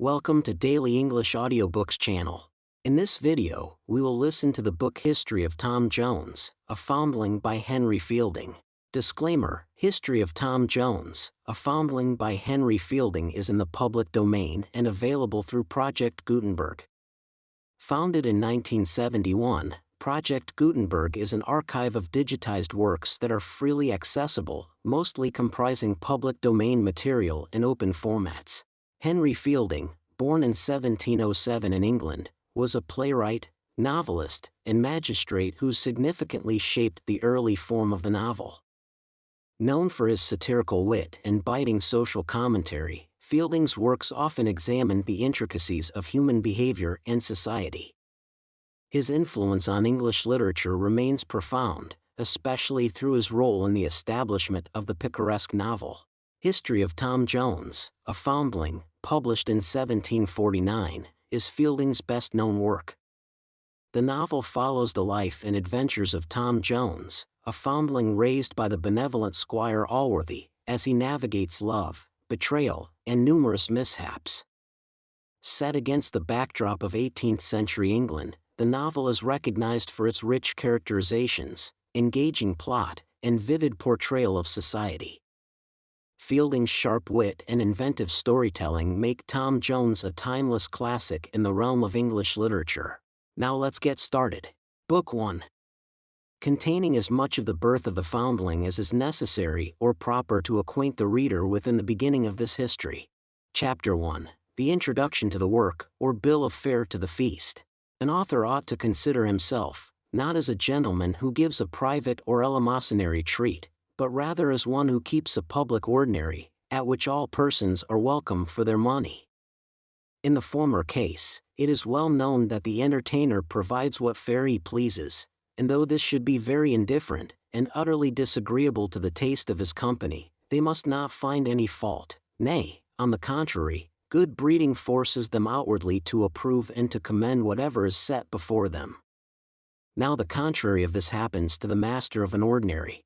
Welcome to Daily English Audiobooks channel. In this video, we will listen to the book History of Tom Jones, a Foundling by Henry Fielding. Disclaimer: History of Tom Jones, a Foundling by Henry Fielding is in the public domain and available through Project Gutenberg. Founded in 1971, Project Gutenberg is an archive of digitized works that are freely accessible, mostly comprising public domain material in open formats. Henry Fielding, born in 1707 in England, was a playwright, novelist, and magistrate who significantly shaped the early form of the novel. Known for his satirical wit and biting social commentary, Fielding's works often examined the intricacies of human behavior and society. His influence on English literature remains profound, especially through his role in the establishment of the picaresque novel. History of Tom Jones, a Foundling, published in 1749, is Fielding's best-known work. The novel follows the life and adventures of Tom Jones, a foundling raised by the benevolent Squire Allworthy, as he navigates love, betrayal, and numerous mishaps. Set against the backdrop of 18th-century England, the novel is recognized for its rich characterizations, engaging plot, and vivid portrayal of society. Fielding's sharp wit and inventive storytelling make Tom Jones a timeless classic in the realm of English literature. Now let's get started. Book 1. Containing as much of the birth of the Foundling as is necessary or proper to acquaint the reader within the beginning of this history. Chapter 1. The Introduction to the Work, or Bill of Fare to the Feast. An author ought to consider himself, not as a gentleman who gives a private or eleemosynary treat, but rather as one who keeps a public ordinary, at which all persons are welcome for their money. In the former case, it is well known that the entertainer provides what fare he pleases, and though this should be very indifferent, and utterly disagreeable to the taste of his company, they must not find any fault. Nay, on the contrary, good breeding forces them outwardly to approve and to commend whatever is set before them. Now the contrary of this happens to the master of an ordinary.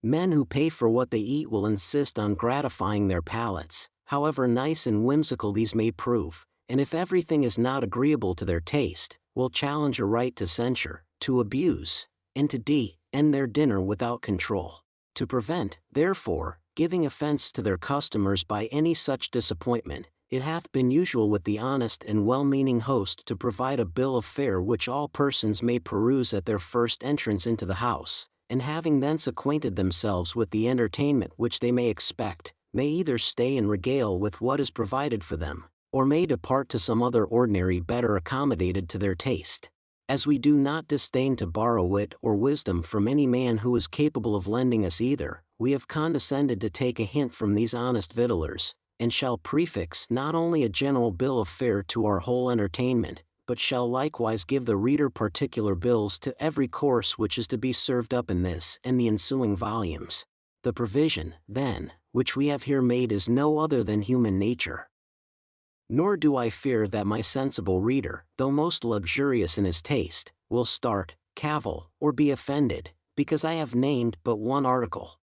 Men who pay for what they eat will insist on gratifying their palates, however nice and whimsical these may prove, and if everything is not agreeable to their taste, will challenge a right to censure, to abuse, and to end their dinner without control. To prevent, therefore, giving offense to their customers by any such disappointment, it hath been usual with the honest and well-meaning host to provide a bill of fare which all persons may peruse at their first entrance into the house, and having thence acquainted themselves with the entertainment which they may expect, may either stay and regale with what is provided for them, or may depart to some other ordinary better accommodated to their taste. As we do not disdain to borrow wit or wisdom from any man who is capable of lending us either, we have condescended to take a hint from these honest victuallers, and shall prefix not only a general bill of fare to our whole entertainment, but shall likewise give the reader particular bills to every course which is to be served up in this and the ensuing volumes. The provision, then, which we have here made is no other than human nature. Nor do I fear that my sensible reader, though most luxurious in his taste, will start, cavil, or be offended, because I have named but one article.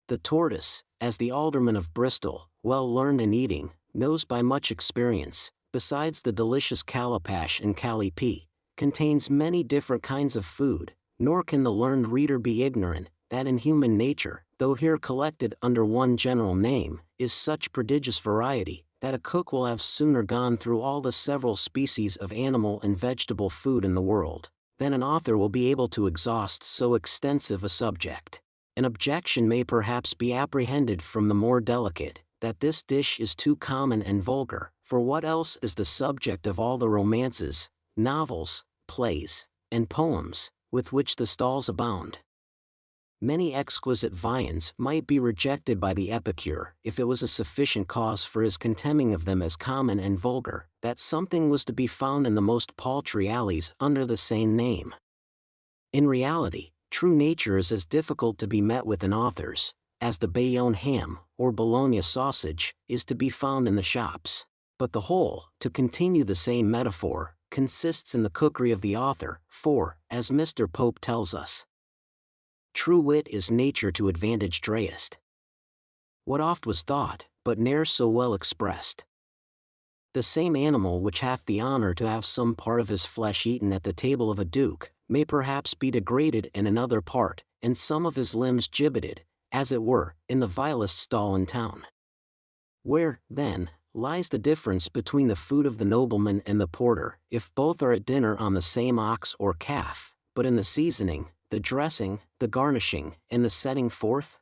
The tortoise, as the alderman of Bristol, well learned in eating, knows by much experience, besides the delicious calapash and callipee, contains many different kinds of food, nor can the learned reader be ignorant, that in human nature, though here collected under one general name, is such prodigious variety, that a cook will have sooner gone through all the several species of animal and vegetable food in the world, than an author will be able to exhaust so extensive a subject. An objection may perhaps be apprehended from the more delicate, that this dish is too common and vulgar, for what else is the subject of all the romances, novels, plays, and poems, with which the stalls abound? Many exquisite viands might be rejected by the epicure, if it was a sufficient cause for his contemning of them as common and vulgar, that something was to be found in the most paltry alleys under the same name. In reality, true nature is as difficult to be met with in authors, as the Bayonne ham, or Bologna sausage, is to be found in the shops. But the whole, to continue the same metaphor, consists in the cookery of the author, for, as Mr. Pope tells us, true wit is nature to advantage drayest. What oft was thought, but ne'er so well expressed. The same animal which hath the honor to have some part of his flesh eaten at the table of a duke, may perhaps be degraded in another part, and some of his limbs gibbeted, as it were, in the vilest stall in town. Where, then, lies the difference between the food of the nobleman and the porter, if both are at dinner on the same ox or calf, but in the seasoning, the dressing, the garnishing, and the setting forth?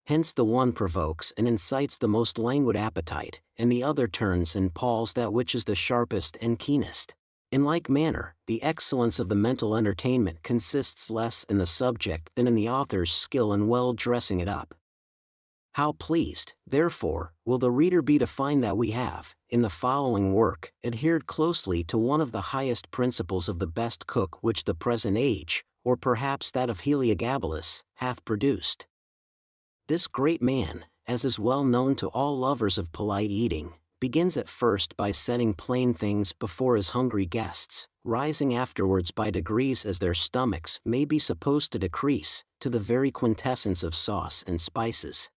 Hence the one provokes and incites the most languid appetite, and the other turns and palls that which is the sharpest and keenest. In like manner, the excellence of the mental entertainment consists less in the subject than in the author's skill in well dressing it up. How pleased, therefore, will the reader be to find that we have, in the following work, adhered closely to one of the highest principles of the best cook which the present age, or perhaps that of Heliogabalus, hath produced. This great man, as is well known to all lovers of polite eating, begins at first by setting plain things before his hungry guests, rising afterwards by degrees as their stomachs may be supposed to decrease, to the very quintessence of sauce and spices.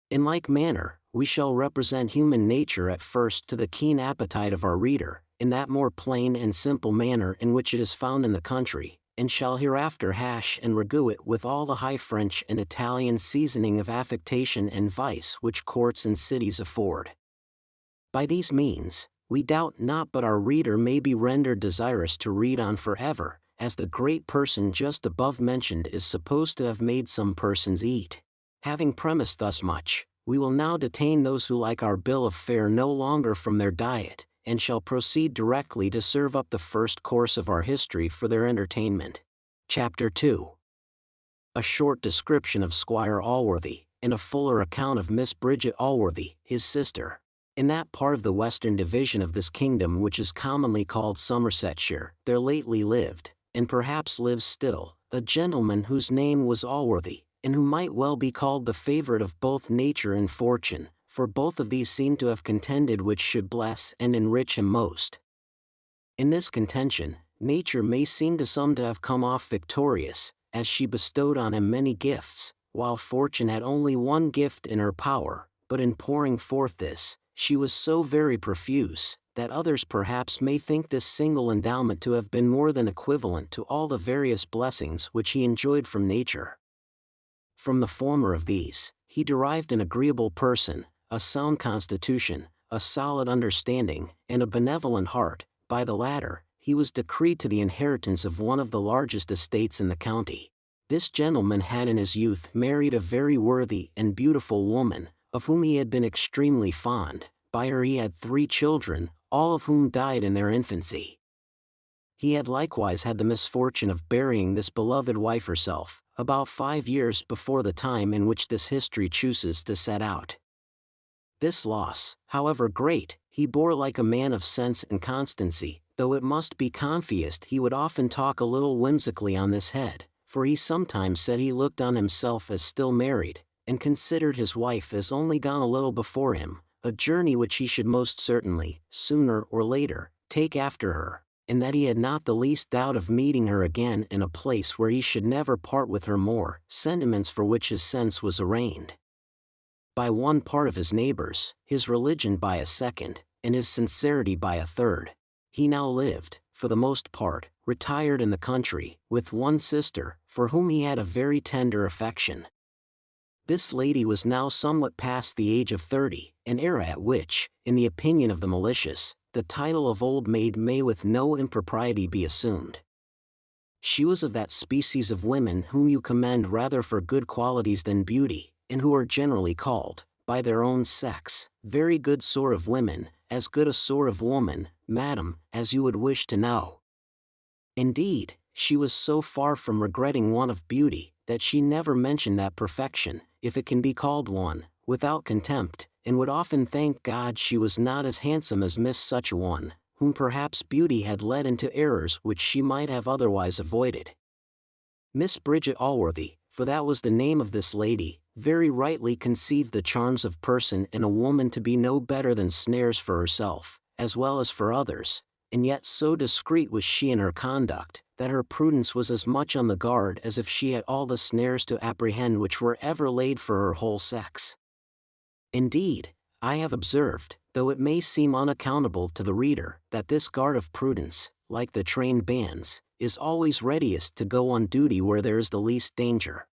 In like manner, we shall represent human nature at first to the keen appetite of our reader, in that more plain and simple manner in which it is found in the country, and shall hereafter hash and ragout it with all the high French and Italian seasoning of affectation and vice which courts and cities afford. By these means, we doubt not but our reader may be rendered desirous to read on forever, as the great person just above mentioned is supposed to have made some persons eat. Having premised thus much, we will now detain those who like our bill of fare no longer from their diet, and shall proceed directly to serve up the first course of our history for their entertainment. Chapter 2. A short description of Squire Allworthy, and a fuller account of Miss Bridget Allworthy, his sister. In that part of the western division of this kingdom which is commonly called Somersetshire, there lately lived, and perhaps lives still, a gentleman whose name was Allworthy, and who might well be called the favorite of both nature and fortune, for both of these seem to have contended which should bless and enrich him most. In this contention, nature may seem to some to have come off victorious, as she bestowed on him many gifts, while fortune had only one gift in her power, but in pouring forth this, she was so very profuse, that others perhaps may think this single endowment to have been more than equivalent to all the various blessings which he enjoyed from nature. From the former of these, he derived an agreeable person, a sound constitution, a solid understanding, and a benevolent heart. By the latter, he was decreed to the inheritance of one of the largest estates in the county. This gentleman had in his youth married a very worthy and beautiful woman, of whom he had been extremely fond. By her he had 3 children, all of whom died in their infancy. He had likewise had the misfortune of burying this beloved wife herself, about 5 years before the time in which this history chooses to set out. This loss, however great, he bore like a man of sense and constancy, though it must be confessed he would often talk a little whimsically on this head, for he sometimes said he looked on himself as still married, and considered his wife as only gone a little before him, a journey which he should most certainly, sooner or later, take after her, and that he had not the least doubt of meeting her again in a place where he should never part with her more, sentiments for which his sense was arraigned by one part of his neighbors, his religion by a second, and his sincerity by a third. He now lived, for the most part, retired in the country, with one sister, for whom he had a very tender affection. This lady was now somewhat past the age of 30, an era at which, in the opinion of the malicious, the title of old maid may with no impropriety be assumed. She was of that species of women whom you commend rather for good qualities than beauty, and who are generally called, by their own sex, very good sort of women, as good a sort of woman, madam, as you would wish to know. Indeed, she was so far from regretting want of beauty, that she never mentioned that perfection, if it can be called one, without contempt, and would often thank God she was not as handsome as Miss such a one, whom perhaps beauty had led into errors which she might have otherwise avoided. Miss Bridget Allworthy, for that was the name of this lady, very rightly conceived the charms of person in a woman to be no better than snares for herself, as well as for others, and yet so discreet was she in her conduct, that her prudence was as much on the guard as if she had all the snares to apprehend which were ever laid for her whole sex. Indeed, I have observed, though it may seem unaccountable to the reader that this guard of prudence, like the trained bands, is always readiest to go on duty where there is the least danger.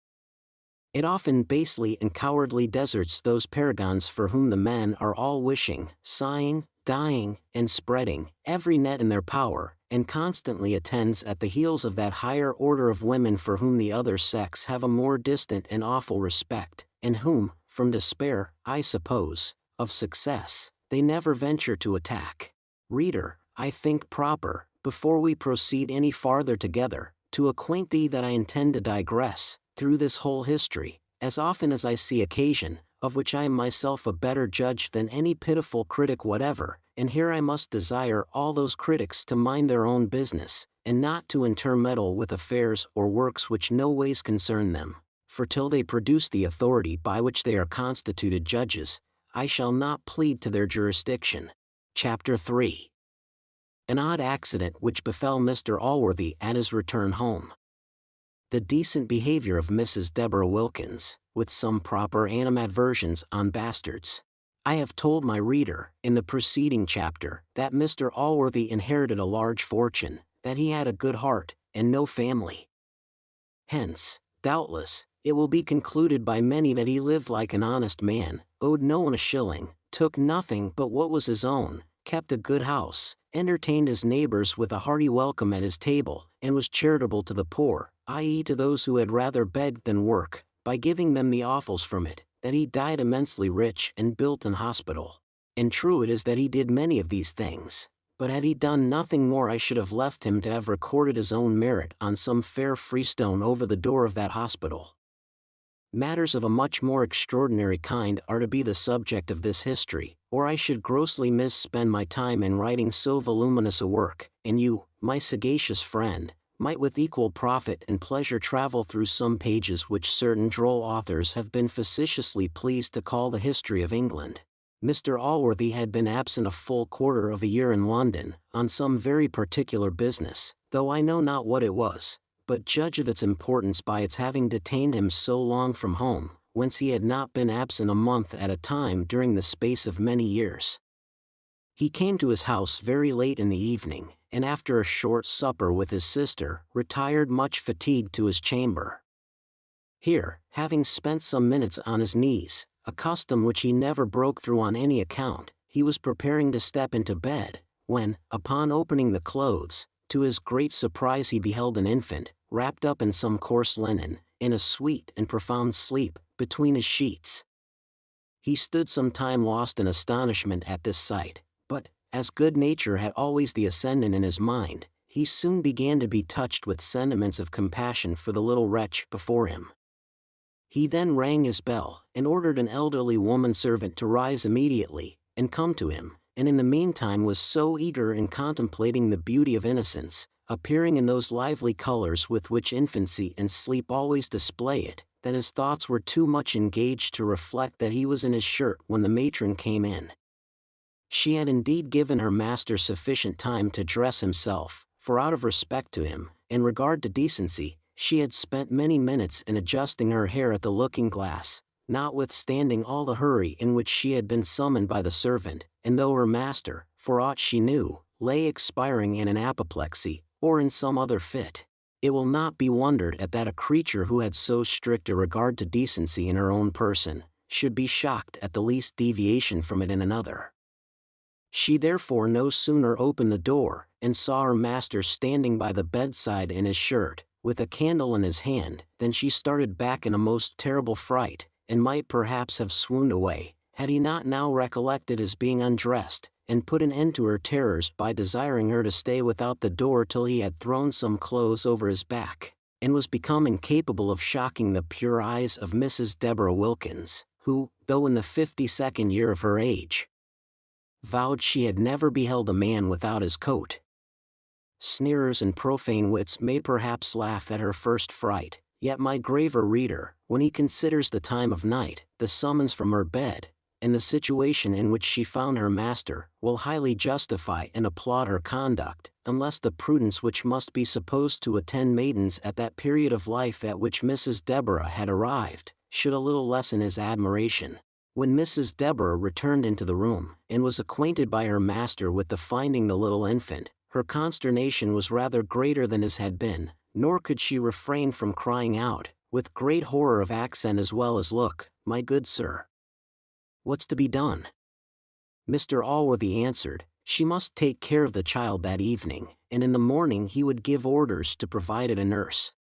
It often basely and cowardly deserts those paragons for whom the men are all wishing, sighing, dying, and spreading every net in their power, and constantly attends at the heels of that higher order of women for whom the other sex have a more distant and awful respect, and whom, from despair, I suppose, of success, they never venture to attack. Reader, I think proper, before we proceed any farther together, to acquaint thee that I intend to digress, through this whole history, as often as I see occasion, of which I am myself a better judge than any pitiful critic whatever, and here I must desire all those critics to mind their own business, and not to intermeddle with affairs or works which no ways concern them, for till they produce the authority by which they are constituted judges, I shall not plead to their jurisdiction. Chapter 3. An odd accident which befell Mr. Allworthy at his return home. The decent behavior of Mrs. Deborah Wilkins, with some proper animadversions on bastards. I have told my reader, in the preceding chapter, that Mr. Allworthy inherited a large fortune, that he had a good heart, and no family. Hence, doubtless, it will be concluded by many that he lived like an honest man, owed no one a shilling, took nothing but what was his own, kept a good house, entertained his neighbors with a hearty welcome at his table, and was charitable to the poor, i.e. to those who had rather beg than work, by giving them the offals from it, that he died immensely rich and built an hospital. And true it is that he did many of these things, but had he done nothing more I should have left him to have recorded his own merit on some fair freestone over the door of that hospital. Matters of a much more extraordinary kind are to be the subject of this history, or I should grossly misspend my time in writing so voluminous a work, and you, my sagacious friend, might with equal profit and pleasure travel through some pages which certain droll authors have been facetiously pleased to call the history of England. Mr. Allworthy had been absent a full quarter of a year in London, on some very particular business, though I know not what it was, but judge of its importance by its having detained him so long from home, whence he had not been absent a month at a time during the space of many years. He came to his house very late in the evening, and after a short supper with his sister, retired much fatigued to his chamber. Here, having spent some minutes on his knees, a custom which he never broke through on any account, he was preparing to step into bed, when, upon opening the clothes, to his great surprise he beheld an infant, wrapped up in some coarse linen, in a sweet and profound sleep, between his sheets. He stood some time lost in astonishment at this sight, but, as good nature had always the ascendant in his mind, he soon began to be touched with sentiments of compassion for the little wretch before him. He then rang his bell, and ordered an elderly woman servant to rise immediately, and come to him, and in the meantime was so eager in contemplating the beauty of innocence, appearing in those lively colors with which infancy and sleep always display it, that his thoughts were too much engaged to reflect that he was in his shirt when the matron came in. She had indeed given her master sufficient time to dress himself, for out of respect to him, and regard to decency, she had spent many minutes in adjusting her hair at the looking-glass, notwithstanding all the hurry in which she had been summoned by the servant, and though her master, for aught she knew, lay expiring in an apoplexy, or in some other fit, it will not be wondered at that a creature who had so strict a regard to decency in her own person, should be shocked at the least deviation from it in another. She therefore no sooner opened the door, and saw her master standing by the bedside in his shirt, with a candle in his hand, than she started back in a most terrible fright, and might perhaps have swooned away, had he not now recollected his being undressed, and put an end to her terrors by desiring her to stay without the door till he had thrown some clothes over his back, and was become incapable of shocking the pure eyes of Mrs. Deborah Wilkins, who, though in the 52nd year of her age, vowed she had never beheld a man without his coat. Sneerers and profane wits may perhaps laugh at her first fright, yet my graver reader, when he considers the time of night, the summons from her bed, and the situation in which she found her master, will highly justify and applaud her conduct, unless the prudence which must be supposed to attend maidens at that period of life at which Mrs. Deborah had arrived, should a little lessen his admiration. When Mrs. Deborah returned into the room, and was acquainted by her master with the finding the little infant, her consternation was rather greater than his had been, nor could she refrain from crying out, with great horror of accent as well as look, "My good sir, what's to be done?" Mr. Allworthy answered, she must take care of the child that evening, and in the morning he would give orders to provide it a nurse.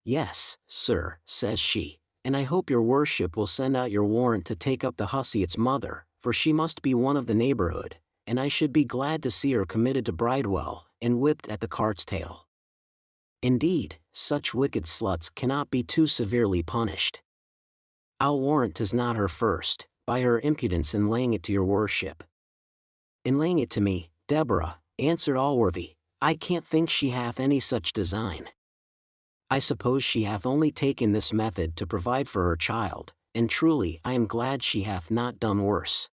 "Yes, sir," says she, "and I hope your worship will send out your warrant to take up the hussy its mother, for she must be one of the neighborhood, and I should be glad to see her committed to Bridewell, and whipped at the cart's tail. Indeed, such wicked sluts cannot be too severely punished. I'll warrant 'tis not her first, by her impudence in laying it to your worship." "In laying it to me, Deborah," answered Allworthy, "I can't think she hath any such design. I suppose she hath only taken this method to provide for her child, and truly I am glad she hath not done worse."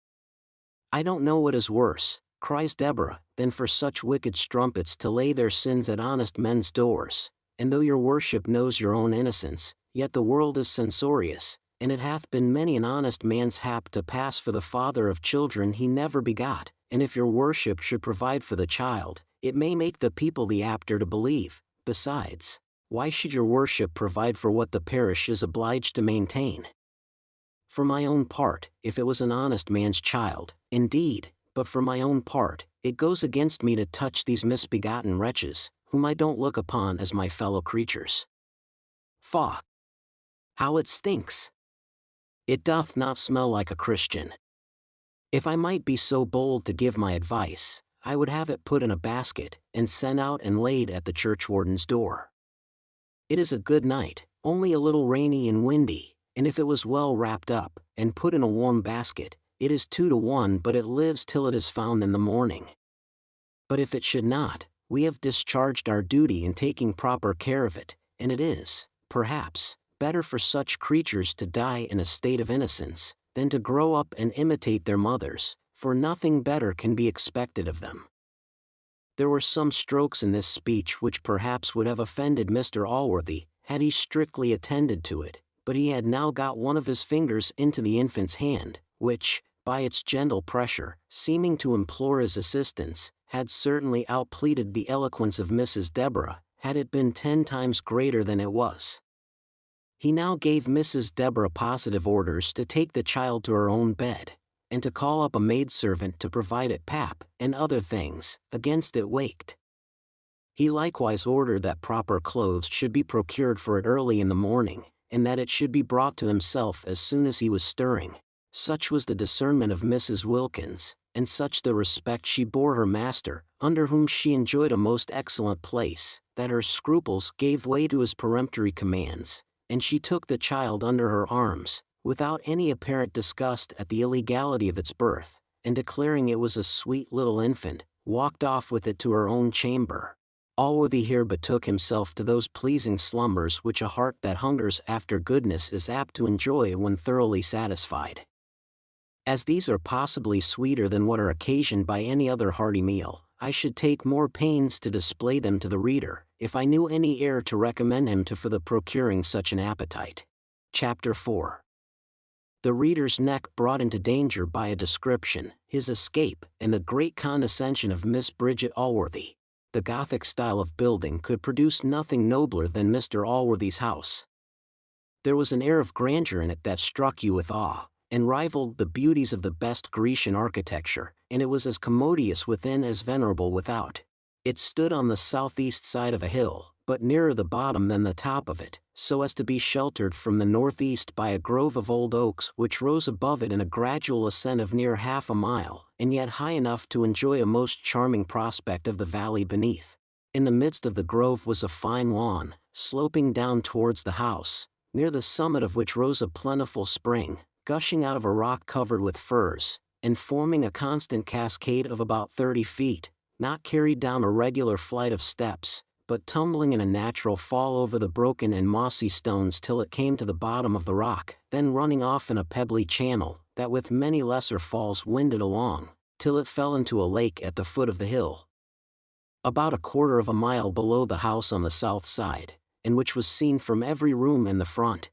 "I don't know what is worse," cries Deborah, "than for such wicked strumpets to lay their sins at honest men's doors, and though your worship knows your own innocence, yet the world is censorious, and it hath been many an honest man's hap to pass for the father of children he never begot, and if your worship should provide for the child, it may make the people the apter to believe. Besides, why should your worship provide for what the parish is obliged to maintain? For my own part, if it was an honest man's child, indeed, but for my own part, it goes against me to touch these misbegotten wretches, whom I don't look upon as my fellow creatures. Faugh! How it stinks! It doth not smell like a Christian. If I might be so bold to give my advice, I would have it put in a basket, and sent out and laid at the churchwarden's door. It is a good night, only a little rainy and windy, and if it was well wrapped up, and put in a warm basket, it is 2 to 1 but it lives till it is found in the morning. But if it should not, we have discharged our duty in taking proper care of it, and it is, perhaps, better for such creatures to die in a state of innocence, than to grow up and imitate their mothers, for nothing better can be expected of them." There were some strokes in this speech which perhaps would have offended Mr. Allworthy, had he strictly attended to it, but he had now got one of his fingers into the infant's hand, which, by its gentle pressure, seeming to implore his assistance, had certainly outpleaded the eloquence of Mrs. Deborah, had it been 10 times greater than it was. He now gave Mrs. Deborah positive orders to take the child to her own bed, and to call up a maidservant to provide it pap, and other things, against it waked. He likewise ordered that proper clothes should be procured for it early in the morning, and that it should be brought to himself as soon as he was stirring. Such was the discernment of Mrs. Wilkins, and such the respect she bore her master, under whom she enjoyed a most excellent place, that her scruples gave way to his peremptory commands, and she took the child under her arms, without any apparent disgust at the illegality of its birth, and declaring it was a sweet little infant, walked off with it to her own chamber. Allworthy here betook himself to those pleasing slumbers which a heart that hungers after goodness is apt to enjoy when thoroughly satisfied. As these are possibly sweeter than what are occasioned by any other hearty meal, I should take more pains to display them to the reader, if I knew any heir to recommend him to for the procuring such an appetite. Chapter 4. The reader's neck brought into danger by a description, his escape, and the great condescension of Miss Bridget Allworthy. The Gothic style of building could produce nothing nobler than Mr. Allworthy's house. There was an air of grandeur in it that struck you with awe, and rivaled the beauties of the best Grecian architecture, and it was as commodious within as venerable without. It stood on the southeast side of a hill, but nearer the bottom than the top of it, so as to be sheltered from the northeast by a grove of old oaks which rose above it in a gradual ascent of near half a mile, and yet high enough to enjoy a most charming prospect of the valley beneath. In the midst of the grove was a fine lawn, sloping down towards the house, near the summit of which rose a plentiful spring, gushing out of a rock covered with firs, and forming a constant cascade of about 30 feet, not carried down a regular flight of steps, but tumbling in a natural fall over the broken and mossy stones till it came to the bottom of the rock, then running off in a pebbly channel, that with many lesser falls winded along, till it fell into a lake at the foot of the hill, about a quarter of a mile below the house on the south side, and which was seen from every room in the front.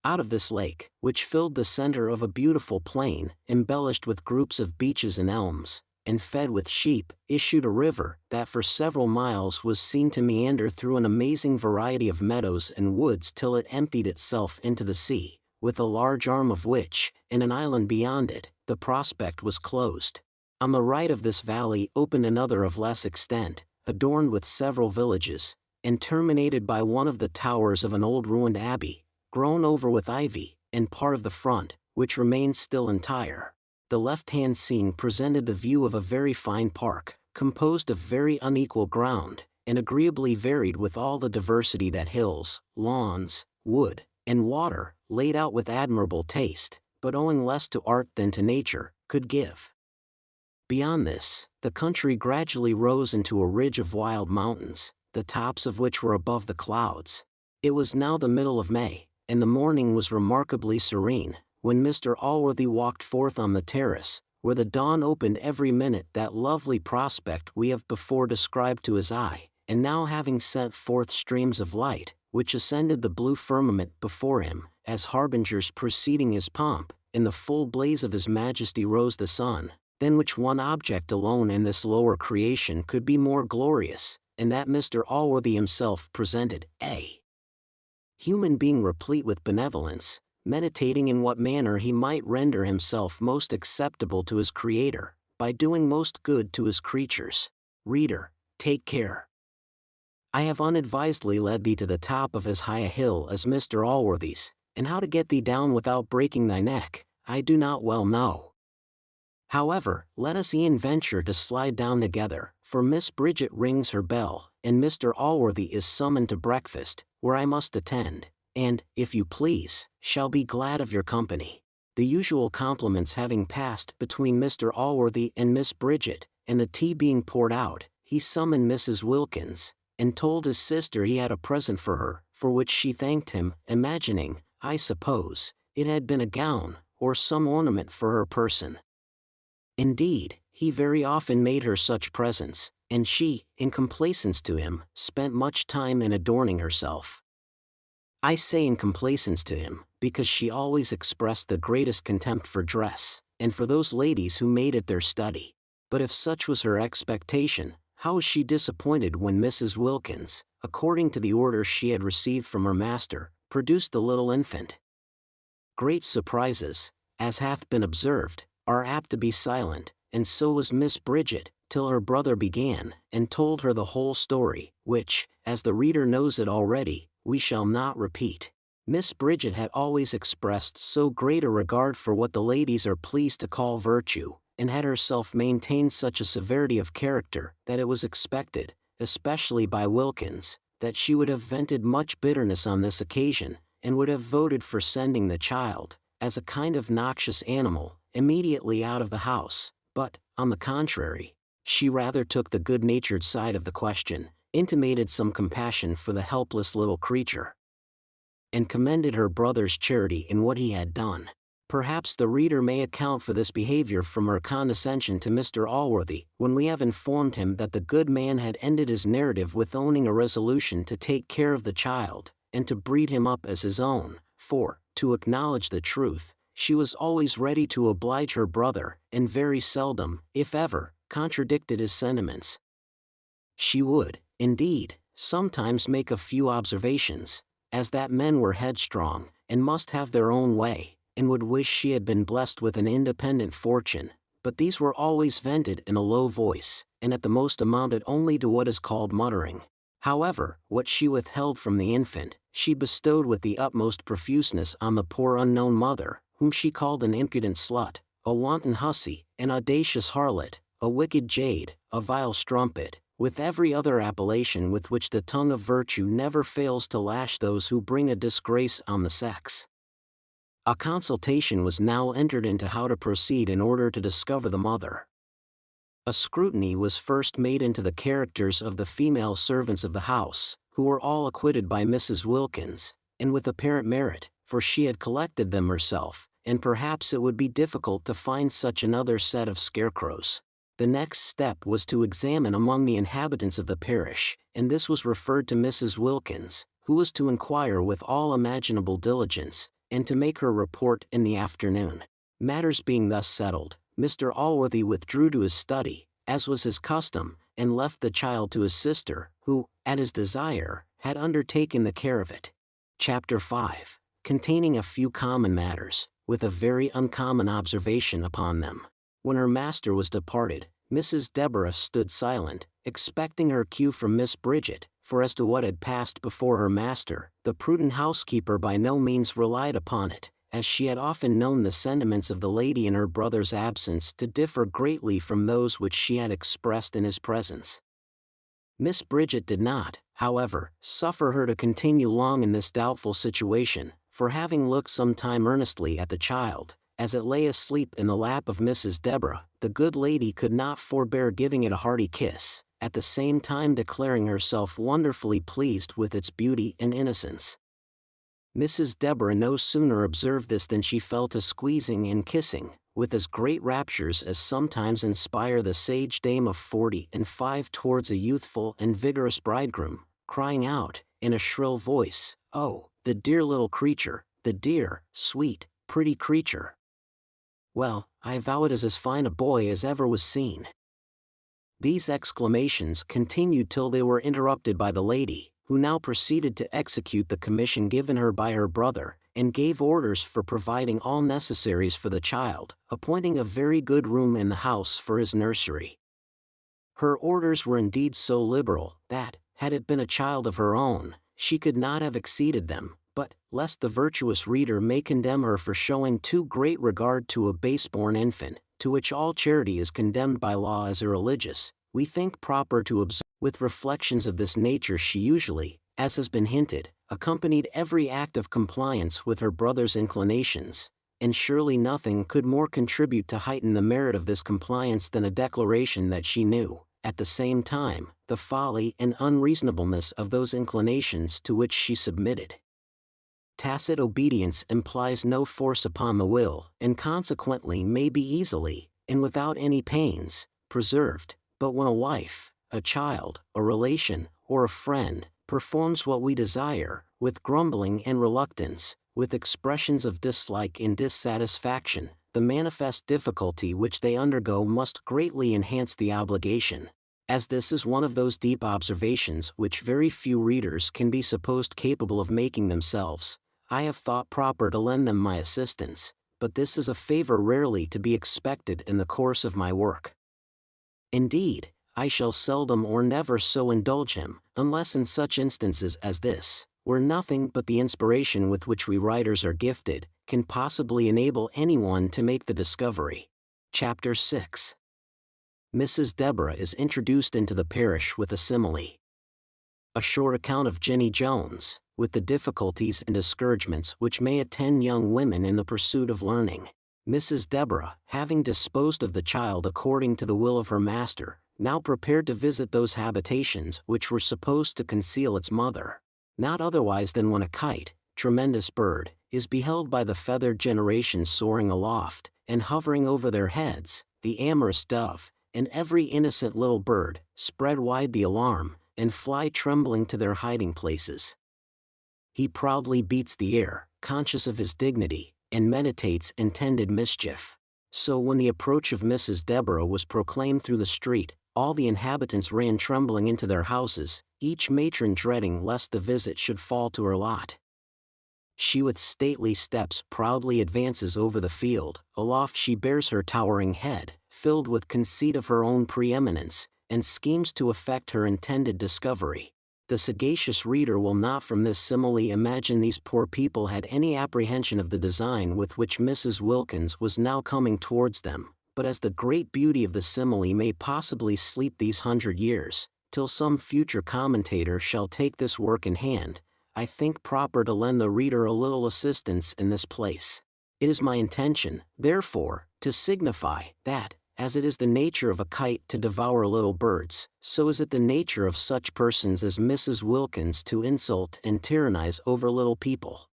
Out of this lake, which filled the center of a beautiful plain, embellished with groups of beeches and elms, and fed with sheep, issued a river that for several miles was seen to meander through an amazing variety of meadows and woods till it emptied itself into the sea, with a large arm of which, and an island beyond it, the prospect was closed. On the right of this valley opened another of less extent, adorned with several villages, and terminated by one of the towers of an old ruined abbey, grown over with ivy, and part of the front, which remains still entire. The left-hand scene presented the view of a very fine park, composed of very unequal ground, and agreeably varied with all the diversity that hills, lawns, wood, and water, laid out with admirable taste, but owing less to art than to nature, could give. Beyond this, the country gradually rose into a ridge of wild mountains, the tops of which were above the clouds. It was now the middle of May, and the morning was remarkably serene, when Mr. Allworthy walked forth on the terrace, where the dawn opened every minute that lovely prospect we have before described to his eye, and now having sent forth streams of light, which ascended the blue firmament before him, as harbingers preceding his pomp, in the full blaze of his majesty rose the sun, than which one object alone in this lower creation could be more glorious, and that Mr. Allworthy himself presented, a human being replete with benevolence, meditating in what manner he might render himself most acceptable to his Creator, by doing most good to his creatures. Reader, take care. I have unadvisedly led thee to the top of as high a hill as Mr. Allworthy's, and how to get thee down without breaking thy neck, I do not well know. However, let us e'en venture to slide down together, for Miss Bridget rings her bell, and Mr. Allworthy is summoned to breakfast, where I must attend, and, if you please, shall be glad of your company. The usual compliments having passed between Mr. Allworthy and Miss Bridget, and the tea being poured out, he summoned Mrs. Wilkins, and told his sister he had a present for her, for which she thanked him, imagining, I suppose, it had been a gown, or some ornament for her person. Indeed, he very often made her such presents, and she, in complaisance to him, spent much time in adorning herself. I say in complaisance to him, because she always expressed the greatest contempt for dress, and for those ladies who made it their study. But if such was her expectation, how was she disappointed when Mrs. Wilkins, according to the orders she had received from her master, produced the little infant? Great surprises, as hath been observed, are apt to be silent, and so was Miss Bridget, till her brother began, and told her the whole story, which, as the reader knows it already, we shall not repeat. Miss Bridget had always expressed so great a regard for what the ladies are pleased to call virtue, and had herself maintained such a severity of character, that it was expected, especially by Wilkins, that she would have vented much bitterness on this occasion, and would have voted for sending the child, as a kind of noxious animal, immediately out of the house, but, on the contrary, she rather took the good-natured side of the question, intimated some compassion for the helpless little creature, and commended her brother's charity in what he had done. Perhaps the reader may account for this behavior from her condescension to Mr. Allworthy, when we have informed him that the good man had ended his narrative with owning a resolution to take care of the child, and to breed him up as his own, for, to acknowledge the truth, she was always ready to oblige her brother, and very seldom, if ever, contradicted his sentiments. She would, indeed, sometimes make a few observations, as that men were headstrong, and must have their own way, and would wish she had been blessed with an independent fortune, but these were always vented in a low voice, and at the most amounted only to what is called muttering. However, what she withheld from the infant, she bestowed with the utmost profuseness on the poor unknown mother, whom she called an impudent slut, a wanton hussy, an audacious harlot, a wicked jade, a vile strumpet, with every other appellation with which the tongue of virtue never fails to lash those who bring a disgrace on the sex. A consultation was now entered into how to proceed in order to discover the mother. A scrutiny was first made into the characters of the female servants of the house, who were all acquitted by Mrs. Wilkins, and with apparent merit, for she had collected them herself, and perhaps it would be difficult to find such another set of scarecrows. The next step was to examine among the inhabitants of the parish, and this was referred to Mrs. Wilkins, who was to inquire with all imaginable diligence, and to make her report in the afternoon. Matters being thus settled, Mr. Allworthy withdrew to his study, as was his custom, and left the child to his sister, who, at his desire, had undertaken the care of it. Chapter 5, containing a few common matters, with a very uncommon observation upon them. When her master was departed, Mrs. Deborah stood silent, expecting her cue from Miss Bridget, for as to what had passed before her master, the prudent housekeeper by no means relied upon it, as she had often known the sentiments of the lady in her brother's absence to differ greatly from those which she had expressed in his presence. Miss Bridget did not, however, suffer her to continue long in this doubtful situation, for having looked some time earnestly at the child, as it lay asleep in the lap of Mrs. Deborah, the good lady could not forbear giving it a hearty kiss, at the same time declaring herself wonderfully pleased with its beauty and innocence. Mrs. Deborah no sooner observed this than she fell to squeezing and kissing, with as great raptures as sometimes inspire the sage dame of 45 towards a youthful and vigorous bridegroom, crying out, in a shrill voice, "Oh, the dear little creature, the dear, sweet, pretty creature! Well, I vow it is as fine a boy as ever was seen." These exclamations continued till they were interrupted by the lady, who now proceeded to execute the commission given her by her brother, and gave orders for providing all necessaries for the child, appointing a very good room in the house for his nursery. Her orders were indeed so liberal, that, had it been a child of her own, she could not have exceeded them, but, lest the virtuous reader may condemn her for showing too great regard to a base-born infant, to which all charity is condemned by law as irreligious, we think proper to observe. With reflections of this nature she usually, as has been hinted, accompanied every act of compliance with her brother's inclinations, and surely nothing could more contribute to heighten the merit of this compliance than a declaration that she knew, at the same time, the folly and unreasonableness of those inclinations to which she submitted. Tacit obedience implies no force upon the will, and consequently may be easily, and without any pains, preserved, but when a wife, a child, a relation, or a friend, performs what we desire, with grumbling and reluctance, with expressions of dislike and dissatisfaction, the manifest difficulty which they undergo must greatly enhance the obligation. As this is one of those deep observations which very few readers can be supposed capable of making themselves, I have thought proper to lend them my assistance, but this is a favor rarely to be expected in the course of my work. Indeed, I shall seldom or never so indulge him, unless in such instances as this, where nothing but the inspiration with which we writers are gifted, can possibly enable anyone to make the discovery. Chapter 6. Mrs. Deborah is introduced into the parish with a simile. A short account of Jenny Jones, with the difficulties and discouragements which may attend young women in the pursuit of learning. Mrs. Deborah, having disposed of the child according to the will of her master, now prepared to visit those habitations which were supposed to conceal its mother. Not otherwise than when a kite, tremendous bird, is beheld by the feathered generation soaring aloft, and hovering over their heads, the amorous dove, and every innocent little bird, spread wide the alarm, and fly trembling to their hiding places. He proudly beats the air, conscious of his dignity, and meditates intended mischief. So when the approach of Mrs. Deborah was proclaimed through the street, all the inhabitants ran trembling into their houses, each matron dreading lest the visit should fall to her lot. She with stately steps proudly advances over the field, aloft she bears her towering head, filled with conceit of her own preeminence, and schemes to effect her intended discovery. The sagacious reader will not from this simile imagine these poor people had any apprehension of the design with which Mrs. Wilkins was now coming towards them, but as the great beauty of the simile may possibly sleep these 100 years, till some future commentator shall take this work in hand, I think proper to lend the reader a little assistance in this place. It is my intention, therefore, to signify, that, as it is the nature of a kite to devour little birds, so is it the nature of such persons as Mrs. Wilkins to insult and tyrannize over little people.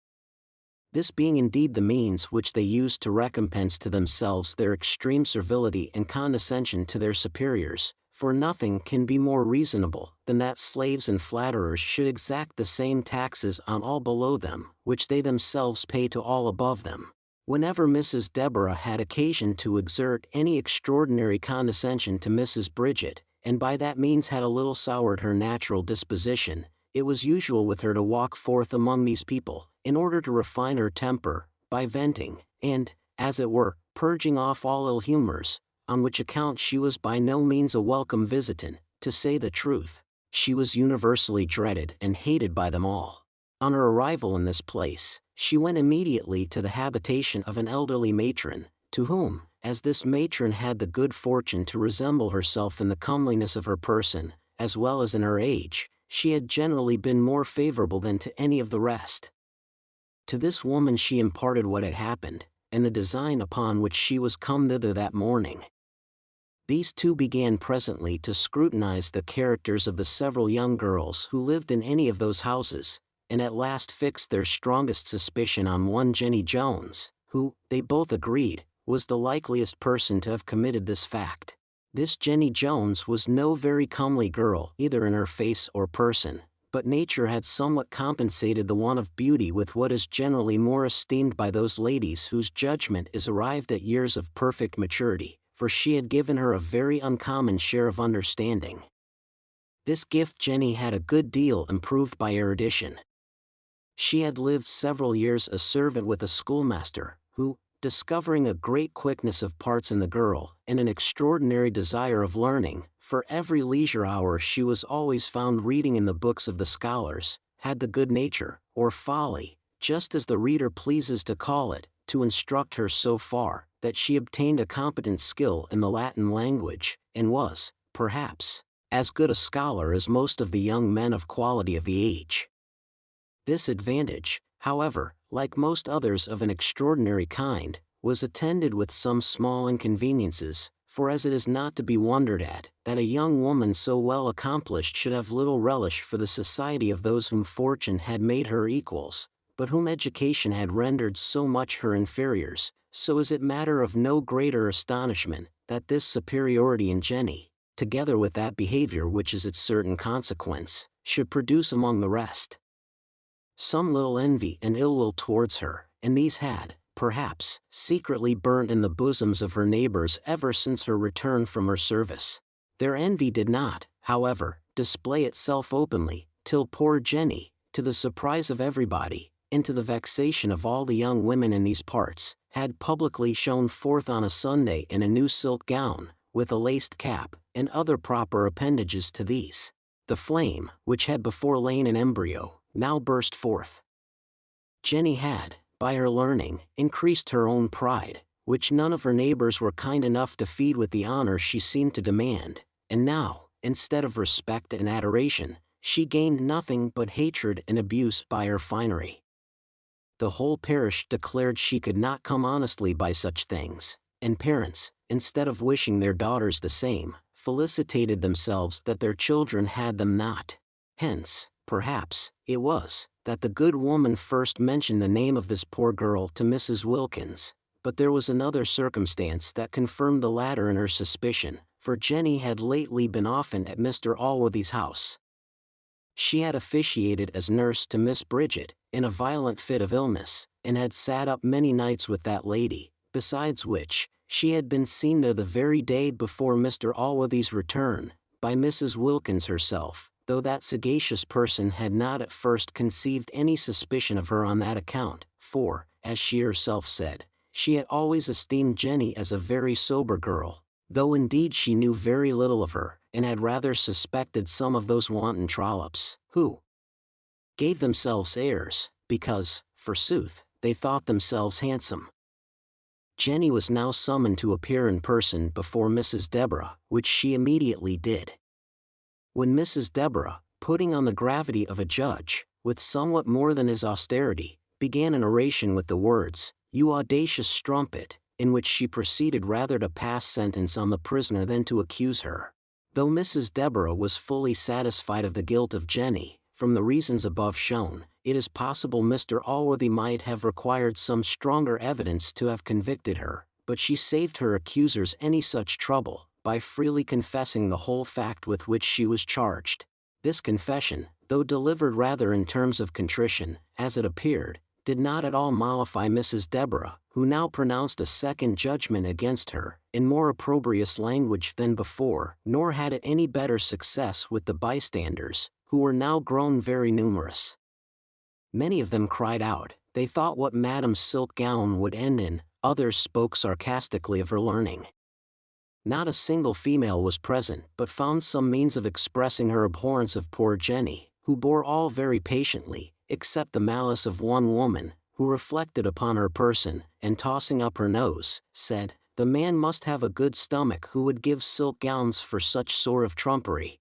This being indeed the means which they use to recompense to themselves their extreme servility and condescension to their superiors, For nothing can be more reasonable than that slaves and flatterers should exact the same taxes on all below them, which they themselves pay to all above them. Whenever Mrs. Deborah had occasion to exert any extraordinary condescension to Mrs. Bridget, and by that means had a little soured her natural disposition, it was usual with her to walk forth among these people, in order to refine her temper, by venting, and, as it were, purging off all ill humors, on which account she was by no means a welcome visitant. To say the truth, she was universally dreaded and hated by them all. On her arrival in this place, she went immediately to the habitation of an elderly matron, to whom, as this matron had the good fortune to resemble herself in the comeliness of her person, as well as in her age, she had generally been more favorable than to any of the rest. To this woman she imparted what had happened, and the design upon which she was come thither that morning. These two began presently to scrutinize the characters of the several young girls who lived in any of those houses, and at last fixed their strongest suspicion on one Jenny Jones, who, they both agreed, was the likeliest person to have committed this fact. This Jenny Jones was no very comely girl either in her face or person, but nature had somewhat compensated the want of beauty with what is generally more esteemed by those ladies whose judgment is arrived at years of perfect maturity, for she had given her a very uncommon share of understanding. This gift Jenny had a good deal improved by erudition. She had lived several years a servant with a schoolmaster, who, discovering a great quickness of parts in the girl, and an extraordinary desire of learning, for every leisure hour she was always found reading in the books of the scholars, had the good nature, or folly, just as the reader pleases to call it, to instruct her so far, that she obtained a competent skill in the Latin language, and was, perhaps, as good a scholar as most of the young men of quality of the age. This advantage, however, like most others of an extraordinary kind, was attended with some small inconveniences, for as it is not to be wondered at, that a young woman so well accomplished should have little relish for the society of those whom fortune had made her equals, but whom education had rendered so much her inferiors, so is it matter of no greater astonishment, that this superiority in Jenny, together with that behavior which is its certain consequence, should produce among the rest some little envy and ill will towards her, and these had, perhaps, secretly burnt in the bosoms of her neighbors ever since her return from her service. Their envy did not, however, display itself openly, till poor Jenny, to the surprise of everybody, and to the vexation of all the young women in these parts, had publicly shone forth on a Sunday in a new silk gown, with a laced cap, and other proper appendages to these. The flame, which had before lain in embryo, now burst forth. Jenny had, by her learning, increased her own pride, which none of her neighbors were kind enough to feed with the honor she seemed to demand, and now, instead of respect and adoration, she gained nothing but hatred and abuse by her finery. The whole parish declared she could not come honestly by such things, and parents, instead of wishing their daughters the same, felicitated themselves that their children had them not. Hence, perhaps, it was, that the good woman first mentioned the name of this poor girl to Mrs. Wilkins, but there was another circumstance that confirmed the latter in her suspicion, for Jenny had lately been often at Mr. Allworthy's house. She had officiated as nurse to Miss Bridget, in a violent fit of illness, and had sat up many nights with that lady, besides which, she had been seen there the very day before Mr. Allworthy's return, by Mrs. Wilkins herself, though that sagacious person had not at first conceived any suspicion of her on that account, for, as she herself said, she had always esteemed Jenny as a very sober girl, though indeed she knew very little of her, and had rather suspected some of those wanton trollops, who gave themselves airs, because, forsooth, they thought themselves handsome. Jenny was now summoned to appear in person before Mrs. Deborah, which she immediately did. When Mrs. Deborah, putting on the gravity of a judge, with somewhat more than his austerity, began an oration with the words, "You audacious strumpet," in which she proceeded rather to pass sentence on the prisoner than to accuse her. Though Mrs. Deborah was fully satisfied of the guilt of Jenny, from the reasons above shown, it is possible Mr. Allworthy might have required some stronger evidence to have convicted her, but she saved her accusers any such trouble, by freely confessing the whole fact with which she was charged. This confession, though delivered rather in terms of contrition, as it appeared, did not at all mollify Mrs. Deborah, who now pronounced a second judgment against her, in more opprobrious language than before, nor had it any better success with the bystanders, who were now grown very numerous. Many of them cried out, they thought what Madame's silk gown would end in, others spoke sarcastically of her learning. Not a single female was present but found some means of expressing her abhorrence of poor Jenny, who bore all very patiently, except the malice of one woman, who reflected upon her person, and tossing up her nose, said, "The man must have a good stomach who would give silk gowns for such sort of trumpery."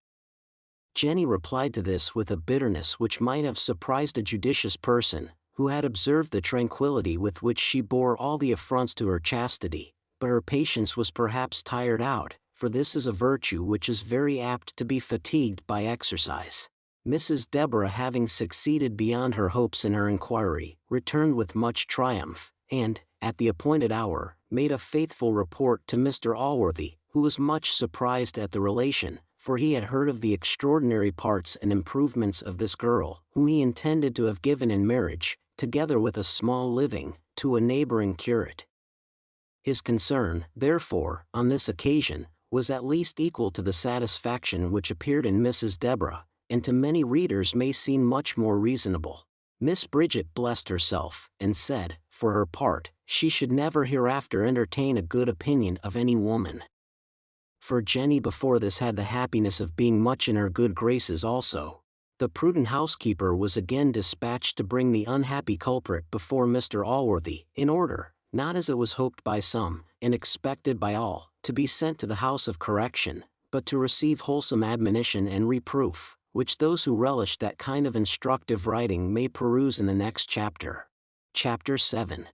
Jenny replied to this with a bitterness which might have surprised a judicious person, who had observed the tranquillity with which she bore all the affronts to her chastity, but her patience was perhaps tired out, for this is a virtue which is very apt to be fatigued by exercise. Mrs. Deborah, having succeeded beyond her hopes in her inquiry, returned with much triumph, and, at the appointed hour, made a faithful report to Mr. Allworthy, who was much surprised at the relation, for he had heard of the extraordinary parts and improvements of this girl, whom he intended to have given in marriage, together with a small living, to a neighboring curate. His concern, therefore, on this occasion, was at least equal to the satisfaction which appeared in Mrs. Deborah, and to many readers may seem much more reasonable. Miss Bridget blessed herself, and said, for her part, she should never hereafter entertain a good opinion of any woman. For Jenny before this had the happiness of being much in her good graces also. The prudent housekeeper was again dispatched to bring the unhappy culprit before Mr. Allworthy, in order, not as it was hoped by some, and expected by all, to be sent to the house of correction, but to receive wholesome admonition and reproof, which those who relish that kind of instructive writing may peruse in the next chapter. Chapter 7.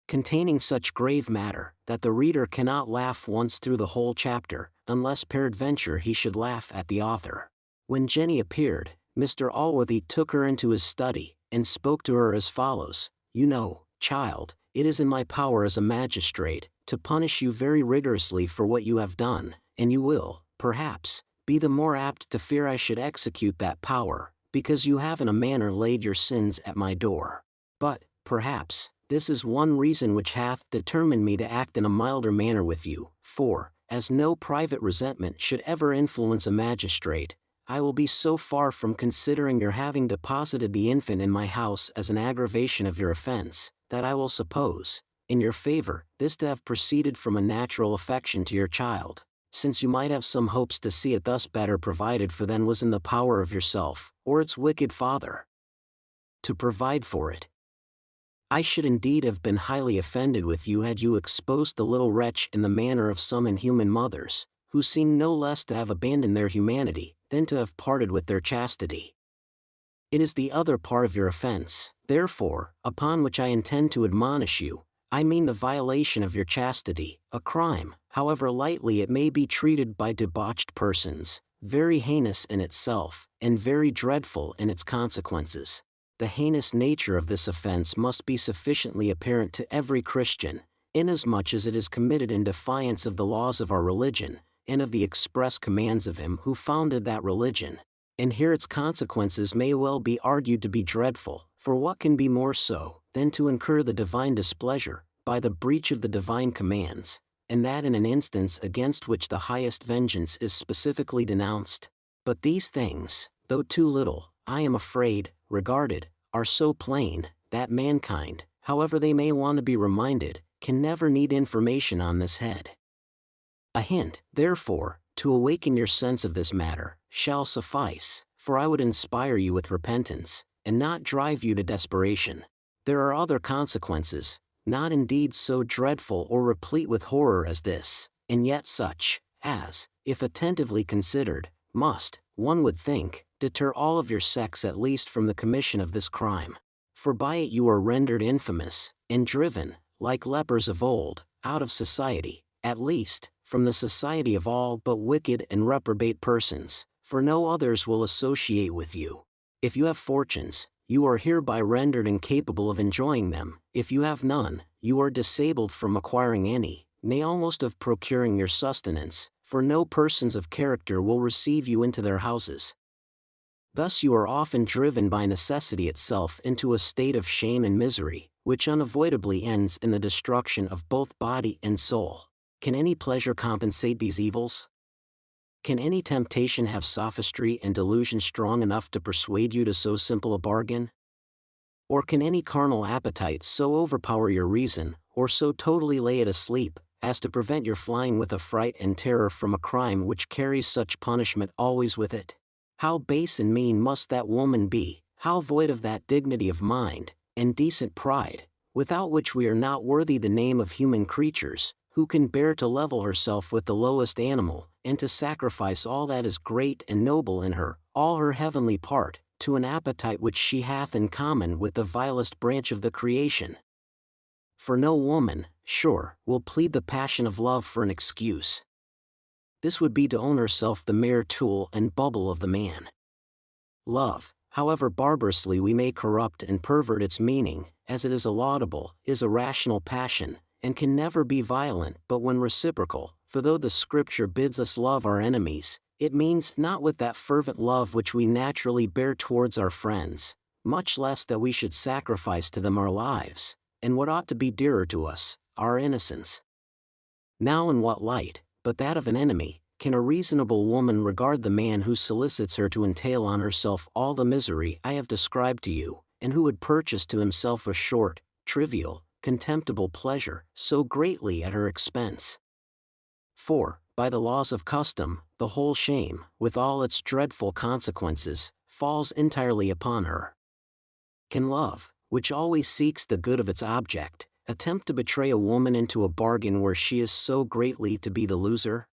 Containing such grave matter, that the reader cannot laugh once through the whole chapter, unless peradventure he should laugh at the author. When Jenny appeared, Mr. Allworthy took her into his study, and spoke to her as follows: "You know, child, it is in my power as a magistrate, to punish you very rigorously for what you have done, and you will, perhaps, be the more apt to fear I should execute that power, because you have in a manner laid your sins at my door. But, perhaps, this is one reason which hath determined me to act in a milder manner with you, for, as no private resentment should ever influence a magistrate, I will be so far from considering your having deposited the infant in my house as an aggravation of your offense, that I will suppose, in your favor, this to have proceeded from a natural affection to your child, since you might have some hopes to see it thus better provided for than was in the power of yourself, or its wicked father, to provide for it. I should indeed have been highly offended with you had you exposed the little wretch in the manner of some inhuman mothers, who seem no less to have abandoned their humanity, than to have parted with their chastity. It is the other part of your offense, therefore, upon which I intend to admonish you. I mean the violation of your chastity, a crime, however lightly it may be treated by debauched persons, very heinous in itself, and very dreadful in its consequences. The heinous nature of this offense must be sufficiently apparent to every Christian, inasmuch as it is committed in defiance of the laws of our religion, and of the express commands of him who founded that religion. And here its consequences may well be argued to be dreadful, for what can be more so, than to incur the divine displeasure, by the breach of the divine commands, and that in an instance against which the highest vengeance is specifically denounced? But these things, though too little, I am afraid, regarded, are so plain, that mankind, however they may want to be reminded, can never need information on this head. A hint, therefore, to awaken your sense of this matter, shall suffice, for I would inspire you with repentance, and not drive you to desperation. There are other consequences, not indeed so dreadful or replete with horror as this, and yet such, as, if attentively considered, must, one would think, deter all of your sex at least from the commission of this crime. For by it you are rendered infamous, and driven, like lepers of old, out of society, at least, from the society of all but wicked and reprobate persons, for no others will associate with you. If you have fortunes, you are hereby rendered incapable of enjoying them. If you have none, you are disabled from acquiring any, nay almost of procuring your sustenance, for no persons of character will receive you into their houses. Thus you are often driven by necessity itself into a state of shame and misery, which unavoidably ends in the destruction of both body and soul. Can any pleasure compensate these evils? Can any temptation have sophistry and delusion strong enough to persuade you to so simple a bargain? Or can any carnal appetite so overpower your reason, or so totally lay it asleep, as to prevent your flying with affright and terror from a crime which carries such punishment always with it? How base and mean must that woman be, how void of that dignity of mind, and decent pride, without which we are not worthy the name of human creatures, who can bear to level herself with the lowest animal, and to sacrifice all that is great and noble in her, all her heavenly part, to an appetite which she hath in common with the vilest branch of the creation. For no woman, sure, will plead the passion of love for an excuse. This would be to own herself the mere tool and bubble of the man. Love, however barbarously we may corrupt and pervert its meaning, as it is a laudable, is a rational passion, and can never be violent but when reciprocal, for though the Scripture bids us love our enemies, it means not with that fervent love which we naturally bear towards our friends, much less that we should sacrifice to them our lives, and what ought to be dearer to us, our innocence. Now in what light, but that of an enemy, can a reasonable woman regard the man who solicits her to entail on herself all the misery I have described to you, and who would purchase to himself a short, trivial, contemptible pleasure, so greatly at her expense? For, by the laws of custom, the whole shame, with all its dreadful consequences, falls entirely upon her. Can love, which always seeks the good of its object, attempt to betray a woman into a bargain where she is so greatly to be the loser?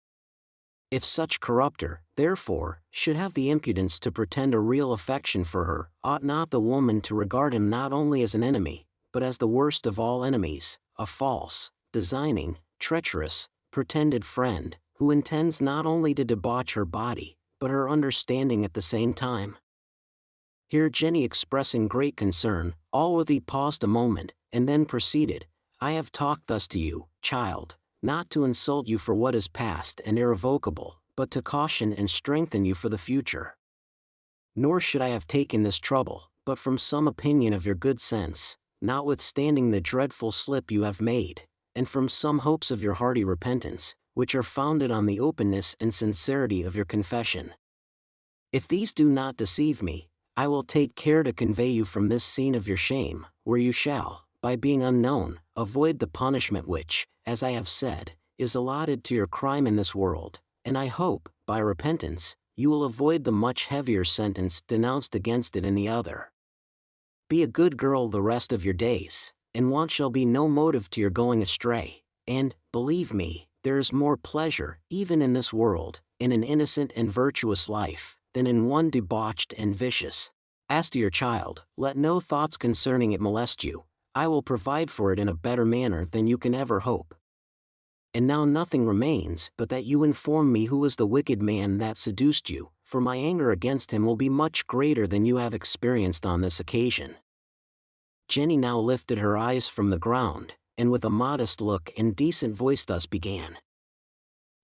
If such corrupter, therefore, should have the impudence to pretend a real affection for her, ought not the woman to regard him not only as an enemy, but as the worst of all enemies, a false, designing, treacherous, pretended friend, who intends not only to debauch her body, but her understanding at the same time? Here Jenny, expressing great concern, Allworthy paused a moment, and then proceeded, I have talked thus to you, child, not to insult you for what is past and irrevocable, but to caution and strengthen you for the future. Nor should I have taken this trouble, but from some opinion of your good sense, notwithstanding the dreadful slip you have made, and from some hopes of your hearty repentance, which are founded on the openness and sincerity of your confession. If these do not deceive me, I will take care to convey you from this scene of your shame, where you shall, by being unknown, avoid the punishment which, as I have said, is allotted to your crime in this world, and I hope, by repentance, you will avoid the much heavier sentence denounced against it in the other. Be a good girl the rest of your days, and want shall be no motive to your going astray, and, believe me, there is more pleasure, even in this world, in an innocent and virtuous life, than in one debauched and vicious. As to your child, let no thoughts concerning it molest you. I will provide for it in a better manner than you can ever hope. And now nothing remains but that you inform me who was the wicked man that seduced you, for my anger against him will be much greater than you have experienced on this occasion. Jenny now lifted her eyes from the ground, and with a modest look and decent voice thus began.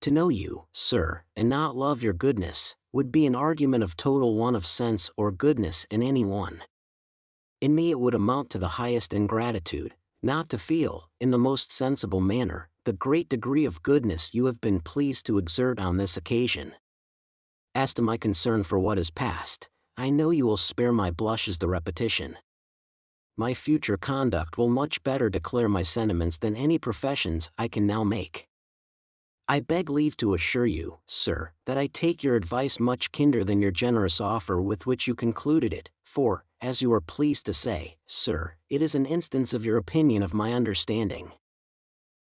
To know you, sir, and not love your goodness, would be an argument of total want of sense or goodness in any one. In me it would amount to the highest ingratitude, not to feel, in the most sensible manner, the great degree of goodness you have been pleased to exert on this occasion. As to my concern for what is past, I know you will spare my blushes the repetition. My future conduct will much better declare my sentiments than any professions I can now make. I beg leave to assure you, sir, that I take your advice much kinder than your generous offer with which you concluded it, for, as you are pleased to say, sir, it is an instance of your opinion of my understanding.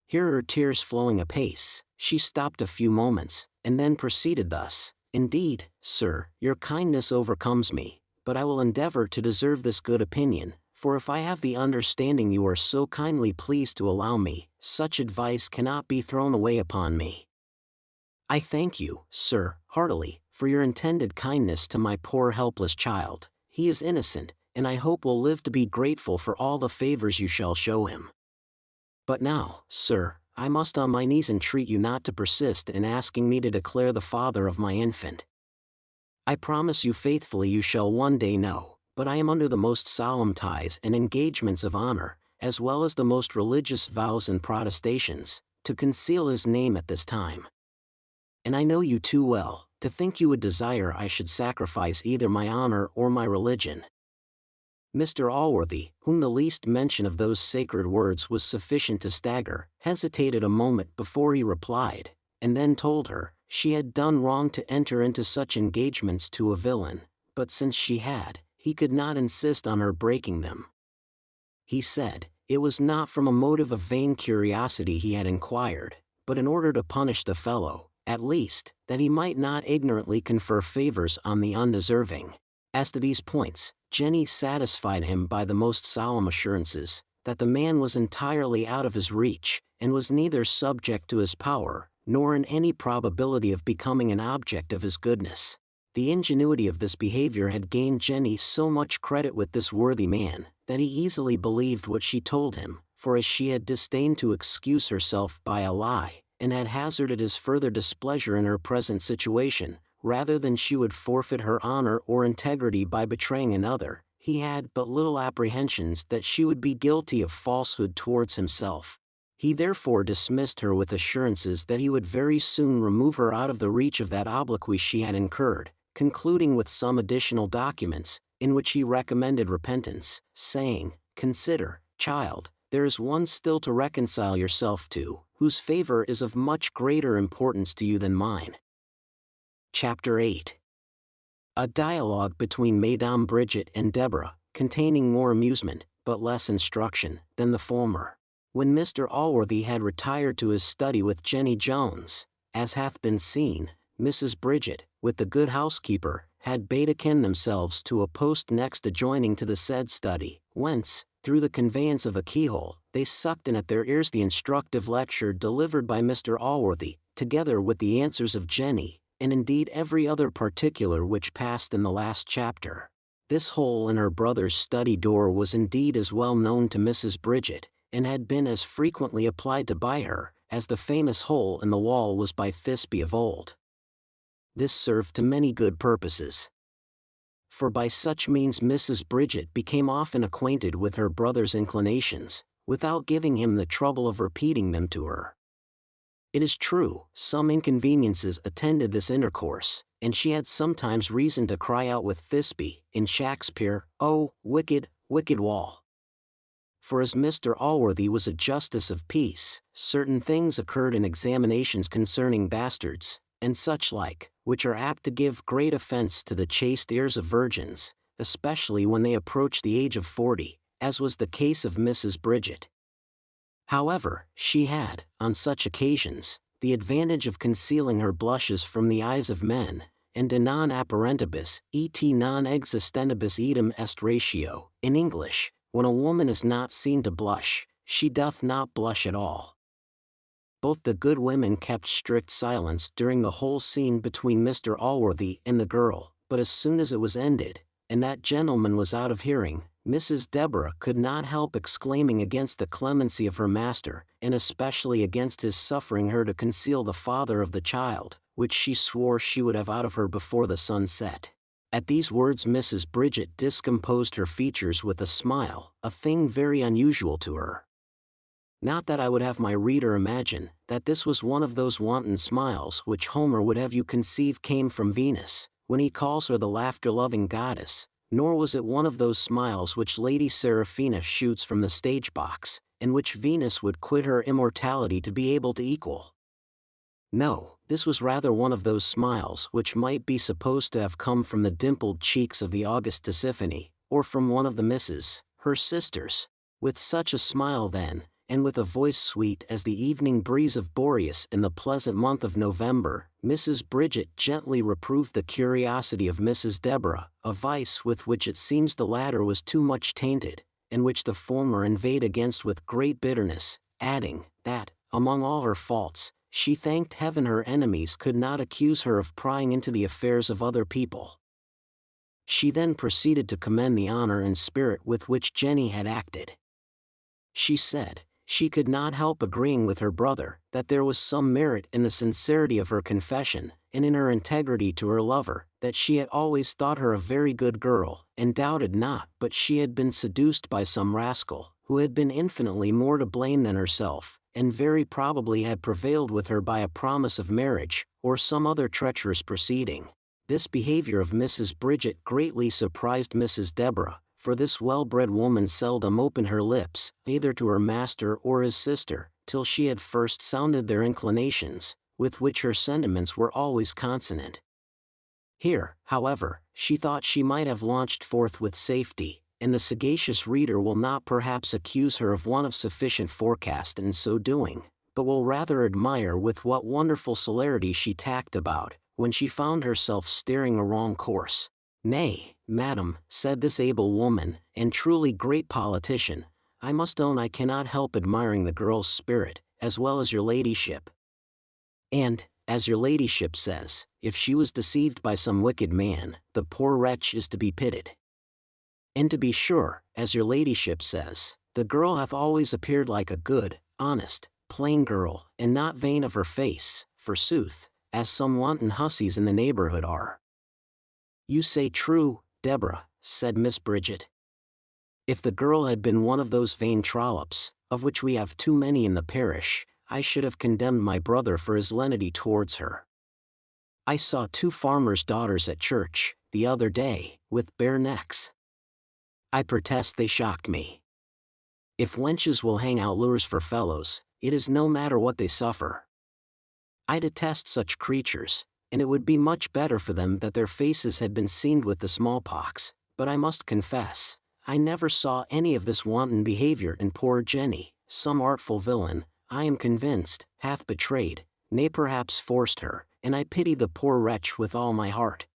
Here her tears flowing apace, she stopped a few moments, and then proceeded thus, Indeed, sir, your kindness overcomes me, but I will endeavor to deserve this good opinion, for if I have the understanding you are so kindly pleased to allow me, such advice cannot be thrown away upon me. I thank you, sir, heartily, for your intended kindness to my poor helpless child. He is innocent, and I hope will live to be grateful for all the favors you shall show him. But now, sir, I must on my knees entreat you not to persist in asking me to declare the father of my infant. I promise you faithfully you shall one day know, but I am under the most solemn ties and engagements of honor, as well as the most religious vows and protestations, to conceal his name at this time. And I know you too well, to think you would desire I should sacrifice either my honor or my religion. Mr. Allworthy, whom the least mention of those sacred words was sufficient to stagger, hesitated a moment before he replied, and then told her, she had done wrong to enter into such engagements to a villain, but since she had, he could not insist on her breaking them. He said, it was not from a motive of vain curiosity he had inquired, but in order to punish the fellow, at least, that he might not ignorantly confer favors on the undeserving. As to these points, Jenny satisfied him by the most solemn assurances, that the man was entirely out of his reach, and was neither subject to his power, nor in any probability of becoming an object of his goodness. The ingenuity of this behavior had gained Jenny so much credit with this worthy man, that he easily believed what she told him, for as she had disdained to excuse herself by a lie, and had hazarded his further displeasure in her present situation, rather than she would forfeit her honor or integrity by betraying another, he had but little apprehensions that she would be guilty of falsehood towards himself. He therefore dismissed her with assurances that he would very soon remove her out of the reach of that obloquy she had incurred, concluding with some additional documents, in which he recommended repentance, saying, consider, child, there is one still to reconcile yourself to, whose favor is of much greater importance to you than mine. Chapter 8. A dialogue between Madame Bridget and Deborah, containing more amusement, but less instruction, than the former. When Mr. Allworthy had retired to his study with Jenny Jones, as hath been seen, Mrs. Bridget, with the good housekeeper, had betaken themselves to a post next adjoining to the said study, whence, through the conveyance of a keyhole, they sucked in at their ears the instructive lecture delivered by Mr. Allworthy, together with the answers of Jenny, and indeed every other particular which passed in the last chapter. This hole in her brother's study door was indeed as well known to Mrs. Bridget, and had been as frequently applied to by her, as the famous hole in the wall was by Thisbe of old. This served to many good purposes. For by such means Mrs. Bridget became often acquainted with her brother's inclinations, without giving him the trouble of repeating them to her. It is true, some inconveniences attended this intercourse, and she had sometimes reason to cry out with Thisbe, in Shakespeare, "Oh, wicked, wicked wall!" For as Mr. Allworthy was a justice of peace, certain things occurred in examinations concerning bastards, and such like, which are apt to give great offence to the chaste ears of virgins, especially when they approach the age of 40, as was the case of Mrs. Bridget. However, she had, on such occasions, the advantage of concealing her blushes from the eyes of men, and de non apparentibus, et non existentibus idem est ratio. In English, when a woman is not seen to blush, she doth not blush at all. Both the good women kept strict silence during the whole scene between Mr. Allworthy and the girl, but as soon as it was ended, and that gentleman was out of hearing, Mrs. Deborah could not help exclaiming against the clemency of her master, and especially against his suffering her to conceal the father of the child, which she swore she would have out of her before the sun set. At these words Mrs. Bridget discomposed her features with a smile, a thing very unusual to her. Not that I would have my reader imagine that this was one of those wanton smiles which Homer would have you conceive came from Venus, when he calls her the laughter-loving goddess, nor was it one of those smiles which Lady Seraphina shoots from the stage-box, and which Venus would quit her immortality to be able to equal. No, this was rather one of those smiles which might be supposed to have come from the dimpled cheeks of the august Tisiphone, or from one of the Misses, her sisters. With such a smile then, and with a voice sweet as the evening breeze of Boreas in the pleasant month of November, Mrs. Bridget gently reproved the curiosity of Mrs. Deborah, a vice with which it seems the latter was too much tainted, and which the former inveighed against with great bitterness, adding, that, among all her faults, she thanked heaven her enemies could not accuse her of prying into the affairs of other people. She then proceeded to commend the honor and spirit with which Jenny had acted. She said, She could not help agreeing with her brother that there was some merit in the sincerity of her confession, and in her integrity to her lover, that she had always thought her a very good girl, and doubted not but she had been seduced by some rascal, who had been infinitely more to blame than herself, and very probably had prevailed with her by a promise of marriage, or some other treacherous proceeding. This behavior of Mrs. Bridget greatly surprised Mrs. Deborah, for this well-bred woman seldom opened her lips, either to her master or his sister, till she had first sounded their inclinations, with which her sentiments were always consonant. Here, however, she thought she might have launched forth with safety, and the sagacious reader will not perhaps accuse her of want of sufficient forecast in so doing, but will rather admire with what wonderful celerity she tacked about, when she found herself steering a wrong course. "Nay, madam," said this able woman, and truly great politician, "I must own I cannot help admiring the girl's spirit, as well as your ladyship. And, as your ladyship says, if she was deceived by some wicked man, the poor wretch is to be pitied. And to be sure, as your ladyship says, the girl hath always appeared like a good, honest, plain girl, and not vain of her face, forsooth, as some wanton hussies in the neighborhood are." "You say true, Deborah," said Miss Bridget. "If the girl had been one of those vain trollops, of which we have too many in the parish, I should have condemned my brother for his lenity towards her. I saw 2 farmers' daughters at church, the other day, with bare necks. I protest they shocked me. If wenches will hang out lures for fellows, it is no matter what they suffer. I detest such creatures, and it would be much better for them that their faces had been seamed with the smallpox, but I must confess, I never saw any of this wanton behavior in poor Jenny. Some artful villain, I am convinced, hath betrayed, nay perhaps forced her, and I pity the poor wretch with all my heart."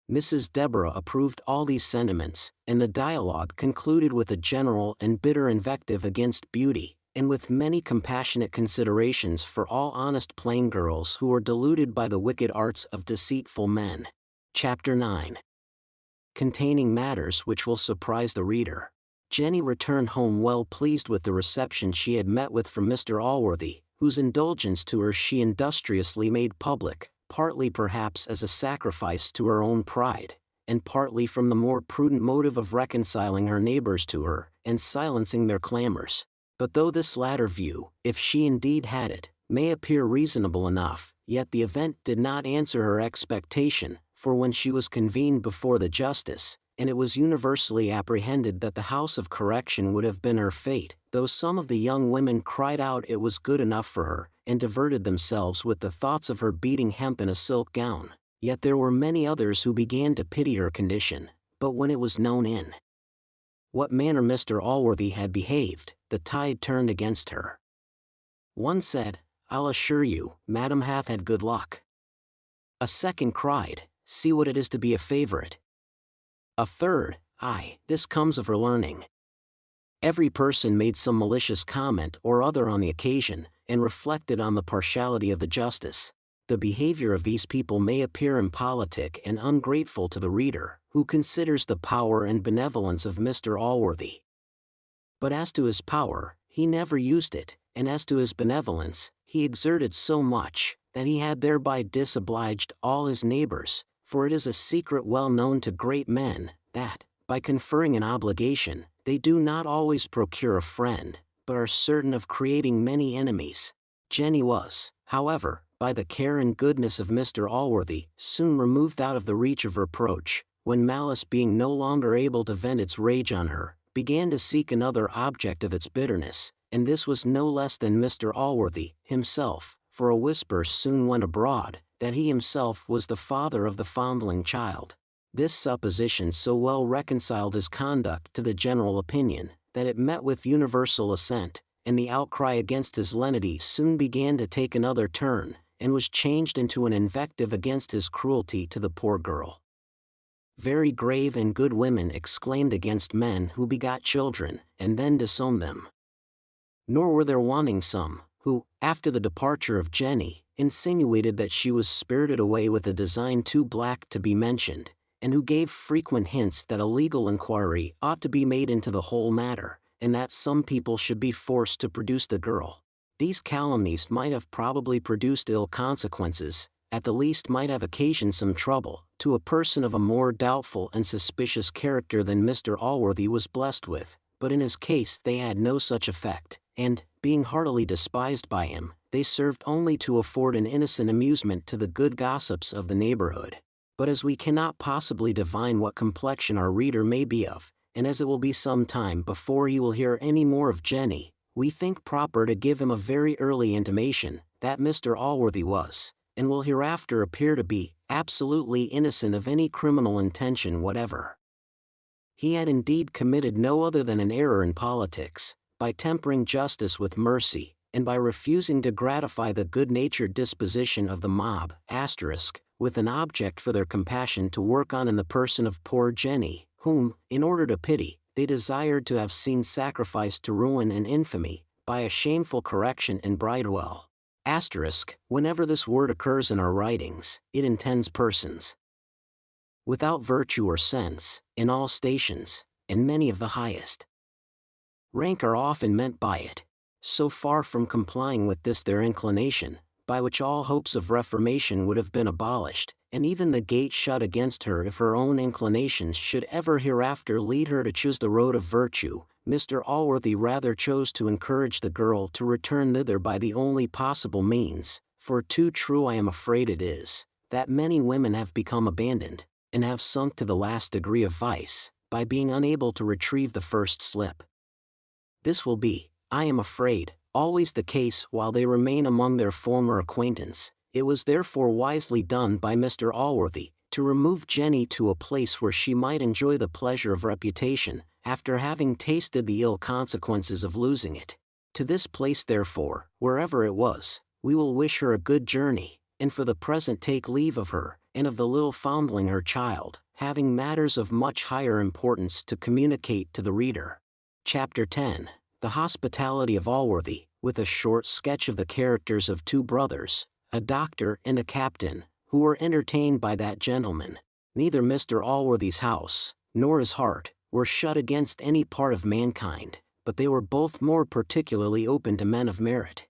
Mrs. Deborah approved all these sentiments, and the dialogue concluded with a general and bitter invective against beauty, and with many compassionate considerations for all honest plain girls who are deluded by the wicked arts of deceitful men. Chapter 9. Containing matters which will surprise the reader. Jenny returned home well pleased with the reception she had met with from Mr. Allworthy, whose indulgence to her she industriously made public, partly perhaps as a sacrifice to her own pride, and partly from the more prudent motive of reconciling her neighbors to her, and silencing their clamors. But though this latter view, if she indeed had it, may appear reasonable enough, yet the event did not answer her expectation, for when she was convened before the justice, and it was universally apprehended that the house of correction would have been her fate, though some of the young women cried out it was good enough for her, and diverted themselves with the thoughts of her beating hemp in a silk gown, yet there were many others who began to pity her condition. But when it was known in what manner Mr. Allworthy had behaved, the tide turned against her. One said, "I'll assure you, Madam hath had good luck." A second cried, "See what it is to be a favorite." A third, "Aye, this comes of her learning." Every person made some malicious comment or other on the occasion, and reflected on the partiality of the justice. The behavior of these people may appear impolitic and ungrateful to the reader, who considers the power and benevolence of Mr. Allworthy. But as to his power, he never used it, and as to his benevolence, he exerted so much, that he had thereby disobliged all his neighbors, for it is a secret well known to great men, that, by conferring an obligation, they do not always procure a friend, but are certain of creating many enemies. Jenny was, however, by the care and goodness of Mr. Allworthy, soon removed out of the reach of reproach, when malice being no longer able to vent its rage on her, began to seek another object of its bitterness, and this was no less than Mr. Allworthy himself, for a whisper soon went abroad, that he himself was the father of the foundling child. This supposition so well reconciled his conduct to the general opinion, that it met with universal assent, and the outcry against his lenity soon began to take another turn, and was changed into an invective against his cruelty to the poor girl. Very grave and good women exclaimed against men who begot children, and then disowned them. Nor were there wanting some, who, after the departure of Jenny, insinuated that she was spirited away with a design too black to be mentioned, and who gave frequent hints that a legal inquiry ought to be made into the whole matter, and that some people should be forced to produce the girl. These calumnies might have probably produced ill consequences, at the least might have occasioned some trouble, to a person of a more doubtful and suspicious character than Mr. Allworthy was blessed with, but in his case they had no such effect, and, being heartily despised by him, they served only to afford an innocent amusement to the good gossips of the neighborhood. But as we cannot possibly divine what complexion our reader may be of, and as it will be some time before he will hear any more of Jenny, we think proper to give him a very early intimation that Mr. Allworthy was, and will hereafter appear to be, absolutely innocent of any criminal intention whatever. He had indeed committed no other than an error in politics, by tempering justice with mercy, and by refusing to gratify the good-natured disposition of the mob, with an object for their compassion to work on in the person of poor Jenny, whom, in order to pity, they desired to have seen sacrificed to ruin and infamy, by a shameful correction in Bridewell. Whenever this word occurs in our writings, it intends persons without virtue or sense, in all stations, and many of the highest rank are often meant by it. So far from complying with this their inclination, by which all hopes of reformation would have been abolished, and even the gate shut against her if her own inclinations should ever hereafter lead her to choose the road of virtue, Mr. Allworthy rather chose to encourage the girl to return thither by the only possible means, for too true I am afraid it is, that many women have become abandoned, and have sunk to the last degree of vice, by being unable to retrieve the first slip. This will be, I am afraid, always the case while they remain among their former acquaintance. It was therefore wisely done by Mr. Allworthy, to remove Jenny to a place where she might enjoy the pleasure of reputation, after having tasted the ill consequences of losing it. To this place therefore, wherever it was, we will wish her a good journey, and for the present take leave of her, and of the little foundling her child, having matters of much higher importance to communicate to the reader. Chapter 10. The Hospitality of Allworthy, with a short sketch of the characters of two brothers, a doctor and a captain, who were entertained by that gentleman. Neither Mr. Allworthy's house, nor his heart, were shut against any part of mankind, but they were both more particularly open to men of merit.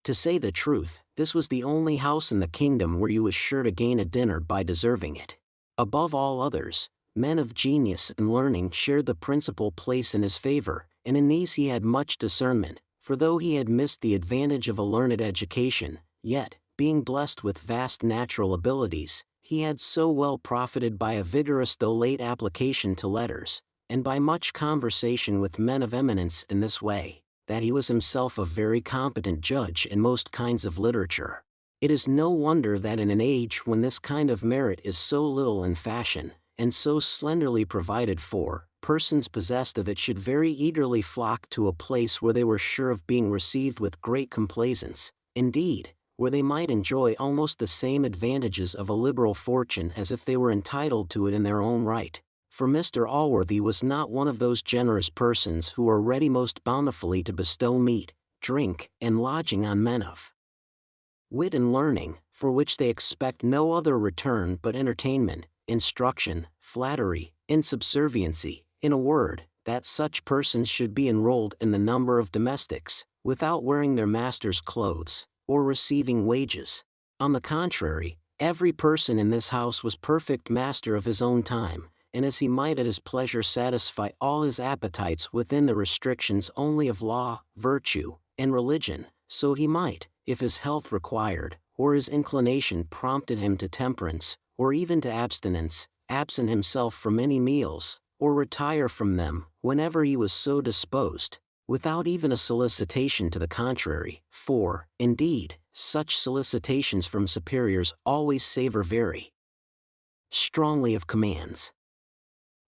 To say the truth, this was the only house in the kingdom where you was sure to gain a dinner by deserving it. Above all others, men of genius and learning shared the principal place in his favor, and in these he had much discernment, for though he had missed the advantage of a learned education, yet, being blessed with vast natural abilities, he had so well profited by a vigorous though late application to letters, and by much conversation with men of eminence in this way, that he was himself a very competent judge in most kinds of literature. It is no wonder that in an age when this kind of merit is so little in fashion, and so slenderly provided for, persons possessed of it should very eagerly flock to a place where they were sure of being received with great complaisance, indeed, where they might enjoy almost the same advantages of a liberal fortune as if they were entitled to it in their own right. For Mr. Allworthy was not one of those generous persons who are ready most bountifully to bestow meat, drink, and lodging on men of wit and learning, for which they expect no other return but entertainment, instruction, flattery, and subserviency. In a word, that such persons should be enrolled in the number of domestics, without wearing their master's clothes, or receiving wages. On the contrary, every person in this house was perfect master of his own time, and as he might at his pleasure satisfy all his appetites within the restrictions only of law, virtue, and religion, so he might, if his health required, or his inclination prompted him to temperance, or even to abstinence, absent himself from any meals, or retire from them, whenever he was so disposed, without even a solicitation to the contrary, for, indeed, such solicitations from superiors always savor very strongly of commands.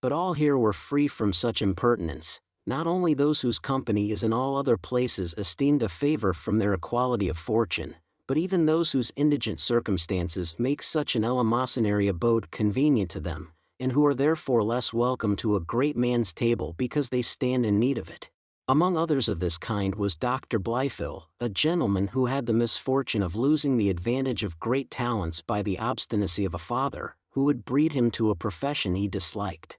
But all here were free from such impertinence, not only those whose company is in all other places esteemed a favor from their equality of fortune, but even those whose indigent circumstances make such an eleemosynary abode convenient to them, and who are therefore less welcome to a great man's table because they stand in need of it. Among others of this kind was Dr. Blifil, a gentleman who had the misfortune of losing the advantage of great talents by the obstinacy of a father, who would breed him to a profession he disliked.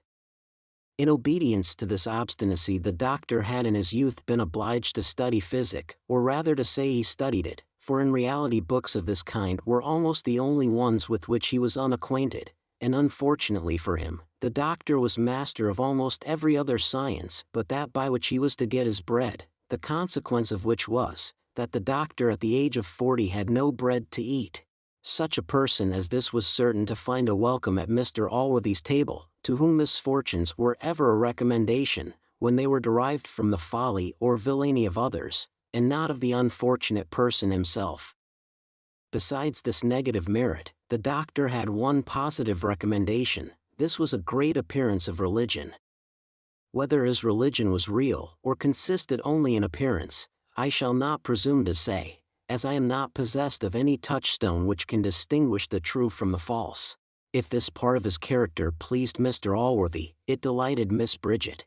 In obedience to this obstinacy, the doctor had in his youth been obliged to study physic, or rather to say he studied it, for in reality books of this kind were almost the only ones with which he was unacquainted, and unfortunately for him, the doctor was master of almost every other science but that by which he was to get his bread, the consequence of which was, that the doctor at the age of 40 had no bread to eat. Such a person as this was certain to find a welcome at Mr. Allworthy's table, to whom misfortunes were ever a recommendation, when they were derived from the folly or villainy of others, and not of the unfortunate person himself. Besides this negative merit, the doctor had one positive recommendation. This was a great appearance of religion. Whether his religion was real, or consisted only in appearance, I shall not presume to say, as I am not possessed of any touchstone which can distinguish the true from the false. If this part of his character pleased Mr. Allworthy, it delighted Miss Bridget.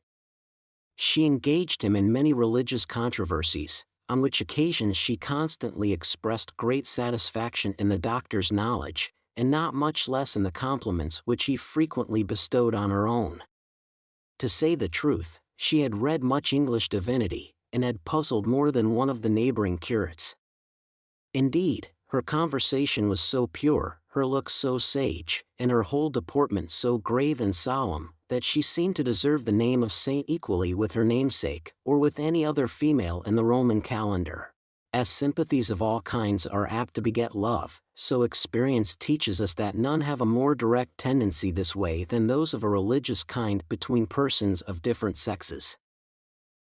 She engaged him in many religious controversies, on which occasions she constantly expressed great satisfaction in the doctor's knowledge, and not much less in the compliments which he frequently bestowed on her own. To say the truth, she had read much English divinity, and had puzzled more than one of the neighboring curates. Indeed, her conversation was so pure, her looks so sage, and her whole deportment so grave and solemn, that she seemed to deserve the name of saint equally with her namesake, or with any other female in the Roman calendar. As sympathies of all kinds are apt to beget love, so experience teaches us that none have a more direct tendency this way than those of a religious kind between persons of different sexes.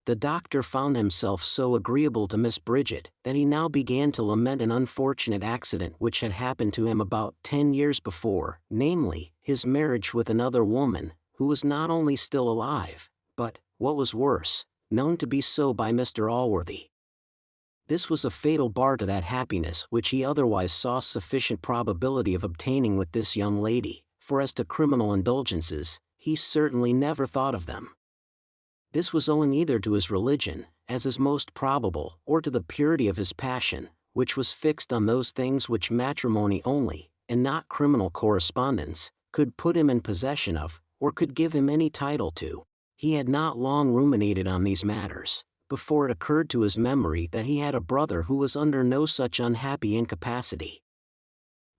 The doctor found himself so agreeable to Miss Bridget that he now began to lament an unfortunate accident which had happened to him about 10 years before, namely, his marriage with another woman, who was not only still alive, but, what was worse, known to be so by Mr. Allworthy. This was a fatal bar to that happiness which he otherwise saw sufficient probability of obtaining with this young lady, for as to criminal indulgences, he certainly never thought of them. This was owing either to his religion, as is most probable, or to the purity of his passion, which was fixed on those things which matrimony only, and not criminal correspondence, could put him in possession of, or could give him any title to. He had not long ruminated on these matters, before it occurred to his memory that he had a brother who was under no such unhappy incapacity.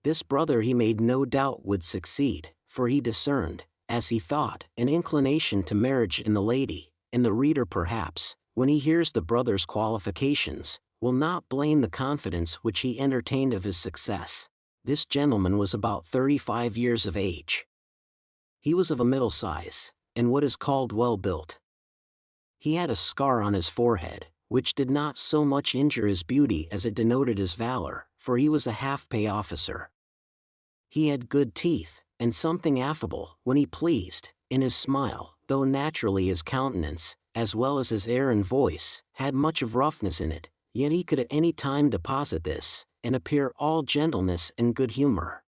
This brother he made no doubt would succeed, for he discerned, as he thought, an inclination to marriage in the lady, and the reader perhaps, when he hears the brother's qualifications, will not blame the confidence which he entertained of his success. This gentleman was about 35 years of age. He was of a middle size, and what is called well built. He had a scar on his forehead, which did not so much injure his beauty as it denoted his valor, for he was a half-pay officer. He had good teeth, and something affable, when he pleased, in his smile, though naturally his countenance, as well as his air and voice, had much of roughness in it, yet he could at any time deposit this, and appear all gentleness and good humor.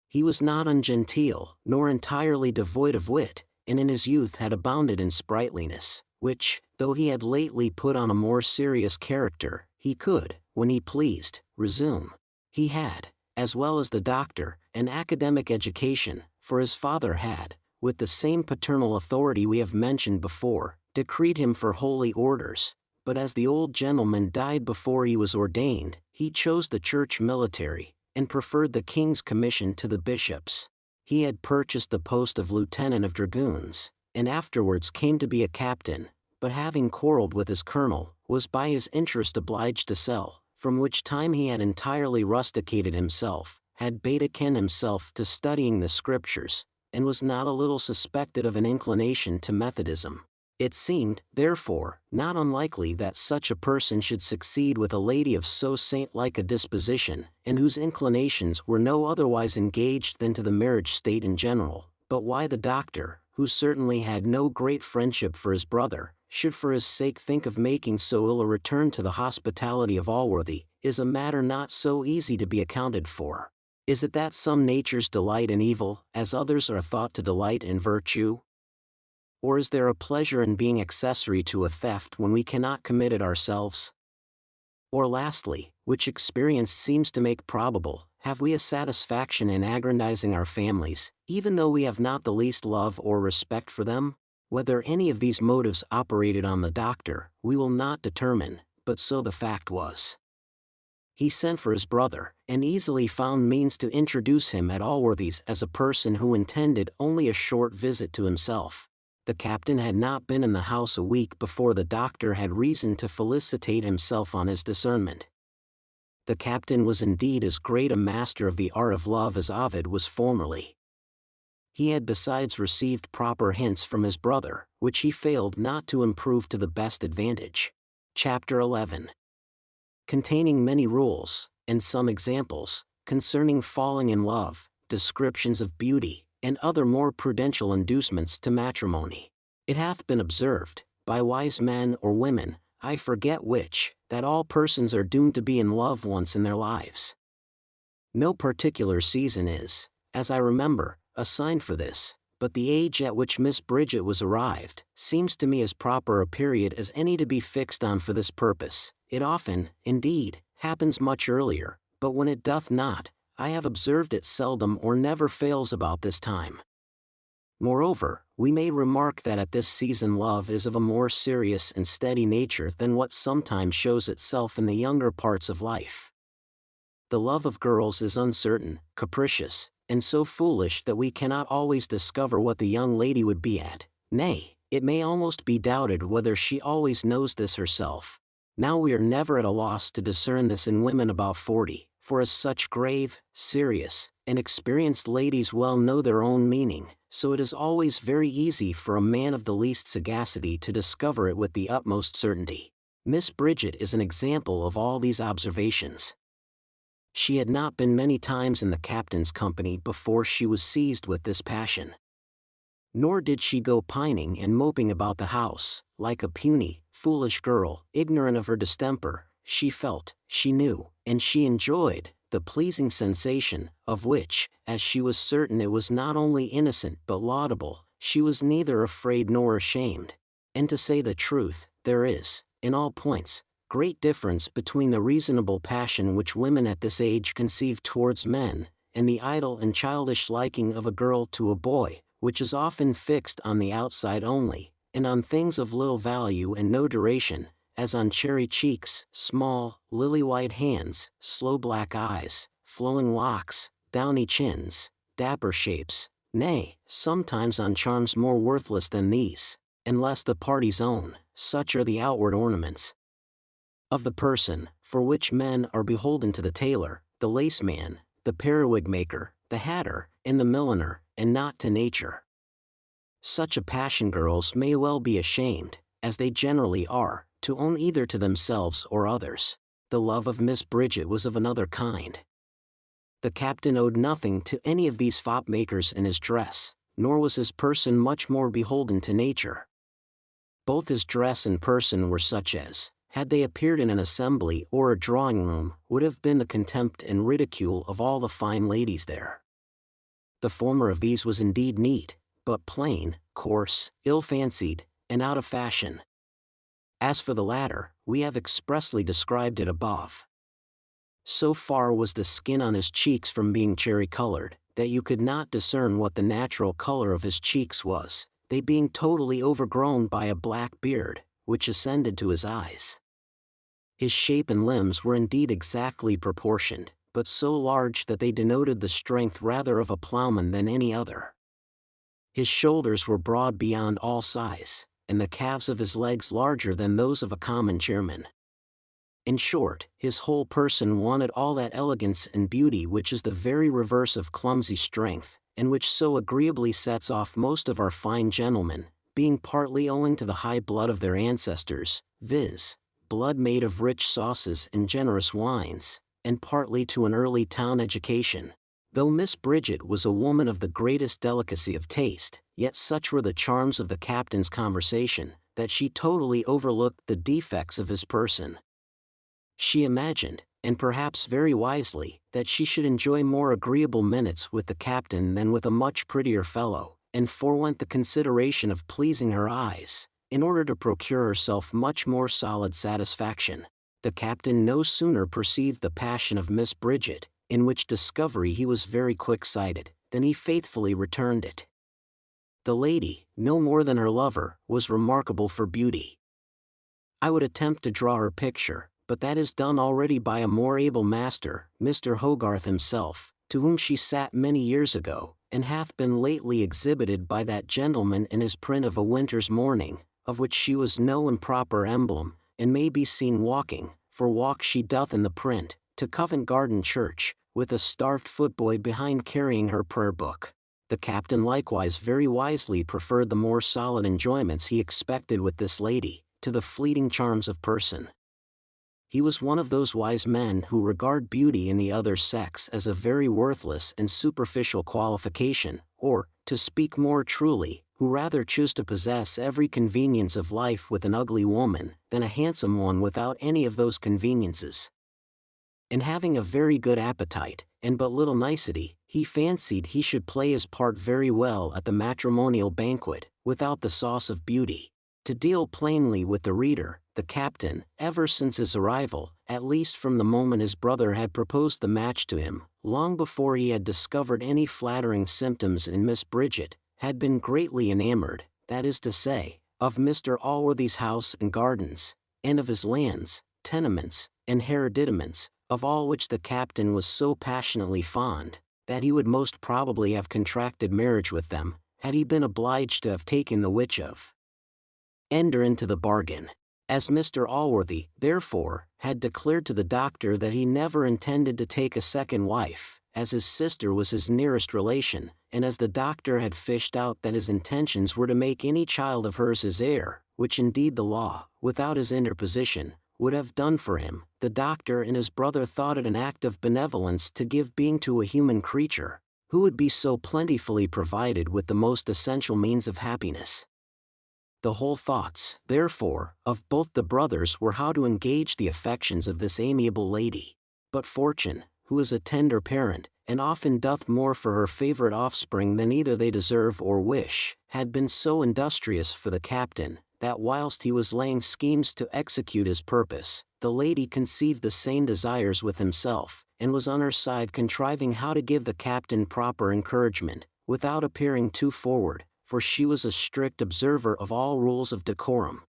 He was not ungenteel, nor entirely devoid of wit, and in his youth had abounded in sprightliness, which, though he had lately put on a more serious character, he could, when he pleased, resume. He had, as well as the doctor, an academic education, for his father had, with the same paternal authority we have mentioned before, decreed him for holy orders, but as the old gentleman died before he was ordained, he chose the church military, and preferred the king's commission to the bishop's. He had purchased the post of lieutenant of dragoons, and afterwards came to be a captain, but having quarreled with his colonel, was by his interest obliged to sell, from which time he had entirely rusticated himself, had betaken himself to studying the scriptures, and was not a little suspected of an inclination to Methodism. It seemed, therefore, not unlikely that such a person should succeed with a lady of so saint-like a disposition, and whose inclinations were no otherwise engaged than to the marriage state in general. But why the doctor, who certainly had no great friendship for his brother, should for his sake think of making so ill a return to the hospitality of Allworthy, is a matter not so easy to be accounted for. Is it that some natures delight in evil, as others are thought to delight in virtue? Or is there a pleasure in being accessory to a theft when we cannot commit it ourselves? Or lastly, which experience seems to make probable, have we a satisfaction in aggrandizing our families, even though we have not the least love or respect for them? Whether any of these motives operated on the doctor, we will not determine, but so the fact was. He sent for his brother, and easily found means to introduce him at Allworthy's as a person who intended only a short visit to himself. The captain had not been in the house a week before the doctor had reason to felicitate himself on his discernment. The captain was indeed as great a master of the art of love as Ovid was formerly. He had besides received proper hints from his brother, which he failed not to improve to the best advantage. Chapter 11. Containing many rules, and some examples, concerning falling in love, descriptions of beauty, and other more prudential inducements to matrimony. It hath been observed, by wise men or women, I forget which, that all persons are doomed to be in love once in their lives. No particular season is, as I remember, assigned for this, but the age at which Miss Bridget was arrived, seems to me as proper a period as any to be fixed on for this purpose. It often, indeed, happens much earlier, but when it doth not, I have observed it seldom or never fails about this time. Moreover, we may remark that at this season love is of a more serious and steady nature than what sometimes shows itself in the younger parts of life. The love of girls is uncertain, capricious, and so foolish that we cannot always discover what the young lady would be at. Nay, it may almost be doubted whether she always knows this herself. Now we are never at a loss to discern this in women about 40, for as such grave, serious, and experienced ladies well know their own meaning, so it is always very easy for a man of the least sagacity to discover it with the utmost certainty. Miss Bridget is an example of all these observations. She had not been many times in the captain's company before she was seized with this passion. Nor did she go pining and moping about the house, like a puny, foolish girl, ignorant of her distemper. She felt, she knew, and she enjoyed, the pleasing sensation, of which, as she was certain it was not only innocent but laudable, she was neither afraid nor ashamed. And to say the truth, there is, in all points, great difference between the reasonable passion which women at this age conceive towards men, and the idle and childish liking of a girl to a boy, which is often fixed on the outside only, and on things of little value and no duration, as on cherry cheeks, small, lily-white hands, slow black eyes, flowing locks, downy chins, dapper shapes, nay, sometimes on charms more worthless than these, unless the party's own. Such are the outward ornaments of the person, for which men are beholden to the tailor, the laceman, the periwig maker, the hatter, and the milliner, and not to nature. Such a passion girls may well be ashamed, as they generally are, to own either to themselves or others. The love of Miss Bridget was of another kind. The captain owed nothing to any of these fop-makers in his dress, nor was his person much more beholden to nature. Both his dress and person were such as, had they appeared in an assembly or a drawing-room, would have been the contempt and ridicule of all the fine ladies there. The former of these was indeed neat, but plain, coarse, ill-fancied, and out of fashion. As for the latter, we have expressly described it above. So far was the skin on his cheeks from being cherry-colored, that you could not discern what the natural color of his cheeks was, they being totally overgrown by a black beard, which ascended to his eyes. His shape and limbs were indeed exactly proportioned, but so large that they denoted the strength rather of a plowman than any other. His shoulders were broad beyond all size, and the calves of his legs larger than those of a common chairman. In short, his whole person wanted all that elegance and beauty which is the very reverse of clumsy strength, and which so agreeably sets off most of our fine gentlemen, being partly owing to the high blood of their ancestors, viz., blood made of rich sauces and generous wines, and partly to an early town education. Though Miss Bridget was a woman of the greatest delicacy of taste, yet such were the charms of the captain's conversation, that she totally overlooked the defects of his person. She imagined, and perhaps very wisely, that she should enjoy more agreeable minutes with the captain than with a much prettier fellow, and forewent the consideration of pleasing her eyes, in order to procure herself much more solid satisfaction. The captain no sooner perceived the passion of Miss Bridget, in which discovery he was very quick-sighted, than he faithfully returned it. The lady, no more than her lover, was remarkable for beauty. I would attempt to draw her picture, but that is done already by a more able master, Mr. Hogarth himself, to whom she sat many years ago, and hath been lately exhibited by that gentleman in his print of A Winter's Morning, of which she was no improper emblem, and may be seen walking, for walk she doth in the print, to Covent Garden Church, with a starved footboy behind carrying her prayer book. The captain likewise very wisely preferred the more solid enjoyments he expected with this lady, to the fleeting charms of person. He was one of those wise men who regard beauty in the other sex as a very worthless and superficial qualification, or, to speak more truly, who rather choose to possess every convenience of life with an ugly woman, than a handsome one without any of those conveniences. And having a very good appetite, and but little nicety, he fancied he should play his part very well at the matrimonial banquet, without the sauce of beauty. To deal plainly with the reader, the captain, ever since his arrival, at least from the moment his brother had proposed the match to him, long before he had discovered any flattering symptoms in Miss Bridget, had been greatly enamored, that is to say, of Mr. Allworthy's house and gardens, and of his lands, tenements, and hereditaments, of all which the captain was so passionately fond, that he would most probably have contracted marriage with them, had he been obliged to have taken the witch of Ender into the bargain. As Mr. Allworthy, therefore, had declared to the doctor that he never intended to take a second wife, as his sister was his nearest relation, and as the doctor had fished out that his intentions were to make any child of hers his heir, which indeed the law, without his interposition, would have done for him, the doctor and his brother thought it an act of benevolence to give being to a human creature, who would be so plentifully provided with the most essential means of happiness. The whole thoughts, therefore, of both the brothers were how to engage the affections of this amiable lady. But fortune, who is a tender parent, and often doth more for her favorite offspring than either they deserve or wish, had been so industrious for the captain, that whilst he was laying schemes to execute his purpose, the lady conceived the same desires with himself, and was on her side contriving how to give the captain proper encouragement, without appearing too forward, for she was a strict observer of all rules of decorum.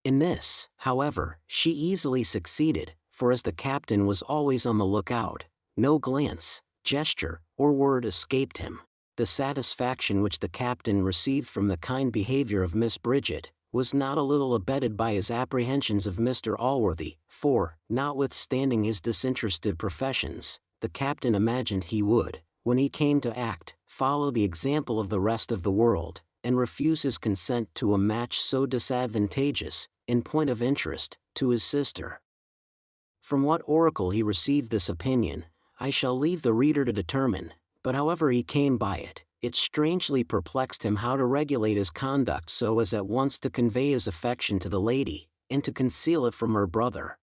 In this, however, she easily succeeded, for as the captain was always on the lookout, no glance, gesture, or word escaped him. The satisfaction which the captain received from the kind behavior of Miss Bridget was not a little abetted by his apprehensions of Mr. Allworthy, for, notwithstanding his disinterested professions, the captain imagined he would, when he came to act, follow the example of the rest of the world, and refuse his consent to a match so disadvantageous, in point of interest, to his sister. From what oracle he received this opinion, I shall leave the reader to determine, but however he came by it, it strangely perplexed him how to regulate his conduct so as at once to convey his affection to the lady, and to conceal it from her brother.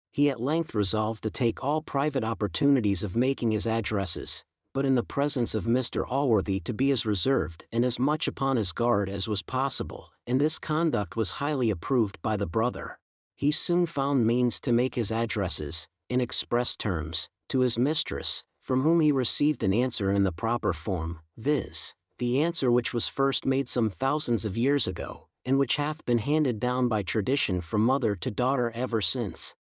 He at length resolved to take all private opportunities of making his addresses, but in the presence of Mr. Allworthy to be as reserved and as much upon his guard as was possible, and this conduct was highly approved by the brother. He soon found means to make his addresses, in express terms, to his mistress, from whom he received an answer in the proper form, viz., the answer which was first made some thousands of years ago, and which hath been handed down by tradition from mother to daughter ever since.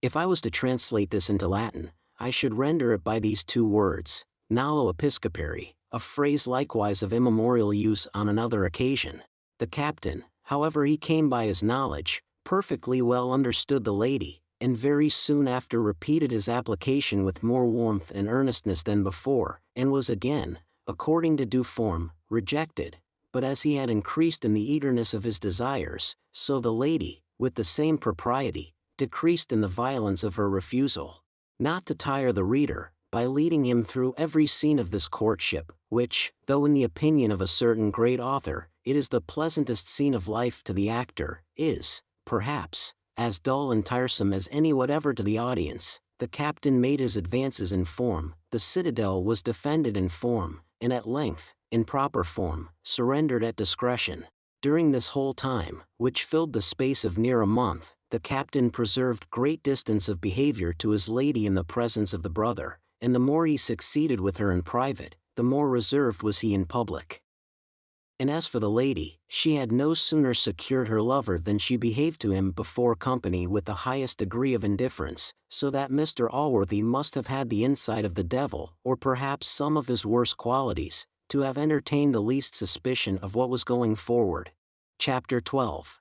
If I was to translate this into Latin, I should render it by these two words, nolo episcopari, a phrase likewise of immemorial use on another occasion. The captain, however he came by his knowledge, perfectly well understood the lady, and very soon after repeated his application with more warmth and earnestness than before, and was again, according to due form, rejected. But as he had increased in the eagerness of his desires, so the lady, with the same propriety, decreased in the violence of her refusal. Not to tire the reader, by leading him through every scene of this courtship, which, though in the opinion of a certain great author, it is the pleasantest scene of life to the actor, is, perhaps, as dull and tiresome as any whatever to the audience, the captain made his advances in form, the citadel was defended in form, and at length, in proper form, surrendered at discretion. During this whole time, which filled the space of near a month, the captain preserved great distance of behavior to his lady in the presence of the brother, and the more he succeeded with her in private, the more reserved was he in public. And as for the lady, she had no sooner secured her lover than she behaved to him before company with the highest degree of indifference, so that Mr. Allworthy must have had the insight of the devil, or perhaps some of his worst qualities, to have entertained the least suspicion of what was going forward. Chapter 12.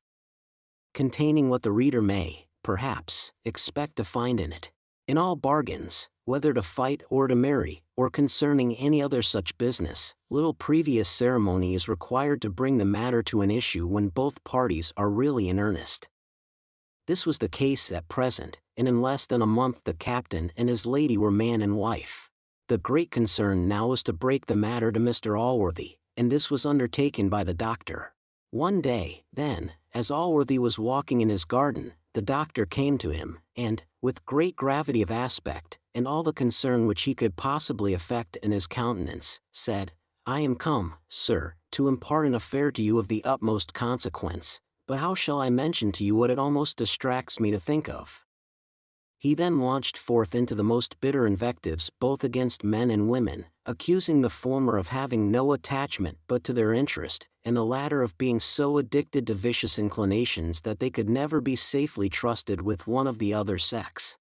Containing what the reader may, perhaps, expect to find in it. In all bargains, whether to fight or to marry, or concerning any other such business, little previous ceremony is required to bring the matter to an issue when both parties are really in earnest. This was the case at present, and in less than a month the captain and his lady were man and wife. The great concern now was to break the matter to Mr. Allworthy, and this was undertaken by the doctor. One day, then, as Allworthy was walking in his garden, the doctor came to him, and, with great gravity of aspect, and all the concern which he could possibly affect in his countenance, said, "I am come, sir, to impart an affair to you of the utmost consequence, but how shall I mention to you what it almost distracts me to think of?" He then launched forth into the most bitter invectives both against men and women, accusing the former of having no attachment but to their interest, and the latter of being so addicted to vicious inclinations that they could never be safely trusted with one of the other sex.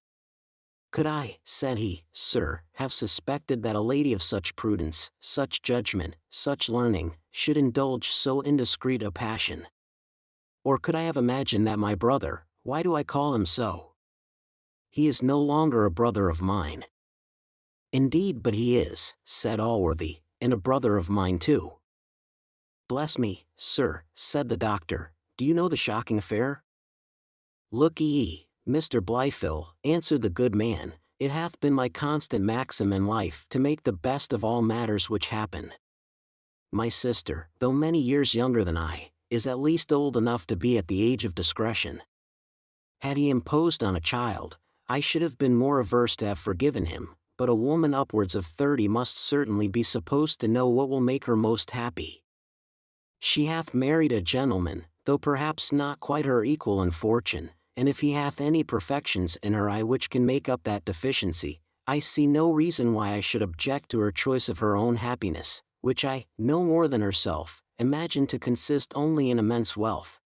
"Could I," said he, "sir, have suspected that a lady of such prudence, such judgment, such learning, should indulge so indiscreet a passion? Or could I have imagined that my brother, why do I call him so? He is no longer a brother of mine." "Indeed but he is," said Allworthy, "and a brother of mine too." "Bless me, sir," said the doctor, "do you know the shocking affair?" "Look ye, Mr. Blifil," answered the good man, "it hath been my constant maxim in life to make the best of all matters which happen. My sister, though many years younger than I, is at least old enough to be at the age of discretion. Had he imposed on a child, I should have been more averse to have forgiven him, but a woman upwards of 30 must certainly be supposed to know what will make her most happy. She hath married a gentleman, though perhaps not quite her equal in fortune, and if he hath any perfections in her eye which can make up that deficiency, I see no reason why I should object to her choice of her own happiness, which I, no more than herself, imagine to consist only in immense wealth.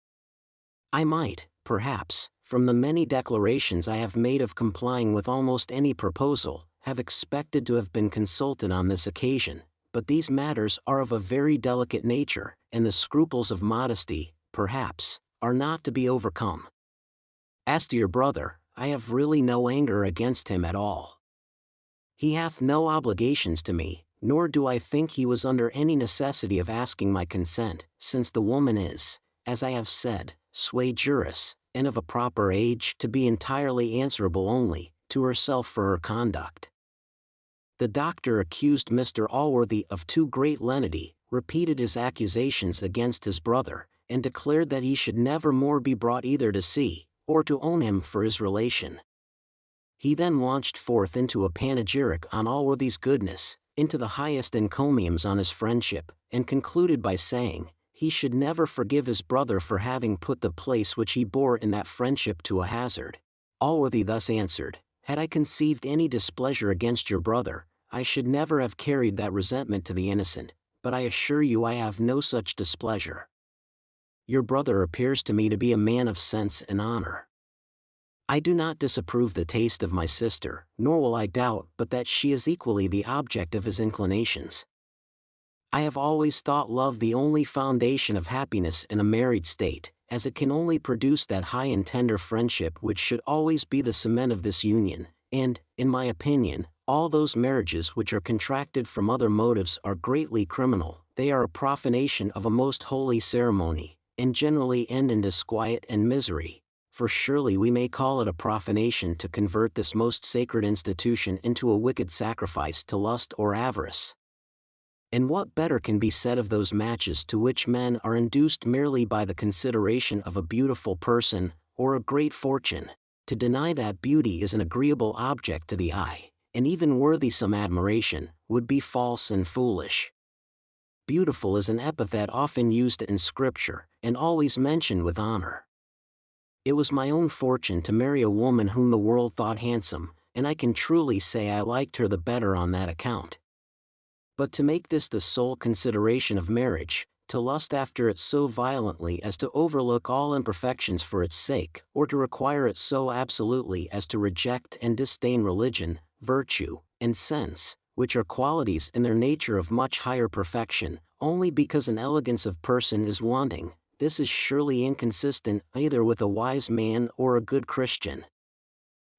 I might, perhaps, from the many declarations I have made of complying with almost any proposal, have expected to have been consulted on this occasion, but these matters are of a very delicate nature, and the scruples of modesty, perhaps, are not to be overcome. As to your brother, I have really no anger against him at all. He hath no obligations to me, nor do I think he was under any necessity of asking my consent, since the woman is, as I have said, sui juris, and of a proper age to be entirely answerable only to herself for her conduct." The doctor accused Mr. Allworthy of too great lenity, repeated his accusations against his brother, and declared that he should never more be brought either to see, or to own him for his relation. He then launched forth into a panegyric on Allworthy's goodness, into the highest encomiums on his friendship, and concluded by saying, he should never forgive his brother for having put the place which he bore in that friendship to a hazard. Allworthy thus answered, "Had I conceived any displeasure against your brother, I should never have carried that resentment to the innocent, but I assure you I have no such displeasure. Your brother appears to me to be a man of sense and honor. I do not disapprove the taste of my sister, nor will I doubt but that she is equally the object of his inclinations. I have always thought love the only foundation of happiness in a married state, as it can only produce that high and tender friendship which should always be the cement of this union, and, in my opinion, all those marriages which are contracted from other motives are greatly criminal. They are a profanation of a most holy ceremony, and generally end in disquiet and misery, for surely we may call it a profanation to convert this most sacred institution into a wicked sacrifice to lust or avarice. And what better can be said of those matches to which men are induced merely by the consideration of a beautiful person, or a great fortune? To deny that beauty is an agreeable object to the eye, and even worthy some admiration, would be false and foolish. Beautiful is an epithet often used in Scripture, and always mentioned with honor. It was my own fortune to marry a woman whom the world thought handsome, and I can truly say I liked her the better on that account. But to make this the sole consideration of marriage, to lust after it so violently as to overlook all imperfections for its sake, or to require it so absolutely as to reject and disdain religion, virtue, and sense, which are qualities in their nature of much higher perfection, only because an elegance of person is wanting, this is surely inconsistent either with a wise man or a good Christian.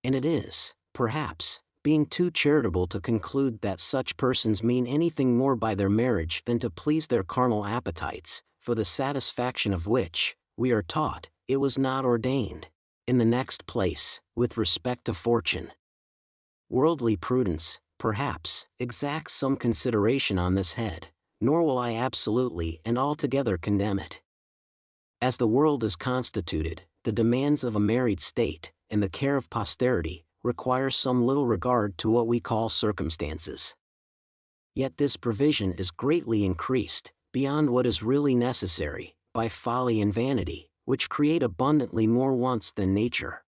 And it is, perhaps, being too charitable to conclude that such persons mean anything more by their marriage than to please their carnal appetites, for the satisfaction of which, we are taught, it was not ordained. In the next place, with respect to fortune, worldly prudence, perhaps, exacts some consideration on this head, nor will I absolutely and altogether condemn it. As the world is constituted, the demands of a married state, and the care of posterity, require some little regard to what we call circumstances. Yet this provision is greatly increased, beyond what is really necessary, by folly and vanity, which create abundantly more wants than nature.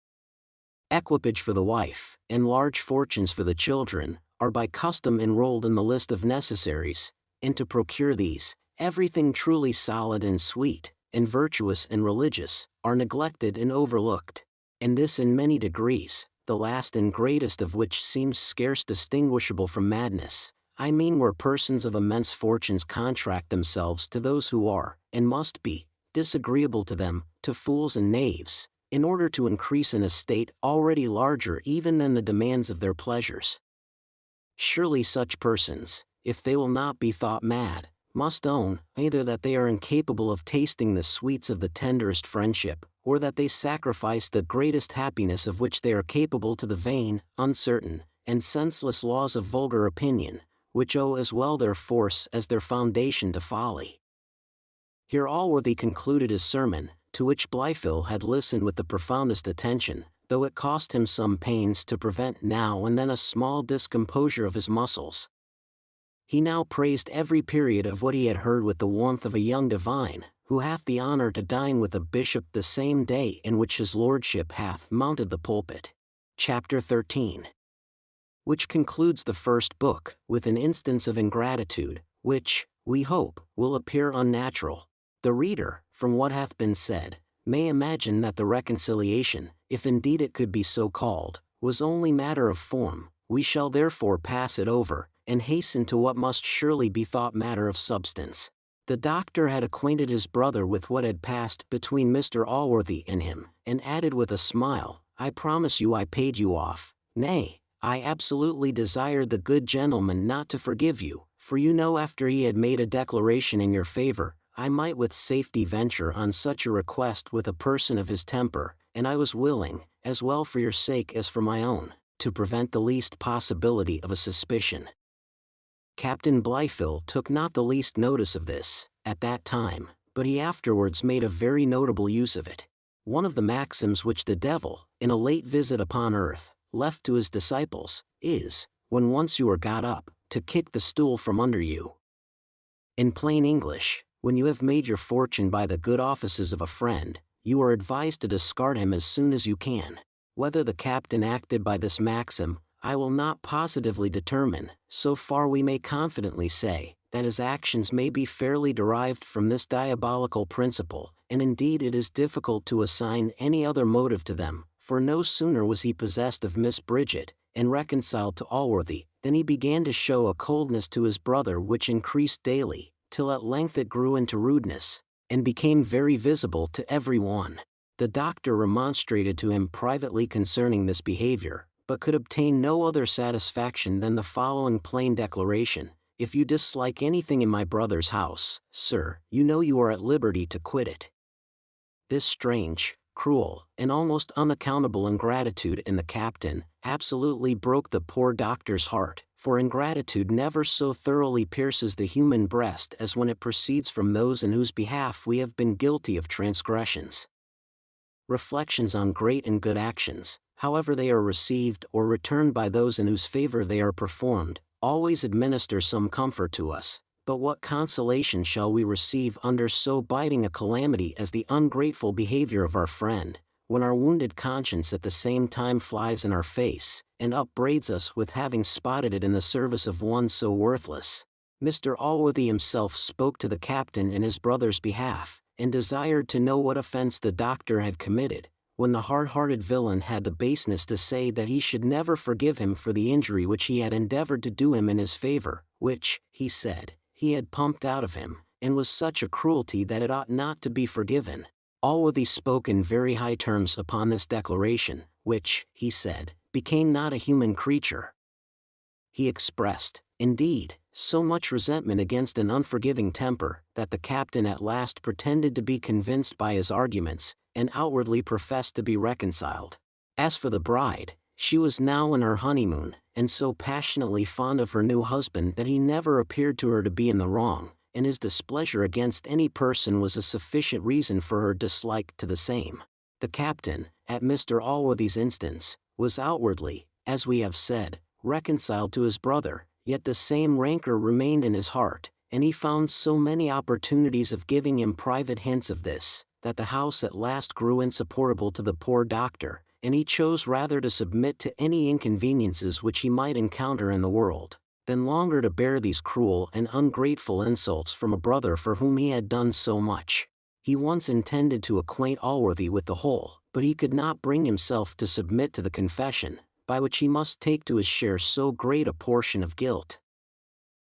Equipage for the wife, and large fortunes for the children, are by custom enrolled in the list of necessaries, and to procure these, everything truly solid and sweet, and virtuous and religious, are neglected and overlooked, and this in many degrees, the last and greatest of which seems scarce distinguishable from madness. I mean where persons of immense fortunes contract themselves to those who are, and must be, disagreeable to them, to fools and knaves, in order to increase an estate already larger even than the demands of their pleasures. Surely such persons, if they will not be thought mad, must own, either that they are incapable of tasting the sweets of the tenderest friendship, or that they sacrifice the greatest happiness of which they are capable to the vain, uncertain, and senseless laws of vulgar opinion, which owe as well their force as their foundation to folly. Here Allworthy concluded his sermon, to which Blifil had listened with the profoundest attention, though it cost him some pains to prevent now and then a small discomposure of his muscles. He now praised every period of what he had heard with the warmth of a young divine, who hath the honour to dine with a bishop the same day in which his lordship hath mounted the pulpit. Chapter 13. Which concludes the first book, with an instance of ingratitude, which, we hope, will appear unnatural. The reader, from what hath been said, may imagine that the reconciliation, if indeed it could be so called, was only matter of form. We shall therefore pass it over, and hasten to what must surely be thought matter of substance. The doctor had acquainted his brother with what had passed between Mr. Allworthy and him, and added with a smile, "I promise you I paid you off. Nay, I absolutely desired the good gentleman not to forgive you, for you know after he had made a declaration in your favor, I might with safety venture on such a request with a person of his temper, and I was willing, as well for your sake as for my own, to prevent the least possibility of a suspicion." Captain Blifil took not the least notice of this, at that time, but he afterwards made a very notable use of it. One of the maxims which the devil, in a late visit upon earth, left to his disciples, is, when once you are got up, to kick the stool from under you. In plain English, when you have made your fortune by the good offices of a friend, you are advised to discard him as soon as you can. Whether the captain acted by this maxim, I will not positively determine. So far we may confidently say, that his actions may be fairly derived from this diabolical principle, and indeed it is difficult to assign any other motive to them, for no sooner was he possessed of Miss Bridget, and reconciled to Allworthy, than he began to show a coldness to his brother which increased daily, till at length it grew into rudeness, and became very visible to every one. The doctor remonstrated to him privately concerning this behavior, but could obtain no other satisfaction than the following plain declaration: "If you dislike anything in my brother's house, sir, you know you are at liberty to quit it." This strange, cruel, and almost unaccountable ingratitude in the captain absolutely broke the poor doctor's heart, for ingratitude never so thoroughly pierces the human breast as when it proceeds from those in whose behalf we have been guilty of transgressions. Reflections on great and good actions, however they are received or returned by those in whose favor they are performed, always administer some comfort to us, but what consolation shall we receive under so biting a calamity as the ungrateful behavior of our friend, when our wounded conscience at the same time flies in our face, and upbraids us with having spotted it in the service of one so worthless? Mr. Allworthy himself spoke to the captain in his brother's behalf, and desired to know what offense the doctor had committed, when the hard-hearted villain had the baseness to say that he should never forgive him for the injury which he had endeavored to do him in his favor, which, he said, he had pumped out of him, and was such a cruelty that it ought not to be forgiven. Allworthy spoke in very high terms upon this declaration, which, he said, became not a human creature. He expressed, indeed, so much resentment against an unforgiving temper, that the captain at last pretended to be convinced by his arguments, and outwardly professed to be reconciled. As for the bride, she was now in her honeymoon, and so passionately fond of her new husband that he never appeared to her to be in the wrong, and his displeasure against any person was a sufficient reason for her dislike to the same. The captain, at Mr. Allworthy's instance, was outwardly, as we have said, reconciled to his brother, yet the same rancor remained in his heart, and he found so many opportunities of giving him private hints of this, that the house at last grew insupportable to the poor doctor, and he chose rather to submit to any inconveniences which he might encounter in the world, than longer to bear these cruel and ungrateful insults from a brother for whom he had done so much. He once intended to acquaint Allworthy with the whole, but he could not bring himself to submit to the confession, by which he must take to his share so great a portion of guilt.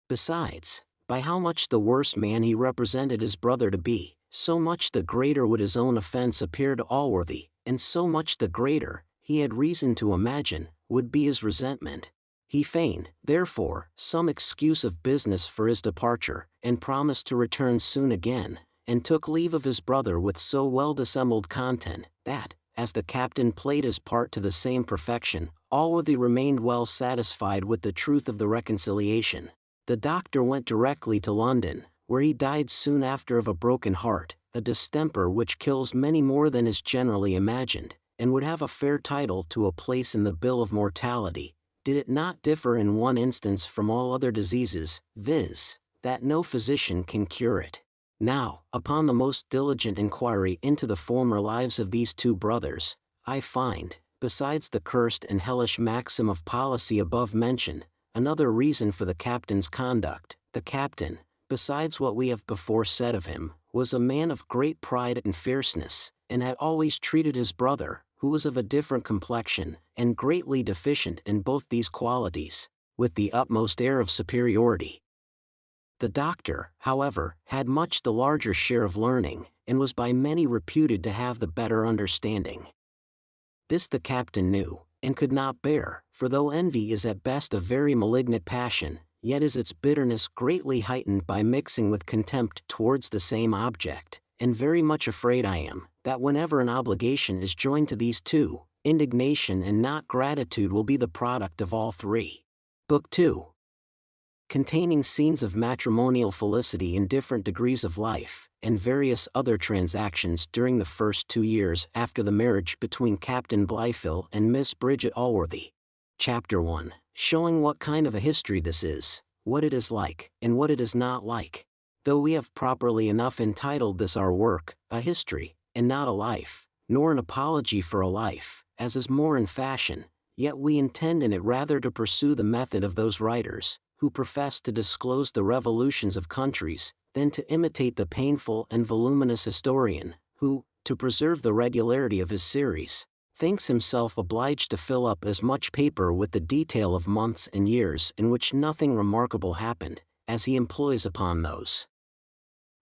Besides, by how much the worse man he represented his brother to be, so much the greater would his own offense appear to Allworthy, and so much the greater, he had reason to imagine, would be his resentment. He feigned, therefore, some excuse of business for his departure, and promised to return soon again, and took leave of his brother with so well dissembled content, that, as the captain played his part to the same perfection, Allworthy remained well satisfied with the truth of the reconciliation. The doctor went directly to London, where he died soon after of a broken heart, a distemper which kills many more than is generally imagined, and would have a fair title to a place in the bill of mortality, did it not differ in one instance from all other diseases, viz., that no physician can cure it. Now, upon the most diligent inquiry into the former lives of these two brothers, I find, besides the cursed and hellish maxim of policy above mentioned, another reason for the captain's conduct. The captain, besides what we have before said of him, was a man of great pride and fierceness, and had always treated his brother, who was of a different complexion, and greatly deficient in both these qualities, with the utmost air of superiority. The doctor, however, had much the larger share of learning, and was by many reputed to have the better understanding. This the captain knew, and could not bear, for though envy is at best a very malignant passion, yet is its bitterness greatly heightened by mixing with contempt towards the same object, and very much afraid I am, that whenever an obligation is joined to these two, indignation and not gratitude will be the product of all three. Book 2. Containing scenes of matrimonial felicity in different degrees of life, and various other transactions during the first 2 years after the marriage between Captain Blifil and Miss Bridget Allworthy. Chapter 1. Showing what kind of a history this is, what it is like, and what it is not like. Though we have properly enough entitled this our work, a history, and not a life, nor an apology for a life, as is more in fashion, yet we intend in it rather to pursue the method of those writers, who profess to disclose the revolutions of countries, than to imitate the painful and voluminous historian, who, to preserve the regularity of his series, thinks himself obliged to fill up as much paper with the detail of months and years in which nothing remarkable happened, as he employs upon those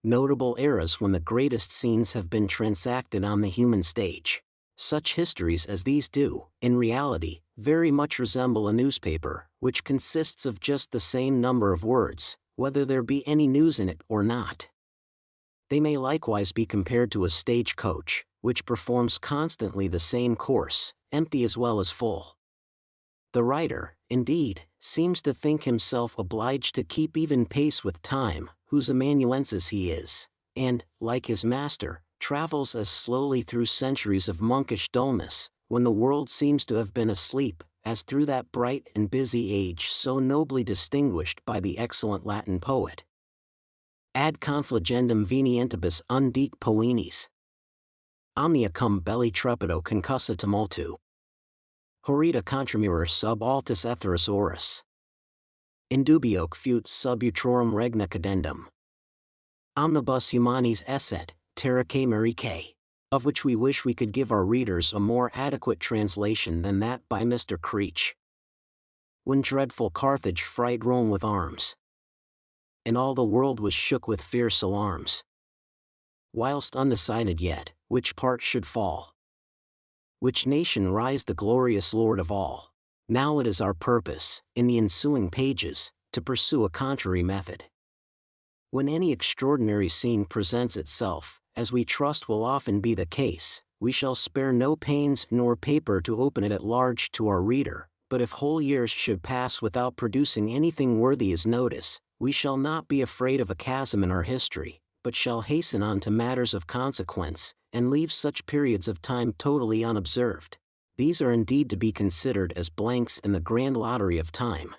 notable eras when the greatest scenes have been transacted on the human stage. Such histories as these do, in reality, very much resemble a newspaper, which consists of just the same number of words, whether there be any news in it or not. They may likewise be compared to a stage coach, which performs constantly the same course, empty as well as full. The writer, indeed, seems to think himself obliged to keep even pace with time, whose amanuensis he is, and, like his master, travels as slowly through centuries of monkish dullness, when the world seems to have been asleep, as through that bright and busy age so nobly distinguished by the excellent Latin poet. Ad confligendum venientibus undique poenis. Omnia cum belli trepido concussa tumultu. Horrida contramuror sub altus etheris oris. Indubioque fut sub utrorum regna cadendum. Omnibus humanis esset, terraque marique, of which we wish we could give our readers a more adequate translation than that by Mr. Creech. When dreadful Carthage fright Rome with arms, and all the world was shook with fierce alarms, whilst undecided yet, which part should fall, which nation rise the glorious Lord of all. Now it is our purpose, in the ensuing pages, to pursue a contrary method. When any extraordinary scene presents itself, as we trust will often be the case, we shall spare no pains nor paper to open it at large to our reader, but if whole years should pass without producing anything worthy his notice, we shall not be afraid of a chasm in our history, but shall hasten on to matters of consequence, and leave such periods of time totally unobserved. These are indeed to be considered as blanks in the grand lottery of time.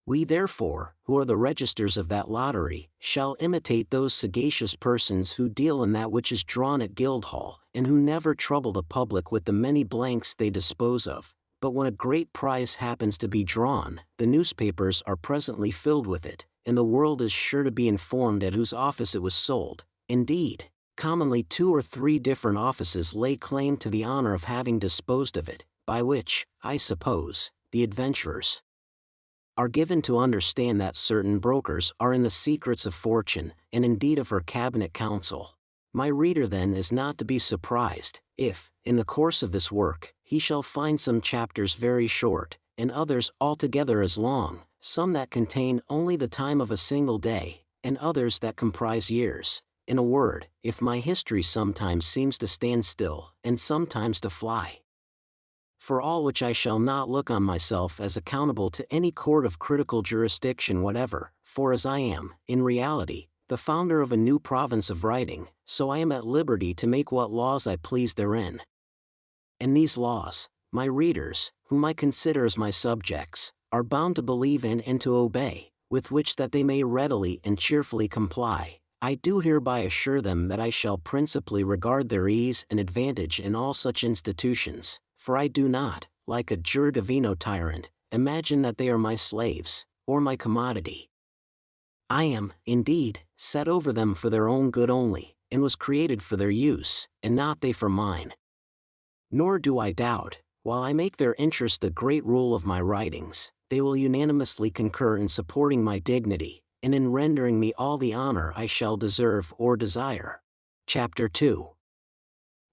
We therefore, who are the registers of that lottery, shall imitate those sagacious persons who deal in that which is drawn at Guildhall, and who never trouble the public with the many blanks they dispose of, but when a great prize happens to be drawn, the newspapers are presently filled with it, and the world is sure to be informed at whose office it was sold. Indeed, commonly 2 or 3 different offices lay claim to the honor of having disposed of it, by which, I suppose, the adventurers are given to understand that certain brokers are in the secrets of fortune, and indeed of her cabinet council. My reader then is not to be surprised, if, in the course of this work, he shall find some chapters very short, and others altogether as long, some that contain only the time of a single day, and others that comprise years. In a word, if my history sometimes seems to stand still, and sometimes to fly, for all which I shall not look on myself as accountable to any court of critical jurisdiction whatever, for as I am, in reality, the founder of a new province of writing, so I am at liberty to make what laws I please therein. And these laws, my readers, whom I consider as my subjects, are bound to believe in and to obey, with which that they may readily and cheerfully comply. I do hereby assure them that I shall principally regard their ease and advantage in all such institutions, for I do not, like a jure divino tyrant, imagine that they are my slaves, or my commodity. I am, indeed, set over them for their own good only, and was created for their use, and not they for mine. Nor do I doubt, while I make their interest the great rule of my writings, they will unanimously concur in supporting my dignity, and in rendering me all the honor I shall deserve or desire. Chapter 2.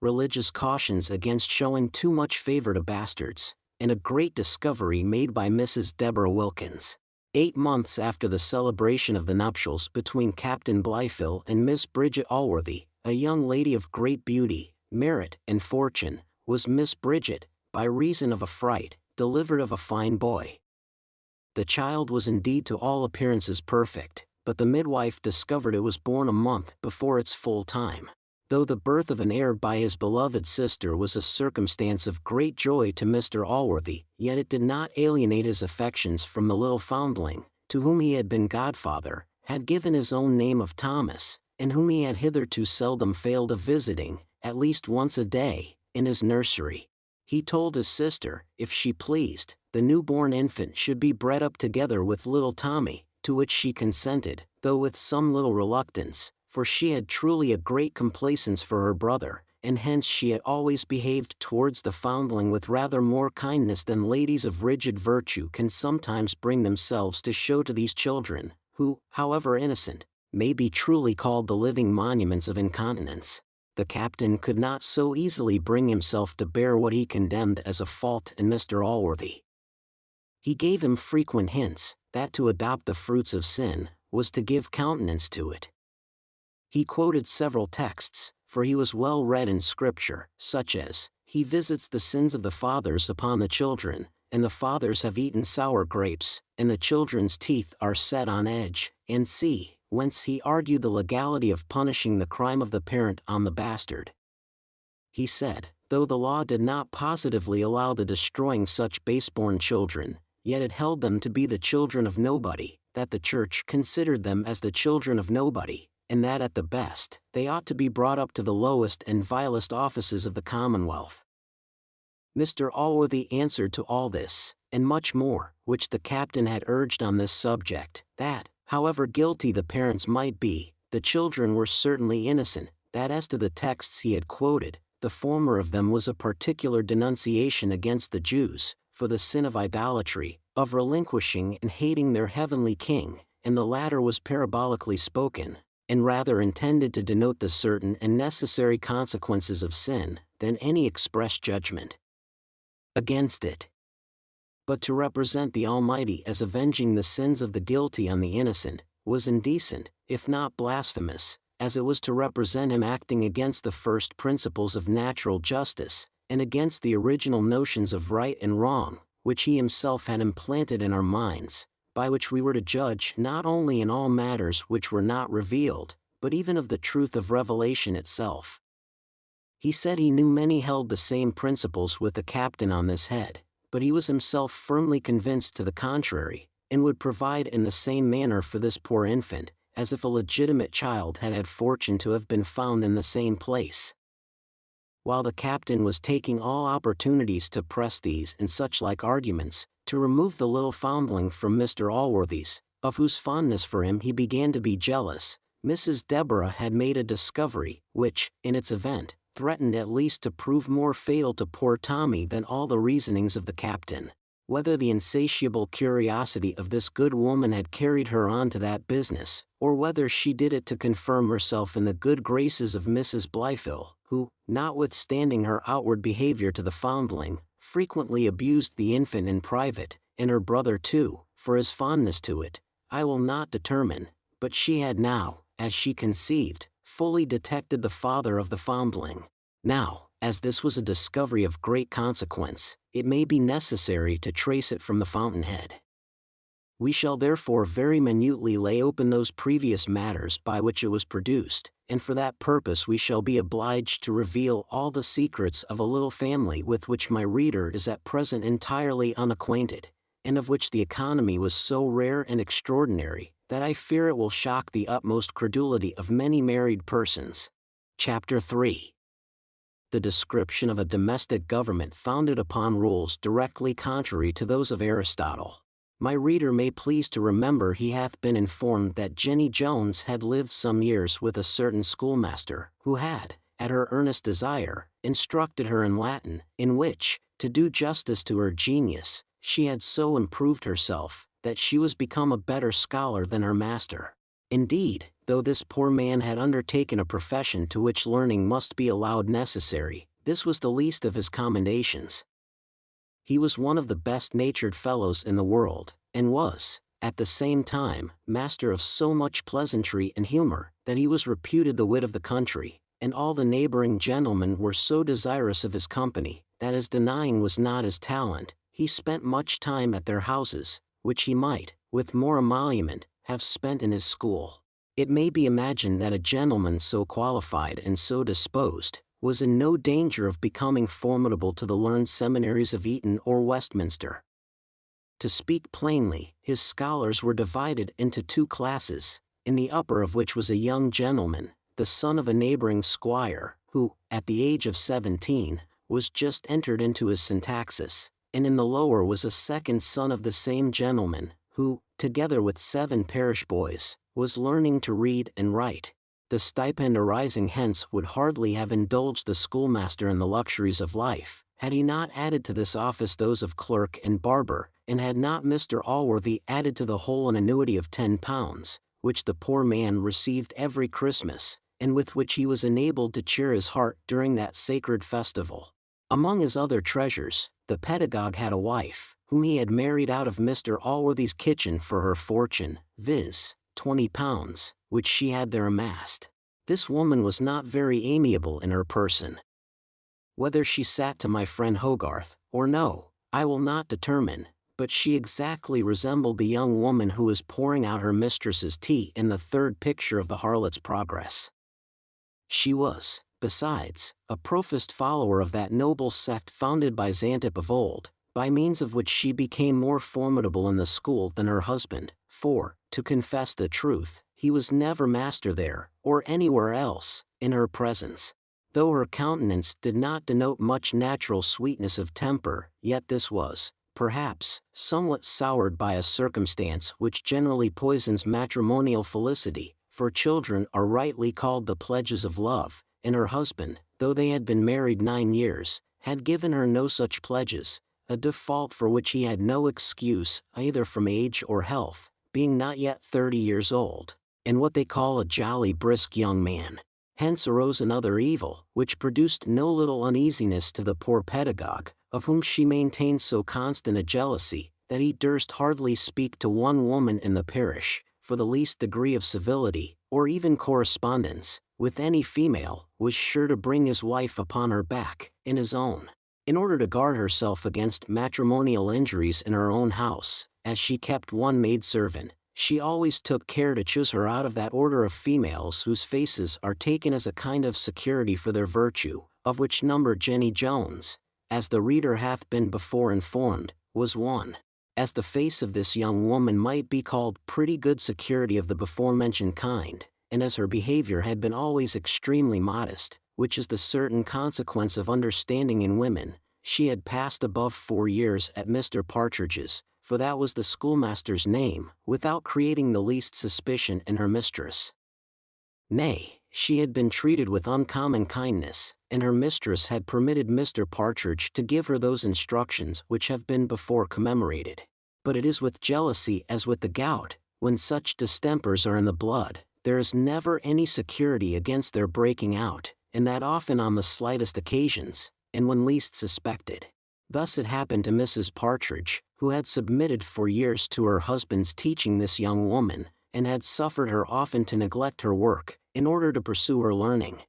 Religious cautions against showing too much favor to bastards, and a great discovery made by Mrs. Deborah Wilkins. 8 months after the celebration of the nuptials between Captain Blifil and Miss Bridget Allworthy, a young lady of great beauty, merit, and fortune, was Miss Bridget, by reason of a fright, delivered of a fine boy. The child was indeed to all appearances perfect, but the midwife discovered it was born a month before its full time. Though the birth of an heir by his beloved sister was a circumstance of great joy to Mr. Allworthy, yet it did not alienate his affections from the little foundling, to whom he had been godfather, had given his own name of Thomas, and whom he had hitherto seldom failed of visiting, at least once a day, in his nursery. He told his sister, if she pleased, the newborn infant should be bred up together with little Tommy, to which she consented, though with some little reluctance, for she had truly a great complacence for her brother, and hence she had always behaved towards the foundling with rather more kindness than ladies of rigid virtue can sometimes bring themselves to show to these children, who, however innocent, may be truly called the living monuments of incontinence. The captain could not so easily bring himself to bear what he condemned as a fault in Mr. Allworthy. He gave him frequent hints, that to adopt the fruits of sin, was to give countenance to it. He quoted several texts, for he was well read in Scripture, such as, "He visits the sins of the fathers upon the children, and the fathers have eaten sour grapes, and the children's teeth are set on edge," and c. whence he argued the legality of punishing the crime of the parent on the bastard. He said, though the law did not positively allow the destroying such baseborn children, yet it held them to be the children of nobody, that the Church considered them as the children of nobody, and that at the best, they ought to be brought up to the lowest and vilest offices of the Commonwealth. Mr. Allworthy answered to all this, and much more, which the captain had urged on this subject, that, however guilty the parents might be, the children were certainly innocent, that as to the texts he had quoted, the former of them was a particular denunciation against the Jews, for the sin of idolatry, of relinquishing and hating their heavenly king, and the latter was parabolically spoken, and rather intended to denote the certain and necessary consequences of sin, than any express judgment against it. But to represent the Almighty as avenging the sins of the guilty on the innocent, was indecent, if not blasphemous, as it was to represent him acting against the first principles of natural justice, and against the original notions of right and wrong, which he himself had implanted in our minds, by which we were to judge not only in all matters which were not revealed, but even of the truth of revelation itself. He said he knew many held the same principles with the captain on this head, but he was himself firmly convinced to the contrary, and would provide in the same manner for this poor infant, as if a legitimate child had had fortune to have been found in the same place. While the captain was taking all opportunities to press these and such like arguments, to remove the little foundling from Mr. Allworthy's, of whose fondness for him he began to be jealous, Mrs. Deborah had made a discovery, which, in its event, threatened at least to prove more fatal to poor Tommy than all the reasonings of the captain. Whether the insatiable curiosity of this good woman had carried her on to that business, or whether she did it to confirm herself in the good graces of Mrs. Blythill, who, notwithstanding her outward behavior to the foundling, frequently abused the infant in private, and her brother too, for his fondness to it, I will not determine, but she had now, as she conceived, fully detected the father of the foundling. Now, as this was a discovery of great consequence, it may be necessary to trace it from the fountainhead. We shall therefore very minutely lay open those previous matters by which it was produced, and for that purpose we shall be obliged to reveal all the secrets of a little family with which my reader is at present entirely unacquainted, and of which the economy was so rare and extraordinary, that I fear it will shock the utmost credulity of many married persons. Chapter 3. The description of a domestic government founded upon rules directly contrary to those of Aristotle. My reader may please to remember he hath been informed that Jenny Jones had lived some years with a certain schoolmaster, who had, at her earnest desire, instructed her in Latin, in which, to do justice to her genius, she had so improved herself, that she was become a better scholar than her master. Indeed, though this poor man had undertaken a profession to which learning must be allowed necessary, this was the least of his commendations. He was one of the best-natured fellows in the world, and was, at the same time, master of so much pleasantry and humor, that he was reputed the wit of the country, and all the neighboring gentlemen were so desirous of his company, that as denying was not his talent, he spent much time at their houses, which he might, with more emolument, have spent in his school. It may be imagined that a gentleman so qualified and so disposed, was in no danger of becoming formidable to the learned seminaries of Eton or Westminster. To speak plainly, his scholars were divided into two classes, in the upper of which was a young gentleman, the son of a neighboring squire, who, at the age of 17, was just entered into his syntaxis, and in the lower was a second son of the same gentleman, who, together with 7 parish boys, was learning to read and write. The stipend arising hence would hardly have indulged the schoolmaster in the luxuries of life, had he not added to this office those of clerk and barber, and had not Mr. Allworthy added to the whole an annuity of £10, which the poor man received every Christmas, and with which he was enabled to cheer his heart during that sacred festival. Among his other treasures, the pedagogue had a wife, whom he had married out of Mr. Allworthy's kitchen for her fortune, viz., £20, which she had there amassed. This woman was not very amiable in her person. Whether she sat to my friend Hogarth, or no, I will not determine, but she exactly resembled the young woman who was pouring out her mistress's tea in the third picture of the Harlot's Progress. She was, besides, a professed follower of that noble sect founded by Xantip of old, by means of which she became more formidable in the school than her husband, for, to confess the truth, he was never master there, or anywhere else, in her presence. Though her countenance did not denote much natural sweetness of temper, yet this was, perhaps, somewhat soured by a circumstance which generally poisons matrimonial felicity, for children are rightly called the pledges of love, and her husband, though they had been married 9 years, had given her no such pledges, a default for which he had no excuse either from age or health, being not yet 30 years old, and what they call a jolly brisk young man. Hence arose another evil, which produced no little uneasiness to the poor pedagogue, of whom she maintained so constant a jealousy, that he durst hardly speak to one woman in the parish, for the least degree of civility, or even correspondence, with any female, was sure to bring his wife upon her back, in his own. In order to guard herself against matrimonial injuries in her own house, as she kept one maidservant, she always took care to choose her out of that order of females whose faces are taken as a kind of security for their virtue, of which number Jenny Jones, as the reader hath been before informed, was one. As the face of this young woman might be called pretty good security of the before-mentioned kind, and as her behavior had been always extremely modest, which is the certain consequence of understanding in women, she had passed above 4 years at Mr. Partridge's, for that was the schoolmaster's name, without creating the least suspicion in her mistress. Nay, she had been treated with uncommon kindness, and her mistress had permitted Mr. Partridge to give her those instructions which have been before commemorated. But it is with jealousy as with the gout, when such distempers are in the blood, there is never any security against their breaking out, and that often on the slightest occasions, and when least suspected. Thus it happened to Mrs. Partridge, who had submitted for years to her husband's teaching this young woman, and had suffered her often to neglect her work, in order to pursue her learning.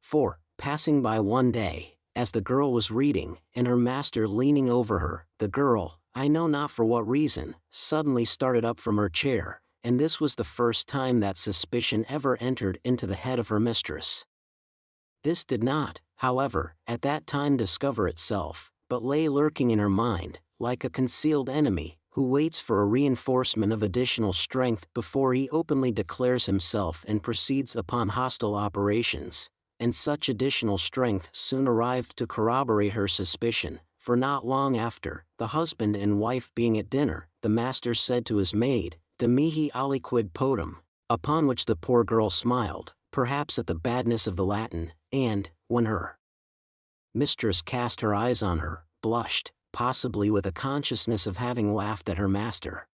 For, passing by one day, as the girl was reading, and her master leaning over her, the girl, I know not for what reason, suddenly started up from her chair, and this was the first time that suspicion ever entered into the head of her mistress. This did not, however, at that time discover itself, but lay lurking in her mind, like a concealed enemy, who waits for a reinforcement of additional strength before he openly declares himself and proceeds upon hostile operations, and such additional strength soon arrived to corroborate her suspicion, for not long after, the husband and wife being at dinner, the master said to his maid, "De mihi aliquid potum," upon which the poor girl smiled, perhaps at the badness of the Latin, and, when her mistress cast her eyes on her, blushed, possibly with a consciousness of having laughed at her master.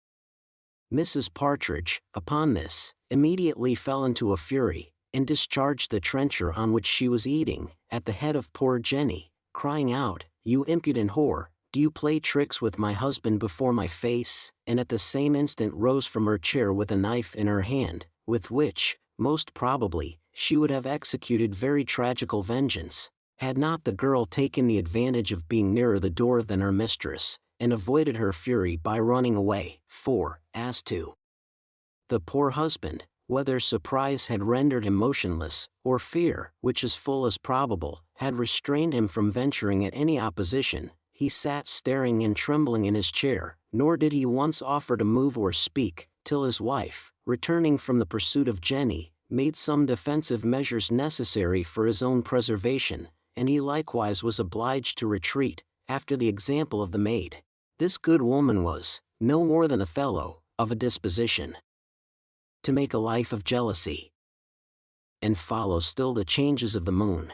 Mrs. Partridge, upon this, immediately fell into a fury, and discharged the trencher on which she was eating, at the head of poor Jenny, crying out, "You impudent whore, do you play tricks with my husband before my face?" and at the same instant rose from her chair with a knife in her hand, with which, most probably, she would have executed very tragical vengeance, had not the girl taken the advantage of being nearer the door than her mistress, and avoided her fury by running away. For, as to the poor husband, whether surprise had rendered him motionless, or fear, which is full as probable, had restrained him from venturing at any opposition, he sat staring and trembling in his chair, nor did he once offer to move or speak, till his wife, returning from the pursuit of Jenny, made some defensive measures necessary for his own preservation, and he likewise was obliged to retreat, after the example of the maid. This good woman was, no more than Othello, of a disposition to make a life of jealousy, and follow still the changes of the moon,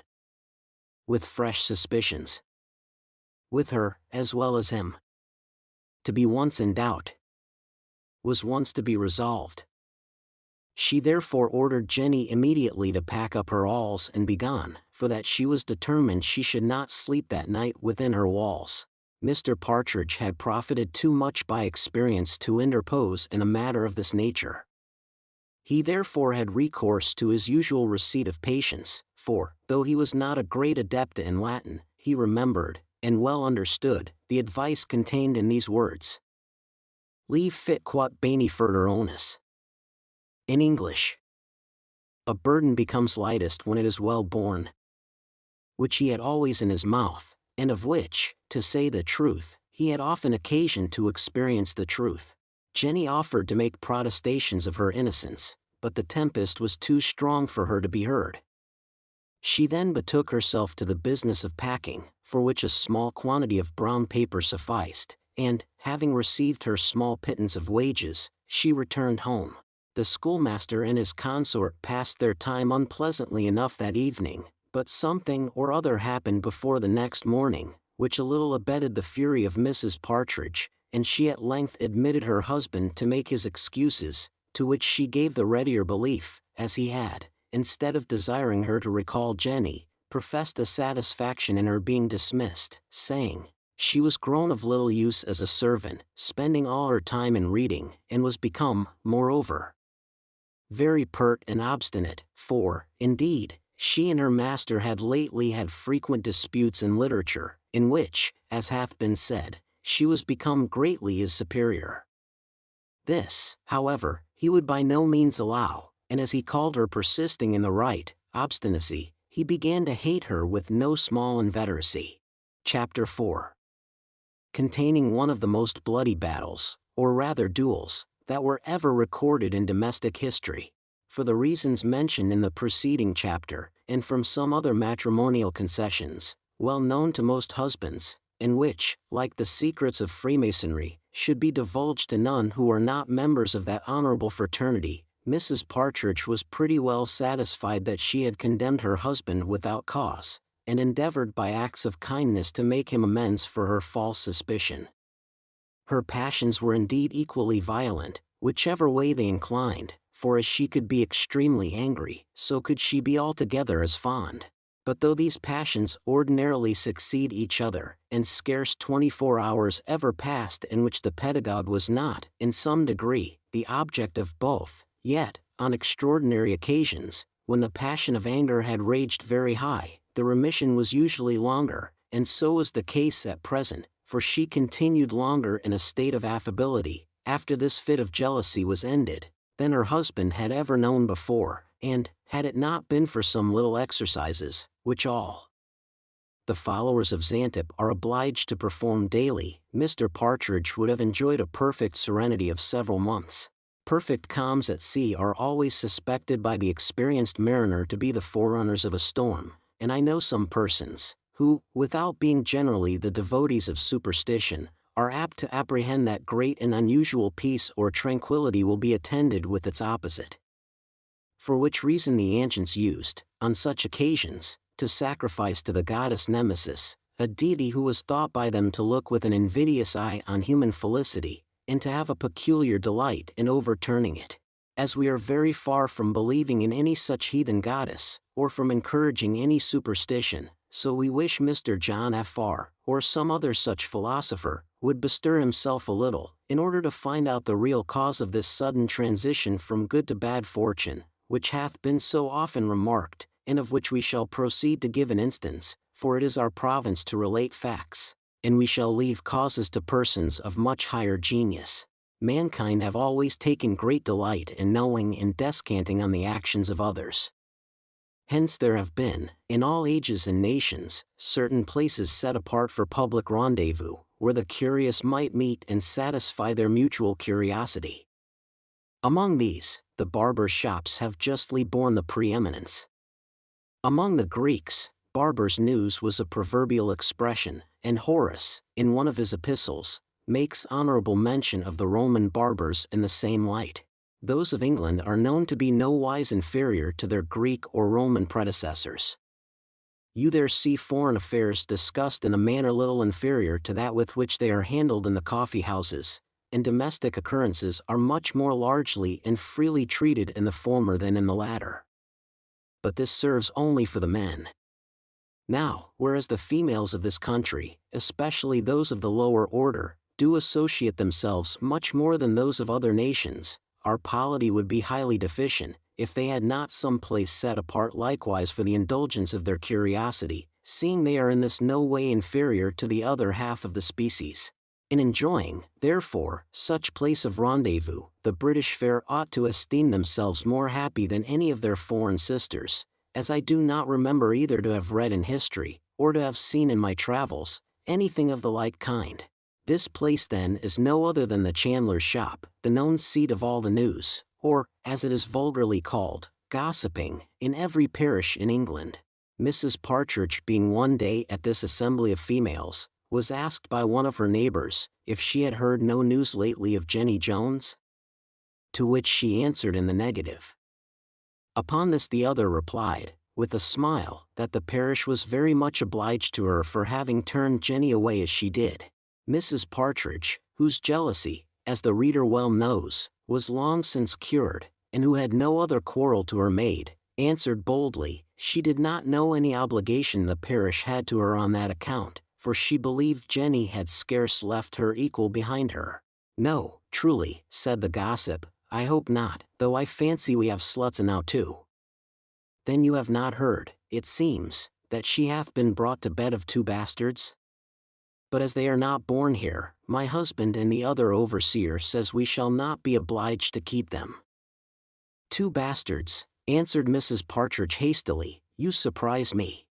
with fresh suspicions. With her, as well as him, to be once in doubt, was once to be resolved. She therefore ordered Jenny immediately to pack up her alls and be gone, for that she was determined she should not sleep that night within her walls. Mr. Partridge had profited too much by experience to interpose in a matter of this nature. He therefore had recourse to his usual receipt of patience, for, though he was not a great adept in Latin, he remembered, and well understood, the advice contained in these words: "Leave fit quot bene furter onus." In English, a burden becomes lightest when it is well borne, which he had always in his mouth, and of which, to say the truth, he had often occasion to experience the truth. Jenny offered to make protestations of her innocence, but the tempest was too strong for her to be heard. She then betook herself to the business of packing, for which a small quantity of brown paper sufficed, and, having received her small pittance of wages, she returned home. The schoolmaster and his consort passed their time unpleasantly enough that evening, but something or other happened before the next morning, which a little abated the fury of Mrs. Partridge, and she at length admitted her husband to make his excuses, to which she gave the readier belief, as he had, instead of desiring her to recall Jenny, professed a satisfaction in her being dismissed, saying, she was grown of little use as a servant, spending all her time in reading, and was become, moreover, very pert and obstinate, for, indeed, she and her master had lately had frequent disputes in literature, in which, as hath been said, she was become greatly his superior. This, however, he would by no means allow, and as he called her persisting in the right, obstinacy, he began to hate her with no small inveteracy. Chapter 4. Containing one of the most bloody battles, or rather duels, that were ever recorded in domestic history. For the reasons mentioned in the preceding chapter, and from some other matrimonial concessions, well known to most husbands, and which, like the secrets of Freemasonry, should be divulged to none who are not members of that honorable fraternity, Mrs. Partridge was pretty well satisfied that she had condemned her husband without cause, and endeavored by acts of kindness to make him amends for her false suspicion. Her passions were indeed equally violent, whichever way they inclined, for as she could be extremely angry, so could she be altogether as fond. But though these passions ordinarily succeed each other, and scarce 24 hours ever passed in which the pedagogue was not, in some degree, the object of both, yet, on extraordinary occasions, when the passion of anger had raged very high, the remission was usually longer, and so was the case at present, for she continued longer in a state of affability, after this fit of jealousy was ended, than her husband had ever known before, and, had it not been for some little exercises, which all the followers of Xantip are obliged to perform daily, Mr. Partridge would have enjoyed a perfect serenity of several months. Perfect calms at sea are always suspected by the experienced mariner to be the forerunners of a storm, and I know some persons, who, without being generally the devotees of superstition, are apt to apprehend that great and unusual peace or tranquility will be attended with its opposite. For which reason the ancients used, on such occasions, to sacrifice to the goddess Nemesis, a deity who was thought by them to look with an invidious eye on human felicity, and to have a peculiar delight in overturning it. As we are very far from believing in any such heathen goddess, or from encouraging any superstition, so we wish Mr. John F. R., or some other such philosopher, would bestir himself a little, in order to find out the real cause of this sudden transition from good to bad fortune, which hath been so often remarked, and of which we shall proceed to give an instance, for it is our province to relate facts, and we shall leave causes to persons of much higher genius. Mankind have always taken great delight in knowing and descanting on the actions of others. Hence there have been, in all ages and nations, certain places set apart for public rendezvous, where the curious might meet and satisfy their mutual curiosity. Among these, the barbers' shops have justly borne the preeminence. Among the Greeks, barber's news was a proverbial expression, and Horace, in one of his epistles, makes honorable mention of the Roman barbers in the same light. Those of England are known to be no wise inferior to their Greek or Roman predecessors. You there see foreign affairs discussed in a manner little inferior to that with which they are handled in the coffee houses, and domestic occurrences are much more largely and freely treated in the former than in the latter. But this serves only for the men. Now, whereas the females of this country, especially those of the lower order, do associate themselves much more than those of other nations, our polity would be highly deficient, if they had not some place set apart likewise for the indulgence of their curiosity, seeing they are in this no way inferior to the other half of the species. In enjoying, therefore, such place of rendezvous, the British fair ought to esteem themselves more happy than any of their foreign sisters, as I do not remember either to have read in history, or to have seen in my travels, anything of the like kind. This place then is no other than the chandler's shop, the known seat of all the news, or, as it is vulgarly called, gossiping, in every parish in England. Mrs. Partridge, being one day at this assembly of females, was asked by one of her neighbors if she had heard no news lately of Jenny Jones, to which she answered in the negative. Upon this the other replied, with a smile, that the parish was very much obliged to her for having turned Jenny away as she did. Mrs. Partridge, whose jealousy, as the reader well knows, was long since cured, and who had no other quarrel to her maid, answered boldly, she did not know any obligation the parish had to her on that account, for she believed Jenny had scarce left her equal behind her. No, truly, said the gossip, I hope not, though I fancy we have sluts enow too. Then you have not heard, it seems, that she hath been brought to bed of 2 bastards? But as they are not born here, my husband and the other overseer says we shall not be obliged to keep them. 2 bastards, answered Mrs. Partridge hastily, you surprise me.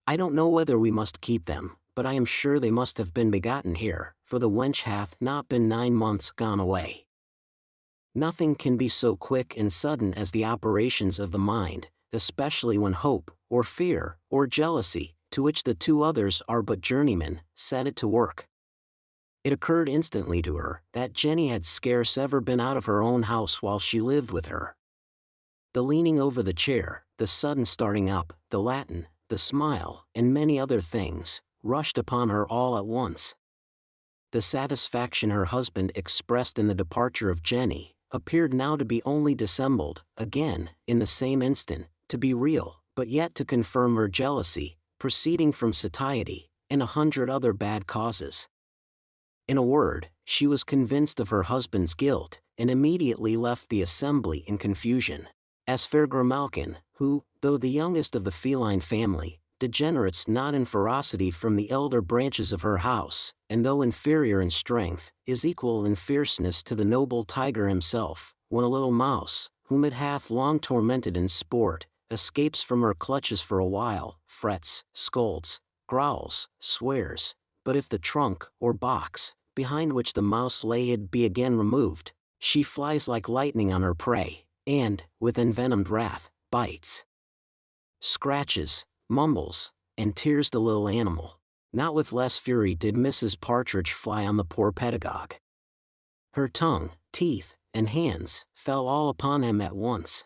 I don't know whether we must keep them, but I am sure they must have been begotten here, for the wench hath not been 9 months gone away. Nothing can be so quick and sudden as the operations of the mind, especially when hope, or fear, or jealousy, to which the 2 others are but journeymen, set it to work. It occurred instantly to her that Jenny had scarce ever been out of her own house while she lived with her. The leaning over the chair, the sudden starting up, the Latin, the smile, and many other things, rushed upon her all at once. The satisfaction her husband expressed in the departure of Jenny appeared now to be only dissembled, again, in the same instant, to be real, but yet to confirm her jealousy, proceeding from satiety, and 100 other bad causes. In a word, she was convinced of her husband's guilt, and immediately left the assembly in confusion. As for Grimalkin, who, though the youngest of the feline family, degenerates not in ferocity from the elder branches of her house, and though inferior in strength, is equal in fierceness to the noble tiger himself, when a little mouse, whom it hath long tormented in sport, escapes from her clutches for a while, frets, scolds, growls, swears, but if the trunk, or box, behind which the mouse lay hid be again removed, she flies like lightning on her prey, and, with envenomed wrath, bites, scratches, mumbles, and tears the little animal. Not with less fury did Mrs. Partridge fly on the poor pedagogue. Her tongue, teeth, and hands fell all upon him at once.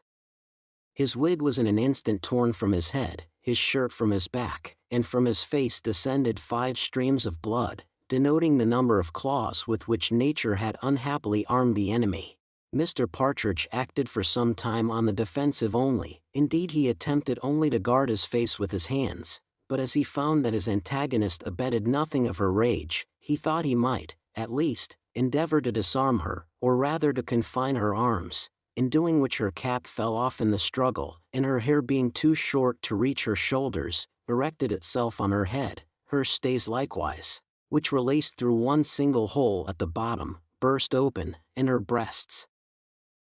His wig was in an instant torn from his head, his shirt from his back, and from his face descended 5 streams of blood, denoting the number of claws with which nature had unhappily armed the enemy. Mr. Partridge acted for some time on the defensive only, indeed he attempted only to guard his face with his hands, but as he found that his antagonist abated nothing of her rage, he thought he might, at least, endeavor to disarm her, or rather to confine her arms, in doing which her cap fell off in the struggle, and her hair being too short to reach her shoulders, erected itself on her head, her stays likewise, which were laced through one single hole at the bottom, burst open, and her breasts,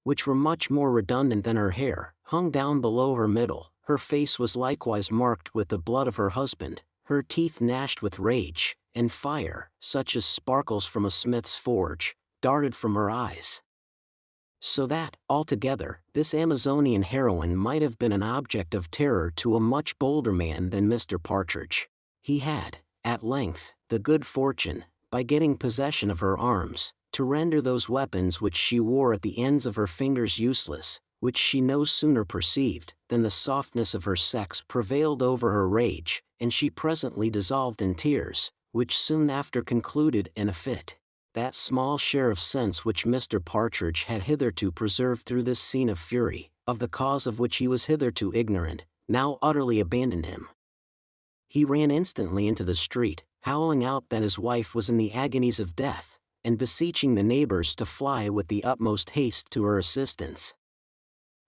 which were much more redundant than her hair, hung down below her middle. Her face was likewise marked with the blood of her husband, her teeth gnashed with rage, and fire, such as sparkles from a smith's forge, darted from her eyes. So that, altogether, this Amazonian heroine might have been an object of terror to a much bolder man than Mr. Partridge. He had, at length, the good fortune, by getting possession of her arms, to render those weapons which she wore at the ends of her fingers useless, which she no sooner perceived, than the softness of her sex prevailed over her rage, and she presently dissolved in tears, which soon after concluded in a fit. That small share of sense which Mr. Partridge had hitherto preserved through this scene of fury, of the cause of which he was hitherto ignorant, now utterly abandoned him. He ran instantly into the street, howling out that his wife was in the agonies of death, and beseeching the neighbors to fly with the utmost haste to her assistance.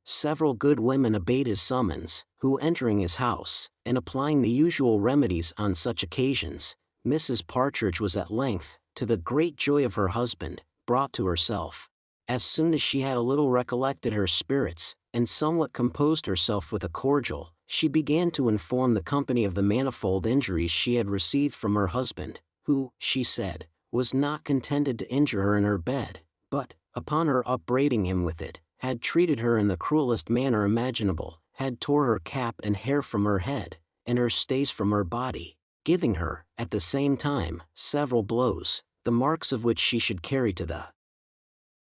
Several good women obeyed his summons, who entering his house, and applying the usual remedies on such occasions, Mrs. Partridge was at length, to the great joy of her husband, brought to herself. As soon as she had a little recollected her spirits, and somewhat composed herself with a cordial, she began to inform the company of the manifold injuries she had received from her husband, who, she said, was not contented to injure her in her bed, but, upon her upbraiding him with it, had treated her in the cruelest manner imaginable, had tore her cap and hair from her head, and her stays from her body, giving her, at the same time, several blows, the marks of which she should carry to the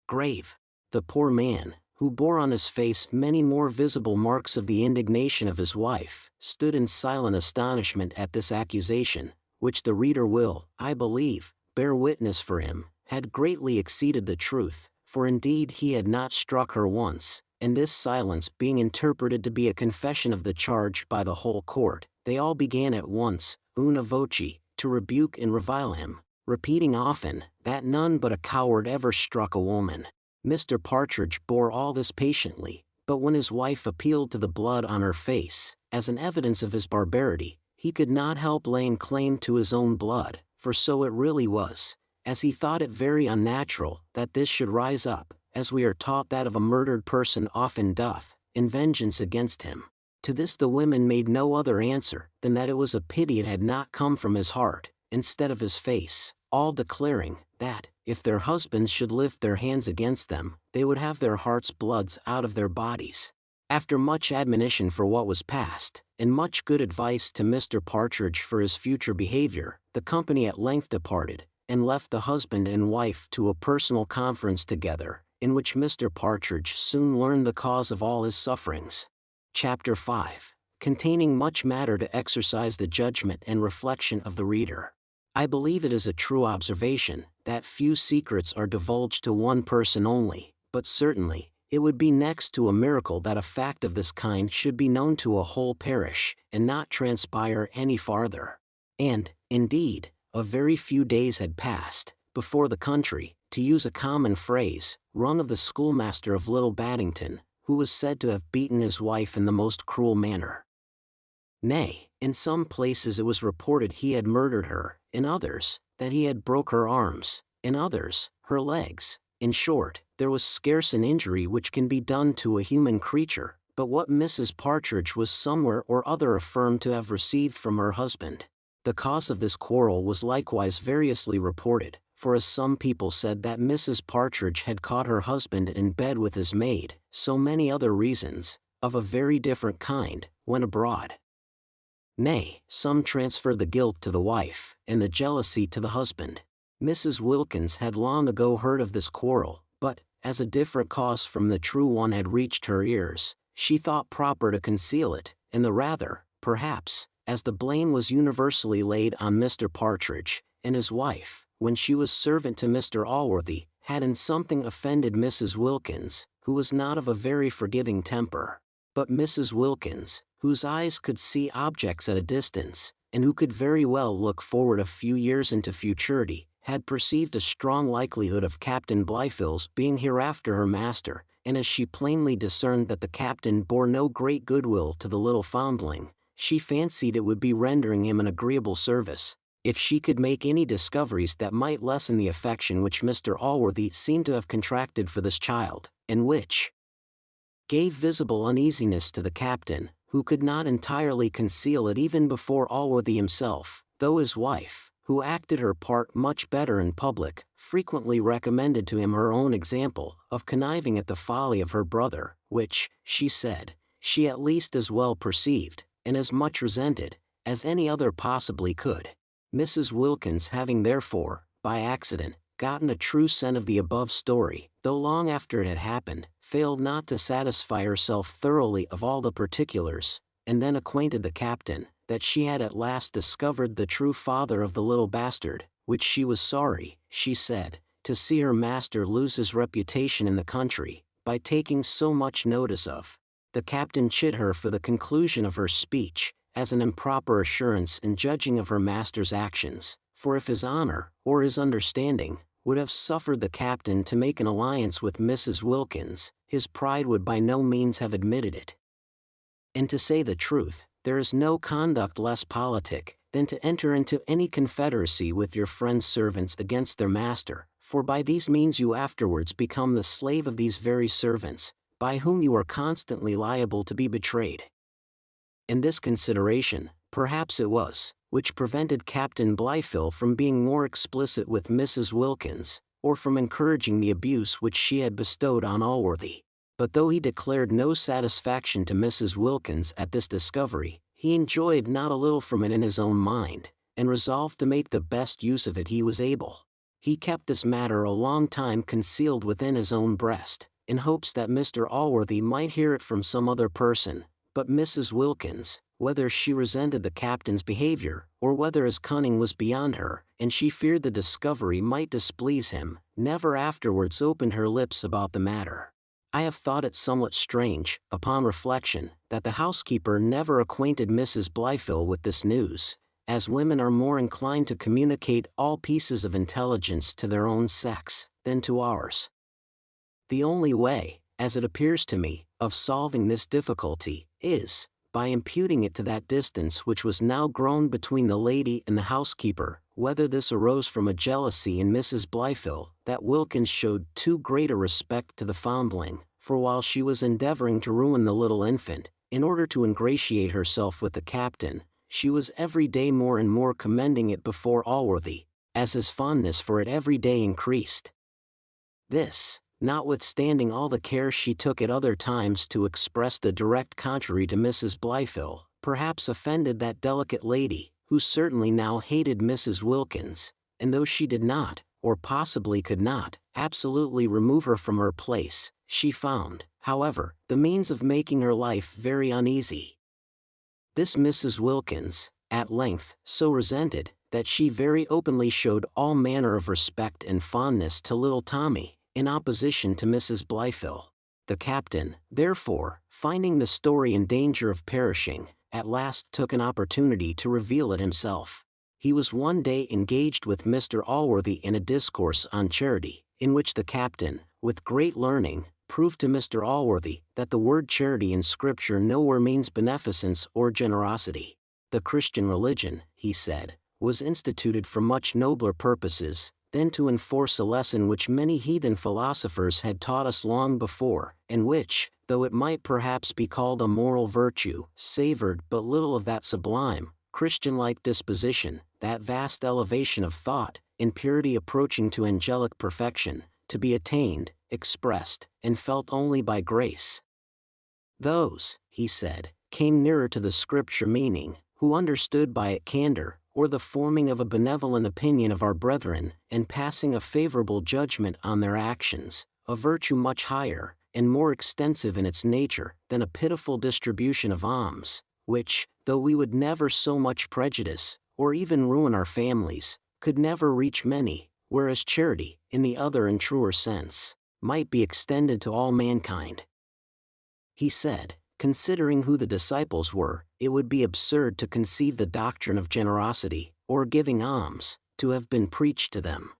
grave. The poor man, who bore on his face many more visible marks of the indignation of his wife, stood in silent astonishment at this accusation, which the reader will, I believe, bear witness for him, had greatly exceeded the truth, for indeed he had not struck her once, and this silence being interpreted to be a confession of the charge by the whole court, they all began at once, una voce, to rebuke and revile him, repeating often, that none but a coward ever struck a woman. Mr. Partridge bore all this patiently, but when his wife appealed to the blood on her face, as an evidence of his barbarity, he could not help laying claim to his own blood, for so it really was, as he thought it very unnatural that this should rise up, as we are taught that of a murdered person often doth, in vengeance against him. To this the women made no other answer than that it was a pity it had not come from his heart, instead of his face, all declaring, that, if their husbands should lift their hands against them, they would have their hearts' bloods out of their bodies. After much admonition for what was past, and much good advice to Mr. Partridge for his future behavior, the company at length departed, and left the husband and wife to a personal conference together, in which Mr. Partridge soon learned the cause of all his sufferings. Chapter 5, containing much matter to exercise the judgment and reflection of the reader. I believe it is a true observation, that few secrets are divulged to one person only, but certainly, it would be next to a miracle that a fact of this kind should be known to a whole parish, and not transpire any farther. And, indeed, a very few days had passed, before the country, to use a common phrase, rung of the schoolmaster of Little Baddington, who was said to have beaten his wife in the most cruel manner. Nay, in some places it was reported he had murdered her, in others, that he had broke her arms, in others, her legs. In short, there was scarce an injury which can be done to a human creature, but what Mrs. Partridge was somewhere or other affirmed to have received from her husband. The cause of this quarrel was likewise variously reported, for as some people said that Mrs. Partridge had caught her husband in bed with his maid, so many other reasons, of a very different kind, went abroad. Nay, some transferred the guilt to the wife, and the jealousy to the husband. Mrs. Wilkins had long ago heard of this quarrel, but, as a different cause from the true one had reached her ears, she thought proper to conceal it, and the rather, perhaps, as the blame was universally laid on Mr. Partridge, and his wife, when she was servant to Mr. Allworthy, had in something offended Mrs. Wilkins, who was not of a very forgiving temper. But Mrs. Wilkins, whose eyes could see objects at a distance, and who could very well look forward a few years into futurity, had perceived a strong likelihood of Captain Blifil's being hereafter her master, and as she plainly discerned that the captain bore no great goodwill to the little foundling, she fancied it would be rendering him an agreeable service, if she could make any discoveries that might lessen the affection which Mr. Allworthy seemed to have contracted for this child, and which gave visible uneasiness to the captain, who could not entirely conceal it even before Allworthy himself, though his wife, who acted her part much better in public, frequently recommended to him her own example of conniving at the folly of her brother, which, she said, she at least as well perceived, and as much resented, as any other possibly could. Mrs. Wilkins having therefore, by accident, gotten a true scent of the above story, though long after it had happened, failed not to satisfy herself thoroughly of all the particulars, and then acquainted the captain, that she had at last discovered the true father of the little bastard, which she was sorry, she said, to see her master lose his reputation in the country, by taking so much notice of. The captain chid her for the conclusion of her speech, as an improper assurance in judging of her master's actions, for if his honor, or his understanding, would have suffered the captain to make an alliance with Mrs. Wilkins, his pride would by no means have admitted it. And to say the truth, there is no conduct less politic than to enter into any confederacy with your friends' servants against their master, for by these means you afterwards become the slave of these very servants, by whom you are constantly liable to be betrayed. And this consideration, perhaps it was, which prevented Captain Blifil from being more explicit with Mrs. Wilkins, or from encouraging the abuse which she had bestowed on Allworthy. But though he declared no satisfaction to Mrs. Wilkins at this discovery, he enjoyed not a little from it in his own mind, and resolved to make the best use of it he was able. He kept this matter a long time concealed within his own breast, in hopes that Mr. Allworthy might hear it from some other person, but Mrs. Wilkins, whether she resented the captain's behavior, or whether his cunning was beyond her, and she feared the discovery might displease him, never afterwards opened her lips about the matter. I have thought it somewhat strange, upon reflection, that the housekeeper never acquainted Mrs. Blyfill with this news, as women are more inclined to communicate all pieces of intelligence to their own sex, than to ours. The only way, as it appears to me, of solving this difficulty, is, by imputing it to that distance which was now grown between the lady and the housekeeper, whether this arose from a jealousy in Mrs. Blyfill, that Wilkins showed too great a respect to the foundling, for while she was endeavoring to ruin the little infant, in order to ingratiate herself with the captain, she was every day more and more commending it before Allworthy, as his fondness for it every day increased. This, notwithstanding all the care she took at other times to express the direct contrary to Mrs. Blyfill, perhaps offended that delicate lady, who certainly now hated Mrs. Wilkins, and though she did not, or possibly could not, absolutely remove her from her place, she found, however, the means of making her life very uneasy. This Mrs. Wilkins, at length, so resented, that she very openly showed all manner of respect and fondness to little Tommy, in opposition to Mrs. Blyfill. The captain, therefore, finding the story in danger of perishing, at last took an opportunity to reveal it himself. He was one day engaged with Mr. Allworthy in a discourse on charity, in which the captain, with great learning, proved to Mr. Allworthy that the word charity in Scripture nowhere means beneficence or generosity. The Christian religion, he said, was instituted for much nobler purposes than to enforce a lesson which many heathen philosophers had taught us long before, and which, though it might perhaps be called a moral virtue, savored but little of that sublime, Christian-like disposition, that vast elevation of thought, in purity approaching to angelic perfection, to be attained, expressed, and felt only by grace. Those, he said, came nearer to the Scripture meaning, who understood by it candor, or the forming of a benevolent opinion of our brethren, and passing a favorable judgment on their actions, a virtue much higher, and more extensive in its nature, than a pitiful distribution of alms, which, though we would never so much prejudice, or even ruin our families, could never reach many, whereas charity, in the other and truer sense, might be extended to all mankind. He said, considering who the disciples were, it would be absurd to conceive the doctrine of generosity, or giving alms, to have been preached to them.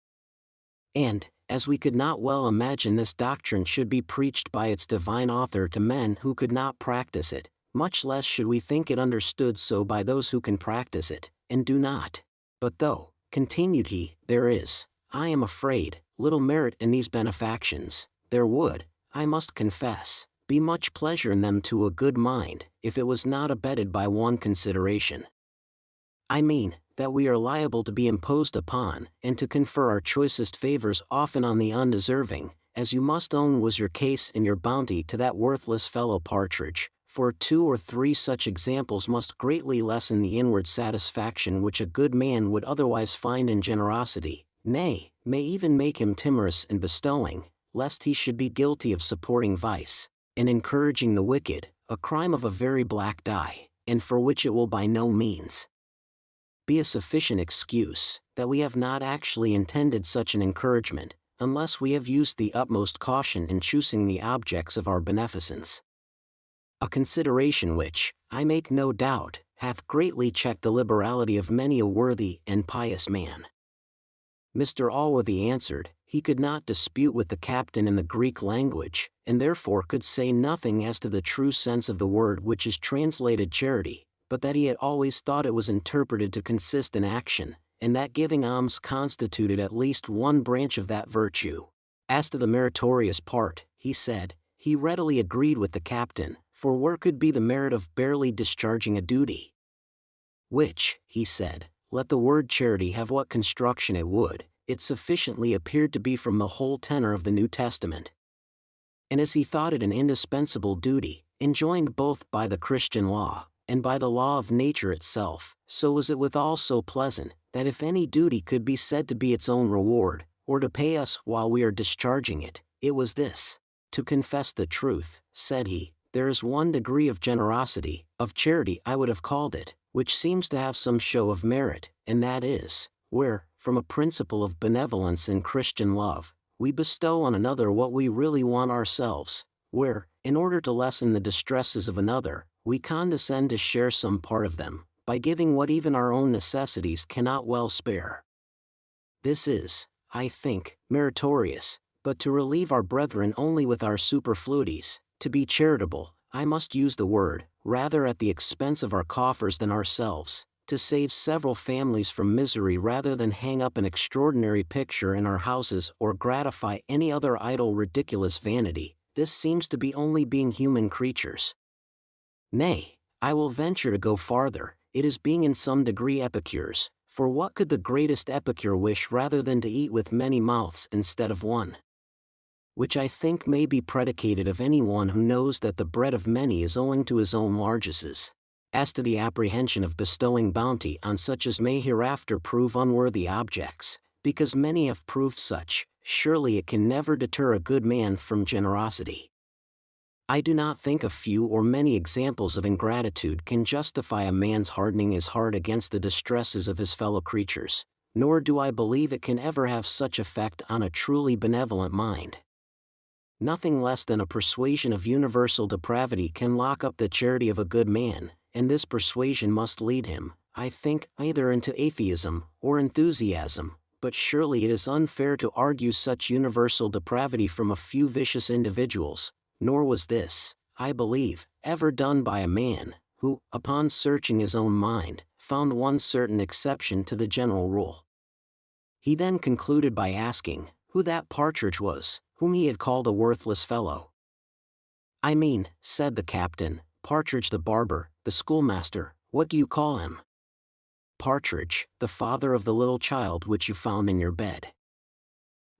And, as we could not well imagine this doctrine should be preached by its divine author to men who could not practice it, much less should we think it understood so by those who can practice it, and do not. But though, continued he, there is, I am afraid, little merit in these benefactions, there would, I must confess, be much pleasure in them to a good mind, if it was not abetted by one consideration. I mean, that we are liable to be imposed upon, and to confer our choicest favors often on the undeserving, as you must own was your case in your bounty to that worthless fellow Partridge, for 2 or 3 such examples must greatly lessen the inward satisfaction which a good man would otherwise find in generosity, nay, may even make him timorous in bestowing, lest he should be guilty of supporting vice, and encouraging the wicked, a crime of a very black dye, and for which it will by no means be a sufficient excuse, that we have not actually intended such an encouragement, unless we have used the utmost caution in choosing the objects of our beneficence. A consideration which, I make no doubt, hath greatly checked the liberality of many a worthy and pious man. Mr. Allworthy answered, he could not dispute with the captain in the Greek language, and therefore could say nothing as to the true sense of the word which is translated charity, but that he had always thought it was interpreted to consist in action, and that giving alms constituted at least one branch of that virtue. As to the meritorious part, he said, he readily agreed with the captain, for where could be the merit of barely discharging a duty? Which, he said, let the word charity have what construction it would, it sufficiently appeared to be from the whole tenor of the New Testament. and as he thought it an indispensable duty, enjoined both by the Christian law, and by the law of nature itself, so was it withal so pleasant, that if any duty could be said to be its own reward, or to pay us while we are discharging it, it was this. To confess the truth, said he, there is one degree of generosity, of charity I would have called it, which seems to have some show of merit, and that is, where, from a principle of benevolence and Christian love, we bestow on another what we really want ourselves, where, in order to lessen the distresses of another, we condescend to share some part of them, by giving what even our own necessities cannot well spare. This is, I think, meritorious, but to relieve our brethren only with our superfluities, to be charitable, I must use the word, rather at the expense of our coffers than ourselves, to save several families from misery rather than hang up an extraordinary picture in our houses or gratify any other idle ridiculous vanity, this seems to be only being human creatures. Nay, I will venture to go farther, it is being in some degree epicures, for what could the greatest epicure wish rather than to eat with many mouths instead of one? Which I think may be predicated of any one who knows that the bread of many is owing to his own largesses. As to the apprehension of bestowing bounty on such as may hereafter prove unworthy objects, because many have proved such, surely it can never deter a good man from generosity. I do not think a few or many examples of ingratitude can justify a man's hardening his heart against the distresses of his fellow creatures, nor do I believe it can ever have such effect on a truly benevolent mind. Nothing less than a persuasion of universal depravity can lock up the charity of a good man, and this persuasion must lead him, I think, either into atheism or enthusiasm, but surely it is unfair to argue such universal depravity from a few vicious individuals, nor was this, I believe, ever done by a man, who, upon searching his own mind, found one certain exception to the general rule. He then concluded by asking, who that Partridge was, whom he had called a worthless fellow. I mean, said the captain, Partridge the barber, the schoolmaster, what do you call him? Partridge, the father of the little child which you found in your bed.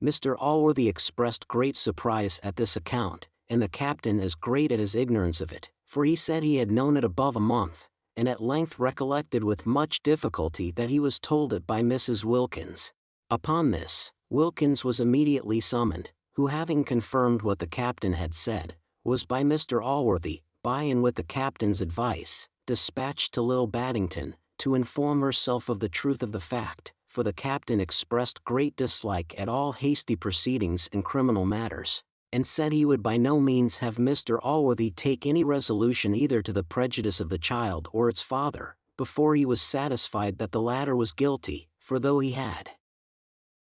Mr. Allworthy expressed great surprise at this account, and the captain as great at his ignorance of it, for he said he had known it above a month, and at length recollected with much difficulty that he was told it by Mrs. Wilkins. Upon this, Wilkins was immediately summoned, who having confirmed what the captain had said, was by Mr. Allworthy, by and with the captain's advice, dispatched to Little Baddington, to inform herself of the truth of the fact, for the captain expressed great dislike at all hasty proceedings in criminal matters, and said he would by no means have Mr. Allworthy take any resolution either to the prejudice of the child or its father, before he was satisfied that the latter was guilty, for though he had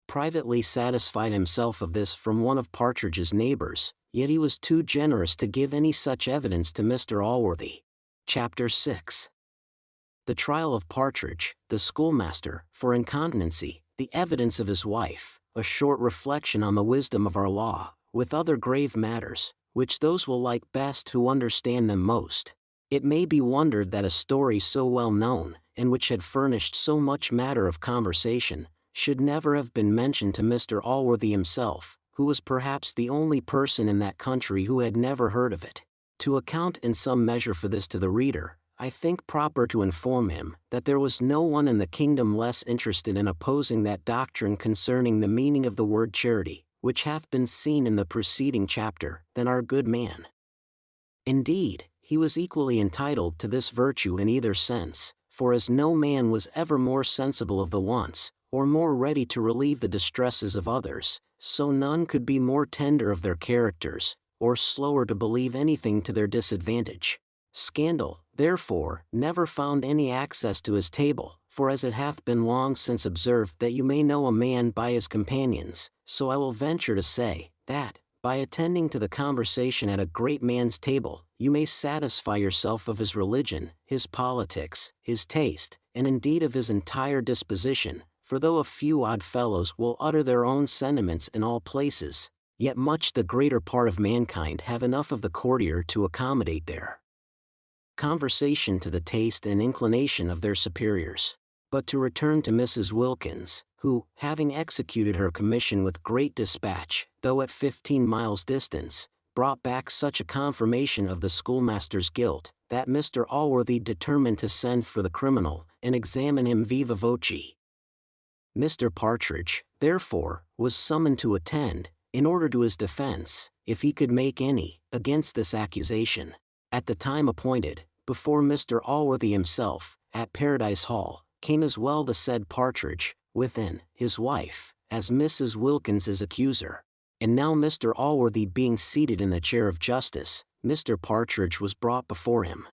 privately satisfied himself of this from one of Partridge's neighbors, yet he was too generous to give any such evidence to Mr. Allworthy. Chapter 6. The trial of Partridge, the schoolmaster, for incontinency, the evidence of his wife, a short reflection on the wisdom of our law, with other grave matters, which those will like best who understand them most. It may be wondered that a story so well known, and which had furnished so much matter of conversation, should never have been mentioned to Mr. Allworthy himself, who was perhaps the only person in that country who had never heard of it. To account in some measure for this to the reader, I think proper to inform him that there was no one in the kingdom less interested in opposing that doctrine concerning the meaning of the word charity, which hath been seen in the preceding chapter, than our good man. Indeed, he was equally entitled to this virtue in either sense, for as no man was ever more sensible of the wants, or more ready to relieve the distresses of others, so none could be more tender of their characters, or slower to believe anything to their disadvantage. Scandal, therefore, never found any access to his table, for as it hath been long since observed that you may know a man by his companions, so I will venture to say, that, by attending to the conversation at a great man's table, you may satisfy yourself of his religion, his politics, his taste, and indeed of his entire disposition, for though a few odd fellows will utter their own sentiments in all places, yet much the greater part of mankind have enough of the courtier to accommodate their conversation to the taste and inclination of their superiors. But to return to Mrs. Wilkins, who, having executed her commission with great dispatch, though at 15 miles distance, brought back such a confirmation of the schoolmaster's guilt, that Mr. Allworthy determined to send for the criminal, and examine him viva voce. Mr. Partridge, therefore, was summoned to attend, in order to his defense, if he could make any, against this accusation. At the time appointed, before Mr. Allworthy himself, at Paradise Hall, came as well the said Partridge, within, his wife, as Mrs. Wilkins's accuser. And now Mr. Allworthy being seated in the chair of justice, Mr. Partridge was brought before him.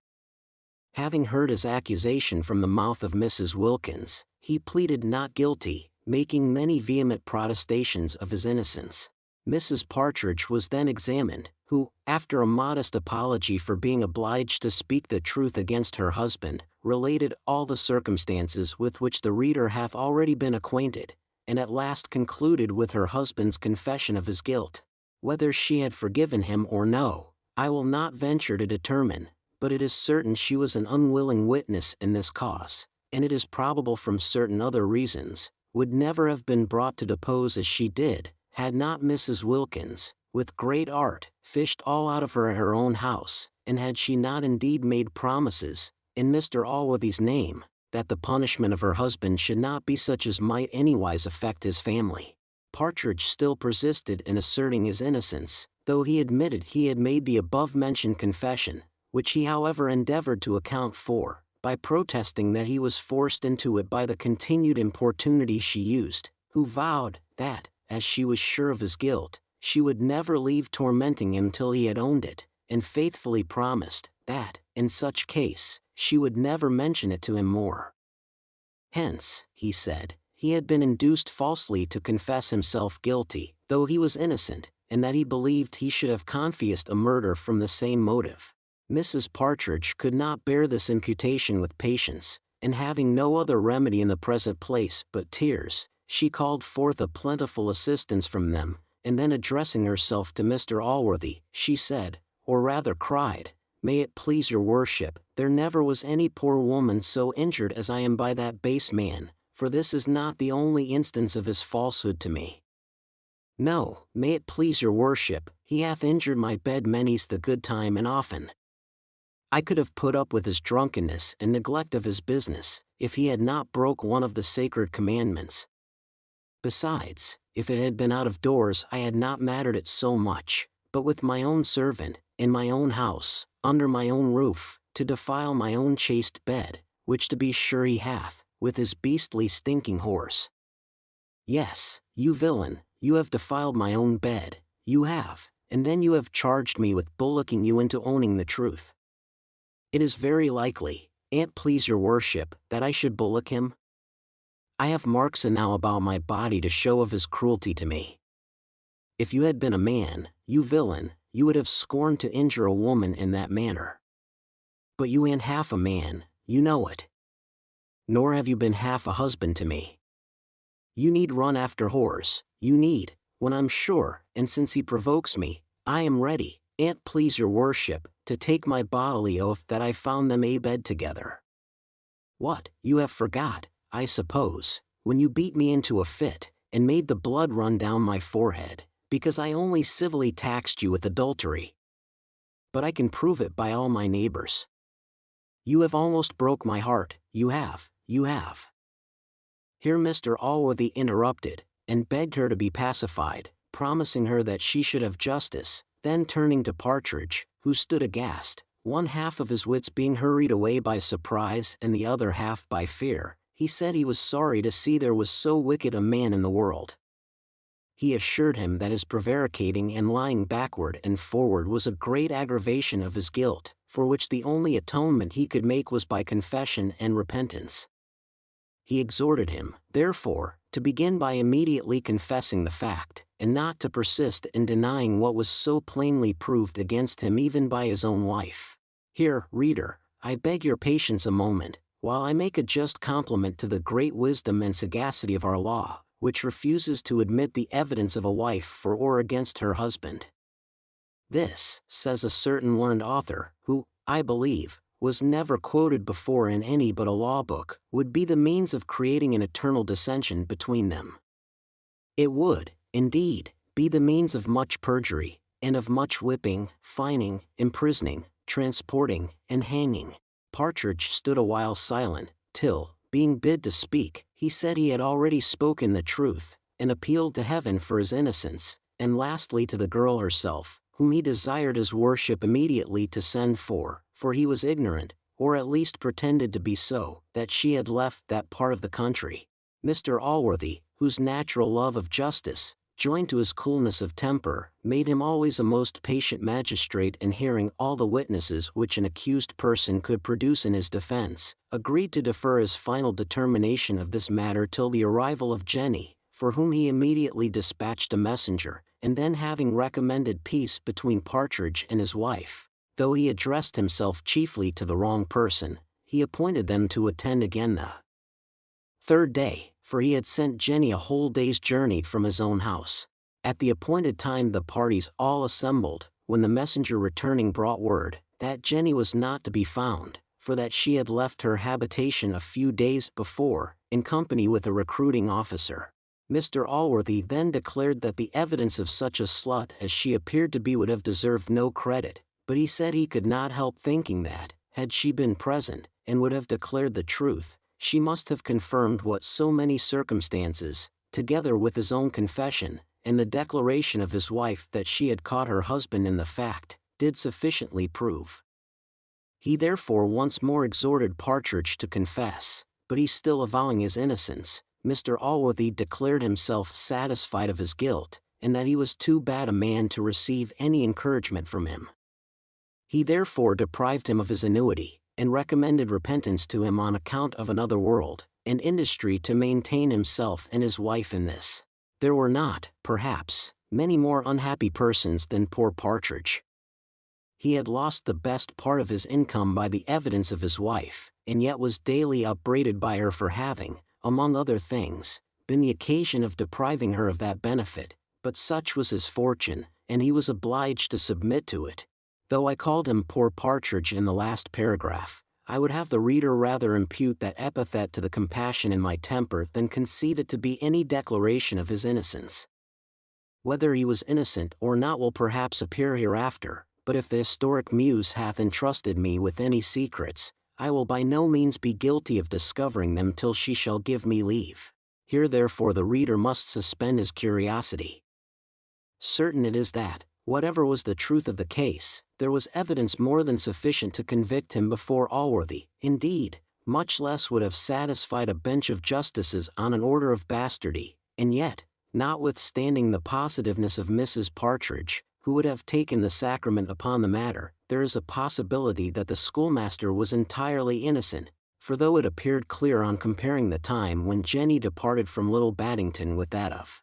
Having heard his accusation from the mouth of Mrs. Wilkins, he pleaded not guilty, making many vehement protestations of his innocence. Mrs. Partridge was then examined, who, after a modest apology for being obliged to speak the truth against her husband, related all the circumstances with which the reader hath already been acquainted, and at last concluded with her husband's confession of his guilt. Whether she had forgiven him or no, I will not venture to determine, but it is certain she was an unwilling witness in this cause, and it is probable from certain other reasons, would never have been brought to depose as she did, had not Mrs. Wilkins, with great art, fished all out of her at her own house, and had she not indeed made promises, in Mr. Allworthy's name, that the punishment of her husband should not be such as might anywise affect his family. Partridge still persisted in asserting his innocence, though he admitted he had made the above-mentioned confession, which he however endeavored to account for, by protesting that he was forced into it by the continued importunity she used, who vowed, that, as she was sure of his guilt, she would never leave tormenting him till he had owned it, and faithfully promised, that, in such case, she would never mention it to him more. Hence, he said, he had been induced falsely to confess himself guilty, though he was innocent, and that he believed he should have confessed a murder from the same motive. Mrs. Partridge could not bear this imputation with patience, and having no other remedy in the present place but tears, she called forth a plentiful assistance from them, and then addressing herself to Mr. Allworthy, she said, or rather cried, "May it please your worship, there never was any poor woman so injured as I am by that base man, for this is not the only instance of his falsehood to me. No, may it please your worship, he hath injured my bed many's the good time and often. I could have put up with his drunkenness and neglect of his business, if he had not broke one of the sacred commandments. Besides, if it had been out of doors I had not mattered it so much, but with my own servant, in my own house, under my own roof, to defile my own chaste bed, which to be sure he hath, with his beastly stinking horse. Yes, you villain, you have defiled my own bed, you have, and then you have charged me with bullocking you into owning the truth. It is very likely, an't please your worship, that I should bullock him. I have marks enow about my body to show of his cruelty to me. If you had been a man, you villain, you would have scorned to injure a woman in that manner. But you ain't half a man, you know it. Nor have you been half a husband to me. You need run after whores, you need, when I'm sure, and since he provokes me, I am ready, an't please your worship, to take my bodily oath that I found them abed together. What, you have forgot, I suppose, when you beat me into a fit, and made the blood run down my forehead, because I only civilly taxed you with adultery. But I can prove it by all my neighbors. You have almost broke my heart, you have, you have." Here Mr. Allworthy interrupted, and begged her to be pacified, promising her that she should have justice, then turning to Partridge, who stood aghast, one half of his wits being hurried away by surprise and the other half by fear, he said he was sorry to see there was so wicked a man in the world. He assured him that his prevaricating and lying backward and forward was a great aggravation of his guilt, for which the only atonement he could make was by confession and repentance. He exhorted him, therefore, to begin by immediately confessing the fact, and not to persist in denying what was so plainly proved against him even by his own wife. Here, reader, I beg your patience a moment, while I make a just compliment to the great wisdom and sagacity of our law, which refuses to admit the evidence of a wife for or against her husband. This, says a certain learned author, who, I believe, was never quoted before in any but a law book, would be the means of creating an eternal dissension between them. It would, indeed, be the means of much perjury, and of much whipping, fining, imprisoning, transporting, and hanging. Partridge stood a while silent, till, being bid to speak, he said he had already spoken the truth, and appealed to heaven for his innocence, and lastly to the girl herself, whom he desired his worship immediately to send for he was ignorant, or at least pretended to be so, that she had left that part of the country. Mr. Allworthy, whose natural love of justice, joined to his coolness of temper, made him always a most patient magistrate, in hearing all the witnesses which an accused person could produce in his defense, agreed to defer his final determination of this matter till the arrival of Jenny, for whom he immediately dispatched a messenger, and then, having recommended peace between Partridge and his wife, though he addressed himself chiefly to the wrong person, he appointed them to attend again the third day, for he had sent Jenny a whole day's journey from his own house. At the appointed time the parties all assembled, when the messenger returning brought word that Jenny was not to be found, for that she had left her habitation a few days before, in company with a recruiting officer. Mr. Allworthy then declared that the evidence of such a slut as she appeared to be would have deserved no credit, but he said he could not help thinking that, had she been present, and would have declared the truth, she must have confirmed what so many circumstances, together with his own confession, and the declaration of his wife that she had caught her husband in the fact, did sufficiently prove. He therefore once more exhorted Partridge to confess, but he still avowing his innocence, Mr. Allworthy declared himself satisfied of his guilt, and that he was too bad a man to receive any encouragement from him. He therefore deprived him of his annuity, and recommended repentance to him on account of another world, and industry to maintain himself and his wife in this. There were not, perhaps, many more unhappy persons than poor Partridge. He had lost the best part of his income by the evidence of his wife, and yet was daily upbraided by her for having, among other things, been the occasion of depriving her of that benefit, but such was his fortune, and he was obliged to submit to it. Though I called him poor Partridge in the last paragraph, I would have the reader rather impute that epithet to the compassion in my temper than conceive it to be any declaration of his innocence. Whether he was innocent or not will perhaps appear hereafter, but if the historic muse hath entrusted me with any secrets, I will by no means be guilty of discovering them till she shall give me leave. Here therefore the reader must suspend his curiosity. Certain it is that, whatever was the truth of the case, there was evidence more than sufficient to convict him before Allworthy. Indeed, much less would have satisfied a bench of justices on an order of bastardy, and yet, notwithstanding the positiveness of Mrs. Partridge, who would have taken the sacrament upon the matter, there is a possibility that the schoolmaster was entirely innocent, for though it appeared clear on comparing the time when Jenny departed from Little Baddington with that of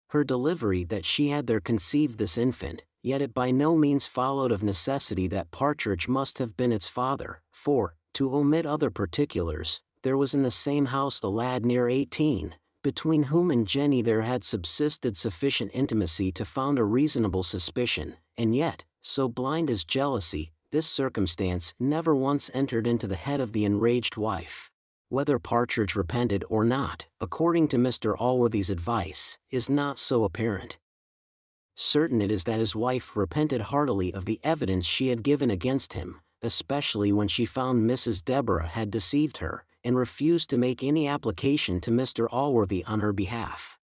her delivery that she had there conceived this infant, yet it by no means followed of necessity that Partridge must have been its father, for, to omit other particulars, there was in the same house a lad near 18, between whom and Jenny there had subsisted sufficient intimacy to found a reasonable suspicion, and yet, so blind is jealousy, this circumstance never once entered into the head of the enraged wife. Whether Partridge repented or not, according to Mr. Allworthy's advice, is not so apparent. Certain it is that his wife repented heartily of the evidence she had given against him, especially when she found Mrs. Deborah had deceived her, and refused to make any application to Mr. Allworthy on her behalf.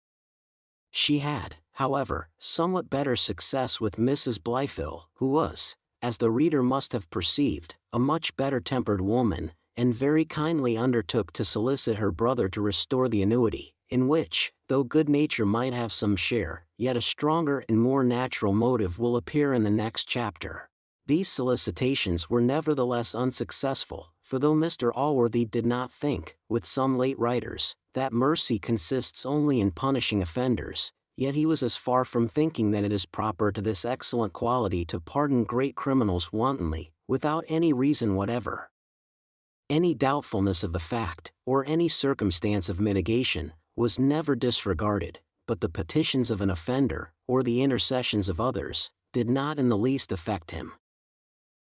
She had, however, somewhat better success with Mrs. Blyfill, who was, as the reader must have perceived, a much better-tempered woman, and very kindly undertook to solicit her brother to restore the annuity, in which, though good nature might have some share, yet a stronger and more natural motive will appear in the next chapter. These solicitations were nevertheless unsuccessful, for though Mr. Allworthy did not think, with some late writers, that mercy consists only in punishing offenders, yet he was as far from thinking that it is proper to this excellent quality to pardon great criminals wantonly, without any reason whatever. Any doubtfulness of the fact, or any circumstance of mitigation, was never disregarded, but the petitions of an offender, or the intercessions of others, did not in the least affect him.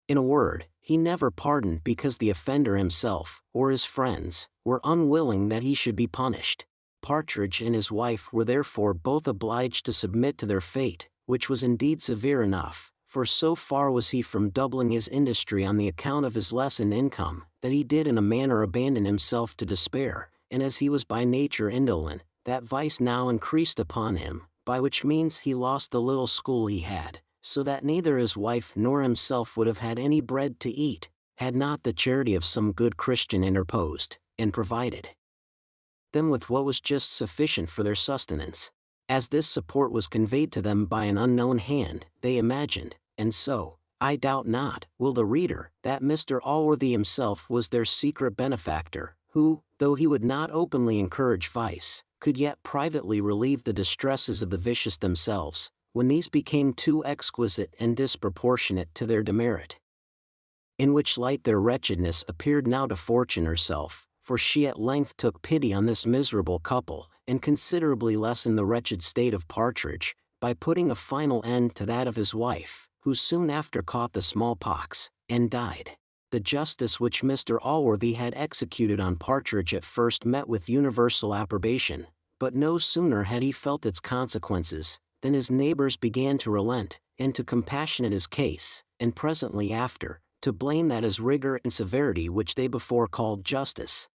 In a word, he never pardoned because the offender himself, or his friends, were unwilling that he should be punished. Partridge and his wife were therefore both obliged to submit to their fate, which was indeed severe enough, for so far was he from doubling his industry on the account of his lessened income, that he did in a manner abandon himself to despair, and as he was by nature indolent, that vice now increased upon him, by which means he lost the little school he had, so that neither his wife nor himself would have had any bread to eat, had not the charity of some good Christian interposed, and provided them with what was just sufficient for their sustenance. As this support was conveyed to them by an unknown hand, they imagined, and so, I doubt not, will the reader, that Mr. Allworthy himself was their secret benefactor, who, though he would not openly encourage vice, could yet privately relieve the distresses of the vicious themselves, when these became too exquisite and disproportionate to their demerit. In which light their wretchedness appeared now to Fortune herself, for she at length took pity on this miserable couple, and considerably lessened the wretched state of Partridge, by putting a final end to that of his wife, who soon after caught the smallpox, and died. The justice which Mr. Allworthy had executed on Partridge at first met with universal approbation, but no sooner had he felt its consequences, than his neighbors began to relent, and to compassionate his case, and presently after, to blame that as rigor and severity which they before called justice.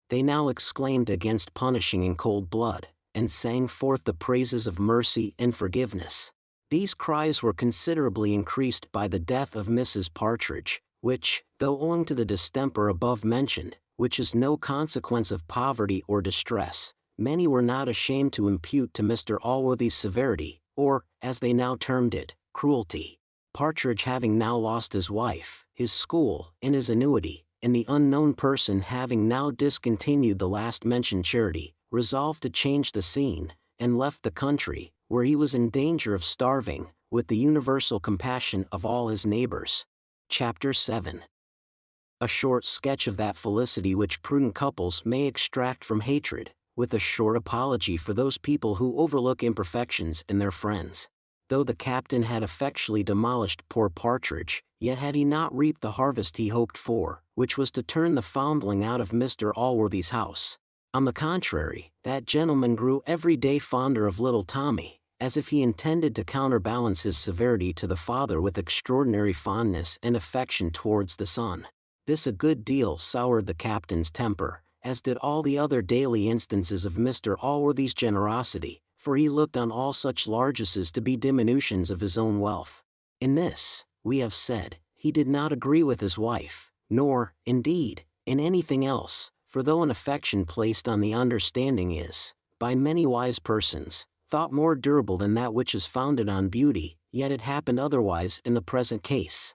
They now exclaimed against punishing in cold blood, and sang forth the praises of mercy and forgiveness. These cries were considerably increased by the death of Mrs. Partridge, which, though owing to the distemper above mentioned, which is no consequence of poverty or distress, many were not ashamed to impute to Mr. Allworthy's severity, or, as they now termed it, cruelty. Partridge having now lost his wife, his school, and his annuity, and the unknown person having now discontinued the last-mentioned charity, resolved to change the scene, and left the country, where he was in danger of starving, with the universal compassion of all his neighbors. Chapter 7. A short sketch of that felicity which prudent couples may extract from hatred, with a short apology for those people who overlook imperfections in their friends. Though the captain had effectually demolished poor Partridge, yet had he not reaped the harvest he hoped for, which was to turn the Foundling out of Mr. Allworthy's house. On the contrary, that gentleman grew every day fonder of little Tommy, as if he intended to counterbalance his severity to the father with extraordinary fondness and affection towards the son. This a good deal soured the captain's temper, as did all the other daily instances of Mr. Allworthy's generosity, for he looked on all such largesses to be diminutions of his own wealth. In this, we have said, he did not agree with his wife, nor, indeed, in anything else, for though an affection placed on the understanding is, by many wise persons, thought more durable than that which is founded on beauty, yet it happened otherwise in the present case.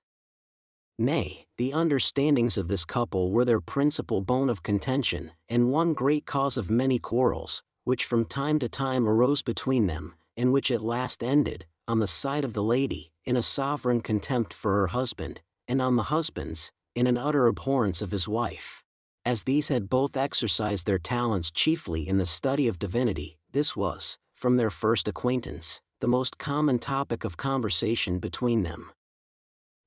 Nay, the understandings of this couple were their principal bone of contention, and one great cause of many quarrels, which from time to time arose between them, and which at last ended, on the side of the lady, in a sovereign contempt for her husband, and on the husband's, in an utter abhorrence of his wife. As these had both exercised their talents chiefly in the study of divinity, this was, from their first acquaintance, the most common topic of conversation between them.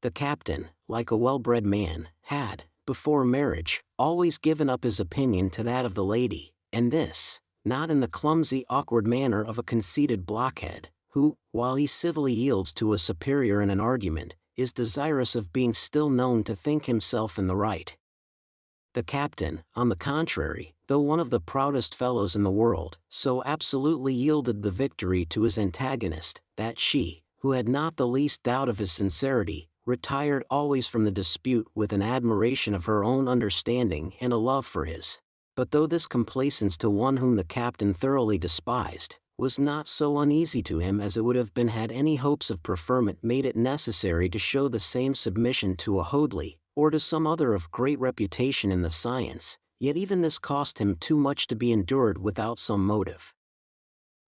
The captain, like a well-bred man, had, before marriage, always given up his opinion to that of the lady, and this, not in the clumsy awkward manner of a conceited blockhead, who, while he civilly yields to a superior in an argument, is desirous of being still known to think himself in the right. The captain, on the contrary, though one of the proudest fellows in the world, so absolutely yielded the victory to his antagonist, that she, who had not the least doubt of his sincerity, retired always from the dispute with an admiration of her own understanding and a love for his. But though this complaisance to one whom the captain thoroughly despised, was not so uneasy to him as it would have been had any hopes of preferment made it necessary to show the same submission to a Hoadley, or to some other of great reputation in the science, yet even this cost him too much to be endured without some motive.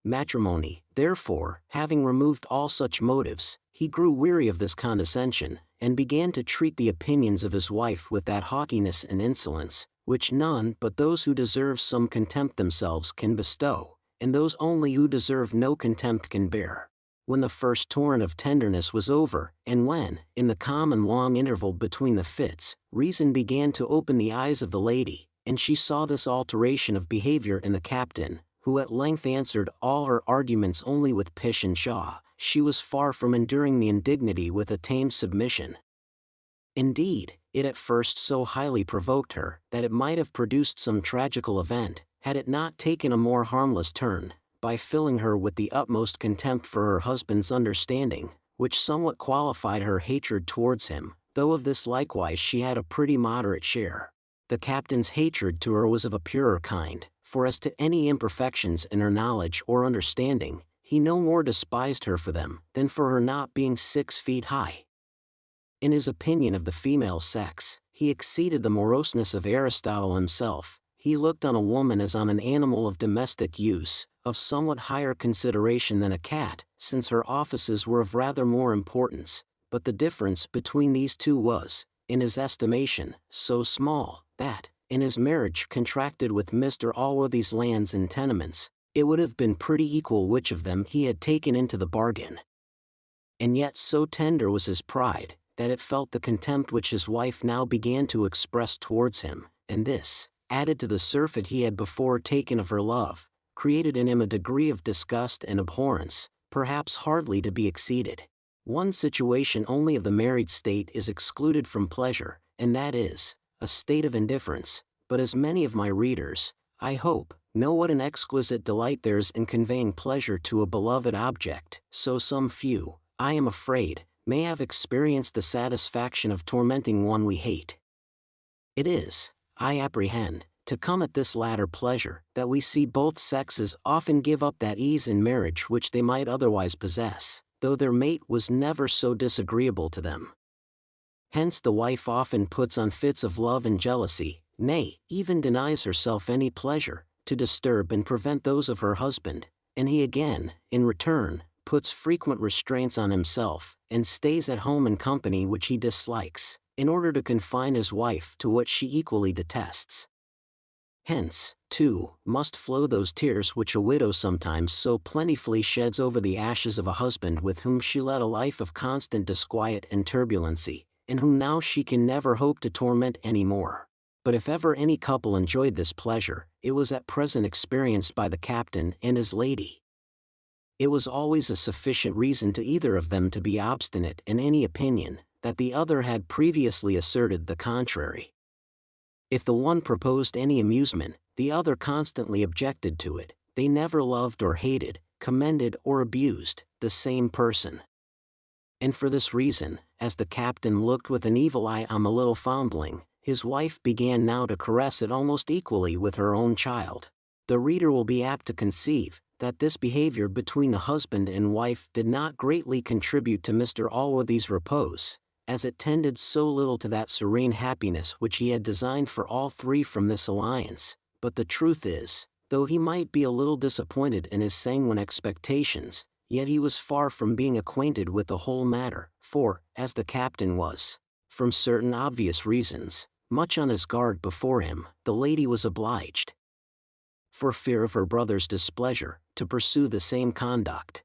Matrimony, therefore, having removed all such motives, he grew weary of this condescension, and began to treat the opinions of his wife with that haughtiness and insolence, which none but those who deserve some contempt themselves can bestow, and those only who deserve no contempt can bear. When the first torrent of tenderness was over, and when, in the calm and long interval between the fits, reason began to open the eyes of the lady, and she saw this alteration of behavior in the captain, who at length answered all her arguments only with pish and chaw, she was far from enduring the indignity with a tame submission. Indeed, it at first so highly provoked her that it might have produced some tragical event, had it not taken a more harmless turn, by filling her with the utmost contempt for her husband's understanding, which somewhat qualified her hatred towards him, though of this likewise she had a pretty moderate share. The captain's hatred to her was of a purer kind, for as to any imperfections in her knowledge or understanding, he no more despised her for them than for her not being 6 feet high. In his opinion of the female sex, he exceeded the moroseness of Aristotle himself. He looked on a woman as on an animal of domestic use, of somewhat higher consideration than a cat, since her offices were of rather more importance, but the difference between these two was, in his estimation, so small, that, in his marriage contracted with Mr. Allworthy's lands and tenements, it would have been pretty equal which of them he had taken into the bargain. And yet so tender was his pride, that it felt the contempt which his wife now began to express towards him, and this, added to the surfeit he had before taken of her love, created in him a degree of disgust and abhorrence, perhaps hardly to be exceeded. One situation only of the married state is excluded from pleasure, and that is, a state of indifference, but as many of my readers, I hope, know what an exquisite delight there is in conveying pleasure to a beloved object, so some few, I am afraid, may have experienced the satisfaction of tormenting one we hate. It is, I apprehend, to come at this latter pleasure, that we see both sexes often give up that ease in marriage which they might otherwise possess, though their mate was never so disagreeable to them. Hence the wife often puts on fits of love and jealousy, nay, even denies herself any pleasure, to disturb and prevent those of her husband, and he again, in return, puts frequent restraints on himself, and stays at home in company which he dislikes, in order to confine his wife to what she equally detests. Hence, too, must flow those tears which a widow sometimes so plentifully sheds over the ashes of a husband with whom she led a life of constant disquiet and turbulency, and whom now she can never hope to torment any more. But if ever any couple enjoyed this pleasure, it was at present experienced by the captain and his lady. It was always a sufficient reason to either of them to be obstinate in any opinion, that the other had previously asserted the contrary. If the one proposed any amusement, the other constantly objected to it. They never loved or hated, commended or abused, the same person. And for this reason, as the captain looked with an evil eye on the little foundling, his wife began now to caress it almost equally with her own child. The reader will be apt to conceive that this behavior between the husband and wife did not greatly contribute to Mr. Allworthy's repose, as it tended so little to that serene happiness which he had designed for all three from this alliance. But the truth is, though he might be a little disappointed in his sanguine expectations, yet he was far from being acquainted with the whole matter, for, as the captain was, from certain obvious reasons, much on his guard before him, the lady was obliged, for fear of her brother's displeasure, to pursue the same conduct.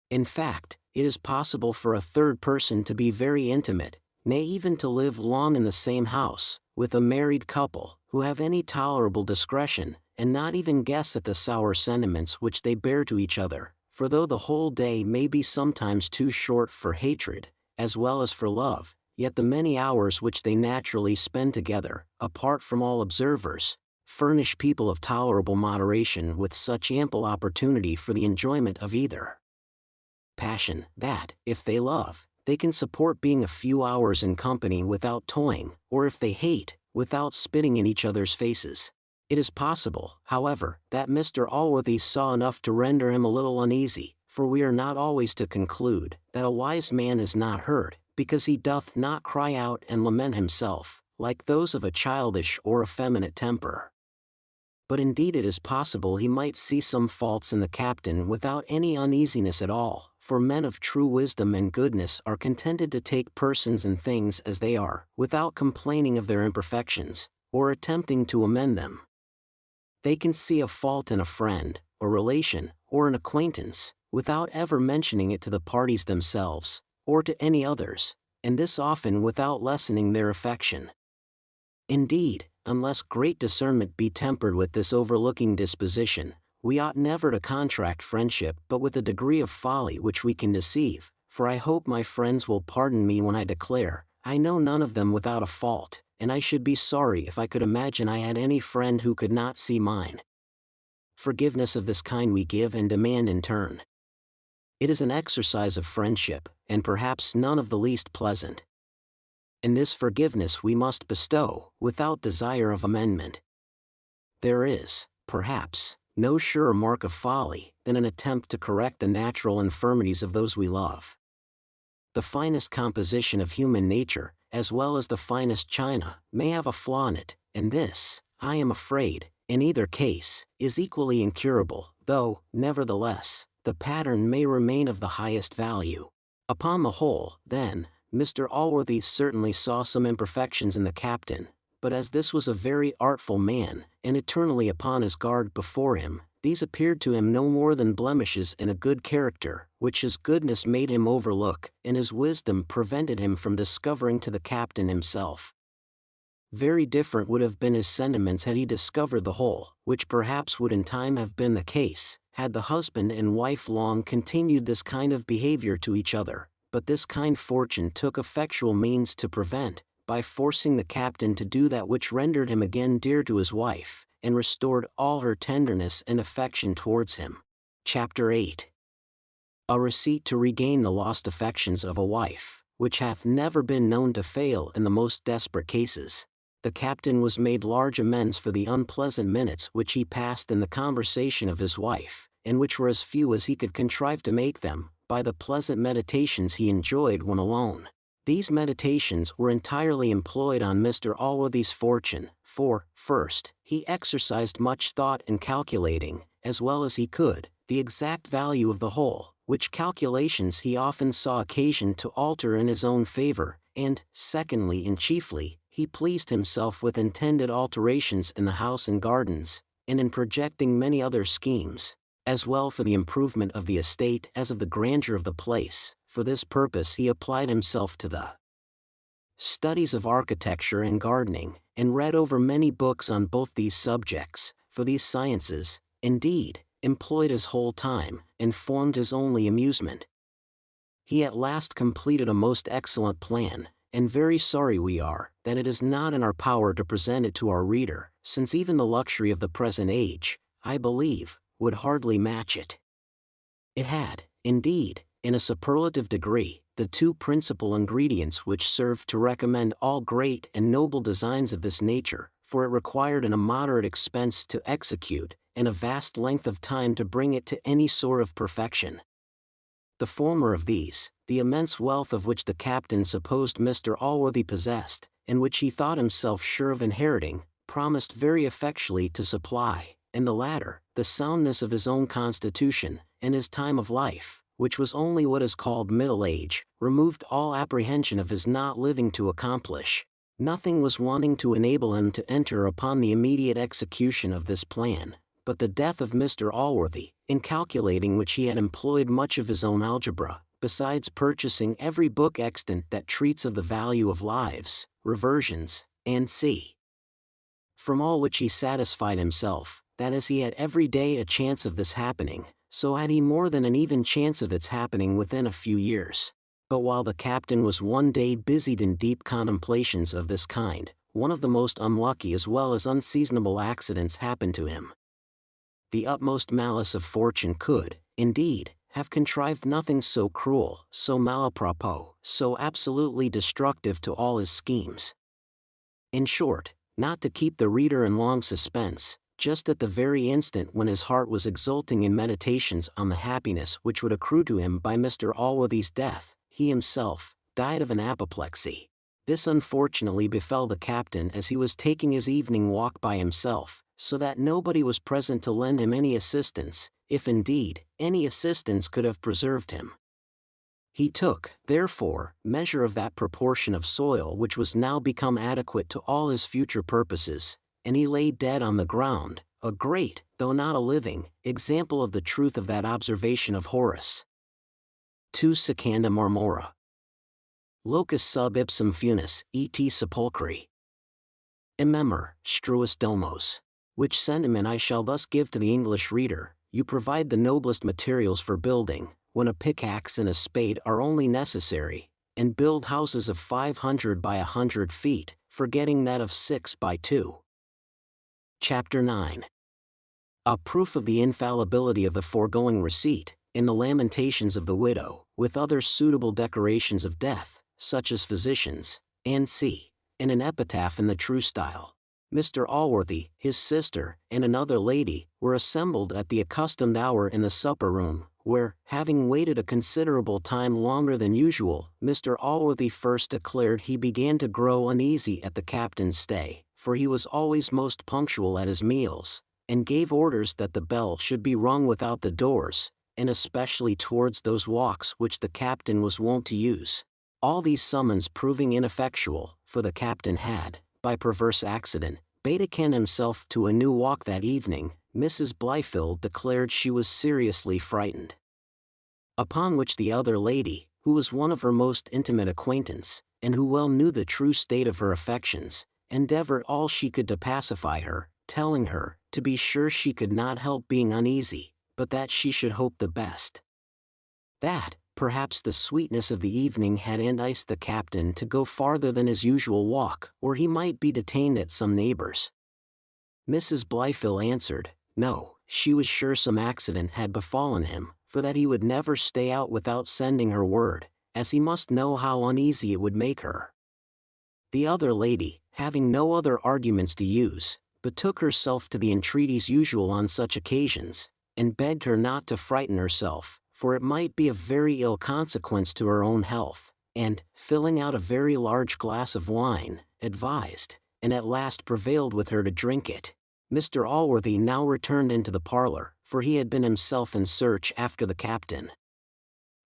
In fact, it is possible for a third person to be very intimate, nay even to live long in the same house, with a married couple, who have any tolerable discretion, and not even guess at the sour sentiments which they bear to each other, for though the whole day may be sometimes too short for hatred, as well as for love, yet the many hours which they naturally spend together, apart from all observers, furnish people of tolerable moderation with such ample opportunity for the enjoyment of either passion, that, if they love, they can support being a few hours in company without toying, or if they hate, without spitting in each other's faces. It is possible, however, that Mr. Allworthy saw enough to render him a little uneasy, for we are not always to conclude that a wise man is not hurt, because he doth not cry out and lament himself, like those of a childish or effeminate temper. But indeed it is possible he might see some faults in the captain without any uneasiness at all, for men of true wisdom and goodness are contented to take persons and things as they are, without complaining of their imperfections, or attempting to amend them. They can see a fault in a friend, a relation, or an acquaintance, without ever mentioning it to the parties themselves, or to any others, and this often without lessening their affection. Indeed, unless great discernment be tempered with this overlooking disposition, we ought never to contract friendship but with a degree of folly which we can deceive, for I hope my friends will pardon me when I declare, I know none of them without a fault, and I should be sorry if I could imagine I had any friend who could not see mine. Forgiveness of this kind we give and demand in turn. It is an exercise of friendship, and perhaps none of the least pleasant. And this forgiveness we must bestow, without desire of amendment. There is, perhaps, no surer mark of folly than an attempt to correct the natural infirmities of those we love. The finest composition of human nature, as well as the finest china, may have a flaw in it, and this, I am afraid, in either case, is equally incurable, though, nevertheless, the pattern may remain of the highest value. Upon the whole, then, Mr. Allworthy certainly saw some imperfections in the captain, but as this was a very artful man, and eternally upon his guard before him, these appeared to him no more than blemishes in a good character, which his goodness made him overlook, and his wisdom prevented him from discovering to the captain himself. Very different would have been his sentiments had he discovered the whole, which perhaps would in time have been the case, had the husband and wife long continued this kind of behavior to each other, but this kind fortune took effectual means to prevent, by forcing the captain to do that which rendered him again dear to his wife, and restored all her tenderness and affection towards him. Chapter 8. A receipt to regain the lost affections of a wife, which hath never been known to fail in the most desperate cases. The captain was made large amends for the unpleasant minutes which he passed in the conversation of his wife, and which were as few as he could contrive to make them, by the pleasant meditations he enjoyed when alone. These meditations were entirely employed on Mr. Allworthy's fortune, for, first, he exercised much thought in calculating, as well as he could, the exact value of the whole, which calculations he often saw occasion to alter in his own favor, and, secondly and chiefly, he pleased himself with intended alterations in the house and gardens, and in projecting many other schemes, as well for the improvement of the estate as of the grandeur of the place. For this purpose he applied himself to the studies of architecture and gardening, and read over many books on both these subjects, for these sciences, indeed, employed his whole time, and formed his only amusement. He at last completed a most excellent plan, and very sorry we are that it is not in our power to present it to our reader, since even the luxury of the present age, I believe, would hardly match it. It had, indeed, in a superlative degree, the two principal ingredients which served to recommend all great and noble designs of this nature, for it required an immoderate expense to execute, and a vast length of time to bring it to any sort of perfection. The former of these, the immense wealth of which the captain supposed Mr. Allworthy possessed, and which he thought himself sure of inheriting, promised very effectually to supply, and the latter, the soundness of his own constitution, and his time of life, which was only what is called middle age, removed all apprehension of his not living to accomplish. Nothing was wanting to enable him to enter upon the immediate execution of this plan, but the death of Mr. Allworthy, in calculating which he had employed much of his own algebra, besides purchasing every book extant that treats of the value of lives, reversions, and c. From all which he satisfied himself, that as he had every day a chance of this happening, so had he more than an even chance of its happening within a few years. But while the captain was one day busied in deep contemplations of this kind, one of the most unlucky as well as unseasonable accidents happened to him. The utmost malice of fortune could, indeed, have contrived nothing so cruel, so malapropos, so absolutely destructive to all his schemes. In short, not to keep the reader in long suspense, just at the very instant when his heart was exulting in meditations on the happiness which would accrue to him by Mr. Allworthy's death, he himself died of an apoplexy. This unfortunately befell the captain as he was taking his evening walk by himself, so that nobody was present to lend him any assistance, if indeed, any assistance could have preserved him. He took, therefore, measure of that proportion of soil which was now become adequate to all his future purposes, and he lay dead on the ground, a great, though not a living, example of the truth of that observation of Horace. Tu secanda marmora. Locus sub ipsum funis, et sepulchri. Immemor, struis domos. Which sentiment I shall thus give to the English reader, you provide the noblest materials for building, when a pickaxe and a spade are only necessary, and build houses of 500 by 100 feet, forgetting that of 6 by 2. Chapter 9. A proof of the infallibility of the foregoing receipt, in the Lamentations of the Widow, with other suitable decorations of death, such as physicians, and c. in an epitaph in the true style. Mr. Allworthy, his sister, and another lady, were assembled at the accustomed hour in the supper-room, where, having waited a considerable time longer than usual, Mr. Allworthy first declared he began to grow uneasy at the captain's stay, for he was always most punctual at his meals, and gave orders that the bell should be rung without the doors, and especially towards those walks which the captain was wont to use. All these summons proving ineffectual, for the captain had, by perverse accident, betaken himself to a new walk that evening, Mrs. Blifil declared she was seriously frightened. Upon which the other lady, who was one of her most intimate acquaintance, and who well knew the true state of her affections, endeavored all she could to pacify her, telling her, to be sure she could not help being uneasy, but that she should hope the best. That, perhaps the sweetness of the evening had enticed the captain to go farther than his usual walk, or he might be detained at some neighbor's. Mrs. Blifil answered, no, she was sure some accident had befallen him, for that he would never stay out without sending her word, as he must know how uneasy it would make her. The other lady, having no other arguments to use, betook herself to the entreaties usual on such occasions, and begged her not to frighten herself, for it might be of very ill consequence to her own health, and, filling out a very large glass of wine, advised, and at last prevailed with her to drink it. Mr. Allworthy now returned into the parlour, for he had been himself in search after the captain.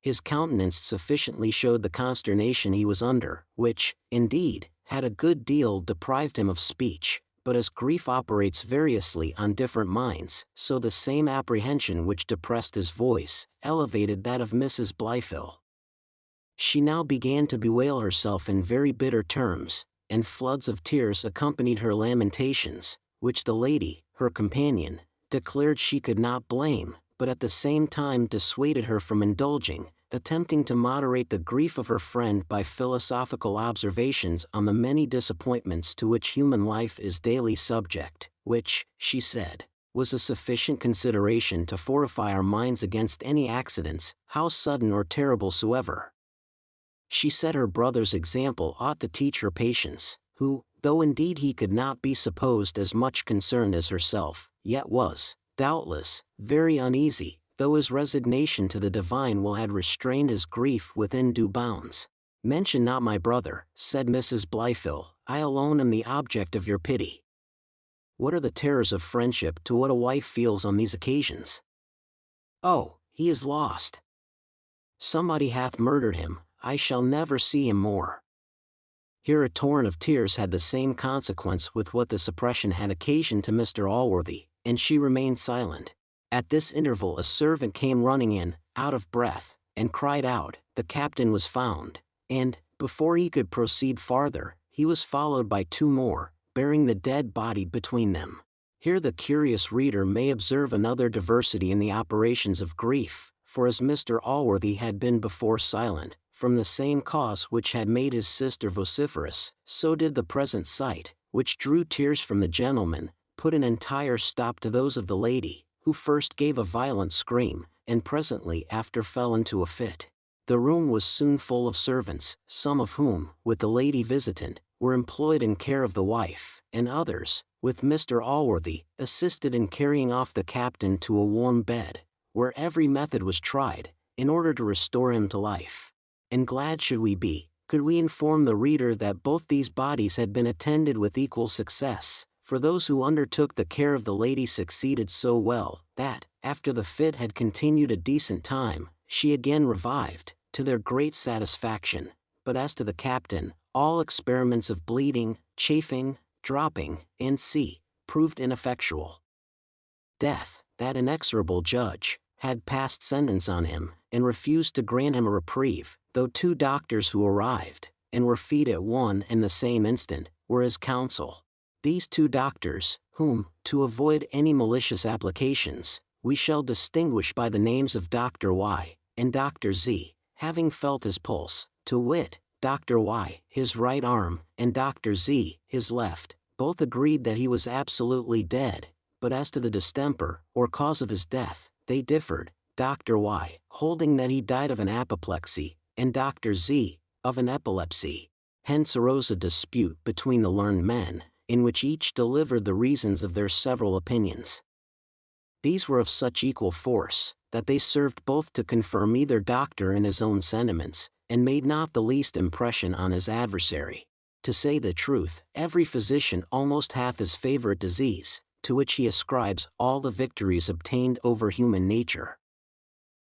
His countenance sufficiently showed the consternation he was under, which, indeed, had a good deal deprived him of speech, but as grief operates variously on different minds, so the same apprehension which depressed his voice, elevated that of Mrs. Blifil. She now began to bewail herself in very bitter terms, and floods of tears accompanied her lamentations, which the lady, her companion, declared she could not blame, but at the same time dissuaded her from indulging, attempting to moderate the grief of her friend by philosophical observations on the many disappointments to which human life is daily subject, which, she said, was a sufficient consideration to fortify our minds against any accidents, how sudden or terrible soever. She said her brother's example ought to teach her patience, who, though indeed he could not be supposed as much concerned as herself, yet was, doubtless, very uneasy, though his resignation to the divine will had restrained his grief within due bounds. Mention not my brother, said Mrs. Blifil, I alone am the object of your pity. What are the terrors of friendship to what a wife feels on these occasions? Oh, he is lost. Somebody hath murdered him, I shall never see him more. Here a torrent of tears had the same consequence with what the suppression had occasioned to Mr. Allworthy, and she remained silent. At this interval a servant came running in, out of breath, and cried out, the captain was found, and, before he could proceed farther, he was followed by two more, bearing the dead body between them. Here the curious reader may observe another diversity in the operations of grief, for as Mr. Allworthy had been before silent, from the same cause which had made his sister vociferous, so did the present sight, which drew tears from the gentleman, put an entire stop to those of the lady, who first gave a violent scream, and presently after fell into a fit. The room was soon full of servants, some of whom, with the lady visitant, were employed in care of the wife, and others, with Mr. Allworthy, assisted in carrying off the captain to a warm bed, where every method was tried, in order to restore him to life. And glad should we be, could we inform the reader that both these bodies had been attended with equal success, for those who undertook the care of the lady succeeded so well, that, after the fit had continued a decent time, she again revived, to their great satisfaction, but as to the captain, all experiments of bleeding, chafing, dropping, and proved ineffectual. Death, that inexorable judge, had passed sentence on him, and refused to grant him a reprieve, though two doctors who arrived, and were feed at one and the same instant, were his counsel. These two doctors, whom, to avoid any malicious applications, we shall distinguish by the names of Dr. Y and Dr. Z, having felt his pulse, to wit, Dr. Y, his right arm, and Dr. Z, his left, both agreed that he was absolutely dead, but as to the distemper, or cause of his death, they differed, Dr. Y holding that he died of an apoplexy, and Dr. Z, of an epilepsy. Hence arose a dispute between the learned men, in which each delivered the reasons of their several opinions. These were of such equal force, that they served both to confirm either doctor in his own sentiments, and made not the least impression on his adversary. To say the truth, every physician almost hath his favorite disease, to which he ascribes all the victories obtained over human nature.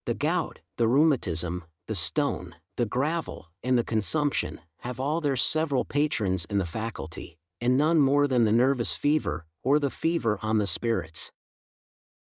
The gout, the rheumatism, the stone, the gravel, and the consumption, have all their several patrons in the faculty, and none more than the nervous fever, or the fever on the spirits.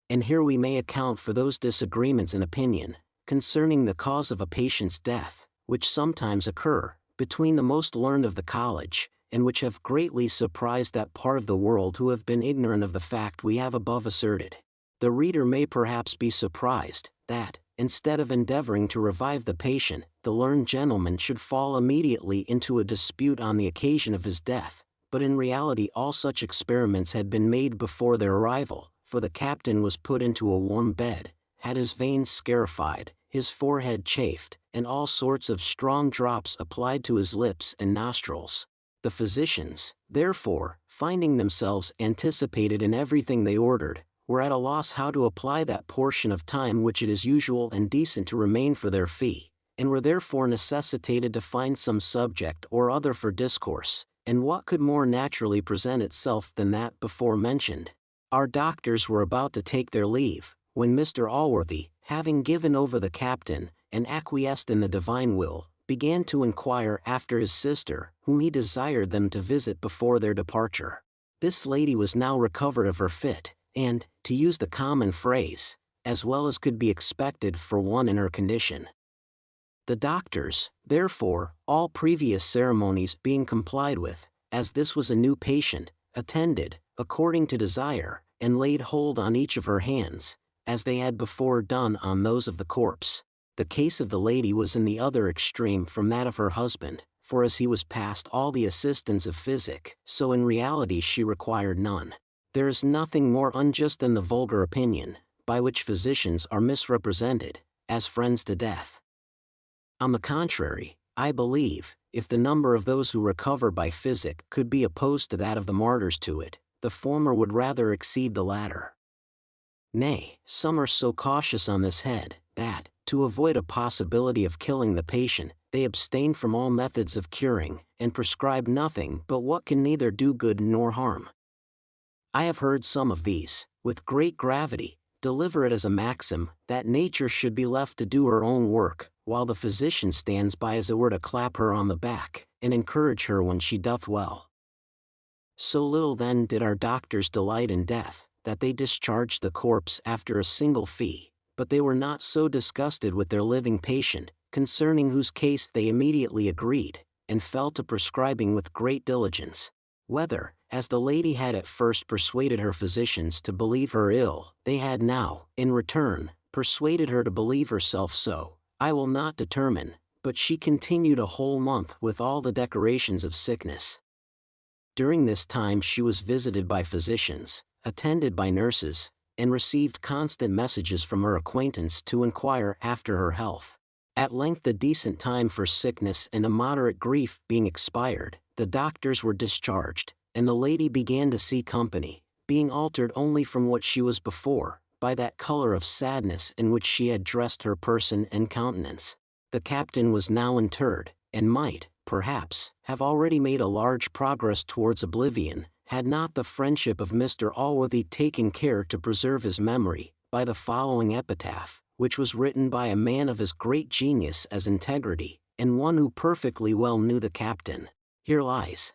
And here we may account for those disagreements in opinion, concerning the cause of a patient's death, which sometimes occur, between the most learned of the college, and which have greatly surprised that part of the world who have been ignorant of the fact we have above asserted. The reader may perhaps be surprised, that, instead of endeavoring to revive the patient, the learned gentleman should fall immediately into a dispute on the occasion of his death, but in reality all such experiments had been made before their arrival, for the captain was put into a warm bed, had his veins scarified, his forehead chafed, and all sorts of strong drops applied to his lips and nostrils. The physicians, therefore, finding themselves anticipated in everything they ordered, were at a loss how to apply that portion of time which it is usual and decent to remain for their fee, and were therefore necessitated to find some subject or other for discourse, and what could more naturally present itself than that before mentioned? Our doctors were about to take their leave, when Mr. Allworthy, having given over the captain, and acquiesced in the divine will, began to inquire after his sister, whom he desired them to visit before their departure. This lady was now recovered of her fit, and, to use the common phrase, as well as could be expected for one in her condition. The doctors, therefore, all previous ceremonies being complied with, as this was a new patient, attended, according to desire, and laid hold on each of her hands, as they had before done on those of the corpse. The case of the lady was in the other extreme from that of her husband, for as he was past all the assistance of physic, so in reality she required none. There is nothing more unjust than the vulgar opinion, by which physicians are misrepresented, as friends to death. On the contrary, I believe, if the number of those who recover by physic could be opposed to that of the martyrs to it, the former would rather exceed the latter. Nay, some are so cautious on this head, that, to avoid a possibility of killing the patient, they abstain from all methods of curing, and prescribe nothing but what can neither do good nor harm. I have heard some of these, with great gravity, deliver it as a maxim, that nature should be left to do her own work, while the physician stands by as it were to clap her on the back, and encourage her when she doth well. So little then did our doctors delight in death, that they discharged the corpse after a single fee, but they were not so disgusted with their living patient, concerning whose case they immediately agreed, and fell to prescribing with great diligence. Whether, as the lady had at first persuaded her physicians to believe her ill, they had now, in return, persuaded her to believe herself so, I will not determine, but she continued a whole month with all the decorations of sickness. During this time she was visited by physicians, attended by nurses, and received constant messages from her acquaintance to inquire after her health. At length the decent time for sickness and a moderate grief being expired, the doctors were discharged, and the lady began to see company, being altered only from what she was before, by that color of sadness in which she had dressed her person and countenance. The captain was now interred, and might, perhaps, have already made a large progress towards oblivion, had not the friendship of Mr. Allworthy taken care to preserve his memory, by the following epitaph, which was written by a man of as great genius as integrity, and one who perfectly well knew the captain. Here lies,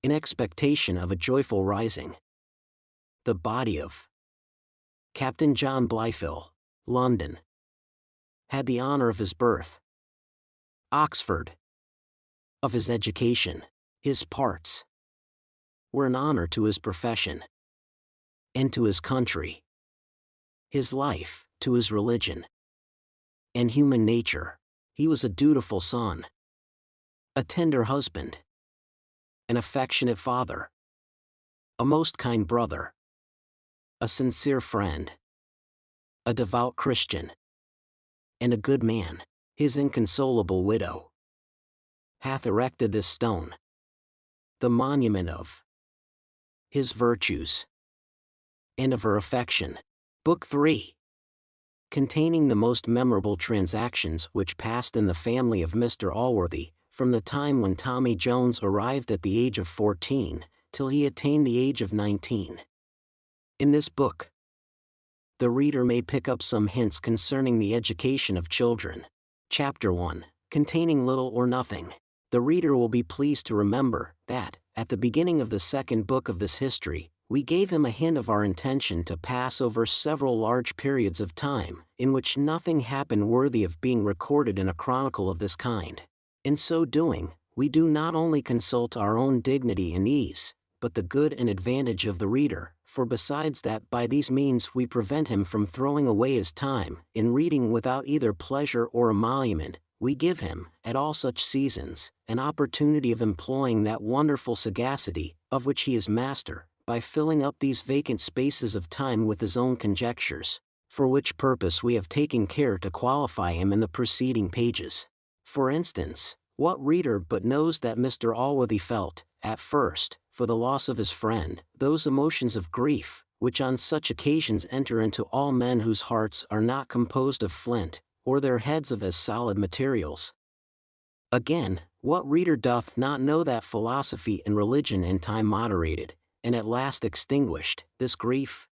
in expectation of a joyful rising, the body of Captain John Blyfill, London. Had the honor of his birth, Oxford. Of his education, his parts were an honor to his profession and to his country. his life, to his religion and human nature. He was a dutiful son, a tender husband, an affectionate father, a most kind brother, a sincere friend, a devout Christian, and a good man. His inconsolable widow hath erected this stone, the monument of his virtues and of her affection. Book 3. Containing the most memorable transactions which passed in the family of Mr. Allworthy, from the time when Tommy Jones arrived at the age of 14, till he attained the age of 19. In this book, the reader may pick up some hints concerning the education of children. Chapter 1, containing little or nothing. The reader will be pleased to remember that, at the beginning of the second book of this history, we gave him a hint of our intention to pass over several large periods of time, in which nothing happened worthy of being recorded in a chronicle of this kind. In so doing, we do not only consult our own dignity and ease, but the good and advantage of the reader, for besides that by these means we prevent him from throwing away his time, in reading without either pleasure or emolument, we give him, at all such seasons, an opportunity of employing that wonderful sagacity, of which he is master, by filling up these vacant spaces of time with his own conjectures, for which purpose we have taken care to qualify him in the preceding pages. For instance, what reader but knows that Mr. Allworthy felt, at first, for the loss of his friend, those emotions of grief, which on such occasions enter into all men whose hearts are not composed of flint, or their heads of as solid materials? Again, what reader doth not know that philosophy and religion in time moderated, and at last extinguished, this grief?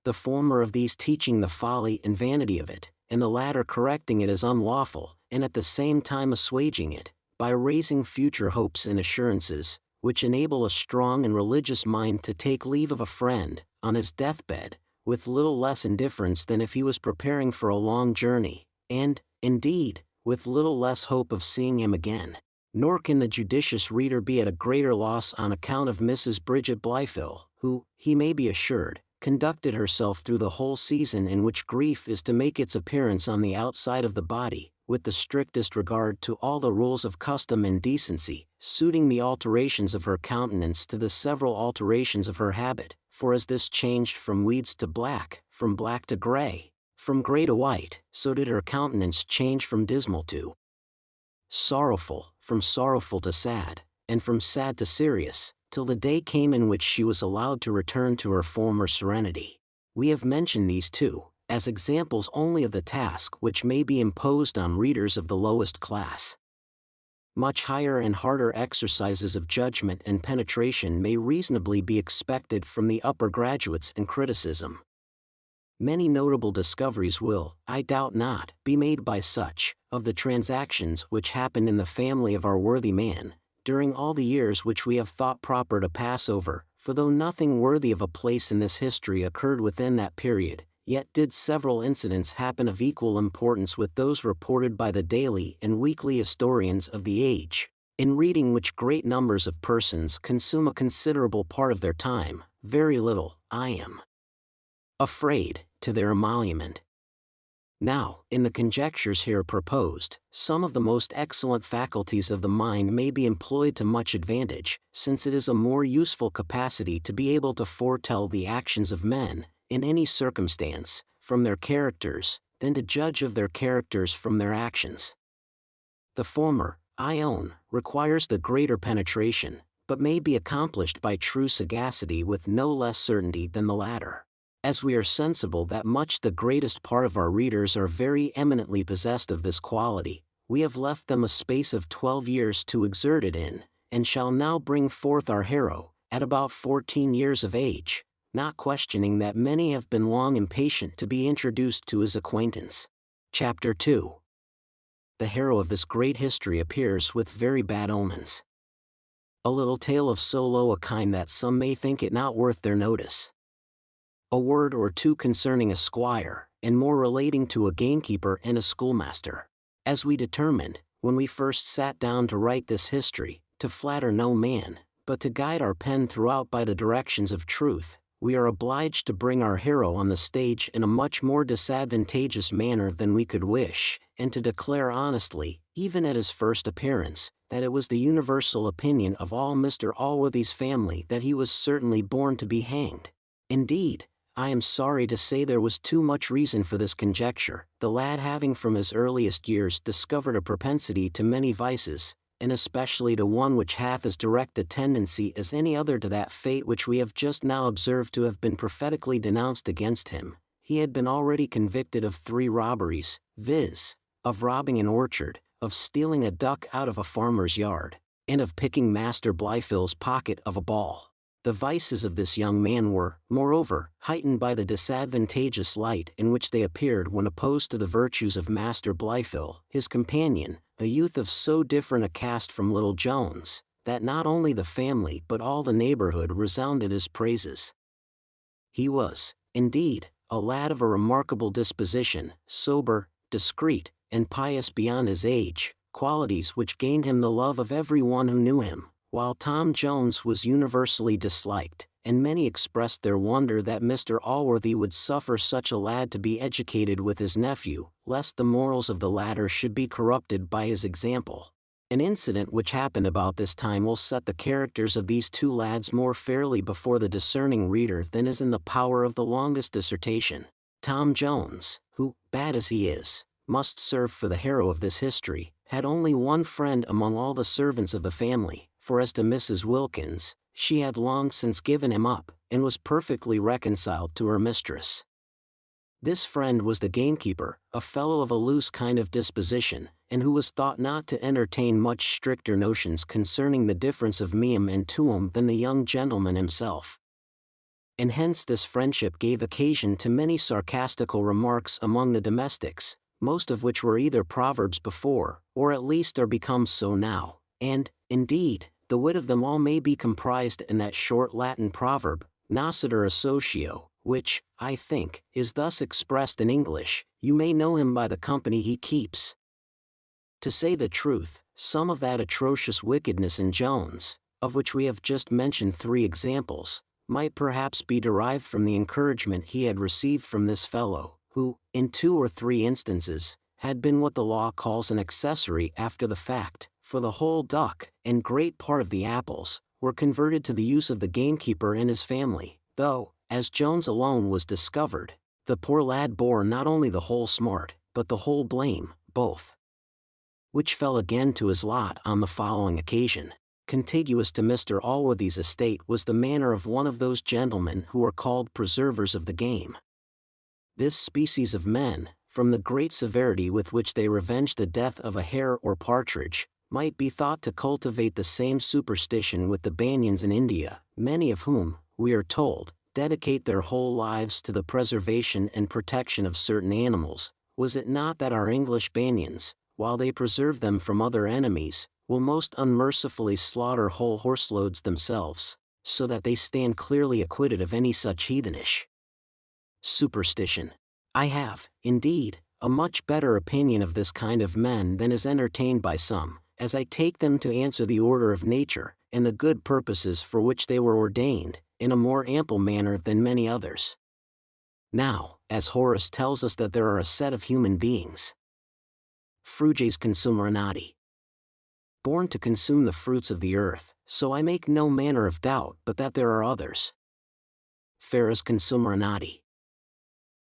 The former of these teaching the folly and vanity of it, and the latter correcting it as unlawful, and at the same time assuaging it, by raising future hopes and assurances, which enable a strong and religious mind to take leave of a friend, on his deathbed, with little less indifference than if he was preparing for a long journey, and, indeed, with little less hope of seeing him again. Nor can the judicious reader be at a greater loss on account of Mrs. Bridget Blyfill, who, he may be assured, conducted herself through the whole season in which grief is to make its appearance on the outside of the body, with the strictest regard to all the rules of custom and decency, suiting the alterations of her countenance to the several alterations of her habit, for as this changed from weeds to black, from black to grey, from grey to white, so did her countenance change from dismal to sorrowful, from sorrowful to sad, and from sad to serious, till the day came in which she was allowed to return to her former serenity. We have mentioned these two, as examples only of the task which may be imposed on readers of the lowest class. Much higher and harder exercises of judgment and penetration may reasonably be expected from the upper graduates in criticism. Many notable discoveries will, I doubt not, be made by such, of the transactions which happened in the family of our worthy man, during all the years which we have thought proper to pass over, for though nothing worthy of a place in this history occurred within that period, yet did several incidents happen of equal importance with those reported by the daily and weekly historians of the age, in reading which great numbers of persons consume a considerable part of their time, very little, I am afraid, to their emolument. Now, in the conjectures here proposed, some of the most excellent faculties of the mind may be employed to much advantage, since it is a more useful capacity to be able to foretell the actions of men, in any circumstance, from their characters, than to judge of their characters from their actions. The former, I own, requires the greater penetration, but may be accomplished by true sagacity with no less certainty than the latter. As we are sensible that much the greatest part of our readers are very eminently possessed of this quality, we have left them a space of 12 years to exert it in, and shall now bring forth our hero, at about 14 years of age, not questioning that many have been long impatient to be introduced to his acquaintance. Chapter 2. The hero of this great history appears with very bad omens. A little tale of so low a kind that some may think it not worth their notice. A word or two concerning a squire, and more relating to a gamekeeper and a schoolmaster. As we determined, when we first sat down to write this history, to flatter no man, but to guide our pen throughout by the directions of truth, we are obliged to bring our hero on the stage in a much more disadvantageous manner than we could wish, and to declare honestly, even at his first appearance, that it was the universal opinion of all Mr. Allworthy's family that he was certainly born to be hanged. Indeed, I am sorry to say there was too much reason for this conjecture, the lad having from his earliest years discovered a propensity to many vices, and especially to one which hath as direct a tendency as any other to that fate which we have just now observed to have been prophetically denounced against him. He had been already convicted of 3 robberies, viz., of robbing an orchard, of stealing a duck out of a farmer's yard, and of picking Master Blifil's pocket of a ball. The vices of this young man were, moreover, heightened by the disadvantageous light in which they appeared when opposed to the virtues of Master Blifil, his companion, a youth of so different a cast from little Jones, that not only the family but all the neighborhood resounded his praises. He was, indeed, a lad of a remarkable disposition, sober, discreet, and pious beyond his age, qualities which gained him the love of every one who knew him, while Tom Jones was universally disliked, and many expressed their wonder that Mr. Allworthy would suffer such a lad to be educated with his nephew, lest the morals of the latter should be corrupted by his example. An incident which happened about this time will set the characters of these 2 lads more fairly before the discerning reader than is in the power of the longest dissertation. Tom Jones, who, bad as he is, must serve for the hero of this history, had only one friend among all the servants of the family, for as to Mrs. Wilkins, she had long since given him up, and was perfectly reconciled to her mistress. This friend was the gamekeeper, a fellow of a loose kind of disposition, and who was thought not to entertain much stricter notions concerning the difference of meum and tuum than the young gentleman himself. And hence this friendship gave occasion to many sarcastical remarks among the domestics, most of which were either proverbs before, or at least are become so now, and, indeed, the wit of them all may be comprised in that short Latin proverb, Nocitur assotio, which, I think, is thus expressed in English: you may know him by the company he keeps. To say the truth, some of that atrocious wickedness in Jones, of which we have just mentioned 3 examples, might perhaps be derived from the encouragement he had received from this fellow, who, in 2 or 3 instances, had been what the law calls an accessory after the fact, for the whole duck, and great part of the apples, were converted to the use of the gamekeeper and his family, though, as Jones alone was discovered, the poor lad bore not only the whole smart, but the whole blame, both. Which fell again to his lot on the following occasion. Contiguous to Mr. Allworthy's estate was the manor of one of those gentlemen who are called preservers of the game. This species of men, from the great severity with which they revenge the death of a hare or partridge, might be thought to cultivate the same superstition with the Banyans in India, many of whom, we are told, dedicate their whole lives to the preservation and protection of certain animals. Was it not that our English Banyans, while they preserve them from other enemies, will most unmercifully slaughter whole horseloads themselves, so that they stand clearly acquitted of any such heathenish superstition? I have, indeed, a much better opinion of this kind of men than is entertained by some, as I take them to answer the order of nature, and the good purposes for which they were ordained, in a more ample manner than many others. Now, as Horace tells us that there are a set of human beings, fruges consumeranati, born to consume the fruits of the earth, so I make no manner of doubt but that there are others, feras consumeranati,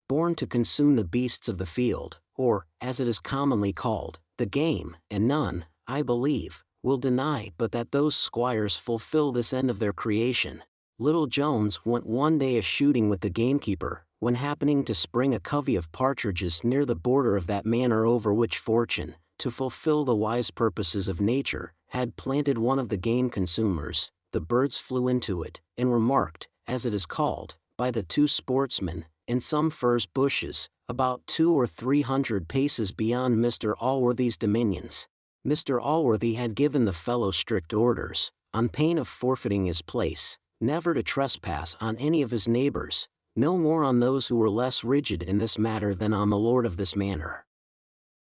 born to consume the beasts of the field, or, as it is commonly called, the game, and none, I believe, will deny but that those squires fulfill this end of their creation. Little Jones went one day a-shooting with the gamekeeper, when happening to spring a covey of partridges near the border of that manor over which fortune, to fulfill the wise purposes of nature, had planted one of the game consumers, the birds flew into it, and were marked, as it is called, by the 2 sportsmen, in some furze bushes, about 200 or 300 paces beyond Mr. Allworthy's dominions. Mr. Allworthy had given the fellow strict orders, on pain of forfeiting his place, never to trespass on any of his neighbors, no more on those who were less rigid in this matter than on the lord of this manor.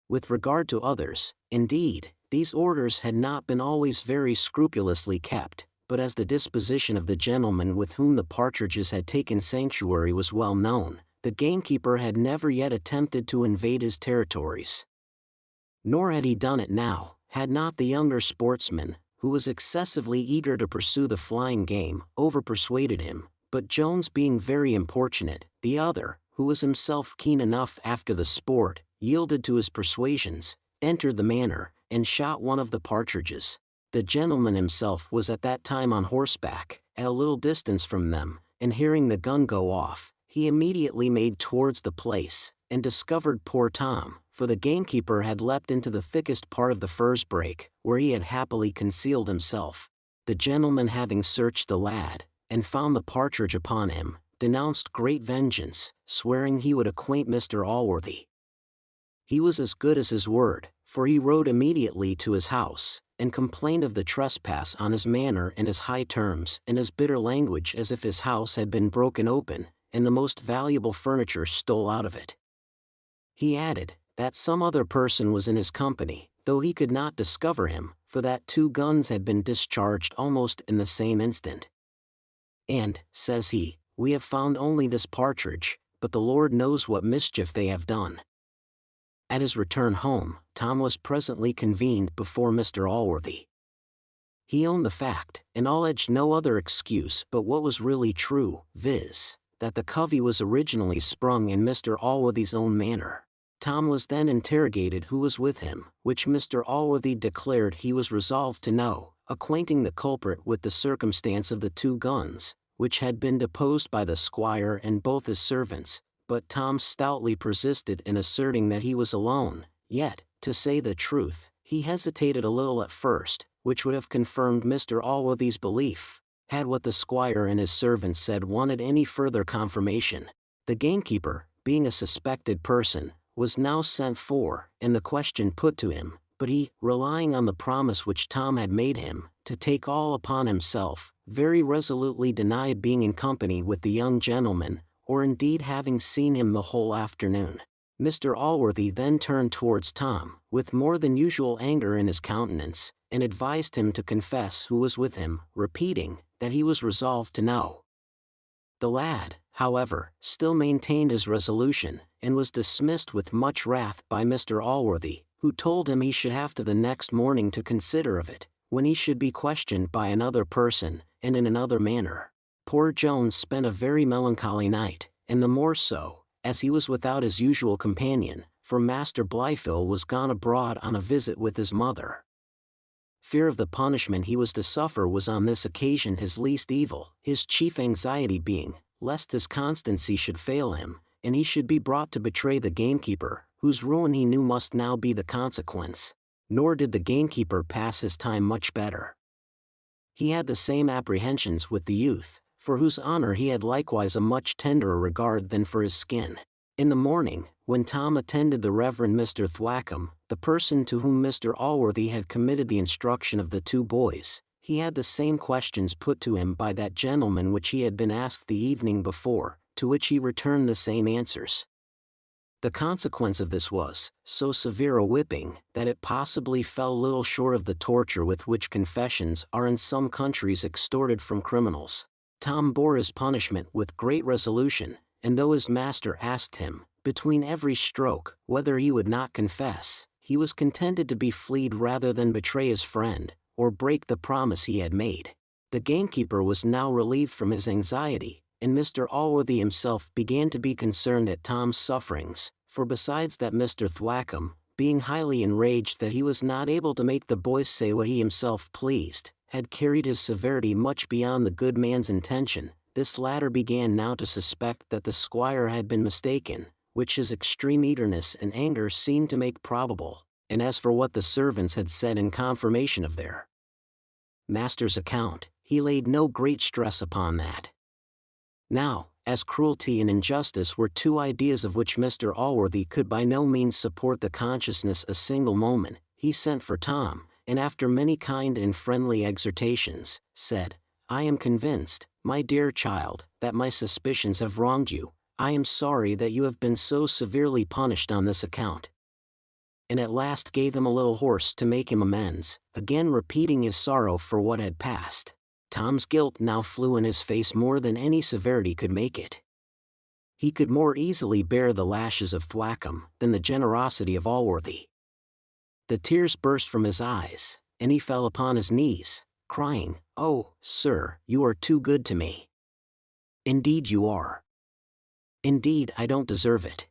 With regard to others, indeed, these orders had not been always very scrupulously kept, but as the disposition of the gentleman with whom the partridges had taken sanctuary was well known, the gamekeeper had never yet attempted to invade his territories. Nor had he done it now, had not the younger sportsman, who was excessively eager to pursue the flying game, over-persuaded him, but Jones being very importunate, the other, who was himself keen enough after the sport, yielded to his persuasions, entered the manor, and shot one of the partridges. The gentleman himself was at that time on horseback, at a little distance from them, and hearing the gun go off, he immediately made towards the place, and discovered poor Tom, for the gamekeeper had leapt into the thickest part of the furze brake, where he had happily concealed himself. The gentleman having searched the lad, and found the partridge upon him, denounced great vengeance, swearing he would acquaint Mr. Allworthy. He was as good as his word, for he rode immediately to his house, and complained of the trespass on his manor in as high terms and as bitter language as if his house had been broken open, and the most valuable furniture stole out of it. He added, that some other person was in his company, though he could not discover him, for that 2 guns had been discharged almost in the same instant. And, says he, we have found only this partridge, but the Lord knows what mischief they have done. At his return home, Tom was presently convened before Mr. Allworthy. He owned the fact, and alleged no other excuse but what was really true, viz., that the covey was originally sprung in Mr. Allworthy's own manor. Tom was then interrogated who was with him, which Mr. Allworthy declared he was resolved to know, acquainting the culprit with the circumstance of the 2 guns, which had been deposed by the squire and both his servants, but Tom stoutly persisted in asserting that he was alone, yet, to say the truth, he hesitated a little at first, which would have confirmed Mr. Allworthy's belief, had what the squire and his servants said wanted any further confirmation. The gamekeeper, being a suspected person, was now sent for, and the question put to him, but he, relying on the promise which Tom had made him, to take all upon himself, very resolutely denied being in company with the young gentleman, or indeed having seen him the whole afternoon. Mr. Allworthy then turned towards Tom, with more than usual anger in his countenance, and advised him to confess who was with him, repeating, that he was resolved to know. The lad, however, still maintained his resolution, and was dismissed with much wrath by Mr. Allworthy, who told him he should have to the next morning to consider of it, when he should be questioned by another person, and in another manner. Poor Jones spent a very melancholy night, and the more so, as he was without his usual companion, for Master Blifil was gone abroad on a visit with his mother. Fear of the punishment he was to suffer was on this occasion his least evil, his chief anxiety being, lest his constancy should fail him, and he should be brought to betray the gamekeeper, whose ruin he knew must now be the consequence. Nor did the gamekeeper pass his time much better. He had the same apprehensions with the youth, for whose honor he had likewise a much tenderer regard than for his skin. In the morning, when Tom attended the Reverend Mr. Thwackum, the person to whom Mr. Allworthy had committed the instruction of the 2 boys, he had the same questions put to him by that gentleman which he had been asked the evening before, to which he returned the same answers. The consequence of this was, so severe a whipping, that it possibly fell little short of the torture with which confessions are in some countries extorted from criminals. Tom bore his punishment with great resolution, and though his master asked him, between every stroke, whether he would not confess, he was contented to be fleed rather than betray his friend, or break the promise he had made. The gamekeeper was now relieved from his anxiety, and Mr. Allworthy himself began to be concerned at Tom's sufferings, for besides that Mr. Thwackum, being highly enraged that he was not able to make the boys say what he himself pleased, had carried his severity much beyond the good man's intention, this latter began now to suspect that the squire had been mistaken, which his extreme eagerness and anger seemed to make probable, and as for what the servants had said in confirmation of their master's account, he laid no great stress upon that. Now, as cruelty and injustice were 2 ideas of which Mr. Allworthy could by no means support the consciousness a single moment, he sent for Tom, and after many kind and friendly exhortations, said, I am convinced, my dear child, that my suspicions have wronged you. I am sorry that you have been so severely punished on this account. And at last gave him a little horse to make him amends, again repeating his sorrow for what had passed. Tom's guilt now flew in his face more than any severity could make it. He could more easily bear the lashes of Thwackum than the generosity of Allworthy. The tears burst from his eyes, and he fell upon his knees, crying, "Oh, sir, you are too good to me. Indeed you are. Indeed I don't deserve it."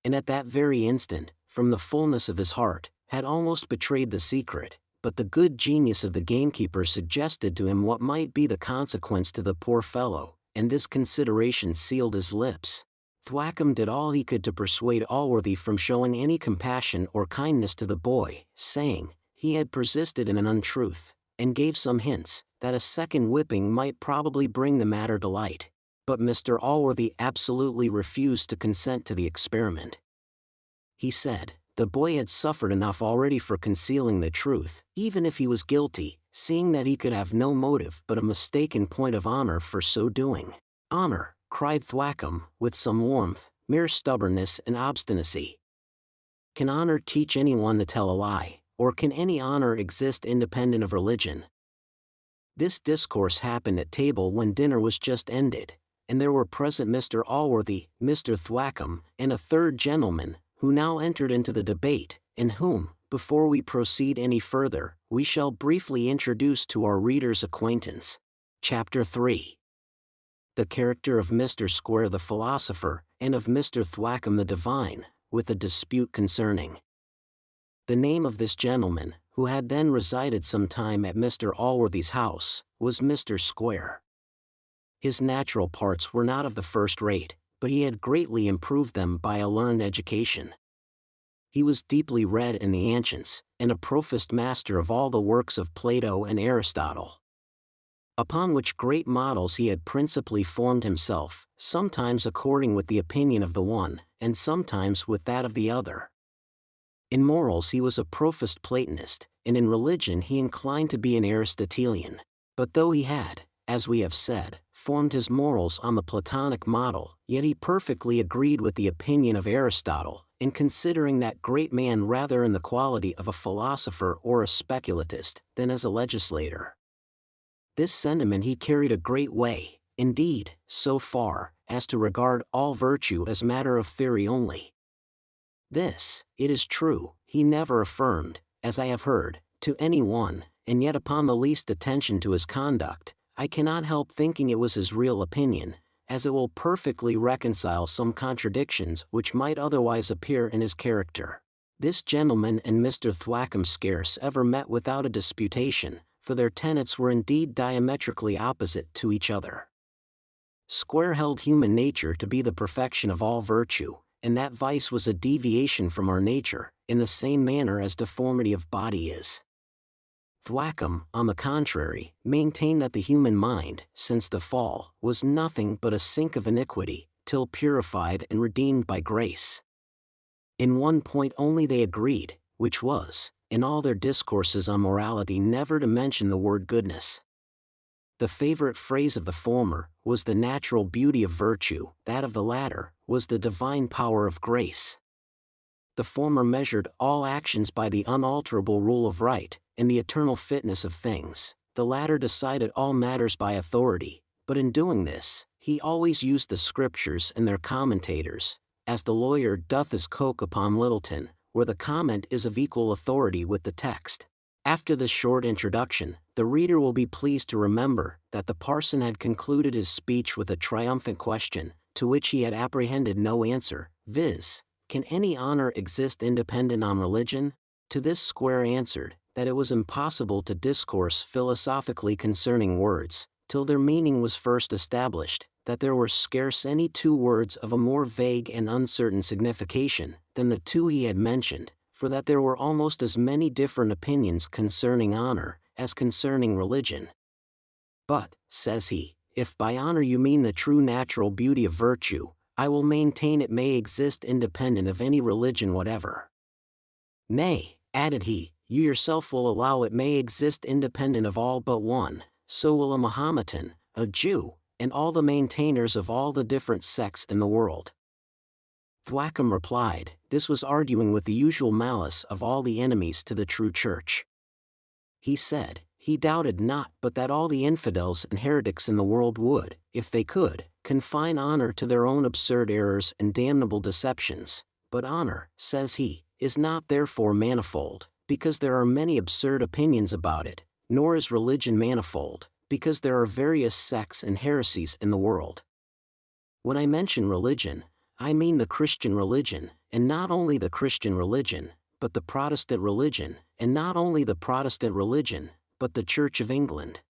And at that very instant, from the fullness of his heart, had almost betrayed the secret, but the good genius of the gamekeeper suggested to him what might be the consequence to the poor fellow, and this consideration sealed his lips. Thwackum did all he could to persuade Allworthy from showing any compassion or kindness to the boy, saying, he had persisted in an untruth, and gave some hints, that a second whipping might probably bring the matter to light. But Mr. Allworthy absolutely refused to consent to the experiment. He said, the boy had suffered enough already for concealing the truth, even if he was guilty, seeing that he could have no motive but a mistaken point of honor for so doing. "Honor," cried Thwackum, with some warmth, "mere stubbornness and obstinacy. Can honor teach anyone to tell a lie, or can any honor exist independent of religion?" This discourse happened at table when dinner was just ended, and there were present Mr. Allworthy, Mr. Thwackum, and a third gentleman, who now entered into the debate, and whom, before we proceed any further, we shall briefly introduce to our readers' acquaintance. Chapter 3. The character of Mr. Square the philosopher, and of Mr. Thwackum the divine, with a dispute concerning. The name of this gentleman, who had then resided some time at Mr. Allworthy's house, was Mr. Square. His natural parts were not of the first rate, but he had greatly improved them by a learned education. He was deeply read in the ancients, and a professed master of all the works of Plato and Aristotle, upon which great models he had principally formed himself, sometimes according with the opinion of the one, and sometimes with that of the other. In morals he was a professed Platonist, and in religion he inclined to be an Aristotelian. But though he had, as we have said, formed his morals on the Platonic model, yet he perfectly agreed with the opinion of Aristotle, in considering that great man rather in the quality of a philosopher or a speculatist, than as a legislator. This sentiment he carried a great way, indeed, so far, as to regard all virtue as matter of theory only. This, it is true, he never affirmed, as I have heard, to any one, and yet upon the least attention to his conduct, I cannot help thinking it was his real opinion, as it will perfectly reconcile some contradictions which might otherwise appear in his character. This gentleman and Mr. Thwackum scarce ever met without a disputation, for their tenets were indeed diametrically opposite to each other. Square held human nature to be the perfection of all virtue, and that vice was a deviation from our nature, in the same manner as deformity of body is. Thwackum, on the contrary, maintained that the human mind, since the fall, was nothing but a sink of iniquity, till purified and redeemed by grace. In one point only they agreed, which was, in all their discourses on morality never to mention the word goodness. The favorite phrase of the former was the natural beauty of virtue, that of the latter was the divine power of grace. The former measured all actions by the unalterable rule of right, and the eternal fitness of things. The latter decided all matters by authority, but in doing this, he always used the scriptures and their commentators, as the lawyer doth his coke upon Littleton, where the comment is of equal authority with the text. After this short introduction, the reader will be pleased to remember that the parson had concluded his speech with a triumphant question, to which he had apprehended no answer, viz., can any honor exist independent on religion? To this Square answered, that it was impossible to discourse philosophically concerning words, till their meaning was first established, that there were scarce any two words of a more vague and uncertain signification than the two he had mentioned, for that there were almost as many different opinions concerning honor as concerning religion. But, says he, if by honor you mean the true natural beauty of virtue, I will maintain it may exist independent of any religion whatever. Nay, added he, you yourself will allow it may exist independent of all but one, so will a Mahometan, a Jew, and all the maintainers of all the different sects in the world. Thwackum replied, this was arguing with the usual malice of all the enemies to the true church. He said, he doubted not but that all the infidels and heretics in the world would, if they could, confine honor to their own absurd errors and damnable deceptions. But honor, says he, is not therefore manifold, because there are many absurd opinions about it, nor is religion manifold, because there are various sects and heresies in the world. When I mention religion, I mean the Christian religion, and not only the Christian religion, but the Protestant religion, and not only the Protestant religion, but the Church of England.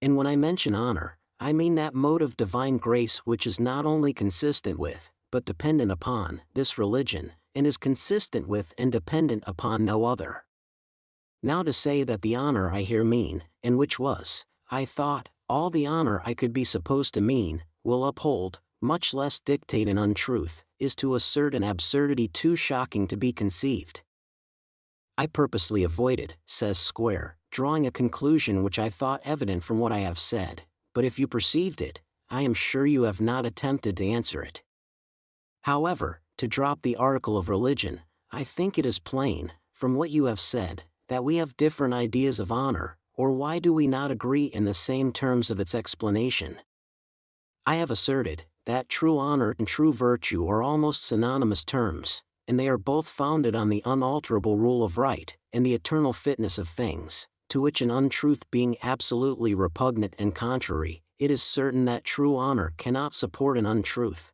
And when I mention honor, I mean that mode of divine grace which is not only consistent with, but dependent upon, this religion, and is consistent with and dependent upon no other. Now to say that the honor I here mean, and which was, I thought, all the honor I could be supposed to mean, will uphold, much less dictate an untruth, is to assert an absurdity too shocking to be conceived. I purposely avoided, says Square, drawing a conclusion which I thought evident from what I have said, but if you perceived it, I am sure you have not attempted to answer it. However, to drop the article of religion, I think it is plain, from what you have said, that we have different ideas of honor, or why do we not agree in the same terms of its explanation? I have asserted that true honor and true virtue are almost synonymous terms, and they are both founded on the unalterable rule of right, and the eternal fitness of things, to which an untruth being absolutely repugnant and contrary, it is certain that true honor cannot support an untruth.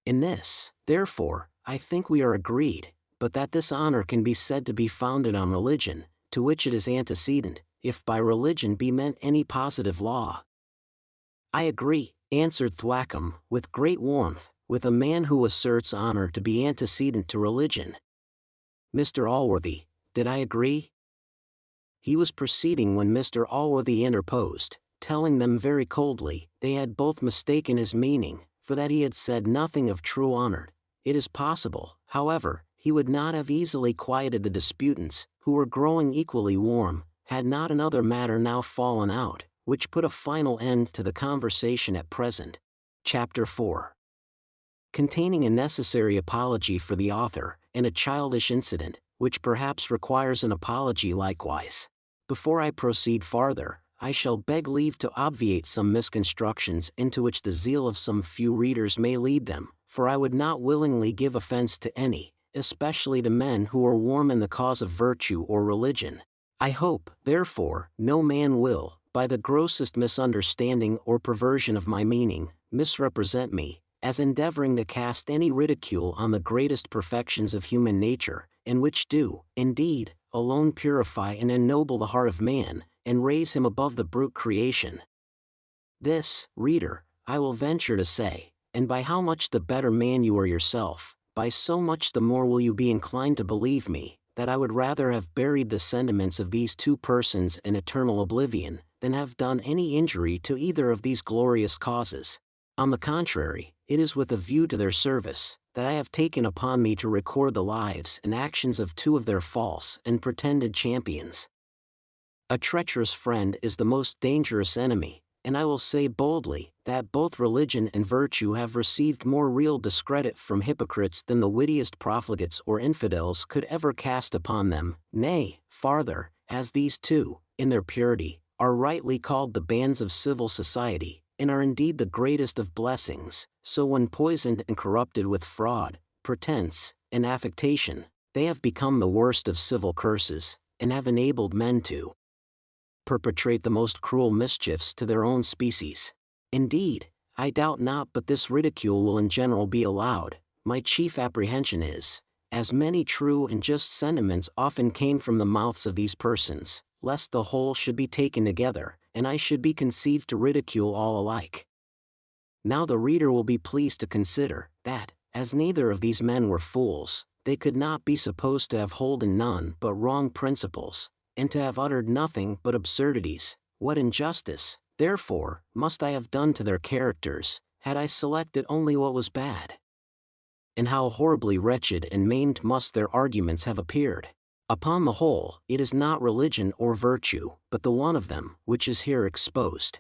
In this, therefore, I think we are agreed, but that this honor can be said to be founded on religion, to which it is antecedent, if by religion be meant any positive law. I agree, answered Thwackum, with great warmth, with a man who asserts honor to be antecedent to religion. Mr. Allworthy, did I agree? He was proceeding when Mr. Allworthy interposed, telling them very coldly, they had both mistaken his meaning, for that he had said nothing of true honor. It is possible, however, he would not have easily quieted the disputants, who were growing equally warm, had not another matter now fallen out, which put a final end to the conversation at present. Chapter 4. Containing a necessary apology for the author, and a childish incident, which perhaps requires an apology likewise. Before I proceed farther, I shall beg leave to obviate some misconstructions into which the zeal of some few readers may lead them, for I would not willingly give offense to any, especially to men who are warm in the cause of virtue or religion. I hope, therefore, no man will, by the grossest misunderstanding or perversion of my meaning, misrepresent me, as endeavoring to cast any ridicule on the greatest perfections of human nature, and which do, indeed, alone purify and ennoble the heart of man, and raise him above the brute creation. This, reader, I will venture to say, and by how much the better man you are yourself, by so much the more will you be inclined to believe me, that I would rather have buried the sentiments of these two persons in eternal oblivion, than have done any injury to either of these glorious causes. On the contrary, it is with a view to their service, that I have taken upon me to record the lives and actions of two of their false and pretended champions. A treacherous friend is the most dangerous enemy, and I will say boldly, that both religion and virtue have received more real discredit from hypocrites than the wittiest profligates or infidels could ever cast upon them. Nay, farther, as these two, in their purity, are rightly called the bands of civil society, and are indeed the greatest of blessings, so when poisoned and corrupted with fraud, pretense, and affectation, they have become the worst of civil curses, and have enabled men to perpetrate the most cruel mischiefs to their own species. Indeed, I doubt not but this ridicule will in general be allowed. My chief apprehension is, as many true and just sentiments often came from the mouths of these persons, lest the whole should be taken together, and I should be conceived to ridicule all alike. Now the reader will be pleased to consider, that, as neither of these men were fools, they could not be supposed to have holden none but wrong principles, and to have uttered nothing but absurdities. What injustice, therefore, must I have done to their characters, had I selected only what was bad? And how horribly wretched and maimed must their arguments have appeared! Upon the whole, it is not religion or virtue, but the one of them, which is here exposed.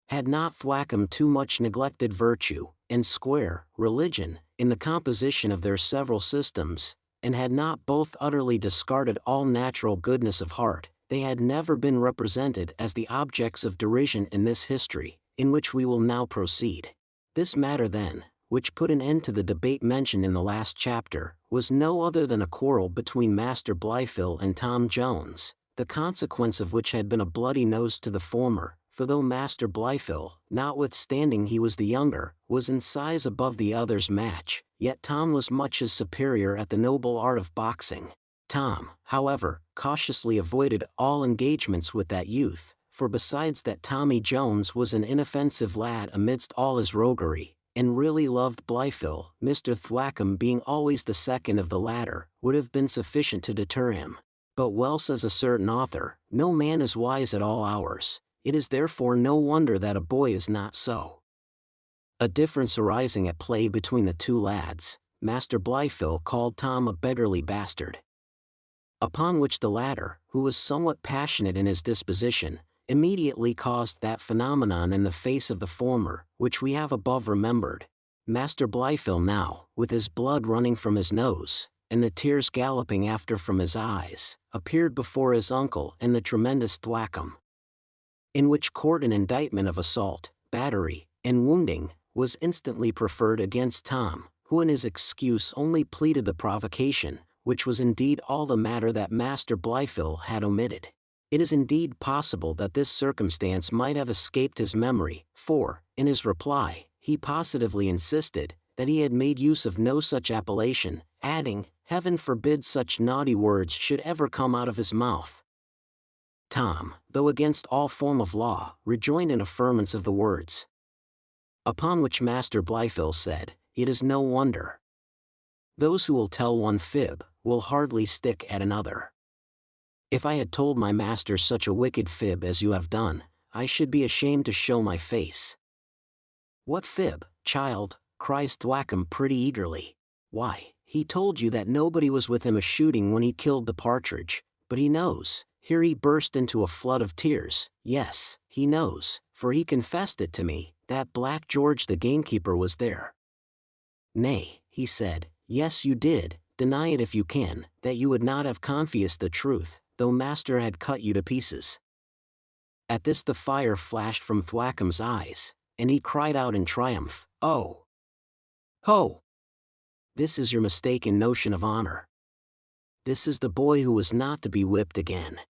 Had not Thwackum too much neglected virtue, and Square, religion, in the composition of their several systems, and had not both utterly discarded all natural goodness of heart, they had never been represented as the objects of derision in this history, in which we will now proceed. This matter then, which put an end to the debate mentioned in the last chapter, was no other than a quarrel between Master Blifil and Tom Jones, the consequence of which had been a bloody nose to the former, for though Master Blifil, notwithstanding he was the younger, was in size above the other's match, yet Tom was much his superior at the noble art of boxing. Tom, however, cautiously avoided all engagements with that youth, for besides that Tommy Jones was an inoffensive lad amidst all his roguery, and really loved Blifil, Mr. Thwackum being always the second of the latter, would have been sufficient to deter him. But well says a certain author, no man is wise at all hours. It is therefore no wonder that a boy is not so. A difference arising at play between the two lads, Master Blifil called Tom a beggarly bastard. Upon which the latter, who was somewhat passionate in his disposition, immediately caused that phenomenon in the face of the former, which we have above remembered. Master Blifil now, with his blood running from his nose, and the tears galloping after from his eyes, appeared before his uncle and the tremendous Thwackum. In which court an indictment of assault, battery, and wounding, was instantly preferred against Tom, who in his excuse only pleaded the provocation, which was indeed all the matter that Master Blifil had omitted. It is indeed possible that this circumstance might have escaped his memory, for, in his reply, he positively insisted that he had made use of no such appellation, adding, "Heaven forbid such naughty words should ever come out of his mouth." Tom, though against all form of law, rejoined in affirmance of the words. Upon which Master Blifil said, "It is no wonder. Those who will tell one fib, will hardly stick at another. If I had told my master such a wicked fib as you have done, I should be ashamed to show my face." "What fib, child?" cries Thwackum pretty eagerly. "Why, he told you that nobody was with him a shooting when he killed the partridge, but he knows." Here he burst into a flood of tears. "Yes, he knows, for he confessed it to me, that Black George the gamekeeper was there." "Nay," he said, "yes you did, deny it if you can, that you would not have confessed the truth, though master had cut you to pieces." At this the fire flashed from Thwackum's eyes, and he cried out in triumph, "Oh! Ho! This is your mistaken notion of honor. This is the boy who was not to be whipped again."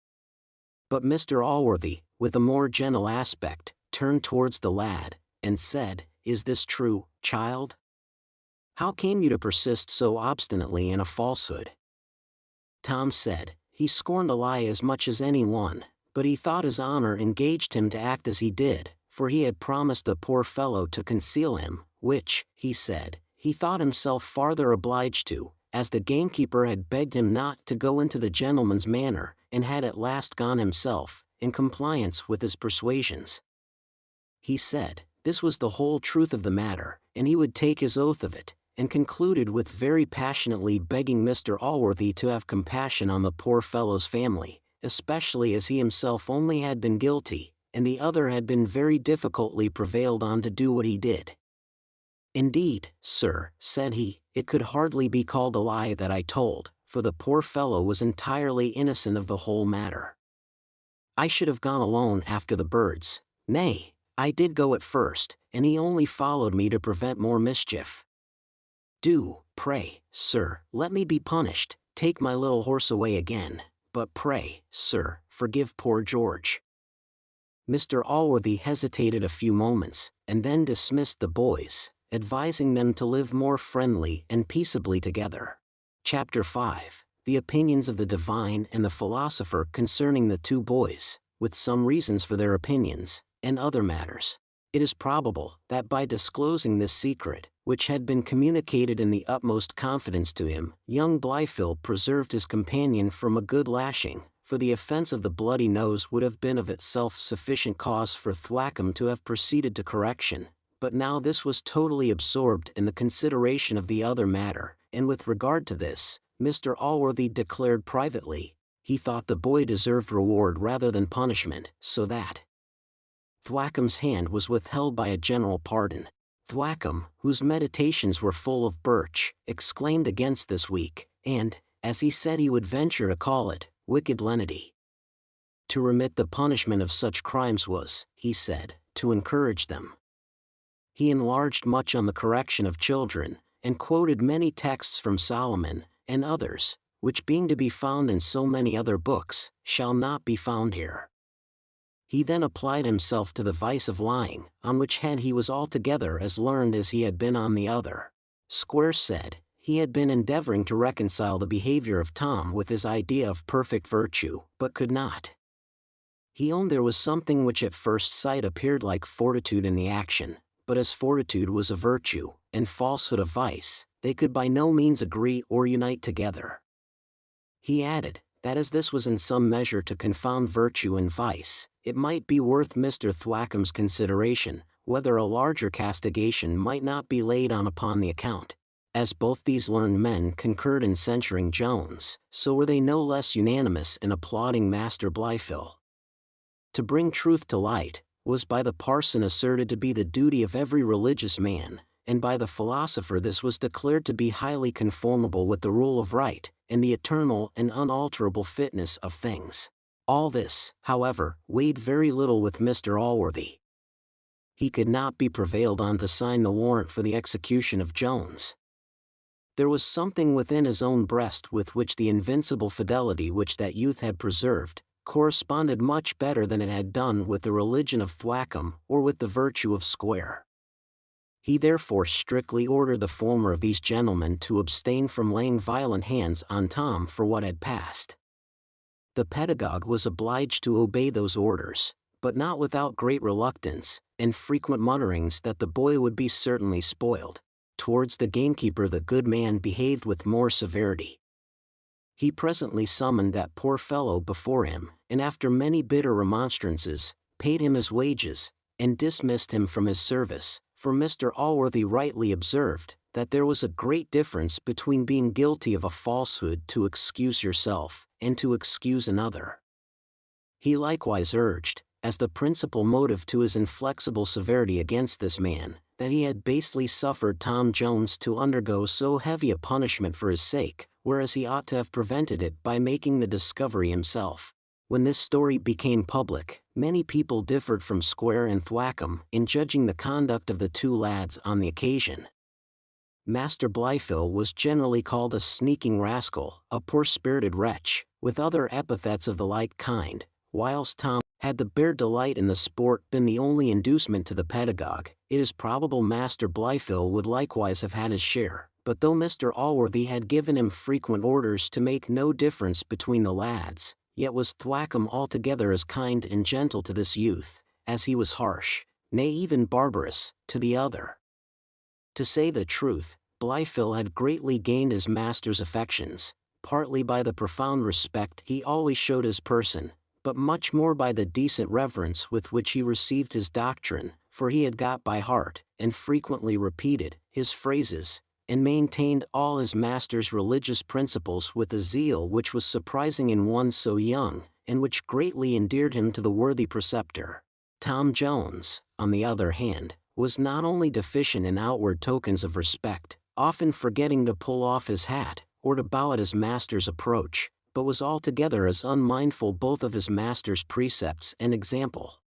But Mr. Allworthy, with a more gentle aspect, turned towards the lad, and said, "Is this true, child? How came you to persist so obstinately in a falsehood?" Tom said, he scorned a lie as much as any one, but he thought his honor engaged him to act as he did, for he had promised the poor fellow to conceal him, which, he said, he thought himself farther obliged to, as the gamekeeper had begged him not to go into the gentleman's manor, and had at last gone himself, in compliance with his persuasions. He said, this was the whole truth of the matter, and he would take his oath of it, and concluded with very passionately begging Mr. Allworthy to have compassion on the poor fellow's family, especially as he himself only had been guilty, and the other had been very difficultly prevailed on to do what he did. "Indeed, sir," said he, "it could hardly be called a lie that I told, for the poor fellow was entirely innocent of the whole matter. I should have gone alone after the birds. Nay, I did go at first, and he only followed me to prevent more mischief. Do, pray, sir, let me be punished, take my little horse away again, but pray, sir, forgive poor George." Mr. Allworthy hesitated a few moments, and then dismissed the boys, advising them to live more friendly and peaceably together. Chapter 5. The opinions of the divine and the philosopher concerning the two boys, with some reasons for their opinions, and other matters. It is probable that by disclosing this secret, which had been communicated in the utmost confidence to him, young Blifil preserved his companion from a good lashing, for the offense of the bloody nose would have been of itself sufficient cause for Thwackum to have proceeded to correction, but now this was totally absorbed in the consideration of the other matter, and with regard to this, Mr. Allworthy declared privately, he thought the boy deserved reward rather than punishment, so that Thwackum's hand was withheld by a general pardon. Thwackum, whose meditations were full of birch, exclaimed against this weak, and, as he said he would venture to call it, wicked lenity. To remit the punishment of such crimes was, he said, to encourage them. He enlarged much on the correction of children, and quoted many texts from Solomon, and others, which being to be found in so many other books, shall not be found here. He then applied himself to the vice of lying, on which head he was altogether as learned as he had been on the other. Square said, he had been endeavoring to reconcile the behavior of Tom with his idea of perfect virtue, but could not. He owned there was something which at first sight appeared like fortitude in the action, but as fortitude was a virtue, and falsehood a vice, they could by no means agree or unite together. He added, that as this was in some measure to confound virtue and vice, it might be worth Mr. Thwackum's consideration, whether a larger castigation might not be laid on upon the account. As both these learned men concurred in censuring Jones, so were they no less unanimous in applauding Master Blifil. To bring truth to light, was by the parson asserted to be the duty of every religious man, and by the philosopher this was declared to be highly conformable with the rule of right, and the eternal and unalterable fitness of things. All this, however, weighed very little with Mr. Allworthy. He could not be prevailed on to sign the warrant for the execution of Jones. There was something within his own breast with which the invincible fidelity which that youth had preserved, corresponded much better than it had done with the religion of Thwackum or with the virtue of Square. He therefore strictly ordered the former of these gentlemen to abstain from laying violent hands on Tom for what had passed. The pedagogue was obliged to obey those orders, but not without great reluctance, and frequent mutterings that the boy would be certainly spoiled. Towards the gamekeeper the good man behaved with more severity. He presently summoned that poor fellow before him, and after many bitter remonstrances, paid him his wages, and dismissed him from his service, for Mr. Allworthy rightly observed, that there was a great difference between being guilty of a falsehood to excuse yourself, and to excuse another. He likewise urged, as the principal motive to his inflexible severity against this man, that he had basely suffered Tom Jones to undergo so heavy a punishment for his sake, whereas he ought to have prevented it by making the discovery himself. When this story became public, many people differed from Square and Thwackum in judging the conduct of the two lads on the occasion. Master Blifil was generally called a sneaking rascal, a poor-spirited wretch, with other epithets of the like kind, whilst Tom, had the bare delight in the sport been the only inducement to the pedagogue, it is probable Master Blifil would likewise have had his share, but though Mr. Allworthy had given him frequent orders to make no difference between the lads, yet was Thwackum altogether as kind and gentle to this youth, as he was harsh, nay even barbarous, to the other. To say the truth, Blifil had greatly gained his master's affections, partly by the profound respect he always showed his person, but much more by the decent reverence with which he received his doctrine, for he had got by heart, and frequently repeated, his phrases, and maintained all his master's religious principles with a zeal which was surprising in one so young, and which greatly endeared him to the worthy preceptor. Tom Jones, on the other hand, was not only deficient in outward tokens of respect, often forgetting to pull off his hat, or to bow at his master's approach, but was altogether as unmindful both of his master's precepts and example.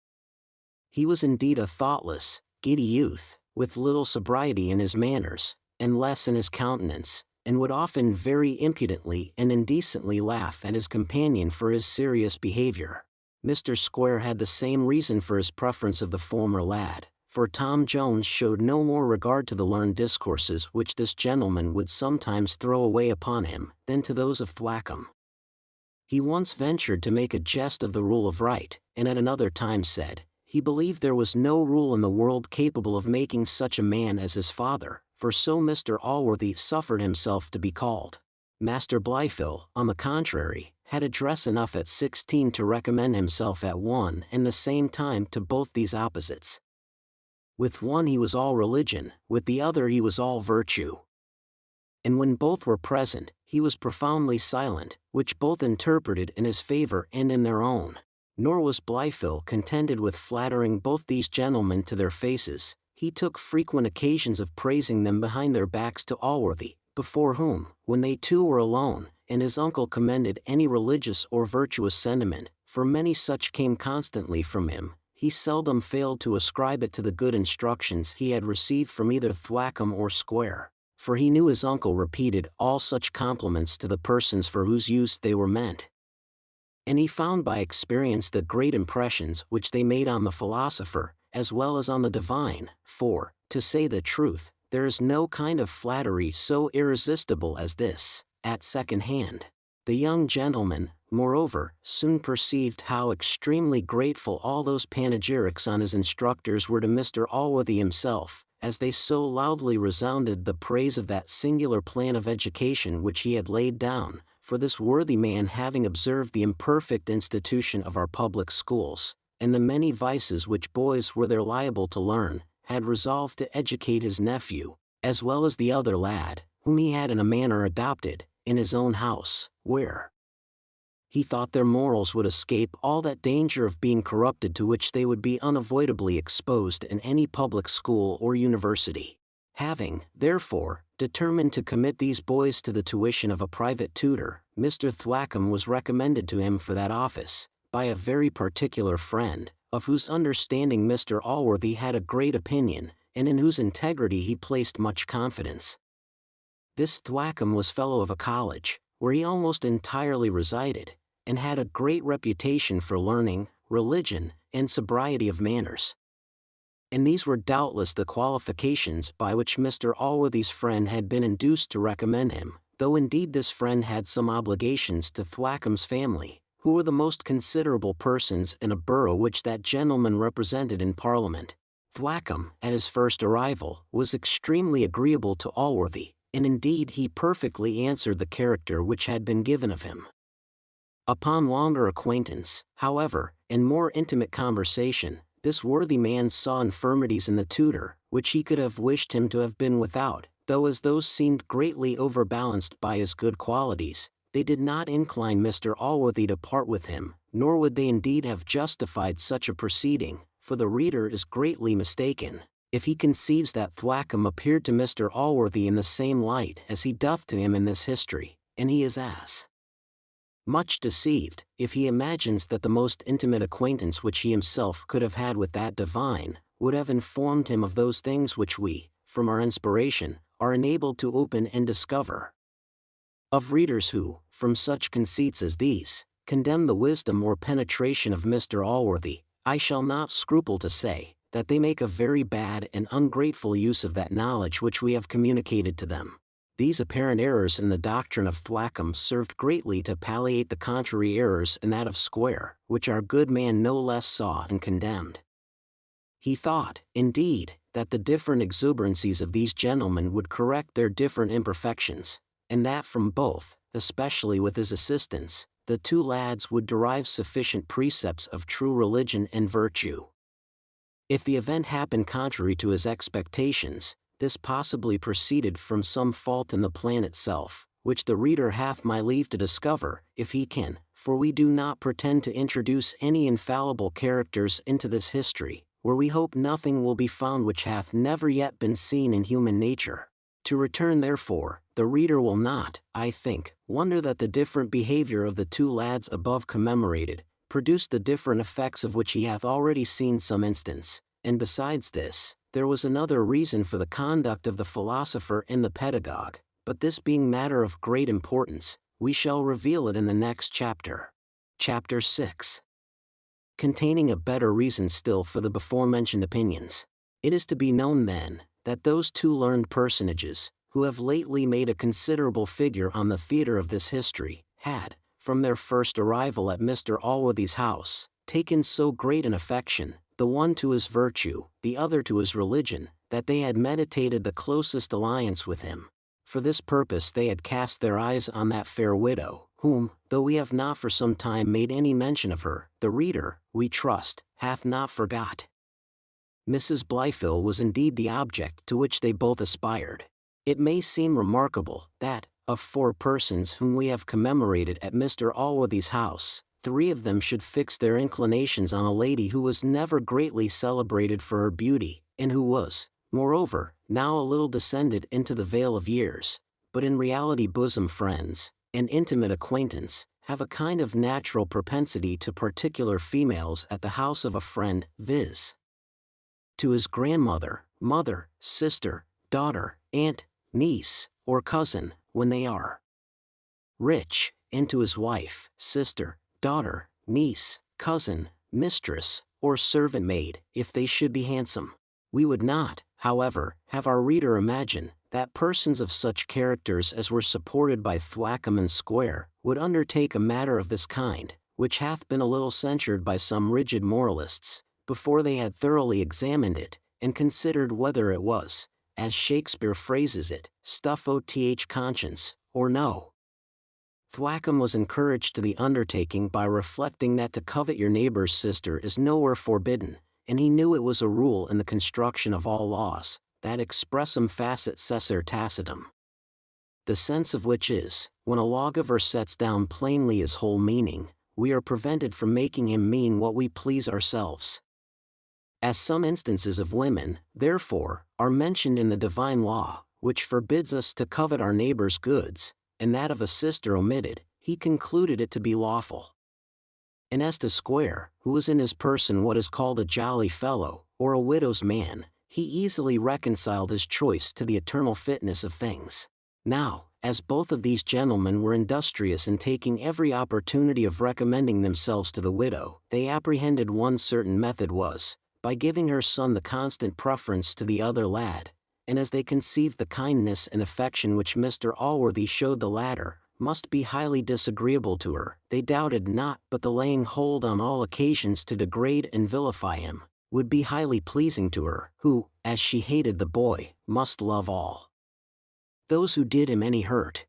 He was indeed a thoughtless, giddy youth, with little sobriety in his manners, and less in his countenance, and would often very impudently and indecently laugh at his companion for his serious behavior. Mr. Square had the same reason for his preference of the former lad, for Tom Jones showed no more regard to the learned discourses which this gentleman would sometimes throw away upon him, than to those of Thwackum. He once ventured to make a jest of the rule of right, and at another time said, he believed there was no rule in the world capable of making such a man as his father, for so Mr. Allworthy suffered himself to be called. Master Blifil, on the contrary, had address enough at 16 to recommend himself at one and the same time to both these opposites. With one he was all religion, with the other he was all virtue. And when both were present, he was profoundly silent, which both interpreted in his favor and in their own. Nor was Blifil contented with flattering both these gentlemen to their faces, he took frequent occasions of praising them behind their backs to Allworthy, before whom, when they two were alone, and his uncle commended any religious or virtuous sentiment, for many such came constantly from him, he seldom failed to ascribe it to the good instructions he had received from either Thwackum or Square, for he knew his uncle repeated all such compliments to the persons for whose use they were meant. And he found by experience the great impressions which they made on the philosopher, as well as on the divine, for, to say the truth, there is no kind of flattery so irresistible as this, at second hand. The young gentleman, moreover, soon perceived how extremely grateful all those panegyrics on his instructors were to Mr. Allworthy himself, as they so loudly resounded the praise of that singular plan of education which he had laid down, for this worthy man having observed the imperfect institution of our public schools, and the many vices which boys were there liable to learn, had resolved to educate his nephew, as well as the other lad, whom he had in a manner adopted, in his own house, where he thought their morals would escape all that danger of being corrupted to which they would be unavoidably exposed in any public school or university. Having, therefore, determined to commit these boys to the tuition of a private tutor, Mr. Thwackum was recommended to him for that office, by a very particular friend, of whose understanding Mr. Allworthy had a great opinion, and in whose integrity he placed much confidence. This Thwackum was fellow of a college, where he almost entirely resided, and had a great reputation for learning, religion, and sobriety of manners. And these were doubtless the qualifications by which Mr. Allworthy's friend had been induced to recommend him, though indeed this friend had some obligations to Thwackum's family, who were the most considerable persons in a borough which that gentleman represented in Parliament. Thwackum, at his first arrival, was extremely agreeable to Allworthy, and indeed he perfectly answered the character which had been given of him. Upon longer acquaintance, however, and more intimate conversation, this worthy man saw infirmities in the tutor, which he could have wished him to have been without, though as those seemed greatly overbalanced by his good qualities, they did not incline Mr. Allworthy to part with him, nor would they indeed have justified such a proceeding, for the reader is greatly mistaken if he conceives that Thwackum appeared to Mr. Allworthy in the same light as he doth to him in this history, and he is as much deceived if he imagines that the most intimate acquaintance which he himself could have had with that divine, would have informed him of those things which we, from our inspiration, are enabled to open and discover. Of readers who, from such conceits as these, condemn the wisdom or penetration of Mr. Allworthy, I shall not scruple to say, that they make a very bad and ungrateful use of that knowledge which we have communicated to them. These apparent errors in the doctrine of Thwackum served greatly to palliate the contrary errors in that of Square, which our good man no less saw and condemned. He thought, indeed, that the different exuberancies of these gentlemen would correct their different imperfections, and that from both, especially with his assistance, the two lads would derive sufficient precepts of true religion and virtue. If the event happened contrary to his expectations, this possibly proceeded from some fault in the plan itself, which the reader hath my leave to discover, if he can, for we do not pretend to introduce any infallible characters into this history, where we hope nothing will be found which hath never yet been seen in human nature. To return therefore, the reader will not, I think, wonder that the different behavior of the two lads above commemorated, produced the different effects of which he hath already seen some instance, and besides this, there was another reason for the conduct of the philosopher and the pedagogue, but this being matter of great importance, we shall reveal it in the next chapter. Chapter 6. Containing a better reason still for the before-mentioned opinions. It is to be known then, that those two learned personages, who have lately made a considerable figure on the theatre of this history, had, from their first arrival at Mr. Allworthy's house, taken so great an affection, the one to his virtue, the other to his religion, that they had meditated the closest alliance with him. For this purpose they had cast their eyes on that fair widow, whom, though we have not for some time made any mention of her, the reader, we trust, hath not forgot. Mrs. Blifil was indeed the object to which they both aspired. It may seem remarkable, that, of 4 persons whom we have commemorated at Mr. Allworthy's house, 3 of them should fix their inclinations on a lady who was never greatly celebrated for her beauty, and who was, moreover, now a little descended into the vale of years, but in reality bosom friends, and intimate acquaintance, have a kind of natural propensity to particular females at the house of a friend, viz. to his grandmother, mother, sister, daughter, aunt, niece, or cousin, when they are rich, and to his wife, sister, daughter, niece, cousin, mistress, or servant maid, if they should be handsome. We would not, however, have our reader imagine that persons of such characters as were supported by Thwackum and Square would undertake a matter of this kind, which hath been a little censured by some rigid moralists, before they had thoroughly examined it, and considered whether it was, as Shakespeare phrases it, stuff o' th conscience, or no. Thwackum was encouraged to the undertaking by reflecting that to covet your neighbor's sister is nowhere forbidden, and he knew it was a rule in the construction of all laws, that expressum facit cessare tacitum. The sense of which is, when a lawgiver sets down plainly his whole meaning, we are prevented from making him mean what we please ourselves. As some instances of women, therefore, are mentioned in the divine law, which forbids us to covet our neighbor's goods, and that of a sister omitted, he concluded it to be lawful. And as to Square, who was in his person what is called a jolly fellow, or a widow's man, he easily reconciled his choice to the eternal fitness of things. Now, as both of these gentlemen were industrious in taking every opportunity of recommending themselves to the widow, they apprehended one certain method was, by giving her son the constant preference to the other lad, and as they conceived the kindness and affection which Mr. Allworthy showed the latter must be highly disagreeable to her, they doubted not but the laying hold on all occasions to degrade and vilify him would be highly pleasing to her, who, as she hated the boy, must love all those who did him any hurt.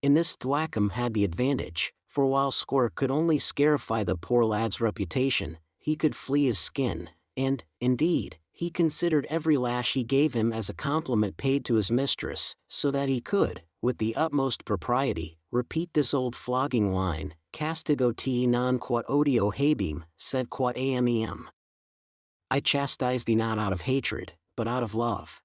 In this Thwackum had the advantage, for while Square could only scarify the poor lad's reputation, he could flee his skin, and, indeed, he considered every lash he gave him as a compliment paid to his mistress, so that he could, with the utmost propriety, repeat this old flogging line, castigo te non quod odio habem, sed quod amem. I chastise thee not out of hatred, but out of love.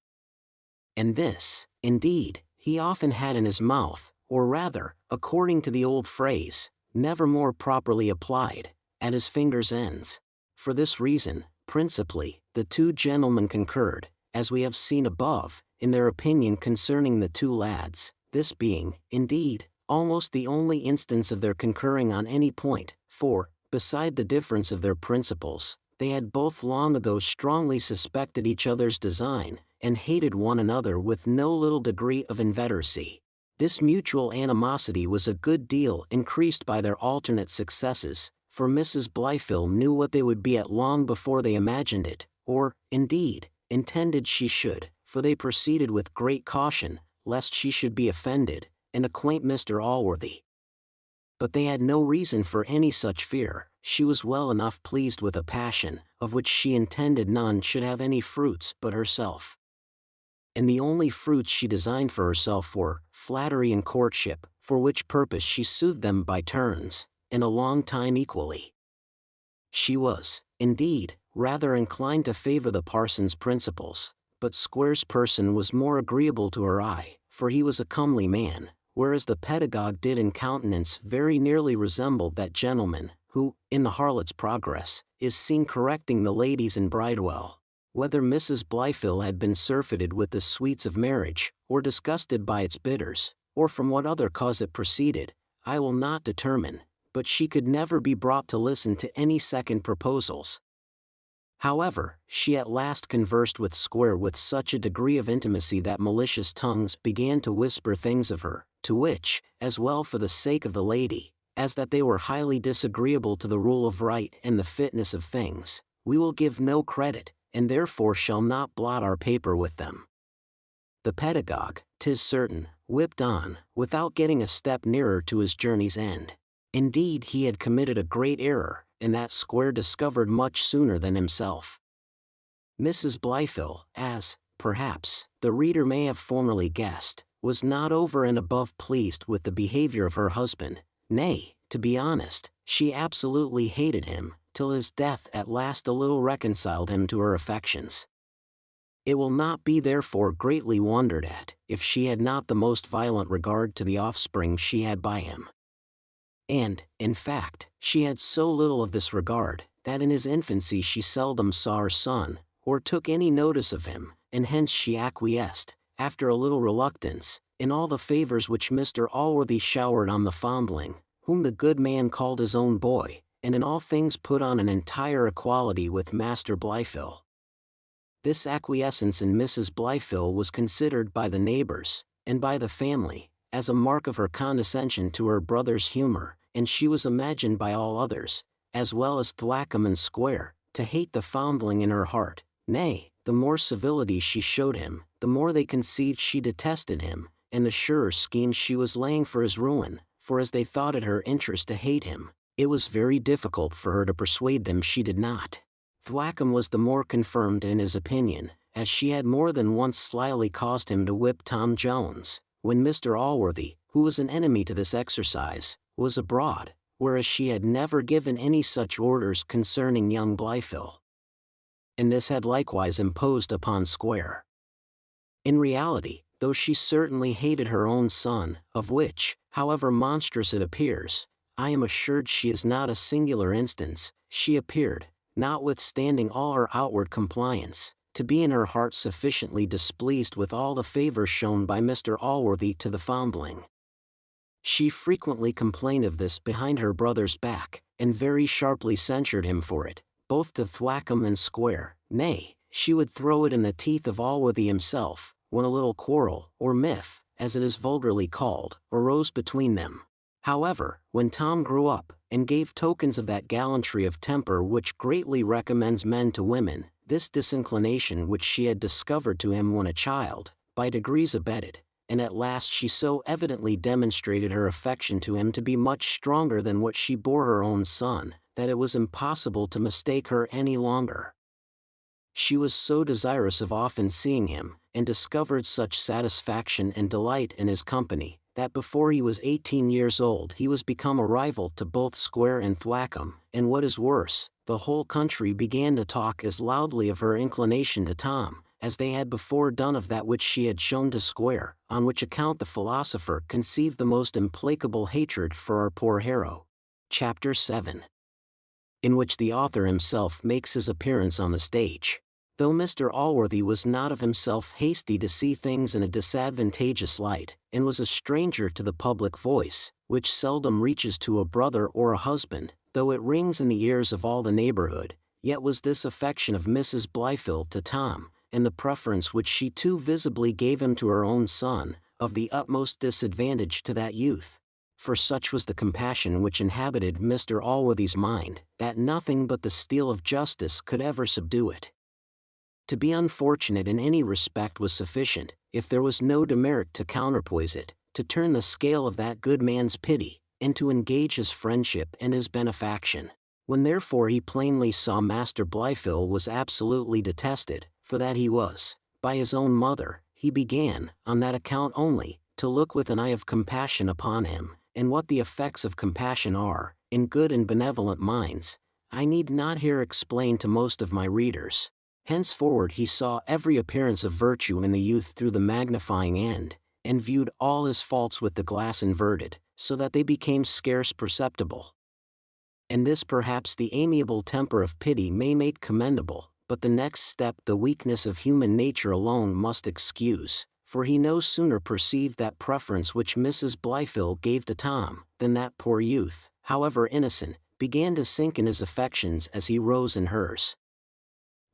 And this, indeed, he often had in his mouth, or rather, according to the old phrase, never more properly applied, at his fingers' ends. For this reason, principally, the two gentlemen concurred, as we have seen above, in their opinion concerning the two lads, this being, indeed, almost the only instance of their concurring on any point, for, beside the difference of their principles, they had both long ago strongly suspected each other's design, and hated one another with no little degree of inveteracy. This mutual animosity was a good deal increased by their alternate successes, for Mrs. Blyfill knew what they would be at long before they imagined it, or, indeed, intended she should, for they proceeded with great caution, lest she should be offended, and acquaint Mr. Allworthy. But they had no reason for any such fear. She was well enough pleased with a passion, of which she intended none should have any fruits but herself. And the only fruits she designed for herself were flattery and courtship, for which purpose she soothed them by turns, and a long time equally. She was, indeed, rather inclined to favor the parson's principles, but Square's person was more agreeable to her eye, for he was a comely man, whereas the pedagogue did in countenance very nearly resemble that gentleman, who, in the Harlot's Progress, is seen correcting the ladies in Bridewell. Whether Mrs. Blyfill had been surfeited with the sweets of marriage, or disgusted by its bitters, or from what other cause it proceeded, I will not determine, but she could never be brought to listen to any second proposals. However, she at last conversed with Square with such a degree of intimacy that malicious tongues began to whisper things of her, to which, as well for the sake of the lady, as that they were highly disagreeable to the rule of right and the fitness of things, we will give no credit, and therefore shall not blot our paper with them. The pedagogue, 'tis certain, whipped on, without getting a step nearer to his journey's end. Indeed, he had committed a great error, and that Square discovered much sooner than himself. Mrs. Blyfill, as, perhaps, the reader may have formerly guessed, was not over and above pleased with the behavior of her husband. Nay, to be honest, she absolutely hated him, till his death at last a little reconciled him to her affections. It will not be therefore greatly wondered at, if she had not the most violent regard to the offspring she had by him. And, in fact, she had so little of this regard, that in his infancy she seldom saw her son, or took any notice of him, and hence she acquiesced, after a little reluctance, in all the favors which Mr. Allworthy showered on the foundling, whom the good man called his own boy, and in all things put on an entire equality with Master Blifil. This acquiescence in Mrs. Blifil was considered by the neighbors, and by the family, as a mark of her condescension to her brother's humor, and she was imagined by all others, as well as Thwackum and Square, to hate the foundling in her heart. Nay, the more civility she showed him, the more they conceived she detested him, and the surer schemes she was laying for his ruin, for as they thought it her interest to hate him, it was very difficult for her to persuade them she did not. Thwackum was the more confirmed in his opinion, as she had more than once slyly caused him to whip Tom Jones, when Mr. Allworthy, who was an enemy to this exercise, was abroad, whereas she had never given any such orders concerning young Blifil. And this had likewise imposed upon Square. In reality, though she certainly hated her own son, of which, however monstrous it appears, I am assured she is not a singular instance, she appeared, notwithstanding all her outward compliance, to be in her heart sufficiently displeased with all the favor shown by Mr. Allworthy to the foundling. She frequently complained of this behind her brother's back, and very sharply censured him for it, both to Thwackum and Square. Nay, she would throw it in the teeth of Allworthy himself, when a little quarrel, or miff, as it is vulgarly called, arose between them. However, when Tom grew up, and gave tokens of that gallantry of temper which greatly recommends men to women, this disinclination which she had discovered to him when a child, by degrees abated, and at last she so evidently demonstrated her affection to him to be much stronger than what she bore her own son, that it was impossible to mistake her any longer. She was so desirous of often seeing him, and discovered such satisfaction and delight in his company, that before he was 18 years old he was become a rival to both Square and Thwackum, and what is worse, the whole country began to talk as loudly of her inclination to Tom, as they had before done of that which she had shown to Square, on which account the philosopher conceived the most implacable hatred for our poor hero. Chapter 7. In which the author himself makes his appearance on the stage. Though Mr. Allworthy was not of himself hasty to see things in a disadvantageous light, and was a stranger to the public voice, which seldom reaches to a brother or a husband, though it rings in the ears of all the neighborhood, yet was this affection of Mrs. Blifil to Tom, and the preference which she too visibly gave him to her own son, of the utmost disadvantage to that youth. For such was the compassion which inhabited Mr. Allworthy's mind, that nothing but the steel of justice could ever subdue it. To be unfortunate in any respect was sufficient, if there was no demerit to counterpoise it, to turn the scale of that good man's pity, and to engage his friendship and his benefaction. When therefore he plainly saw Master Blifil was absolutely detested, for that he was, by his own mother, he began, on that account only, to look with an eye of compassion upon him, and what the effects of compassion are, in good and benevolent minds, I need not here explain to most of my readers. Henceforward he saw every appearance of virtue in the youth through the magnifying end, and viewed all his faults with the glass inverted, so that they became scarce perceptible. And this perhaps the amiable temper of pity may make commendable, but the next step the weakness of human nature alone must excuse, for he no sooner perceived that preference which Mrs. Blifil gave to Tom, than that poor youth, however innocent, began to sink in his affections as he rose in hers.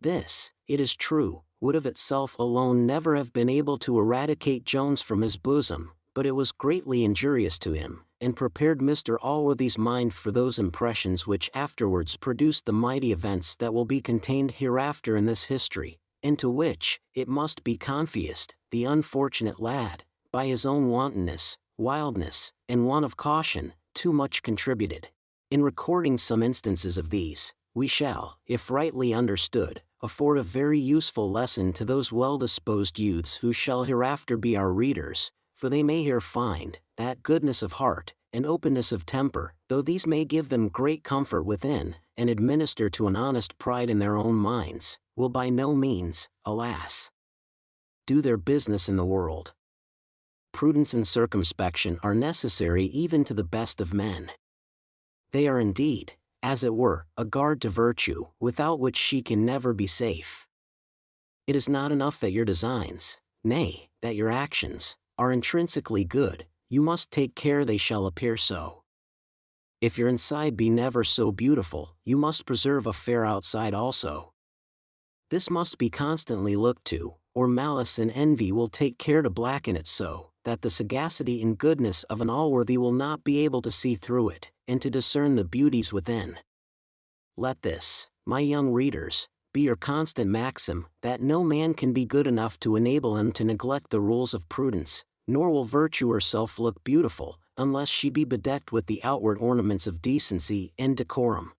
This, it is true, would of itself alone never have been able to eradicate Jones from his bosom, but it was greatly injurious to him, and prepared Mr. Allworthy's mind for those impressions which afterwards produced the mighty events that will be contained hereafter in this history, and to which, it must be confessed, the unfortunate lad, by his own wantonness, wildness, and want of caution, too much contributed. In recording some instances of these, we shall, if rightly understood, afford a very useful lesson to those well-disposed youths who shall hereafter be our readers, for they may here find that goodness of heart and openness of temper, though these may give them great comfort within, and administer to an honest pride in their own minds, will by no means, alas, do their business in the world. Prudence and circumspection are necessary even to the best of men. They are indeed, as it were, a guard to virtue, without which she can never be safe. It is not enough that your designs, nay, that your actions, are intrinsically good, you must take care they shall appear so. If your inside be never so beautiful, you must preserve a fair outside also. This must be constantly looked to, or malice and envy will take care to blacken it so, that the sagacity and goodness of an Allworthy will not be able to see through it, and to discern the beauties within. Let this, my young readers, be your constant maxim, that no man can be good enough to enable him to neglect the rules of prudence, nor will virtue herself look beautiful, unless she be bedecked with the outward ornaments of decency and decorum.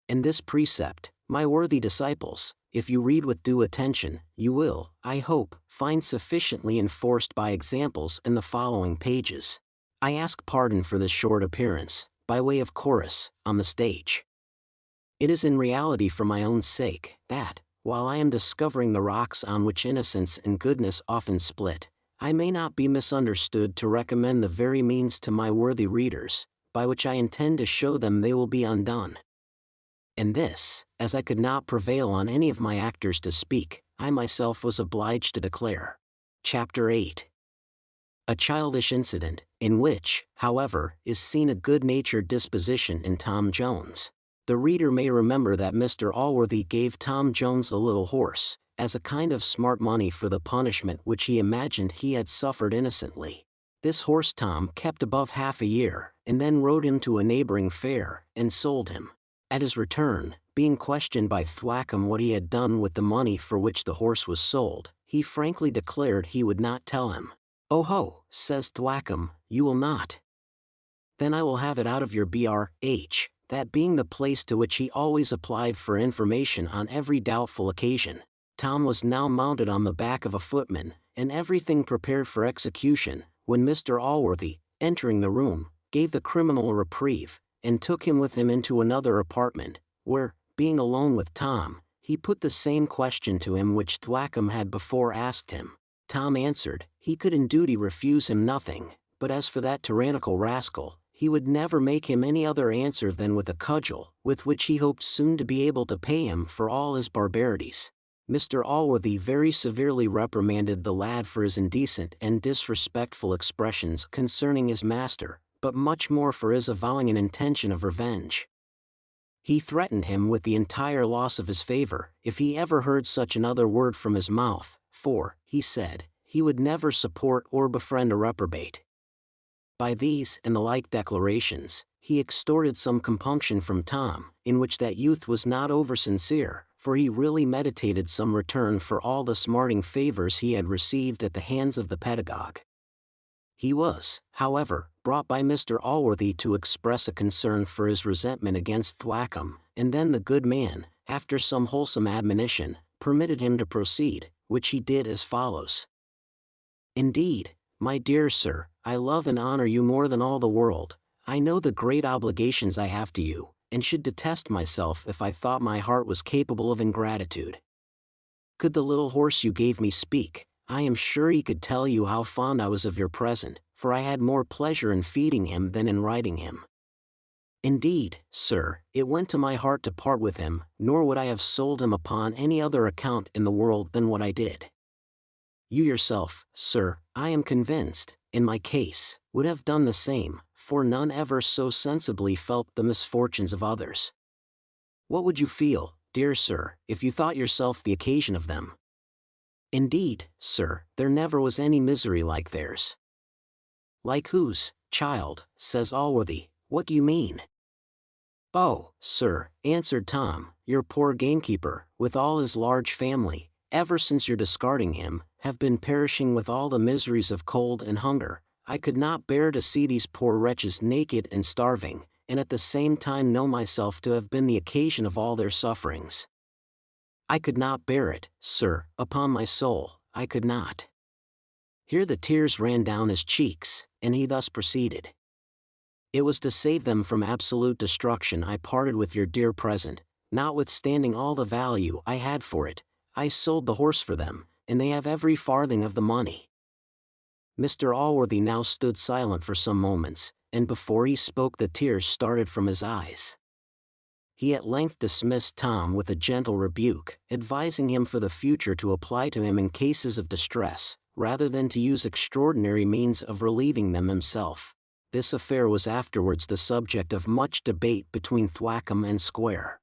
And this precept, my worthy disciples, if you read with due attention, you will, I hope, find sufficiently enforced by examples in the following pages. I ask pardon for this short appearance, by way of chorus, on the stage. It is in reality for my own sake, that, while I am discovering the rocks on which innocence and goodness often split, I may not be misunderstood to recommend the very means to my worthy readers, by which I intend to show them they will be undone. And this, as I could not prevail on any of my actors to speak, I myself was obliged to declare. Chapter 8. A childish incident, in which, however, is seen a good-natured disposition in Tom Jones. The reader may remember that Mr. Allworthy gave Tom Jones a little horse, as a kind of smart money for the punishment which he imagined he had suffered innocently. This horse Tom kept above half a year, and then rode him to a neighboring fair, and sold him. At his return, being questioned by Thwackum what he had done with the money for which the horse was sold, he frankly declared he would not tell him. "Oh ho," says Thwackum, "you will not? Then I will have it out of your Br.H., that being the place to which he always applied for information on every doubtful occasion. Tom was now mounted on the back of a footman, and everything prepared for execution, when Mr. Allworthy, entering the room, gave the criminal a reprieve, and took him with him into another apartment, where, being alone with Tom, he put the same question to him which Thwackum had before asked him. Tom answered, he could in duty refuse him nothing, but as for that tyrannical rascal, he would never make him any other answer than with a cudgel, with which he hoped soon to be able to pay him for all his barbarities. Mr. Allworthy very severely reprimanded the lad for his indecent and disrespectful expressions concerning his master, but much more for his avowing an intention of revenge. He threatened him with the entire loss of his favor, if he ever heard such another word from his mouth, for, he said, he would never support or befriend a reprobate. By these and the like declarations, he extorted some compunction from Tom, in which that youth was not over-sincere, for he really meditated some return for all the smarting favors he had received at the hands of the pedagogue. He was, however, brought by Mr. Allworthy to express a concern for his resentment against Thwackum, and then the good man, after some wholesome admonition, permitted him to proceed, which he did as follows. Indeed, my dear sir, I love and honor you more than all the world. I know the great obligations I have to you, and should detest myself if I thought my heart was capable of ingratitude. Could the little horse you gave me speak, I am sure he could tell you how fond I was of your present, for I had more pleasure in feeding him than in riding him. Indeed, sir, it went to my heart to part with him, nor would I have sold him upon any other account in the world than what I did. You yourself, sir, I am convinced, in my case, would have done the same, for none ever so sensibly felt the misfortunes of others. What would you feel, dear sir, if you thought yourself the occasion of them? Indeed, sir, there never was any misery like theirs. Like whose, child, says Allworthy, what do you mean? Oh, sir, answered Tom, your poor gamekeeper, with all his large family, ever since your discarding him, have been perishing with all the miseries of cold and hunger. I could not bear to see these poor wretches naked and starving, and at the same time know myself to have been the occasion of all their sufferings. I could not bear it, sir, upon my soul, I could not. Here the tears ran down his cheeks, and he thus proceeded. It was to save them from absolute destruction I parted with your dear present, notwithstanding all the value I had for it. I sold the horse for them, and they have every farthing of the money. Mr. Allworthy now stood silent for some moments, and before he spoke the tears started from his eyes. He at length dismissed Tom with a gentle rebuke, advising him for the future to apply to him in cases of distress, rather than to use extraordinary means of relieving them himself. This affair was afterwards the subject of much debate between Thwackum and Square.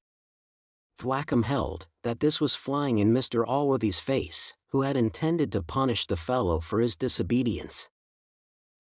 Thwackum held that this was flying in Mr. Allworthy's face, who had intended to punish the fellow for his disobedience.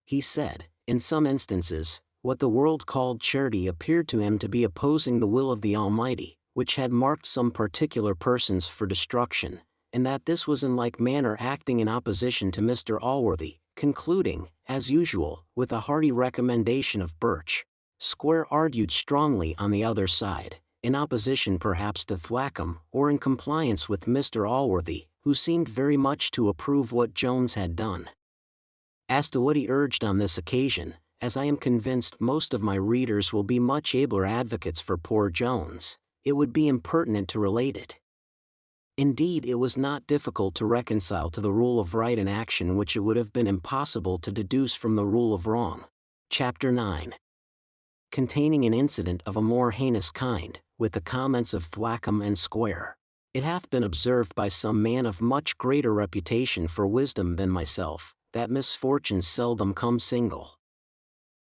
He said, in some instances, what the world called charity appeared to him to be opposing the will of the Almighty, which had marked some particular persons for destruction, and that this was in like manner acting in opposition to Mr. Allworthy, concluding, as usual, with a hearty recommendation of Birch. Square argued strongly on the other side, in opposition perhaps to Thwackum, or in compliance with Mr. Allworthy, who seemed very much to approve what Jones had done. As to what he urged on this occasion, as I am convinced most of my readers will be much abler advocates for poor Jones, it would be impertinent to relate it. Indeed, it was not difficult to reconcile to the rule of right an action which it would have been impossible to deduce from the rule of wrong. Chapter 9. Containing an incident of a more heinous kind, with the comments of Thwackum and Square. It hath been observed by some man of much greater reputation for wisdom than myself, that misfortunes seldom come single.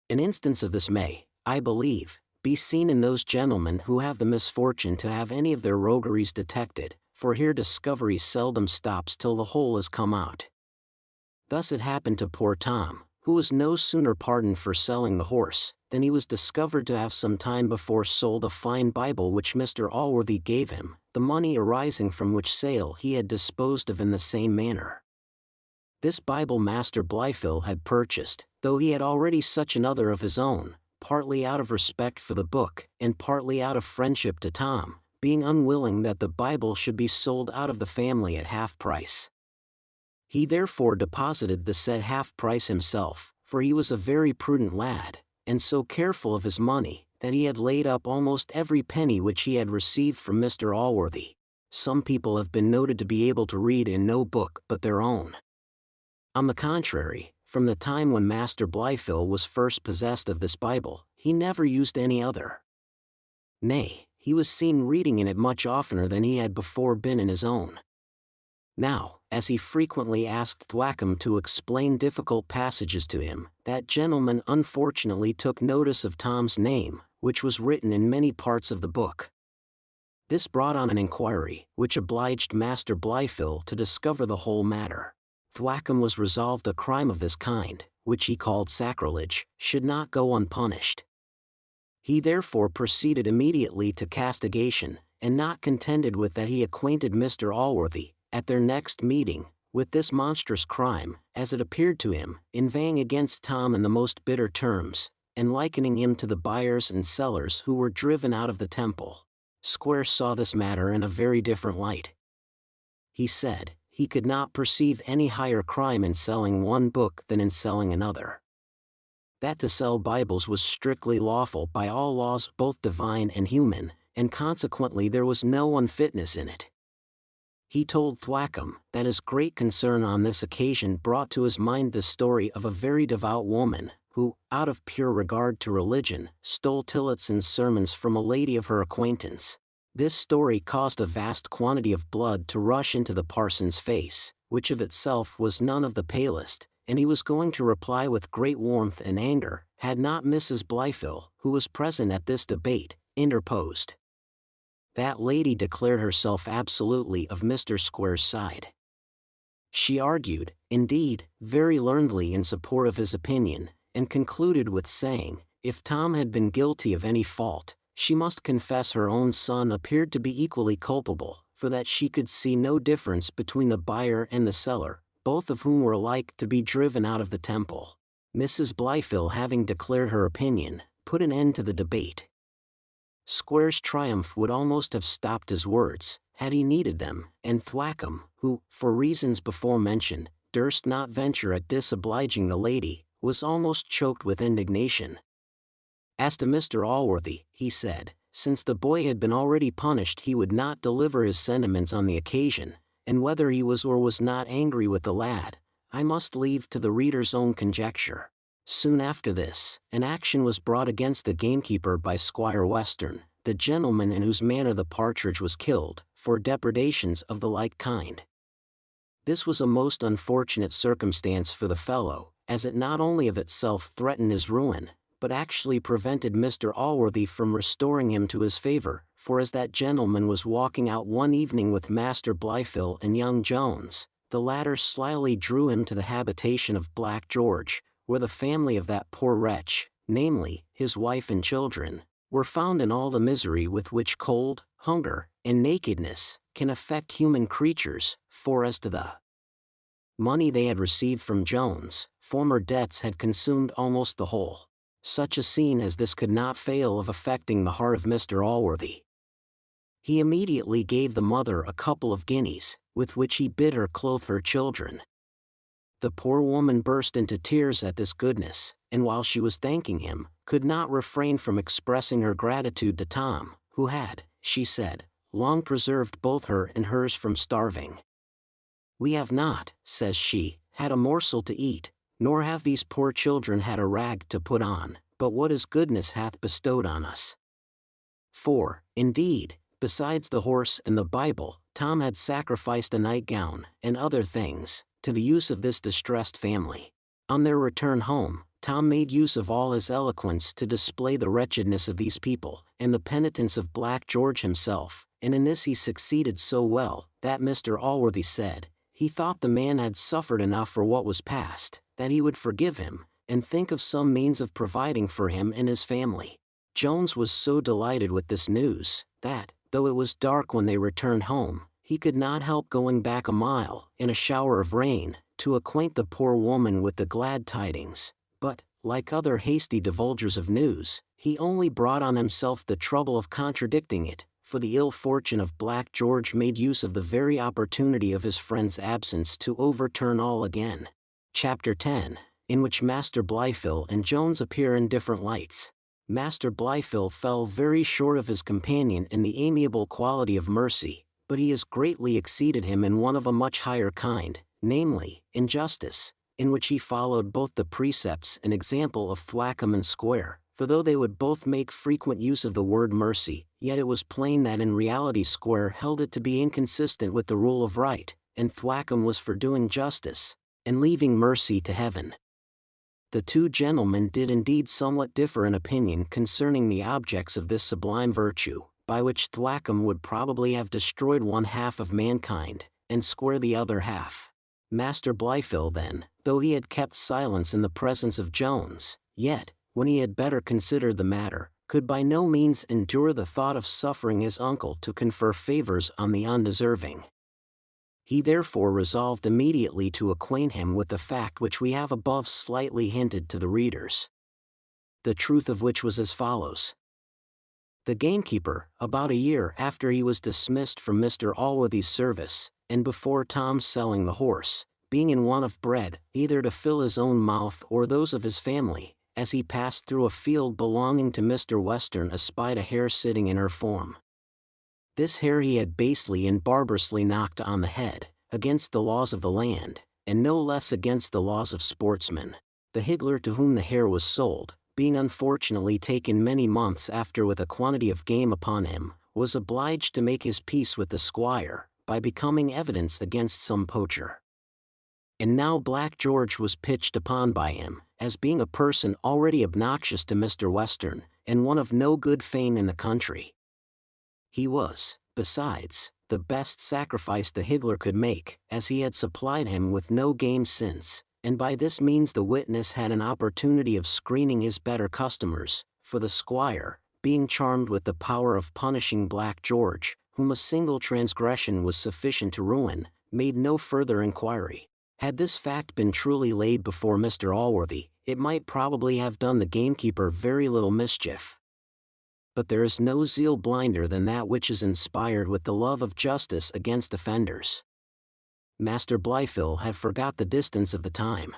An instance of this may, I believe, be seen in those gentlemen who have the misfortune to have any of their rogueries detected, for here discovery seldom stops till the whole is come out. Thus it happened to poor Tom, who was no sooner pardoned for selling the horse, than he was discovered to have some time before sold a fine Bible which Mr. Allworthy gave him, the money arising from which sale he had disposed of in the same manner. This Bible Master Blifil had purchased, though he had already such another of his own, partly out of respect for the book, and partly out of friendship to Tom, being unwilling that the Bible should be sold out of the family at half price. He therefore deposited the said half price himself, for he was a very prudent lad, and so careful of his money, that he had laid up almost every penny which he had received from Mr. Allworthy. Some people have been noted to be able to read in no book but their own. On the contrary, from the time when Master Blifil was first possessed of this Bible, he never used any other. Nay, he was seen reading in it much oftener than he had before been in his own. Now, as he frequently asked Thwackum to explain difficult passages to him, that gentleman unfortunately took notice of Tom's name, which was written in many parts of the book. This brought on an inquiry, which obliged Master Blifil to discover the whole matter. Thwackum was resolved a crime of this kind, which he called sacrilege, should not go unpunished. He therefore proceeded immediately to castigation, and not contented with that he acquainted Mr. Allworthy, at their next meeting, with this monstrous crime, as it appeared to him, inveighing against Tom in the most bitter terms, and likening him to the buyers and sellers who were driven out of the temple. Square saw this matter in a very different light. He said, he could not perceive any higher crime in selling one book than in selling another. That to sell Bibles was strictly lawful by all laws both divine and human, and consequently there was no unfitness in it. He told Thwackum that his great concern on this occasion brought to his mind the story of a very devout woman, who, out of pure regard to religion, stole Tillotson's sermons from a lady of her acquaintance. This story caused a vast quantity of blood to rush into the parson's face, which of itself was none of the palest, and he was going to reply with great warmth and anger, had not Mrs. Blifil, who was present at this debate, interposed. That lady declared herself absolutely of Mr. Square's side. She argued, indeed, very learnedly in support of his opinion, and concluded with saying, if Tom had been guilty of any fault, she must confess her own son appeared to be equally culpable, for that she could see no difference between the buyer and the seller, both of whom were alike to be driven out of the temple. Mrs. Blifil, having declared her opinion, put an end to the debate. Square's triumph would almost have stopped his words, had he needed them, and Thwackum, who, for reasons before mentioned, durst not venture at disobliging the lady, was almost choked with indignation. As to Mr. Allworthy, he said, since the boy had been already punished he would not deliver his sentiments on the occasion, and whether he was or was not angry with the lad, I must leave to the reader's own conjecture. Soon after this, an action was brought against the gamekeeper by Squire Western, the gentleman in whose manor the partridge was killed, for depredations of the like kind. This was a most unfortunate circumstance for the fellow, as it not only of itself threatened his ruin, but actually prevented Mr. Allworthy from restoring him to his favor, for as that gentleman was walking out one evening with Master Blifil and young Jones, the latter slyly drew him to the habitation of Black George, where the family of that poor wretch, namely, his wife and children, were found in all the misery with which cold, hunger, and nakedness can affect human creatures, for as to the money they had received from Jones, former debts had consumed almost the whole. Such a scene as this could not fail of affecting the heart of Mr. Allworthy. He immediately gave the mother a couple of guineas, with which he bid her clothe her children. The poor woman burst into tears at this goodness, and while she was thanking him, could not refrain from expressing her gratitude to Tom, who had, she said, long preserved both her and hers from starving. "We have not," says she, "had a morsel to eat, nor have these poor children had a rag to put on, but what his goodness hath bestowed on us." For, indeed, besides the horse and the Bible, Tom had sacrificed a nightgown, and other things, to the use of this distressed family. On their return home, Tom made use of all his eloquence to display the wretchedness of these people, and the penitence of Black George himself, and in this he succeeded so well, that Mr. Allworthy said, he thought the man had suffered enough for what was past, that he would forgive him, and think of some means of providing for him and his family. Jones was so delighted with this news, that, though it was dark when they returned home, he could not help going back a mile, in a shower of rain, to acquaint the poor woman with the glad tidings, but, like other hasty divulgers of news, he only brought on himself the trouble of contradicting it, for the ill fortune of Black George made use of the very opportunity of his friend's absence to overturn all again. Chapter 10, in which Master Blifil and Jones appear in different lights. Master Blifil fell very short of his companion in the amiable quality of mercy, but he has greatly exceeded him in one of a much higher kind, namely, in justice, in which he followed both the precepts and example of Thwackum and Square, for though they would both make frequent use of the word mercy, yet it was plain that in reality Square held it to be inconsistent with the rule of right, and Thwackum was for doing justice, and leaving mercy to heaven. The two gentlemen did indeed somewhat differ in opinion concerning the objects of this sublime virtue, by which Thwackum would probably have destroyed one half of mankind, and Square the other half. Master Blifil then, though he had kept silence in the presence of Jones, yet, when he had better considered the matter, could by no means endure the thought of suffering his uncle to confer favors on the undeserving. He therefore resolved immediately to acquaint him with the fact which we have above slightly hinted to the readers. The truth of which was as follows. The gamekeeper, about a year after he was dismissed from Mr. Allworthy's service, and before Tom's selling the horse, being in want of bread, either to fill his own mouth or those of his family, as he passed through a field belonging to Mr. Western espied a hare sitting in her form. This hare he had basely and barbarously knocked on the head, against the laws of the land, and no less against the laws of sportsmen. The higgler to whom the hare was sold, being unfortunately taken many months after with a quantity of game upon him, was obliged to make his peace with the squire, by becoming evidence against some poacher. And now Black George was pitched upon by him, as being a person already obnoxious to Mr. Western, and one of no good fame in the country. He was, besides, the best sacrifice the higgler could make, as he had supplied him with no game since, and by this means the witness had an opportunity of screening his better customers, for the squire, being charmed with the power of punishing Black George, whom a single transgression was sufficient to ruin, made no further inquiry. Had this fact been truly laid before Mr. Allworthy, it might probably have done the gamekeeper very little mischief. But there is no zeal blinder than that which is inspired with the love of justice against offenders. Master Blifil had forgot the distance of the time.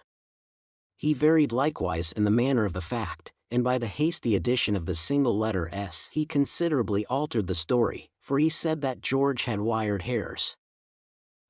He varied likewise in the manner of the fact, and by the hasty addition of the single letter S he considerably altered the story, for he said that George had wired hares.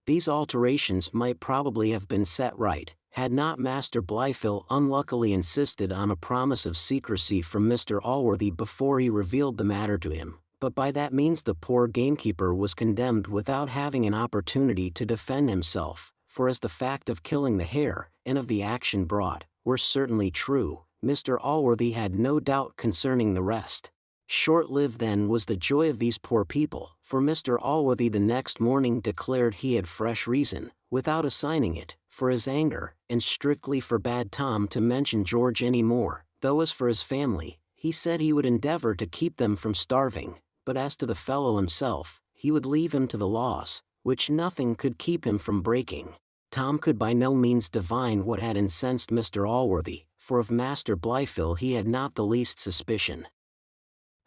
These alterations might probably have been set right, had not Master Blythe unluckily insisted on a promise of secrecy from Mr. Allworthy before he revealed the matter to him, but by that means the poor gamekeeper was condemned without having an opportunity to defend himself, for as the fact of killing the hare, and of the action brought, were certainly true, Mr. Allworthy had no doubt concerning the rest. Short-lived then was the joy of these poor people, for Mr. Allworthy the next morning declared he had fresh reason, without assigning it, for his anger, and strictly forbade Tom to mention George any more, though as for his family, he said he would endeavor to keep them from starving, but as to the fellow himself, he would leave him to the laws, which nothing could keep him from breaking. Tom could by no means divine what had incensed Mr. Allworthy, for of Master Blythe he had not the least suspicion.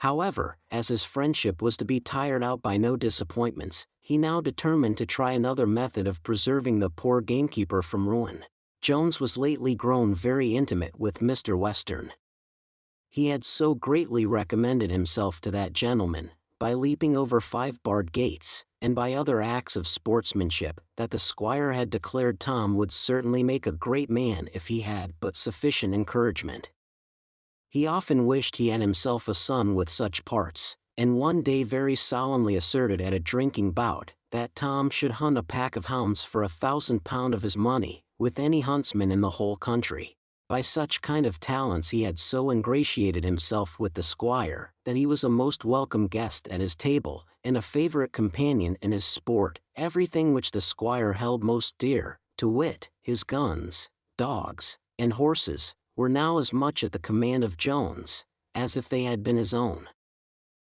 However, as his friendship was to be tired out by no disappointments, he now determined to try another method of preserving the poor gamekeeper from ruin. Jones was lately grown very intimate with Mr. Western. He had so greatly recommended himself to that gentleman, by leaping over 5 barred gates, and by other acts of sportsmanship, that the squire had declared Tom would certainly make a great man if he had but sufficient encouragement. He often wished he had himself a son with such parts, and one day very solemnly asserted at a drinking bout, that Tom should hunt a pack of hounds for £1,000 of his money, with any huntsman in the whole country. By such kind of talents he had so ingratiated himself with the squire, that he was a most welcome guest at his table, and a favourite companion in his sport. Everything which the squire held most dear, to wit, his guns, dogs, and horses, were now as much at the command of Jones, as if they had been his own.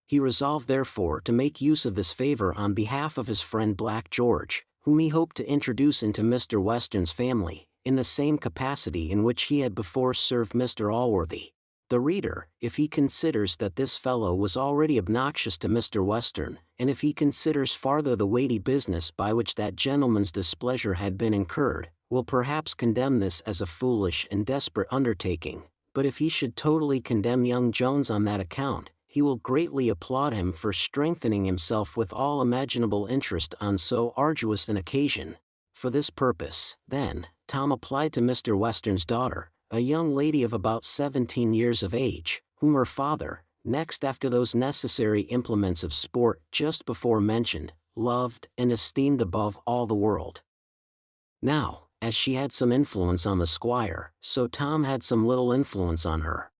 He resolved therefore to make use of this favour on behalf of his friend Black George, whom he hoped to introduce into Mr. Western's family, in the same capacity in which he had before served Mr. Allworthy. The reader, if he considers that this fellow was already obnoxious to Mr. Western, and if he considers farther the weighty business by which that gentleman's displeasure had been incurred, will perhaps condemn this as a foolish and desperate undertaking, but if he should totally condemn young Jones on that account, he will greatly applaud him for strengthening himself with all imaginable interest on so arduous an occasion. For this purpose, then, Tom applied to Mr. Western's daughter, a young lady of about 17 years of age, whom her father, next after those necessary implements of sport just before mentioned, loved and esteemed above all the world. Now, as she had some influence on the squire, so Tom had some little influence on her.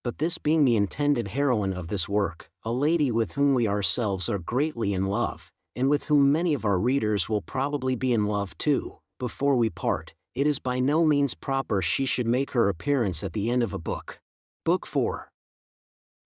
But this being the intended heroine of this work, a lady with whom we ourselves are greatly in love, and with whom many of our readers will probably be in love too, before we part, it is by no means proper she should make her appearance at the end of a book. Book 4.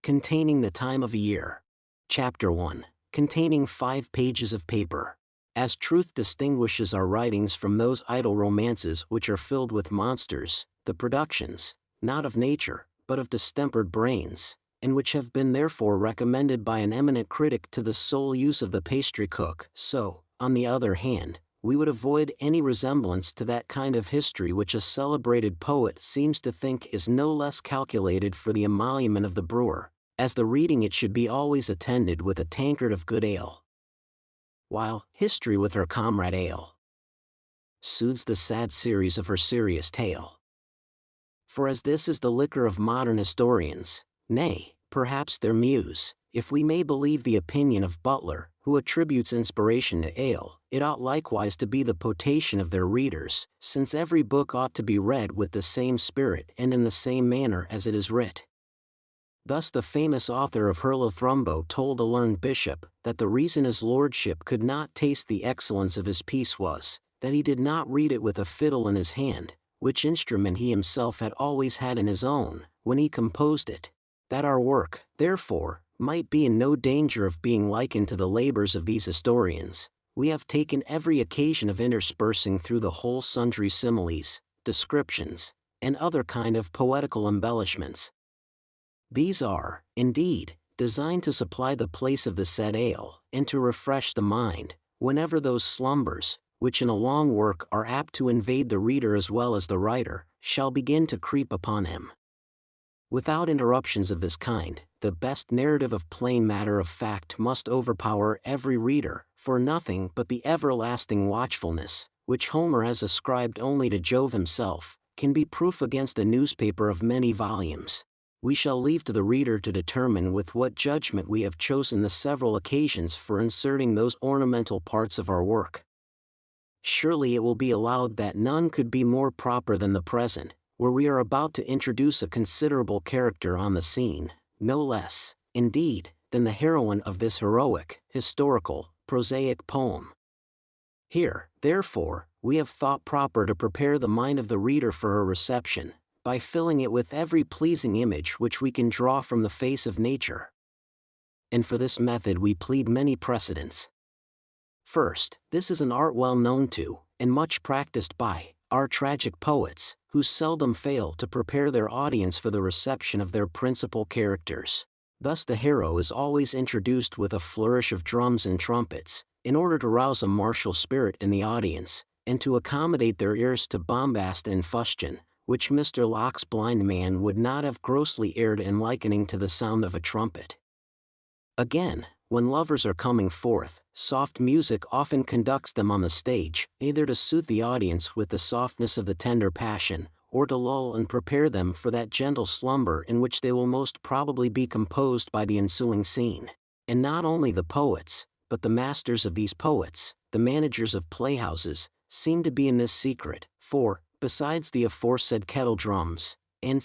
Containing the time of a year. Chapter 1. Containing 5 pages of paper. As truth distinguishes our writings from those idle romances which are filled with monsters, the productions, not of nature, but of distempered brains, and which have been therefore recommended by an eminent critic to the sole use of the pastry cook, so, on the other hand, we would avoid any resemblance to that kind of history which a celebrated poet seems to think is no less calculated for the emolument of the brewer, as the reading it should be always attended with a tankard of good ale. While history with her comrade ale soothes the sad series of her serious tale. For as this is the liquor of modern historians, nay, perhaps their muse, if we may believe the opinion of Butler, who attributes inspiration to ale, it ought likewise to be the potation of their readers, since every book ought to be read with the same spirit and in the same manner as it is writ. Thus the famous author of Hurlothrumbo told a learned bishop, that the reason his lordship could not taste the excellence of his piece was, that he did not read it with a fiddle in his hand, which instrument he himself had always had in his own, when he composed it. That our work, therefore, might be in no danger of being likened to the labors of these historians, we have taken every occasion of interspersing through the whole sundry similes, descriptions, and other kind of poetical embellishments. These are, indeed, designed to supply the place of the said ale, and to refresh the mind, whenever those slumbers, which in a long work are apt to invade the reader as well as the writer, shall begin to creep upon him. Without interruptions of this kind, the best narrative of plain matter of fact must overpower every reader, for nothing but the everlasting watchfulness, which Homer has ascribed only to Jove himself, can be proof against a newspaper of many volumes. We shall leave to the reader to determine with what judgment we have chosen the several occasions for inserting those ornamental parts of our work. Surely it will be allowed that none could be more proper than the present, where we are about to introduce a considerable character on the scene, no less, indeed, than the heroine of this heroic, historical, prosaic poem. Here, therefore, we have thought proper to prepare the mind of the reader for her reception, by filling it with every pleasing image which we can draw from the face of nature. And for this method we plead many precedents. First, this is an art well known to, and much practiced by, our tragic poets, who seldom fail to prepare their audience for the reception of their principal characters. Thus the hero is always introduced with a flourish of drums and trumpets, in order to rouse a martial spirit in the audience, and to accommodate their ears to bombast and fustian, which Mr. Locke's blind man would not have grossly erred in likening to the sound of a trumpet. Again, when lovers are coming forth, soft music often conducts them on the stage, either to soothe the audience with the softness of the tender passion, or to lull and prepare them for that gentle slumber in which they will most probably be composed by the ensuing scene. And not only the poets, but the masters of these poets, the managers of playhouses, seem to be in this secret, for, besides the aforesaid kettle drums, and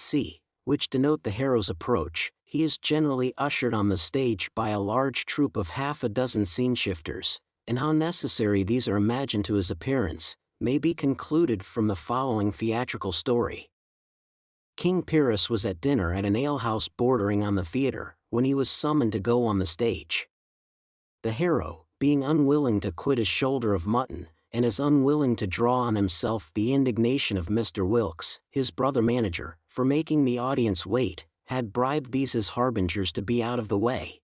which denote the hero's approach, he is generally ushered on the stage by a large troop of half a dozen scene-shifters, and how necessary these are imagined to his appearance, may be concluded from the following theatrical story. King Pyrrhus was at dinner at an alehouse bordering on the theatre, when he was summoned to go on the stage. The hero, being unwilling to quit his shoulder of mutton, and as unwilling to draw on himself the indignation of Mr. Wilkes, his brother manager, for making the audience wait, had bribed these his harbingers to be out of the way.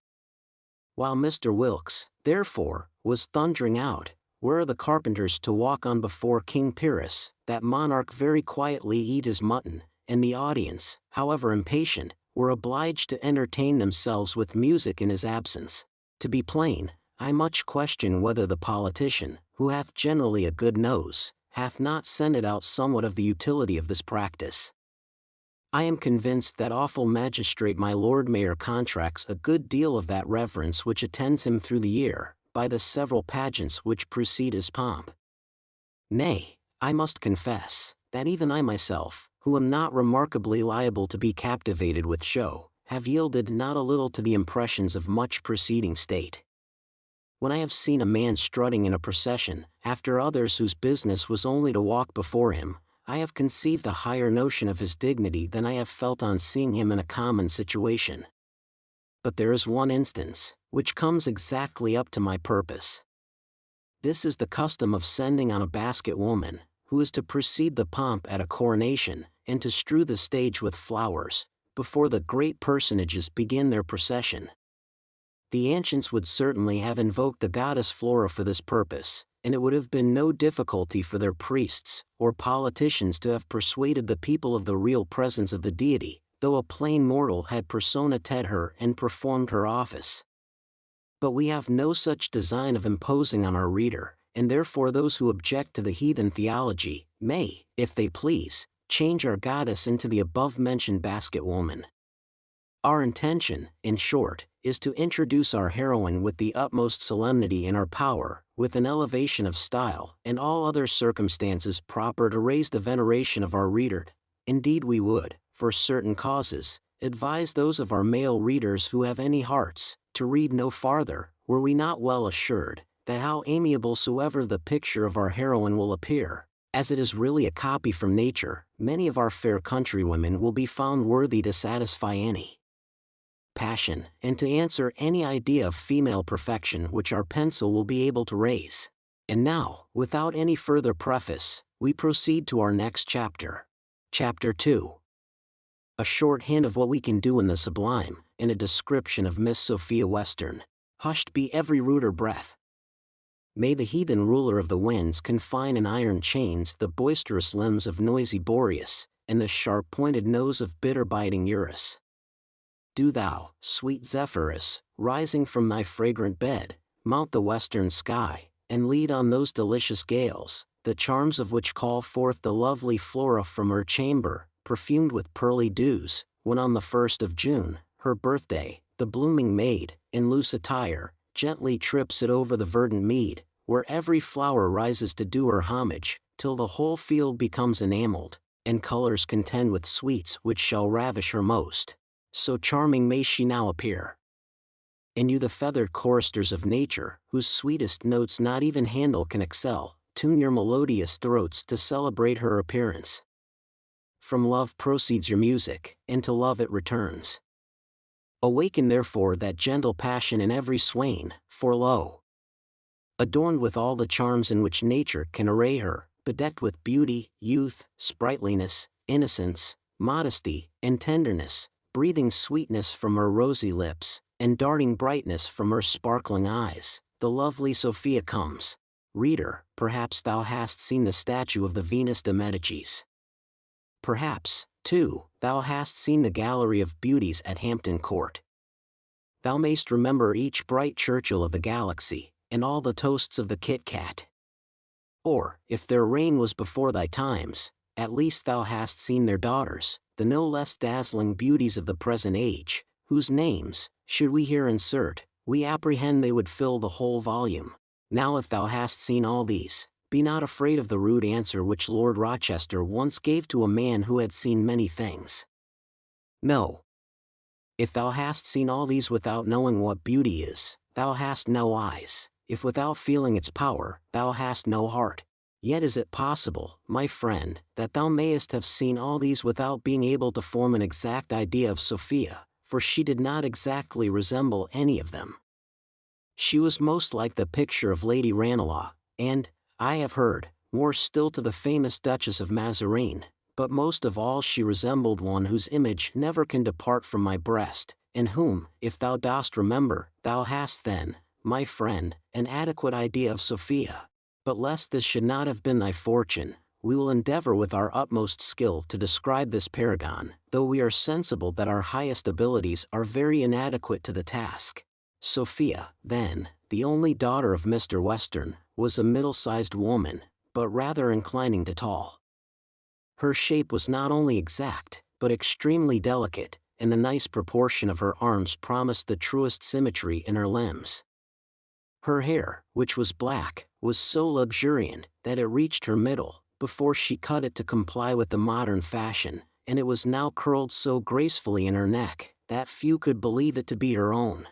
While Mr. Wilkes, therefore, was thundering out, "Where are the carpenters to walk on before King Pyrrhus?" that monarch very quietly eat his mutton, and the audience, however impatient, were obliged to entertain themselves with music in his absence. To be plain, I much question whether the politician, who hath generally a good nose, hath not scented out somewhat of the utility of this practice. I am convinced that awful magistrate my Lord Mayor contracts a good deal of that reverence which attends him through the year, by the several pageants which precede his pomp. Nay, I must confess, that even I myself, who am not remarkably liable to be captivated with show, have yielded not a little to the impressions of much preceding state. When I have seen a man strutting in a procession, after others whose business was only to walk before him, I have conceived a higher notion of his dignity than I have felt on seeing him in a common situation. But there is one instance, which comes exactly up to my purpose. This is the custom of sending on a basket woman, who is to precede the pomp at a coronation, and to strew the stage with flowers, before the great personages begin their procession. The ancients would certainly have invoked the goddess Flora for this purpose, and it would have been no difficulty for their priests, or politicians to have persuaded the people of the real presence of the deity, though a plain mortal had personated her and performed her office. But we have no such design of imposing on our reader, and therefore those who object to the heathen theology, may, if they please, change our goddess into the above-mentioned basket woman. Our intention, in short, is to introduce our heroine with the utmost solemnity in our power, with an elevation of style, and all other circumstances proper to raise the veneration of our reader. Indeed we would, for certain causes, advise those of our male readers who have any hearts, to read no farther, were we not well assured, that how amiable soever the picture of our heroine will appear, as it is really a copy from nature, many of our fair countrywomen will be found worthy to satisfy any passion, and to answer any idea of female perfection which our pencil will be able to raise. And now, without any further preface, we proceed to our next chapter. Chapter 2. A short hint of what we can do in the sublime, and a description of Miss Sophia Western. Hushed be every ruder breath. May the heathen ruler of the winds confine in iron chains the boisterous limbs of noisy Boreas, and the sharp-pointed nose of bitter-biting Eurus. Do thou, sweet Zephyrus, rising from thy fragrant bed, mount the western sky, and lead on those delicious gales, the charms of which call forth the lovely Flora from her chamber, perfumed with pearly dews, when on the 1st of June, her birthday, the blooming maid, in loose attire, gently trips it over the verdant mead, where every flower rises to do her homage, till the whole field becomes enamelled, and colours contend with sweets which shall ravish her most. So charming may she now appear. And you, the feathered choristers of nature, whose sweetest notes not even Handel can excel, tune your melodious throats to celebrate her appearance. From love proceeds your music, and to love it returns. Awaken therefore that gentle passion in every swain, for lo! Adorned with all the charms in which nature can array her, bedecked with beauty, youth, sprightliness, innocence, modesty, and tenderness, breathing sweetness from her rosy lips, and darting brightness from her sparkling eyes, the lovely Sophia comes. Reader, perhaps thou hast seen the statue of the Venus de Medicis. Perhaps, too, thou hast seen the gallery of beauties at Hampton Court. Thou mayst remember each bright Churchill of the galaxy, and all the toasts of the Kit Kat. Or, if their reign was before thy times, at least thou hast seen their daughters, the no less dazzling beauties of the present age, whose names, should we here insert, we apprehend they would fill the whole volume. Now if thou hast seen all these, be not afraid of the rude answer which Lord Rochester once gave to a man who had seen many things. No. If thou hast seen all these without knowing what beauty is, thou hast no eyes. If without feeling its power, thou hast no heart. Yet is it possible, my friend, that thou mayest have seen all these without being able to form an exact idea of Sophia, for she did not exactly resemble any of them. She was most like the picture of Lady Ranelagh, and, I have heard, more still to the famous Duchess of Mazarin, but most of all she resembled one whose image never can depart from my breast, and whom, if thou dost remember, thou hast then, my friend, an adequate idea of Sophia. But lest this should not have been thy fortune, we will endeavor with our utmost skill to describe this paragon, though we are sensible that our highest abilities are very inadequate to the task. Sophia, then, the only daughter of Mr. Western, was a middle-sized woman, but rather inclining to tall. Her shape was not only exact, but extremely delicate, and the nice proportion of her arms promised the truest symmetry in her limbs. Her hair, which was black, was so luxuriant that it reached her middle, before she cut it to comply with the modern fashion, and it was now curled so gracefully in her neck, that few could believe it to be her own.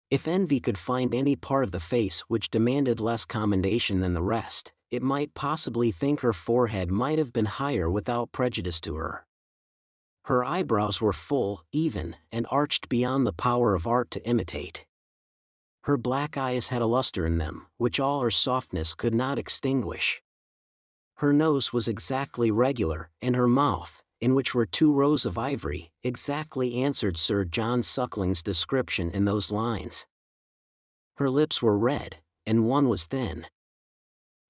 If envy could find any part of the face which demanded less commendation than the rest, it might possibly think her forehead might have been higher without prejudice to her. Her eyebrows were full, even, and arched beyond the power of art to imitate. Her black eyes had a luster in them, which all her softness could not extinguish. Her nose was exactly regular, and her mouth, in which were 2 rows of ivory, exactly answered Sir John Suckling's description in those lines. Her lips were red, and one was thin.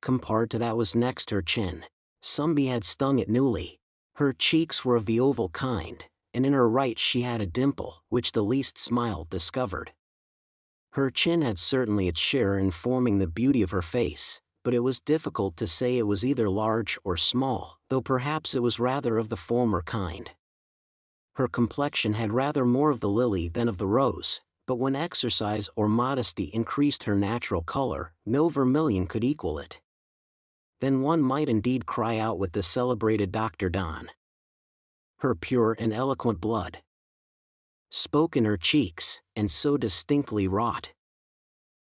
Compared to that was next her chin. Somebody had stung it newly. Her cheeks were of the oval kind, and in her right she had a dimple, which the least smile discovered. Her chin had certainly its share in forming the beauty of her face, but it was difficult to say it was either large or small, though perhaps it was rather of the former kind. Her complexion had rather more of the lily than of the rose, but when exercise or modesty increased her natural color, no vermilion could equal it. Then one might indeed cry out with the celebrated Dr. Donne. Her pure and eloquent blood spoke in her cheeks, and so distinctly wrought,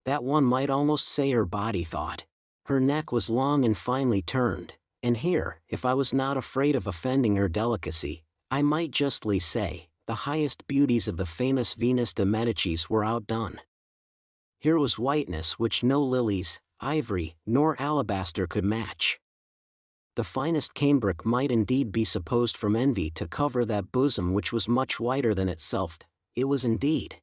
that one might almost say her body thought. Her neck was long and finely turned, and here, if I was not afraid of offending her delicacy, I might justly say, the highest beauties of the famous Venus de Medicis were outdone. Here was whiteness which no lilies, ivory, nor alabaster could match. The finest cambric might indeed be supposed from envy to cover that bosom which was much whiter than itself. It was indeed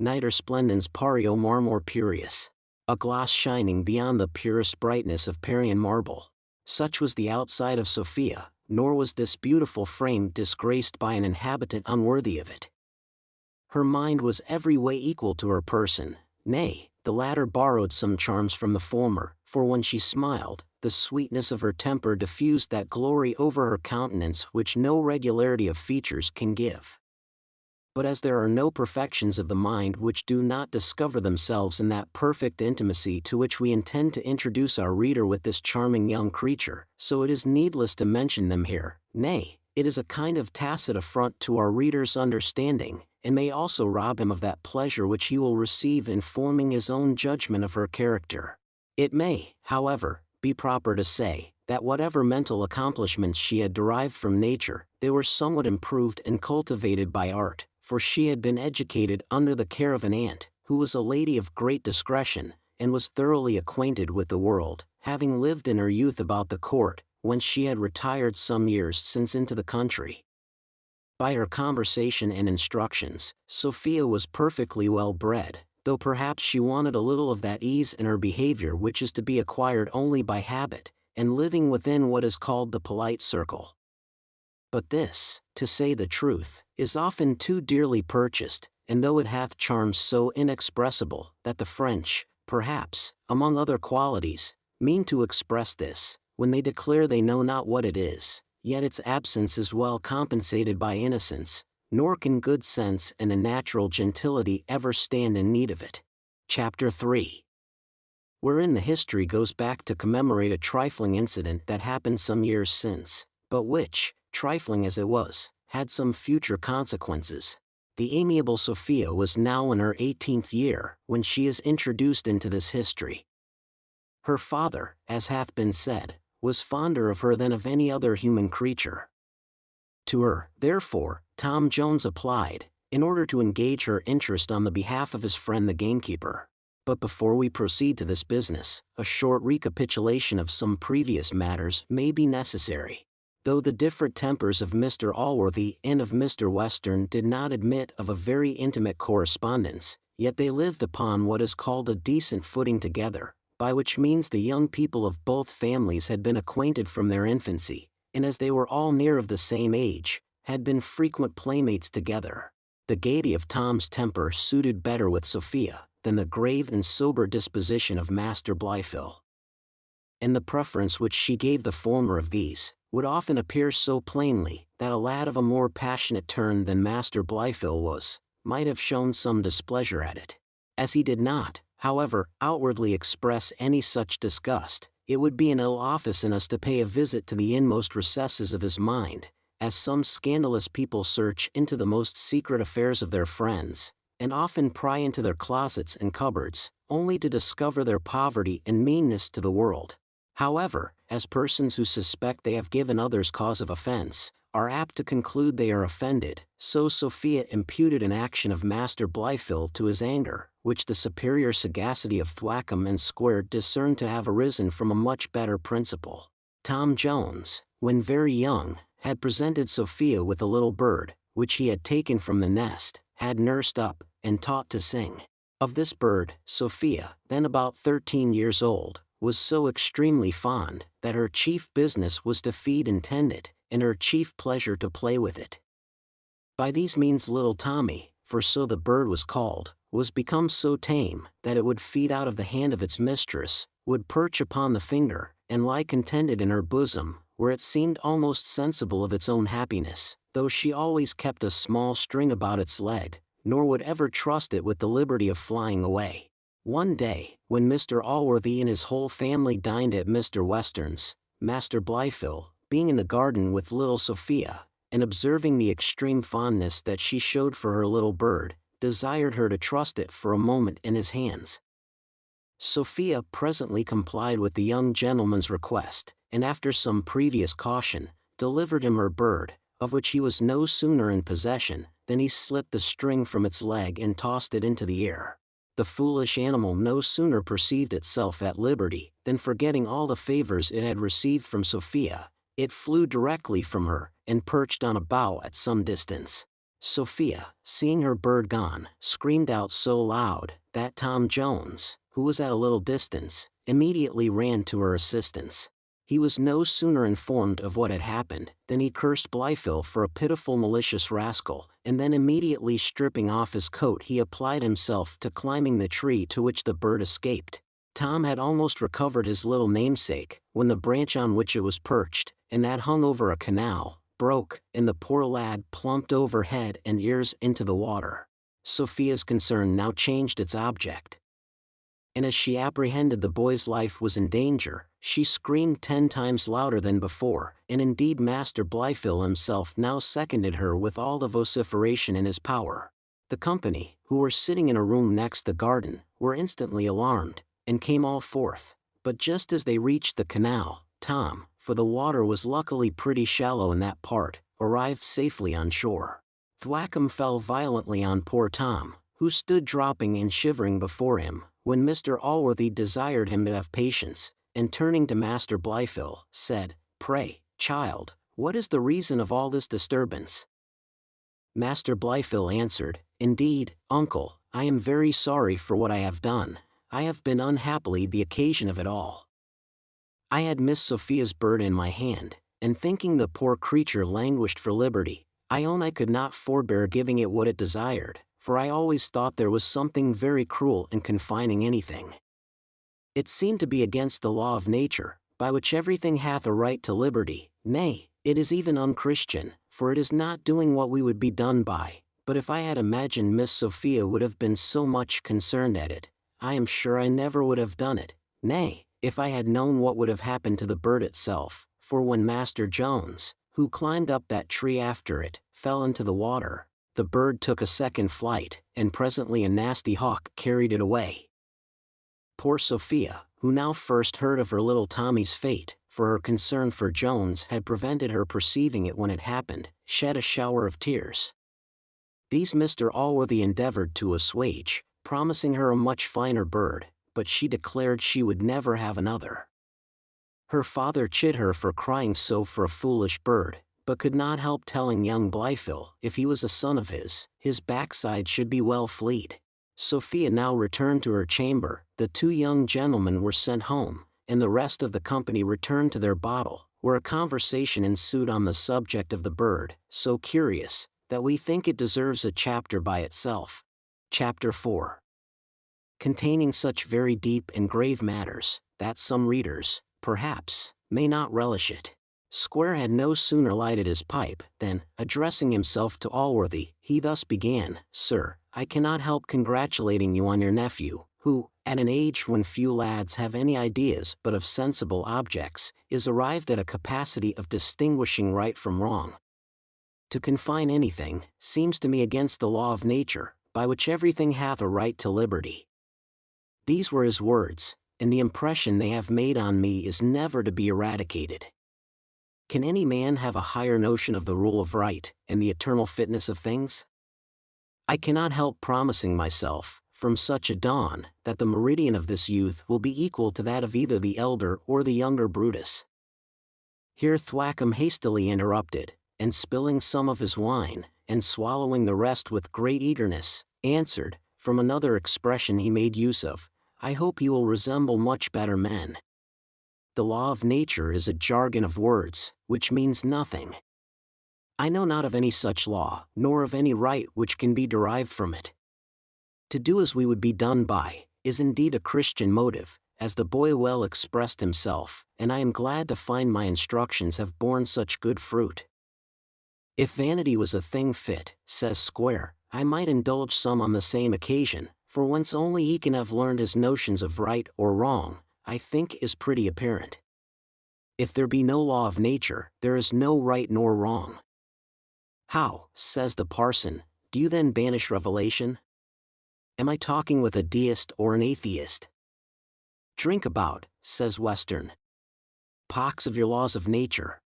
Nitor splendens pario marmor purius, a gloss shining beyond the purest brightness of Parian marble. Such was the outside of Sophia, nor was this beautiful frame disgraced by an inhabitant unworthy of it. Her mind was every way equal to her person, nay, The latter borrowed some charms from the former, for when she smiled, the sweetness of her temper diffused that glory over her countenance which no regularity of features can give. But as there are no perfections of the mind which do not discover themselves in that perfect intimacy to which we intend to introduce our reader with this charming young creature, so it is needless to mention them here. Nay, it is a kind of tacit affront to our reader's understanding, and may also rob him of that pleasure which he will receive in forming his own judgment of her character. It may, however, be proper to say, that whatever mental accomplishments she had derived from nature, they were somewhat improved and cultivated by art, for she had been educated under the care of an aunt, who was a lady of great discretion, and was thoroughly acquainted with the world, having lived in her youth about the court, whence she had retired some years since into the country. By her conversation and instructions, Sophia was perfectly well bred, though perhaps she wanted a little of that ease in her behavior which is to be acquired only by habit, and living within what is called the polite circle. But this, to say the truth, is often too dearly purchased, and though it hath charms so inexpressible, that the French, perhaps, among other qualities, mean to express this, when they declare they know not what it is, yet its absence is well compensated by innocence, nor can good sense and a natural gentility ever stand in need of it. Chapter 3. Wherein the history goes back to commemorate a trifling incident that happened some years since, but which, trifling as it was, had some future consequences. The amiable Sophia was now in her 18th year when she is introduced into this history. Her father, as hath been said, was fonder of her than of any other human creature. To her, therefore, Tom Jones applied, in order to engage her interest on the behalf of his friend the gamekeeper. But before we proceed to this business, a short recapitulation of some previous matters may be necessary. Though the different tempers of Mr. Allworthy and of Mr. Western did not admit of a very intimate correspondence, yet they lived upon what is called a decent footing together, by which means the young people of both families had been acquainted from their infancy, and as they were all near of the same age, had been frequent playmates together. The gaiety of Tom's temper suited better with Sophia than the grave and sober disposition of Master Blifil. And the preference which she gave the former of these would often appear so plainly that a lad of a more passionate turn than Master Blifil was, might have shown some displeasure at it. As he did not, however, outwardly express any such disgust, it would be an ill office in us to pay a visit to the inmost recesses of his mind, as some scandalous people search into the most secret affairs of their friends, and often pry into their closets and cupboards, only to discover their poverty and meanness to the world. However, as persons who suspect they have given others cause of offense, are apt to conclude they are offended, so Sophia imputed an action of Master Blifil to his anger, which the superior sagacity of Thwackum and Square discerned to have arisen from a much better principle. Tom Jones, when very young, had presented Sophia with a little bird, which he had taken from the nest, had nursed up, and taught to sing. Of this bird, Sophia, then about 13 years old, was so extremely fond, that her chief business was to feed and tend it, and her chief pleasure to play with it. By these means little Tommy, for so the bird was called, was become so tame, that it would feed out of the hand of its mistress, would perch upon the finger, and lie contented in her bosom, where it seemed almost sensible of its own happiness, though she always kept a small string about its leg, nor would ever trust it with the liberty of flying away. One day, when Mr. Allworthy and his whole family dined at Mr. Western's, Master Blifil, being in the garden with little Sophia, and observing the extreme fondness that she showed for her little bird, desired her to trust it for a moment in his hands. Sophia presently complied with the young gentleman's request, and after some previous caution, delivered him her bird, of which he was no sooner in possession, than he slipped the string from its leg and tossed it into the air. The foolish animal no sooner perceived itself at liberty, than forgetting all the favors it had received from Sophia, it flew directly from her, and perched on a bough at some distance. Sophia, seeing her bird gone, screamed out so loud, that Tom Jones, who was at a little distance, immediately ran to her assistance. He was no sooner informed of what had happened than he cursed Blifil for a pitiful malicious rascal, and then immediately stripping off his coat he applied himself to climbing the tree to which the bird escaped. Tom had almost recovered his little namesake, when the branch on which it was perched, and that hung over a canal, broke, and the poor lad plumped over head and ears into the water. Sophia's concern now changed its object, and as she apprehended the boy's life was in danger, she screamed 10 times louder than before, and indeed Master Blifil himself now seconded her with all the vociferation in his power. The company, who were sitting in a room next the garden, were instantly alarmed, and came all forth, but just as they reached the canal, Tom, for the water was luckily pretty shallow in that part, arrived safely on shore. Thwackum fell violently on poor Tom, who stood dropping and shivering before him, when Mr. Allworthy desired him to have patience, and turning to Master Blifil, said, "Pray, child, what is the reason of all this disturbance?" Master Blifil answered, "Indeed, uncle, I am very sorry for what I have done. I have been unhappily the occasion of it all. I had Miss Sophia's bird in my hand, and thinking the poor creature languished for liberty, I own I could not forbear giving it what it desired, for I always thought there was something very cruel in confining anything. It seemed to be against the law of nature, by which everything hath a right to liberty. Nay, it is even unchristian, for it is not doing what we would be done by. But if I had imagined Miss Sophia would have been so much concerned at it, I am sure I never would have done it. Nay, if I had known what would have happened to the bird itself, for when Master Jones, who climbed up that tree after it, fell into the water, the bird took a second flight, and presently a nasty hawk carried it away." Poor Sophia, who now first heard of her little Tommy's fate, for her concern for Jones had prevented her perceiving it when it happened, shed a shower of tears. These Mr. Allworthy endeavored to assuage, promising her a much finer bird, but she declared she would never have another. Her father chid her for crying so for a foolish bird, but could not help telling young Blifil, if he was a son of his backside should be well flead. Sophia now returned to her chamber, the 2 young gentlemen were sent home, and the rest of the company returned to their bottle, where a conversation ensued on the subject of the bird, so curious, that we think it deserves a chapter by itself. Chapter 4. Containing such very deep and grave matters, that some readers, perhaps, may not relish it. Square had no sooner lighted his pipe, than, addressing himself to Allworthy, he thus began, "Sir, I cannot help congratulating you on your nephew, who, at an age when few lads have any ideas but of sensible objects, is arrived at a capacity of distinguishing right from wrong. To confine anything, seems to me against the law of nature, by which everything hath a right to liberty." These were his words, and the impression they have made on me is never to be eradicated. Can any man have a higher notion of the rule of right, and the eternal fitness of things? I cannot help promising myself, from such a dawn, that the meridian of this youth will be equal to that of either the elder or the younger Brutus. Here Thwackum hastily interrupted, and spilling some of his wine, and swallowing the rest with great eagerness, answered, from another expression he made use of, "I hope you will resemble much better men. The law of nature is a jargon of words, which means nothing. I know not of any such law, nor of any right which can be derived from it. To do as we would be done by, is indeed a Christian motive, as the boy well expressed himself, and I am glad to find my instructions have borne such good fruit. If vanity was a thing fit, says Square, I might indulge some on the same occasion, for whence only he can have learned his notions of right or wrong, I think is pretty apparent. If there be no law of nature, there is no right nor wrong. How, says the parson, do you then banish revelation? Am I talking with a deist or an atheist? Drink about, says Western. Pox of your laws of nature.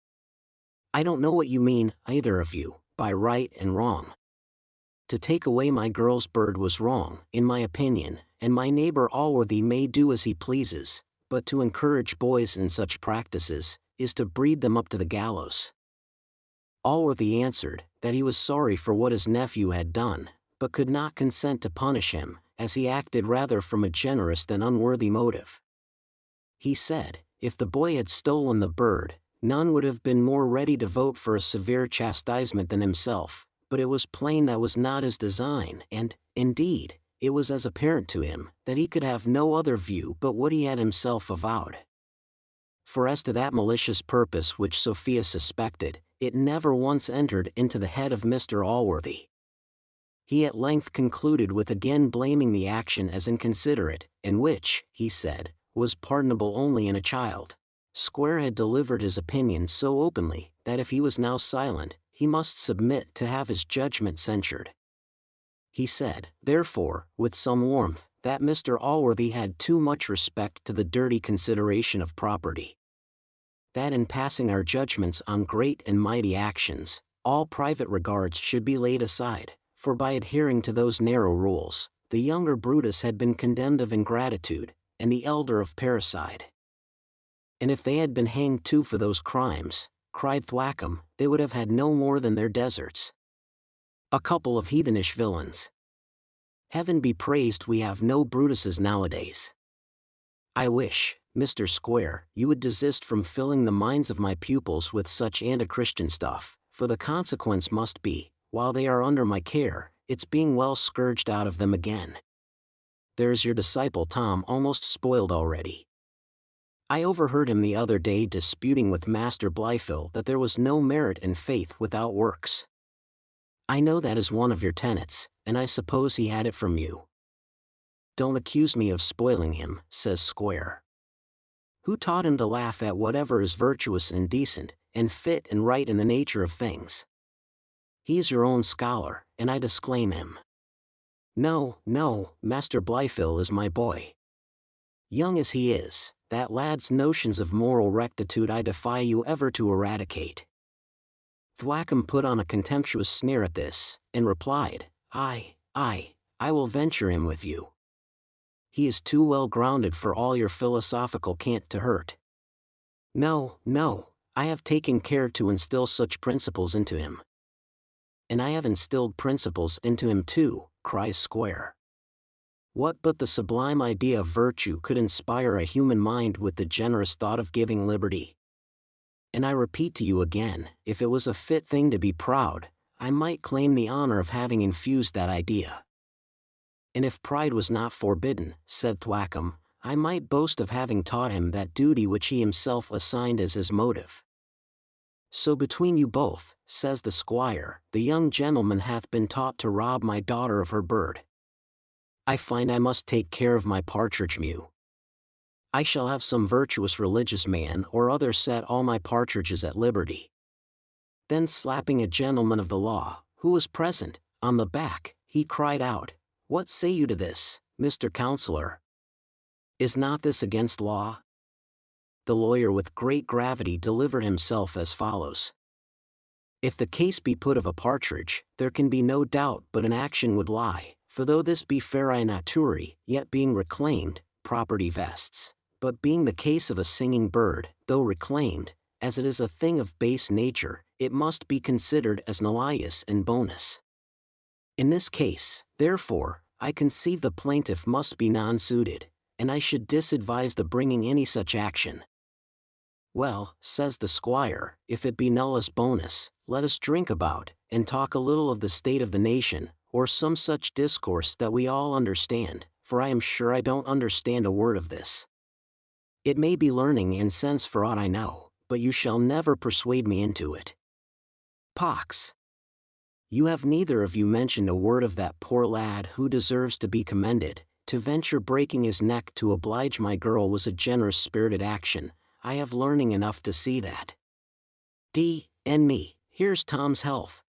I don't know what you mean, either of you, by right and wrong. To take away my girl's bird was wrong, in my opinion, and my neighbor Allworthy may do as he pleases, but to encourage boys in such practices, is to breed them up to the gallows. Allworthy answered, that he was sorry for what his nephew had done, but could not consent to punish him, as he acted rather from a generous than unworthy motive. He said, If the boy had stolen the bird, none would have been more ready to vote for a severe chastisement than himself, but it was plain that was not his design, and, indeed, it was as apparent to him that he could have no other view but what he had himself avowed. For as to that malicious purpose which Sophia suspected, it never once entered into the head of Mr. Allworthy. He at length concluded with again blaming the action as inconsiderate, and which, he said, was pardonable only in a child. Square had delivered his opinion so openly, that if he was now silent, he must submit to have his judgment censured. He said, therefore, with some warmth, that Mr. Allworthy had too much respect to the dirty consideration of property. That in passing our judgments on great and mighty actions, all private regards should be laid aside, for by adhering to those narrow rules, the younger Brutus had been condemned of ingratitude, and the elder of parricide. And if they had been hanged too for those crimes, cried Thwackum, they would have had no more than their deserts. A couple of heathenish villains. Heaven be praised we have no Brutuses nowadays. I wish, Mr. Square, you would desist from filling the minds of my pupils with such anti-Christian stuff, for the consequence must be, while they are under my care, it's being well scourged out of them again. There's your disciple Tom almost spoiled already. I overheard him the other day disputing with Master Blifil that there was no merit in faith without works. I know that is one of your tenets, and I suppose he had it from you. Don't accuse me of spoiling him, says Square. Who taught him to laugh at whatever is virtuous and decent, and fit and right in the nature of things? He is your own scholar, and I disclaim him. No, Master Blifil is my boy. Young as he is, that lad's notions of moral rectitude I defy you ever to eradicate. Thwackum put on a contemptuous sneer at this, and replied, I will venture him with you. He is too well grounded for all your philosophical cant to hurt. No, I have taken care to instill such principles into him. And I have instilled principles into him too, cries Square. What but the sublime idea of virtue could inspire a human mind with the generous thought of giving liberty? And I repeat to you again, if it was a fit thing to be proud, I might claim the honor of having infused that idea. And if pride was not forbidden, said Thwackum, I might boast of having taught him that duty which he himself assigned as his motive. So between you both, says the squire, the young gentleman hath been taught to rob my daughter of her bird. I find I must take care of my partridge mew. I shall have some virtuous religious man or other set all my partridges at liberty. Then slapping a gentleman of the law, who was present, on the back, he cried out, What say you to this, Mr. Counselor? Is not this against law? The lawyer with great gravity delivered himself as follows. If the case be put of a partridge, there can be no doubt but an action would lie, for though this be ferae naturae, yet being reclaimed, property vests. But being the case of a singing bird, though reclaimed, as it is a thing of base nature, it must be considered as nullius in bonus. In this case, therefore, I conceive the plaintiff must be non-suited, and I should disadvise the bringing any such action. Well, says the squire, if it be nullus bonus, let us drink about, and talk a little of the state of the nation, or some such discourse that we all understand, for I am sure I don't understand a word of this. It may be learning and sense for aught I know, but you shall never persuade me into it. Pox! You have neither of you mentioned a word of that poor lad who deserves to be commended. To venture breaking his neck to oblige my girl was a generous-spirited action. I have learning enough to see that. D.N.me, here's Tom's health.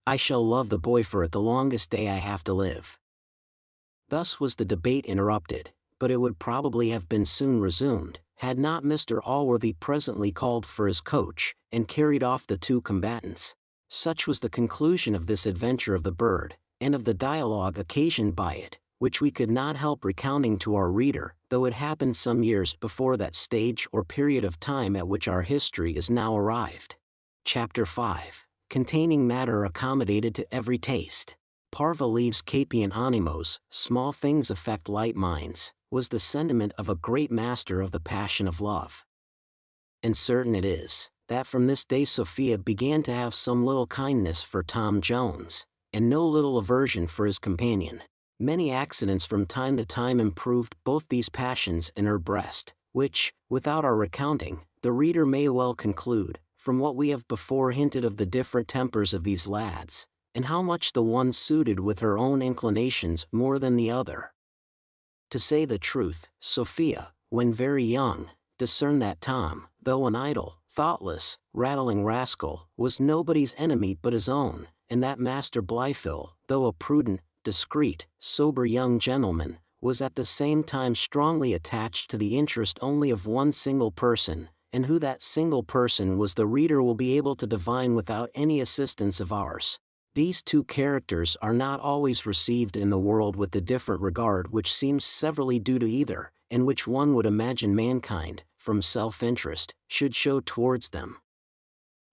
I shall love the boy for it the longest day I have to live. Thus was the debate interrupted, but it would probably have been soon resumed, had not Mr. Allworthy presently called for his coach, and carried off the two combatants. Such was the conclusion of this adventure of the bird, and of the dialogue occasioned by it, which we could not help recounting to our reader, though it happened some years before that stage or period of time at which our history is now arrived. Chapter 5, containing matter accommodated to every taste. Parva leaves capient animos, small things affect light minds, was the sentiment of a great master of the passion of love. And certain it is, that from this day Sophia began to have some little kindness for Tom Jones, and no little aversion for his companion. Many accidents from time to time improved both these passions in her breast, which, without our recounting, the reader may well conclude, from what we have before hinted of the different tempers of these lads, and how much the one suited with her own inclinations more than the other. To say the truth, Sophia, when very young, discerned that Tom, though an idle, thoughtless, rattling rascal, was nobody's enemy but his own, and that Master Blifil, though a prudent, discreet, sober young gentleman, was at the same time strongly attached to the interest only of one single person, and who that single person was the reader will be able to divine without any assistance of ours. These two characters are not always received in the world with the different regard which seems severally due to either, and which one would imagine mankind, from self-interest, should show towards them.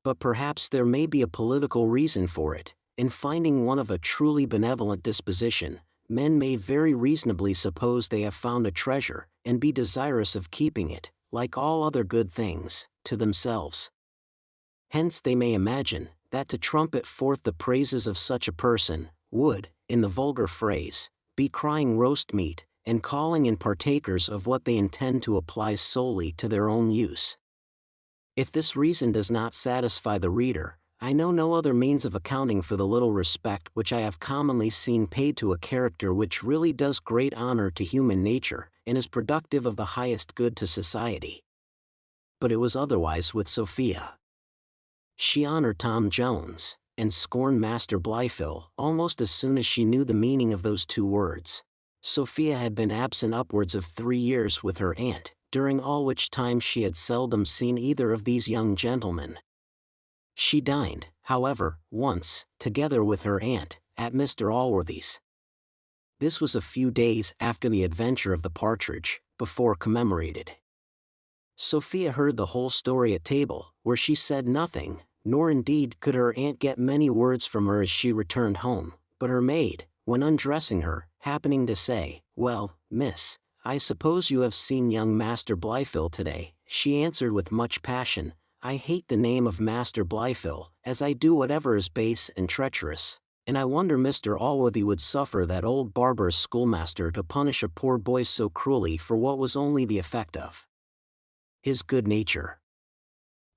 But perhaps there may be a political reason for it. In finding one of a truly benevolent disposition, men may very reasonably suppose they have found a treasure, and be desirous of keeping it, like all other good things, to themselves. Hence they may imagine, that to trumpet forth the praises of such a person, would, in the vulgar phrase, be crying roast meat, and calling in partakers of what they intend to apply solely to their own use. If this reason does not satisfy the reader, I know no other means of accounting for the little respect which I have commonly seen paid to a character which really does great honor to human nature, and is productive of the highest good to society. But it was otherwise with Sophia. She honored Tom Jones, and scorned Master Blifil almost as soon as she knew the meaning of those two words. Sophia had been absent upwards of 3 years with her aunt, during all which time she had seldom seen either of these young gentlemen. She dined, however, once, together with her aunt, at Mr. Allworthy's. This was a few days after the adventure of the partridge, before commemorated. Sophia heard the whole story at table, where she said nothing, nor indeed could her aunt get many words from her as she returned home, but her maid, when undressing her, happening to say, "Well, miss, I suppose you have seen young Master Blifil today," she answered with much passion, "I hate the name of Master Blifil, as I do whatever is base and treacherous, and I wonder Mr. Allworthy would suffer that old barbarous schoolmaster to punish a poor boy so cruelly for what was only the effect of his good nature."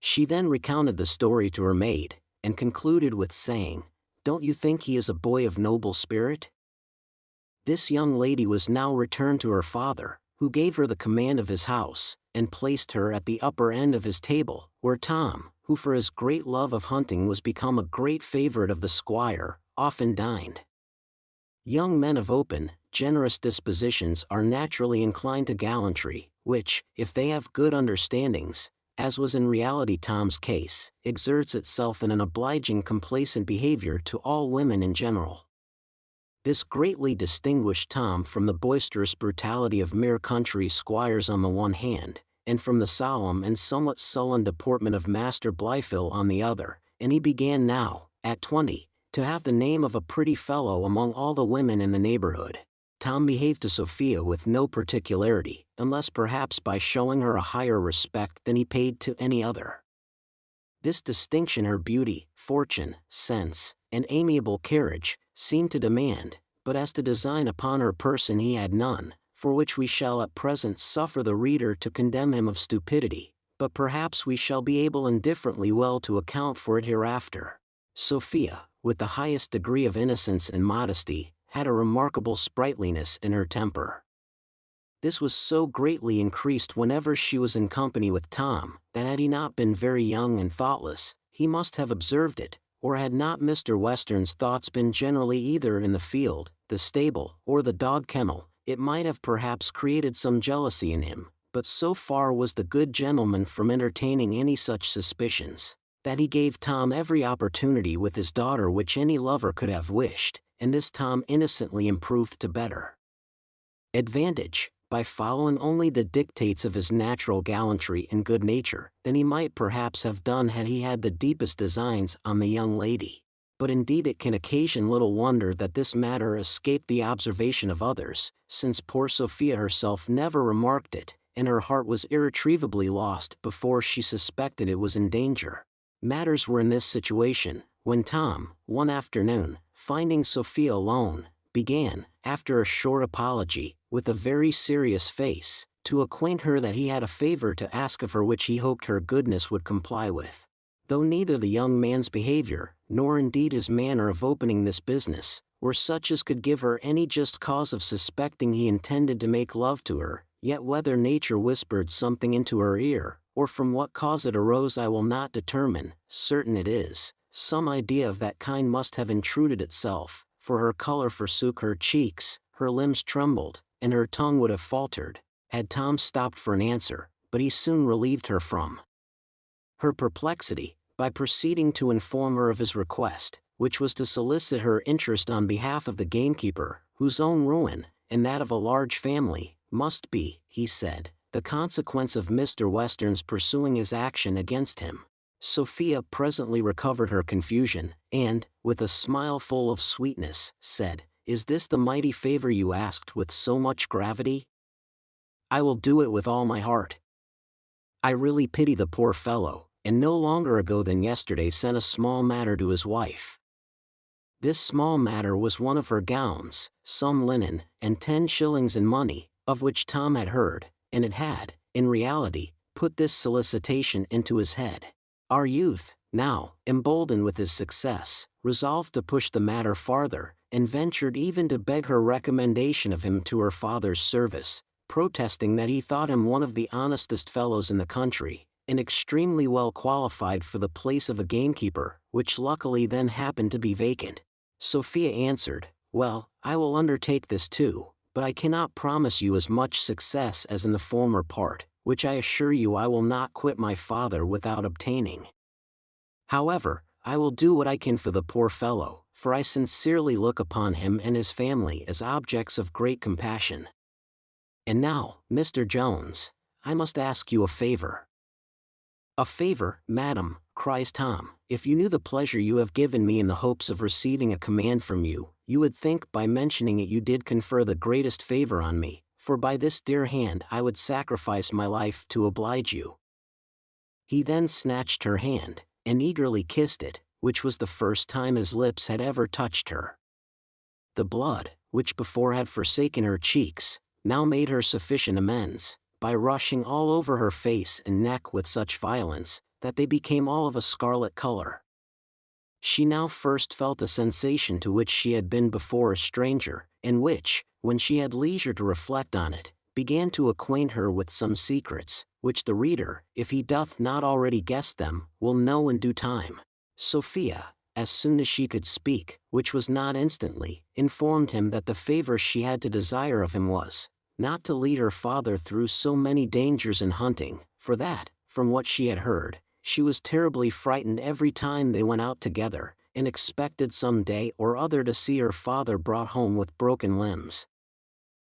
She then recounted the story to her maid, and concluded with saying, "Don't you think he is a boy of noble spirit?" This young lady was now returned to her father, who gave her the command of his house, and placed her at the upper end of his table, where Tom, who for his great love of hunting was become a great favorite of the squire, often dined. Young men of open, generous dispositions are naturally inclined to gallantry, which, if they have good understandings, as was in reality Tom's case, exerts itself in an obliging complacent behavior to all women in general. This greatly distinguished Tom from the boisterous brutality of mere country squires on the one hand, and from the solemn and somewhat sullen deportment of Master Blifil on the other, and he began now, at 20, to have the name of a pretty fellow among all the women in the neighborhood. Tom behaved to Sophia with no particularity, unless perhaps by showing her a higher respect than he paid to any other. This distinction her beauty, fortune, sense, and amiable carriage seemed to demand, but as to design upon her person he had none, for which we shall at present suffer the reader to condemn him of stupidity, but perhaps we shall be able indifferently well to account for it hereafter. Sophia, with the highest degree of innocence and modesty, had a remarkable sprightliness in her temper. This was so greatly increased whenever she was in company with Tom, that had he not been very young and thoughtless, he must have observed it, or had not Mr. Western's thoughts been generally either in the field, the stable, or the dog kennel, it might have perhaps created some jealousy in him, but so far was the good gentleman from entertaining any such suspicions, that he gave Tom every opportunity with his daughter which any lover could have wished, and this Tom innocently improved to better advantage, by following only the dictates of his natural gallantry and good nature, than he might perhaps have done had he had the deepest designs on the young lady. but indeed it can occasion little wonder that this matter escaped the observation of others, since poor Sophia herself never remarked it, and her heart was irretrievably lost before she suspected it was in danger. Matters were in this situation, when Tom, one afternoon, finding Sophia alone, began, after a short apology, with a very serious face, to acquaint her that he had a favor to ask of her which he hoped her goodness would comply with. Though neither the young man's behavior, nor indeed his manner of opening this business, were such as could give her any just cause of suspecting he intended to make love to her, yet whether nature whispered something into her ear, or from what cause it arose I will not determine. Certain it is, some idea of that kind must have intruded itself, for her color forsook her cheeks, her limbs trembled, and her tongue would have faltered, had Tom stopped for an answer, but he soon relieved her from her perplexity, by proceeding to inform her of his request, which was to solicit her interest on behalf of the gamekeeper, whose own ruin, and that of a large family, must be, he said, the consequence of Mr. Western's pursuing his action against him. Sophia presently recovered her confusion, and, with a smile full of sweetness, said, "Is this the mighty favor you asked with so much gravity? I will do it with all my heart. I really pity the poor fellow, and no longer ago than yesterday sent a small matter to his wife. This small matter was one of her gowns, some linen, and 10 shillings in money, of which Tom had heard, and it had, in reality, put this solicitation into his head. Our youth, now, emboldened with his success, resolved to push the matter farther, and ventured even to beg her recommendation of him to her father's service, protesting that he thought him one of the honestest fellows in the country, and extremely well qualified for the place of a gamekeeper, which luckily then happened to be vacant. Sophia answered, "Well, I will undertake this too, but I cannot promise you as much success as in the former part, which I assure you I will not quit my father without obtaining. However, I will do what I can for the poor fellow, for I sincerely look upon him and his family as objects of great compassion. And now, Mr. Jones, I must ask you a favor." "A favor, madam," cries Tom. "If you knew the pleasure you have given me in the hopes of receiving a command from you, you would think by mentioning it you did confer the greatest favor on me, for by this dear hand I would sacrifice my life to oblige you." He then snatched her hand, and eagerly kissed it, which was the first time his lips had ever touched her. The blood, which before had forsaken her cheeks, now made her sufficient amends, by rushing all over her face and neck with such violence, that they became all of a scarlet color. She now first felt a sensation to which she had been before a stranger, and which, when she had leisure to reflect on it, began to acquaint her with some secrets, which the reader, if he doth not already guess them, will know in due time. Sophia, as soon as she could speak, which was not instantly, informed him that the favor she had to desire of him was, not to lead her father through so many dangers in hunting, for that, from what she had heard, she was terribly frightened every time they went out together, and expected some day or other to see her father brought home with broken limbs.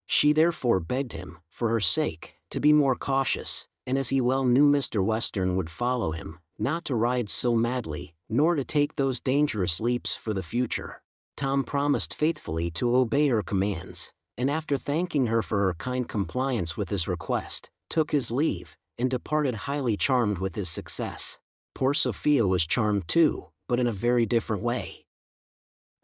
She therefore begged him, for her sake, to be more cautious, and as he well knew Mr. Western would follow him, not to ride so madly, nor to take those dangerous leaps for the future. Tom promised faithfully to obey her commands, and after thanking her for her kind compliance with his request, took his leave, and departed highly charmed with his success. Poor Sophia was charmed too, but in a very different way.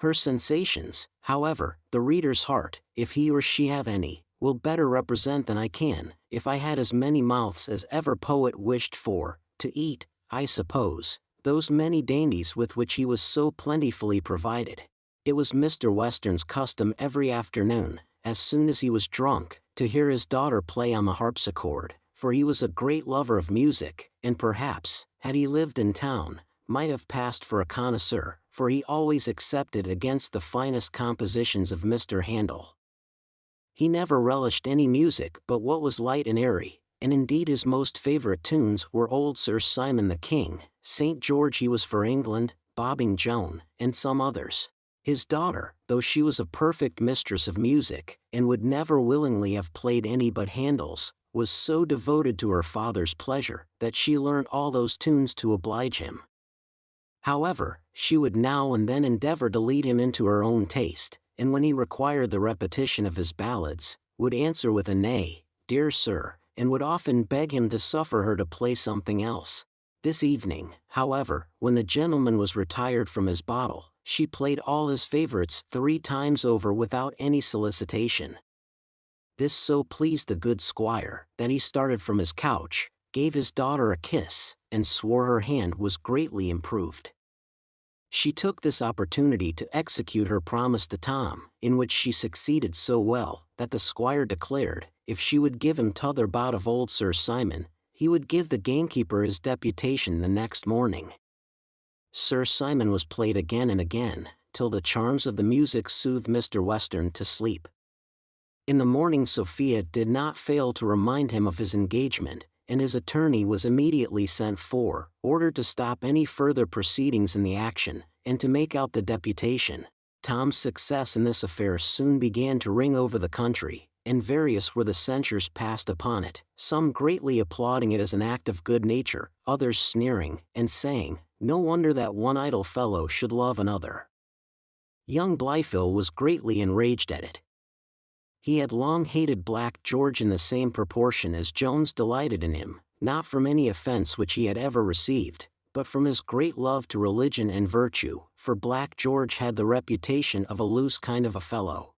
Her sensations, however, the reader's heart, if he or she have any, will better represent than I can. If I had as many mouths as ever poet wished for, to eat, I suppose, those many dainties with which he was so plentifully provided. It was Mr. Western's custom every afternoon, as soon as he was drunk, to hear his daughter play on the harpsichord, for he was a great lover of music, and perhaps, had he lived in town, might have passed for a connoisseur, for he always accepted against the finest compositions of Mr. Handel. He never relished any music but what was light and airy, and indeed his most favorite tunes were old Sir Simon the King, St. George he was for England, Bobbing Joan, and some others. His daughter, though she was a perfect mistress of music, and would never willingly have played any but Handel's, was so devoted to her father's pleasure, that she learnt all those tunes to oblige him. However, she would now and then endeavor to lead him into her own taste, and when he required the repetition of his ballads, would answer with a nay, dear sir, and would often beg him to suffer her to play something else. This evening, however, when the gentleman was retired from his bottle, she played all his favorites 3 times over without any solicitation. This so pleased the good squire, that he started from his couch, gave his daughter a kiss, and swore her hand was greatly improved. She took this opportunity to execute her promise to Tom, in which she succeeded so well, that the squire declared, if she would give him t'other bout of old Sir Simon, he would give the gamekeeper his deputation the next morning. Sir Simon was played again and again, till the charms of the music soothed Mr. Western to sleep. In the morning Sophia did not fail to remind him of his engagement, and his attorney was immediately sent for, ordered to stop any further proceedings in the action, and to make out the deputation. Tom's success in this affair soon began to ring over the country, and various were the censures passed upon it, some greatly applauding it as an act of good nature, others sneering, and saying, no wonder that one idle fellow should love another. Young Blifil was greatly enraged at it. He had long hated Black George in the same proportion as Jones delighted in him, not from any offense which he had ever received, but from his great love to religion and virtue, for Black George had the reputation of a loose kind of a fellow.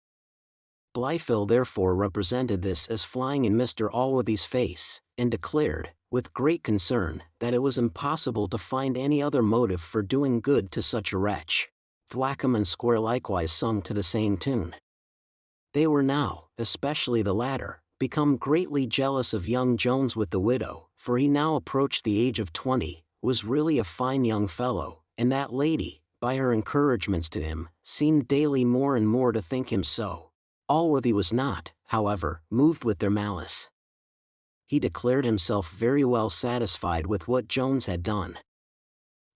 Blifil therefore represented this as flying in Mr. Allworthy's face, and declared, with great concern, that it was impossible to find any other motive for doing good to such a wretch. Thwackum and Square likewise sung to the same tune. They were now, especially the latter, become greatly jealous of young Jones with the widow, for he now approached the age of 20, was really a fine young fellow, and that lady, by her encouragements to him, seemed daily more and more to think him so. Allworthy was not, however, moved with their malice. He declared himself very well satisfied with what Jones had done.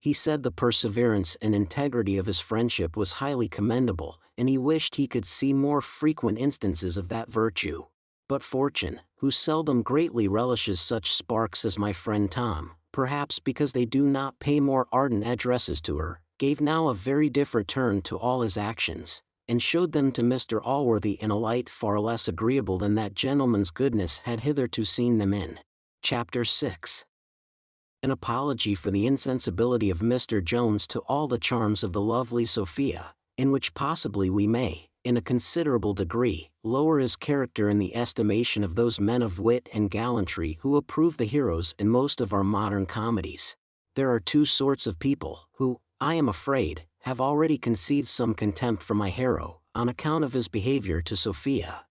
He said the perseverance and integrity of his friendship was highly commendable, and he wished he could see more frequent instances of that virtue. But fortune, who seldom greatly relishes such sparks as my friend Tom, perhaps because they do not pay more ardent addresses to her, gave now a very different turn to all his actions, and showed them to Mr. Allworthy in a light far less agreeable than that gentleman's goodness had hitherto seen them in. Chapter 6. An apology for the insensibility of Mr. Jones to all the charms of the lovely Sophia, in which possibly we may, in a considerable degree, lower his character in the estimation of those men of wit and gallantry who approve the heroes in most of our modern comedies. There are 2 sorts of people, who, I am afraid, have already conceived some contempt for my hero, on account of his behavior to Sophia.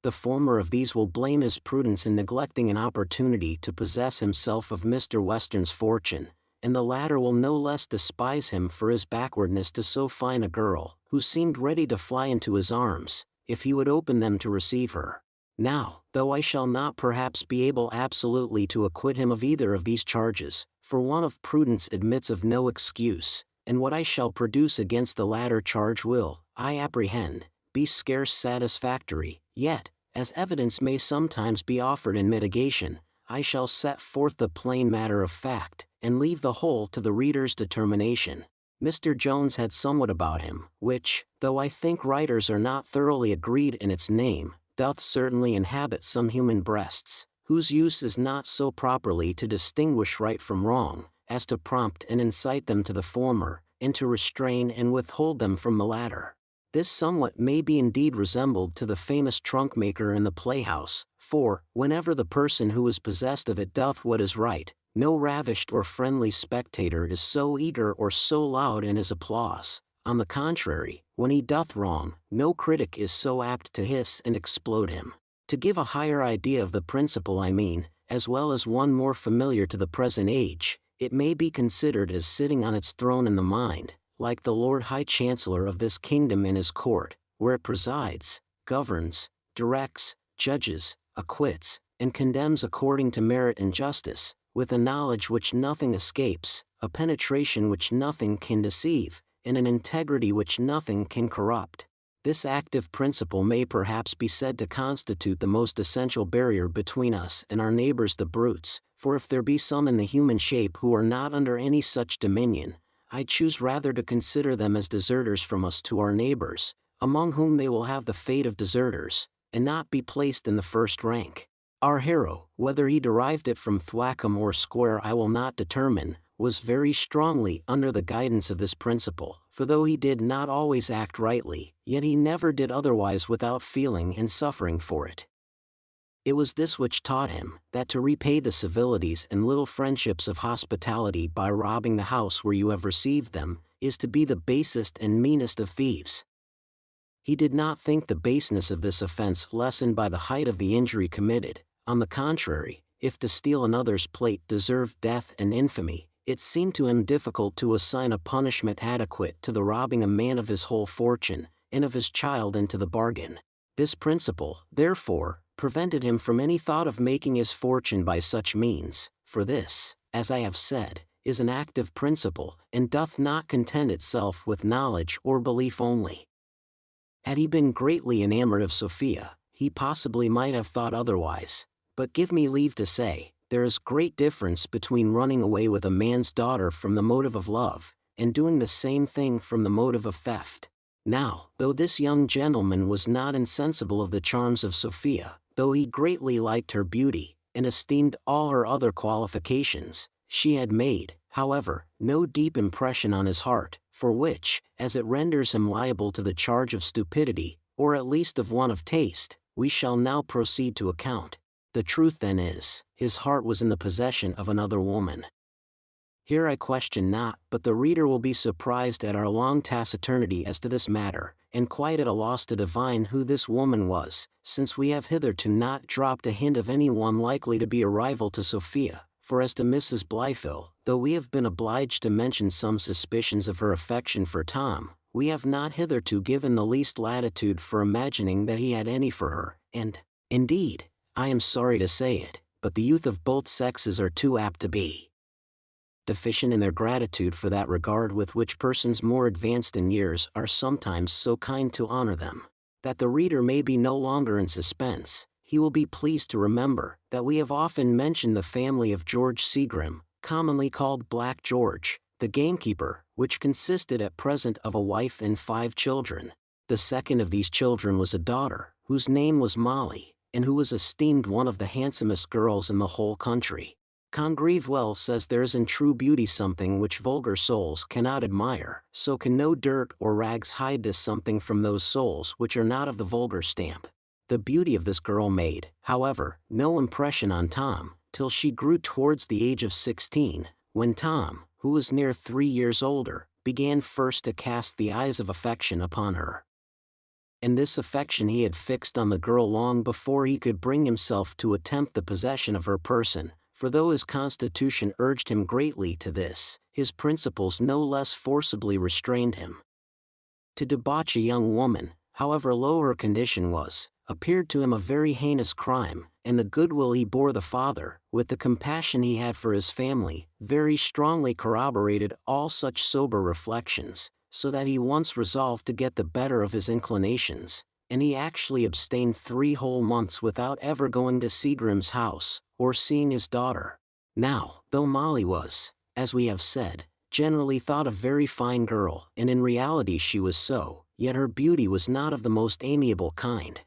The former of these will blame his prudence in neglecting an opportunity to possess himself of Mr. Western's fortune, and the latter will no less despise him for his backwardness to so fine a girl, who seemed ready to fly into his arms, if he would open them to receive her. Now, though I shall not perhaps be able absolutely to acquit him of either of these charges, for want of prudence admits of no excuse, and what I shall produce against the latter charge will, I apprehend, be scarce satisfactory, yet, as evidence may sometimes be offered in mitigation, I shall set forth the plain matter of fact, and leave the whole to the reader's determination. Mr. Jones had somewhat about him, which, though I think writers are not thoroughly agreed in its name, doth certainly inhabit some human breasts, whose use is not so properly to distinguish right from wrong, as to prompt and incite them to the former, and to restrain and withhold them from the latter. This somewhat may be indeed resembled to the famous trunk maker in the playhouse, for, whenever the person who is possessed of it doth what is right, no ravished or friendly spectator is so eager or so loud in his applause. On the contrary, when he doth wrong, no critic is so apt to hiss and explode him. To give a higher idea of the principle I mean, as well as one more familiar to the present age, it may be considered as sitting on its throne in the mind, like the Lord High Chancellor of this kingdom in his court, where it presides, governs, directs, judges, acquits, and condemns according to merit and justice, with a knowledge which nothing escapes, a penetration which nothing can deceive, and an integrity which nothing can corrupt. This active principle may perhaps be said to constitute the most essential barrier between us and our neighbors the brutes, for if there be some in the human shape who are not under any such dominion, I choose rather to consider them as deserters from us to our neighbors, among whom they will have the fate of deserters, and not be placed in the first rank. Our hero, whether he derived it from Thwackum or Square I will not determine, was very strongly under the guidance of this principle, for though he did not always act rightly, yet he never did otherwise without feeling and suffering for it. It was this which taught him that to repay the civilities and little friendships of hospitality by robbing the house where you have received them, is to be the basest and meanest of thieves. He did not think the baseness of this offense lessened by the height of the injury committed. On the contrary, if to steal another's plate deserved death and infamy, it seemed to him difficult to assign a punishment adequate to the robbing a man of his whole fortune, and of his child into the bargain. This principle, therefore, prevented him from any thought of making his fortune by such means, for this, as I have said, is an active principle, and doth not content itself with knowledge or belief only. Had he been greatly enamored of Sophia, he possibly might have thought otherwise, but give me leave to say, there is great difference between running away with a man's daughter from the motive of love, and doing the same thing from the motive of theft. Now, though this young gentleman was not insensible of the charms of Sophia, though he greatly liked her beauty, and esteemed all her other qualifications, she had made, however, no deep impression on his heart, for which, as it renders him liable to the charge of stupidity, or at least of want of taste, we shall now proceed to account. The truth then is, his heart was in the possession of another woman. Here I question not, but the reader will be surprised at our long taciturnity as to this matter, and quite at a loss to divine who this woman was, since we have hitherto not dropped a hint of any one likely to be a rival to Sophia, for as to Mrs. Blythill, though we have been obliged to mention some suspicions of her affection for Tom, we have not hitherto given the least latitude for imagining that he had any for her, and, indeed, I am sorry to say it, but the youth of both sexes are too apt to be deficient in their gratitude for that regard with which persons more advanced in years are sometimes so kind to honor them. That the reader may be no longer in suspense, he will be pleased to remember that we have often mentioned the family of George Seagrim, commonly called Black George, the gamekeeper, which consisted at present of a wife and 5 children. The second of these children was a daughter, whose name was Molly, and who was esteemed one of the handsomest girls in the whole country. Congreve well says there is in true beauty something which vulgar souls cannot admire, so can no dirt or rags hide this something from those souls which are not of the vulgar stamp. The beauty of this girl made, however, no impression on Tom, till she grew towards the age of 16, when Tom, who was near 3 years older, began first to cast the eyes of affection upon her. And this affection he had fixed on the girl long before he could bring himself to attempt the possession of her person, for though his constitution urged him greatly to this, his principles no less forcibly restrained him. To debauch a young woman, however low her condition was, appeared to him a very heinous crime, and the goodwill he bore the father, with the compassion he had for his family, very strongly corroborated all such sober reflections, so that he once resolved to get the better of his inclinations, and he actually abstained 3 whole months without ever going to Seagrim's house, or seeing his daughter. Now, though Molly was, as we have said, generally thought a very fine girl, and in reality she was so, yet her beauty was not of the most amiable kind.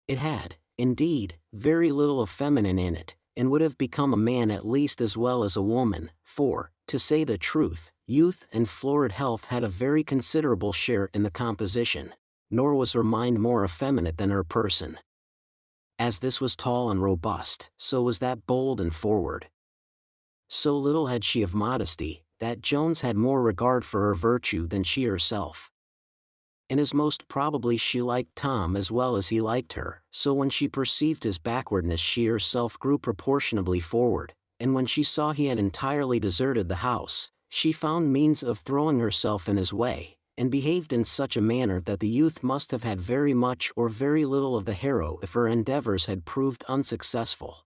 It had, indeed, very little of feminine in it, and would have become a man at least as well as a woman, for, to say the truth, youth and florid health had a very considerable share in the composition, nor was her mind more effeminate than her person. As this was tall and robust, so was that bold and forward. So little had she of modesty, that Jones had more regard for her virtue than she herself. And as most probably she liked Tom as well as he liked her, so when she perceived his backwardness she herself grew proportionably forward, and when she saw he had entirely deserted the house, she found means of throwing herself in his way, and behaved in such a manner that the youth must have had very much or very little of the hero if her endeavors had proved unsuccessful.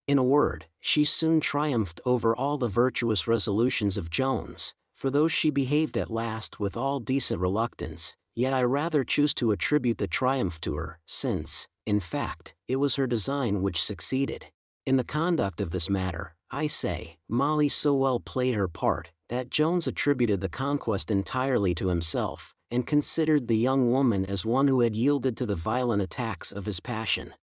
In a word, she soon triumphed over all the virtuous resolutions of Jones, for though she behaved at last with all decent reluctance, yet I rather choose to attribute the triumph to her, since, in fact, it was her design which succeeded. In the conduct of this matter, I say, Molly so well played her part, that Jones attributed the conquest entirely to himself, and considered the young woman as one who had yielded to the violent attacks of his passion.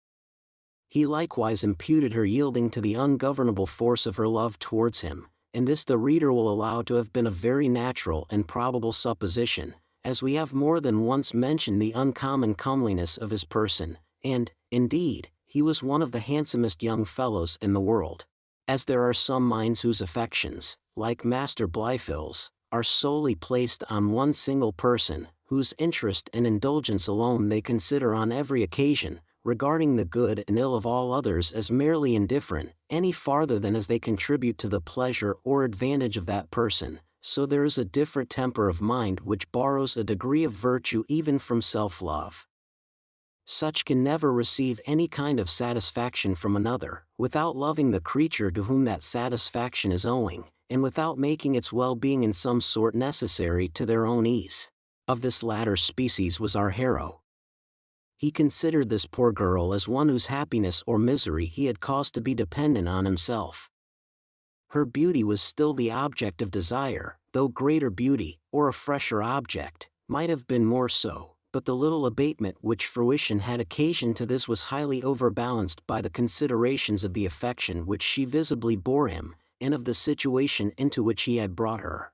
He likewise imputed her yielding to the ungovernable force of her love towards him, and this the reader will allow to have been a very natural and probable supposition, as we have more than once mentioned the uncommon comeliness of his person, and, indeed, he was one of the handsomest young fellows in the world. As there are some minds whose affections, like Master Blifil's, are solely placed on one single person, whose interest and indulgence alone they consider on every occasion, regarding the good and ill of all others as merely indifferent, any farther than as they contribute to the pleasure or advantage of that person, so there is a different temper of mind which borrows a degree of virtue even from self-love. Such can never receive any kind of satisfaction from another, without loving the creature to whom that satisfaction is owing, and without making its well-being in some sort necessary to their own ease. Of this latter species was our hero. He considered this poor girl as one whose happiness or misery he had caused to be dependent on himself. Her beauty was still the object of desire, though greater beauty, or a fresher object, might have been more so, but the little abatement which fruition had occasioned to this was highly overbalanced by the considerations of the affection which she visibly bore him, and of the situation into which he had brought her.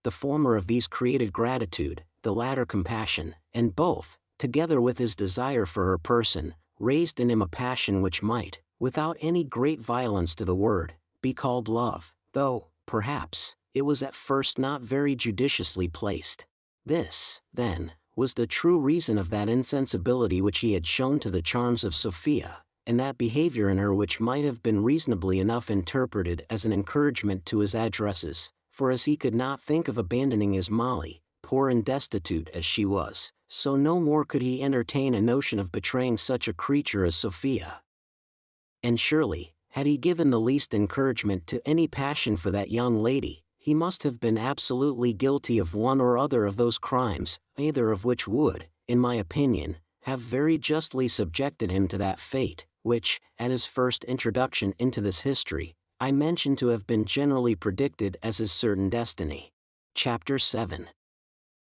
The former of these created gratitude, the latter compassion, and both, together with his desire for her person, raised in him a passion which might, without any great violence to the word, be called love, though, perhaps, it was at first not very judiciously placed. This, then, was the true reason of that insensibility which he had shown to the charms of Sophia, and that behavior in her which might have been reasonably enough interpreted as an encouragement to his addresses, for as he could not think of abandoning his Molly, poor and destitute as she was, so no more could he entertain a notion of betraying such a creature as Sophia. And surely, had he given the least encouragement to any passion for that young lady, he must have been absolutely guilty of one or other of those crimes, either of which would, in my opinion, have very justly subjected him to that fate, which, at his first introduction into this history, I mentioned to have been generally predicted as his certain destiny. Chapter 7.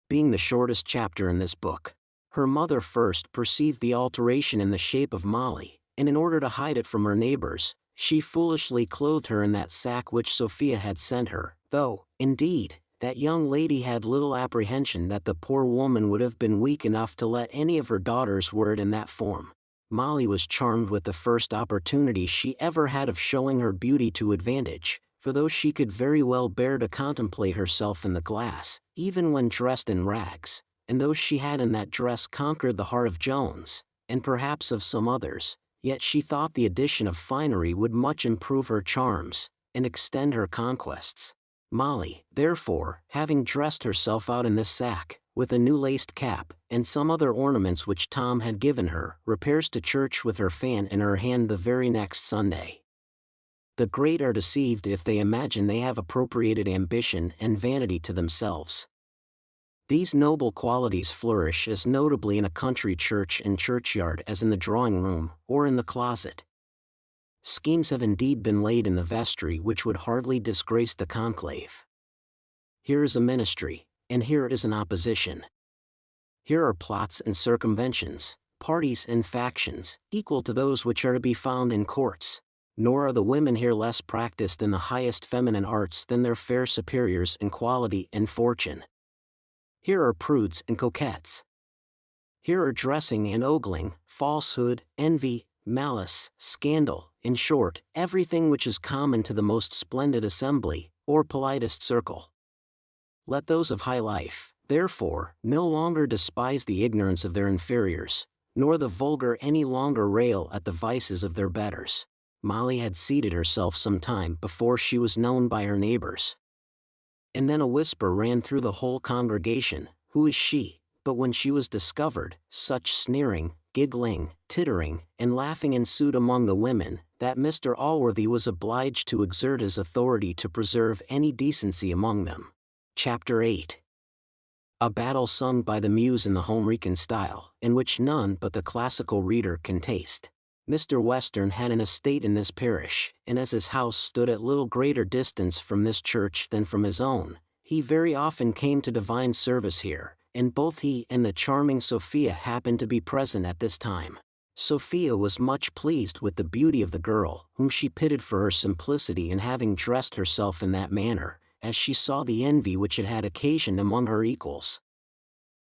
Being the shortest chapter in this book, her mother first perceived the alteration in the shape of Molly, and in order to hide it from her neighbors, she foolishly clothed her in that sack which Sophia had sent her, though, indeed, that young lady had little apprehension that the poor woman would have been weak enough to let any of her daughters wear it in that form. Molly was charmed with the first opportunity she ever had of showing her beauty to advantage, for though she could very well bear to contemplate herself in the glass, even when dressed in rags, and though she had in that dress conquered the heart of Jones, and perhaps of some others, yet she thought the addition of finery would much improve her charms, and extend her conquests. Molly, therefore, having dressed herself out in this sack, with a new laced cap, and some other ornaments which Tom had given her, repairs to church with her fan in her hand the very next Sunday. The great are deceived if they imagine they have appropriated ambition and vanity to themselves. These noble qualities flourish as notably in a country church and churchyard as in the drawing-room, or in the closet. Schemes have indeed been laid in the vestry which would hardly disgrace the conclave. Here is a ministry, and here is an opposition. Here are plots and circumventions, parties and factions, equal to those which are to be found in courts. Nor are the women here less practiced in the highest feminine arts than their fair superiors in quality and fortune. Here are prudes and coquettes. Here are dressing and ogling, falsehood, envy, malice, scandal, in short, everything which is common to the most splendid assembly, or politest circle. Let those of high life, therefore, no longer despise the ignorance of their inferiors, nor the vulgar any longer rail at the vices of their betters. Molly had seated herself some time before she was known by her neighbors. And then a whisper ran through the whole congregation, "Who is she?" But when she was discovered, such sneering, giggling, tittering, and laughing ensued among the women, that Mr. Allworthy was obliged to exert his authority to preserve any decency among them. Chapter 8. A battle sung by the muse in the Homerican style, in which none but the classical reader can taste. Mr. Western had an estate in this parish, and as his house stood at little greater distance from this church than from his own, he very often came to divine service here, and both he and the charming Sophia happened to be present at this time. Sophia was much pleased with the beauty of the girl, whom she pitied for her simplicity in having dressed herself in that manner, as she saw the envy which it had occasioned among her equals.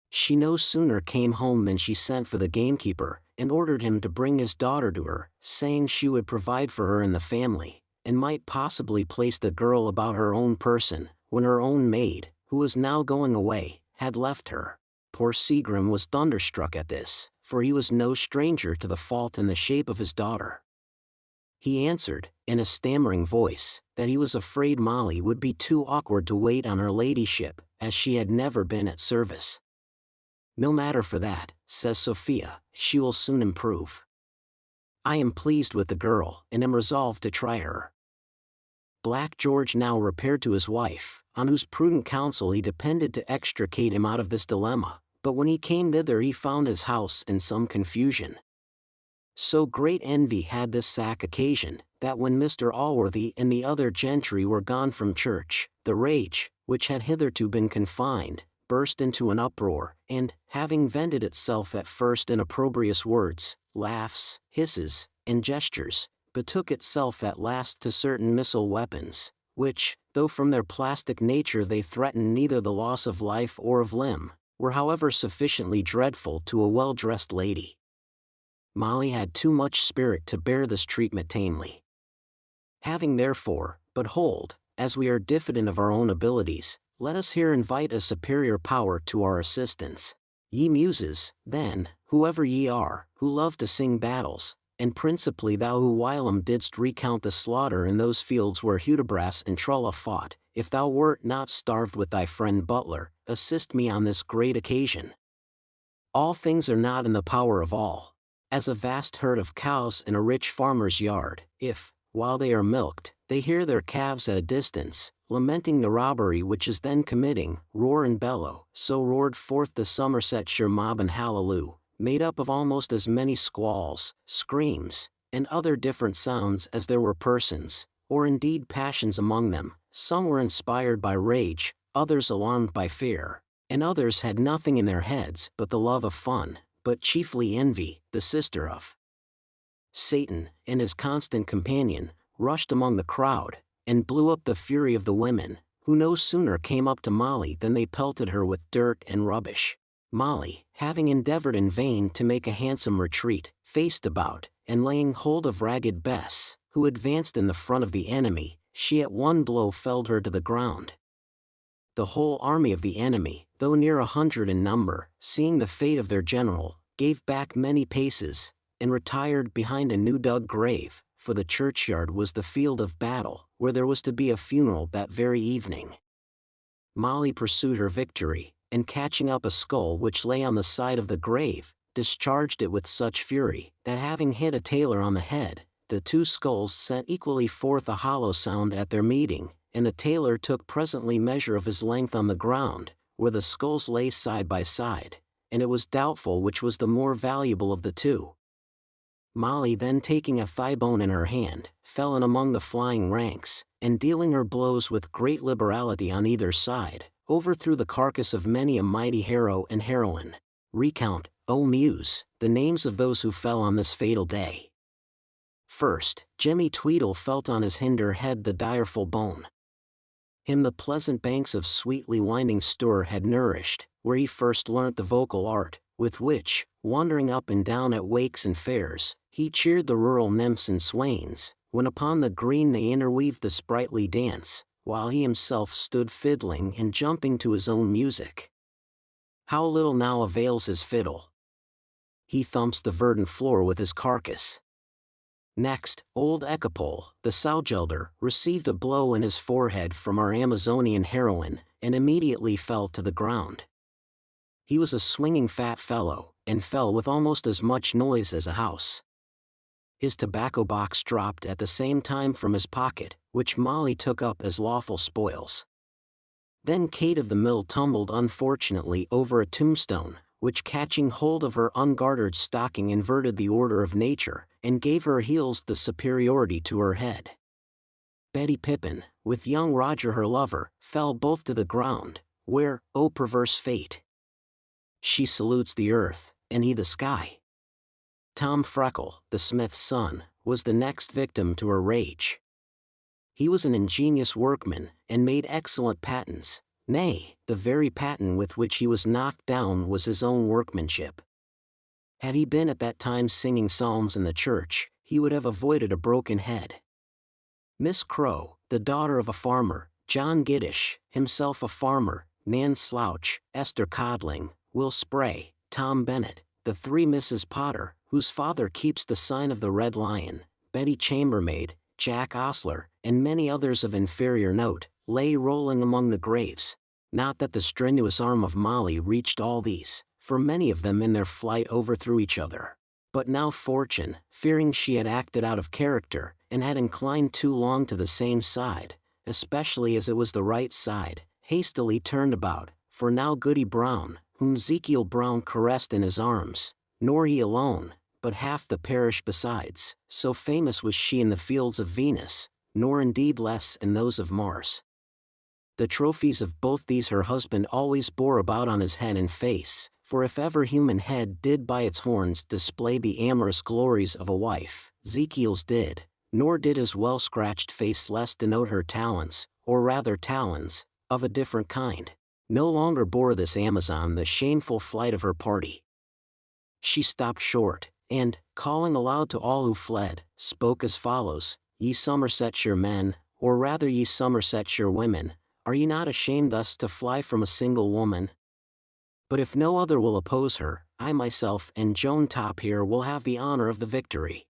She no sooner came home than she sent for the gamekeeper, and ordered him to bring his daughter to her, saying she would provide for her in the family, and might possibly place the girl about her own person, when her own maid, who was now going away, had left her. Poor Seagrim was thunderstruck at this, for he was no stranger to the fault in the shape of his daughter. He answered, in a stammering voice, that he was afraid Molly would be too awkward to wait on her ladyship, as she had never been at service. "No matter for that," says Sophia, "she will soon improve. I am pleased with the girl, and am resolved to try her." Black George now repaired to his wife, on whose prudent counsel he depended to extricate him out of this dilemma, but when he came thither he found his house in some confusion. So great envy had this sack occasion, that when Mr. Allworthy and the other gentry were gone from church, the rage, which had hitherto been confined, burst into an uproar, and, having vented itself at first in opprobrious words, laughs, hisses, and gestures, betook itself at last to certain missile weapons, which, though from their plastic nature they threatened neither the loss of life or of limb, were however sufficiently dreadful to a well-dressed lady. Molly had too much spirit to bear this treatment tamely. Having therefore, but hold, as we are diffident of our own abilities, let us here invite a superior power to our assistance. Ye muses, then, whoever ye are, who love to sing battles, and principally thou who whilom didst recount the slaughter in those fields where Hudibras and Trulla fought, if thou wert not starved with thy friend Butler, assist me on this great occasion. All things are not in the power of all. As a vast herd of cows in a rich farmer's yard, if, while they are milked, they hear their calves at a distance, lamenting the robbery which is then committing, roar and bellow, so roared forth the Somersetshire mob and hallelujah, made up of almost as many squalls, screams, and other different sounds as there were persons, or indeed passions among them. Some were inspired by rage, others alarmed by fear, and others had nothing in their heads but the love of fun, but chiefly envy, the sister of Satan, and his constant companion, rushed among the crowd, and blew up the fury of the women, who no sooner came up to Molly than they pelted her with dirt and rubbish. Molly, having endeavored in vain to make a handsome retreat, faced about, and laying hold of Ragged Bess, who advanced in the front of the enemy, she at one blow felled her to the ground. The whole army of the enemy, though near 100 in number, seeing the fate of their general, gave back many paces, and retired behind a new-dug grave, for the churchyard was the field of battle, where there was to be a funeral that very evening. Molly pursued her victory, and catching up a skull which lay on the side of the grave, discharged it with such fury, that having hit a tailor on the head, the two skulls sent equally forth a hollow sound at their meeting, and the tailor took presently measure of his length on the ground, where the skulls lay side by side, and it was doubtful which was the more valuable of the two. Molly then taking a thigh bone in her hand, fell in among the flying ranks, and dealing her blows with great liberality on either side, overthrew the carcass of many a mighty hero and heroine. Recount, O Muse, the names of those who fell on this fatal day. First, Jemmy Tweedle felt on his hinder head the direful bone. Him the pleasant banks of sweetly winding Stour had nourished, where he first learnt the vocal art, with which, wandering up and down at wakes and fairs, he cheered the rural nymphs and swains, when upon the green they interweaved the sprightly dance, while he himself stood fiddling and jumping to his own music. How little now avails his fiddle! He thumps the verdant floor with his carcass. Next, old Ecapole, the sowgelder, received a blow in his forehead from our Amazonian heroine, and immediately fell to the ground. He was a swinging fat fellow, and fell with almost as much noise as a house. His tobacco box dropped at the same time from his pocket, which Molly took up as lawful spoils. Then Kate of the Mill tumbled unfortunately over a tombstone, which catching hold of her ungartered stocking inverted the order of nature, and gave her heels the superiority to her head. Betty Pippin, with young Roger her lover, fell both to the ground, where, O perverse fate! She salutes the earth, and he the sky. Tom Freckle, the smith's son, was the next victim to her rage. He was an ingenious workman, and made excellent patents. Nay, the very patent with which he was knocked down was his own workmanship. Had he been at that time singing psalms in the church, he would have avoided a broken head. Miss Crow, the daughter of a farmer, John Giddish, himself a farmer, Nan Slouch, Esther Codling, Will Spray, Tom Bennett, the three Mrs. Potter, whose father keeps the sign of the Red Lion, Betty Chambermaid, Jack Ostler, and many others of inferior note, lay rolling among the graves. Not that the strenuous arm of Molly reached all these, for many of them in their flight overthrew each other. But now fortune, fearing she had acted out of character, and had inclined too long to the same side, especially as it was the right side, hastily turned about, for now Goody Brown, whom Ezekiel Brown caressed in his arms, nor he alone, but half the parish besides, so famous was she in the fields of Venus, nor indeed less in those of Mars. The trophies of both these her husband always bore about on his head and face, for if ever human head did by its horns display the amorous glories of a wife, Ezekiel's did, nor did his well-scratched face less denote her talents, or rather talons, of a different kind. No longer bore this Amazon the shameful flight of her party. She stopped short, and, calling aloud to all who fled, spoke as follows: Ye Somersetshire men, or rather ye Somersetshire women, are ye not ashamed thus to fly from a single woman? But if no other will oppose her, I myself and Joan Top here will have the honor of the victory.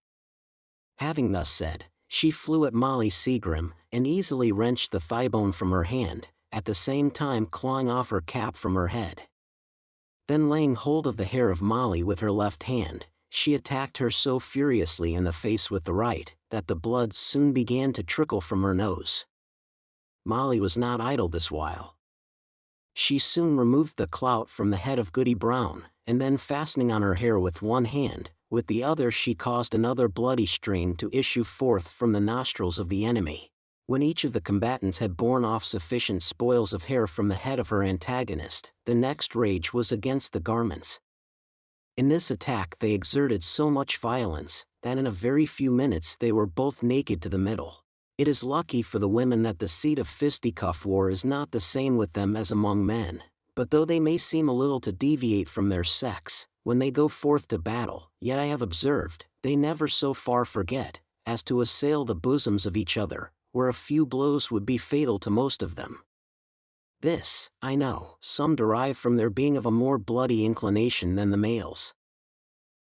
Having thus said, she flew at Molly Seagrim, and easily wrenched the thigh-bone from her hand, at the same time clawing off her cap from her head. Then laying hold of the hair of Molly with her left hand, she attacked her so furiously in the face with the right, that the blood soon began to trickle from her nose. Molly was not idle this while. She soon removed the clout from the head of Goody Brown, and then fastening on her hair with one hand, with the other she caused another bloody stream to issue forth from the nostrils of the enemy. When each of the combatants had borne off sufficient spoils of hair from the head of her antagonist, the next rage was against the garments. In this attack they exerted so much violence, that in a very few minutes they were both naked to the middle. It is lucky for the women that the seat of fisticuff war is not the same with them as among men, but though they may seem a little to deviate from their sex, when they go forth to battle, yet I have observed, they never so far forget, as to assail the bosoms of each other, where a few blows would be fatal to most of them. This, I know, some derive from their being of a more bloody inclination than the males.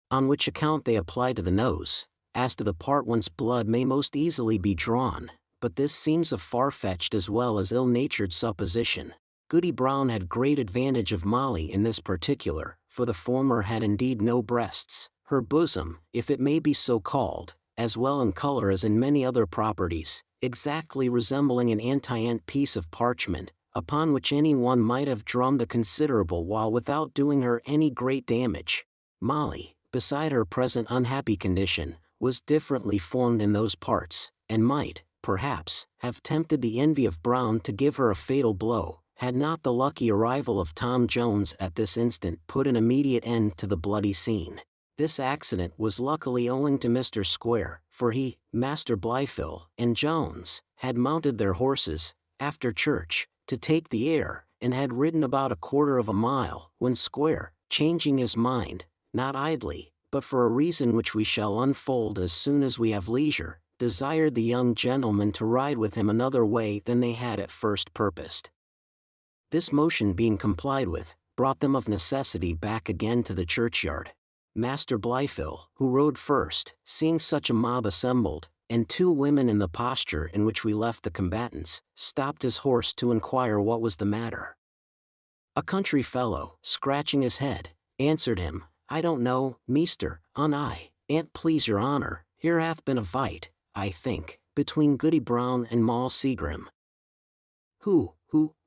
On which account they apply to the nose, as to the part whence blood may most easily be drawn, but this seems a far-fetched as well as ill-natured supposition. Goody Brown had great advantage of Molly in this particular, for the former had indeed no breasts, her bosom, if it may be so called, as well in color as in many other properties, exactly resembling an anti-ant piece of parchment, upon which any one might have drummed a considerable while without doing her any great damage. Molly, beside her present unhappy condition, was differently formed in those parts, and might, perhaps, have tempted the envy of Brown to give her a fatal blow, had not the lucky arrival of Tom Jones at this instant put an immediate end to the bloody scene. This accident was luckily owing to Mr. Square, for he, Master Blyfill, and Jones, had mounted their horses, after church, to take the air, and had ridden about a quarter of a mile, when Square, changing his mind, not idly, but for a reason which we shall unfold as soon as we have leisure, desired the young gentleman to ride with him another way than they had at first purposed. This motion being complied with, brought them of necessity back again to the churchyard. Master Blyfill, who rode first, seeing such a mob assembled, and two women in the posture in which we left the combatants, stopped his horse to inquire what was the matter. A country fellow, scratching his head, answered him, I don't know, meester, an't please your honor, here hath been a fight, I think, between Goody Brown and Moll Seagrim. Who,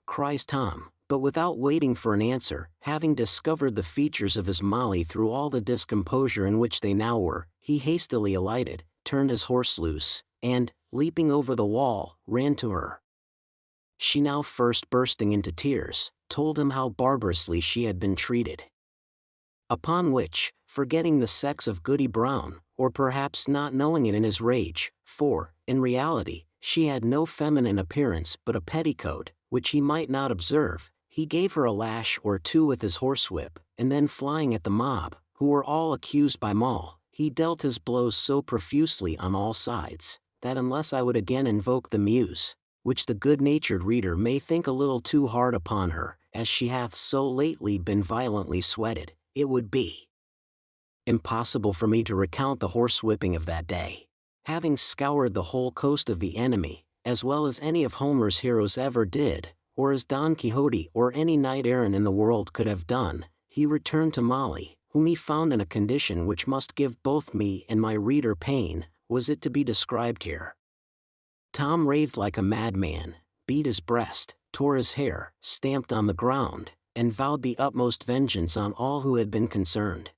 cries Tom, But without waiting for an answer, having discovered the features of his Molly through all the discomposure in which they now were, he hastily alighted, turned his horse loose, and, leaping over the wall, ran to her. She now, first bursting into tears, told him how barbarously she had been treated. Upon which, forgetting the sex of Goody Brown, or perhaps not knowing it in his rage, for, in reality, she had no feminine appearance but a petticoat, which he might not observe, he gave her a lash or two with his horsewhip, and then flying at the mob, who were all accused by Moll, he dealt his blows so profusely on all sides, that unless I would again invoke the muse, which the good-natured reader may think a little too hard upon her, as she hath so lately been violently sweated, it would be impossible for me to recount the horsewhipping of that day. Having scoured the whole coast of the enemy, as well as any of Homer's heroes ever did, or as Don Quixote or any knight-errant in the world could have done, he returned to Molly, whom he found in a condition which must give both me and my reader pain, was it to be described here. Tom raved like a madman, beat his breast, tore his hair, stamped on the ground, and vowed the utmost vengeance on all who had been concerned.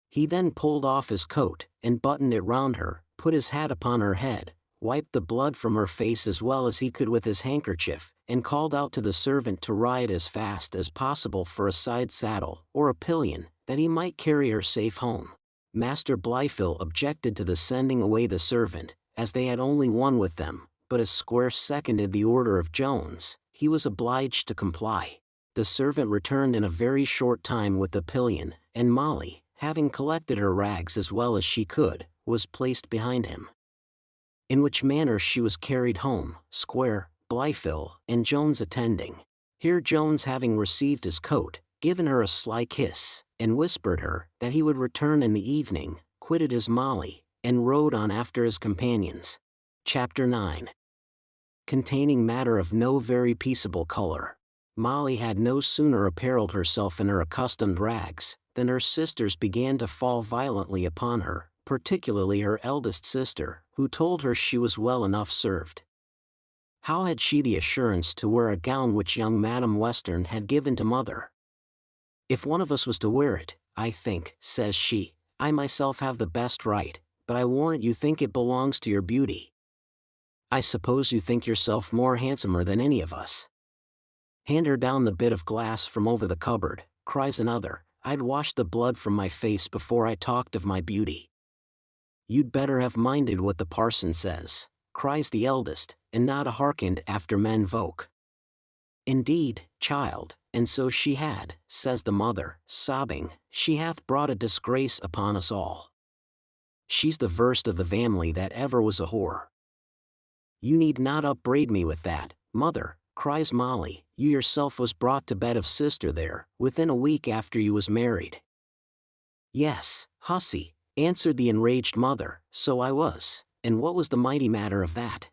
He then pulled off his coat, and buttoned it round her, put his hat upon her head, wiped the blood from her face as well as he could with his handkerchief, and called out to the servant to ride as fast as possible for a side saddle, or a pillion, that he might carry her safe home. Master Blifil objected to the sending away the servant, as they had only one with them, but as Square seconded the order of Jones, he was obliged to comply. The servant returned in a very short time with the pillion, and Molly, having collected her rags as well as she could, was placed behind him. In which manner she was carried home, Square, Blifil, and Jones attending. Here Jones, having received his coat, given her a sly kiss, and whispered her that he would return in the evening, quitted his Molly, and rode on after his companions. Chapter 9. Containing matter of no very peaceable color. Molly had no sooner apparelled herself in her accustomed rags, than her sisters began to fall violently upon her, particularly her eldest sister, who told her she was well enough served. How had she the assurance to wear a gown which young Madam Western had given to mother? If one of us was to wear it, I think, says she, I myself have the best right, but I warrant you think it belongs to your beauty. I suppose you think yourself more handsomer than any of us. Hand her down the bit of glass from over the cupboard, cries another, I'd wash the blood from my face before I talked of my beauty. You'd better have minded what the parson says, cries the eldest, and not a hearkened after men voke. Indeed, child, and so she had, says the mother, sobbing, she hath brought a disgrace upon us all. She's the worst of the family that ever was a whore. You need not upbraid me with that, mother, cries Molly, you yourself was brought to bed of sister there, within a week after you was married. Yes, hussy, answered the enraged mother, so I was, and what was the mighty matter of that?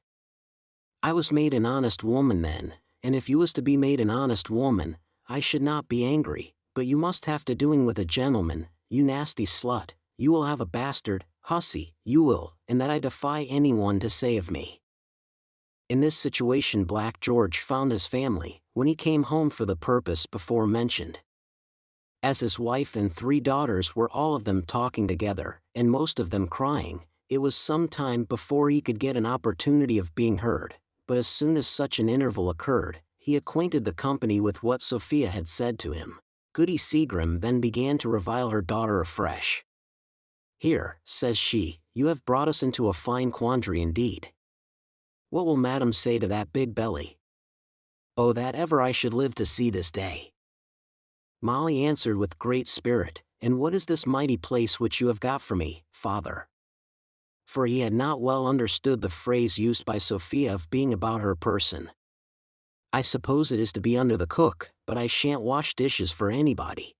I was made an honest woman then, and if you was to be made an honest woman, I should not be angry, but you must have to doing with a gentleman, you nasty slut, you will have a bastard, hussy, you will, and that I defy anyone to say of me. In this situation Black George found his family, when he came home for the purpose before mentioned. As his wife and 3 daughters were all of them talking together, and most of them crying, it was some time before he could get an opportunity of being heard, but as soon as such an interval occurred, he acquainted the company with what Sophia had said to him. Goody Seagrim then began to revile her daughter afresh. Here, says she, you have brought us into a fine quandary indeed. What will madam say to that big belly? Oh, that ever I should live to see this day. Molly answered with great spirit, and what is this mighty place which you have got for me, father? For he had not well understood the phrase used by Sophia of being about her person. I suppose it is to be under the cook, but I shan't wash dishes for anybody.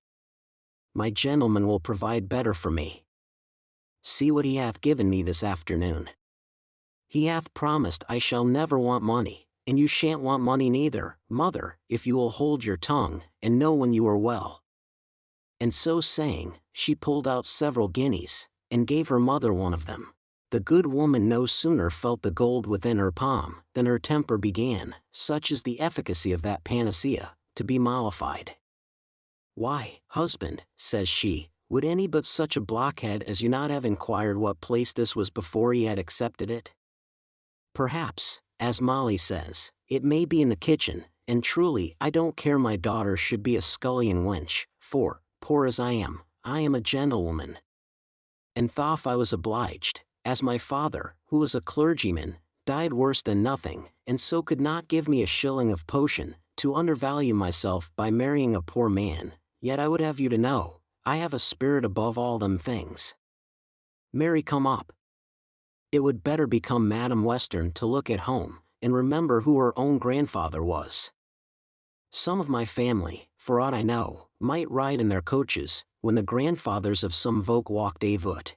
My gentleman will provide better for me. See what he hath given me this afternoon. He hath promised I shall never want money, and you shan't want money neither, mother, if you will hold your tongue, and know when you are well. And so saying, she pulled out several guineas, and gave her mother one of them. The good woman no sooner felt the gold within her palm, than her temper began, such is the efficacy of that panacea, to be mollified. "Why, husband," says she, "would any but such a blockhead as you not have inquired what place this was before he had accepted it? Perhaps, as Molly says, it may be in the kitchen, and truly I don't care my daughter should be a scullion wench, for, poor as I am a gentlewoman. And thof I was obliged, as my father, who was a clergyman, died worse than nothing, and so could not give me a shilling of potion, to undervalue myself by marrying a poor man, yet I would have you to know, I have a spirit above all them things. Marry, come up. It would better become Madam Western to look at home, and remember who her own grandfather was. Some of my family, for aught I know, might ride in their coaches, when the grandfathers of some folk walked afoot.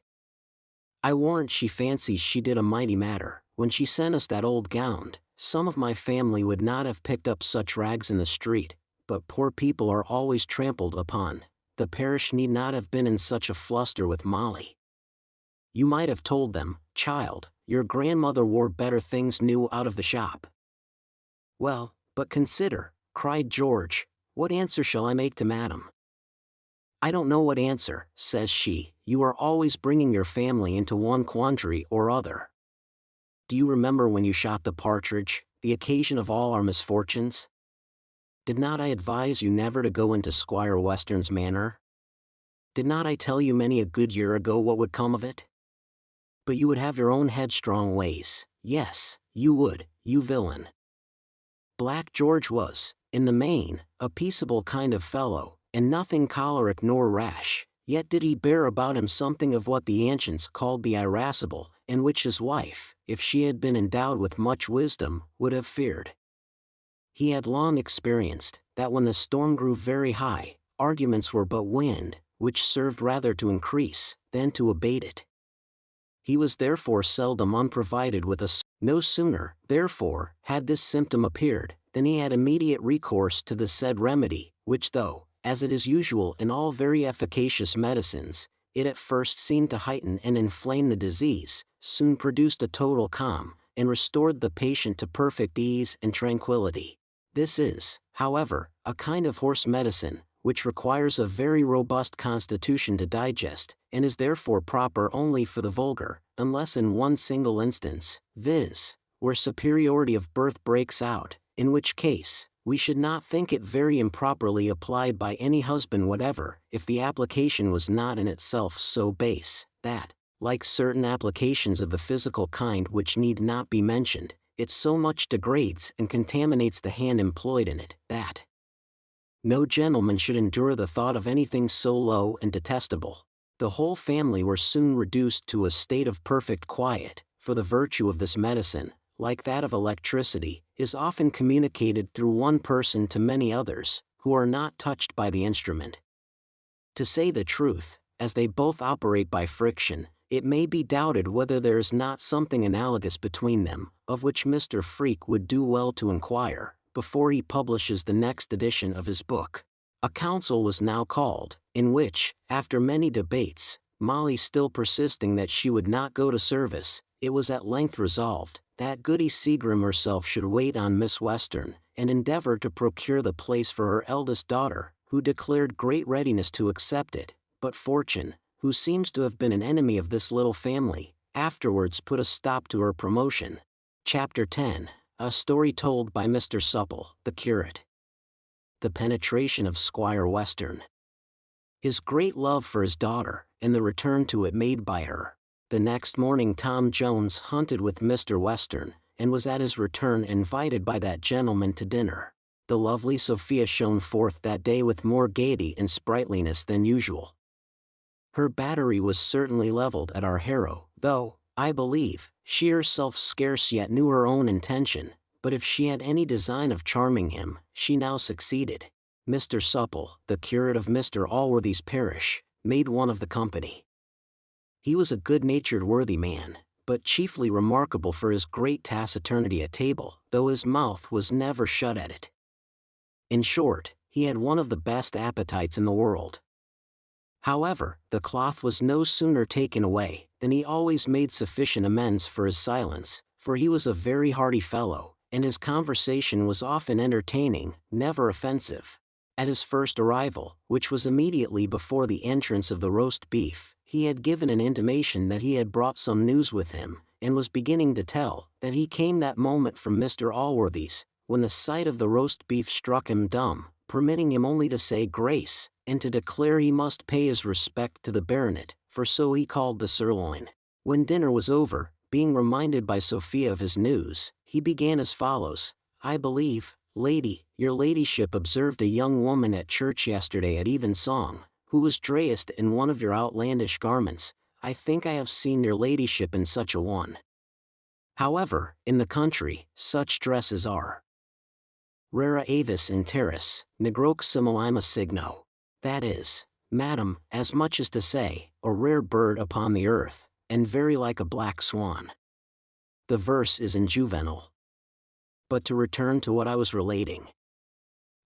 I warrant she fancies she did a mighty matter, when she sent us that old gown. Some of my family would not have picked up such rags in the street, but poor people are always trampled upon. The parish need not have been in such a fluster with Molly. You might have told them, child, your grandmother wore better things new out of the shop." "Well, but consider," cried George, "what answer shall I make to madam?" "I don't know what answer," says she, "you are always bringing your family into one quandary or other. Do you remember when you shot the partridge, the occasion of all our misfortunes? Did not I advise you never to go into Squire Western's manor? Did not I tell you many a good year ago what would come of it? But you would have your own headstrong ways. Yes, you would, you villain." Black George was, in the main, a peaceable kind of fellow, and nothing choleric nor rash, yet did he bear about him something of what the ancients called the irascible, and which his wife, if she had been endowed with much wisdom, would have feared. He had long experienced, that when the storm grew very high, arguments were but wind, which served rather to increase, than to abate it. He was therefore seldom unprovided with no sooner, therefore, had this symptom appeared, than he had immediate recourse to the said remedy, which though, as it is usual in all very efficacious medicines, it at first seemed to heighten and inflame the disease, soon produced a total calm, and restored the patient to perfect ease and tranquility. This is, however, a kind of horse medicine, which requires a very robust constitution to digest, and is therefore proper only for the vulgar, unless in one single instance, viz., where superiority of birth breaks out, in which case, we should not think it very improperly applied by any husband whatever, if the application was not in itself so base, that, like certain applications of the physical kind which need not be mentioned, it so much degrades and contaminates the hand employed in it, that no gentleman should endure the thought of anything so low and detestable. The whole family were soon reduced to a state of perfect quiet, for the virtue of this medicine, like that of electricity, is often communicated through one person to many others, who are not touched by the instrument. To say the truth, as they both operate by friction, it may be doubted whether there is not something analogous between them, of which Mr. Freak would do well to inquire, before he publishes the next edition of his book. A council was now called, in which, after many debates, Molly still persisting that she would not go to service, it was at length resolved, that Goody Seagrim herself should wait on Miss Western, and endeavor to procure the place for her eldest daughter, who declared great readiness to accept it, but Fortune, who seems to have been an enemy of this little family, afterwards put a stop to her promotion. Chapter 10. A story told by Mr. Supple, the curate. The penetration of Squire Western. His great love for his daughter, and the return to it made by her. The next morning Tom Jones hunted with Mr. Western, and was at his return invited by that gentleman to dinner. The lovely Sophia shone forth that day with more gaiety and sprightliness than usual. Her battery was certainly levelled at our hero, though, I believe, she herself scarce yet knew her own intention, but if she had any design of charming him, she now succeeded. Mr. Supple, the curate of Mr. Allworthy's parish, made one of the company. He was a good-natured worthy man, but chiefly remarkable for his great taciturnity at table, though his mouth was never shut at it. In short, he had one of the best appetites in the world. However, the cloth was no sooner taken away, than he always made sufficient amends for his silence, for he was a very hearty fellow, and his conversation was often entertaining, never offensive. At his first arrival, which was immediately before the entrance of the roast beef, he had given an intimation that he had brought some news with him, and was beginning to tell that he came that moment from Mr. Allworthy's, when the sight of the roast beef struck him dumb, permitting him only to say grace, and to declare he must pay his respect to the baronet, for so he called the sirloin. When dinner was over, being reminded by Sophia of his news, he began as follows: "I believe, lady, your ladyship observed a young woman at church yesterday at evensong, who was dressed in one of your outlandish garments. I think I have seen your ladyship in such a one. However, in the country, such dresses are rara avis in terris, negroximilima signo. That is, madam, as much as to say, a rare bird upon the earth, and very like a black swan." The verse is in juvenile. But to return to what I was relating.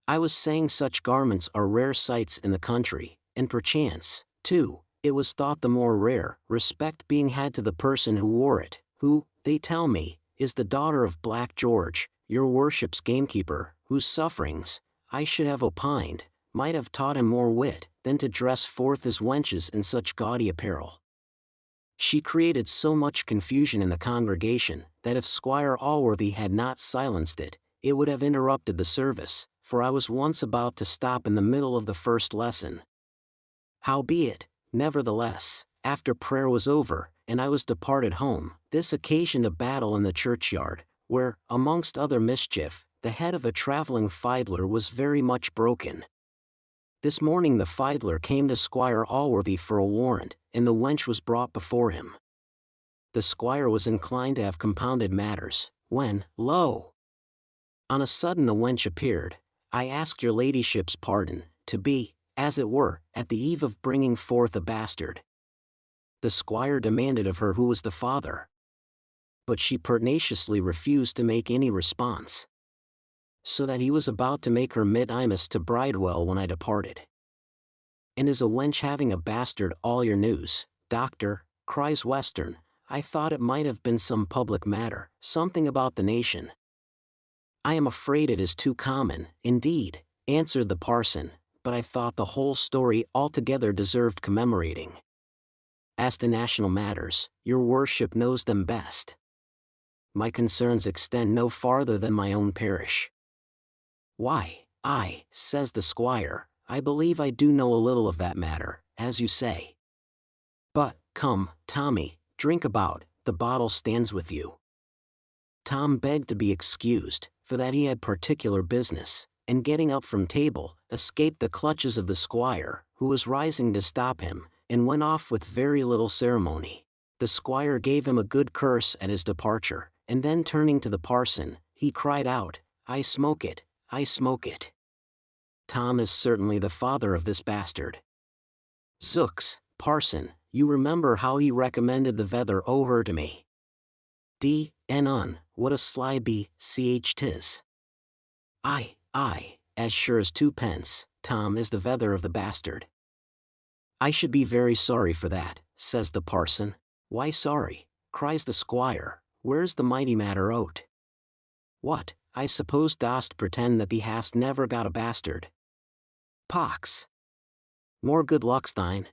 I was saying such garments are rare sights in the country, and perchance, too, it was thought the more rare, respect being had to the person who wore it, who, they tell me, is the daughter of Black George, your worship's gamekeeper, whose sufferings, I should have opined, might have taught him more wit than to dress forth his wenches in such gaudy apparel. She created so much confusion in the congregation, that if Squire Allworthy had not silenced it, it would have interrupted the service, for I was once about to stop in the middle of the first lesson. Howbeit, nevertheless, after prayer was over, and I was departed home, this occasioned a battle in the churchyard, where, amongst other mischief, the head of a travelling fiddler was very much broken. This morning the fiddler came to Squire Allworthy for a warrant, and the wench was brought before him. The squire was inclined to have compounded matters, when, lo! On a sudden the wench appeared. "I ask your ladyship's pardon, to be, as it were, at the eve of bringing forth a bastard." The squire demanded of her who was the father. But she pertinaciously refused to make any response. So that he was about to make her Imus to Bridewell when I departed. "And is a wench having a bastard all your news, doctor?" cries Western. "I thought it might have been some public matter, something about the nation." "I am afraid it is too common, indeed," answered the parson, "but I thought the whole story altogether deserved commemorating. As to national matters, your worship knows them best. My concerns extend no farther than my own parish." "Why, says the squire, "I believe I do know a little of that matter, as you say. But, come, Tommy, drink about, the bottle stands with you." Tom begged to be excused, for that he had particular business, and getting up from table, escaped the clutches of the squire, who was rising to stop him, and went off with very little ceremony. The squire gave him a good curse at his departure, and then turning to the parson, he cried out, "I smoke it, I smoke it. Tom is certainly the father of this bastard. Zooks, parson, you remember how he recommended the vether o' her to me. D.N. what a sly ch 'tis. Aye, as sure as twopence, Tom is the vether of the bastard." "I should be very sorry for that," says the parson. "Why sorry?" cries the squire. "Where's the mighty matter o't? What, I suppose dost pretend that thee hast never got a bastard? Pox! More good luck's thine.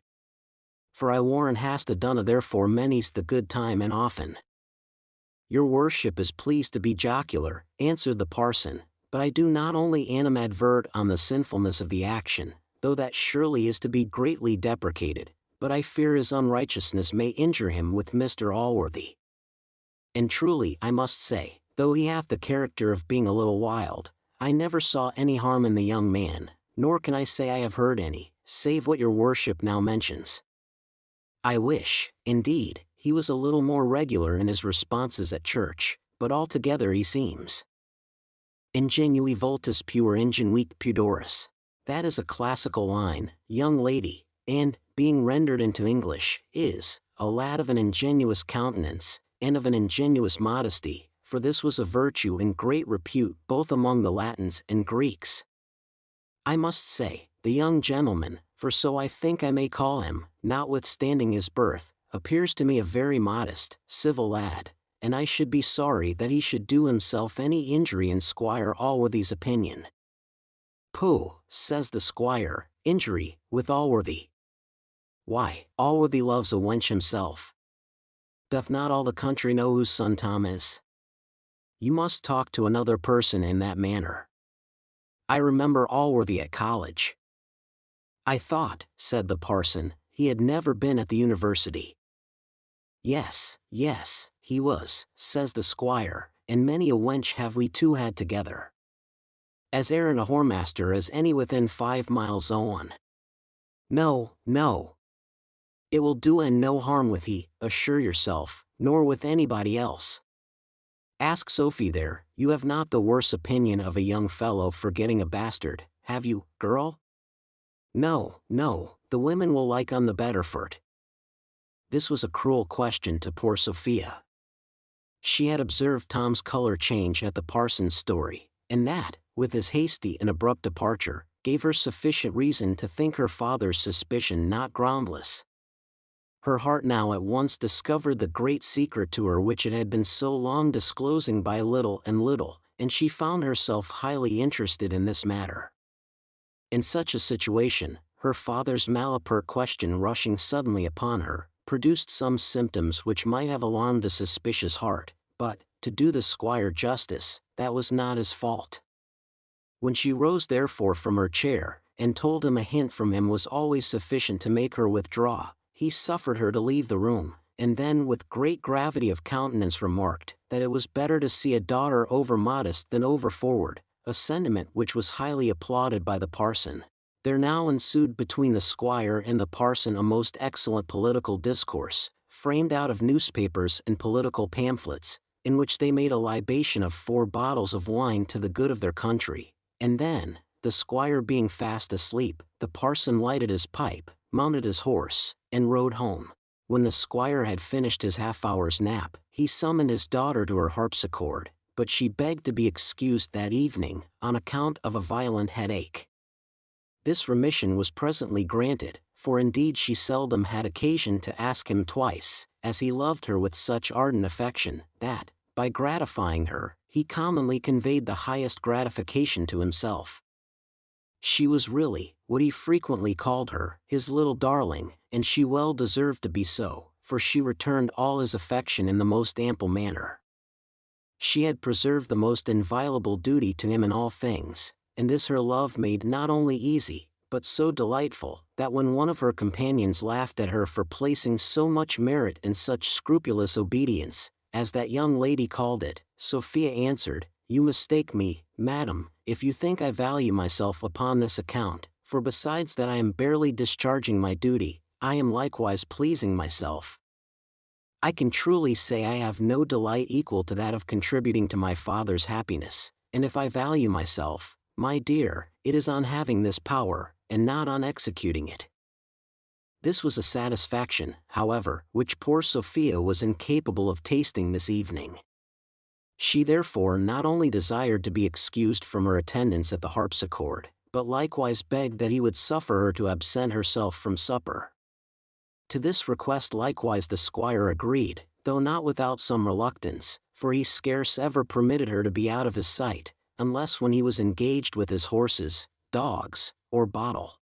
For I warrant hast a done a therefore many's the good time and often." "Your worship is pleased to be jocular," answered the parson, "but I do not only animadvert on the sinfulness of the action, though that surely is to be greatly deprecated, but I fear his unrighteousness may injure him with Mr. Allworthy. And truly I must say, though he hath the character of being a little wild, I never saw any harm in the young man, nor can I say I have heard any, save what your worship now mentions. I wish, indeed, he was a little more regular in his responses at church, but altogether he seems ingenui vultus puer ingenuique pudoris. That is a classical line, young lady, and, being rendered into English, is, a lad of an ingenuous countenance, and of an ingenuous modesty, for this was a virtue in great repute both among the Latins and Greeks. I must say, the young gentleman, for so I think I may call him, notwithstanding his birth, appears to me a very modest, civil lad, and I should be sorry that he should do himself any injury in Squire Allworthy's opinion. Pooh, says the squire, injury, with Allworthy. Why, Allworthy loves a wench himself. Doth not all the country know whose son Tom is? You must talk to another person in that manner. I remember Allworthy at college. I thought, said the parson, he had never been at the university. Yes, yes, he was, says the squire, and many a wench have we two had together. As Aaron a whoremaster as any within 5 miles on. No, no. It will do and no harm with he, assure yourself, nor with anybody else. Ask Sophie there, you have not the worse opinion of a young fellow for getting a bastard, have you, girl? No, no, the women will like the better for't. This was a cruel question to poor Sophia. She had observed Tom's color change at the parson's story, and that, with his hasty and abrupt departure, gave her sufficient reason to think her father's suspicion not groundless. Her heart now at once discovered the great secret to her which it had been so long disclosing by little and little, and she found herself highly interested in this matter. In such a situation, her father's malapert question rushing suddenly upon her, produced some symptoms which might have alarmed a suspicious heart, but, to do the squire justice, that was not his fault. When she rose therefore from her chair, and told him a hint from him was always sufficient to make her withdraw, he suffered her to leave the room, and then with great gravity of countenance remarked, that it was better to see a daughter over-modest than over-forward, a sentiment which was highly applauded by the parson. There now ensued between the squire and the parson a most excellent political discourse, framed out of newspapers and political pamphlets, in which they made a libation of 4 bottles of wine to the good of their country, and then, the squire being fast asleep, the parson lighted his pipe, mounted his horse, and rode home. When the squire had finished his half-hour's nap, he summoned his daughter to her harpsichord, but she begged to be excused that evening, on account of a violent headache. This remission was presently granted, for indeed she seldom had occasion to ask him twice, as he loved her with such ardent affection, that, by gratifying her, he commonly conveyed the highest gratification to himself. She was really, what he frequently called her, his little darling, and she well deserved to be so, for she returned all his affection in the most ample manner. She had preserved the most inviolable duty to him in all things, and this her love made not only easy, but so delightful, that when one of her companions laughed at her for placing so much merit in such scrupulous obedience, as that young lady called it, Sophia answered, "You mistake me, madam, if you think I value myself upon this account, for besides that I am barely discharging my duty, I am likewise pleasing myself. I can truly say I have no delight equal to that of contributing to my father's happiness, and if I value myself, my dear, it is on having this power, and not on executing it." This was a satisfaction, however, which poor Sophia was incapable of tasting this evening. She therefore not only desired to be excused from her attendance at the harpsichord, but likewise begged that he would suffer her to absent herself from supper. To this request likewise the squire agreed, though not without some reluctance, for he scarce ever permitted her to be out of his sight, unless when he was engaged with his horses, dogs, or bottle.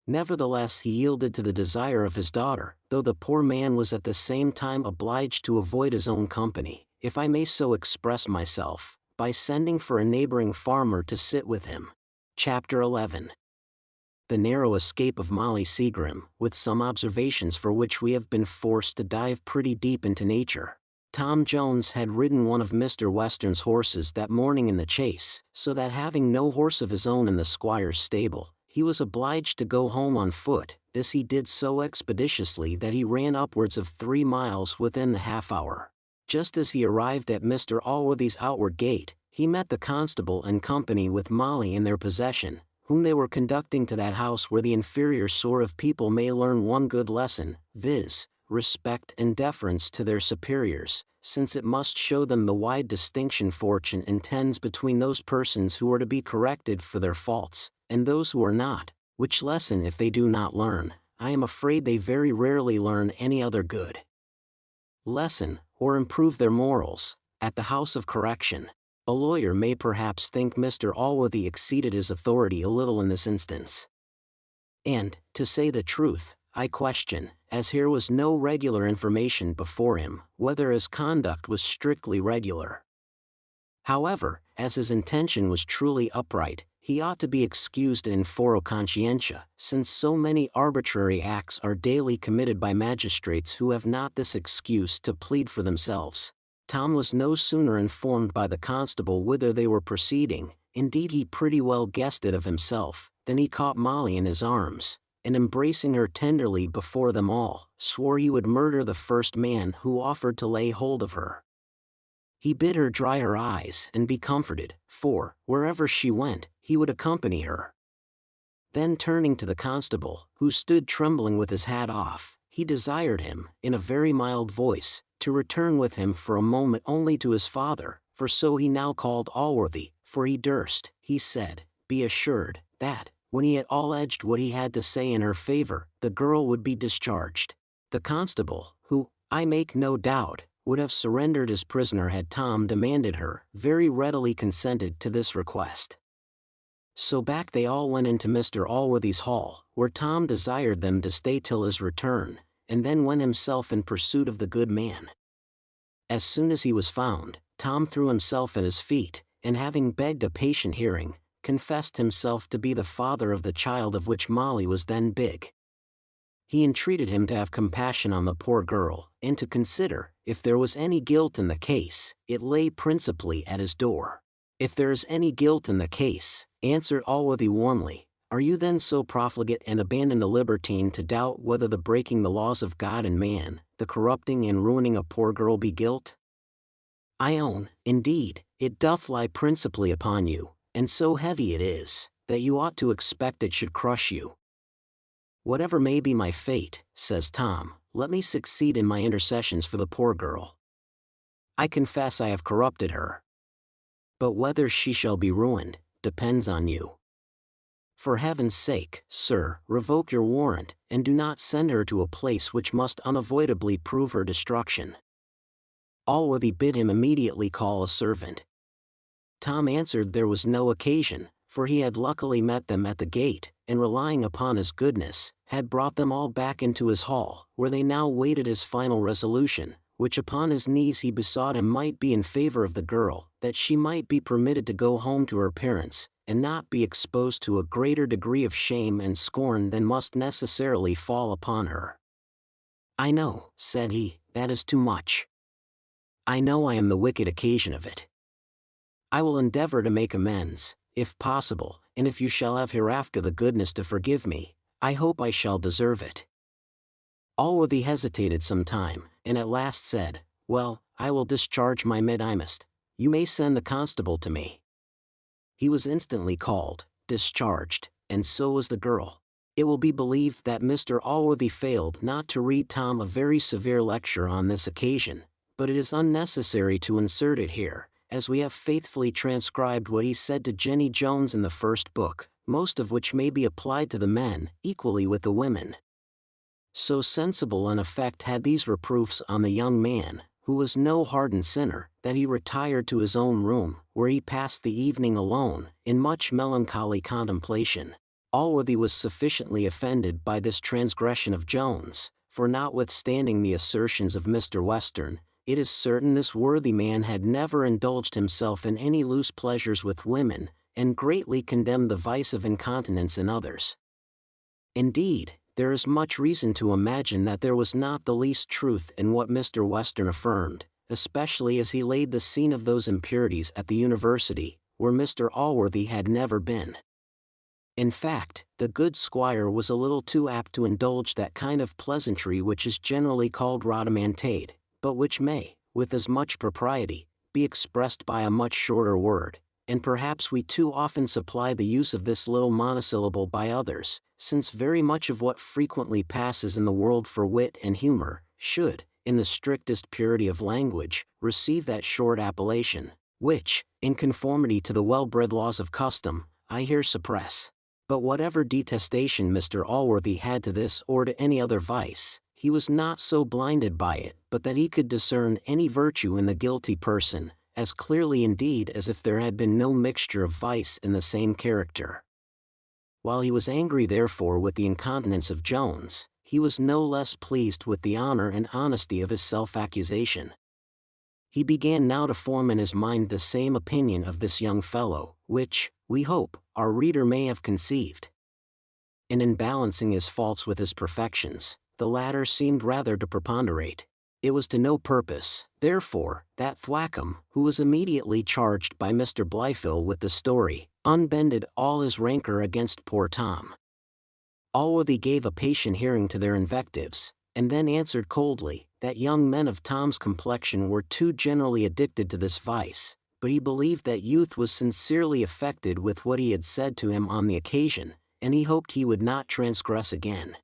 Nevertheless he yielded to the desire of his daughter, though the poor man was at the same time obliged to avoid his own company, if I may so express myself, by sending for a neighboring farmer to sit with him. Chapter 11. The narrow escape of Molly Seagrim, with some observations for which we have been forced to dive pretty deep into nature. Tom Jones had ridden one of Mr. Western's horses that morning in the chase, so that having no horse of his own in the squire's stable, he was obliged to go home on foot. This he did so expeditiously that he ran upwards of 3 miles within the half-hour. Just as he arrived at Mr. Allworthy's outward gate, he met the constable and company with Molly in their possession, whom they were conducting to that house where the inferior sort of people may learn one good lesson, viz., respect and deference to their superiors, since it must show them the wide distinction fortune intends between those persons who are to be corrected for their faults, and those who are not, which lesson if they do not learn, I am afraid they very rarely learn any other good lesson, or improve their morals, at the House of Correction. A lawyer may perhaps think Mr. Allworthy exceeded his authority a little in this instance. And, to say the truth, I question, as here was no regular information before him, whether his conduct was strictly regular. However, as his intention was truly upright, he ought to be excused in foro conscientia, since so many arbitrary acts are daily committed by magistrates who have not this excuse to plead for themselves. Tom was no sooner informed by the constable whither they were proceeding, indeed he pretty well guessed it of himself, than he caught Molly in his arms, and embracing her tenderly before them all, swore he would murder the first man who offered to lay hold of her. He bid her dry her eyes and be comforted, for, wherever she went, he would accompany her. Then turning to the constable, who stood trembling with his hat off, he desired him, in a very mild voice, to return with him for a moment only to his father, for so he now called Allworthy, for he durst, he said, be assured, that, when he had all edged what he had to say in her favor, the girl would be discharged. The constable, who, I make no doubt, would have surrendered his prisoner had Tom demanded her, very readily consented to this request. So back they all went into Mr. Allworthy's hall, where Tom desired them to stay till his return, and then went himself in pursuit of the good man. As soon as he was found, Tom threw himself at his feet, and having begged a patient hearing, confessed himself to be the father of the child of which Molly was then big. He entreated him to have compassion on the poor girl, and to consider, if there was any guilt in the case, it lay principally at his door. If there is any guilt in the case, answered Allworthy warmly, are you then so profligate and abandoned a libertine to doubt whether the breaking the laws of God and man, the corrupting and ruining a poor girl be guilt? I own, indeed, it doth lie principally upon you, and so heavy it is, that you ought to expect it should crush you. Whatever may be my fate, says Tom, let me succeed in my intercessions for the poor girl. I confess I have corrupted her. But whether she shall be ruined, depends on you. For heaven's sake, sir, revoke your warrant, and do not send her to a place which must unavoidably prove her destruction. Allworthy bid him immediately call a servant. Tom answered there was no occasion, for he had luckily met them at the gate, and relying upon his goodness, had brought them all back into his hall, where they now waited his final resolution, which upon his knees he besought him might be in favor of the girl, that she might be permitted to go home to her parents, and not be exposed to a greater degree of shame and scorn than must necessarily fall upon her. I know, said he, that is too much. I know I am the wicked occasion of it. I will endeavor to make amends, if possible, and if you shall have hereafter the goodness to forgive me, I hope I shall deserve it. Allworthy hesitated some time, and at last said, well, I will discharge my medimest. You may send the constable to me. He was instantly called, discharged, and so was the girl. It will be believed that Mr. Allworthy failed not to read Tom a very severe lecture on this occasion, but it is unnecessary to insert it here, as we have faithfully transcribed what he said to Jenny Jones in the first book, most of which may be applied to the men, equally with the women. So sensible an effect had these reproofs on the young man, who was no hardened sinner, that he retired to his own room, where he passed the evening alone, in much melancholy contemplation. Allworthy was sufficiently offended by this transgression of Jones, for notwithstanding the assertions of Mr. Western, it is certain this worthy man had never indulged himself in any loose pleasures with women, and greatly condemned the vice of incontinence in others. Indeed, there is much reason to imagine that there was not the least truth in what Mr. Western affirmed, especially as he laid the scene of those impurities at the university, where Mr. Allworthy had never been. In fact, the good squire was a little too apt to indulge that kind of pleasantry which is generally called rhodomantade, but which may, with as much propriety, be expressed by a much shorter word, and perhaps we too often supply the use of this little monosyllable by others, since very much of what frequently passes in the world for wit and humor, should, in the strictest purity of language, receive that short appellation, which, in conformity to the well-bred laws of custom, I here suppress. But whatever detestation Mr. Allworthy had to this or to any other vice, he was not so blinded by it but that he could discern any virtue in the guilty person, as clearly indeed as if there had been no mixture of vice in the same character. While he was angry therefore with the incontinence of Jones, he was no less pleased with the honor and honesty of his self-accusation. He began now to form in his mind the same opinion of this young fellow, which, we hope, our reader may have conceived. And in balancing his faults with his perfections, the latter seemed rather to preponderate. It was to no purpose, therefore, that Thwackum, who was immediately charged by Mr. Blifil with the story, unbended all his rancor against poor Tom. Allworthy gave a patient hearing to their invectives, and then answered coldly, that young men of Tom's complexion were too generally addicted to this vice, but he believed that youth was sincerely affected with what he had said to him on the occasion, and he hoped he would not transgress again.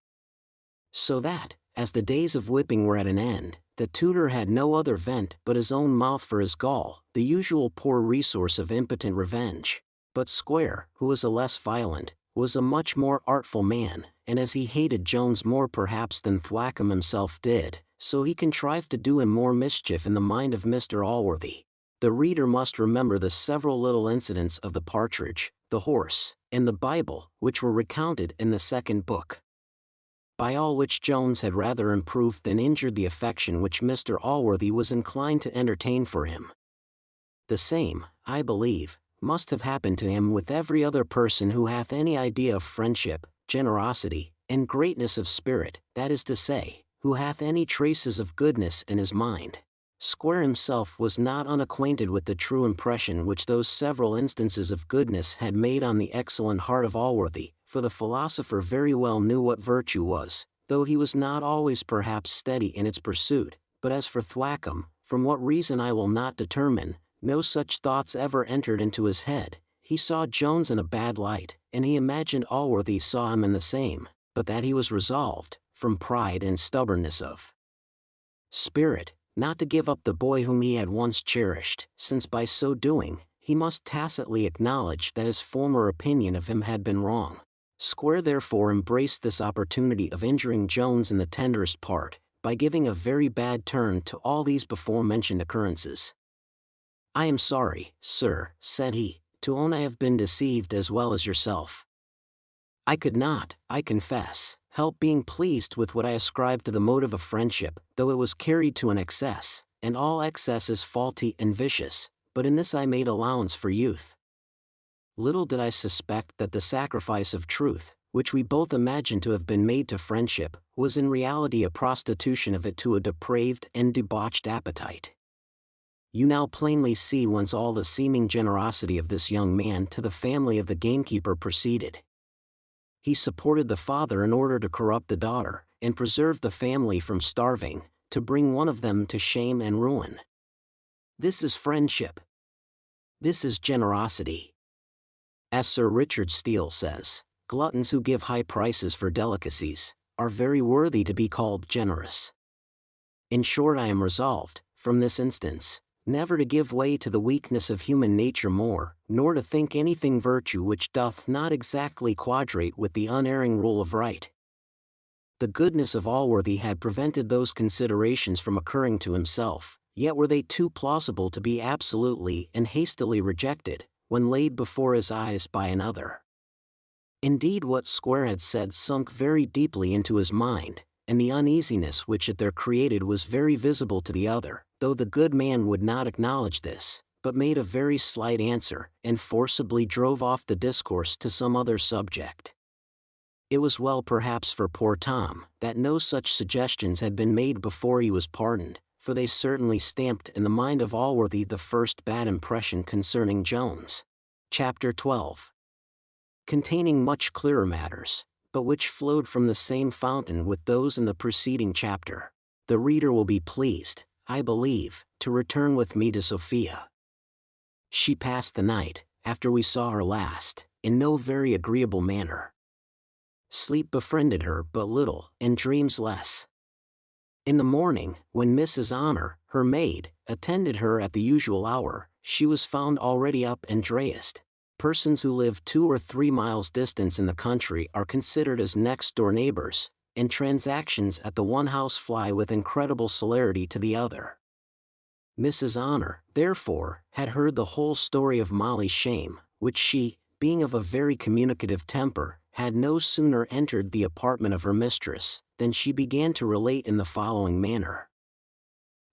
So that, as the days of whipping were at an end, the tutor had no other vent but his own mouth for his gall, the usual poor resource of impotent revenge. But Square, who was a less violent, was a much more artful man, and as he hated Jones more perhaps than Thwackum himself did, so he contrived to do him more mischief in the mind of Mr. Allworthy. The reader must remember the several little incidents of the partridge, the horse, and the Bible, which were recounted in the second book. By all which Jones had rather improved than injured the affection which Mr. Allworthy was inclined to entertain for him. The same, I believe, must have happened to him with every other person who hath any idea of friendship, generosity, and greatness of spirit, that is to say, who hath any traces of goodness in his mind. Square himself was not unacquainted with the true impression which those several instances of goodness had made on the excellent heart of Allworthy, for the philosopher very well knew what virtue was, though he was not always perhaps steady in its pursuit. But as for Thwackum, from what reason I will not determine, no such thoughts ever entered into his head. He saw Jones in a bad light, and he imagined Allworthy saw him in the same, but that he was resolved, from pride and stubbornness of spirit, not to give up the boy whom he had once cherished, since by so doing, he must tacitly acknowledge that his former opinion of him had been wrong. Square therefore embraced this opportunity of injuring Jones in the tenderest part, by giving a very bad turn to all these before-mentioned occurrences. I am sorry, sir, said he, to own I have been deceived as well as yourself. I could not, I confess, help being pleased with what I ascribed to the motive of friendship, though it was carried to an excess, and all excess is faulty and vicious, but in this I made allowance for youth. Little did I suspect that the sacrifice of truth, which we both imagined to have been made to friendship, was in reality a prostitution of it to a depraved and debauched appetite. You now plainly see whence all the seeming generosity of this young man to the family of the gamekeeper proceeded. He supported the father in order to corrupt the daughter, and preserve the family from starving, to bring one of them to shame and ruin. This is friendship. This is generosity. As Sir Richard Steele says, gluttons who give high prices for delicacies are very worthy to be called generous. In short, I am resolved, from this instance, never to give way to the weakness of human nature more, nor to think anything virtue which doth not exactly quadrate with the unerring rule of right. The goodness of Allworthy had prevented those considerations from occurring to himself, yet were they too plausible to be absolutely and hastily rejected, when laid before his eyes by another. Indeed, what Square had said sunk very deeply into his mind, and the uneasiness which it there created was very visible to the other, though the good man would not acknowledge this, but made a very slight answer, and forcibly drove off the discourse to some other subject. It was well perhaps for poor Tom, that no such suggestions had been made before he was pardoned, for they certainly stamped in the mind of Allworthy the first bad impression concerning Jones. Chapter 12. Containing much clearer matters, but which flowed from the same fountain with those in the preceding chapter. The reader will be pleased, I believe, to return with me to Sophia. She passed the night, after we saw her last, in no very agreeable manner. Sleep befriended her but little, and dreams less. In the morning, when Mrs. Honor, her maid, attended her at the usual hour, she was found already up and dressed. Persons who live 2 or 3 miles distance in the country are considered as next-door neighbors, and transactions at the one house fly with incredible celerity to the other. Mrs. Honor, therefore, had heard the whole story of Molly's shame, which she, being of a very communicative temper, had no sooner entered the apartment of her mistress, than she began to relate in the following manner.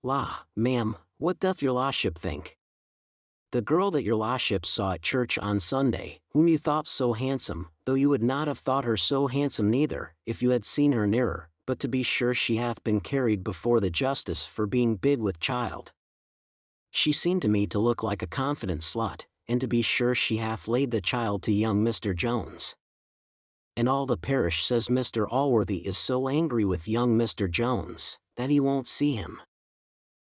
"La, ma'am, what doth your la'ship think? The girl that your la'ship saw at church on Sunday, whom you thought so handsome, though you would not have thought her so handsome neither, if you had seen her nearer, but to be sure she hath been carried before the justice for being big with child. She seemed to me to look like a confident slut, and to be sure she hath laid the child to young Mr. Jones. And all the parish says Mr. Allworthy is so angry with young Mr. Jones, that he won't see him.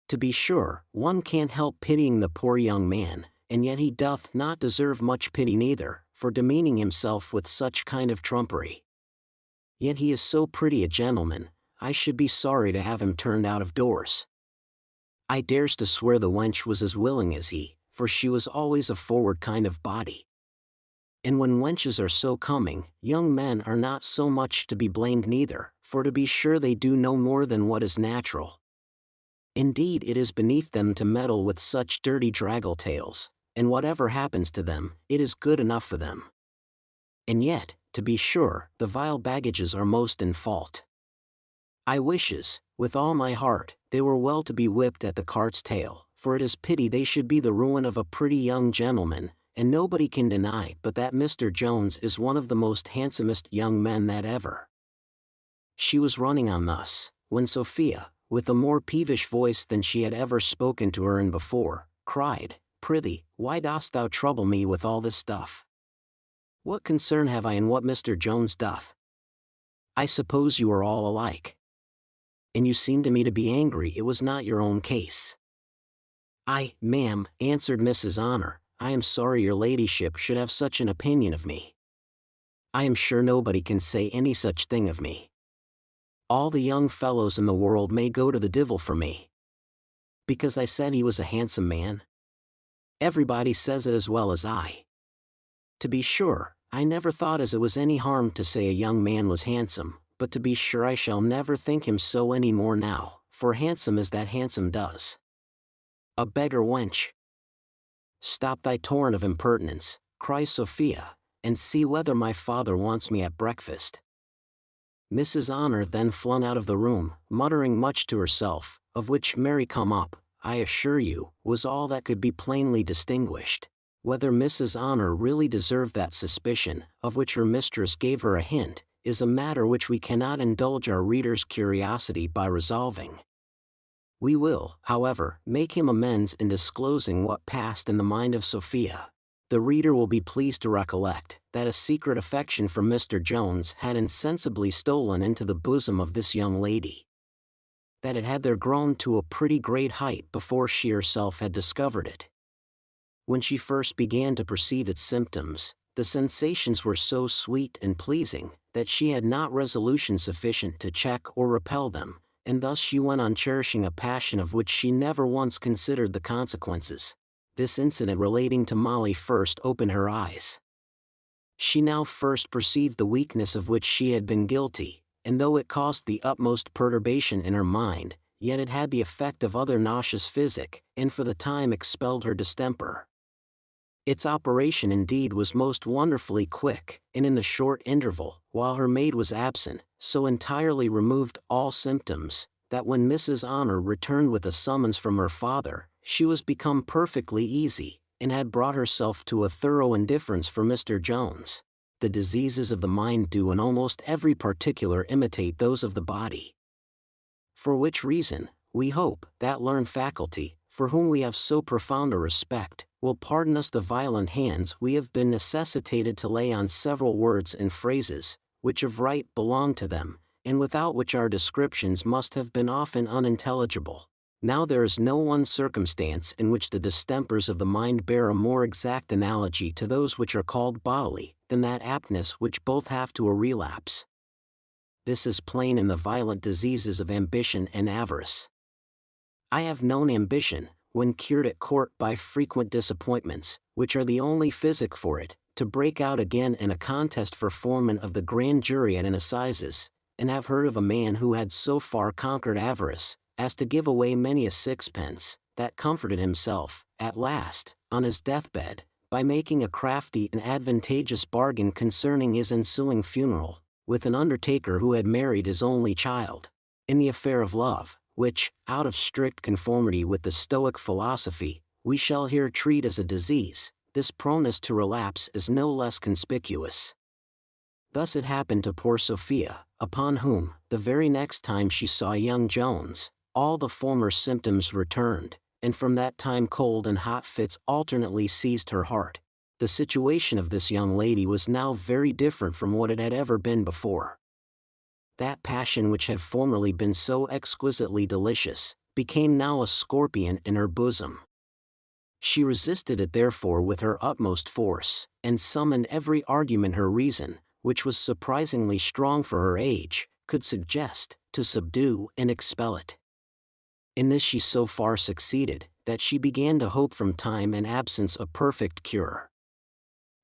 To be sure, one can't help pitying the poor young man, and yet he doth not deserve much pity neither, for demeaning himself with such kind of trumpery. Yet he is so pretty a gentleman, I should be sorry to have him turned out of doors. I dares to swear the wench was as willing as he, for she was always a forward kind of body. And when wenches are so coming, young men are not so much to be blamed neither, for to be sure they do no more than what is natural. Indeed, it is beneath them to meddle with such dirty draggle-tails, and whatever happens to them, it is good enough for them. And yet, to be sure, the vile baggages are most in fault. I wishes, with all my heart, they were well to be whipped at the cart's tail, for it is pity they should be the ruin of a pretty young gentleman, and nobody can deny but that Mr. Jones is one of the most handsomest young men that ever." She was running on thus, when Sophia, with a more peevish voice than she had ever spoken to her in before, cried, "Prithee, why dost thou trouble me with all this stuff? What concern have I in what Mr. Jones doth? I suppose you are all alike. And you seem to me to be angry it was not your own case." "Ma'am," answered Mrs. Honor, "I am sorry your ladyship should have such an opinion of me. I am sure nobody can say any such thing of me. All the young fellows in the world may go to the divil for me. Because I said he was a handsome man? Everybody says it as well as I. To be sure, I never thought as it was any harm to say a young man was handsome, but to be sure I shall never think him so any more now, for handsome as that handsome does. A beggar wench." "Stop thy torrent of impertinence," cries Sophia, "and see whether my father wants me at breakfast." Mrs. Honor then flung out of the room, muttering much to herself, of which "Mary come up," I assure you, was all that could be plainly distinguished. Whether Mrs. Honor really deserved that suspicion, of which her mistress gave her a hint, is a matter which we cannot indulge our reader's curiosity by resolving. We will, however, make him amends in disclosing what passed in the mind of Sophia. The reader will be pleased to recollect that a secret affection for Mr. Jones had insensibly stolen into the bosom of this young lady. That it had there grown to a pretty great height before she herself had discovered it. When she first began to perceive its symptoms, the sensations were so sweet and pleasing that she had not resolution sufficient to check or repel them, and thus she went on cherishing a passion of which she never once considered the consequences. This incident relating to Molly first opened her eyes. She now first perceived the weakness of which she had been guilty, and though it caused the utmost perturbation in her mind, yet it had the effect of other nauseous physic, and for the time expelled her distemper. Its operation indeed was most wonderfully quick, and in the short interval, while her maid was absent, so entirely removed all symptoms, that when Mrs. Honor returned with a summons from her father, she was become perfectly easy, and had brought herself to a thorough indifference for Mr. Jones. The diseases of the mind do in almost every particular imitate those of the body. For which reason, we hope, that learned faculty, for whom we have so profound a respect, will pardon us the violent hands we have been necessitated to lay on several words and phrases, which of right belong to them, and without which our descriptions must have been often unintelligible. Now there is no one circumstance in which the distempers of the mind bear a more exact analogy to those which are called bodily, than that aptness which both have to a relapse. This is plain in the violent diseases of ambition and avarice. I have known ambition, when cured at court by frequent disappointments, which are the only physic for it, to break out again in a contest for foreman of the grand jury at an assizes, and have heard of a man who had so far conquered avarice, as to give away many a sixpence, that comforted himself, at last, on his deathbed, by making a crafty and advantageous bargain concerning his ensuing funeral, with an undertaker who had married his only child. In the affair of love, which, out of strict conformity with the Stoic philosophy, we shall here treat as a disease, this proneness to relapse is no less conspicuous. Thus it happened to poor Sophia, upon whom, the very next time she saw young Jones, all the former symptoms returned, and from that time cold and hot fits alternately seized her heart. The situation of this young lady was now very different from what it had ever been before. That passion which had formerly been so exquisitely delicious, became now a scorpion in her bosom. She resisted it therefore with her utmost force, and summoned every argument her reason, which was surprisingly strong for her age, could suggest, to subdue and expel it. In this she so far succeeded, that she began to hope from time and absence a perfect cure.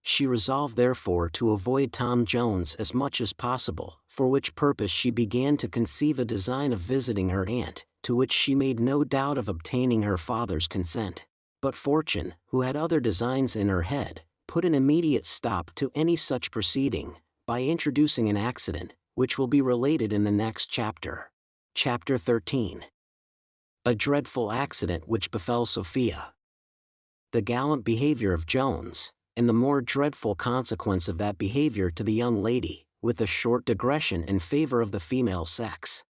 She resolved therefore to avoid Tom Jones as much as possible, for which purpose she began to conceive a design of visiting her aunt, to which she made no doubt of obtaining her father's consent. But fortune, who had other designs in her head, put an immediate stop to any such proceeding, by introducing an accident, which will be related in the next chapter. Chapter 13. A dreadful accident which befell Sophia. The gallant behavior of Jones, and the more dreadful consequence of that behavior to the young lady, with a short digression in favor of the female sex.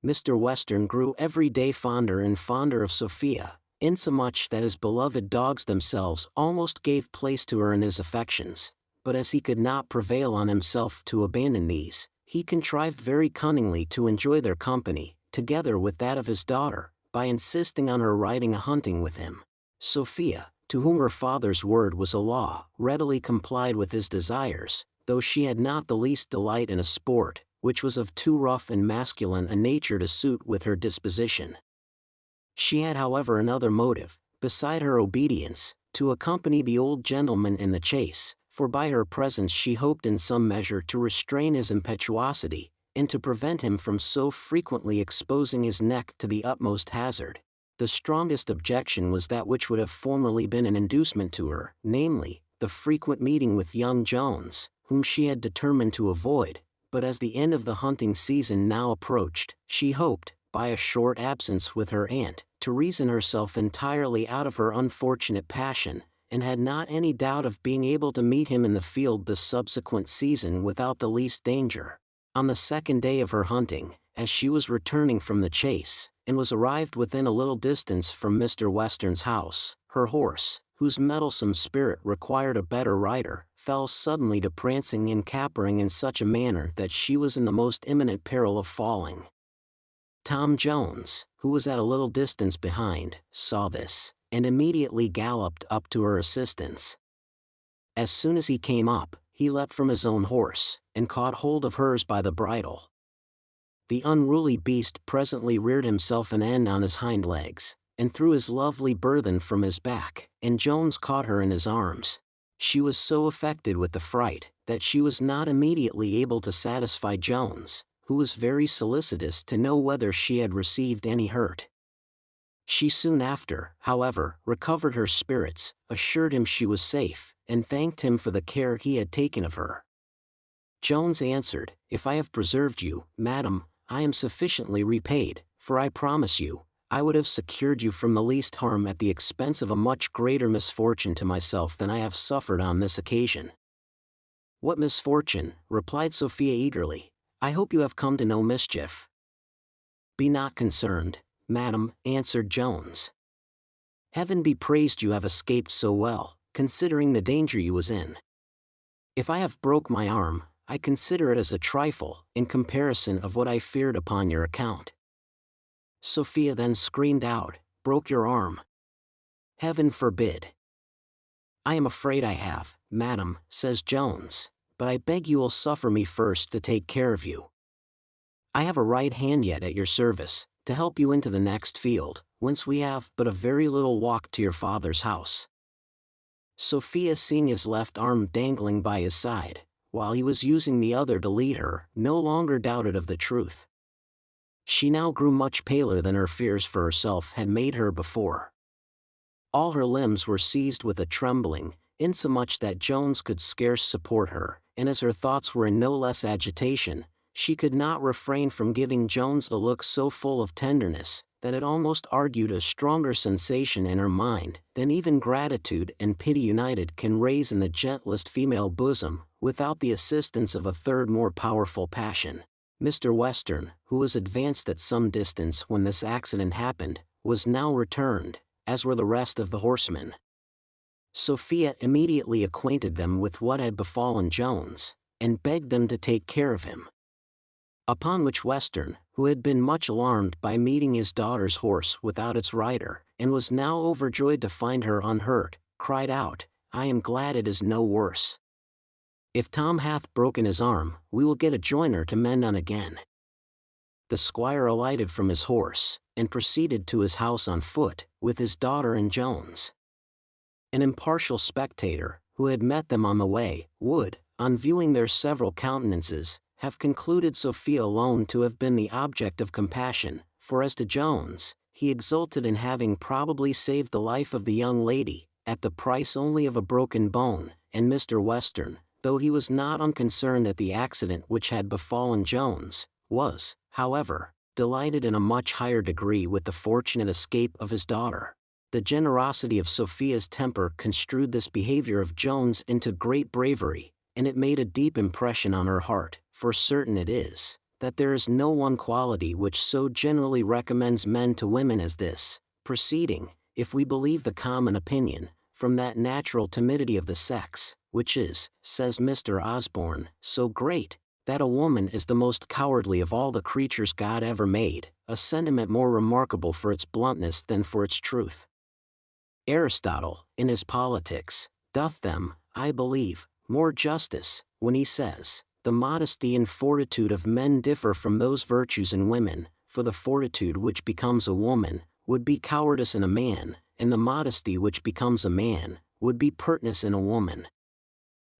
Mr. Western grew every day fonder and fonder of Sophia, insomuch that his beloved dogs themselves almost gave place to her in his affections, but as he could not prevail on himself to abandon these, he contrived very cunningly to enjoy their company, together with that of his daughter, by insisting on her riding a hunting with him. Sophia, to whom her father's word was a law, readily complied with his desires, though she had not the least delight in a sport, which was of too rough and masculine a nature to suit with her disposition. She had however another motive, beside her obedience, to accompany the old gentleman in the chase, for by her presence she hoped in some measure to restrain his impetuosity, and to prevent him from so frequently exposing his neck to the utmost hazard. The strongest objection was that which would have formerly been an inducement to her, namely, the frequent meeting with young Jones, whom she had determined to avoid, but as the end of the hunting season now approached, she hoped, by a short absence with her aunt, to reason herself entirely out of her unfortunate passion, and had not any doubt of being able to meet him in the field the subsequent season without the least danger. On the second day of her hunting, as she was returning from the chase, and was arrived within a little distance from Mr. Western's house, her horse, whose mettlesome spirit required a better rider, fell suddenly to prancing and capering in such a manner that she was in the most imminent peril of falling. Tom Jones, who was at a little distance behind, saw this, and immediately galloped up to her assistance. As soon as he came up, he leapt from his own horse, and caught hold of hers by the bridle. The unruly beast presently reared himself an end on his hind legs, and threw his lovely burthen from his back, and Jones caught her in his arms. She was so affected with the fright, that she was not immediately able to satisfy Jones, who was very solicitous to know whether she had received any hurt. She soon after, however, recovered her spirits, assured him she was safe, and thanked him for the care he had taken of her. Jones answered, "If I have preserved you, madam, I am sufficiently repaid, for I promise you, I would have secured you from the least harm at the expense of a much greater misfortune to myself than I have suffered on this occasion." "What misfortune?" replied Sophia eagerly. "I hope you have come to no mischief." "Be not concerned, madam," answered Jones. "Heaven be praised you have escaped so well, considering the danger you was in. If I have broke my arm, I consider it as a trifle, in comparison of what I feared upon your account." Sophia then screamed out, "Broke your arm? Heaven forbid!" "I am afraid I have, madam," says Jones, "but I beg you will suffer me first to take care of you. I have a right hand yet at your service, to help you into the next field, whence we have but a very little walk to your father's house." Sophia, seeing his left arm dangling by his side, while he was using the other to lead her, no longer doubted of the truth. She now grew much paler than her fears for herself had made her before. All her limbs were seized with a trembling, insomuch that Jones could scarce support her, and as her thoughts were in no less agitation, she could not refrain from giving Jones a look so full of tenderness, that it almost argued a stronger sensation in her mind than even gratitude and pity united can raise in the gentlest female bosom, without the assistance of a third more powerful passion. Mr. Western, who was advanced at some distance when this accident happened, was now returned, as were the rest of the horsemen. Sophia immediately acquainted them with what had befallen Jones, and begged them to take care of him. Upon which Western, who had been much alarmed by meeting his daughter's horse without its rider, and was now overjoyed to find her unhurt, cried out, "I am glad it is no worse. If Tom hath broken his arm, we will get a joiner to mend on again." The squire alighted from his horse, and proceeded to his house on foot, with his daughter and Jones. An impartial spectator, who had met them on the way, would, on viewing their several countenances, have concluded Sophia alone to have been the object of compassion, for as to Jones, he exulted in having probably saved the life of the young lady, at the price only of a broken bone, and Mr. Western, though he was not unconcerned at the accident which had befallen Jones, was, however, delighted in a much higher degree with the fortunate escape of his daughter. The generosity of Sophia's temper construed this behavior of Jones into great bravery, and it made a deep impression on her heart, for certain it is, that there is no one quality which so generally recommends men to women as this, proceeding, if we believe the common opinion, from that natural timidity of the sex, which is, says Mr. Osborne, so great, that a woman is the most cowardly of all the creatures God ever made, a sentiment more remarkable for its bluntness than for its truth. Aristotle, in his Politics, doth them, I believe, more justice, when he says, "The modesty and fortitude of men differ from those virtues in women, for the fortitude which becomes a woman, would be cowardice in a man, and the modesty which becomes a man, would be pertness in a woman."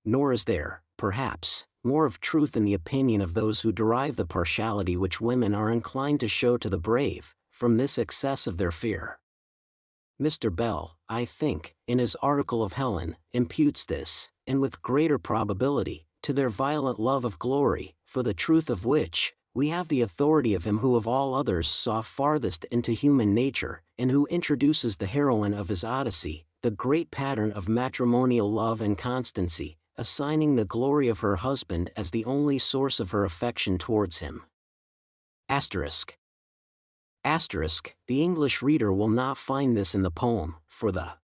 Nor is there, perhaps, more of truth in the opinion of those who derive the partiality which women are inclined to show to the brave, from this excess of their fear. Mr. Bell, I think, in his article of Helen, imputes this, and with greater probability, to their violent love of glory, for the truth of which, we have the authority of him who of all others saw farthest into human nature, and who introduces the heroine of his Odyssey, the great pattern of matrimonial love and constancy, assigning the glory of her husband as the only source of her affection towards him. Asterisk. Asterisk, the English reader will not find this in the poem, for the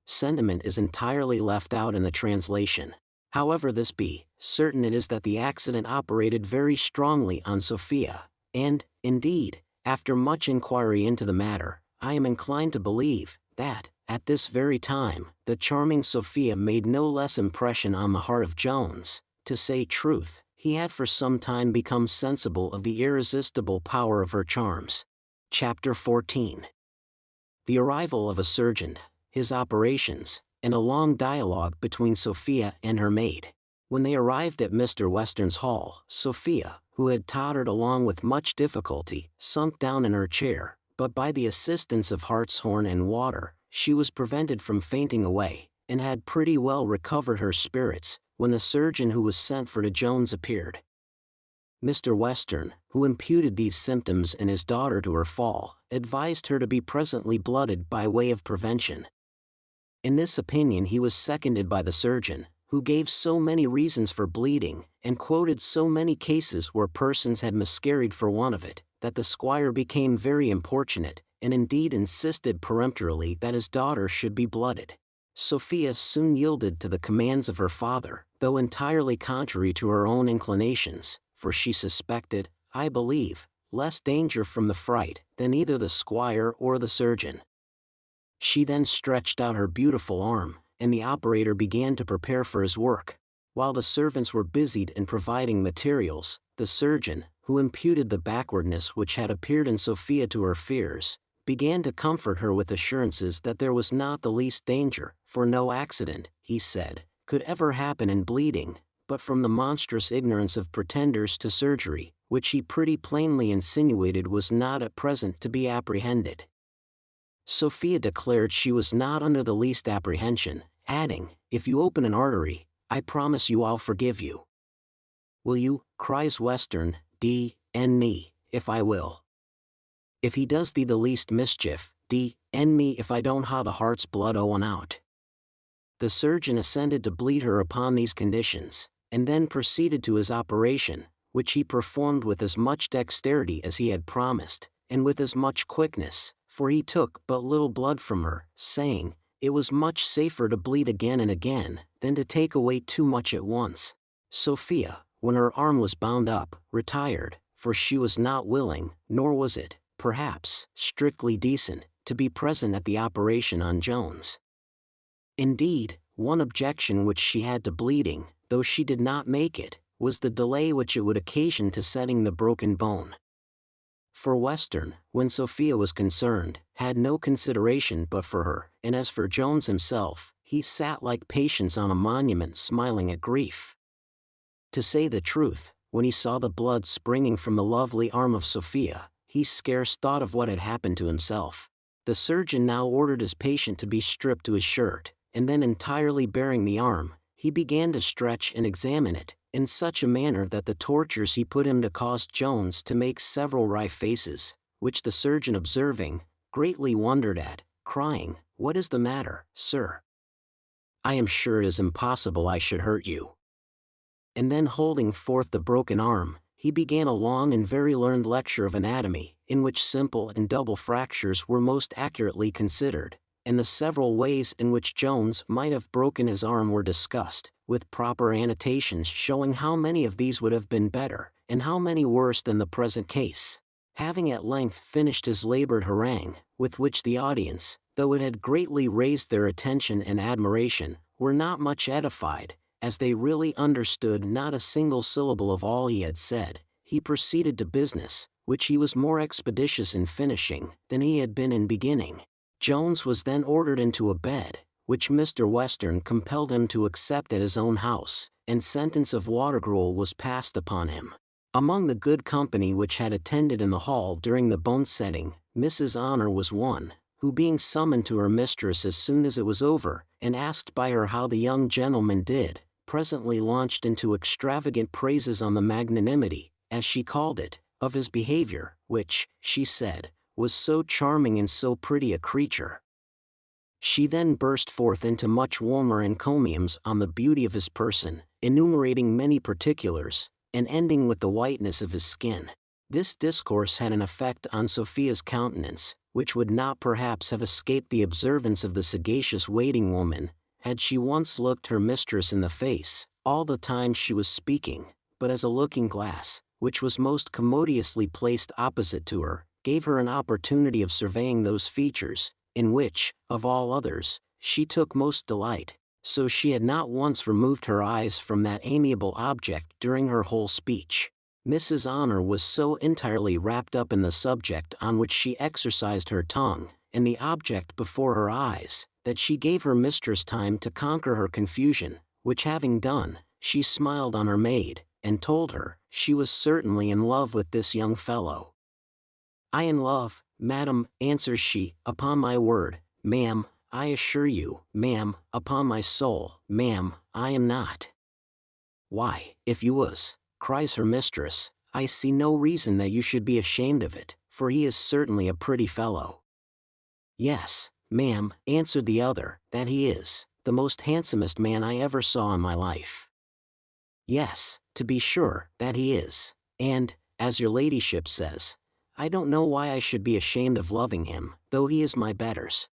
sentiment is entirely left out in the translation. However this be, certain it is that the accident operated very strongly on Sophia, and, indeed, after much inquiry into the matter, I am inclined to believe, that, at this very time, the charming Sophia made no less impression on the heart of Jones. To say truth, he had for some time become sensible of the irresistible power of her charms. Chapter 14. The arrival of a surgeon, his operations, and a long dialogue between Sophia and her maid. When they arrived at Mr. Western's hall, Sophia, who had tottered along with much difficulty, sunk down in her chair, but by the assistance of hartshorn and water, she was prevented from fainting away, and had pretty well recovered her spirits, when the surgeon who was sent for to Jones appeared. Mr. Western, who imputed these symptoms in his daughter to her fall, advised her to be presently blooded by way of prevention. In this opinion he was seconded by the surgeon, who gave so many reasons for bleeding, and quoted so many cases where persons had miscarried for want of it, that the squire became very importunate, and indeed insisted peremptorily that his daughter should be blooded. Sophia soon yielded to the commands of her father, though entirely contrary to her own inclinations, for she suspected, I believe, less danger from the fright than either the squire or the surgeon. She then stretched out her beautiful arm, and the operator began to prepare for his work. While the servants were busied in providing materials, the surgeon, who imputed the backwardness which had appeared in Sophia to her fears, began to comfort her with assurances that there was not the least danger, for no accident, he said, could ever happen in bleeding, but from the monstrous ignorance of pretenders to surgery, which he pretty plainly insinuated was not at present to be apprehended. Sophia declared she was not under the least apprehension, adding, "If you open an artery, I promise you I'll forgive you." "Will you?" cries Western, "D.N. me, if I will. If he does thee the least mischief, D.N. me if I don't ha' the heart's blood owen out." The surgeon assented to bleed her upon these conditions, and then proceeded to his operation, which he performed with as much dexterity as he had promised, and with as much quickness, for he took but little blood from her, saying, it was much safer to bleed again and again, than to take away too much at once. Sophia, when her arm was bound up, retired, for she was not willing, nor was it, perhaps, strictly decent, to be present at the operation on Jones. Indeed, one objection which she had to bleeding, though she did not make it, was the delay which it would occasion to setting the broken bone. For Western, when Sophia was concerned, had no consideration but for her, and as for Jones himself, he sat like Patience on a monument smiling at grief. To say the truth, when he saw the blood springing from the lovely arm of Sophia, he scarce thought of what had happened to himself. The surgeon now ordered his patient to be stripped to his shirt, and then entirely baring the arm, he began to stretch and examine it, in such a manner that the tortures he put him to caused Jones to make several wry faces, which the surgeon observing, greatly wondered at, crying, "What is the matter, sir? I am sure it is impossible I should hurt you." And then holding forth the broken arm, he began a long and very learned lecture of anatomy, in which simple and double fractures were most accurately considered, and the several ways in which Jones might have broken his arm were discussed, with proper annotations showing how many of these would have been better, and how many worse than the present case. Having at length finished his labored harangue, with which the audience, though it had greatly raised their attention and admiration, were not much edified, as they really understood not a single syllable of all he had said, he proceeded to business, which he was more expeditious in finishing than he had been in beginning. Jones was then ordered into a bed, which Mr. Western compelled him to accept at his own house, and sentence of watergruel was passed upon him. Among the good company which had attended in the hall during the bone-setting, Mrs. Honor was one, who being summoned to her mistress as soon as it was over, and asked by her how the young gentleman did, presently launched into extravagant praises on the magnanimity, as she called it, of his behavior, which, she said, was so charming and so pretty a creature. She then burst forth into much warmer encomiums on the beauty of his person, enumerating many particulars, and ending with the whiteness of his skin. This discourse had an effect on Sophia's countenance, which would not perhaps have escaped the observance of the sagacious waiting woman, had she once looked her mistress in the face, all the time she was speaking, but as a looking-glass, which was most commodiously placed opposite to her, gave her an opportunity of surveying those features, in which, of all others, she took most delight, so she had not once removed her eyes from that amiable object during her whole speech. Mrs. Honor was so entirely wrapped up in the subject on which she exercised her tongue, and the object before her eyes, that she gave her mistress time to conquer her confusion, which having done, she smiled on her maid, and told her, she was certainly in love with this young fellow. "I in love, madam," answers she, "upon my word, ma'am, I assure you, ma'am, upon my soul, ma'am, I am not." "Why, if you was," cries her mistress, "I see no reason that you should be ashamed of it, for he is certainly a pretty fellow." "Yes, ma'am," answered the other, "that he is, the most handsomest man I ever saw in my life." "Yes, to be sure, that he is, and, as your ladyship says, I don't know why I should be ashamed of loving him, though he is my betters.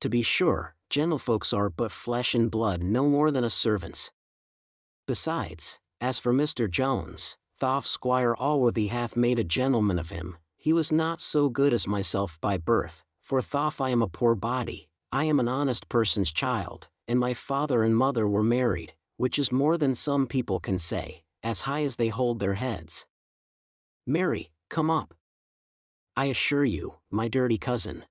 To be sure, gentlefolks are but flesh and blood no more than a servant's. Besides, as for Mr. Jones, though Squire Allworthy hath made a gentleman of him, he was not so good as myself by birth, for though I am a poor body, I am an honest person's child, and my father and mother were married, which is more than some people can say, as high as they hold their heads. Mary, come up. I assure you, my dirty cousin,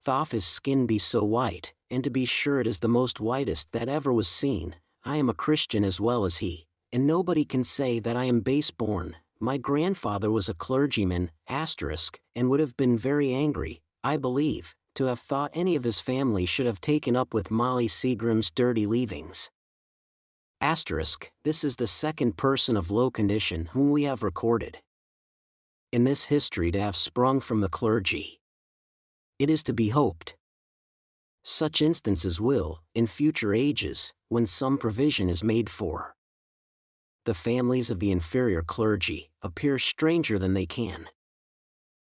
though his skin be so white, and to be sure it is the most whitest that ever was seen, I am a Christian as well as he, and nobody can say that I am base-born. My grandfather was a clergyman, and would have been very angry, I believe, to have thought any of his family should have taken up with Molly Seagram's dirty leavings. This is the second person of low condition whom we have recorded in this history to have sprung from the clergy. It is to be hoped such instances will, in future ages, when some provision is made for the families of the inferior clergy, appear stranger than they can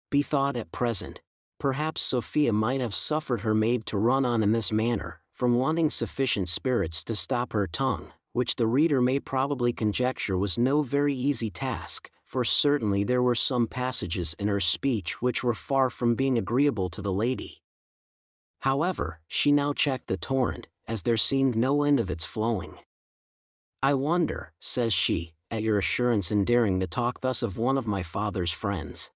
be thought at present. Perhaps Sophia might have suffered her maid to run on in this manner, from wanting sufficient spirits to stop her tongue, which the reader may probably conjecture was no very easy task, for certainly there were some passages in her speech which were far from being agreeable to the lady. However, she now checked the torrent, as there seemed no end of its flowing. I wonder, says she, at your assurance in daring to talk thus of one of my father's friends.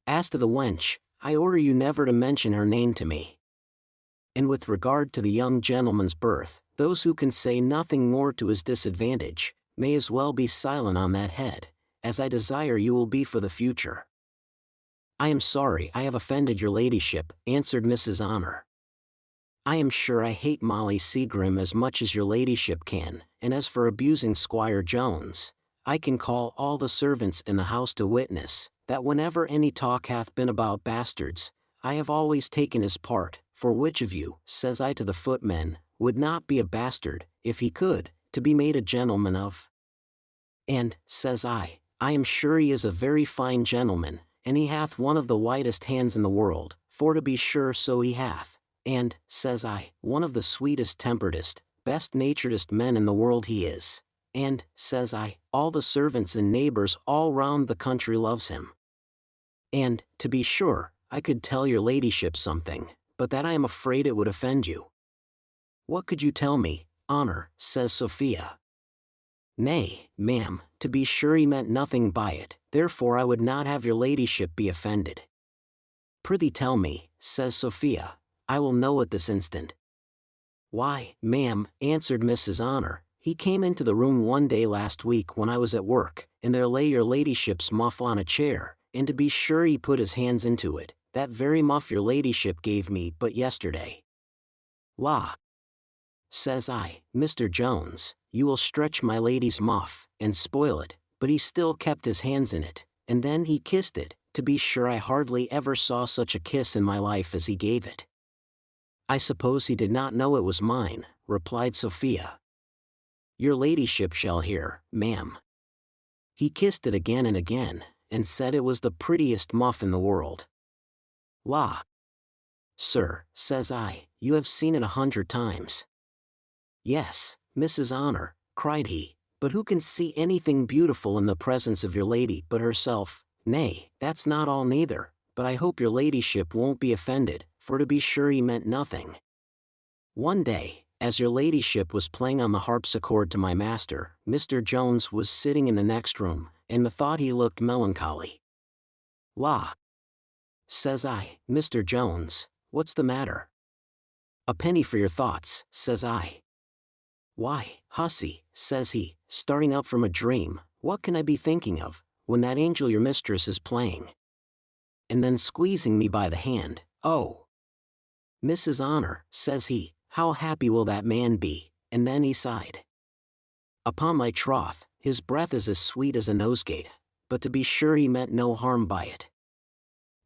As to the wench, I order you never to mention her name to me. And with regard to the young gentleman's birth, those who can say nothing more to his disadvantage, may as well be silent on that head, as I desire you will be for the future. I am sorry I have offended your ladyship, answered Mrs. Honor. I am sure I hate Molly Seagram as much as your ladyship can, and as for abusing Squire Jones, I can call all the servants in the house to witness, that whenever any talk hath been about bastards, I have always taken his part, for which of you, says I to the footmen, would not be a bastard, if he could, to be made a gentleman of? And, says I am sure he is a very fine gentleman, and he hath one of the whitest hands in the world, for to be sure so he hath, and, says I, one of the sweetest temperedest, best naturedest men in the world he is, and, says I, all the servants and neighbors all round the country loves him. And, to be sure, I could tell your ladyship something, but that I am afraid it would offend you. What could you tell me, Honor, says Sophia. Nay, ma'am, to be sure he meant nothing by it, therefore I would not have your ladyship be offended. Prithee tell me, says Sophia, I will know it this instant. Why, ma'am, answered Mrs. Honor, he came into the room one day last week when I was at work, and there lay your ladyship's muff on a chair, and to be sure he put his hands into it, that very muff your ladyship gave me but yesterday. La! Says I, Mr. Jones, you will stretch my lady's muff, and spoil it, but he still kept his hands in it, and then he kissed it, to be sure I hardly ever saw such a kiss in my life as he gave it. I suppose he did not know it was mine, replied Sophia. Your ladyship shall hear, ma'am. He kissed it again and again, and said it was the prettiest muff in the world. La! Sir, says I, you have seen it 100 times. Yes, Mrs. Honor, cried he, but who can see anything beautiful in the presence of your lady but herself? Nay, that's not all neither, but I hope your ladyship won't be offended, for to be sure he meant nothing. One day, as your ladyship was playing on the harpsichord to my master, Mr. Jones was sitting in the next room, and methought he looked melancholy. La! Says I, Mr. Jones, what's the matter? A penny for your thoughts, says I. Why, hussy, says he, starting up from a dream, what can I be thinking of, when that angel your mistress is playing? And then squeezing me by the hand, oh! Mrs. Honor, says he, how happy will that man be, and then he sighed. Upon my troth, his breath is as sweet as a nosegay, but to be sure he meant no harm by it.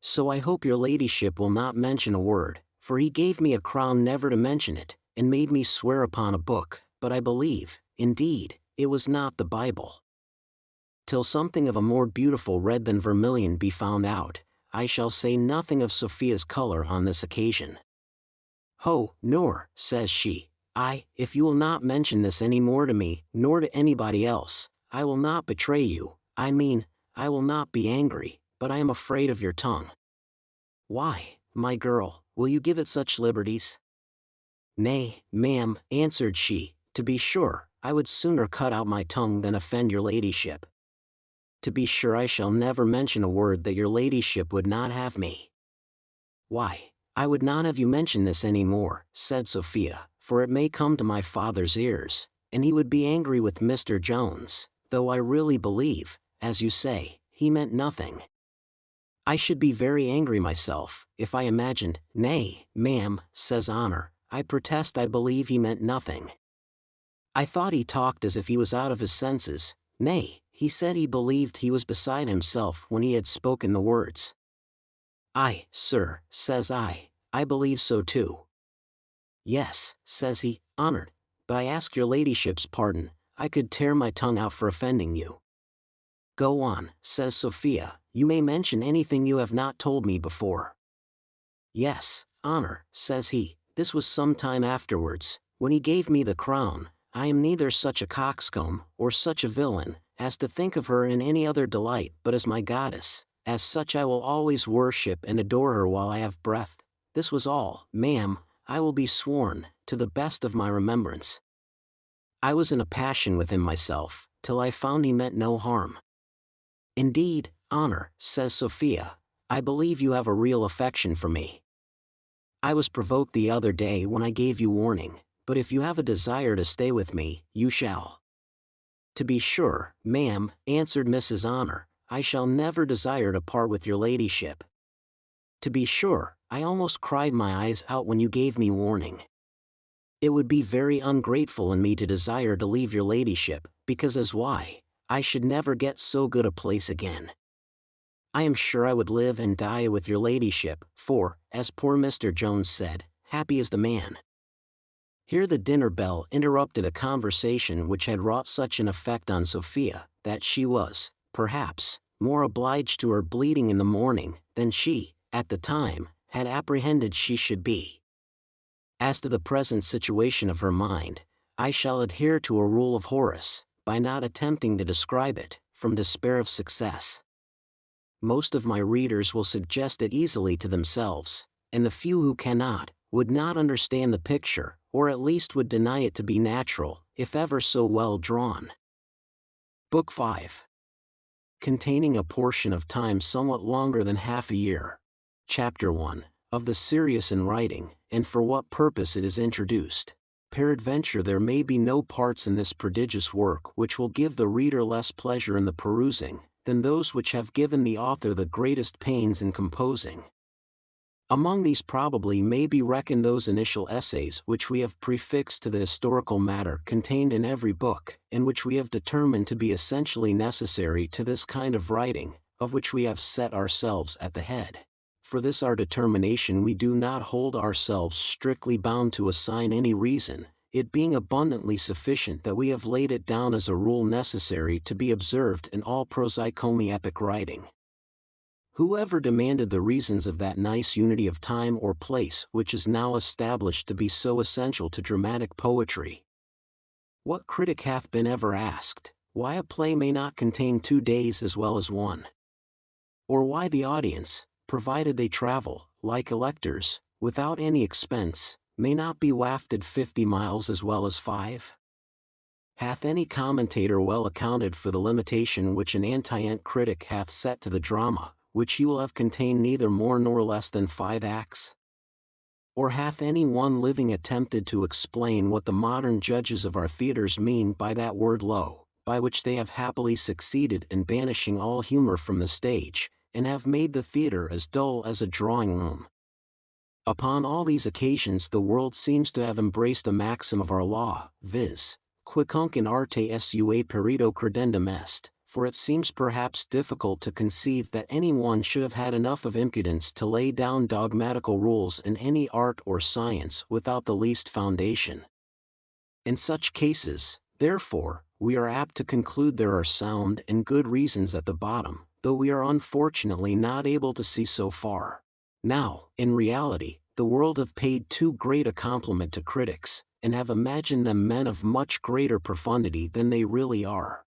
So I hope your ladyship will not mention a word, for he gave me a crown never to mention it, and made me swear upon a book, but I believe, indeed, it was not the Bible. Till something of a more beautiful red than vermilion be found out, I shall say nothing of Sophia's color on this occasion. Ho, nor, says she, if you will not mention this any more to me, nor to anybody else, I will not betray you, I will not be angry, but I am afraid of your tongue. Why, my girl, will you give it such liberties? Nay, ma'am, answered she, to be sure, I would sooner cut out my tongue than offend your ladyship. To be sure I shall never mention a word that your ladyship would not have me. Why, I would not have you mention this any more, said Sophia, for it may come to my father's ears, and he would be angry with Mr. Jones, though I really believe, as you say, he meant nothing. I should be very angry myself, if I imagined, nay, ma'am, says Honor, I protest I believe he meant nothing. I thought he talked as if he was out of his senses, nay, he said he believed he was beside himself when he had spoken the words. Aye, sir, says I believe so too. Yes, says he, honored, but I ask your ladyship's pardon, I could tear my tongue out for offending you. Go on, says Sophia, you may mention anything you have not told me before. Yes, Honor, says he, this was some time afterwards, when he gave me the crown. I am neither such a coxcomb, or such a villain, as to think of her in any other delight but as my goddess, as such I will always worship and adore her while I have breath. This was all, ma'am, I will be sworn, to the best of my remembrance. I was in a passion with him myself, till I found he meant no harm. Indeed, Honor, says Sophia, I believe you have a real affection for me. I was provoked the other day when I gave you warning, but if you have a desire to stay with me, you shall. To be sure, ma'am, answered Mrs. Honor, I shall never desire to part with your ladyship. To be sure, I almost cried my eyes out when you gave me warning. It would be very ungrateful in me to desire to leave your ladyship, because as why, I should never get so good a place again. I am sure I would live and die with your ladyship, for, as poor Mr. Jones said, happy is the man. Here the dinner bell interrupted a conversation which had wrought such an effect on Sophia, that she was, perhaps, more obliged to her bleeding in the morning, than she, at the time, had apprehended she should be. As to the present situation of her mind, I shall adhere to a rule of Horace, by not attempting to describe it, from despair of success. Most of my readers will suggest it easily to themselves, and the few who cannot, would not understand the picture, or at least would deny it to be natural, if ever so well drawn. Book 5. Containing a portion of time somewhat longer than half a year. Chapter 1. Of the serious in writing, and for what purpose it is introduced. Peradventure there may be no parts in this prodigious work which will give the reader less pleasure in the perusing, than those which have given the author the greatest pains in composing. Among these probably may be reckoned those initial essays which we have prefixed to the historical matter contained in every book, and which we have determined to be essentially necessary to this kind of writing, of which we have set ourselves at the head. For this our determination we do not hold ourselves strictly bound to assign any reason, it being abundantly sufficient that we have laid it down as a rule necessary to be observed in all prosaicome-epic writing. Whoever demanded the reasons of that nice unity of time or place which is now established to be so essential to dramatic poetry? What critic hath been ever asked, why a play may not contain 2 days as well as 1? Or why the audience, provided they travel, like electors, without any expense, may not be wafted 50 miles as well as 5? Hath any commentator well accounted for the limitation which an antient critic hath set to the drama, which he will have contained neither more nor less than 5 acts? Or hath any one living attempted to explain what the modern judges of our theatres mean by that word low, by which they have happily succeeded in banishing all humor from the stage, and have made the theatre as dull as a drawing-room? Upon all these occasions the world seems to have embraced a maxim of our law, viz., quicunque in arte sua perito credendum est, for it seems perhaps difficult to conceive that any one should have had enough of impudence to lay down dogmatical rules in any art or science without the least foundation. In such cases, therefore, we are apt to conclude there are sound and good reasons at the bottom, though we are unfortunately not able to see so far. Now, in reality, the world have paid too great a compliment to critics, and have imagined them men of much greater profundity than they really are.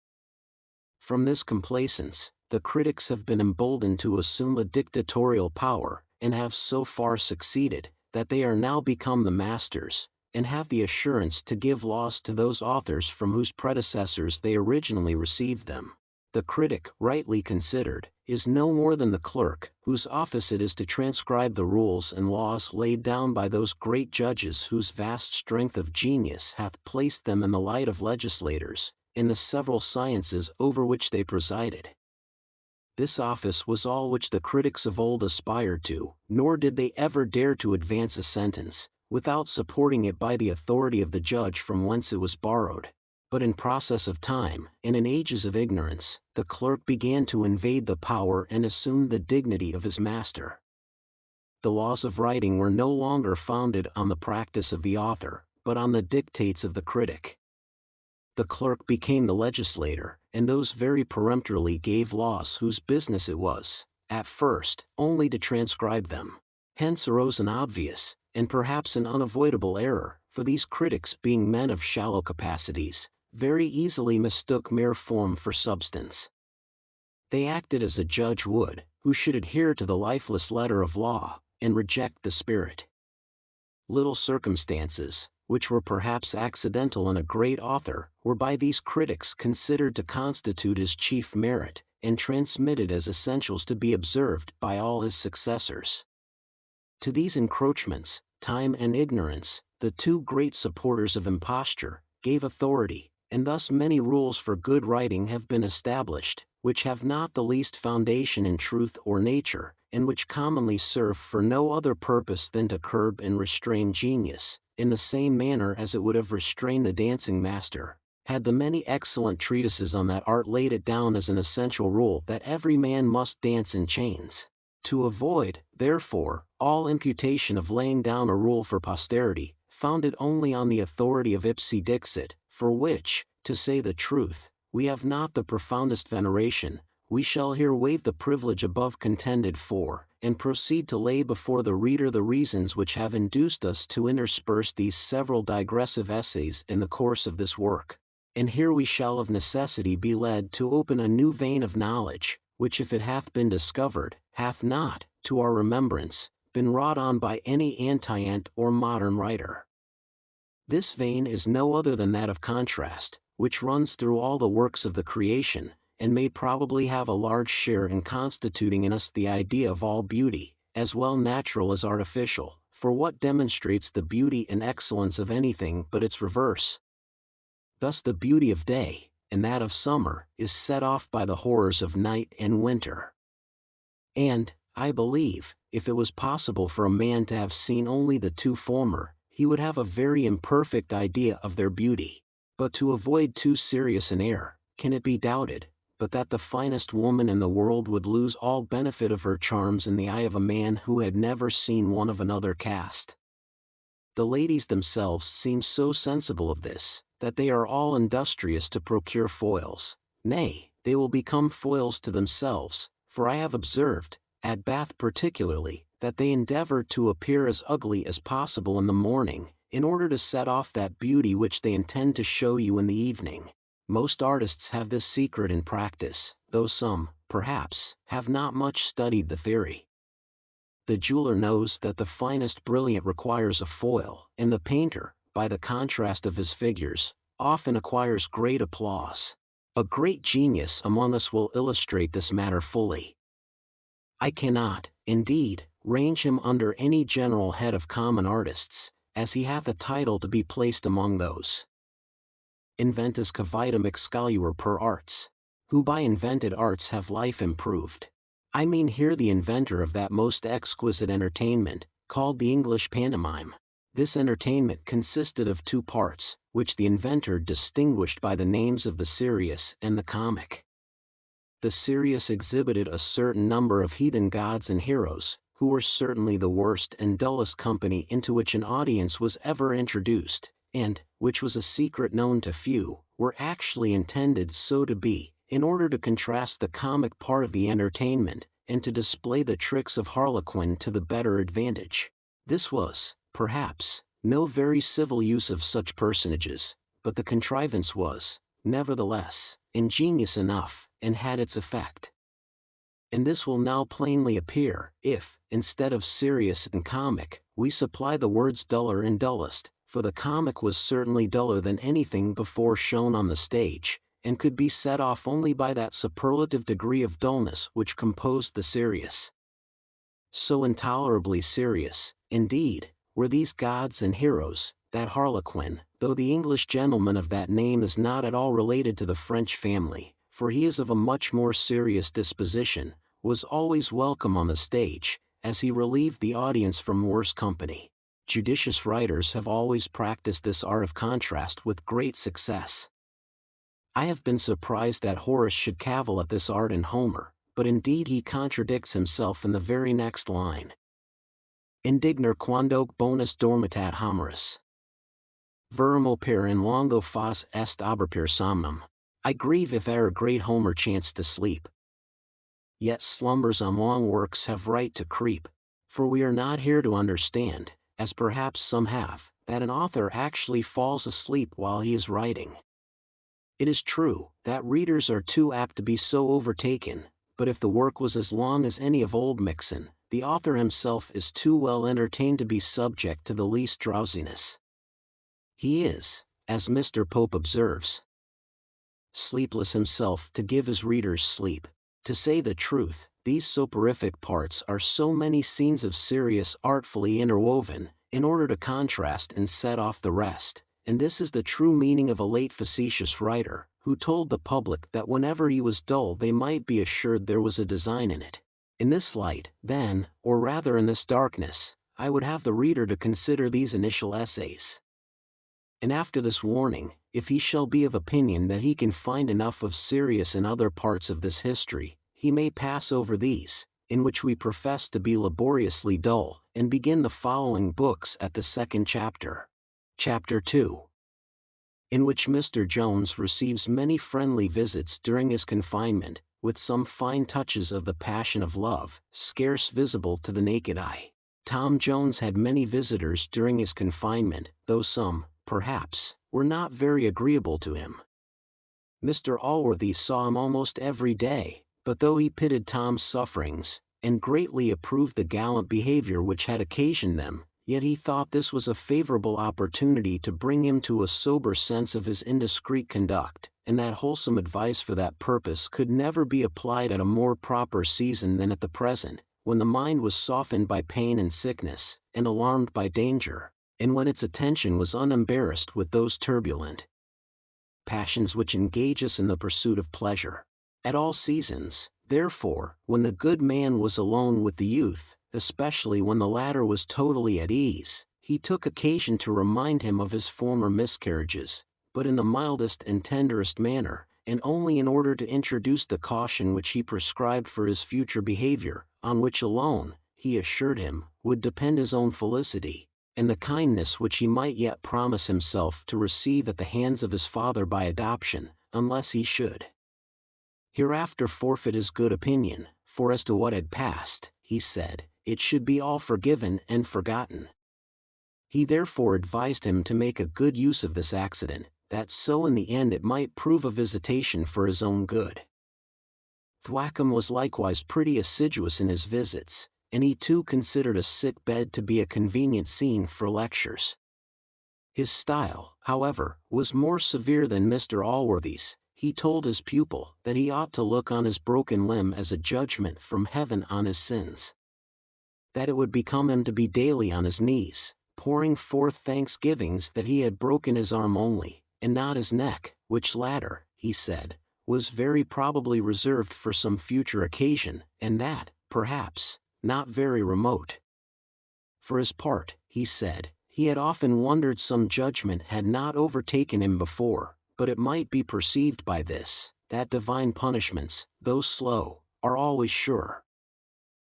From this complaisance, the critics have been emboldened to assume a dictatorial power, and have so far succeeded, that they are now become the masters, and have the assurance to give laws to those authors from whose predecessors they originally received them. The critic, rightly considered, is no more than the clerk, whose office it is to transcribe the rules and laws laid down by those great judges whose vast strength of genius hath placed them in the light of legislators, in the several sciences over which they presided. This office was all which the critics of old aspired to, nor did they ever dare to advance a sentence, without supporting it by the authority of the judge from whence it was borrowed. But in process of time, and in ages of ignorance, the clerk began to invade the power and assumed the dignity of his master. The laws of writing were no longer founded on the practice of the author, but on the dictates of the critic. The clerk became the legislator, and those very peremptorily gave laws whose business it was, at first, only to transcribe them. Hence arose an obvious, and perhaps an unavoidable error, for these critics, being men of shallow capacities, very easily mistook mere form for substance. They acted as a judge would, who should adhere to the lifeless letter of law, and reject the spirit. Little circumstances, which were perhaps accidental in a great author, were by these critics considered to constitute his chief merit, and transmitted as essentials to be observed by all his successors. To these encroachments, time and ignorance, the two great supporters of imposture, gave authority, and thus many rules for good writing have been established, which have not the least foundation in truth or nature, and which commonly serve for no other purpose than to curb and restrain genius, in the same manner as it would have restrained the dancing master, had the many excellent treatises on that art laid it down as an essential rule that every man must dance in chains. To avoid, therefore, all imputation of laying down a rule for posterity, founded only on the authority of ipse dixit, for which, to say the truth, we have not the profoundest veneration, we shall here waive the privilege above contended for, and proceed to lay before the reader the reasons which have induced us to intersperse these several digressive essays in the course of this work. And here we shall of necessity be led to open a new vein of knowledge, which if it hath been discovered, hath not, to our remembrance, been wrought on by any antient or modern writer. This vein is no other than that of contrast, which runs through all the works of the creation, and may probably have a large share in constituting in us the idea of all beauty, as well natural as artificial, for what demonstrates the beauty and excellence of anything but its reverse? Thus the beauty of day, and that of summer, is set off by the horrors of night and winter. And, I believe, if it was possible for a man to have seen only the two former, he would have a very imperfect idea of their beauty. But to avoid too serious an error, can it be doubted, but that the finest woman in the world would lose all benefit of her charms in the eye of a man who had never seen one of another cast? The ladies themselves seem so sensible of this, that they are all industrious to procure foils. Nay, they will become foils to themselves, for I have observed, at Bath particularly, that they endeavor to appear as ugly as possible in the morning, in order to set off that beauty which they intend to show you in the evening. Most artists have this secret in practice, though some, perhaps, have not much studied the theory. The jeweler knows that the finest brilliant requires a foil, and the painter, by the contrast of his figures, often acquires great applause. A great genius among us will illustrate this matter fully. I cannot, indeed, range him under any general head of common artists, as he hath a title to be placed among those inventus cavitum excoluer per arts, who by invented arts have life improved. I mean here the inventor of that most exquisite entertainment, called the English pantomime. This entertainment consisted of two parts, which the inventor distinguished by the names of the serious and the comic. The serious exhibited a certain number of heathen gods and heroes, who were certainly the worst and dullest company into which an audience was ever introduced, and, which was a secret known to few, were actually intended so to be, in order to contrast the comic part of the entertainment, and to display the tricks of harlequin to the better advantage. This was, perhaps, no very civil use of such personages, but the contrivance was, nevertheless, ingenious enough, and had its effect. And this will now plainly appear, if, instead of serious and comic, we supply the words duller and dullest, for the comic was certainly duller than anything before shown on the stage, and could be set off only by that superlative degree of dullness which composed the serious. So intolerably serious, indeed, were these gods and heroes, that Harlequin, though the English gentleman of that name is not at all related to the French family, for he is of a much more serious disposition, was always welcome on the stage, as he relieved the audience from worse company. Judicious writers have always practiced this art of contrast with great success. I have been surprised that Horace should cavil at this art in Homer, but indeed he contradicts himself in the very next line. Indignor quando bonus dormitat Homerus. Verum opere in longo fas est aberpere somnum. I grieve if e'er great Homer chanced to sleep. Yet slumbers on long works have right to creep, for we are not here to understand, as perhaps some have, that an author actually falls asleep while he is writing. It is true that readers are too apt to be so overtaken, but if the work was as long as any of Old Mixon, the author himself is too well entertained to be subject to the least drowsiness. He is, as Mr. Pope observes, sleepless himself to give his readers sleep. To say the truth, these soporific parts are so many scenes of serious artfully interwoven, in order to contrast and set off the rest, and this is the true meaning of a late facetious writer, who told the public that whenever he was dull they might be assured there was a design in it. In this light, then, or rather in this darkness, I would have the reader to consider these initial essays. And after this warning, if he shall be of opinion that he can find enough of serious in other parts of this history, he may pass over these, in which we profess to be laboriously dull, and begin the following books at the second chapter. Chapter 2. In which Mr. Jones receives many friendly visits during his confinement, with some fine touches of the passion of love, scarce visible to the naked eye. Tom Jones had many visitors during his confinement, though some, perhaps, were not very agreeable to him. Mr. Allworthy saw him almost every day, but though he pitied Tom's sufferings, and greatly approved the gallant behavior which had occasioned them, yet he thought this was a favorable opportunity to bring him to a sober sense of his indiscreet conduct, and that wholesome advice for that purpose could never be applied at a more proper season than at the present, when the mind was softened by pain and sickness, and alarmed by danger, and when its attention was unembarrassed with those turbulent passions which engage us in the pursuit of pleasure. At all seasons, therefore, when the good man was alone with the youth, especially when the latter was totally at ease, he took occasion to remind him of his former miscarriages, but in the mildest and tenderest manner, and only in order to introduce the caution which he prescribed for his future behavior, on which alone, he assured him, would depend his own felicity, and the kindness which he might yet promise himself to receive at the hands of his father by adoption, unless he should hereafter forfeit his good opinion, for as to what had passed, he said, it should be all forgiven and forgotten. He therefore advised him to make a good use of this accident, that so in the end it might prove a visitation for his own good. Thwackum was likewise pretty assiduous in his visits, and he too considered a sick bed to be a convenient scene for lectures. His style, however, was more severe than Mr. Allworthy's. He told his pupil that he ought to look on his broken limb as a judgment from heaven on his sins. That it would become him to be daily on his knees, pouring forth thanksgivings that he had broken his arm only, and not his neck, which latter, he said, was very probably reserved for some future occasion, and that, perhaps, not very remote. For his part, he said, he had often wondered some judgment had not overtaken him before, but it might be perceived by this, that divine punishments, though slow, are always sure.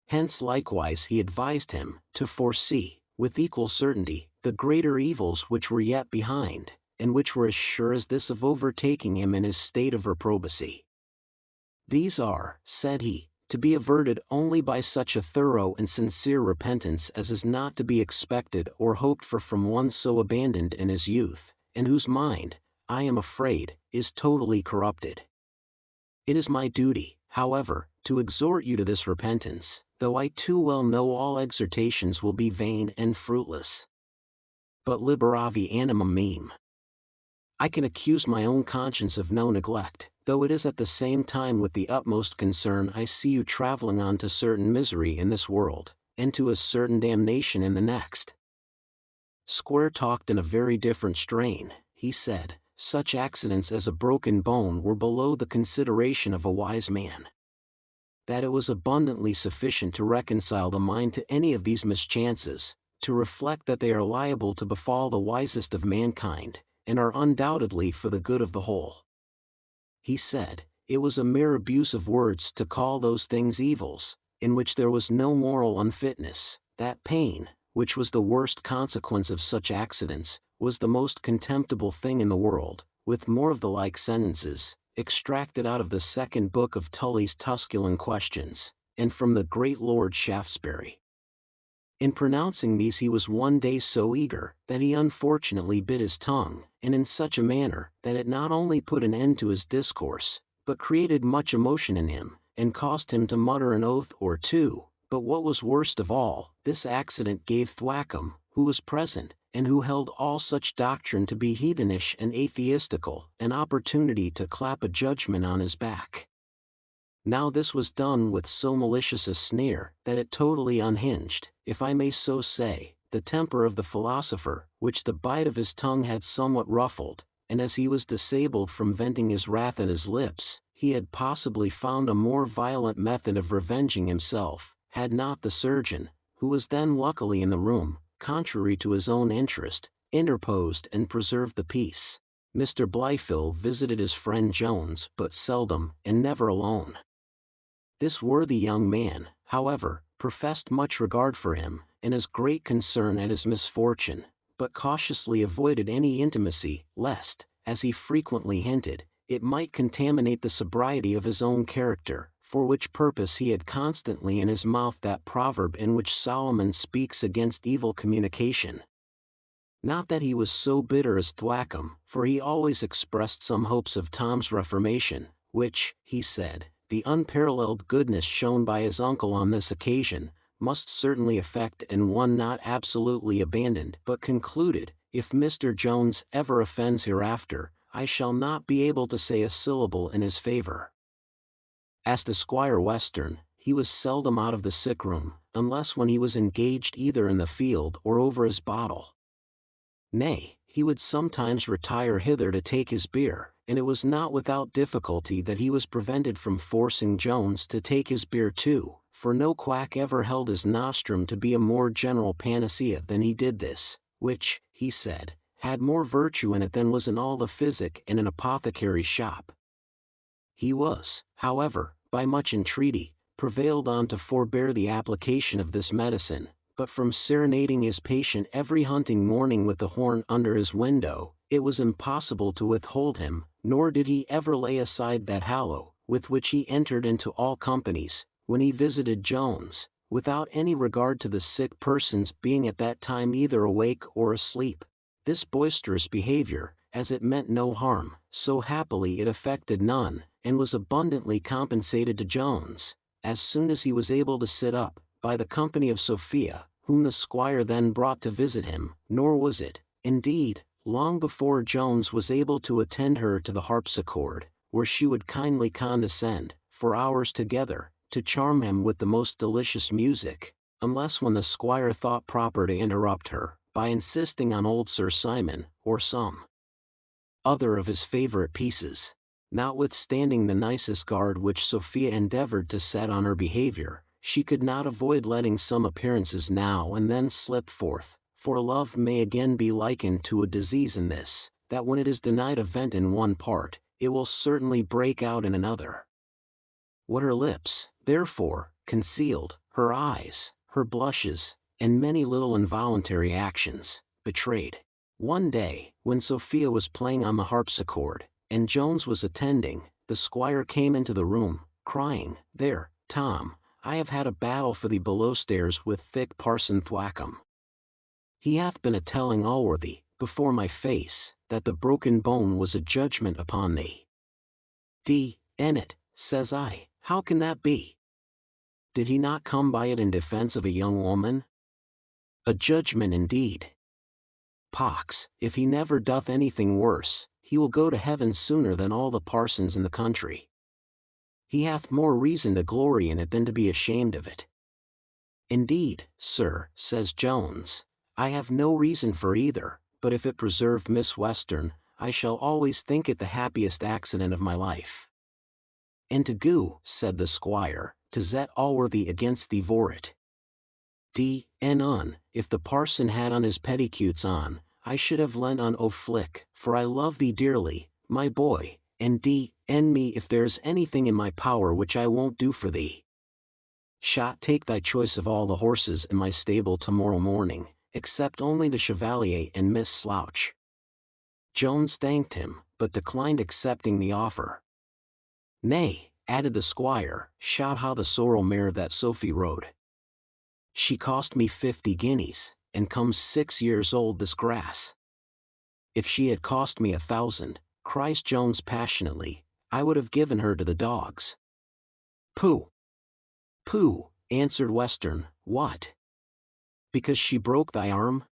Hence likewise he advised him to foresee, with equal certainty, the greater evils which were yet behind, and which were as sure as this of overtaking him in his state of reprobacy. These are, said he, to be averted only by such a thorough and sincere repentance as is not to be expected or hoped for from one so abandoned in his youth, and whose mind, I am afraid, is totally corrupted. It is my duty, however, to exhort you to this repentance, though I too well know all exhortations will be vain and fruitless. But liberavi animum meum. I can accuse my own conscience of no neglect, though it is at the same time with the utmost concern I see you traveling on to certain misery in this world, and to a certain damnation in the next. Square talked in a very different strain. He said, such accidents as a broken bone were below the consideration of a wise man. That it was abundantly sufficient to reconcile the mind to any of these mischances, to reflect that they are liable to befall the wisest of mankind, and are undoubtedly for the good of the whole. He said, it was a mere abuse of words to call those things evils, in which there was no moral unfitness, that pain, which was the worst consequence of such accidents, was the most contemptible thing in the world, with more of the like sentences, extracted out of the second book of Tully's Tusculan Questions, and from the great Lord Shaftesbury. In pronouncing these he was one day so eager, that he unfortunately bit his tongue, and in such a manner, that it not only put an end to his discourse, but created much emotion in him, and caused him to mutter an oath or two. But what was worst of all, this accident gave Thwackum, who was present, and who held all such doctrine to be heathenish and atheistical, an opportunity to clap a judgment on his back. Now this was done with so malicious a sneer, that it totally unhinged, if I may so say, the temper of the philosopher, which the bite of his tongue had somewhat ruffled, and as he was disabled from venting his wrath at his lips, he had possibly found a more violent method of revenging himself, had not the surgeon, who was then luckily in the room, contrary to his own interest, interposed and preserved the peace. Mr. Blifil visited his friend Jones but seldom, and never alone. This worthy young man, however, professed much regard for him, and as great concern at his misfortune, but cautiously avoided any intimacy, lest, as he frequently hinted, it might contaminate the sobriety of his own character, for which purpose he had constantly in his mouth that proverb in which Solomon speaks against evil communication. Not that he was so bitter as Thwackum, for he always expressed some hopes of Tom's reformation, which, he said, the unparalleled goodness shown by his uncle on this occasion, must certainly affect and one not absolutely abandoned, but concluded, if Mr. Jones ever offends hereafter, I shall not be able to say a syllable in his favor. As to Squire Western, he was seldom out of the sick-room, unless when he was engaged either in the field or over his bottle. Nay, he would sometimes retire hither to take his beer, and it was not without difficulty that he was prevented from forcing Jones to take his beer too, for no quack ever held his nostrum to be a more general panacea than he did this, which, he said, had more virtue in it than was in all the physic in an apothecary's shop. He was, however, by much entreaty, prevailed on to forbear the application of this medicine, but from serenading his patient every hunting morning with the horn under his window, it was impossible to withhold him, nor did he ever lay aside that hallow, with which he entered into all companies, when he visited Jones, without any regard to the sick person's being at that time either awake or asleep. This boisterous behavior, as it meant no harm, so happily it affected none, and was abundantly compensated to Jones, as soon as he was able to sit up, by the company of Sophia, whom the squire then brought to visit him, nor was it, indeed, long before Jones was able to attend her to the harpsichord, where she would kindly condescend, for hours together, to charm him with the most delicious music, unless when the squire thought proper to interrupt her, by insisting on old Sir Simon, or some other of his favorite pieces. Notwithstanding the nicest guard which Sophia endeavored to set on her behavior, she could not avoid letting some appearances now and then slip forth, for love may again be likened to a disease in this, that when it is denied a vent in one part, it will certainly break out in another. What her lips, therefore, concealed, her eyes, her blushes, and many little involuntary actions, betrayed. One day, when Sophia was playing on the harpsichord, and Jones was attending, the squire came into the room, crying, "There, Tom, I have had a battle for thee below stairs with thick Parson Thwackum. He hath been a-telling Allworthy, before my face, that the broken bone was a judgment upon thee." "D—n it," says I, "how can that be? Did he not come by it in defense of a young woman? A judgment indeed! Pox, if he never doth anything worse, he will go to heaven sooner than all the parsons in the country. He hath more reason to glory in it than to be ashamed of it. Indeed, sir, says Jones, I have no reason for either, but if it preserve Miss Western, I shall always think it the happiest accident of my life. And to go, said the squire, to Zet Allworthy against thee vor it. If the parson had on his petticoats on, I should have lent on o flick, for I love thee dearly, my boy, and me if there is anything in my power which I won't do for thee. Shot take thy choice of all the horses in my stable tomorrow morning, except only the Chevalier and Miss Slouch. Jones thanked him, but declined accepting the offer. Nay, added the squire, shout how the sorrel mare that Sophie rode. She cost me 50 guineas, and comes 6 years old this grass. If she had cost me 1,000, cries Jones passionately, I would have given her to the dogs. Pooh! Pooh! Answered Western, what? Because she broke thy arm?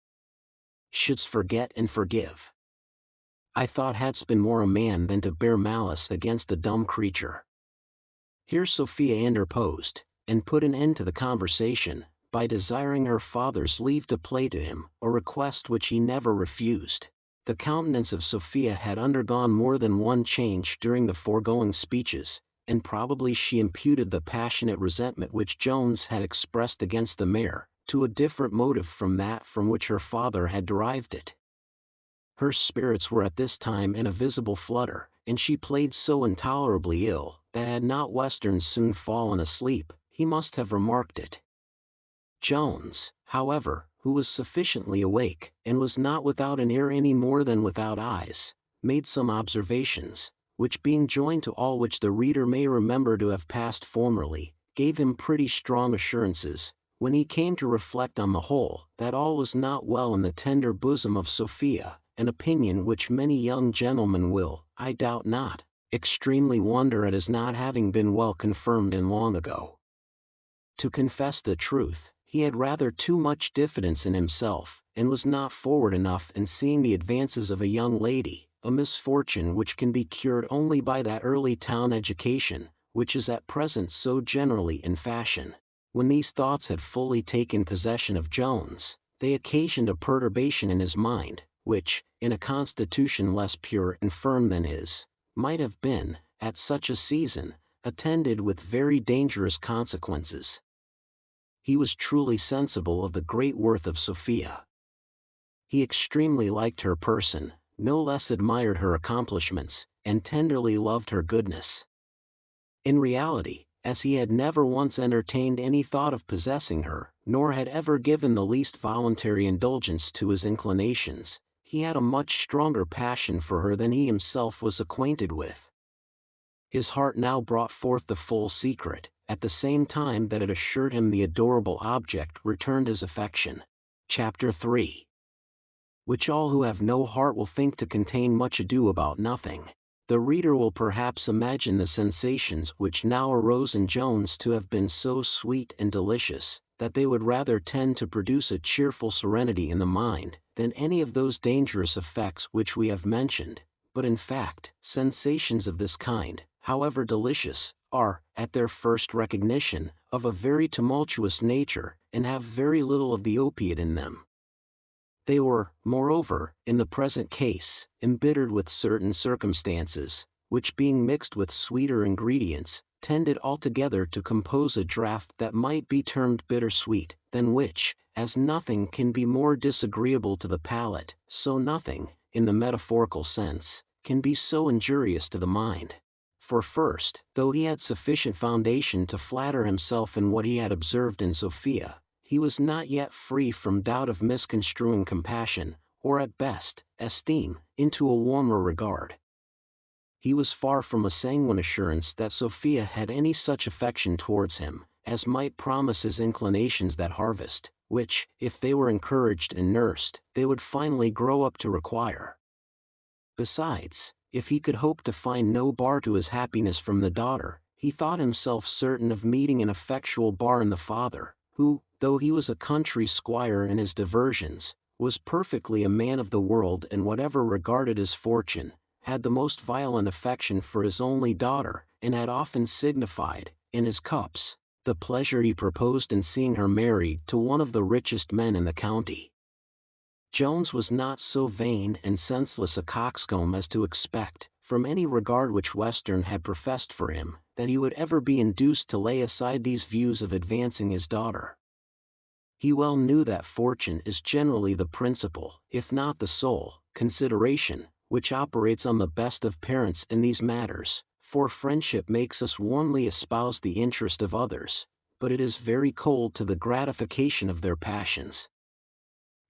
Shouldst forget and forgive. I thought hadst been more a man than to bear malice against a dumb creature. Here Sophia interposed, and put an end to the conversation, by desiring her father's leave to play to him, a request which he never refused. The countenance of Sophia had undergone more than one change during the foregoing speeches, and probably she imputed the passionate resentment which Jones had expressed against the mare, to a different motive from that from which her father had derived it. Her spirits were at this time in a visible flutter, and she played so intolerably ill, that had not Western soon fallen asleep, he must have remarked it. Jones, however, who was sufficiently awake, and was not without an ear any more than without eyes, made some observations, which being joined to all which the reader may remember to have passed formerly, gave him pretty strong assurances, when he came to reflect on the whole, that all was not well in the tender bosom of Sophia, an opinion which many young gentlemen will, I doubt not, extremely wonder at as not having been well confirmed in long ago. To confess the truth, he had rather too much diffidence in himself, and was not forward enough in seeing the advances of a young lady, a misfortune which can be cured only by that early town education, which is at present so generally in fashion. When these thoughts had fully taken possession of Jones, they occasioned a perturbation in his mind, which, in a constitution less pure and firm than his, might have been, at such a season, attended with very dangerous consequences. He was truly sensible of the great worth of Sophia. He extremely liked her person, no less admired her accomplishments, and tenderly loved her goodness. In reality, as he had never once entertained any thought of possessing her, nor had ever given the least voluntary indulgence to his inclinations, he had a much stronger passion for her than he himself was acquainted with. His heart now brought forth the full secret, at the same time that it assured him the adorable object returned his affection. Chapter 3. Which all who have no heart will think to contain much ado about nothing. The reader will perhaps imagine the sensations which now arose in Jones to have been so sweet and delicious, that they would rather tend to produce a cheerful serenity in the mind, than any of those dangerous effects which we have mentioned. But in fact, sensations of this kind, however delicious, are, at their first recognition, of a very tumultuous nature, and have very little of the opiate in them. They were, moreover, in the present case, embittered with certain circumstances, which being mixed with sweeter ingredients, tended altogether to compose a draught that might be termed bitter-sweet, than which, as nothing can be more disagreeable to the palate, so nothing, in the metaphorical sense, can be so injurious to the mind. For first, though he had sufficient foundation to flatter himself in what he had observed in Sophia, he was not yet free from doubt of misconstruing compassion, or at best, esteem, into a warmer regard. He was far from a sanguine assurance that Sophia had any such affection towards him, as might promise his inclinations that harvest, which, if they were encouraged and nursed, they would finally grow up to require. Besides, if he could hope to find no bar to his happiness from the daughter, he thought himself certain of meeting an effectual bar in the father, who, though he was a country squire in his diversions, was perfectly a man of the world in whatever regarded his fortune, had the most violent affection for his only daughter, and had often signified, in his cups, the pleasure he proposed in seeing her married to one of the richest men in the county. Jones was not so vain and senseless a coxcomb as to expect, from any regard which Western had professed for him, that he would ever be induced to lay aside these views of advancing his daughter. He well knew that fortune is generally the principal, if not the sole, consideration, which operates on the best of parents in these matters, for friendship makes us warmly espouse the interest of others, but it is very cold to the gratification of their passions.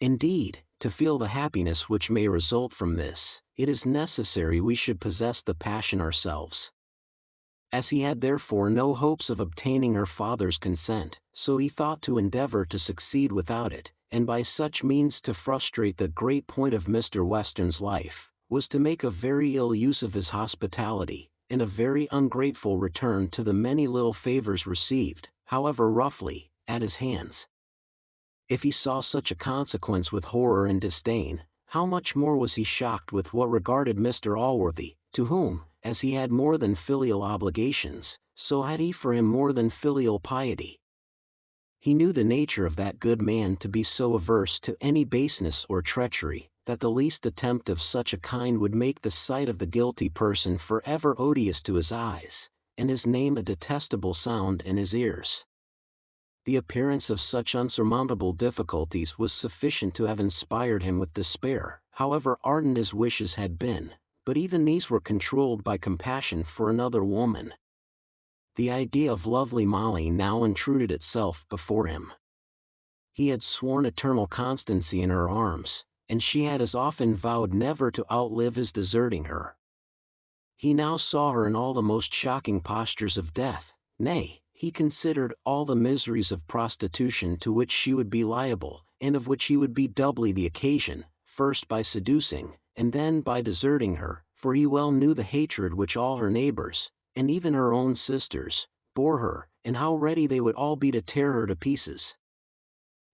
Indeed, to feel the happiness which may result from this, it is necessary we should possess the passion ourselves. As he had therefore no hopes of obtaining her father's consent, so he thought to endeavor to succeed without it, and by such means to frustrate the great point of Mr. Western's life, was to make a very ill use of his hospitality, and a very ungrateful return to the many little favors received, however roughly, at his hands. If he saw such a consequence with horror and disdain, how much more was he shocked with what regarded Mr. Allworthy, to whom, as he had more than filial obligations, so had he for him more than filial piety. He knew the nature of that good man to be so averse to any baseness or treachery, that the least attempt of such a kind would make the sight of the guilty person forever odious to his eyes, and his name a detestable sound in his ears. The appearance of such unsurmountable difficulties was sufficient to have inspired him with despair, however ardent his wishes had been, but even these were controlled by compassion for another woman. The idea of lovely Molly now intruded itself before him. He had sworn eternal constancy in her arms, and she had as often vowed never to outlive his deserting her. He now saw her in all the most shocking postures of death, nay, he considered all the miseries of prostitution to which she would be liable, and of which he would be doubly the occasion, first by seducing, and then by deserting her, for he well knew the hatred which all her neighbors, and even her own sisters, bore her, and how ready they would all be to tear her to pieces.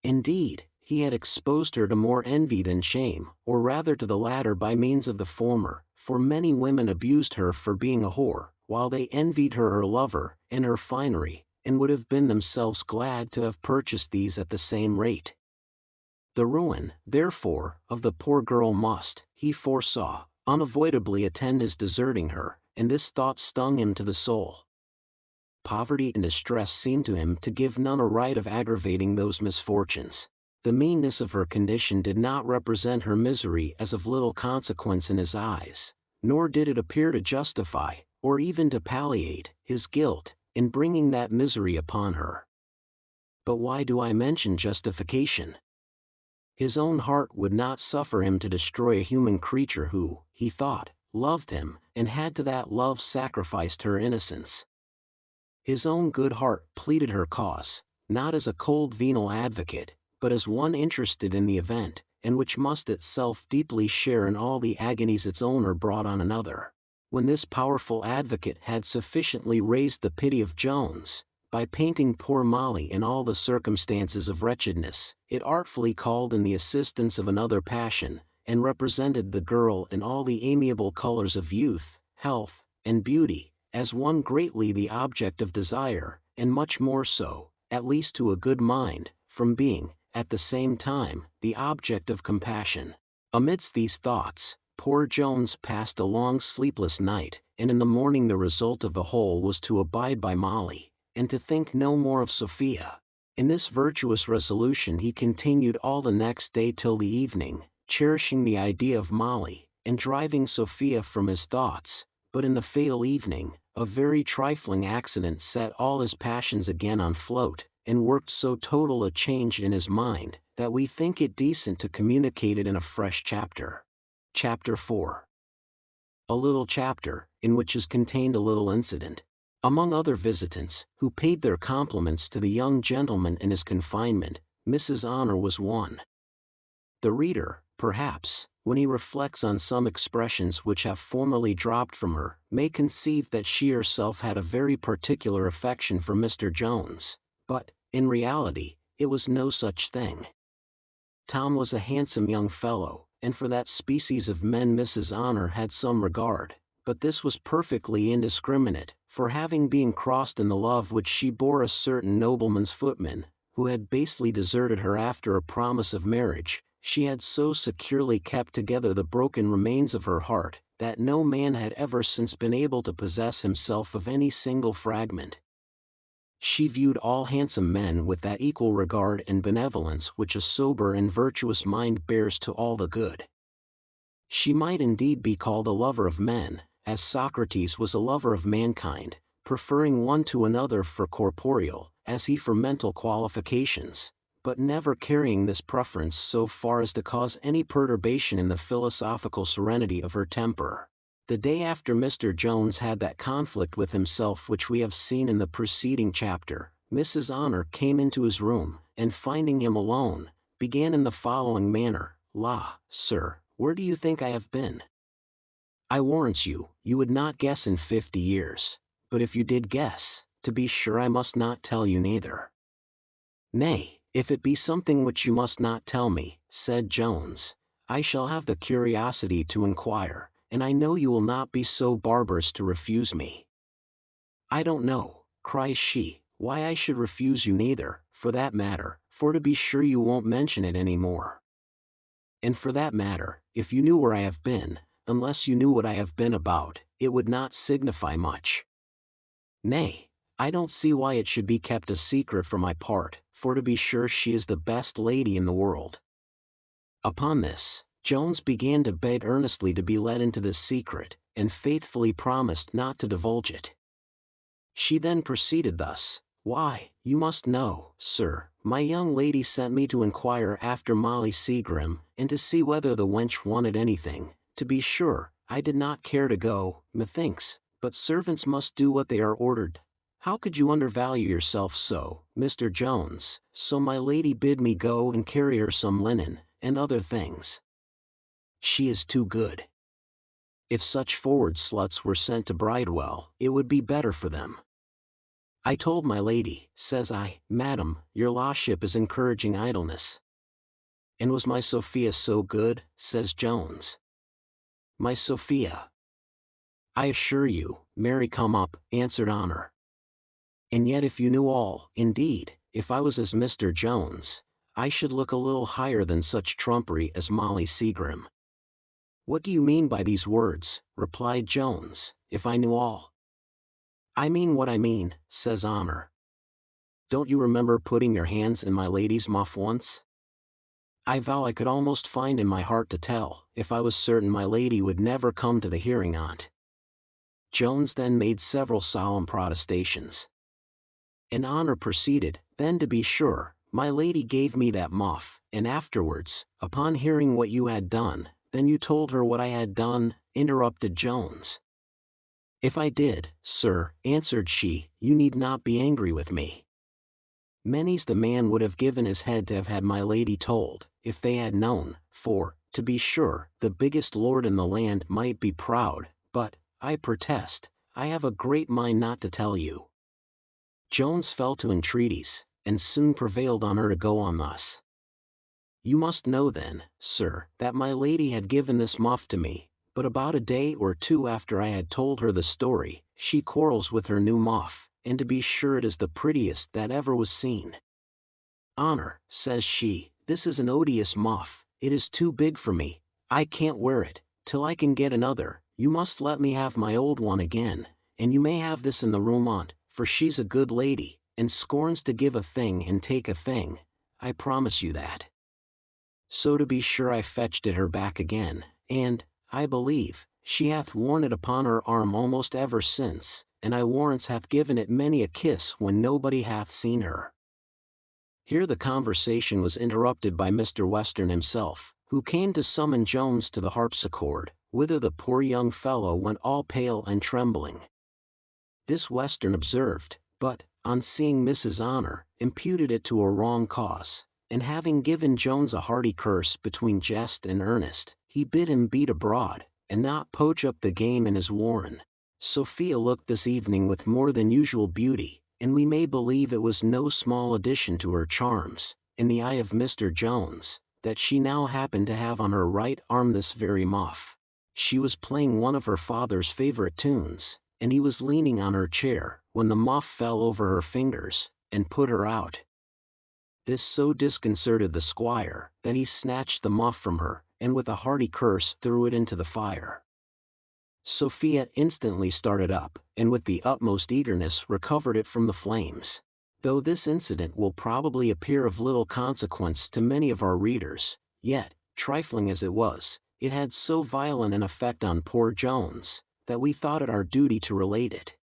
Indeed, he had exposed her to more envy than shame, or rather to the latter by means of the former, for many women abused her for being a whore, while they envied her lover, and her finery, and would have been themselves glad to have purchased these at the same rate. The ruin, therefore, of the poor girl must, he foresaw, unavoidably attend his deserting her, and this thought stung him to the soul. Poverty and distress seemed to him to give none a right of aggravating those misfortunes. The meanness of her condition did not represent her misery as of little consequence in his eyes, nor did it appear to justify, or even to palliate, his guilt, in bringing that misery upon her. But why do I mention justification? His own heart would not suffer him to destroy a human creature who, he thought, loved him, and had to that love sacrificed her innocence. His own good heart pleaded her cause, not as a cold venal advocate, but as one interested in the event, and which must itself deeply share in all the agonies its owner brought on another. When this powerful advocate had sufficiently raised the pity of Jones, by painting poor Molly in all the circumstances of wretchedness, it artfully called in the assistance of another passion, and represented the girl in all the amiable colors of youth, health, and beauty, as one greatly the object of desire, and much more so, at least to a good mind, from being, at the same time, the object of compassion. Amidst these thoughts, poor Jones passed a long sleepless night, and in the morning the result of the whole was to abide by Molly, and to think no more of Sophia. In this virtuous resolution he continued all the next day till the evening, cherishing the idea of Molly, and driving Sophia from his thoughts, but in the fatal evening, a very trifling accident set all his passions again on float, and worked so total a change in his mind, that we think it decent to communicate it in a fresh chapter. Chapter 4. A little chapter, in which is contained a little incident. Among other visitants, who paid their compliments to the young gentleman in his confinement, Mrs. Honor was one. The reader, perhaps, when he reflects on some expressions which have formerly dropped from her, may conceive that she herself had a very particular affection for Mr. Jones, but, in reality, it was no such thing. Tom was a handsome young fellow, and for that species of men Mrs. Honor had some regard, but this was perfectly indiscriminate, for having been crossed in the love which she bore a certain nobleman's footman, who had basely deserted her after a promise of marriage, she had so securely kept together the broken remains of her heart, that no man had ever since been able to possess himself of any single fragment. She viewed all handsome men with that equal regard and benevolence which a sober and virtuous mind bears to all the good. She might indeed be called a lover of men, as Socrates was a lover of mankind, preferring one to another for corporeal, as he for mental qualifications, but never carrying this preference so far as to cause any perturbation in the philosophical serenity of her temper. The day after Mr. Jones had that conflict with himself which we have seen in the preceding chapter, Mrs. Honor came into his room, and finding him alone, began in the following manner: "La, sir, where do you think I have been? I warrant you, you would not guess in 50 years, but if you did guess, to be sure I must not tell you neither." "Nay, if it be something which you must not tell me," said Jones, "I shall have the curiosity to inquire, and I know you will not be so barbarous to refuse me." "I don't know," cries she, "why I should refuse you neither, for that matter, for to be sure you won't mention it any more. And for that matter, if you knew where I have been, unless you knew what I have been about, it would not signify much. Nay, I don't see why it should be kept a secret for my part, for to be sure she is the best lady in the world." Upon this, Jones began to beg earnestly to be let into this secret, and faithfully promised not to divulge it. She then proceeded thus: "Why, you must know, sir, my young lady sent me to inquire after Molly Seagrim, and to see whether the wench wanted anything. To be sure, I did not care to go, methinks, but servants must do what they are ordered. How could you undervalue yourself so, Mr. Jones? So my lady bid me go and carry her some linen, and other things. She is too good. If such forward sluts were sent to Bridewell, it would be better for them. I told my lady, says I, 'Madam, your lordship is encouraging idleness.' 'And was my Sophia so good?' says Jones. 'My Sophia? I assure you, marry come up,' answered Honor. 'And yet if you knew all, indeed, if I was as Mr. Jones, I should look a little higher than such trumpery as Molly Seagrim.' 'What do you mean by these words?' replied Jones. 'If I knew all?' 'I mean what I mean,' says Honor. 'Don't you remember putting your hands in my lady's muff once? I vow I could almost find in my heart to tell, if I was certain my lady would never come to the hearing on't.' Jones then made several solemn protestations. And Honor proceeded, 'Then to be sure, my lady gave me that muff, and afterwards, upon hearing what you had done, then you told her what I had done,' interrupted Jones. 'If I did, sir,' answered she, 'you need not be angry with me. Many's the man would have given his head to have had my lady told, if they had known, for, to be sure, the biggest lord in the land might be proud, but, I protest, I have a great mind not to tell you.' Jones fell to entreaties, and soon prevailed on her to go on thus. 'You must know then, sir, that my lady had given this muff to me, but about a day or two after I had told her the story, she quarrels with her new muff, and to be sure it is the prettiest that ever was seen. "Honor," says she, "this is an odious muff, it is too big for me, I can't wear it, till I can get another, you must let me have my old one again, and you may have this in the room on't, for she's a good lady, and scorns to give a thing and take a thing, I promise you that." So to be sure I fetched it her back again, and, I believe, she hath worn it upon her arm almost ever since, and I warrants hath given it many a kiss when nobody hath seen her. Here the conversation was interrupted by Mr. Western himself, who came to summon Jones to the harpsichord, whither the poor young fellow went all pale and trembling. This Western observed, but, on seeing Mrs. Honor, imputed it to a wrong cause, and having given Jones a hearty curse between jest and earnest, he bid him beat abroad, and not poach up the game in his warren. Sophia looked this evening with more than usual beauty, and we may believe it was no small addition to her charms, in the eye of Mr. Jones, that she now happened to have on her right arm this very muff. She was playing one of her father's favorite tunes, and he was leaning on her chair, when the muff fell over her fingers, and put her out. This so disconcerted the squire, that he snatched the muff from her, and with a hearty curse threw it into the fire. Sophia instantly started up, and with the utmost eagerness recovered it from the flames. Though this incident will probably appear of little consequence to many of our readers, yet, trifling as it was, it had so violent an effect on poor Jones, that we thought it our duty to relate it.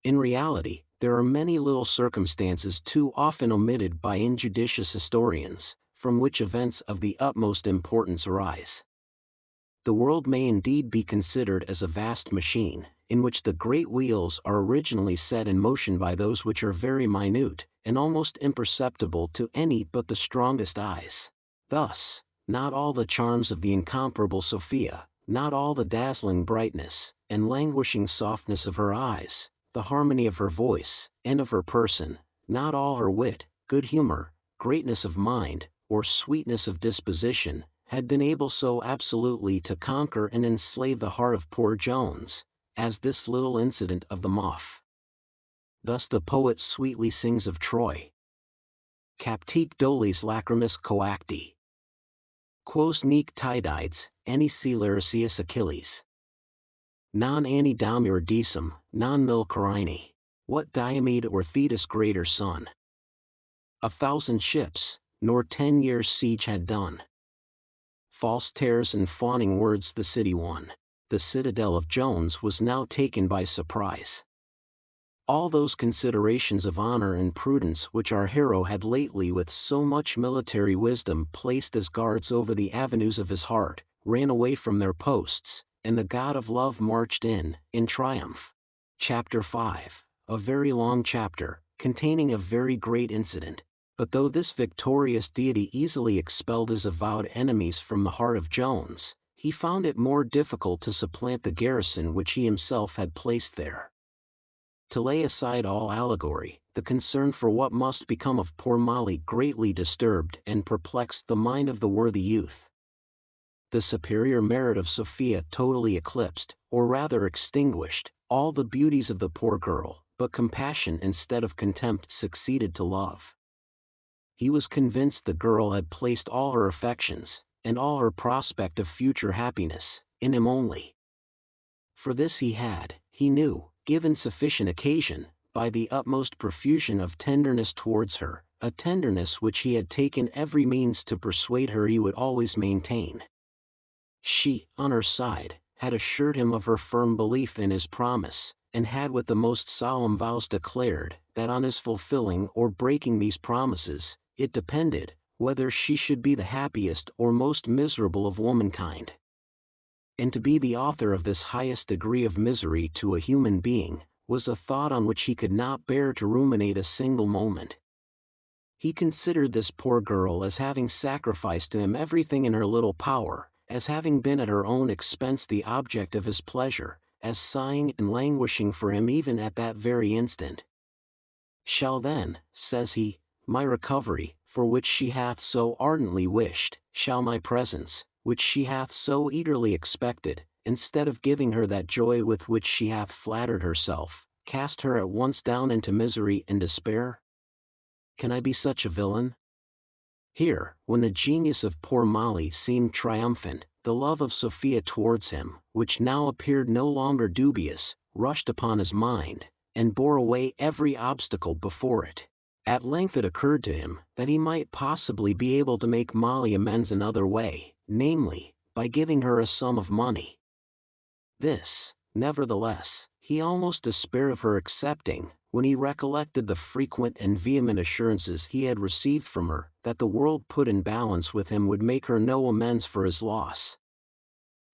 In reality, there are many little circumstances too often omitted by injudicious historians, from which events of the utmost importance arise. The world may indeed be considered as a vast machine, in which the great wheels are originally set in motion by those which are very minute, and almost imperceptible to any but the strongest eyes. Thus, not all the charms of the incomparable Sophia, not all the dazzling brightness, and languishing softness of her eyes, the harmony of her voice, and of her person, not all her wit, good humor, greatness of mind, or sweetness of disposition, had been able so absolutely to conquer and enslave the heart of poor Jones, as this little incident of the muff. Thus the poet sweetly sings of Troy. Captique dolis lacrimis coacti. Quos nec tidides, anni Lyricius Achilles. Non anni damur decem, non mil carini. What Diomede or Thetis greater son? 1,000 ships, nor 10 years' siege had done. False terrors and fawning words the city won. The citadel of Jones was now taken by surprise. All those considerations of honor and prudence which our hero had lately with so much military wisdom placed as guards over the avenues of his heart, ran away from their posts, and the god of love marched in triumph. Chapter 5, a very long chapter, containing a very great incident. But though this victorious deity easily expelled his avowed enemies from the heart of Jones, he found it more difficult to supplant the garrison which he himself had placed there. To lay aside all allegory, the concern for what must become of poor Molly greatly disturbed and perplexed the mind of the worthy youth. The superior merit of Sophia totally eclipsed, or rather extinguished, all the beauties of the poor girl, but compassion instead of contempt succeeded to love. He was convinced the girl had placed all her affections, and all her prospect of future happiness, in him only. For this he had, he knew, given sufficient occasion, by the utmost profusion of tenderness towards her, a tenderness which he had taken every means to persuade her he would always maintain. She, on her side, had assured him of her firm belief in his promise, and had with the most solemn vows declared, that on his fulfilling or breaking these promises, it depended, whether she should be the happiest or most miserable of womankind. And to be the author of this highest degree of misery to a human being, was a thought on which he could not bear to ruminate a single moment. He considered this poor girl as having sacrificed to him everything in her little power, as having been at her own expense the object of his pleasure, as sighing and languishing for him even at that very instant. Shall then, says he, my recovery, for which she hath so ardently wished, shall my presence, which she hath so eagerly expected, instead of giving her that joy with which she hath flattered herself, cast her at once down into misery and despair? Can I be such a villain? Here, when the genius of poor Molly seemed triumphant, the love of Sophia towards him, which now appeared no longer dubious, rushed upon his mind, and bore away every obstacle before it. At length it occurred to him that he might possibly be able to make Molly amends another way, namely, by giving her a sum of money. This, nevertheless, he almost despaired of her accepting, when he recollected the frequent and vehement assurances he had received from her, that the world put in balance with him would make her no amends for his loss.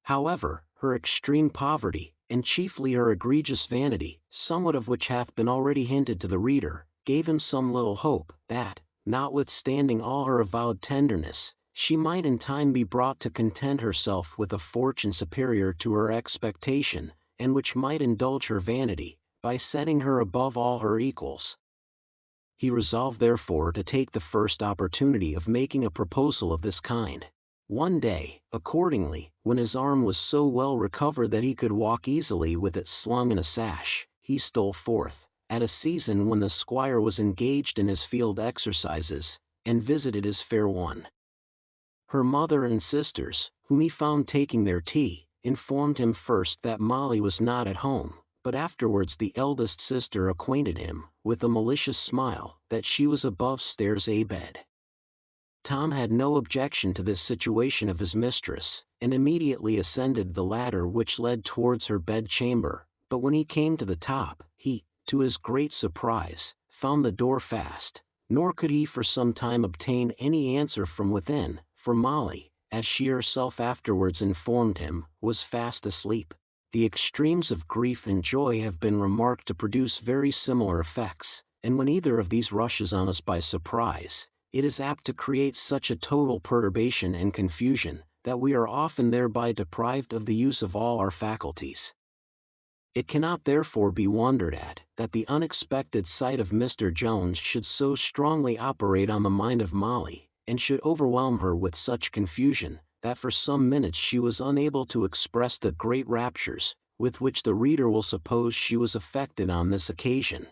However, her extreme poverty, and chiefly her egregious vanity, somewhat of which hath been already hinted to the reader, gave him some little hope, that, notwithstanding all her avowed tenderness, she might in time be brought to content herself with a fortune superior to her expectation, and which might indulge her vanity, by setting her above all her equals. He resolved therefore to take the first opportunity of making a proposal of this kind. One day, accordingly, when his arm was so well recovered that he could walk easily with it slung in a sash, he stole forth, at a season when the squire was engaged in his field exercises, and visited his fair one. Her mother and sisters, whom he found taking their tea, informed him first that Molly was not at home, but afterwards the eldest sister acquainted him, with a malicious smile, that she was above stairs abed. Tom had no objection to this situation of his mistress, and immediately ascended the ladder which led towards her bed-chamber, but when he came to the top, he, to his great surprise, found the door fast, nor could he for some time obtain any answer from within, for Molly, as she herself afterwards informed him, was fast asleep. The extremes of grief and joy have been remarked to produce very similar effects, and when either of these rushes on us by surprise, it is apt to create such a total perturbation and confusion, that we are often thereby deprived of the use of all our faculties. It cannot therefore be wondered at, that the unexpected sight of Mr. Jones should so strongly operate on the mind of Molly, and should overwhelm her with such confusion, that for some minutes she was unable to express the great raptures, with which the reader will suppose she was affected on this occasion.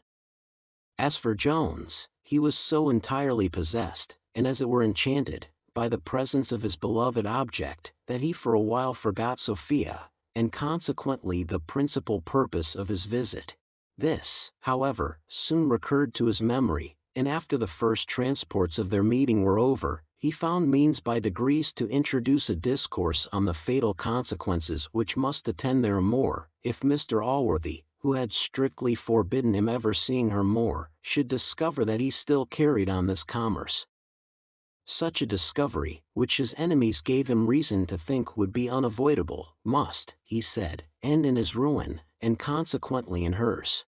As for Jones, he was so entirely possessed, and as it were enchanted, by the presence of his beloved object, that he for a while forgot Sophia, and consequently the principal purpose of his visit. This, however, soon recurred to his memory, and after the first transports of their meeting were over, he found means by degrees to introduce a discourse on the fatal consequences which must attend their amour, if Mr. Allworthy, who had strictly forbidden him ever seeing her more, should discover that he still carried on this commerce. Such a discovery, which his enemies gave him reason to think would be unavoidable, must, he said, end in his ruin, and consequently in hers.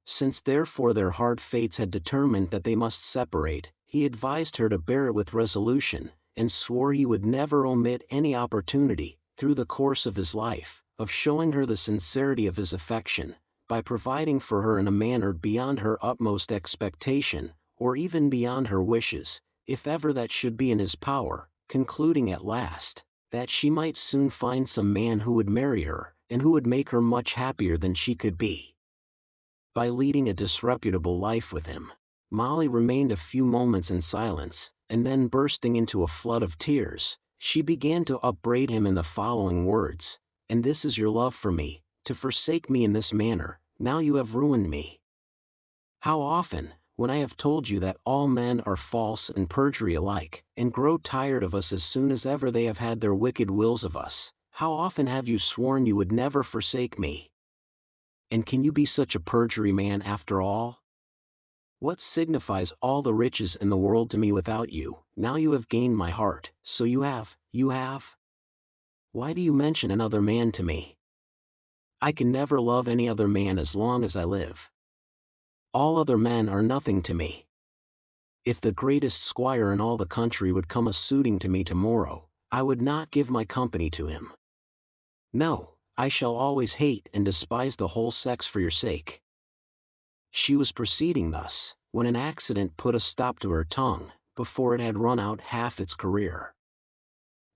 Since therefore their hard fates had determined that they must separate, he advised her to bear it with resolution, and swore he would never omit any opportunity, through the course of his life, of showing her the sincerity of his affection, by providing for her in a manner beyond her utmost expectation, or even beyond her wishes, if ever that should be in his power, concluding at last, that she might soon find some man who would marry her, and who would make her much happier than she could be. By leading a disreputable life with him, Molly remained a few moments in silence, and then bursting into a flood of tears, she began to upbraid him in the following words: "And this is your love for me, to forsake me in this manner, now you have ruined me. How often, when I have told you that all men are false and perjury alike, and grow tired of us as soon as ever they have had their wicked wills of us, how often have you sworn you would never forsake me? And can you be such a perjury man after all? What signifies all the riches in the world to me without you? Now you have gained my heart, so you have. Why do you mention another man to me? I can never love any other man as long as I live. All other men are nothing to me. If the greatest squire in all the country would come a-suiting to me tomorrow, I would not give my company to him. No, I shall always hate and despise the whole sex for your sake." She was proceeding thus, when an accident put a stop to her tongue, before it had run out half its career.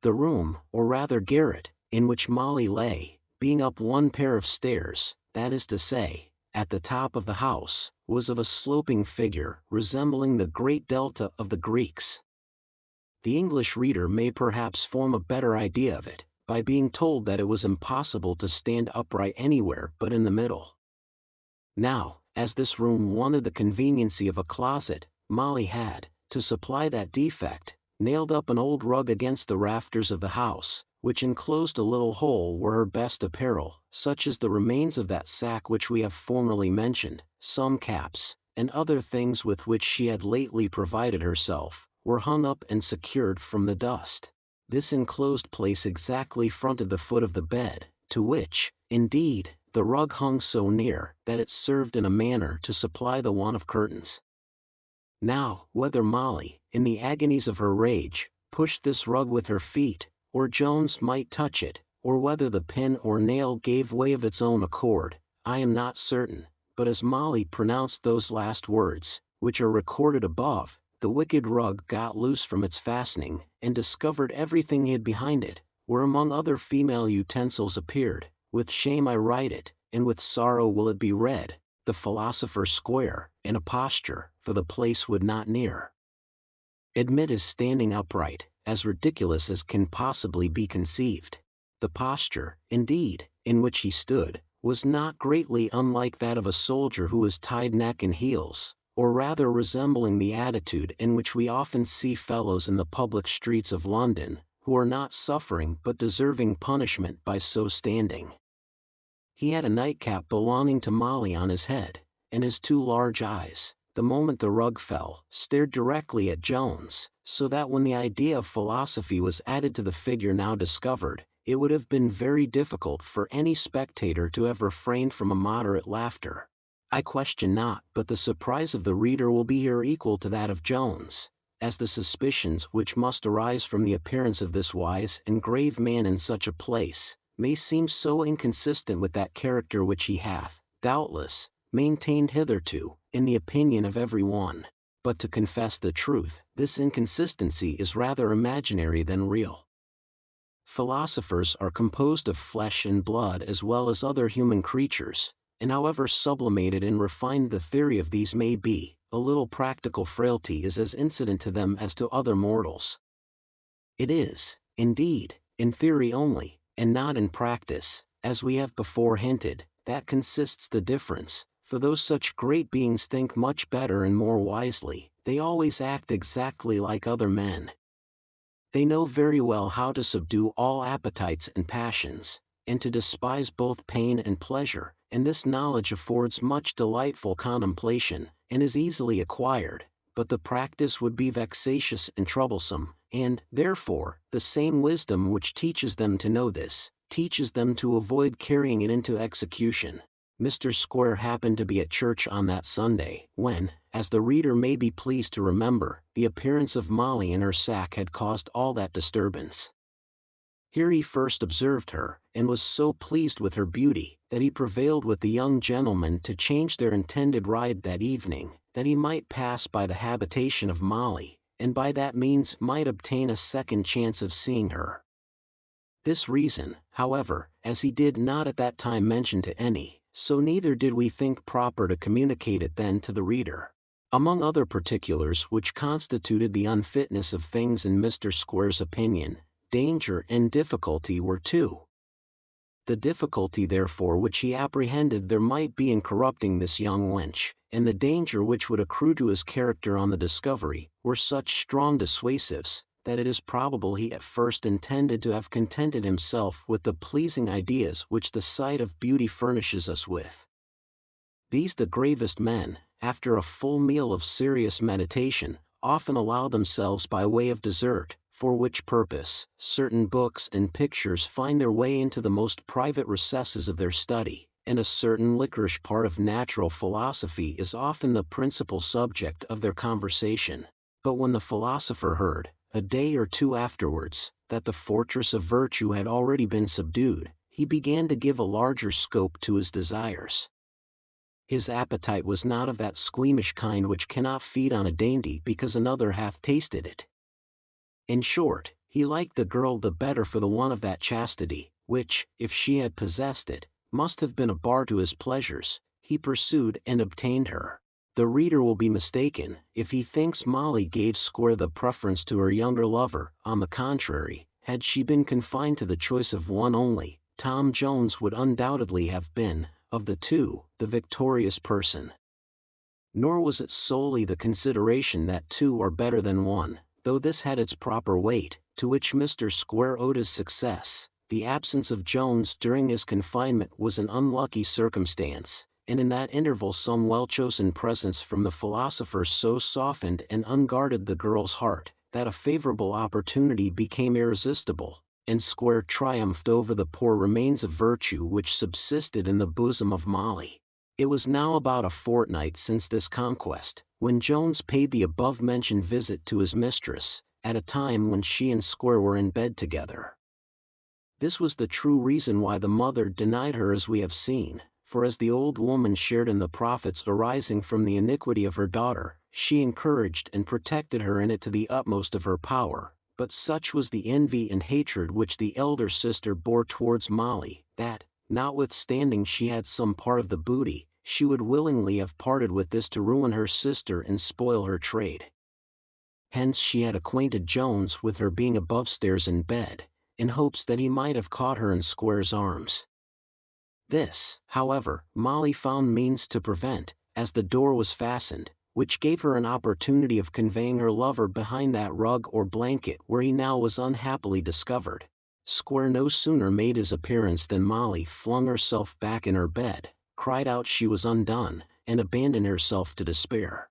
The room, or rather garret, in which Molly lay, being up one pair of stairs, that is to say, at the top of the house, was of a sloping figure, resembling the great delta of the Greeks. The English reader may perhaps form a better idea of it, by being told that it was impossible to stand upright anywhere but in the middle. Now, as this room wanted the conveniency of a closet, Molly had, to supply that defect, nailed up an old rug against the rafters of the house, which enclosed a little hole where her best apparel, such as the remains of that sack which we have formerly mentioned, some caps, and other things with which she had lately provided herself, were hung up and secured from the dust. This enclosed place exactly fronted the foot of the bed, to which, indeed, the rug hung so near that it served in a manner to supply the want of curtains. Now, whether Molly, in the agonies of her rage, pushed this rug with her feet, or Jones might touch it, or whether the pin or nail gave way of its own accord, I am not certain, but as Molly pronounced those last words, which are recorded above, the wicked rug got loose from its fastening, and discovered everything hid behind it, where among other female utensils appeared, with shame I write it, and with sorrow will it be read, the philosopher square, in a posture, for the place would not near admit his standing upright, as ridiculous as can possibly be conceived. The posture, indeed, in which he stood, was not greatly unlike that of a soldier who is tied neck and heels, or rather resembling the attitude in which we often see fellows in the public streets of London, who are not suffering but deserving punishment by so standing. He had a nightcap belonging to Molly on his head, and his two large eyes, the moment the rug fell, stared directly at Jones, so that when the idea of philosophy was added to the figure now discovered, it would have been very difficult for any spectator to have refrained from a moderate laughter. I question not but the surprise of the reader will be here equal to that of Jones, as the suspicions which must arise from the appearance of this wise and grave man in such a place, may seem so inconsistent with that character which he hath, doubtless, maintained hitherto, in the opinion of every one. But to confess the truth, this inconsistency is rather imaginary than real. Philosophers are composed of flesh and blood as well as other human creatures, and however sublimated and refined the theory of these may be, a little practical frailty is as incident to them as to other mortals. It is, indeed, in theory only, and not in practice, as we have before hinted, that consists the difference, for though such great beings think much better and more wisely, they always act exactly like other men. They know very well how to subdue all appetites and passions, and to despise both pain and pleasure, and this knowledge affords much delightful contemplation, and is easily acquired, but the practice would be vexatious and troublesome, and, therefore, the same wisdom which teaches them to know this, teaches them to avoid carrying it into execution. Mr. Square happened to be at church on that Sunday, when, as the reader may be pleased to remember, the appearance of Molly in her sack had caused all that disturbance. Here he first observed her, and was so pleased with her beauty, that he prevailed with the young gentleman to change their intended ride that evening, that he might pass by the habitation of Molly, and by that means might obtain a second chance of seeing her. This reason, however, as he did not at that time mention to any, so neither did we think proper to communicate it then to the reader. Among other particulars which constituted the unfitness of things in Mr. Square's opinion, danger and difficulty were two. The difficulty therefore which he apprehended there might be in corrupting this young wench, and the danger which would accrue to his character on the discovery, were such strong dissuasives, that it is probable he at first intended to have contented himself with the pleasing ideas which the sight of beauty furnishes us with. These the gravest men, after a full meal of serious meditation, often allow themselves by way of dessert, for which purpose, certain books and pictures find their way into the most private recesses of their study, and a certain liquorish part of natural philosophy is often the principal subject of their conversation. But when the philosopher heard, a day or two afterwards, that the fortress of virtue had already been subdued, he began to give a larger scope to his desires. His appetite was not of that squeamish kind which cannot feed on a dainty because another hath tasted it. In short, he liked the girl the better for the want of that chastity, which, if she had possessed it, must have been a bar to his pleasures. He pursued and obtained her. The reader will be mistaken if he thinks Molly gave Square the preference to her younger lover. On the contrary, had she been confined to the choice of one only, Tom Jones would undoubtedly have been, of the two, the victorious person. Nor was it solely the consideration that two are better than one, though this had its proper weight, to which Mr. Square owed his success. The absence of Jones during his confinement was an unlucky circumstance, and in that interval some well-chosen presents from the philosopher so softened and unguarded the girl's heart, that a favorable opportunity became irresistible, and Square triumphed over the poor remains of virtue which subsisted in the bosom of Molly. It was now about a fortnight since this conquest, when Jones paid the above-mentioned visit to his mistress, at a time when she and Square were in bed together. This was the true reason why the mother denied her, as we have seen, for as the old woman shared in the profits arising from the iniquity of her daughter, she encouraged and protected her in it to the utmost of her power, but such was the envy and hatred which the elder sister bore towards Molly, that, notwithstanding she had some part of the booty, she would willingly have parted with this to ruin her sister and spoil her trade. Hence she had acquainted Jones with her being above stairs in bed, in hopes that he might have caught her in Square's arms. This, however, Molly found means to prevent, as the door was fastened, which gave her an opportunity of conveying her lover behind that rug or blanket where he now was unhappily discovered. Square no sooner made his appearance than Molly flung herself back in her bed, cried out she was undone, and abandoned herself to despair.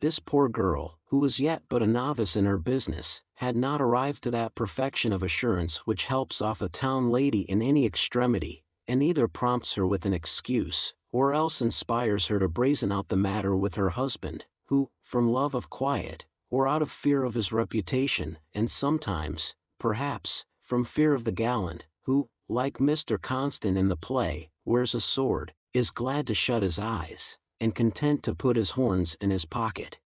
This poor girl, who was yet but a novice in her business, had not arrived to that perfection of assurance which helps off a town lady in any extremity, and either prompts her with an excuse, or else inspires her to brazen out the matter with her husband, who, from love of quiet, or out of fear of his reputation, and sometimes, perhaps, from fear of the gallant, who, like Mr. Constant in the play, wears a sword, is glad to shut his eyes, and content to put his horns in his pocket.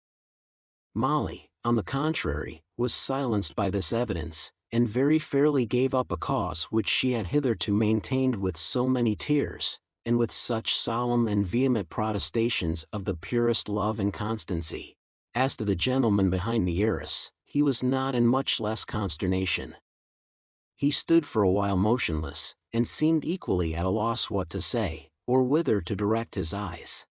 Molly, on the contrary, was silenced by this evidence, and very fairly gave up a cause which she had hitherto maintained with so many tears, and with such solemn and vehement protestations of the purest love and constancy. As to the gentleman behind the heiress, he was not in much less consternation. He stood for a while motionless, and seemed equally at a loss what to say, or whither to direct his eyes.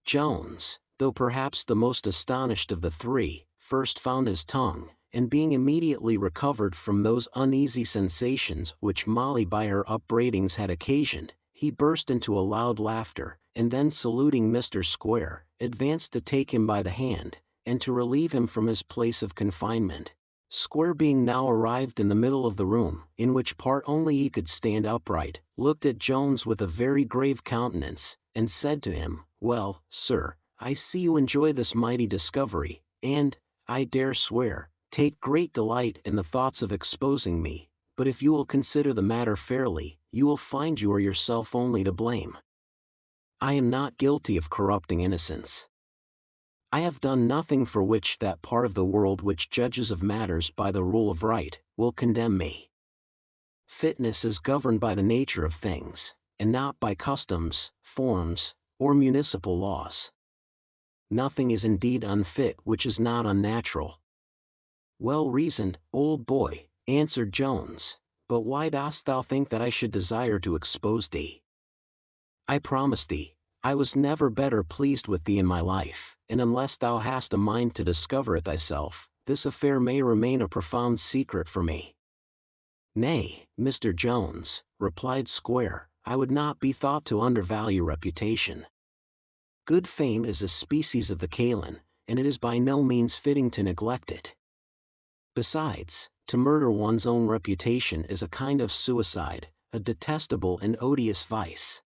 Jones, though perhaps the most astonished of the three, first found his tongue, and being immediately recovered from those uneasy sensations which Molly by her upbraidings had occasioned, he burst into a loud laughter, and then saluting Mr. Square, advanced to take him by the hand, and to relieve him from his place of confinement. Square being now arrived in the middle of the room, in which part only he could stand upright, looked at Jones with a very grave countenance, and said to him, "Well, sir, I see you enjoy this mighty discovery, and, I dare swear, take great delight in the thoughts of exposing me, but if you will consider the matter fairly, you will find you are yourself only to blame. I am not guilty of corrupting innocence. I have done nothing for which that part of the world which judges of matters by the rule of right, will condemn me. Fitness is governed by the nature of things, and not by customs, forms, or municipal laws. Nothing is indeed unfit which is not unnatural." "Well reasoned, old boy," answered Jones, "but why dost thou think that I should desire to expose thee? I promise thee, I was never better pleased with thee in my life, and unless thou hast a mind to discover it thyself, this affair may remain a profound secret for me." "Nay, Mr. Jones," replied Square, "I would not be thought to undervalue reputation. Good fame is a species of the Kalon, and it is by no means fitting to neglect it. Besides, to murder one's own reputation is a kind of suicide, a detestable and odious vice.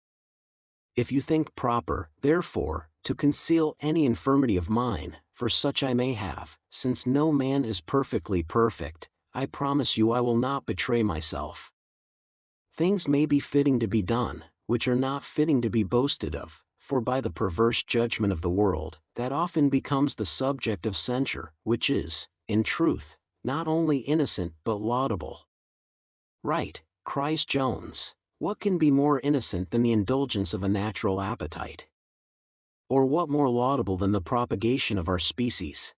If you think proper, therefore, to conceal any infirmity of mine, for such I may have, since no man is perfectly perfect, I promise you I will not betray myself. Things may be fitting to be done, which are not fitting to be boasted of, for by the perverse judgment of the world, that often becomes the subject of censure, which is, in truth, not only innocent but laudable." "Right," cries Jones. "What can be more innocent than the indulgence of a natural appetite? Or what more laudable than the propagation of our species?"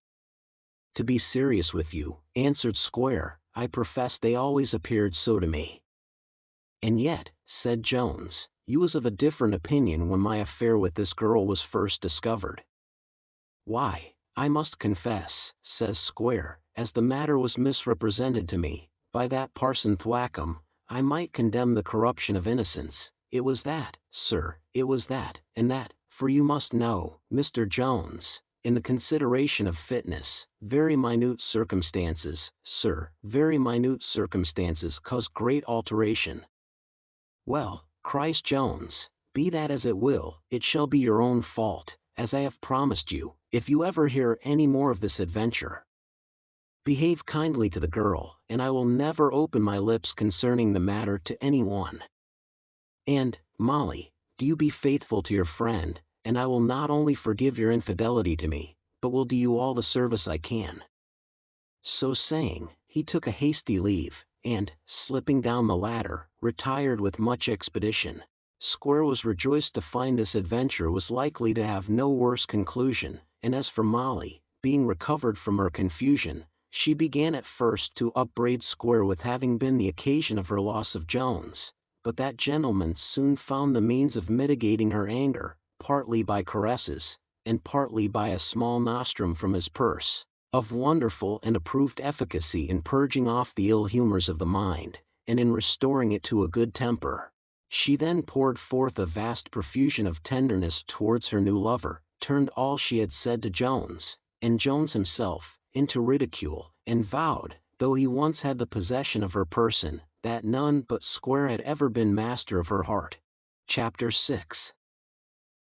"To be serious with you," answered Square, "I profess they always appeared so to me." "And yet," said Jones, "you was of a different opinion when my affair with this girl was first discovered." "Why, I must confess," says Square, "as the matter was misrepresented to me, by that Parson Thwackum, I might condemn the corruption of innocence. It was that, sir, it was that, and that, for you must know, Mr. Jones, in the consideration of fitness, very minute circumstances, sir, very minute circumstances cause great alteration." "Well," cries Jones, "be that as it will, it shall be your own fault, as I have promised you, if you ever hear any more of this adventure. Behave kindly to the girl, and I will never open my lips concerning the matter to any one. And, Molly, do you be faithful to your friend, and I will not only forgive your infidelity to me, but will do you all the service I can." So saying, he took a hasty leave, and, slipping down the ladder, retired with much expedition. Square was rejoiced to find this adventure was likely to have no worse conclusion, and as for Molly, being recovered from her confusion, she began at first to upbraid Square with having been the occasion of her loss of Jones, but that gentleman soon found the means of mitigating her anger, partly by caresses, and partly by a small nostrum from his purse, of wonderful and approved efficacy in purging off the ill humors of the mind, and in restoring it to a good temper. She then poured forth a vast profusion of tenderness towards her new lover, turned all she had said to Jones, and Jones himself, into ridicule, and vowed, though he once had the possession of her person, that none but Square had ever been master of her heart. Chapter 6.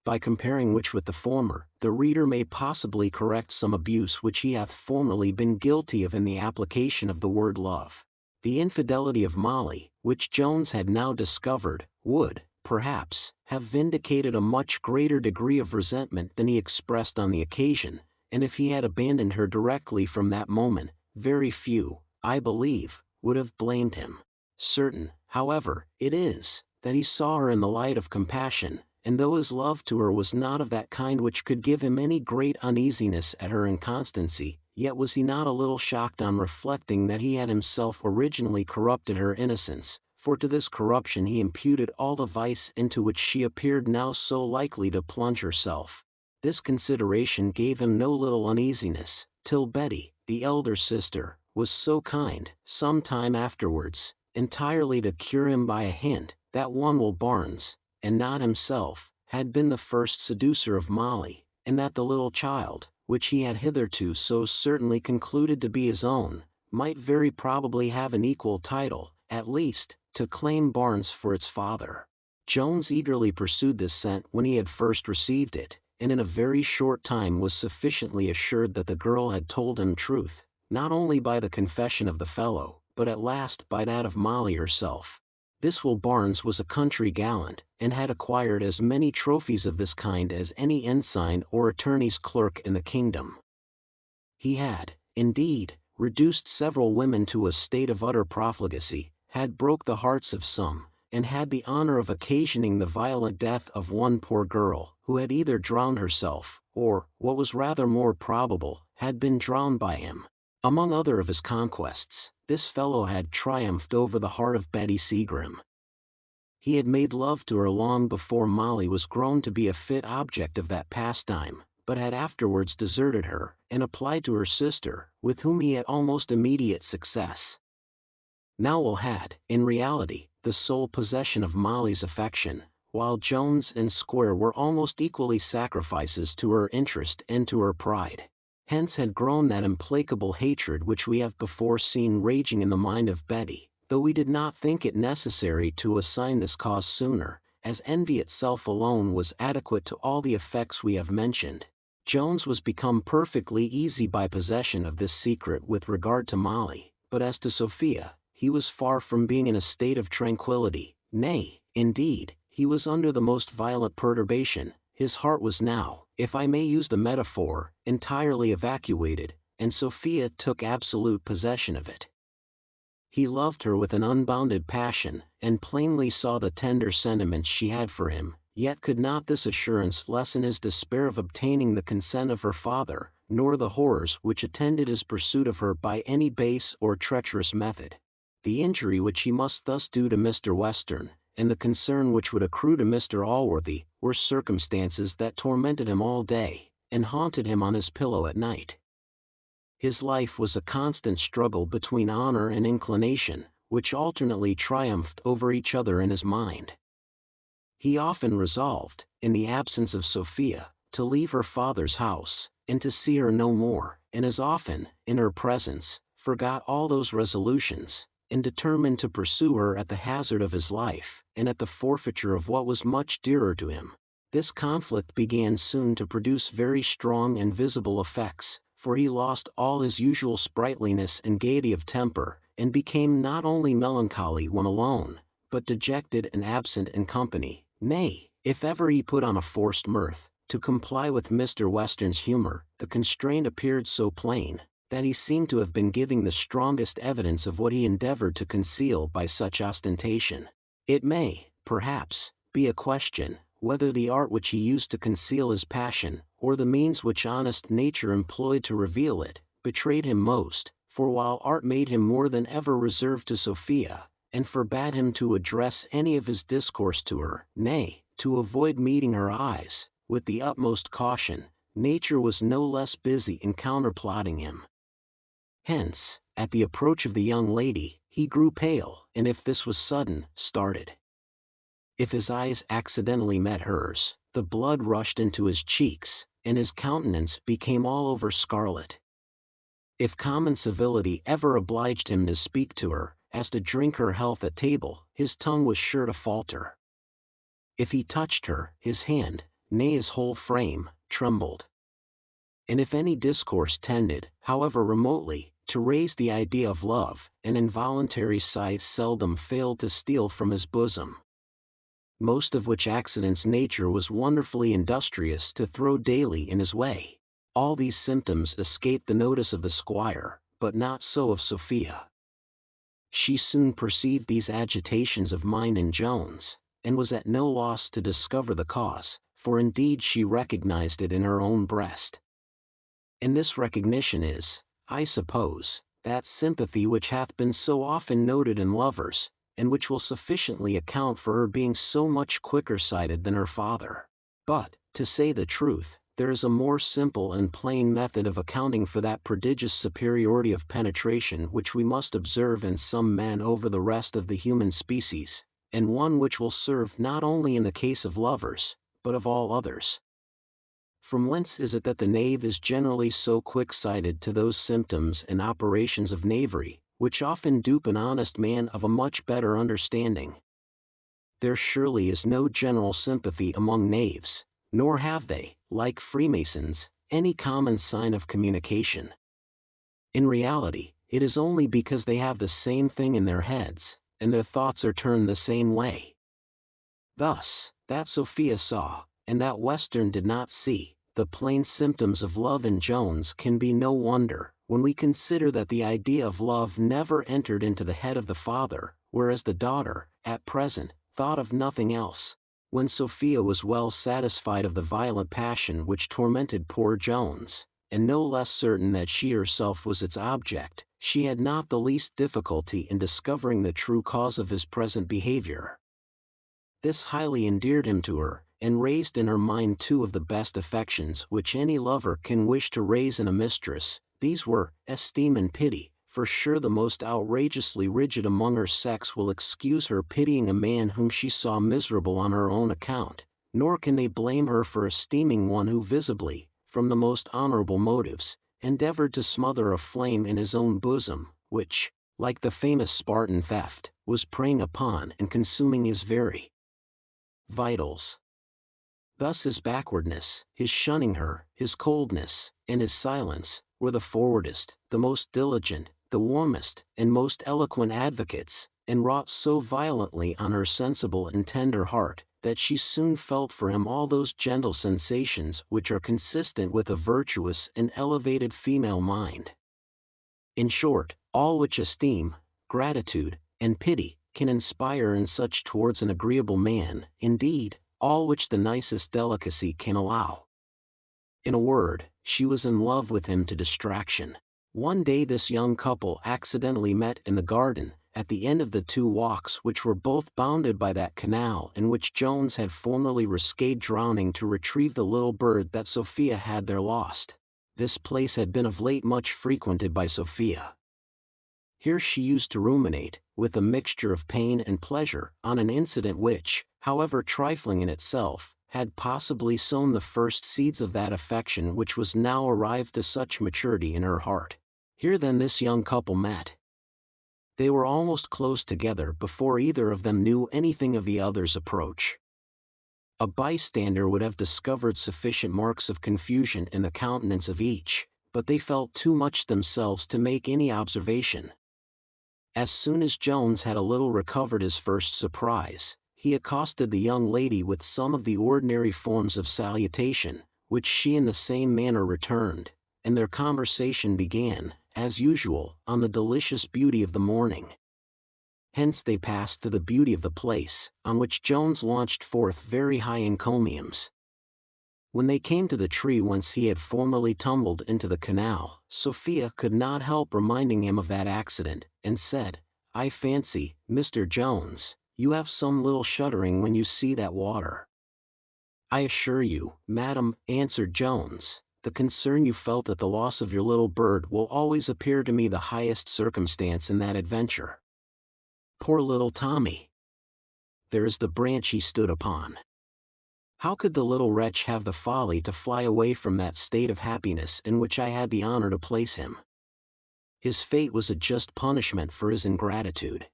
By comparing which with the former, the reader may possibly correct some abuse which he hath formerly been guilty of in the application of the word love. The infidelity of Molly, which Jones had now discovered, would, perhaps, have vindicated a much greater degree of resentment than he expressed on the occasion, and if he had abandoned her directly from that moment, very few, I believe, would have blamed him. Certain, however, it is, that he saw her in the light of compassion, and though his love to her was not of that kind which could give him any great uneasiness at her inconstancy, yet was he not a little shocked on reflecting that he had himself originally corrupted her innocence, for to this corruption he imputed all the vice into which she appeared now so likely to plunge herself. This consideration gave him no little uneasiness, till Betty, the elder sister, was so kind, some time afterwards, entirely to cure him by a hint, that one Will Barnes, and not himself, had been the first seducer of Molly, and that the little child, which he had hitherto so certainly concluded to be his own, might very probably have an equal title, at least, to claim Barnes for its father. Jones eagerly pursued this scent when he had first received it, and in a very short time was sufficiently assured that the girl had told him truth, not only by the confession of the fellow, but at last by that of Molly herself. This Will Barnes was a country gallant, and had acquired as many trophies of this kind as any ensign or attorney's clerk in the kingdom. He had, indeed, reduced several women to a state of utter profligacy, had broke the hearts of some, and had the honor of occasioning the violent death of one poor girl, who had either drowned herself, or, what was rather more probable, had been drowned by him. Among other of his conquests, this fellow had triumphed over the heart of Betty Seagrim. He had made love to her long before Molly was grown to be a fit object of that pastime, but had afterwards deserted her, and applied to her sister, with whom he had almost immediate success. Now Will had, in reality, the sole possession of Molly's affection, while Jones and Square were almost equally sacrifices to her interest and to her pride. Hence had grown that implacable hatred which we have before seen raging in the mind of Betty, though we did not think it necessary to assign this cause sooner, as envy itself alone was adequate to all the effects we have mentioned. Jones was become perfectly easy by possession of this secret with regard to Molly, but as to Sophia, he was far from being in a state of tranquillity. Nay, indeed, he was under the most violent perturbation. His heart was now, if I may use the metaphor, entirely evacuated, and Sophia took absolute possession of it. He loved her with an unbounded passion, and plainly saw the tender sentiments she had for him, yet could not this assurance lessen his despair of obtaining the consent of her father, nor the horrors which attended his pursuit of her by any base or treacherous method. The injury which he must thus do to Mr. Western, and the concern which would accrue to Mr. Allworthy, were circumstances that tormented him all day, and haunted him on his pillow at night. His life was a constant struggle between honor and inclination, which alternately triumphed over each other in his mind. He often resolved, in the absence of Sophia, to leave her father's house, and to see her no more, and as often, in her presence, forgot all those resolutions, and determined to pursue her at the hazard of his life, and at the forfeiture of what was much dearer to him. This conflict began soon to produce very strong and visible effects, for he lost all his usual sprightliness and gaiety of temper, and became not only melancholy when alone, but dejected and absent in company. Nay, if ever he put on a forced mirth, to comply with Mr. Western's humor, the constraint appeared so plain, that he seemed to have been giving the strongest evidence of what he endeavored to conceal by such ostentation. It may, perhaps, be a question, whether the art which he used to conceal his passion, or the means which honest nature employed to reveal it, betrayed him most, for while art made him more than ever reserved to Sophia, and forbade him to address any of his discourse to her, nay, to avoid meeting her eyes, with the utmost caution, nature was no less busy in counterplotting him. Hence, at the approach of the young lady, he grew pale, and if this was sudden, started. If his eyes accidentally met hers, the blood rushed into his cheeks, and his countenance became all over scarlet. If common civility ever obliged him to speak to her, as to drink her health at table, his tongue was sure to falter. If he touched her, his hand, nay his whole frame, trembled. And if any discourse tended, however remotely, to raise the idea of love, an involuntary sigh seldom failed to steal from his bosom. Most of which accidents nature was wonderfully industrious to throw daily in his way. All these symptoms escaped the notice of the squire, but not so of Sophia. She soon perceived these agitations of mind in Jones, and was at no loss to discover the cause, for indeed she recognized it in her own breast. And this recognition is, I suppose, that sympathy which hath been so often noted in lovers, and which will sufficiently account for her being so much quicker-sighted than her father. But, to say the truth, there is a more simple and plain method of accounting for that prodigious superiority of penetration which we must observe in some men over the rest of the human species, and one which will serve not only in the case of lovers, but of all others. From whence is it that the knave is generally so quick-sighted to those symptoms and operations of knavery, which often dupe an honest man of a much better understanding? There surely is no general sympathy among knaves, nor have they, like Freemasons, any common sign of communication. In reality, it is only because they have the same thing in their heads, and their thoughts are turned the same way. Thus, that Sophia saw, and that Western did not see, the plain symptoms of love in Jones can be no wonder, when we consider that the idea of love never entered into the head of the father, whereas the daughter, at present, thought of nothing else. When Sophia was well satisfied of the violent passion which tormented poor Jones, and no less certain that she herself was its object, she had not the least difficulty in discovering the true cause of his present behavior. This highly endeared him to her, and raised in her mind two of the best affections which any lover can wish to raise in a mistress. These were esteem and pity. For sure the most outrageously rigid among her sex will excuse her pitying a man whom she saw miserable on her own account, nor can they blame her for esteeming one who visibly, from the most honorable motives, endeavored to smother a flame in his own bosom, which, like the famous Spartan theft, was preying upon and consuming his very vitals. Thus his backwardness, his shunning her, his coldness, and his silence, were the forwardest, the most diligent, the warmest, and most eloquent advocates, and wrought so violently on her sensible and tender heart, that she soon felt for him all those gentle sensations which are consistent with a virtuous and elevated female mind. In short, all which esteem, gratitude, and pity can inspire in such towards an agreeable man, indeed, all which the nicest delicacy can allow. In a word, she was in love with him to distraction. One day this young couple accidentally met in the garden, at the end of the two walks which were both bounded by that canal in which Jones had formerly risked drowning to retrieve the little bird that Sophia had there lost. This place had been of late much frequented by Sophia. Here she used to ruminate, with a mixture of pain and pleasure, on an incident which, however trifling in itself, had possibly sown the first seeds of that affection which was now arrived to such maturity in her heart. Here then this young couple met. They were almost close together before either of them knew anything of the other's approach. A bystander would have discovered sufficient marks of confusion in the countenance of each, but they felt too much themselves to make any observation. As soon as Jones had a little recovered his first surprise, he accosted the young lady with some of the ordinary forms of salutation, which she in the same manner returned, and their conversation began, as usual, on the delicious beauty of the morning. Hence they passed to the beauty of the place, on which Jones launched forth very high encomiums. When they came to the tree whence he had formerly tumbled into the canal, Sophia could not help reminding him of that accident, and said, "I fancy, Mr. Jones, you have some little shuddering when you see that water." "I assure you, madam," answered Jones, "the concern you felt at the loss of your little bird will always appear to me the highest circumstance in that adventure. Poor little Tommy! There is the branch he stood upon. How could the little wretch have the folly to fly away from that state of happiness in which I had the honor to place him? His fate was a just punishment for his ingratitude."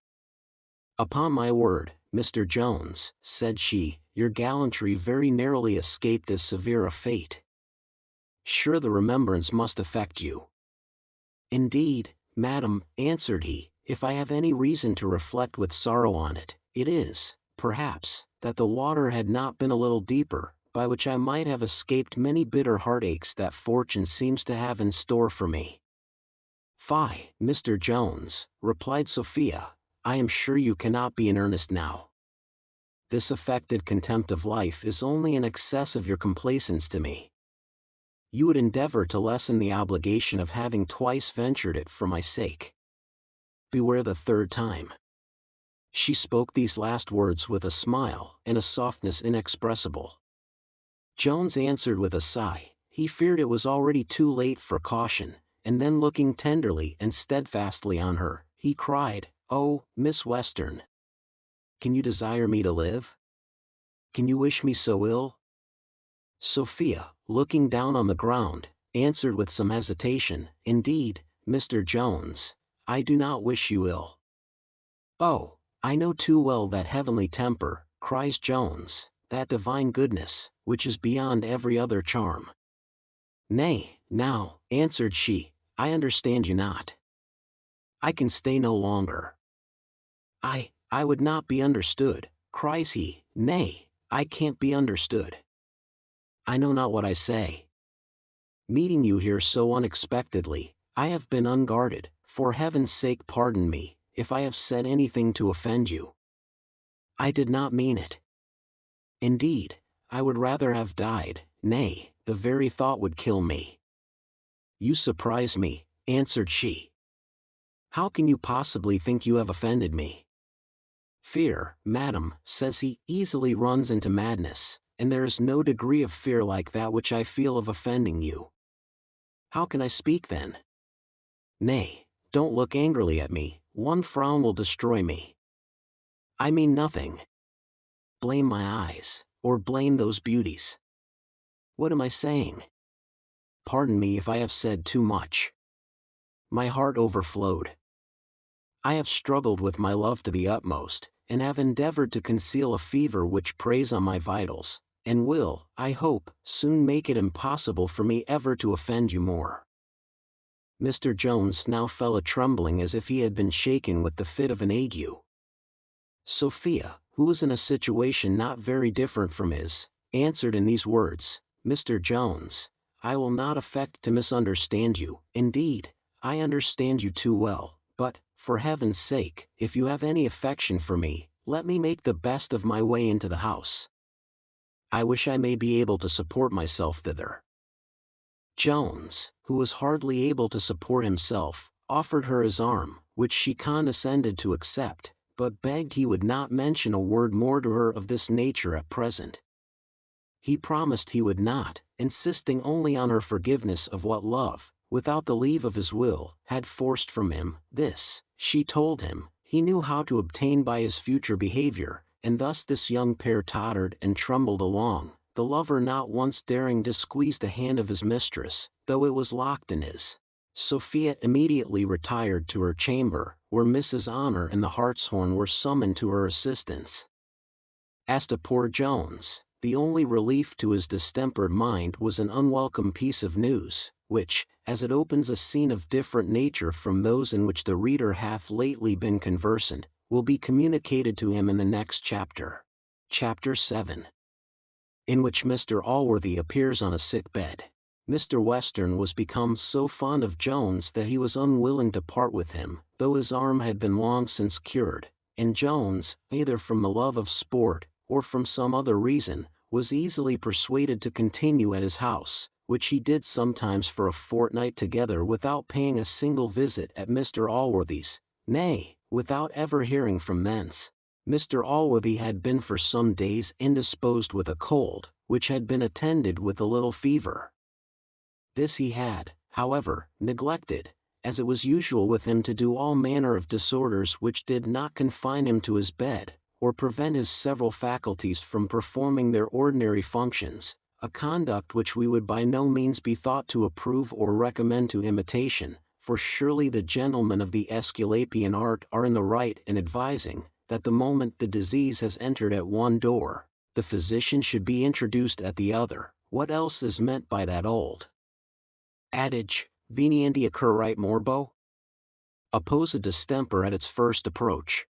"Upon my word, Mr. Jones," said she, "your gallantry very narrowly escaped as severe a fate. Sure the remembrance must affect you." "Indeed, madam," answered he, "if I have any reason to reflect with sorrow on it, it is, perhaps, that the water had not been a little deeper, by which I might have escaped many bitter heartaches that fortune seems to have in store for me." "Fie, Mr. Jones," replied Sophia, "I am sure you cannot be in earnest now. This affected contempt of life is only an excess of your complaisance to me. You would endeavor to lessen the obligation of having twice ventured it for my sake. Beware the third time." She spoke these last words with a smile and a softness inexpressible. Jones answered with a sigh, he feared it was already too late for caution, and then looking tenderly and steadfastly on her, he cried, "Oh, Miss Western! Can you desire me to live? Can you wish me so ill?" Sophia, looking down on the ground, answered with some hesitation, "Indeed, Mr. Jones, I do not wish you ill." "Oh, I know too well that heavenly temper," cries Jones, "that divine goodness, which is beyond every other charm." "Nay, now," answered she, "I understand you not. I can stay no longer." I would not be understood," cries he, "nay, I can't be understood. I know not what I say. Meeting you here so unexpectedly, I have been unguarded. For heaven's sake pardon me, if I have said anything to offend you. I did not mean it. Indeed, I would rather have died, nay, the very thought would kill me." "You surprise me," answered she. "How can you possibly think you have offended me?" "Fear, madam," says he, "easily runs into madness, and there is no degree of fear like that which I feel of offending you." "How can I speak then?" "Nay, don't look angrily at me, one frown will destroy me. I mean nothing. Blame my eyes, or blame those beauties. What am I saying? Pardon me if I have said too much. My heart overflowed. I have struggled with my love to the utmost, and have endeavored to conceal a fever which preys on my vitals, and will, I hope, soon make it impossible for me ever to offend you more." Mr. Jones now fell a trembling as if he had been shaken with the fit of an ague. Sophia, who was in a situation not very different from his, answered in these words, "Mr. Jones, I will not affect to misunderstand you. Indeed, I understand you too well, but, for heaven's sake, if you have any affection for me, let me make the best of my way into the house. I wish I may be able to support myself thither." Jones, who was hardly able to support himself, offered her his arm, which she condescended to accept, but begged he would not mention a word more to her of this nature at present. He promised he would not, insisting only on her forgiveness of what love, without the leave of his will, had forced from him. This, she told him, he knew how to obtain by his future behavior, and thus this young pair tottered and trembled along, the lover not once daring to squeeze the hand of his mistress, though it was locked in his. Sophia immediately retired to her chamber, where Mrs. Honor and the hartshorn were summoned to her assistance. As to poor Jones, the only relief to his distempered mind was an unwelcome piece of news, which, as it opens a scene of different nature from those in which the reader hath lately been conversant, will be communicated to him in the next chapter. Chapter 7. In which Mr. Allworthy appears on a sick bed. Mr. Western was become so fond of Jones that he was unwilling to part with him, though his arm had been long since cured, and Jones, either from the love of sport, or from some other reason, was easily persuaded to continue at his house, which he did sometimes for a fortnight together without paying a single visit at Mr. Allworthy's, nay, without ever hearing from thence. Mr. Allworthy had been for some days indisposed with a cold, which had been attended with a little fever. This he had, however, neglected, as it was usual with him to do all manner of disorders which did not confine him to his bed, or prevent his several faculties from performing their ordinary functions, a conduct which we would by no means be thought to approve or recommend to imitation, for surely the gentlemen of the Aesculapian art are in the right in advising, that the moment the disease has entered at one door, the physician should be introduced at the other. What else is meant by that old adage, venientia currite morbo? Oppose a distemper at its first approach.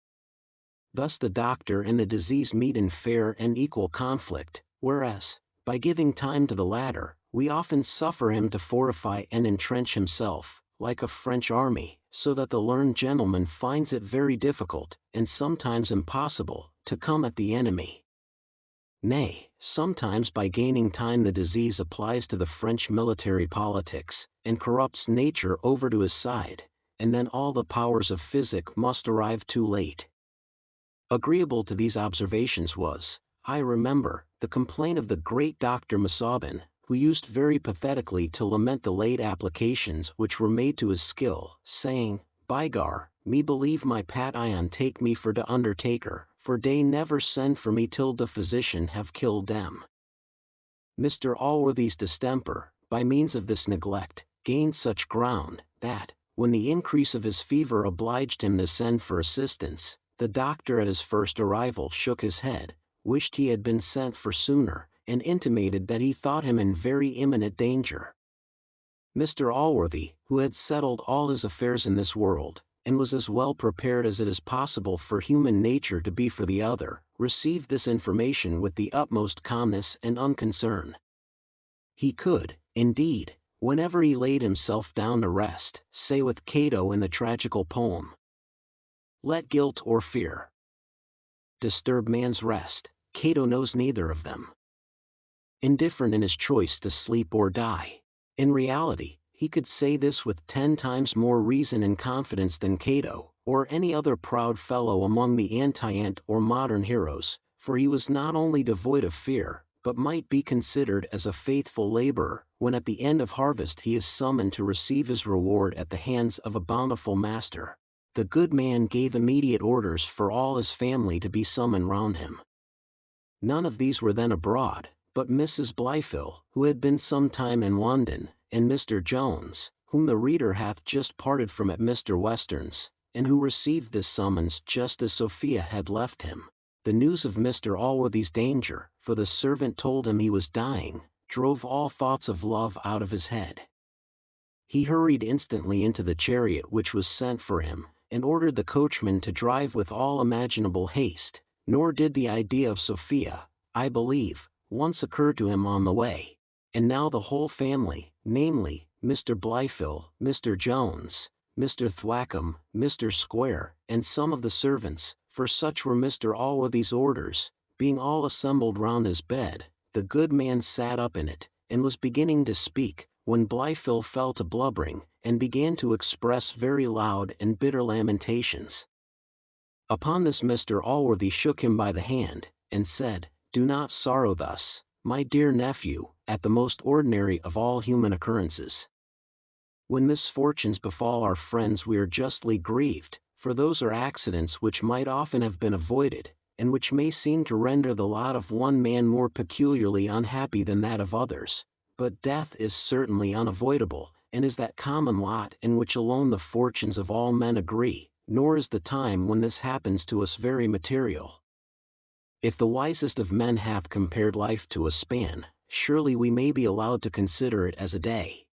Thus the doctor and the disease meet in fair and equal conflict, whereas, by giving time to the latter, we often suffer him to fortify and entrench himself, like a French army, so that the learned gentleman finds it very difficult, and sometimes impossible, to come at the enemy. Nay, sometimes by gaining time the disease applies to the French military politics, and corrupts nature over to his side, and then all the powers of physic must arrive too late. Agreeable to these observations was, I remember, the complaint of the great Dr. Masaubin, who used very pathetically to lament the late applications which were made to his skill, saying, "By gar, me believe my pat ion take me for de undertaker, for dey never send for me till de physician have killed dem." Mr. Allworthy's distemper, by means of this neglect, gained such ground, that, when the increase of his fever obliged him to send for assistance, the doctor at his first arrival shook his head, wished he had been sent for sooner, and intimated that he thought him in very imminent danger. Mr. Allworthy, who had settled all his affairs in this world, and was as well prepared as it is possible for human nature to be for the other, received this information with the utmost calmness and unconcern. He could, indeed, whenever he laid himself down to rest, say with Cato in the tragical poem, "Let guilt or fear disturb man's rest, Cato knows neither of them. Indifferent in his choice to sleep or die." In reality, he could say this with 10 times more reason and confidence than Cato, or any other proud fellow among the anti-ant or modern heroes, for he was not only devoid of fear, but might be considered as a faithful laborer, when at the end of harvest he is summoned to receive his reward at the hands of a bountiful master. The good man gave immediate orders for all his family to be summoned round him. None of these were then abroad, but Mrs. Blifil, who had been some time in London, and Mr. Jones, whom the reader hath just parted from at Mr. Western's, and who received this summons just as Sophia had left him. The news of Mr. Allworthy's danger, for the servant told him he was dying, drove all thoughts of love out of his head. He hurried instantly into the chariot which was sent for him, and ordered the coachman to drive with all imaginable haste, nor did the idea of Sophia, I believe, once occur to him on the way. And now the whole family, namely, Mr. Blifil, Mr. Jones, Mr. Thwackum, Mr. Square, and some of the servants, for such were Mr. Allworthy's orders, being all assembled round his bed, the good man sat up in it, and was beginning to speak, when Blifil fell to blubbering, and began to express very loud and bitter lamentations. Upon this Mr. Allworthy shook him by the hand, and said, "Do not sorrow thus, my dear nephew, at the most ordinary of all human occurrences. When misfortunes befall our friends we are justly grieved, for those are accidents which might often have been avoided, and which may seem to render the lot of one man more peculiarly unhappy than that of others, but death is certainly unavoidable, and is that common lot in which alone the fortunes of all men agree, nor is the time when this happens to us very material. If the wisest of men hath compared life to a span, surely we may be allowed to consider it as a day.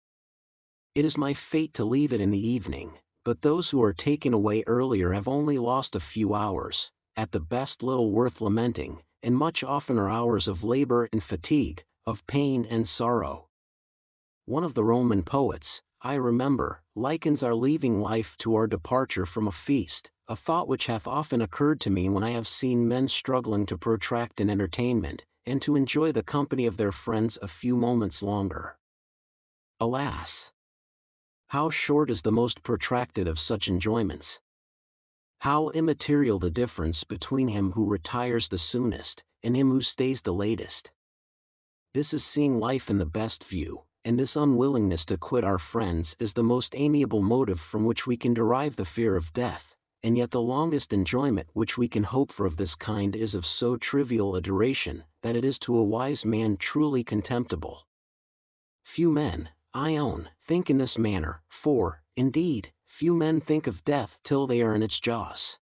It is my fate to leave it in the evening, but those who are taken away earlier have only lost a few hours, at the best little worth lamenting, and much oftener hours of labor and fatigue, of pain and sorrow. One of the Roman poets, I remember, likens our leaving life to our departure from a feast, a thought which hath often occurred to me when I have seen men struggling to protract an entertainment, and to enjoy the company of their friends a few moments longer. Alas! How short is the most protracted of such enjoyments! How immaterial the difference between him who retires the soonest, and him who stays the latest! This is seeing life in the best view, and this unwillingness to quit our friends is the most amiable motive from which we can derive the fear of death, and yet the longest enjoyment which we can hope for of this kind is of so trivial a duration, that it is to a wise man truly contemptible. Few men, I own, think in this manner, for, indeed, few men think of death till they are in its jaws.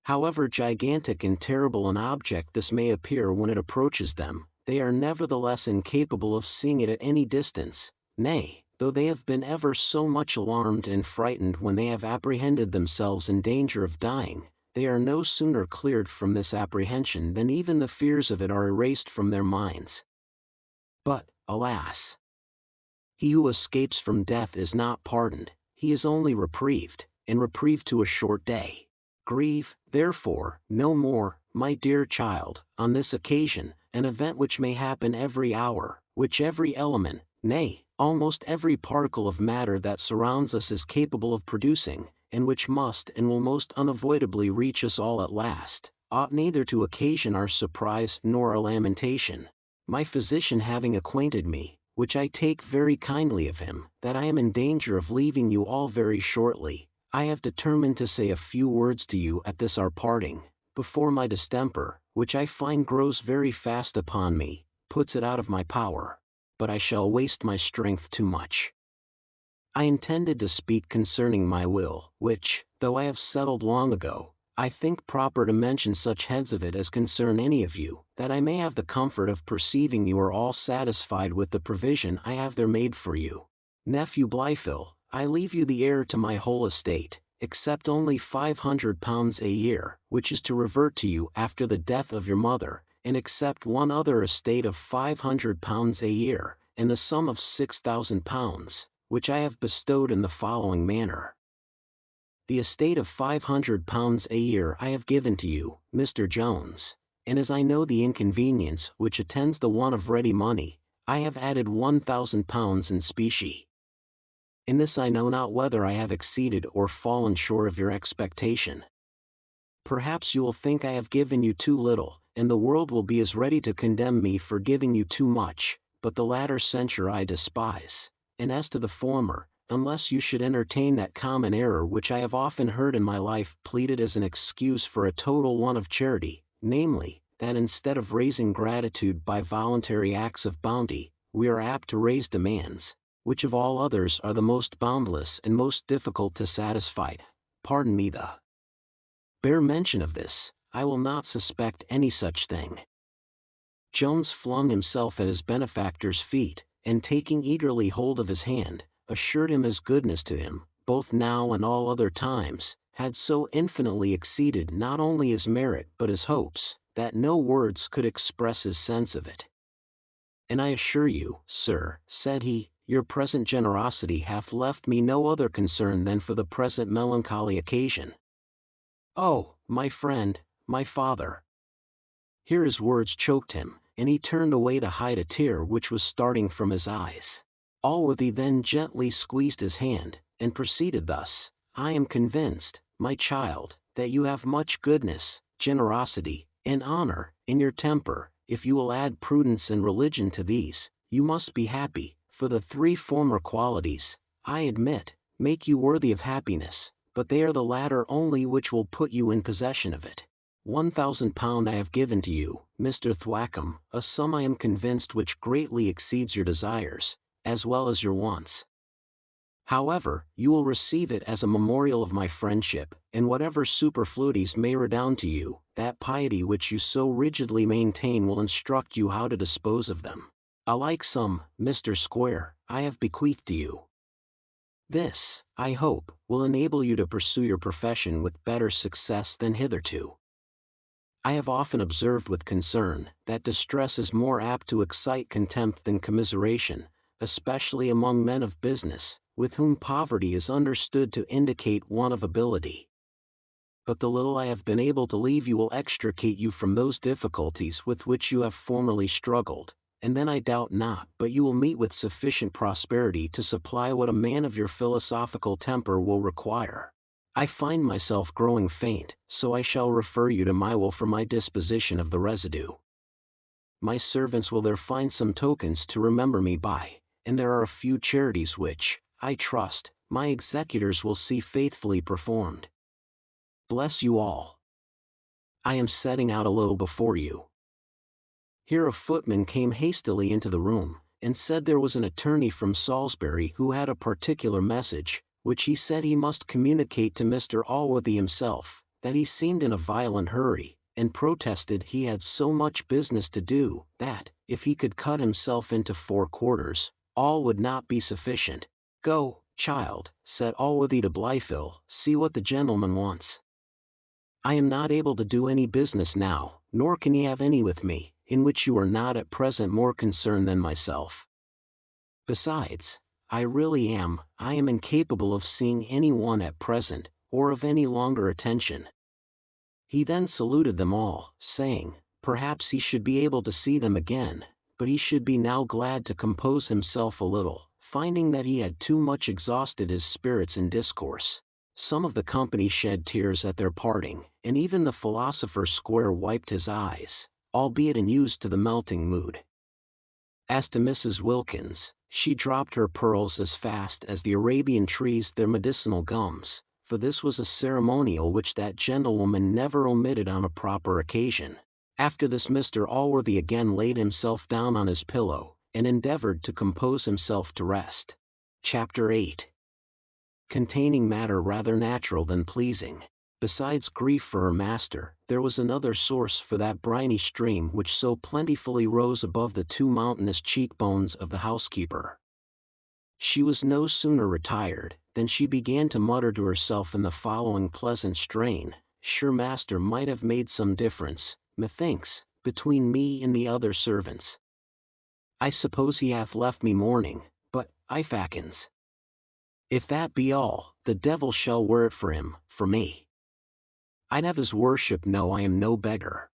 However gigantic and terrible an object this may appear when it approaches them, they are nevertheless incapable of seeing it at any distance, nay, though they have been ever so much alarmed and frightened when they have apprehended themselves in danger of dying, they are no sooner cleared from this apprehension than even the fears of it are erased from their minds. But, alas! He who escapes from death is not pardoned, he is only reprieved, and reprieved to a short day. Grieve, therefore, no more, my dear child, on this occasion, an event which may happen every hour, which every element, nay, almost every particle of matter that surrounds us is capable of producing, and which must and will most unavoidably reach us all at last, ought neither to occasion our surprise nor our lamentation. My physician having acquainted me, which I take very kindly of him, that I am in danger of leaving you all very shortly, I have determined to say a few words to you at this our parting, before my distemper, which I find grows very fast upon me, puts it out of my power. But I shall waste my strength too much. I intended to speak concerning my will, which, though I have settled long ago, I think proper to mention such heads of it as concern any of you, that I may have the comfort of perceiving you are all satisfied with the provision I have there made for you. Nephew Blifil, I leave you the heir to my whole estate, except only £500 a year, which is to revert to you after the death of your mother, and except one other estate of £500 a year, and the sum of £6,000, which I have bestowed in the following manner. The estate of £500 a year I have given to you, Mr. Jones, and as I know the inconvenience which attends the want of ready money, I have added £1,000 in specie. In this I know not whether I have exceeded or fallen short of your expectation. Perhaps you will think I have given you too little, and the world will be as ready to condemn me for giving you too much, but the latter censure I despise, and as to the former, unless you should entertain that common error which I have often heard in my life pleaded as an excuse for a total want of charity, namely, that instead of raising gratitude by voluntary acts of bounty, we are apt to raise demands, which of all others are the most boundless and most difficult to satisfy. Pardon me the bare mention of this, I will not suspect any such thing. Jones flung himself at his benefactor's feet, and taking eagerly hold of his hand, assured him his goodness to him, both now and all other times, had so infinitely exceeded not only his merit but his hopes, that no words could express his sense of it. And I assure you, sir, said he, your present generosity hath left me no other concern than for the present melancholy occasion. Oh, my friend, my father! Here his words choked him, and he turned away to hide a tear which was starting from his eyes. Allworthy then gently squeezed his hand, and proceeded thus: I am convinced, my child, that you have much goodness, generosity, and honor, in your temper. If you will add prudence and religion to these, you must be happy, for the three former qualities, I admit, make you worthy of happiness, but they are the latter only which will put you in possession of it. £1,000 I have given to you, Mr. Thwackum, a sum I am convinced which greatly exceeds your desires, as well as your wants. However, you will receive it as a memorial of my friendship, and whatever superfluities may redound to you, that piety which you so rigidly maintain will instruct you how to dispose of them. A like sum, Mr. Square, I have bequeathed to you. This, I hope, will enable you to pursue your profession with better success than hitherto. I have often observed with concern that distress is more apt to excite contempt than commiseration, especially among men of business, with whom poverty is understood to indicate want of ability. But the little I have been able to leave you will extricate you from those difficulties with which you have formerly struggled, and then I doubt not but you will meet with sufficient prosperity to supply what a man of your philosophical temper will require. I find myself growing faint, so I shall refer you to my will for my disposition of the residue. My servants will there find some tokens to remember me by, and there are a few charities which, I trust, my executors will see faithfully performed. Bless you all. I am setting out a little before you. Here a footman came hastily into the room, and said there was an attorney from Salisbury who had a particular message, which he said he must communicate to Mr. Allworthy himself, that he seemed in a violent hurry, and protested he had so much business to do, that, if he could cut himself into 4 quarters, all would not be sufficient. Go, child, said Allworthy to Blifil, see what the gentleman wants. I am not able to do any business now, nor can he have any with me, in which you are not at present more concerned than myself. Besides, I am incapable of seeing any one at present, or of any longer attention. He then saluted them all, saying, perhaps he should be able to see them again, but he should be now glad to compose himself a little, finding that he had too much exhausted his spirits in discourse. Some of the company shed tears at their parting, and even the philosopher Square wiped his eyes, albeit unused to the melting mood. As to Mrs. Wilkins, she dropped her pearls as fast as the Arabian trees their medicinal gums, for this was a ceremonial which that gentlewoman never omitted on a proper occasion. After this Mr. Allworthy again laid himself down on his pillow, and endeavored to compose himself to rest. Chapter 8. Containing matter rather natural than pleasing. Besides grief for her master, there was another source for that briny stream which so plentifully rose above the 2 mountainous cheekbones of the housekeeper. She was no sooner retired, than she began to mutter to herself in the following pleasant strain, sure master might have made some difference, methinks, between me and the other servants. I suppose he hath left me mourning, but, I fackins. If that be all, the devil shall wear it for him, for me. I'd have his worship know I am no beggar.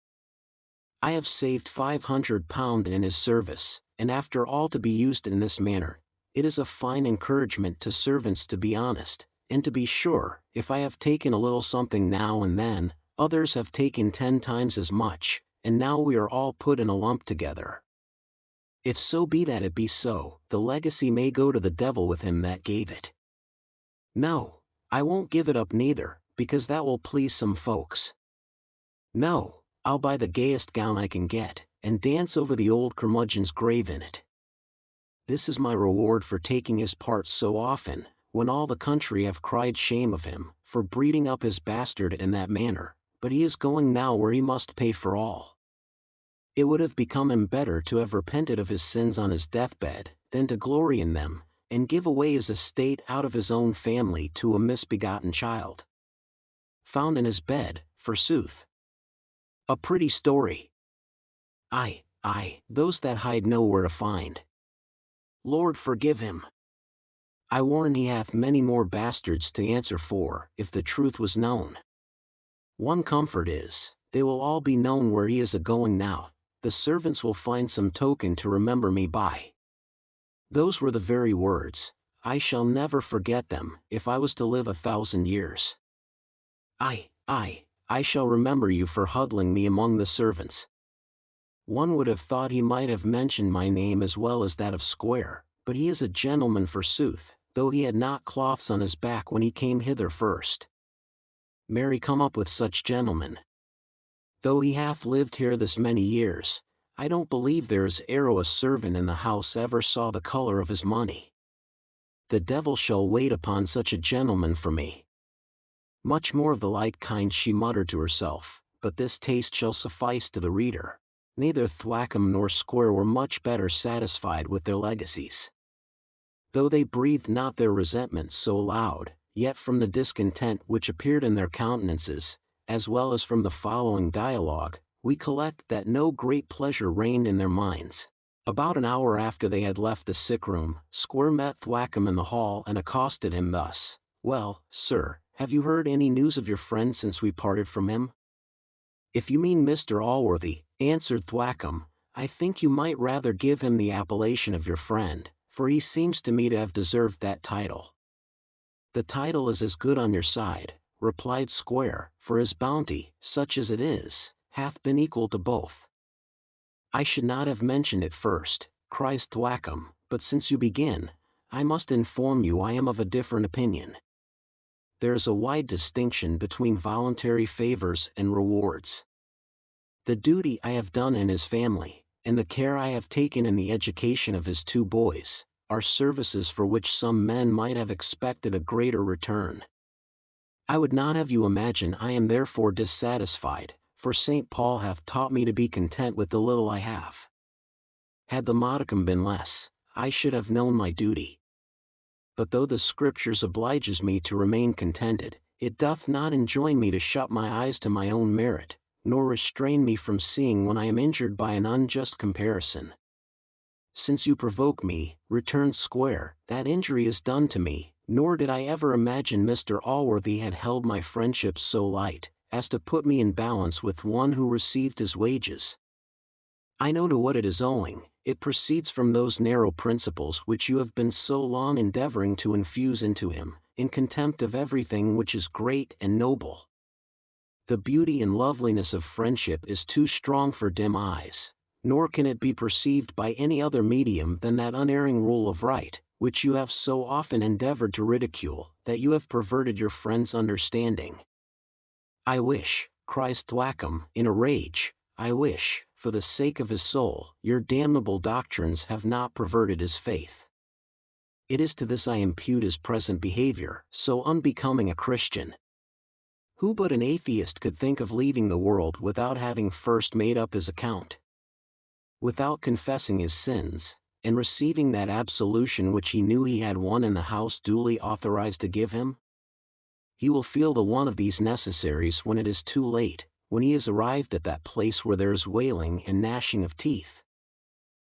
I have saved £500 in his service, and after all to be used in this manner, it is a fine encouragement to servants to be honest, and to be sure, if I have taken a little something now and then, others have taken 10 times as much, and now we are all put in a lump together. If so be that it be so, the legacy may go to the devil with him that gave it. No, I won't give it up neither, because that will please some folks. No, I'll buy the gayest gown I can get, and dance over the old curmudgeon's grave in it. This is my reward for taking his part so often, when all the country have cried shame of him, for breeding up his bastard in that manner, but he is going now where he must pay for all. It would have become him better to have repented of his sins on his deathbed, than to glory in them, and give away his estate out of his own family to a misbegotten child. Found in his bed, forsooth. A pretty story. Aye, those that hide know where to find. Lord forgive him. I warn he hath many more bastards to answer for, if the truth was known. One comfort is, they will all be known where he is a-going now, the servants will find some token to remember me by. Those were the very words, I shall never forget them, if I was to live 1,000 years. I shall remember you for huddling me among the servants. One would have thought he might have mentioned my name as well as that of Square, but he is a gentleman forsooth, though he had not cloths on his back when he came hither first. Marry come up with such gentlemen. Though he hath lived here this many years, I don't believe there is a servant in the house ever saw the color of his money. The devil shall wait upon such a gentleman for me. Much more of the like kind she muttered to herself, but this taste shall suffice to the reader. Neither Thwackum nor Square were much better satisfied with their legacies. Though they breathed not their resentment so loud, yet from the discontent which appeared in their countenances, as well as from the following dialogue, we collect that no great pleasure reigned in their minds. About an hour after they had left the sick room, Square met Thwackum in the hall and accosted him thus: "Well, sir, have you heard any news of your friend since we parted from him?" "If you mean Mr. Allworthy," answered Thwackum, "I think you might rather give him the appellation of your friend, for he seems to me to have deserved that title." "The title is as good on your side," replied Square, "for his bounty, such as it is, hath been equal to both." "I should not have mentioned it first," cries Thwackum, "but since you begin, I must inform you I am of a different opinion. There is a wide distinction between voluntary favors and rewards. The duty I have done in his family, and the care I have taken in the education of his 2 boys, are services for which some men might have expected a greater return. I would not have you imagine I am therefore dissatisfied, for St. Paul hath taught me to be content with the little I have. Had the modicum been less, I should have known my duty. But though the Scriptures obliges me to remain contented, it doth not enjoin me to shut my eyes to my own merit, nor restrain me from seeing when I am injured by an unjust comparison." "Since you provoke me," returned Square, "that injury is done to me, nor did I ever imagine Mr. Allworthy had held my friendship so light, as to put me in balance with one who received his wages. I know to what it is owing. It proceeds from those narrow principles which you have been so long endeavoring to infuse into him, in contempt of everything which is great and noble. The beauty and loveliness of friendship is too strong for dim eyes, nor can it be perceived by any other medium than that unerring rule of right, which you have so often endeavored to ridicule, that you have perverted your friend's understanding. I wish," cries Thwackum, in a rage, "I wish, for the sake of his soul, your damnable doctrines have not perverted his faith. It is to this I impute his present behavior, so unbecoming a Christian. Who but an atheist could think of leaving the world without having first made up his account? Without confessing his sins, and receiving that absolution which he knew he had one in the house duly authorized to give him? He will feel the want of these necessaries when it is too late, when he is arrived at that place where there is wailing and gnashing of teeth.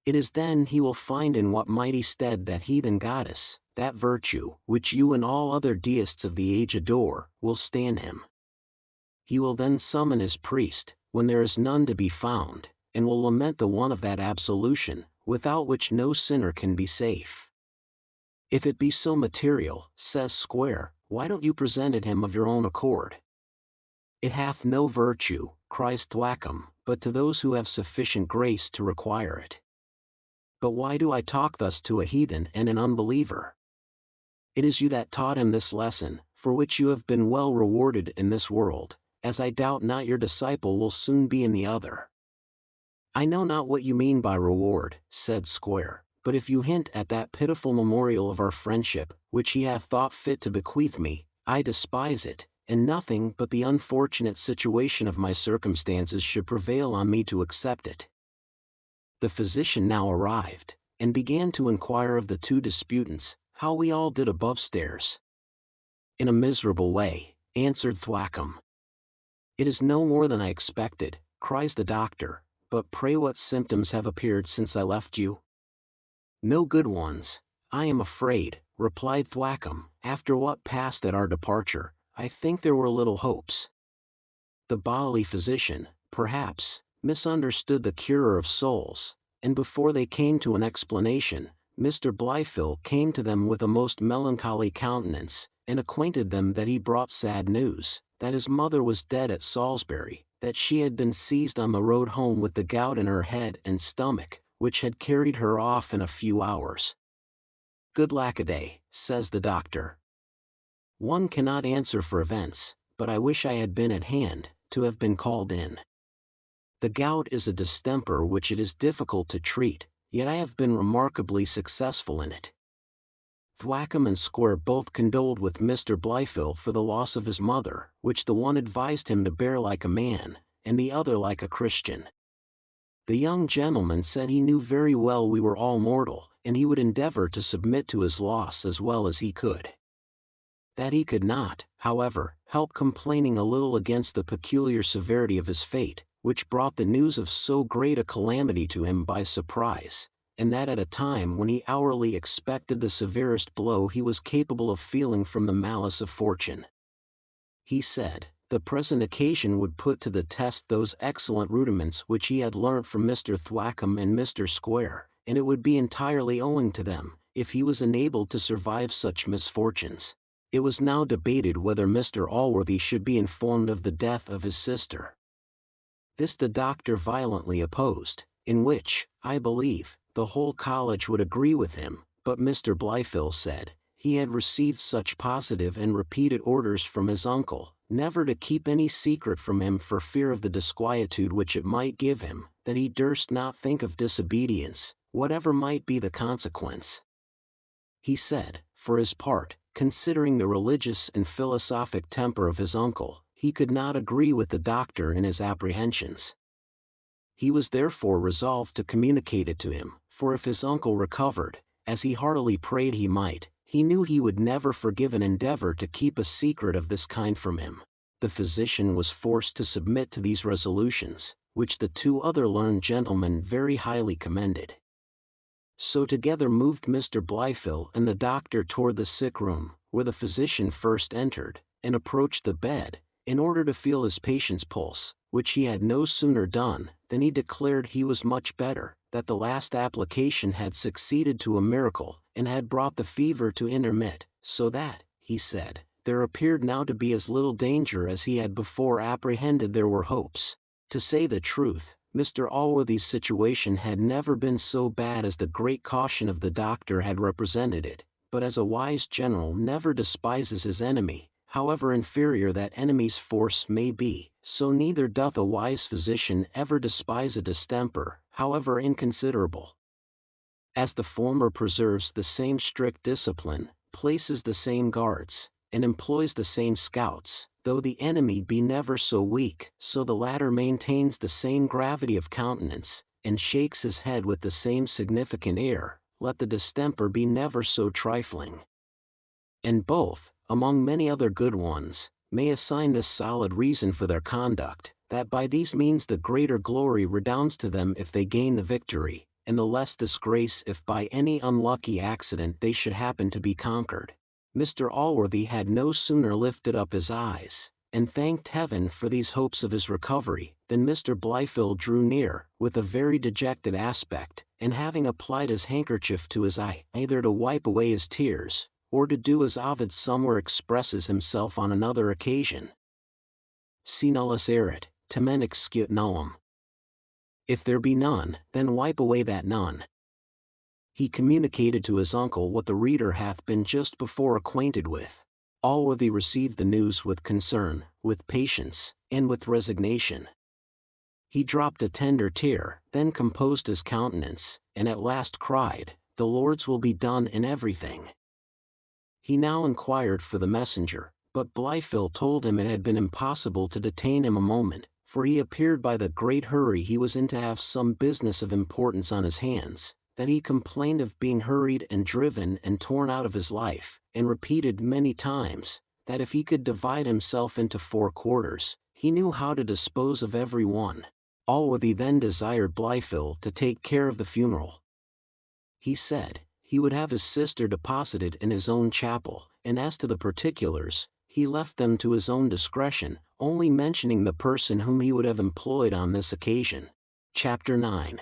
It is then he will find in what mighty stead that heathen goddess, that virtue, which you and all other deists of the age adore, will stand him. He will then summon his priest, when there is none to be found, and will lament the want of that absolution, without which no sinner can be safe. If it be so material, says Square, why don't you present it him of your own accord? It hath no virtue, cries Thwackum, but to those who have sufficient grace to require it. But why do I talk thus to a heathen and an unbeliever? It is you that taught him this lesson, for which you have been well rewarded in this world, as I doubt not your disciple will soon be in the other. I know not what you mean by reward, said Square, but if you hint at that pitiful memorial of our friendship, which he hath thought fit to bequeath me, I despise it, and nothing but the unfortunate situation of my circumstances should prevail on me to accept it. The physician now arrived, and began to inquire of the 2 disputants, how we all did above stairs. In a miserable way, answered Thwackum. It is no more than I expected, cries the doctor, but pray what symptoms have appeared since I left you? No good ones, I am afraid, replied Thwackum. After what passed at our departure, I think there were little hopes. The bodily physician, perhaps, misunderstood the curer of souls, and before they came to an explanation, Mr. Blifil came to them with a most melancholy countenance, and acquainted them that he brought sad news, that his mother was dead at Salisbury, that she had been seized on the road home with the gout in her head and stomach, which had carried her off in a few hours. Good lackaday, says the doctor. One cannot answer for events, but I wish I had been at hand, to have been called in. The gout is a distemper which it is difficult to treat, yet I have been remarkably successful in it. Thwackum and Square both condoled with Mr. Blifil for the loss of his mother, which the one advised him to bear like a man, and the other like a Christian. The young gentleman said he knew very well we were all mortal, and he would endeavor to submit to his loss as well as he could. That he could not, however, help complaining a little against the peculiar severity of his fate, which brought the news of so great a calamity to him by surprise, and that at a time when he hourly expected the severest blow he was capable of feeling from the malice of fortune. He said, the present occasion would put to the test those excellent rudiments which he had learnt from Mr. Thwackum and Mr. Square, and it would be entirely owing to them, if he was enabled to survive such misfortunes. It was now debated whether Mr. Allworthy should be informed of the death of his sister. This the doctor violently opposed, in which, I believe, the whole college would agree with him, but Mr. Blyfill said, he had received such positive and repeated orders from his uncle, never to keep any secret from him for fear of the disquietude which it might give him, that he durst not think of disobedience, whatever might be the consequence. He said, for his part, considering the religious and philosophic temper of his uncle, he could not agree with the doctor in his apprehensions. He was therefore resolved to communicate it to him, for if his uncle recovered, as he heartily prayed he might, he knew he would never forgive an endeavor to keep a secret of this kind from him. The physician was forced to submit to these resolutions, which the two other learned gentlemen very highly commended. So together moved Mr. Blyfill and the doctor toward the sick room, where the physician first entered, and approached the bed, in order to feel his patient's pulse, which he had no sooner done, than he declared he was much better, that the last application had succeeded to a miracle, and had brought the fever to intermit, so that, he said, there appeared now to be as little danger as he had before apprehended there were hopes. To say the truth, Mr. Allworthy's situation had never been so bad as the great caution of the doctor had represented it, but as a wise general never despises his enemy, however inferior that enemy's force may be, so neither doth a wise physician ever despise a distemper, however inconsiderable. As the former preserves the same strict discipline, places the same guards, and employs the same scouts, though the enemy be never so weak, so the latter maintains the same gravity of countenance, and shakes his head with the same significant air, let the distemper be never so trifling. And both, among many other good ones, may assign this solid reason for their conduct, that by these means the greater glory redounds to them if they gain the victory, and the less disgrace if by any unlucky accident they should happen to be conquered. Mr. Allworthy had no sooner lifted up his eyes, and thanked heaven for these hopes of his recovery, than Mr. Blyfill drew near, with a very dejected aspect, and having applied his handkerchief to his eye, either to wipe away his tears, or to do as Ovid somewhere expresses himself on another occasion. Si nullus erit, tamen excut nullum. If there be none, then wipe away that none. He communicated to his uncle what the reader hath been just before acquainted with. Allworthy received the news with concern, with patience, and with resignation. He dropped a tender tear, then composed his countenance, and at last cried, "The Lord's will be done in everything." He now inquired for the messenger, but Blyfill told him it had been impossible to detain him a moment, for he appeared by the great hurry he was in to have some business of importance on his hands, that he complained of being hurried and driven and torn out of his life, and repeated many times, that if he could divide himself into 4 quarters, he knew how to dispose of every one. Allworthy then desired Blyfill to take care of the funeral. He said, he would have his sister deposited in his own chapel, and as to the particulars, he left them to his own discretion, only mentioning the person whom he would have employed on this occasion. Chapter 9.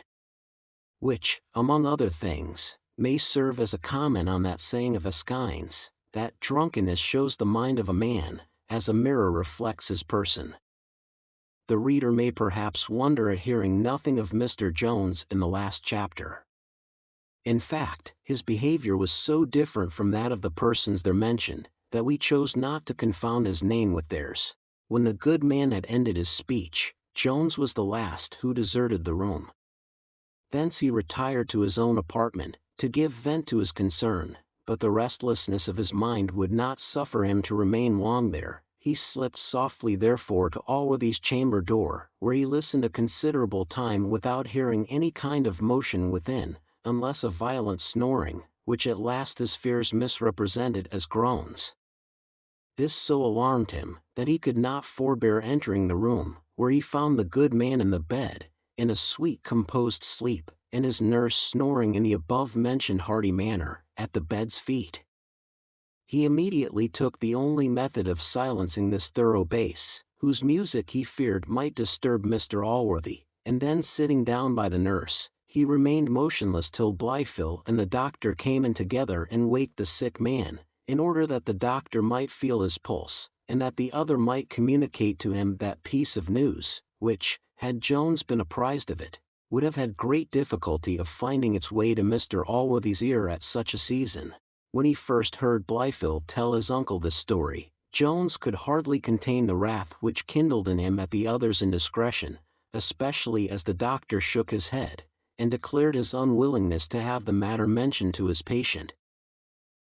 Which, among other things, may serve as a comment on that saying of Aeschines, that drunkenness shows the mind of a man, as a mirror reflects his person. The reader may perhaps wonder at hearing nothing of Mr. Jones in the last chapter. In fact, his behavior was so different from that of the persons there mentioned, that we chose not to confound his name with theirs. When the good man had ended his speech, Jones was the last who deserted the room. Thence he retired to his own apartment, to give vent to his concern, but the restlessness of his mind would not suffer him to remain long there. He slipped softly therefore to Allworthy's chamber door, where he listened a considerable time without hearing any kind of motion within, unless a violent snoring, which at last his fears misrepresented as groans. This so alarmed him, that he could not forbear entering the room, where he found the good man in the bed, in a sweet composed sleep, and his nurse snoring in the above-mentioned hearty manner, at the bed's feet. He immediately took the only method of silencing this thorough bass, whose music he feared might disturb Mr. Allworthy, and then sitting down by the nurse, he remained motionless till Blifil and the doctor came in together and waked the sick man, in order that the doctor might feel his pulse, and that the other might communicate to him that piece of news, which, had Jones been apprised of it, would have had great difficulty of finding its way to Mr. Allworthy's ear at such a season. When he first heard Blifil tell his uncle this story, Jones could hardly contain the wrath which kindled in him at the other's indiscretion, especially as the doctor shook his head, and declared his unwillingness to have the matter mentioned to his patient.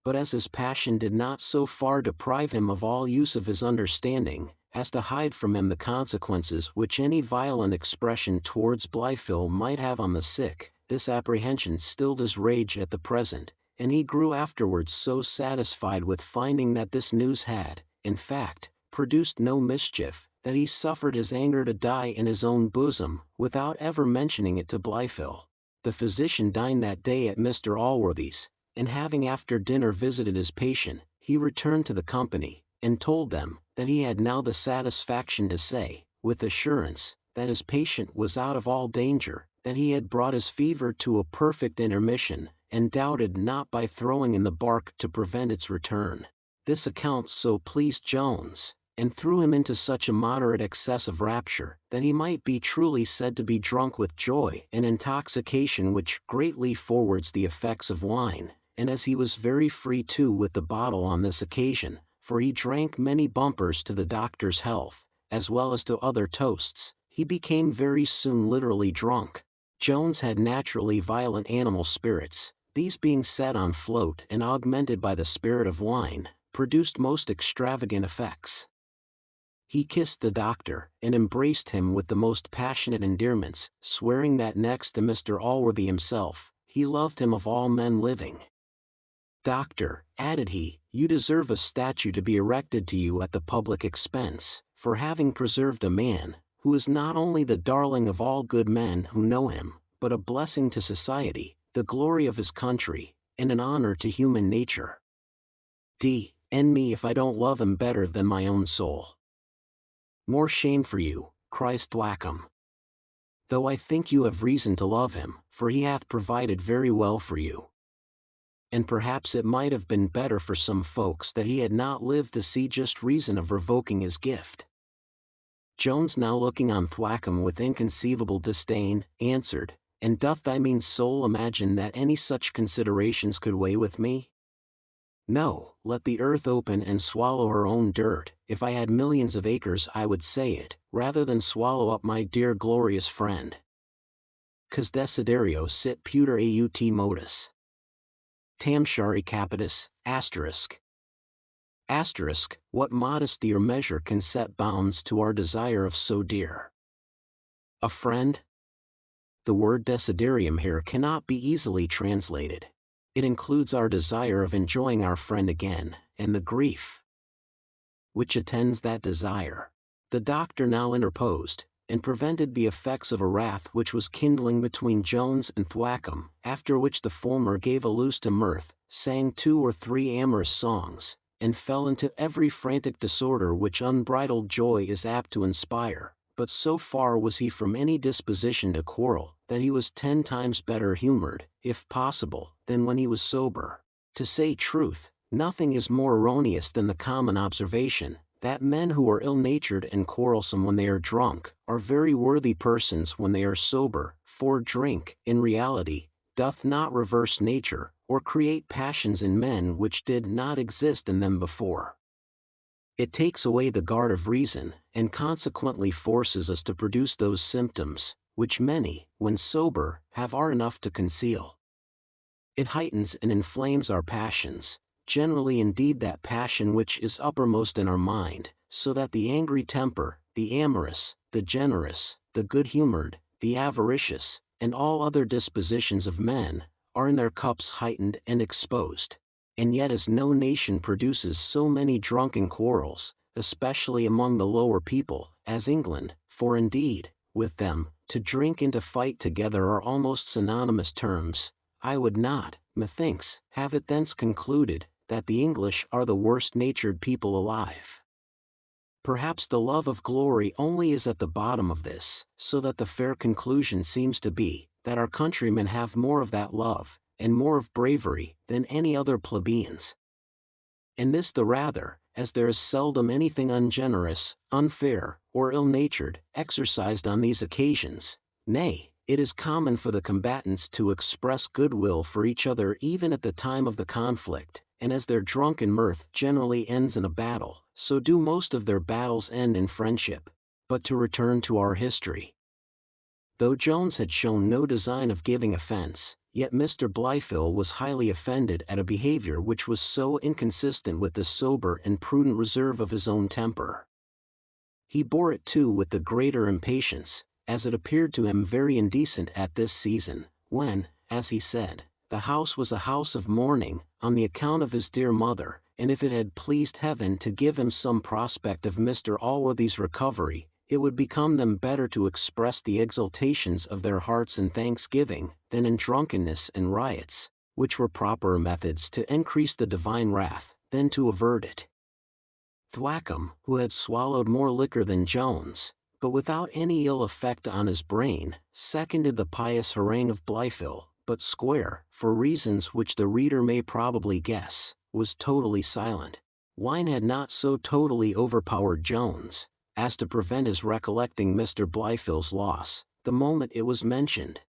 But as his passion did not so far deprive him of all use of his understanding, as to hide from him the consequences which any violent expression towards Blifil might have on the sick, this apprehension stilled his rage at the present, and he grew afterwards so satisfied with finding that this news had, in fact, produced no mischief, that he suffered his anger to die in his own bosom, without ever mentioning it to Blifil. The physician dined that day at Mr. Allworthy's, and having after dinner visited his patient, he returned to the company, and told them, that he had now the satisfaction to say, with assurance, that his patient was out of all danger, that he had brought his fever to a perfect intermission, and doubted not by throwing in the bark to prevent its return. This account so pleased Jones, and threw him into such a moderate excess of rapture, that he might be truly said to be drunk with joy and intoxication which greatly forwards the effects of wine, and as he was very free too with the bottle on this occasion, for he drank many bumpers to the doctor's health, as well as to other toasts, he became very soon literally drunk. Jones had naturally violent animal spirits. These being set on float and augmented by the spirit of wine, produced most extravagant effects. He kissed the doctor, and embraced him with the most passionate endearments, swearing that next to Mr. Allworthy himself, he loved him of all men living. "Doctor," added he, "you deserve a statue to be erected to you at the public expense, for having preserved a man, who is not only the darling of all good men who know him, but a blessing to society, the glory of his country, and an honor to human nature. D.N. me if I don't love him better than my own soul." "More shame for you," cries Thwackum. "Though I think you have reason to love him, for he hath provided very well for you. And perhaps it might have been better for some folks that he had not lived to see just reason of revoking his gift." Jones, now looking on Thwackum with inconceivable disdain, answered, "And doth thy mean soul imagine that any such considerations could weigh with me? No, let the earth open and swallow her own dirt. If I had millions of acres I would say it, rather than swallow up my dear glorious friend. Cos desiderio sit puter aut modus. Tamshari capitis, asterisk. Asterisk, what modesty or measure can set bounds to our desire of so dear a friend? The word desiderium here cannot be easily translated. It includes our desire of enjoying our friend again, and the grief which attends that desire. The doctor now interposed, and prevented the effects of a wrath which was kindling between Jones and Thwackum, after which the former gave a loose to mirth, sang 2 or 3 amorous songs, and fell into every frantic disorder which unbridled joy is apt to inspire. But so far was he from any disposition to quarrel, that he was 10 times better humored, if possible, than when he was sober. To say truth, nothing is more erroneous than the common observation, that men who are ill-natured and quarrelsome when they are drunk, are very worthy persons when they are sober, for drink, in reality, doth not reverse nature, or create passions in men which did not exist in them before. It takes away the guard of reason, and consequently forces us to produce those symptoms, which many, when sober, have art enough to conceal. It heightens and inflames our passions, generally indeed that passion which is uppermost in our mind, so that the angry temper, the amorous, the generous, the good-humored, the avaricious, and all other dispositions of men, are in their cups heightened and exposed. And yet as no nation produces so many drunken quarrels, especially among the lower people, as England, for indeed, with them, to drink and to fight together are almost synonymous terms, I would not, methinks, have it thence concluded, that the English are the worst-natured people alive. Perhaps the love of glory only is at the bottom of this, so that the fair conclusion seems to be, that our countrymen have more of that love, and more of bravery, than any other plebeians. And this the rather, as there is seldom anything ungenerous, unfair, or ill-natured, exercised on these occasions. Nay, it is common for the combatants to express goodwill for each other even at the time of the conflict, and as their drunken mirth generally ends in a battle, so do most of their battles end in friendship. But to return to our history. Though Jones had shown no design of giving offense, yet Mr. Blifil was highly offended at a behavior which was so inconsistent with the sober and prudent reserve of his own temper. He bore it too with the greater impatience, as it appeared to him very indecent at this season, when, as he said, the house was a house of mourning, on the account of his dear mother, and if it had pleased Heaven to give him some prospect of Mr. Allworthy's recovery, it would become them better to express the exultations of their hearts in thanksgiving, than in drunkenness and riots, which were proper methods to increase the divine wrath, than to avert it. Thwackum, who had swallowed more liquor than Jones, but without any ill effect on his brain, seconded the pious harangue of Blifil, but Square, for reasons which the reader may probably guess, was totally silent. Wine had not so totally overpowered Jones, as to prevent his recollecting Mr. Blifil's loss, the moment it was mentioned.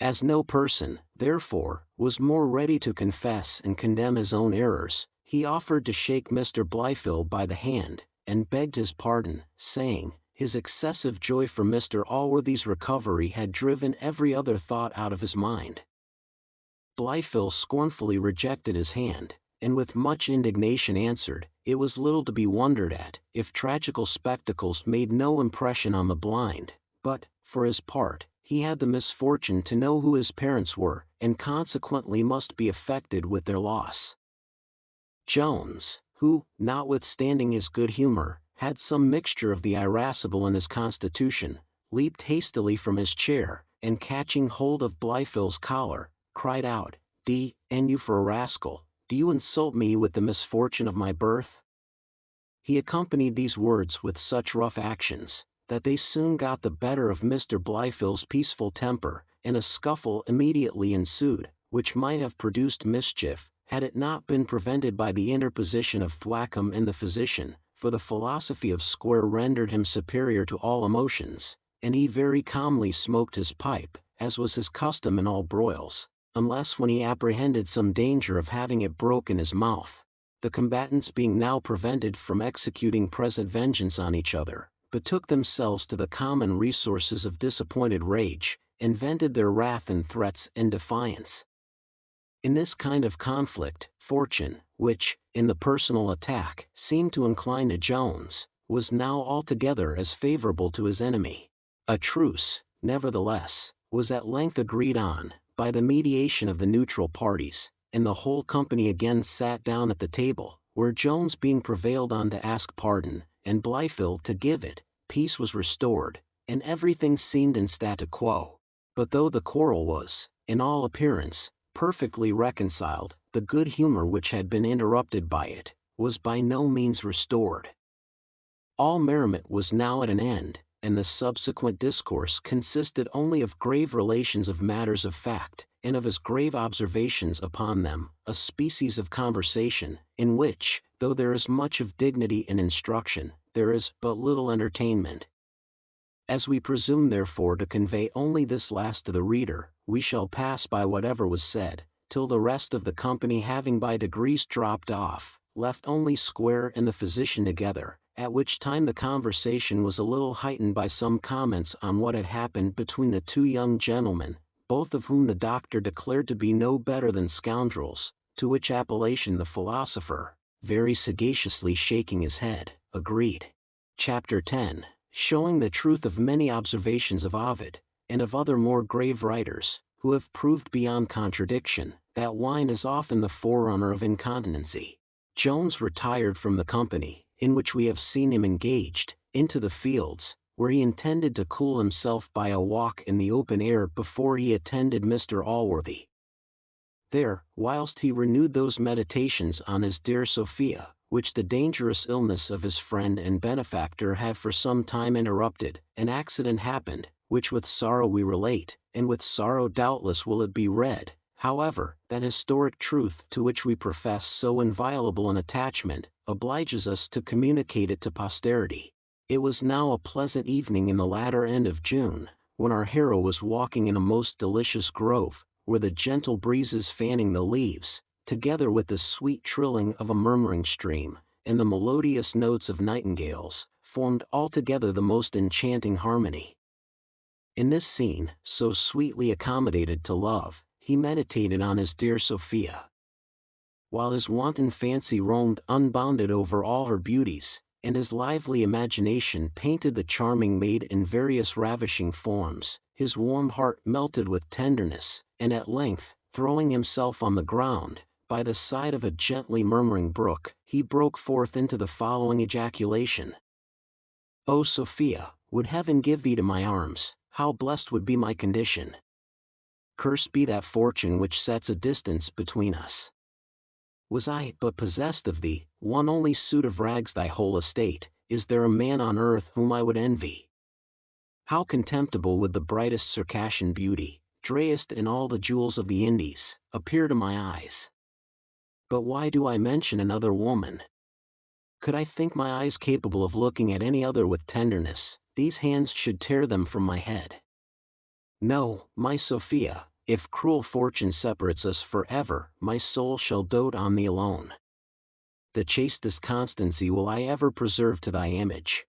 As no person, therefore, was more ready to confess and condemn his own errors, he offered to shake Mr. Blifil by the hand, and begged his pardon, saying, his excessive joy for Mr. Allworthy's recovery had driven every other thought out of his mind. Blifil scornfully rejected his hand, and with much indignation answered, it was little to be wondered at, if tragical spectacles made no impression on the blind, but, for his part, he had the misfortune to know who his parents were, and consequently must be affected with their loss. Jones, who, notwithstanding his good humor, had some mixture of the irascible in his constitution, leaped hastily from his chair, and catching hold of Blifil's collar, cried out, "D—n you for a rascal, do you insult me with the misfortune of my birth?" He accompanied these words with such rough actions, that they soon got the better of Mr. Blifil's peaceful temper, and a scuffle immediately ensued, which might have produced mischief, had it not been prevented by the interposition of Thwackum and the physician, for the philosophy of Square rendered him superior to all emotions, and he very calmly smoked his pipe, as was his custom in all broils, unless when he apprehended some danger of having it broke in his mouth. The combatants being now prevented from executing present vengeance on each other, betook themselves to the common resources of disappointed rage, and vented their wrath in threats and defiance. In this kind of conflict, fortune, which, in the personal attack, seemed to incline to Jones, was now altogether as favorable to his enemy. A truce, nevertheless, was at length agreed on, by the mediation of the neutral parties, and the whole company again sat down at the table, where Jones being prevailed on to ask pardon, and Blifil to give it, peace was restored, and everything seemed in statu quo. But though the quarrel was, in all appearance, perfectly reconciled, the good humor which had been interrupted by it, was by no means restored. All merriment was now at an end, and the subsequent discourse consisted only of grave relations of matters of fact, and of his grave observations upon them, a species of conversation, in which, though there is much of dignity and instruction, there is but little entertainment. As we presume therefore to convey only this last to the reader, we shall pass by whatever was said, till the rest of the company having by degrees dropped off, left only Square and the physician together, at which time the conversation was a little heightened by some comments on what had happened between the two young gentlemen, both of whom the doctor declared to be no better than scoundrels, to which appellation the philosopher, very sagaciously shaking his head, agreed. Chapter 10. Showing the truth of many observations of Ovid, and of other more grave writers, who have proved beyond contradiction, that wine is often the forerunner of incontinency. Jones retired from the company, in which we have seen him engaged, into the fields, where he intended to cool himself by a walk in the open air before he attended Mr. Allworthy. There, whilst he renewed those meditations on his dear Sophia, which the dangerous illness of his friend and benefactor had for some time interrupted, an accident happened, which with sorrow we relate, and with sorrow doubtless will it be read. However, that historic truth to which we profess so inviolable an attachment, obliges us to communicate it to posterity. It was now a pleasant evening in the latter end of June, when our hero was walking in a most delicious grove, where the gentle breezes fanning the leaves, together with the sweet trilling of a murmuring stream, and the melodious notes of nightingales, formed altogether the most enchanting harmony. In this scene, so sweetly accommodated to love, he meditated on his dear Sophia. While his wanton fancy roamed unbounded over all her beauties, and his lively imagination painted the charming maid in various ravishing forms, his warm heart melted with tenderness, and at length, throwing himself on the ground, by the side of a gently murmuring brook, he broke forth into the following ejaculation. "O Sophia, would heaven give thee to my arms, how blessed would be my condition! Cursed be that fortune which sets a distance between us. Was I but possessed of thee, one only suit of rags thy whole estate, is there a man on earth whom I would envy? How contemptible would the brightest Circassian beauty, drayest in all the jewels of the Indies, appear to my eyes? But why do I mention another woman? Could I think my eyes capable of looking at any other with tenderness, these hands should tear them from my head. No, my Sophia, if cruel fortune separates us forever, my soul shall dote on thee alone. The chastest constancy will I ever preserve to thy image.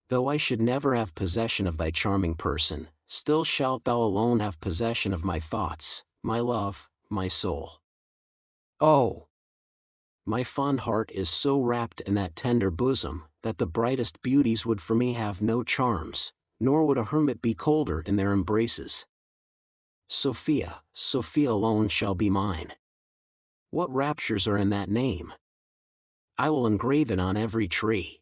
Though I should never have possession of thy charming person, still shalt thou alone have possession of my thoughts, my love, my soul. Oh! My fond heart is so wrapped in that tender bosom, that the brightest beauties would for me have no charms, nor would a hermit be colder in their embraces. Sophia, Sophia alone shall be mine. What raptures are in that name! I will engrave it on every tree."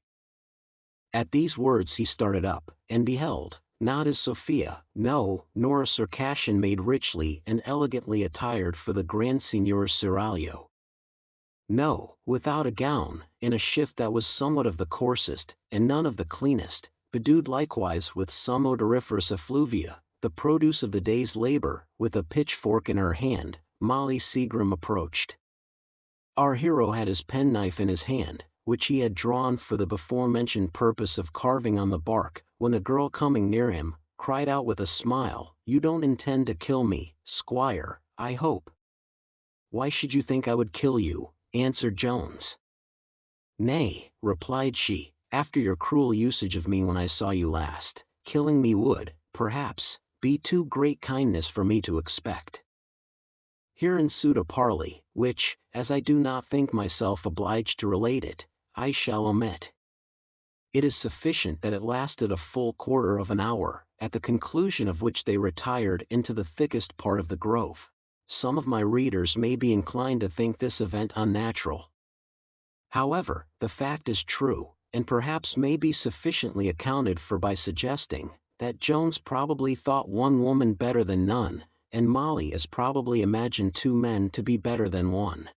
At these words he started up, and beheld, not his Sophia, no, nor a Circassian maid richly and elegantly attired for the Grand Signior's seraglio. No, without a gown, in a shift that was somewhat of the coarsest, and none of the cleanest, bedewed likewise with some odoriferous effluvia, the produce of the day's labor, with a pitchfork in her hand, Molly Seagrim approached. Our hero had his penknife in his hand, which he had drawn for the before-mentioned purpose of carving on the bark, when a girl coming near him, cried out with a smile, "You don't intend to kill me, squire, I hope?" "Why should you think I would kill you?" answered Jones. "Nay," replied she, "after your cruel usage of me when I saw you last, killing me would, perhaps, be too great kindness for me to expect." Here ensued a parley, which, as I do not think myself obliged to relate it, I shall omit. It is sufficient that it lasted a full quarter of an hour, at the conclusion of which they retired into the thickest part of the grove. Some of my readers may be inclined to think this event unnatural. However, the fact is true, and perhaps may be sufficiently accounted for by suggesting that Jones probably thought one woman better than none, and Molly as probably imagined two men to be better than one.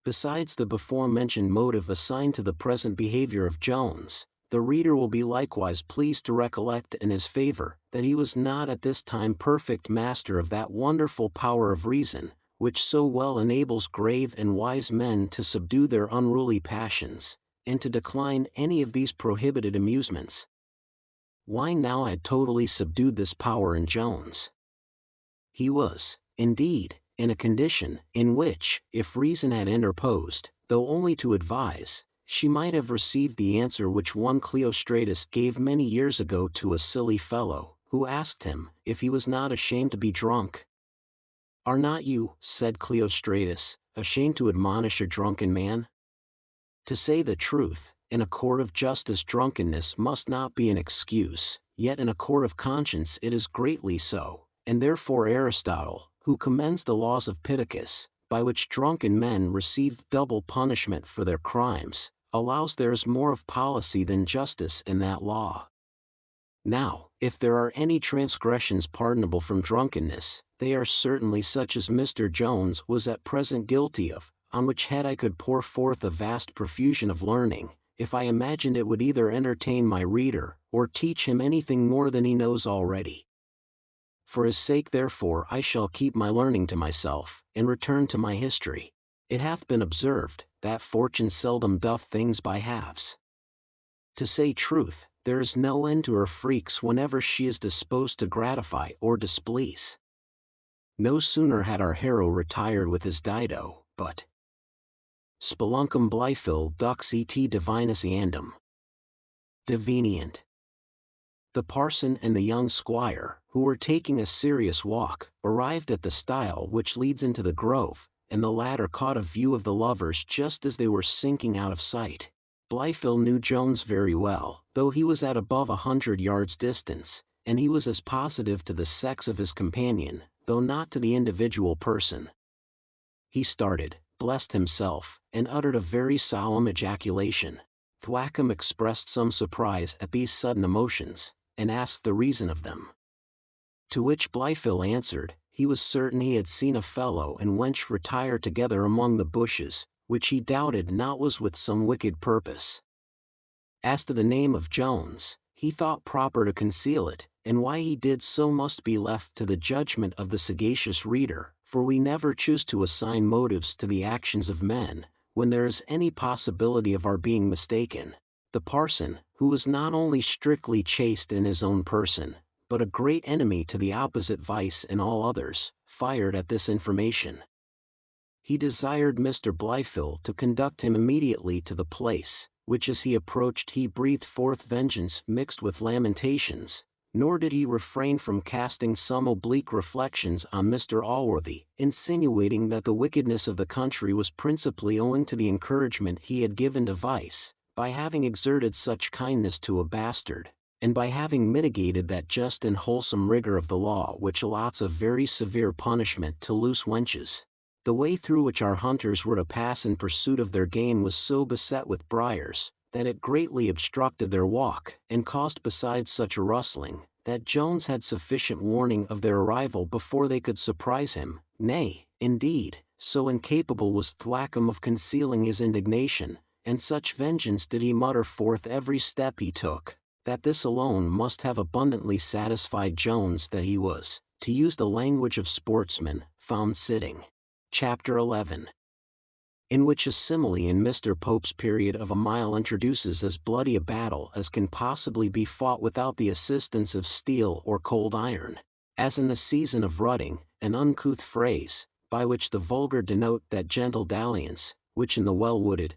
Besides the before-mentioned motive assigned to the present behavior of Jones, the reader will be likewise pleased to recollect in his favor that he was not at this time perfect master of that wonderful power of reason, which so well enables grave and wise men to subdue their unruly passions, and to decline any of these prohibited amusements. Wine now had totally subdued this power in Jones. He was, indeed, in a condition in which, if reason had interposed, though only to advise, she might have received the answer which one Cleostratus gave many years ago to a silly fellow, who asked him if he was not ashamed to be drunk. "Are not you," said Cleostratus, "ashamed to admonish a drunken man? To say the truth, in a court of justice drunkenness must not be an excuse, yet in a court of conscience it is greatly so, and therefore Aristotle, who commends the laws of Pittacus, by which drunken men receive double punishment for their crimes, allows there is more of policy than justice in that law. Now, if there are any transgressions pardonable from drunkenness, they are certainly such as Mr. Jones was at present guilty of, on which head I could pour forth a vast profusion of learning, if I imagined it would either entertain my reader, or teach him anything more than he knows already. For his sake therefore I shall keep my learning to myself, and return to my history. It hath been observed, that fortune seldom doth things by halves. To say truth, there is no end to her freaks whenever she is disposed to gratify or displease. No sooner had our hero retired with his Dido, but Speluncum Blyphil dux et divinus eandum. Devenient. The parson and the young squire, who were taking a serious walk, arrived at the stile which leads into the grove, and the latter caught a view of the lovers just as they were sinking out of sight. Blyphil knew Jones very well, though he was at above 100 yards distance, and he was as positive to the sex of his companion, though not to the individual person. He started, blessed himself, and uttered a very solemn ejaculation. Thwackum expressed some surprise at these sudden emotions, and asked the reason of them. To which Blyphil answered, he was certain he had seen a fellow and wench retire together among the bushes, which he doubted not was with some wicked purpose. As to the name of Jones, he thought proper to conceal it, and why he did so must be left to the judgment of the sagacious reader, for we never choose to assign motives to the actions of men, when there is any possibility of our being mistaken. The parson, who was not only strictly chaste in his own person, but a great enemy to the opposite vice in all others, fired at this information. He desired Mr. Blyphil to conduct him immediately to the place, which as he approached he breathed forth vengeance mixed with lamentations, nor did he refrain from casting some oblique reflections on Mr. Allworthy, insinuating that the wickedness of the country was principally owing to the encouragement he had given to vice, by having exerted such kindness to a bastard, and by having mitigated that just and wholesome rigor of the law which allots a very severe punishment to loose wenches. The way through which our hunters were to pass in pursuit of their game was so beset with briars, that it greatly obstructed their walk, and caused besides such a rustling, that Jones had sufficient warning of their arrival before they could surprise him. Nay, indeed, so incapable was Thwackum of concealing his indignation, and such vengeance did he mutter forth every step he took, that this alone must have abundantly satisfied Jones that he was, to use the language of sportsmen, found sitting. Chapter 11. In which a simile in Mr. Pope's period of a mile introduces as bloody a battle as can possibly be fought without the assistance of steel or cold iron, as in the season of rutting, an uncouth phrase, by which the vulgar denote that gentle dalliance, which in the well-wooded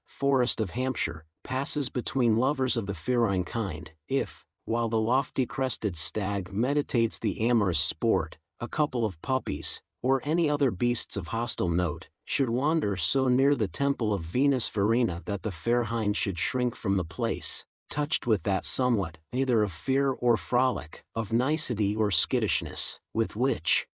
forest of Hampshire, passes between lovers of the ferine kind, if, while the lofty-crested stag meditates the amorous sport, a couple of puppies, or any other beasts of hostile note, should wander so near the temple of Venus Verena that the fair hind should shrink from the place, touched with that somewhat, either of fear or frolic, of nicety or skittishness, with which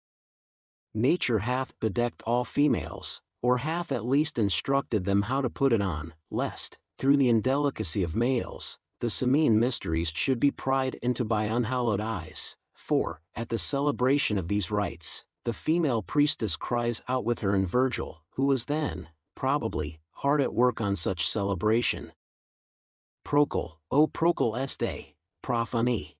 nature hath bedecked all females, or hath at least instructed them how to put it on, lest, through the indelicacy of males, the Samian mysteries should be pried into by unhallowed eyes. For, at the celebration of these rites, the female priestess cries out with her in Virgil, who was then, probably, hard at work on such celebration. Procul, o procul este, profani.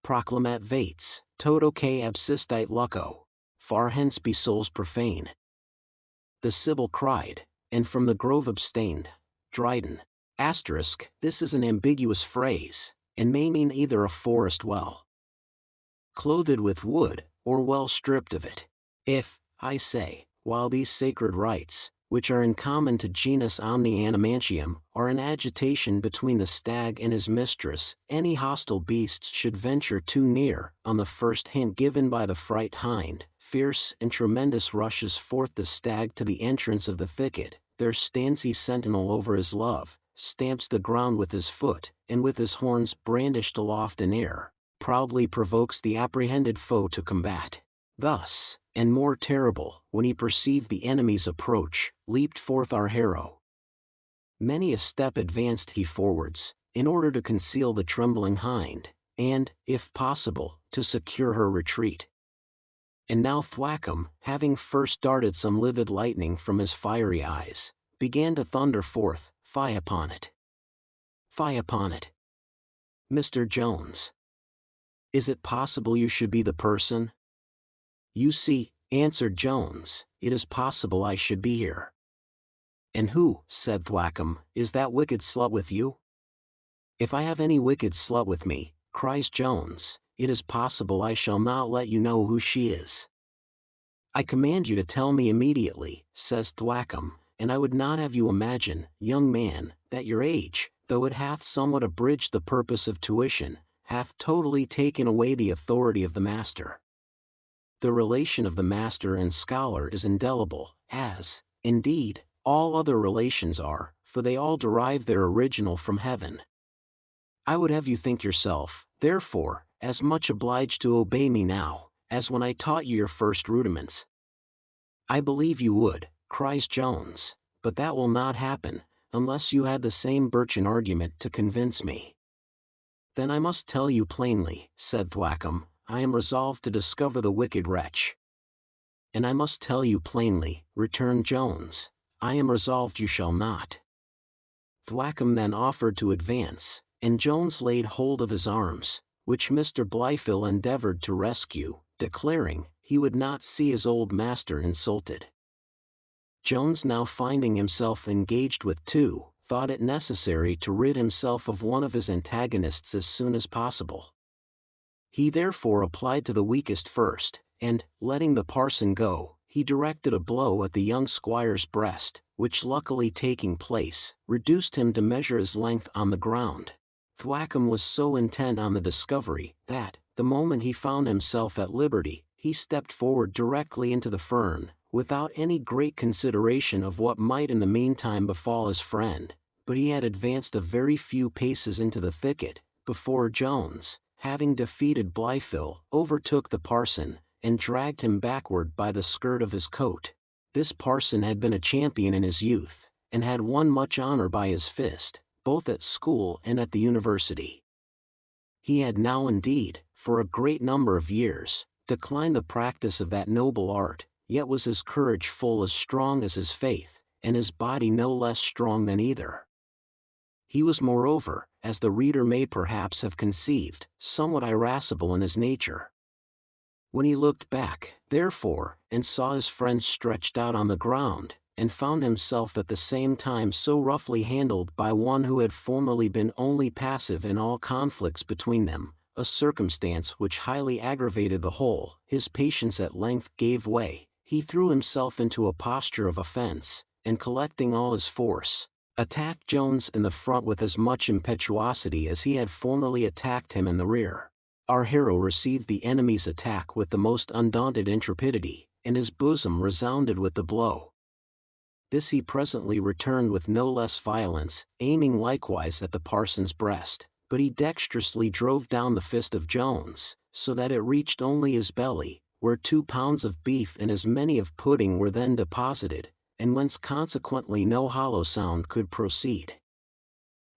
Proclamat vates, toto que absistite luco. Far hence be souls profane. The Sibyl cried, and from the grove abstained. Dryden. This is an ambiguous phrase, and may mean either a forest well clothed with wood, or well stripped of it. If, I say, while these sacred rites, which are in common to genus omni animantium, are in agitation between the stag and his mistress, any hostile beasts should venture too near, on the first hint given by the fright hind, fierce and tremendous rushes forth the stag to the entrance of the thicket, there stands he sentinel over his love, stamps the ground with his foot, and with his horns brandished aloft in air, proudly provokes the apprehended foe to combat. Thus, and more terrible, when he perceived the enemy's approach, leaped forth our hero. Many a step advanced he forwards, in order to conceal the trembling hind, and, if possible, to secure her retreat. And now Thwackum, having first darted some livid lightning from his fiery eyes, began to thunder forth, "Fie upon it! Fie upon it! Mr. Jones! Is it possible you should be the person?" "You see," answered Jones, "it is possible I should be here." "And who," said Thwackum, "is that wicked slut with you?" "If I have any wicked slut with me," cries Jones, "it is possible I shall not let you know who she is." "I command you to tell me immediately," says Thwackum, "and I would not have you imagine, young man, that your age, though it hath somewhat abridged the purpose of tuition, hath totally taken away the authority of the master. The relation of the master and scholar is indelible, as, indeed, all other relations are, for they all derive their original from heaven. I would have you think yourself, therefore, as much obliged to obey me now, as when I taught you your first rudiments." "I believe you would," cries Jones, "but that will not happen, unless you had the same birchen argument to convince me." "Then I must tell you plainly," said Thwackum, "I am resolved to discover the wicked wretch." "And I must tell you plainly," returned Jones, "I am resolved you shall not." Thwackum then offered to advance, and Jones laid hold of his arms, which Mr. Blifil endeavored to rescue, declaring, he would not see his old master insulted. Jones, now finding himself engaged with two, thought it necessary to rid himself of one of his antagonists as soon as possible. He therefore applied to the weakest first, and, letting the parson go, he directed a blow at the young squire's breast, which luckily taking place, reduced him to measure his length on the ground. Thwackum was so intent on the discovery, that, the moment he found himself at liberty, he stepped forward directly into the fern, without any great consideration of what might in the meantime befall his friend, but he had advanced a very few paces into the thicket, before Jones, having defeated Blifil, overtook the parson, and dragged him backward by the skirt of his coat. This parson had been a champion in his youth, and had won much honor by his fist, both at school and at the university. He had now indeed, for a great number of years, declined the practice of that noble art, yet was his courage full as strong as his faith, and his body no less strong than either. He was moreover, as the reader may perhaps have conceived, somewhat irascible in his nature. When he looked back, therefore, and saw his friend stretched out on the ground, and found himself at the same time so roughly handled by one who had formerly been only passive in all conflicts between them, a circumstance which highly aggravated the whole, his patience at length gave way. He threw himself into a posture of offense, and collecting all his force, attacked Jones in the front with as much impetuosity as he had formerly attacked him in the rear. Our hero received the enemy's attack with the most undaunted intrepidity, and his bosom resounded with the blow. This he presently returned with no less violence, aiming likewise at the parson's breast, but he dexterously drove down the fist of Jones, so that it reached only his belly, where 2 pounds of beef and as many of pudding were then deposited, and whence consequently no hollow sound could proceed.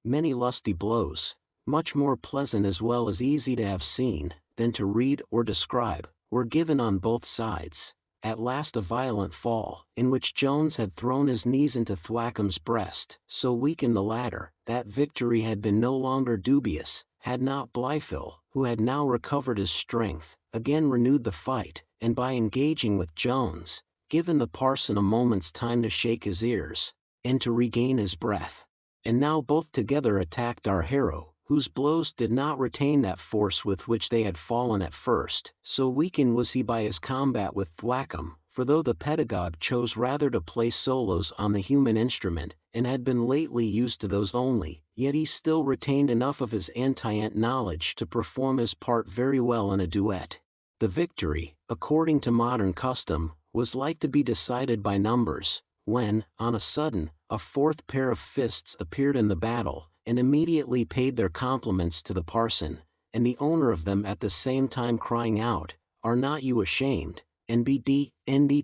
Many lusty blows, much more pleasant as well as easy to have seen, than to read or describe, were given on both sides. At last a violent fall, in which Jones had thrown his knees into Thwackum's breast, so weakened the latter, that victory had been no longer dubious, had not Blifil, who had now recovered his strength, again renewed the fight, and by engaging with Jones, given the parson a moment's time to shake his ears, and to regain his breath. And now both together attacked our hero, whose blows did not retain that force with which they had fallen at first, so weakened was he by his combat with Thwackum, for though the pedagogue chose rather to play solos on the human instrument, and had been lately used to those only, yet he still retained enough of his antient knowledge to perform his part very well in a duet. The victory, according to modern custom, was like to be decided by numbers, when, on a sudden, a fourth pair of fists appeared in the battle, and immediately paid their compliments to the parson, and the owner of them at the same time crying out, "Are not you ashamed, NBD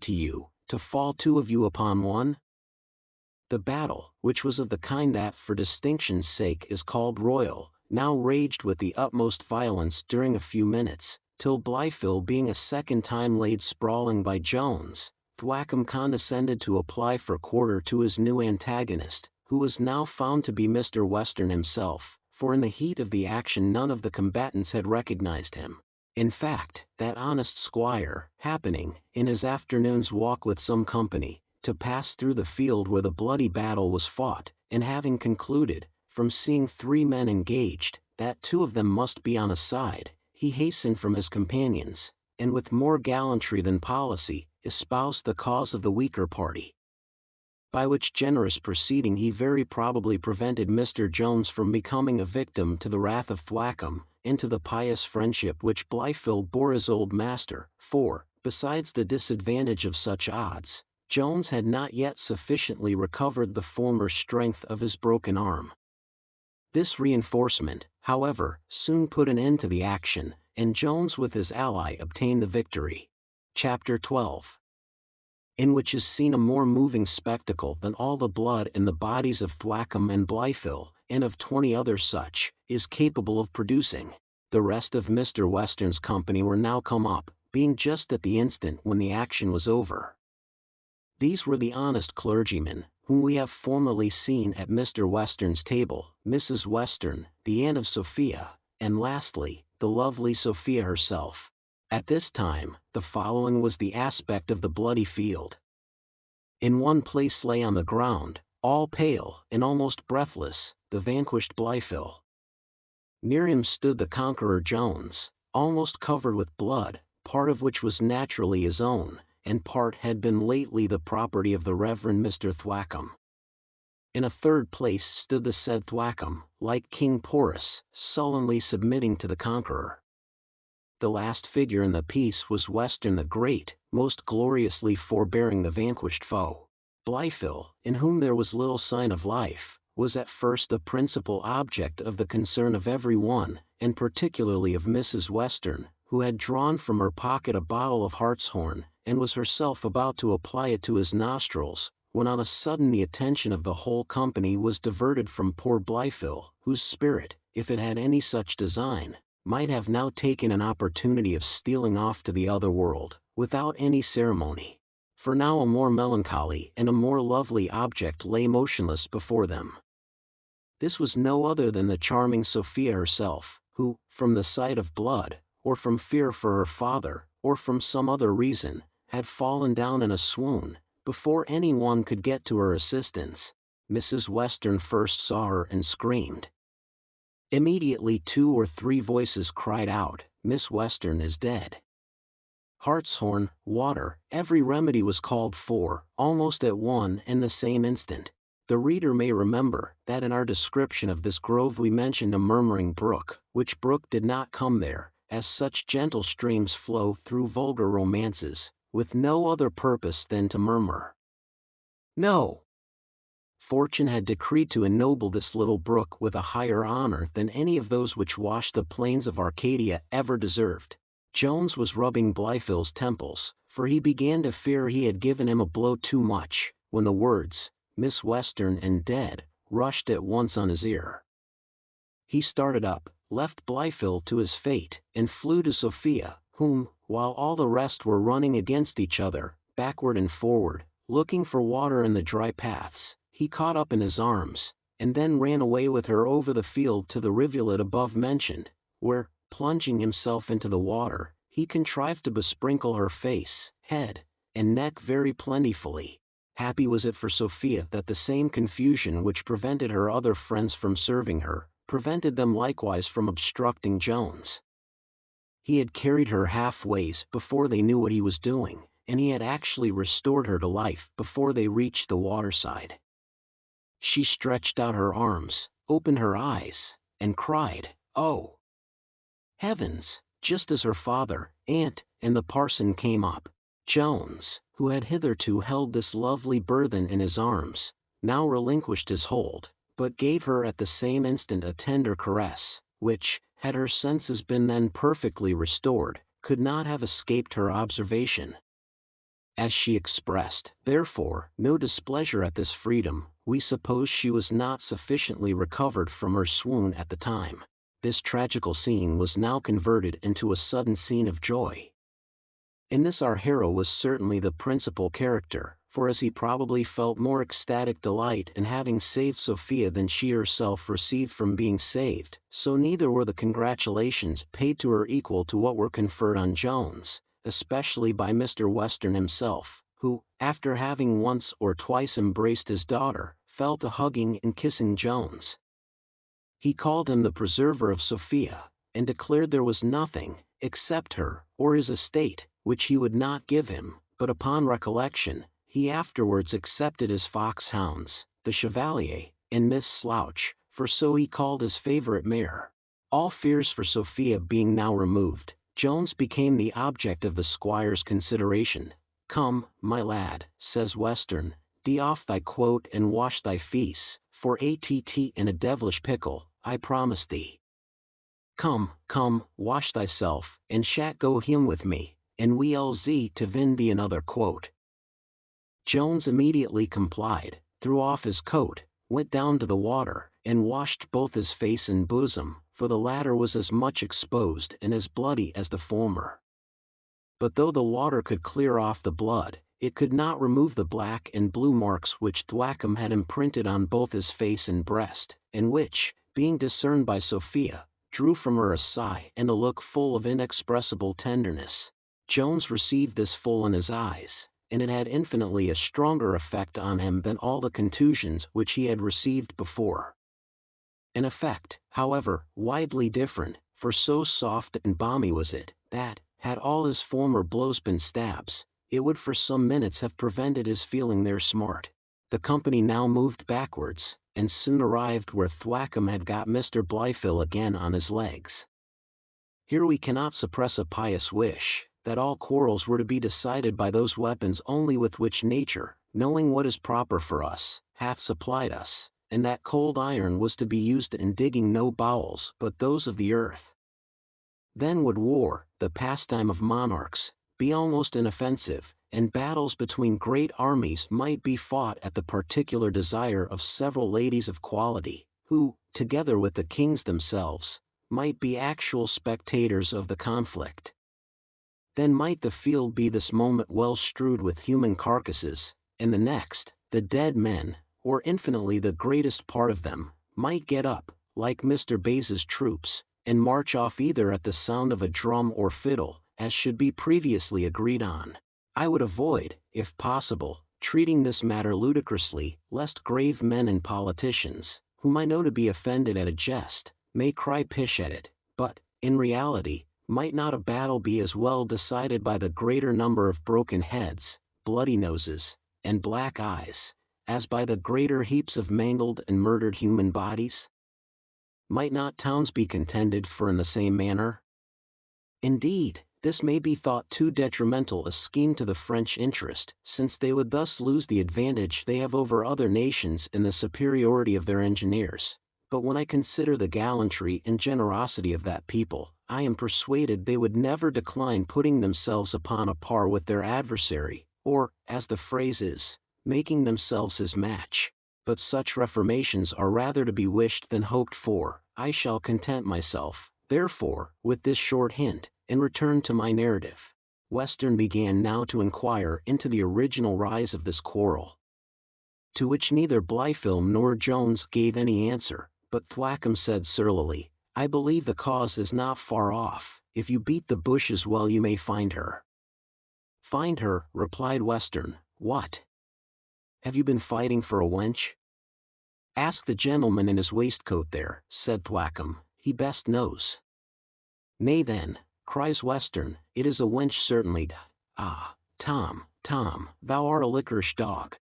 to you, to fall two of you upon one? The battle, which was of the kind that for distinction's sake is called royal, now raged with the utmost violence during a few minutes, till Blifil being a second time laid sprawling by Jones, Thwackum condescended to apply for quarter to his new antagonist, who was now found to be Mr. Western himself, for in the heat of the action none of the combatants had recognized him. In fact, that honest squire, happening, in his afternoon's walk with some company, to pass through the field where the bloody battle was fought, and having concluded, from seeing 3 men engaged, that 2 of them must be on a side, he hastened from his companions, and with more gallantry than policy, espoused the cause of the weaker party. By which generous proceeding he very probably prevented Mr. Jones from becoming a victim to the wrath of Thwackum, and to the pious friendship which Blifil bore his old master, for, besides the disadvantage of such odds, Jones had not yet sufficiently recovered the former strength of his broken arm. This reinforcement, however, soon put an end to the action, and Jones with his ally obtained the victory. Chapter 12. In which is seen a more moving spectacle than all the blood in the bodies of Thwackum and Blifil, and of 20 others such, is capable of producing. The rest of Mr. Western's company were now come up, being just at the instant when the action was over. These were the honest clergymen, whom we have formerly seen at Mr. Western's table, Mrs. Western, the Aunt of Sophia, and lastly, the lovely Sophia herself. At this time, the following was the aspect of the bloody field. In one place lay on the ground, all pale and almost breathless, the vanquished Blifil. Near him stood the conqueror Jones, almost covered with blood, part of which was naturally his own, and part had been lately the property of the Reverend Mr. Thwackum. In a third place stood the said Thwackum, like King Porus, sullenly submitting to the conqueror. The last figure in the piece was Western the Great, most gloriously forbearing the vanquished foe. Blifil, in whom there was little sign of life, was at first the principal object of the concern of every one, and particularly of Mrs. Western, who had drawn from her pocket a bottle of hartshorn, and was herself about to apply it to his nostrils, when on a sudden the attention of the whole company was diverted from poor Blifil, whose spirit, if it had any such design, might have now taken an opportunity of stealing off to the other world, without any ceremony. For now a more melancholy and a more lovely object lay motionless before them. This was no other than the charming Sophia herself, who, from the sight of blood, or from fear for her father, or from some other reason, had fallen down in a swoon, before any one could get to her assistance. Mrs. Western first saw her and screamed. Immediately 2 or 3 voices cried out, "Miss Western is dead." Hartshorn, water, every remedy was called for, almost at one and the same instant. The reader may remember that in our description of this grove we mentioned a murmuring brook, which brook did not come there, as such gentle streams flow through vulgar romances, with no other purpose than to murmur. No! Fortune had decreed to ennoble this little brook with a higher honor than any of those which washed the plains of Arcadia ever deserved. Jones was rubbing Blifil's temples, for he began to fear he had given him a blow too much, when the words, "Miss Western and dead," rushed at once on his ear. He started up, left Blifil to his fate, and flew to Sophia, whom, while all the rest were running against each other, backward and forward, looking for water in the dry paths, he caught up in his arms, and then ran away with her over the field to the rivulet above mentioned, where, plunging himself into the water, he contrived to besprinkle her face, head, and neck very plentifully. Happy was it for Sophia that the same confusion which prevented her other friends from serving her, prevented them likewise from obstructing Jones. He had carried her half-ways before they knew what he was doing, and he had actually restored her to life before they reached the waterside. She stretched out her arms, opened her eyes, and cried, "Oh, heavens!" just as her father, aunt, and the parson came up. Jones, who had hitherto held this lovely burthen in his arms, now relinquished his hold, but gave her at the same instant a tender caress, which, had her senses been then perfectly restored, could not have escaped her observation. as she expressed, therefore, no displeasure at this freedom. We suppose she was not sufficiently recovered from her swoon at the time. This tragical scene was now converted into a sudden scene of joy. In this our hero was certainly the principal character, for as he probably felt more ecstatic delight in having saved Sophia than she herself received from being saved, so neither were the congratulations paid to her equal to what were conferred on Jones, especially by Mr. Western himself, who, after having once or twice embraced his daughter, fell to hugging and kissing Jones. He called him the preserver of Sophia, and declared there was nothing, except her, or his estate, which he would not give him, but upon recollection, he afterwards accepted his foxhounds, the Chevalier, and Miss Slouch, for so he called his favorite mare. All fears for Sophia being now removed, Jones became the object of the squire's consideration. "Come, my lad," says Western, "dee off thy coat and wash thy feace, for att in a devilish pickle, I promise thee. Come, come, wash thyself, and shat go home with me, and we'll see to vin thee another quote." Jones immediately complied, threw off his coat, went down to the water, and washed both his face and bosom, for the latter was as much exposed and as bloody as the former. But though the water could clear off the blood, it could not remove the black and blue marks which Thwackum had imprinted on both his face and breast, and which, being discerned by Sophia, drew from her a sigh and a look full of inexpressible tenderness. Jones received this full in his eyes, and it had infinitely a stronger effect on him than all the contusions which he had received before. An effect, however, widely different, for so soft and balmy was it, that, had all his former blows been stabs, it would for some minutes have prevented his feeling their smart. The company now moved backwards, and soon arrived where Thwackum had got Mr. Blifil again on his legs. Here we cannot suppress a pious wish, that all quarrels were to be decided by those weapons only with which nature, knowing what is proper for us, hath supplied us, and that cold iron was to be used in digging no bowels but those of the earth. Then would war, the pastime of monarchs, be almost inoffensive, and battles between great armies might be fought at the particular desire of several ladies of quality, who, together with the kings themselves, might be actual spectators of the conflict. Then might the field be this moment well strewed with human carcasses, and the next, the dead men, or infinitely the greatest part of them, might get up, like Mr. Base's troops, and march off either at the sound of a drum or fiddle, as should be previously agreed on. I would avoid, if possible, treating this matter ludicrously, lest grave men and politicians, whom I know to be offended at a jest, may cry pish at it, but, in reality, might not a battle be as well decided by the greater number of broken heads, bloody noses, and black eyes, as by the greater heaps of mangled and murdered human bodies? Might not towns be contended for in the same manner? Indeed, this may be thought too detrimental a scheme to the French interest, since they would thus lose the advantage they have over other nations in the superiority of their engineers. But when I consider the gallantry and generosity of that people, I am persuaded they would never decline putting themselves upon a par with their adversary, or, as the phrase is, making themselves his match. But such reformations are rather to be wished than hoped for. I shall content myself, therefore, with this short hint, and return to my narrative. Western began now to inquire into the original rise of this quarrel, to which neither Blifil nor Jones gave any answer, but Thwackum said surlily, "I believe the cause is not far off. If you beat the bushes well you may find her." "Find her," replied Western, "what? Have you been fighting for a wench?" "Ask the gentleman in his waistcoat there," said Thwackum, "he best knows." "Nay then," cries Western, "it is a wench certainly. Ah, Tom, thou art a liquorish dog.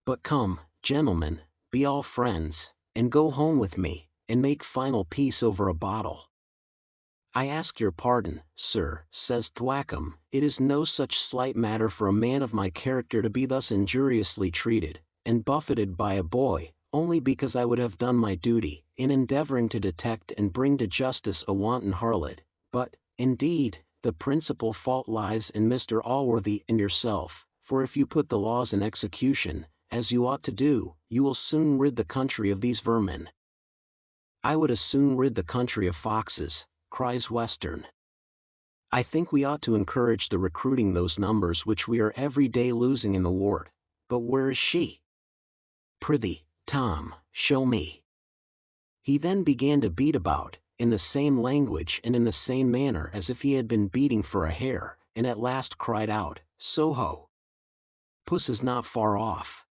But come, gentlemen, be all friends, and go home with me, and make final peace over a bottle." "I ask your pardon, sir," says Thwackum, "it is no such slight matter for a man of my character to be thus injuriously treated, and buffeted by a boy, only because I would have done my duty, in endeavoring to detect and bring to justice a wanton harlot, but, indeed, the principal fault lies in Mr. Allworthy and yourself, for if you put the laws in execution, as you ought to do, you will soon rid the country of these vermin." "I would as soon rid the country of foxes," cries Western. "I think we ought to encourage the recruiting those numbers which we are every day losing in the ward. But where is she? Prithee, Tom, show me." He then began to beat about, in the same language and in the same manner as if he had been beating for a hare, and at last cried out, "Soho! Puss is not far off.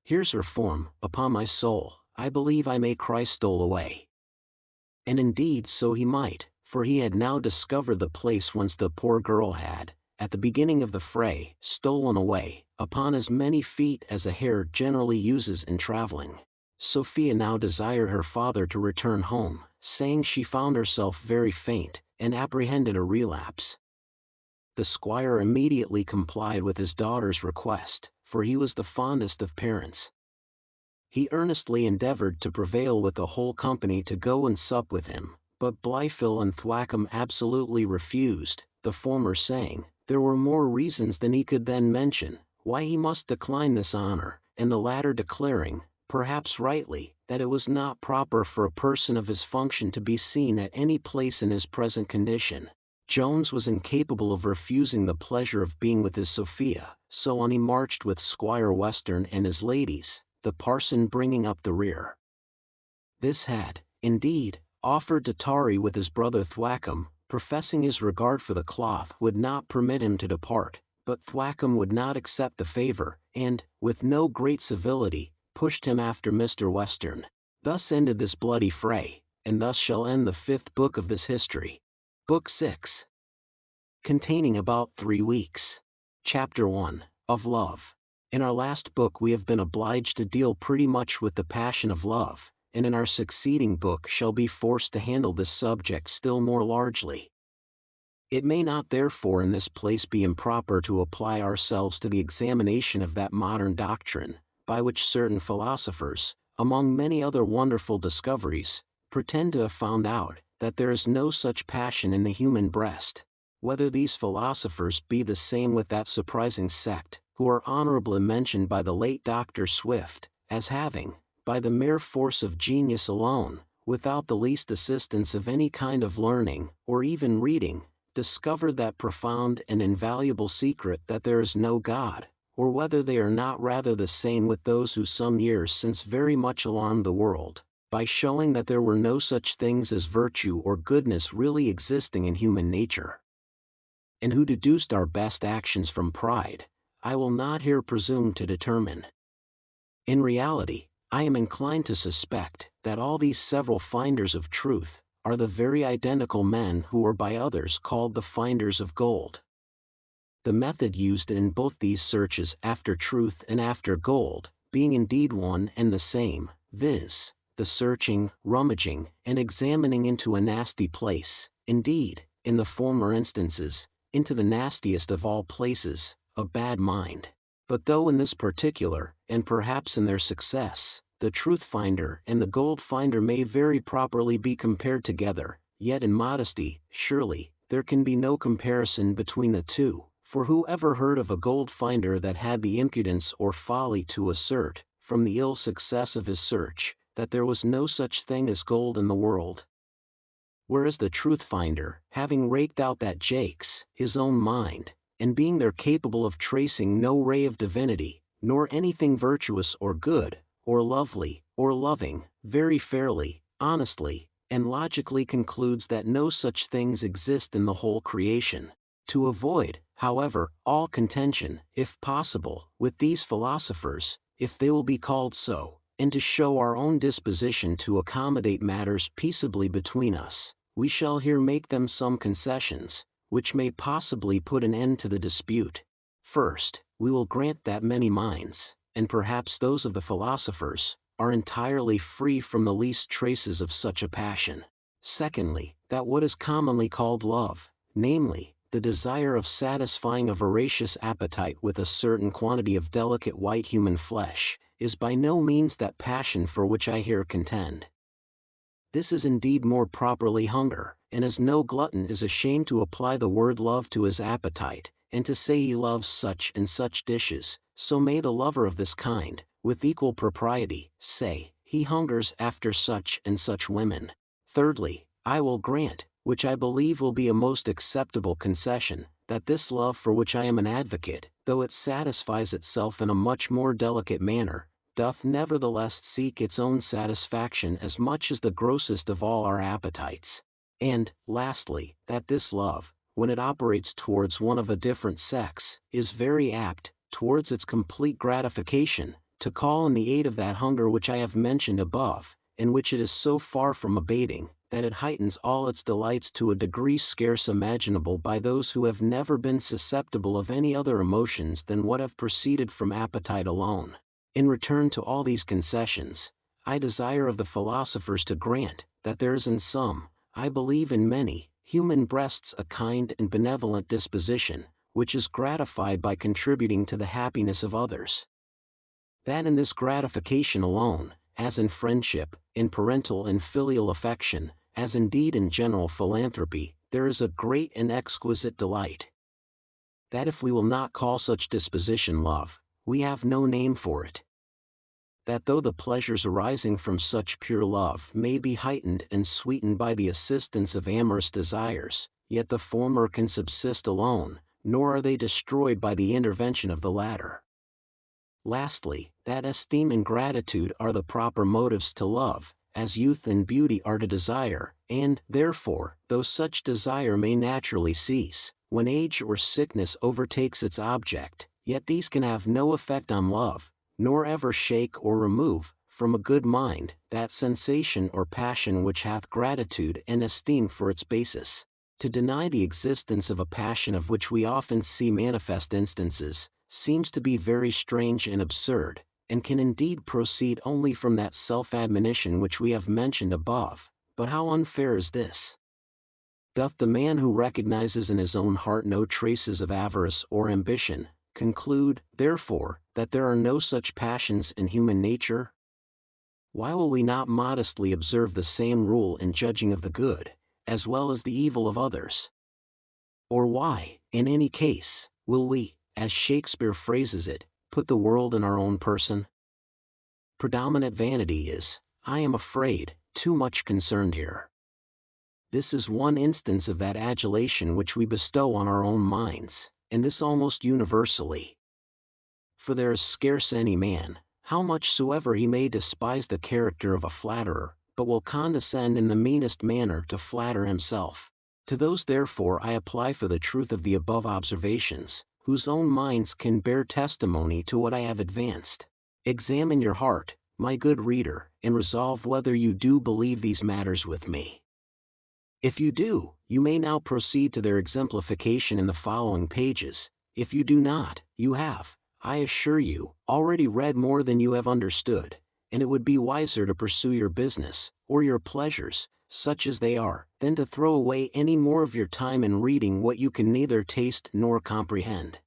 Here's her form, upon my soul, I believe I may cry stole away." And indeed so he might, for he had now discovered the place whence the poor girl had, at the beginning of the fray, stolen away, upon as many feet as a hare generally uses in traveling. Sophia now desired her father to return home, saying she found herself very faint, and apprehended a relapse. The squire immediately complied with his daughter's request, for he was the fondest of parents. He earnestly endeavored to prevail with the whole company to go and sup with him, but Blifil and Thwackum absolutely refused, the former saying, there were more reasons than he could then mention, why he must decline this honor, and the latter declaring, perhaps rightly, that it was not proper for a person of his function to be seen at any place in his present condition. Jones was incapable of refusing the pleasure of being with his Sophia, so on he marched with Squire Western and his ladies, the parson bringing up the rear. This had, indeed, offered to tarry with his brother Thwackum, professing his regard for the cloth would not permit him to depart, but Thwackum would not accept the favor, and, with no great civility, pushed him after Mr. Western. Thus ended this bloody fray, and thus shall end the 5th book of this history. Book 6. Containing about 3 weeks. Chapter 1, of Love. In our last book we have been obliged to deal pretty much with the passion of love, and in our succeeding book shall be forced to handle this subject still more largely. It may not therefore in this place be improper to apply ourselves to the examination of that modern doctrine, by which certain philosophers, among many other wonderful discoveries, pretend to have found out that there is no such passion in the human breast. Whether these philosophers be the same with that surprising sect, who are honorably mentioned by the late Dr. Swift, as having, by the mere force of genius alone, without the least assistance of any kind of learning, or even reading, discovered that profound and invaluable secret that there is no God, or whether they are not rather the same with those who some years since very much alarmed the world, by showing that there were no such things as virtue or goodness really existing in human nature, and who deduced our best actions from pride, I will not here presume to determine. In reality, I am inclined to suspect that all these several finders of truth are the very identical men who are by others called the finders of gold. The method used in both these searches after truth and after gold, being indeed one and the same, viz., the searching, rummaging, and examining into a nasty place, indeed, in the former instances, into the nastiest of all places, a bad mind. But though in this particular, and perhaps in their success, the truth-finder and the gold-finder may very properly be compared together, yet in modesty, surely, there can be no comparison between the two, for who ever heard of a gold-finder that had the impudence or folly to assert, from the ill success of his search, that there was no such thing as gold in the world? Whereas the truth-finder, having raked out that Jake's, his own mind, and being there capable of tracing no ray of divinity, nor anything virtuous or good, or lovely, or loving, very fairly, honestly, and logically concludes that no such things exist in the whole creation. To avoid, however, all contention, if possible, with these philosophers, if they will be called so, and to show our own disposition to accommodate matters peaceably between us, we shall here make them some concessions, which may possibly put an end to the dispute. First, we will grant that many minds, and perhaps those of the philosophers, are entirely free from the least traces of such a passion. Secondly, that what is commonly called love, namely, the desire of satisfying a voracious appetite with a certain quantity of delicate white human flesh, is by no means that passion for which I here contend. This is indeed more properly hunger, and as no glutton is ashamed to apply the word love to his appetite, and to say he loves such and such dishes, so may the lover of this kind, with equal propriety, say, he hungers after such and such women. Thirdly, I will grant, which I believe will be a most acceptable concession, that this love for which I am an advocate, though it satisfies itself in a much more delicate manner, doth nevertheless seek its own satisfaction as much as the grossest of all our appetites. And, lastly, that this love, when it operates towards one of a different sex, is very apt, towards its complete gratification, to call in the aid of that hunger which I have mentioned above, in which it is so far from abating, that it heightens all its delights to a degree scarce imaginable by those who have never been susceptible of any other emotions than what have proceeded from appetite alone. In return to all these concessions, I desire of the philosophers to grant, that there is in some, I believe in many, human breasts a kind and benevolent disposition, which is gratified by contributing to the happiness of others. That in this gratification alone, as in friendship, in parental and filial affection, as indeed in general philanthropy, there is a great and exquisite delight. That if we will not call such disposition love, we have no name for it. That though the pleasures arising from such pure love may be heightened and sweetened by the assistance of amorous desires, yet the former can subsist alone, nor are they destroyed by the intervention of the latter. Lastly, that esteem and gratitude are the proper motives to love, as youth and beauty are to desire, and, therefore, though such desire may naturally cease, when age or sickness overtakes its object, yet these can have no effect on love, nor ever shake or remove, from a good mind, that sensation or passion which hath gratitude and esteem for its basis. To deny the existence of a passion of which we often see manifest instances, seems to be very strange and absurd, and can indeed proceed only from that self-admonition which we have mentioned above. But how unfair is this? Doth the man who recognizes in his own heart no traces of avarice or ambition, conclude, therefore, that there are no such passions in human nature? Why will we not modestly observe the same rule in judging of the good, as well as the evil of others? Or why, in any case, will we, as Shakespeare phrases it, put the world in our own person? Predominant vanity is, I am afraid, too much concerned here. This is one instance of that adulation which we bestow on our own minds, and this almost universally. For there is scarce any man, how much soever he may despise the character of a flatterer, but will condescend in the meanest manner to flatter himself. To those therefore I apply for the truth of the above observations, whose own minds can bear testimony to what I have advanced. Examine your heart, my good reader, and resolve whether you do believe these matters with me. If you do, you may now proceed to their exemplification in the following pages. If you do not, you have, I assure you, already read more than you have understood, and it would be wiser to pursue your business, or your pleasures, such as they are, than to throw away any more of your time in reading what you can neither taste nor comprehend.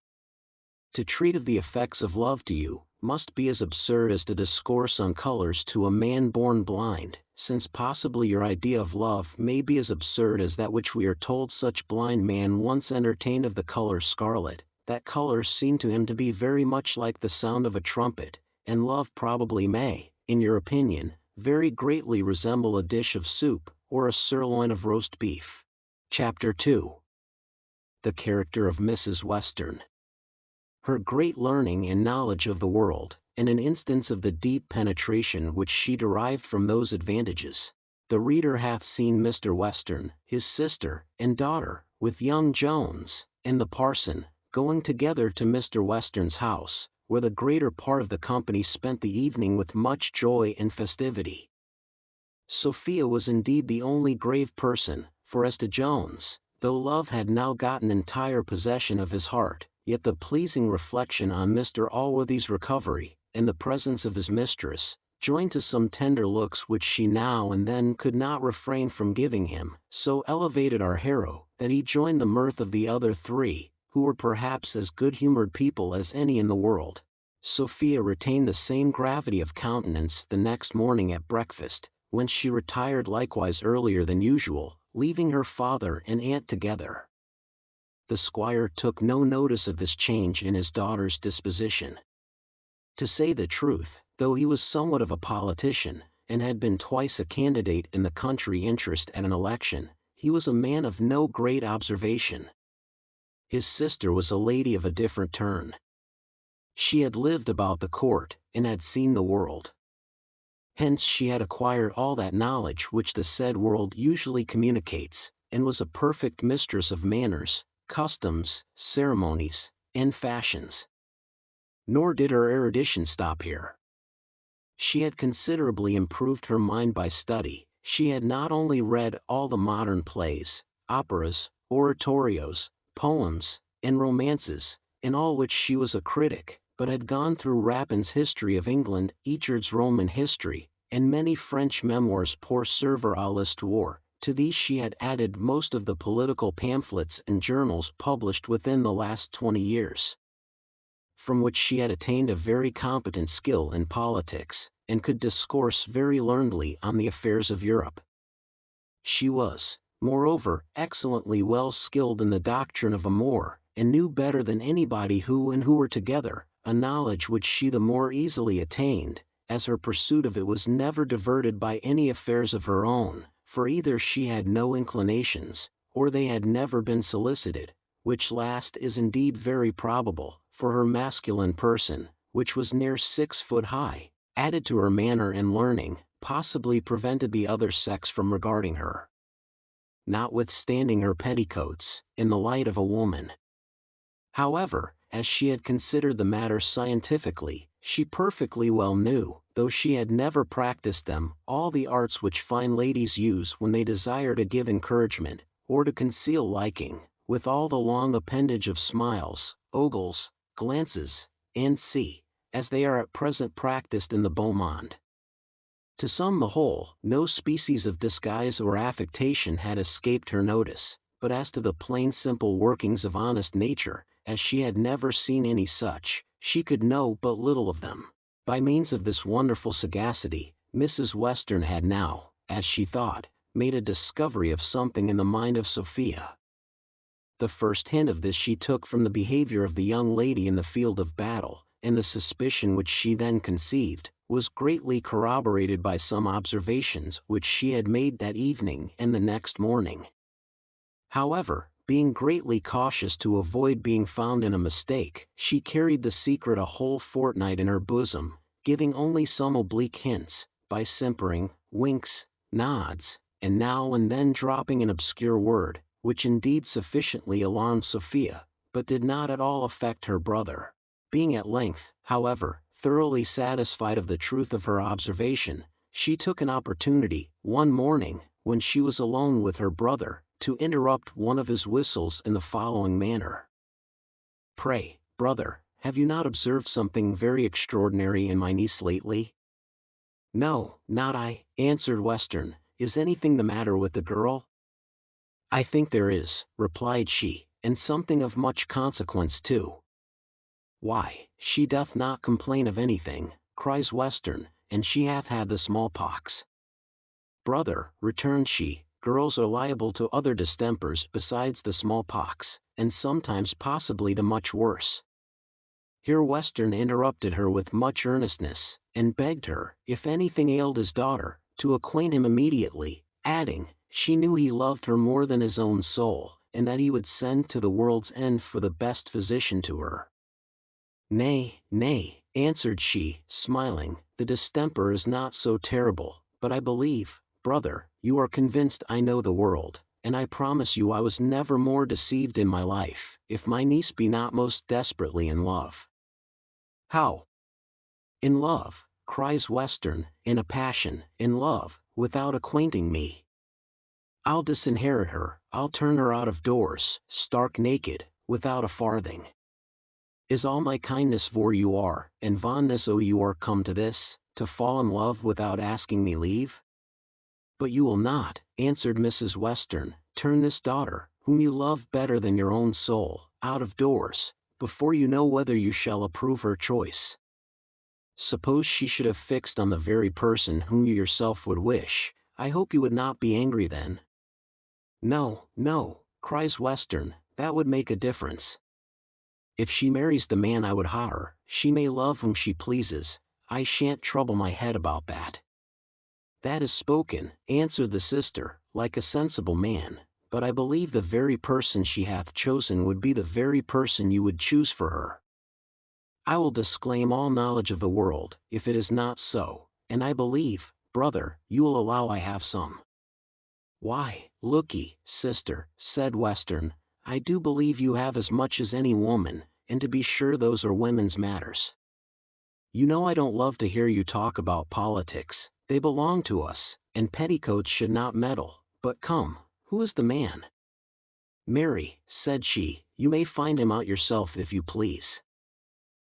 To treat of the effects of love to you, must be as absurd as to discourse on colors to a man born blind, since possibly your idea of love may be as absurd as that which we are told such blind man once entertained of the color scarlet. That color seemed to him to be very much like the sound of a trumpet, and love probably may, in your opinion, very greatly resemble a dish of soup, or a sirloin of roast beef. Chapter 2. The character of Mrs. Western. Her great learning and knowledge of the world, and an instance of the deep penetration which she derived from those advantages. The reader hath seen Mr. Western, his sister, and daughter, with young Jones, and the parson, going together to Mr. Western's house, where the greater part of the company spent the evening with much joy and festivity. Sophia was indeed the only grave person, for as to Jones, though love had now gotten entire possession of his heart, yet the pleasing reflection on Mr. Allworthy's recovery, and the presence of his mistress, joined to some tender looks which she now and then could not refrain from giving him, so elevated our hero, that he joined the mirth of the other three, who were perhaps as good-humored people as any in the world. Sophia retained the same gravity of countenance the next morning at breakfast, whence she retired likewise earlier than usual, leaving her father and aunt together. The squire took no notice of this change in his daughter's disposition. To say the truth, though he was somewhat of a politician, and had been twice a candidate in the country interest at an election, he was a man of no great observation. His sister was a lady of a different turn. She had lived about the court, and had seen the world. Hence she had acquired all that knowledge which the said world usually communicates, and was a perfect mistress of manners, customs, ceremonies, and fashions. Nor did her erudition stop here. She had considerably improved her mind by study. She had not only read all the modern plays, operas, oratorios, poems, and romances, in all which she was a critic, but had gone through Rapin's History of England, Eachard's Roman History, and many French memoirs pour servir à l'histoire. To these she had added most of the political pamphlets and journals published within the last 20 years, from which she had attained a very competent skill in politics, and could discourse very learnedly on the affairs of Europe. She was, moreover, excellently well skilled in the doctrine of amour, and knew better than anybody who and who were together, a knowledge which she the more easily attained, as her pursuit of it was never diverted by any affairs of her own, for either she had no inclinations, or they had never been solicited, which last is indeed very probable, for her masculine person, which was near 6 foot high, added to her manner and learning, possibly prevented the other sex from regarding her, notwithstanding her petticoats, in the light of a woman. However, as she had considered the matter scientifically, she perfectly well knew, though she had never practiced them, all the arts which fine ladies use when they desire to give encouragement, or to conceal liking, with all the long appendage of smiles, ogles, glances, and as they are at present practiced in the beau monde. To sum the whole, no species of disguise or affectation had escaped her notice, but as to the plain simple workings of honest nature, as she had never seen any such, she could know but little of them. By means of this wonderful sagacity, Mrs. Western had now, as she thought, made a discovery of something in the mind of Sophia. The first hint of this she took from the behavior of the young lady in the field of battle, and the suspicion which she then conceived, was greatly corroborated by some observations which she had made that evening and the next morning. However, being greatly cautious to avoid being found in a mistake, she carried the secret a whole fortnight in her bosom, giving only some oblique hints, by simpering, winks, nods, and now and then dropping an obscure word, which indeed sufficiently alarmed Sophia, but did not at all affect her brother. Being at length, however, thoroughly satisfied of the truth of her observation, she took an opportunity, one morning, when she was alone with her brother, to interrupt one of his whistles in the following manner. "Pray, brother, have you not observed something very extraordinary in my niece lately?" "No, not I," answered Western. "Is anything the matter with the girl?" "I think there is," replied she, "and something of much consequence too." "Why, she doth not complain of anything," cries Western, "and she hath had the smallpox." "Brother," returned she, "girls are liable to other distempers besides the smallpox, and sometimes possibly to much worse." Here Western interrupted her with much earnestness, and begged her, if anything ailed his daughter, to acquaint him immediately, adding, she knew he loved her more than his own soul, and that he would send to the world's end for the best physician to her. "Nay, nay," answered she, smiling, "the distemper is not so terrible, but I believe, brother, you are convinced I know the world, and I promise you I was never more deceived in my life, if my niece be not most desperately in love." "How? In love?" cries Western, in a passion. "In love, without acquainting me? I'll disinherit her, I'll turn her out of doors, stark naked, without a farthing. Is all my kindness for you are, and fondness you are come to this, to fall in love without asking me leave?" "But you will not," answered Mrs. Western, "turn this daughter, whom you love better than your own soul, out of doors, before you know whether you shall approve her choice. Suppose she should have fixed on the very person whom you yourself would wish, I hope you would not be angry then." No, no, cries Western, that would make a difference. If she marries the man I would hire, she may love whom she pleases, I shan't trouble my head about that. That is spoken, answered the sister, like a sensible man, but I believe the very person she hath chosen would be the very person you would choose for her. I will disclaim all knowledge of the world, if it is not so, and I believe, brother, you will allow I have some. Why, look'ee, sister, said Western, I do believe you have as much as any woman, and to be sure those are women's matters. You know I don't love to hear you talk about politics, they belong to us, and petticoats should not meddle, but come, who is the man? Mary, said she, you may find him out yourself if you please.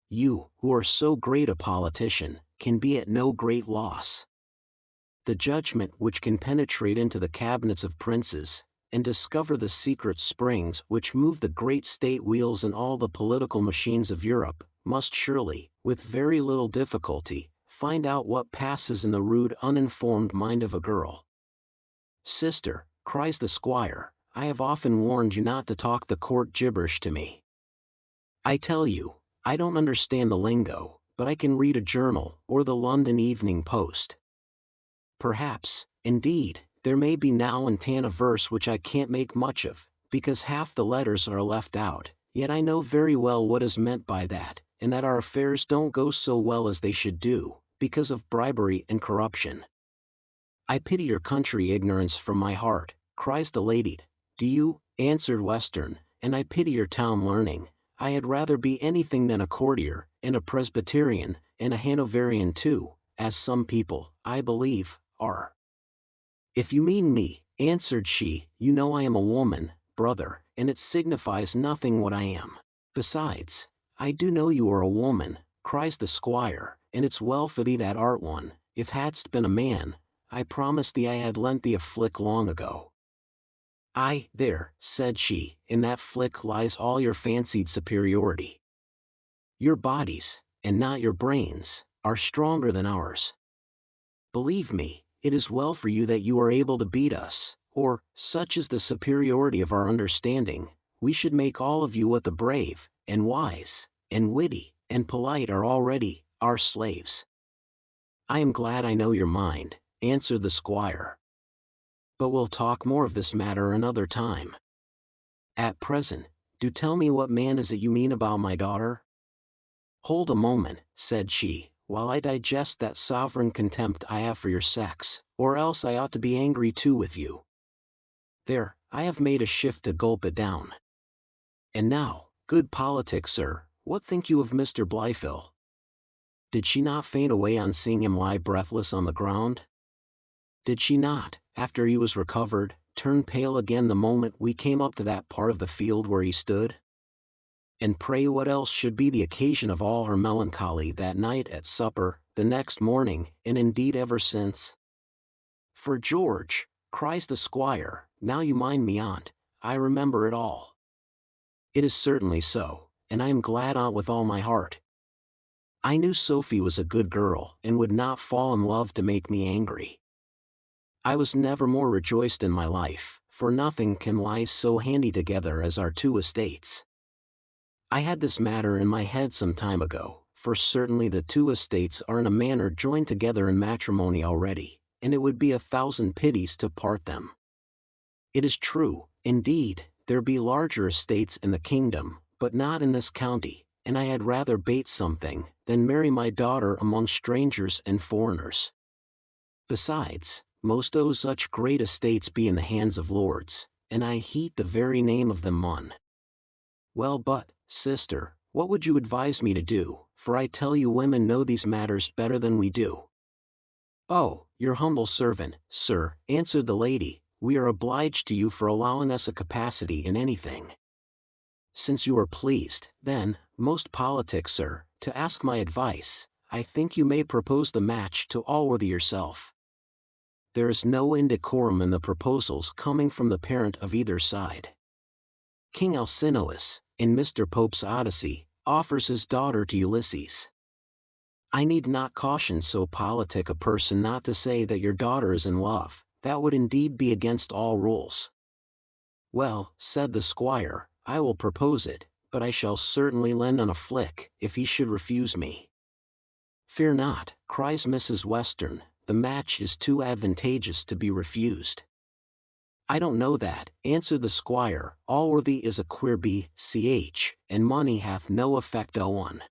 You, who are so great a politician, can be at no great loss. The judgment which can penetrate into the cabinets of princes, and discover the secret springs which move the great state wheels and all the political machines of Europe, must surely, with very little difficulty, find out what passes in the rude uninformed mind of a girl. Sister, cries the squire, I have often warned you not to talk the court gibberish to me. I tell you, I don't understand the lingo, but I can read a journal, or the London Evening Post. Perhaps, indeed, there may be now and tan a verse which I can't make much of, because half the letters are left out, yet I know very well what is meant by that, and that our affairs don't go so well as they should do, because of bribery and corruption. I pity your country ignorance from my heart, cries the lady. Do you, answered Western, and I pity your town learning. I had rather be anything than a courtier, and a Presbyterian, and a Hanoverian too, as some people, I believe, are. If you mean me, answered she, you know I am a woman, brother, and it signifies nothing what I am. Besides, I do know you are a woman, cries the squire, and it's well for thee that art one. If hadst been a man, I promise thee I had lent thee a flick long ago. Aye, there, said she, in that flick lies all your fancied superiority. Your bodies, and not your brains, are stronger than ours. Believe me, it is well for you that you are able to beat us, or, such is the superiority of our understanding, we should make all of you what the brave, and wise, and witty, and polite are already, our slaves. I am glad I know your mind, answered the squire. But we'll talk more of this matter another time. At present, do tell me what man is it you mean about my daughter? Hold a moment, said she, while I digest that sovereign contempt I have for your sex, or else I ought to be angry too with you. There, I have made a shift to gulp it down. And now, good politics, sir, what think you of Mr. Blifil? Did she not faint away on seeing him lie breathless on the ground? Did she not, after he was recovered, turn pale again the moment we came up to that part of the field where he stood? And pray what else should be the occasion of all her melancholy that night at supper, the next morning, and indeed ever since? For George, cries the squire, now you mind me on't, I remember it all. It is certainly so, and I am glad on't with all my heart. I knew Sophie was a good girl, and would not fall in love to make me angry. I was never more rejoiced in my life, for nothing can lie so handy together as our two estates. I had this matter in my head some time ago, for certainly the two estates are in a manner joined together in matrimony already, and it would be 1,000 pities to part them. It is true, indeed, there be larger estates in the kingdom, but not in this county, and I had rather bate something, than marry my daughter among strangers and foreigners. Besides, most o' such great estates be in the hands of lords, and I heat the very name of them mon. Well but, sister, what would you advise me to do, for I tell you women know these matters better than we do. Oh, your humble servant, sir, answered the lady, we are obliged to you for allowing us a capacity in anything. Since you are pleased, then, most politic sir, to ask my advice, I think you may propose the match to Allworthy yourself. There is no indecorum in the proposals coming from the parent of either side. King Alcinous, in Mr. Pope's Odyssey, offers his daughter to Ulysses. I need not caution so politic a person not to say that your daughter is in love, that would indeed be against all rules. "Well," said the squire, "I will propose it, but I shall certainly lend on a flick, if he should refuse me." "Fear not," cries Mrs. Western, "the match is too advantageous to be refused." "I don't know that," answered the squire, "Allworthy is a queer b.ch, and money hath no effect on."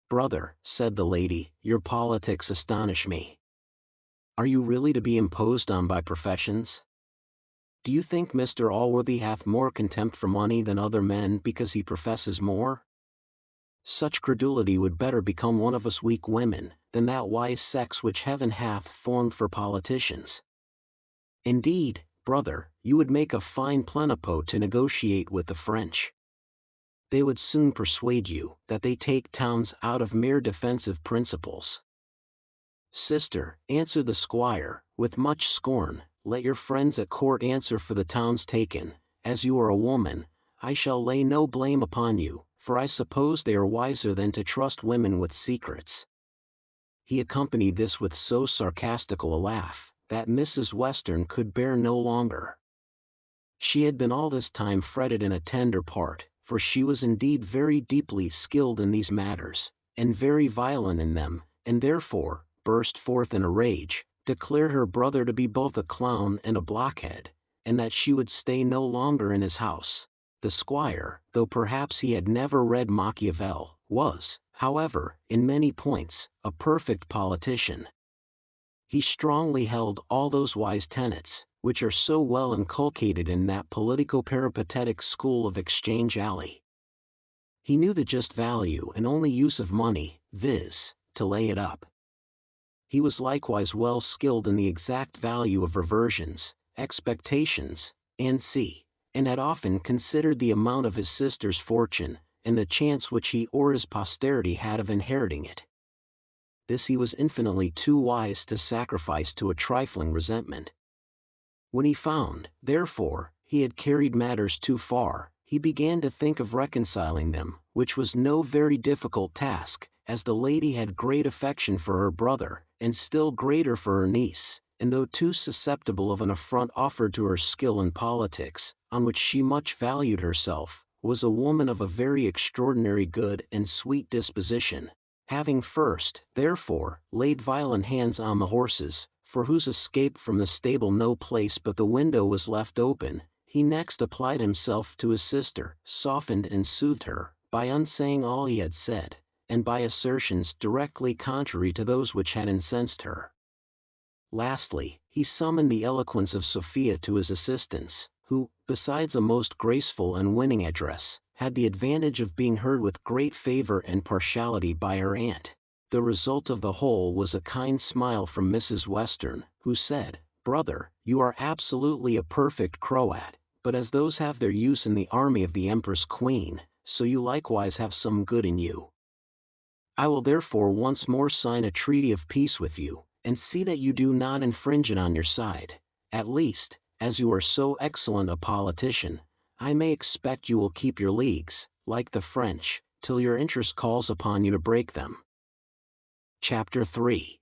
"Brother," said the lady, "your politics astonish me. Are you really to be imposed on by professions? Do you think Mr. Allworthy hath more contempt for money than other men because he professes more? Such credulity would better become one of us weak women, than that wise sex which heaven hath formed for politicians. Indeed, brother, you would make a fine plenipote to negotiate with the French. They would soon persuade you that they take towns out of mere defensive principles." "Sister," answered the squire, with much scorn, "let your friends at court answer for the towns taken. As you are a woman, I shall lay no blame upon you, for I suppose they are wiser than to trust women with secrets." He accompanied this with so sarcastical a laugh, that Mrs. Western could bear no longer. She had been all this time fretted in a tender part, for she was indeed very deeply skilled in these matters, and very violent in them, and therefore burst forth in a rage, declared her brother to be both a clown and a blockhead, and that she would stay no longer in his house. The squire, though perhaps he had never read Machiavel, was, however, in many points, a perfect politician. He strongly held all those wise tenets, which are so well inculcated in that politico-peripatetic school of Exchange Alley. He knew the just value and only use of money, viz., to lay it up. He was likewise well skilled in the exact value of reversions, expectations, and had often considered the amount of his sister's fortune, and the chance which he or his posterity had of inheriting it. This he was infinitely too wise to sacrifice to a trifling resentment. When he found, therefore, he had carried matters too far, he began to think of reconciling them, which was no very difficult task, as the lady had great affection for her brother, and still greater for her niece, and though too susceptible of an affront offered to her skill in politics, on which she much valued herself, was a woman of a very extraordinary good and sweet disposition. Having first, therefore, laid violent hands on the horses, for whose escape from the stable no place but the window was left open, he next applied himself to his sister, softened and soothed her, by unsaying all he had said, and by assertions directly contrary to those which had incensed her. Lastly, he summoned the eloquence of Sophia to his assistance, who, besides a most graceful and winning address, had the advantage of being heard with great favor and partiality by her aunt. The result of the whole was a kind smile from Mrs. Western, who said, "Brother, you are absolutely a perfect Croat, but as those have their use in the army of the Empress Queen, so you likewise have some good in you. I will therefore once more sign a treaty of peace with you, and see that you do not infringe it on your side. At least, as you are so excellent a politician, I may expect you will keep your leagues, like the French, till your interest calls upon you to break them." Chapter 3.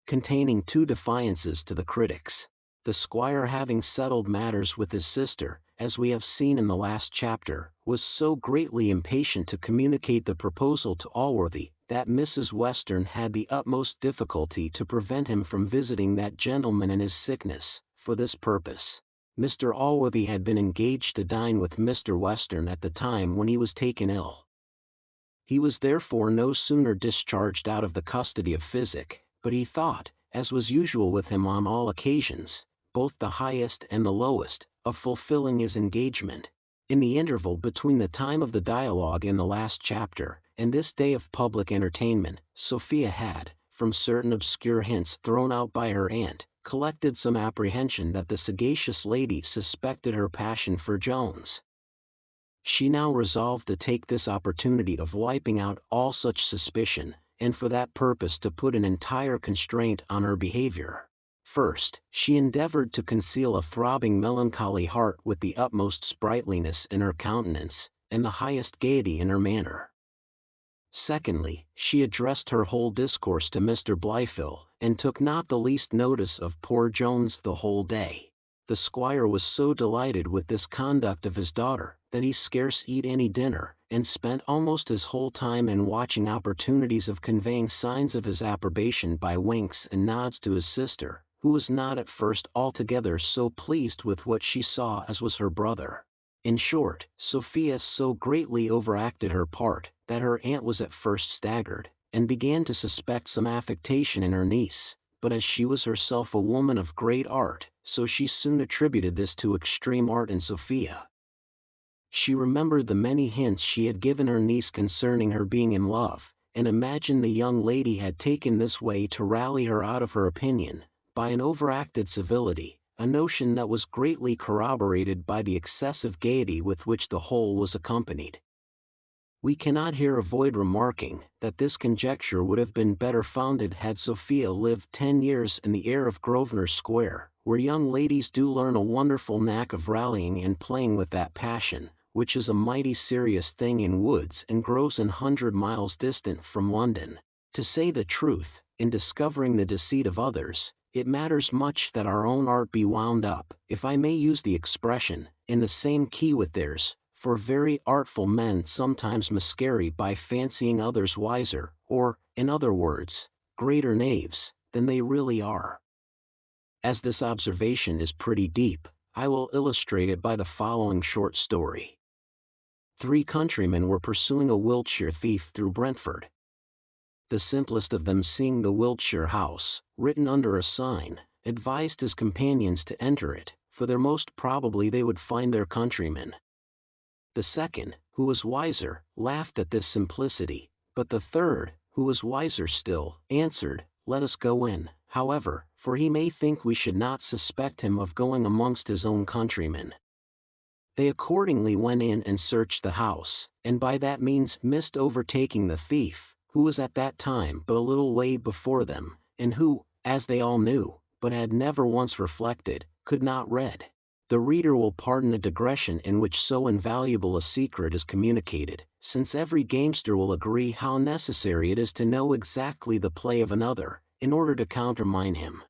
Containing two defiances to the critics. The squire, having settled matters with his sister, as we have seen in the last chapter, was so greatly impatient to communicate the proposal to Allworthy, that Mrs. Western had the utmost difficulty to prevent him from visiting that gentleman in his sickness. For this purpose, Mr. Allworthy had been engaged to dine with Mr. Western at the time when he was taken ill. He was therefore no sooner discharged out of the custody of physic, but he thought, as was usual with him on all occasions, both the highest and the lowest, of fulfilling his engagement. In the interval between the time of the dialogue in the last chapter, and this day of public entertainment, Sophia had, from certain obscure hints thrown out by her aunt, collected some apprehension that the sagacious lady suspected her passion for Jones. She now resolved to take this opportunity of wiping out all such suspicion, and for that purpose to put an entire constraint on her behavior. First, she endeavored to conceal a throbbing melancholy heart with the utmost sprightliness in her countenance, and the highest gaiety in her manner. Secondly, she addressed her whole discourse to Mr. Blifil, and took not the least notice of poor Jones the whole day. The squire was so delighted with this conduct of his daughter, that he scarce eat any dinner, and spent almost his whole time in watching opportunities of conveying signs of his approbation by winks and nods to his sister, who was not at first altogether so pleased with what she saw as was her brother. In short, Sophia so greatly overacted her part, that her aunt was at first staggered, and began to suspect some affectation in her niece, but as she was herself a woman of great art, so she soon attributed this to extreme art in Sophia. She remembered the many hints she had given her niece concerning her being in love, and imagined the young lady had taken this way to rally her out of her opinion, by an overacted civility, a notion that was greatly corroborated by the excessive gaiety with which the whole was accompanied. We cannot here avoid remarking that this conjecture would have been better founded had Sophia lived 10 years in the air of Grosvenor Square, where young ladies do learn a wonderful knack of rallying and playing with that passion, which is a mighty serious thing in woods and grows 100 miles distant from London. To say the truth, in discovering the deceit of others, it matters much that our own art be wound up, if I may use the expression, in the same key with theirs, for very artful men sometimes masquerade by fancying others wiser, or, in other words, greater knaves, than they really are. As this observation is pretty deep, I will illustrate it by the following short story. 3 countrymen were pursuing a Wiltshire thief through Brentford. The simplest of them, seeing the Wiltshire house, written under a sign, advised his companions to enter it, for there most probably they would find their countryman. The second, who was wiser, laughed at this simplicity, but the third, who was wiser still, answered, "Let us go in, however, for he may think we should not suspect him of going amongst his own countrymen." They accordingly went in and searched the house, and by that means missed overtaking the thief, who was at that time but a little way before them, and who, as they all knew, but had never once reflected, could not read. The reader will pardon a digression in which so invaluable a secret is communicated, since every gamester will agree how necessary it is to know exactly the play of another, in order to countermine him.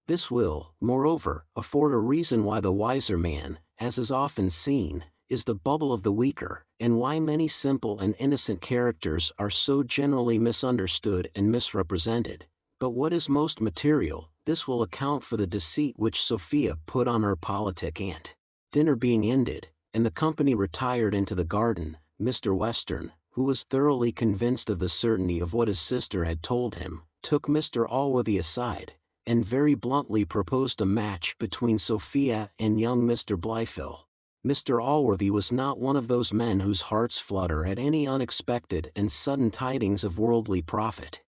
This will, moreover, afford a reason why the wiser man, as is often seen, is the bubble of the weaker, and why many simple and innocent characters are so generally misunderstood and misrepresented. But what is most material, this will account for the deceit which Sophia put on her politic aunt. Dinner being ended, and the company retired into the garden, Mr. Western, who was thoroughly convinced of the certainty of what his sister had told him, took Mr. Allworthy aside, and very bluntly proposed a match between Sophia and young Mr. Blifil. Mr. Allworthy was not one of those men whose hearts flutter at any unexpected and sudden tidings of worldly profit.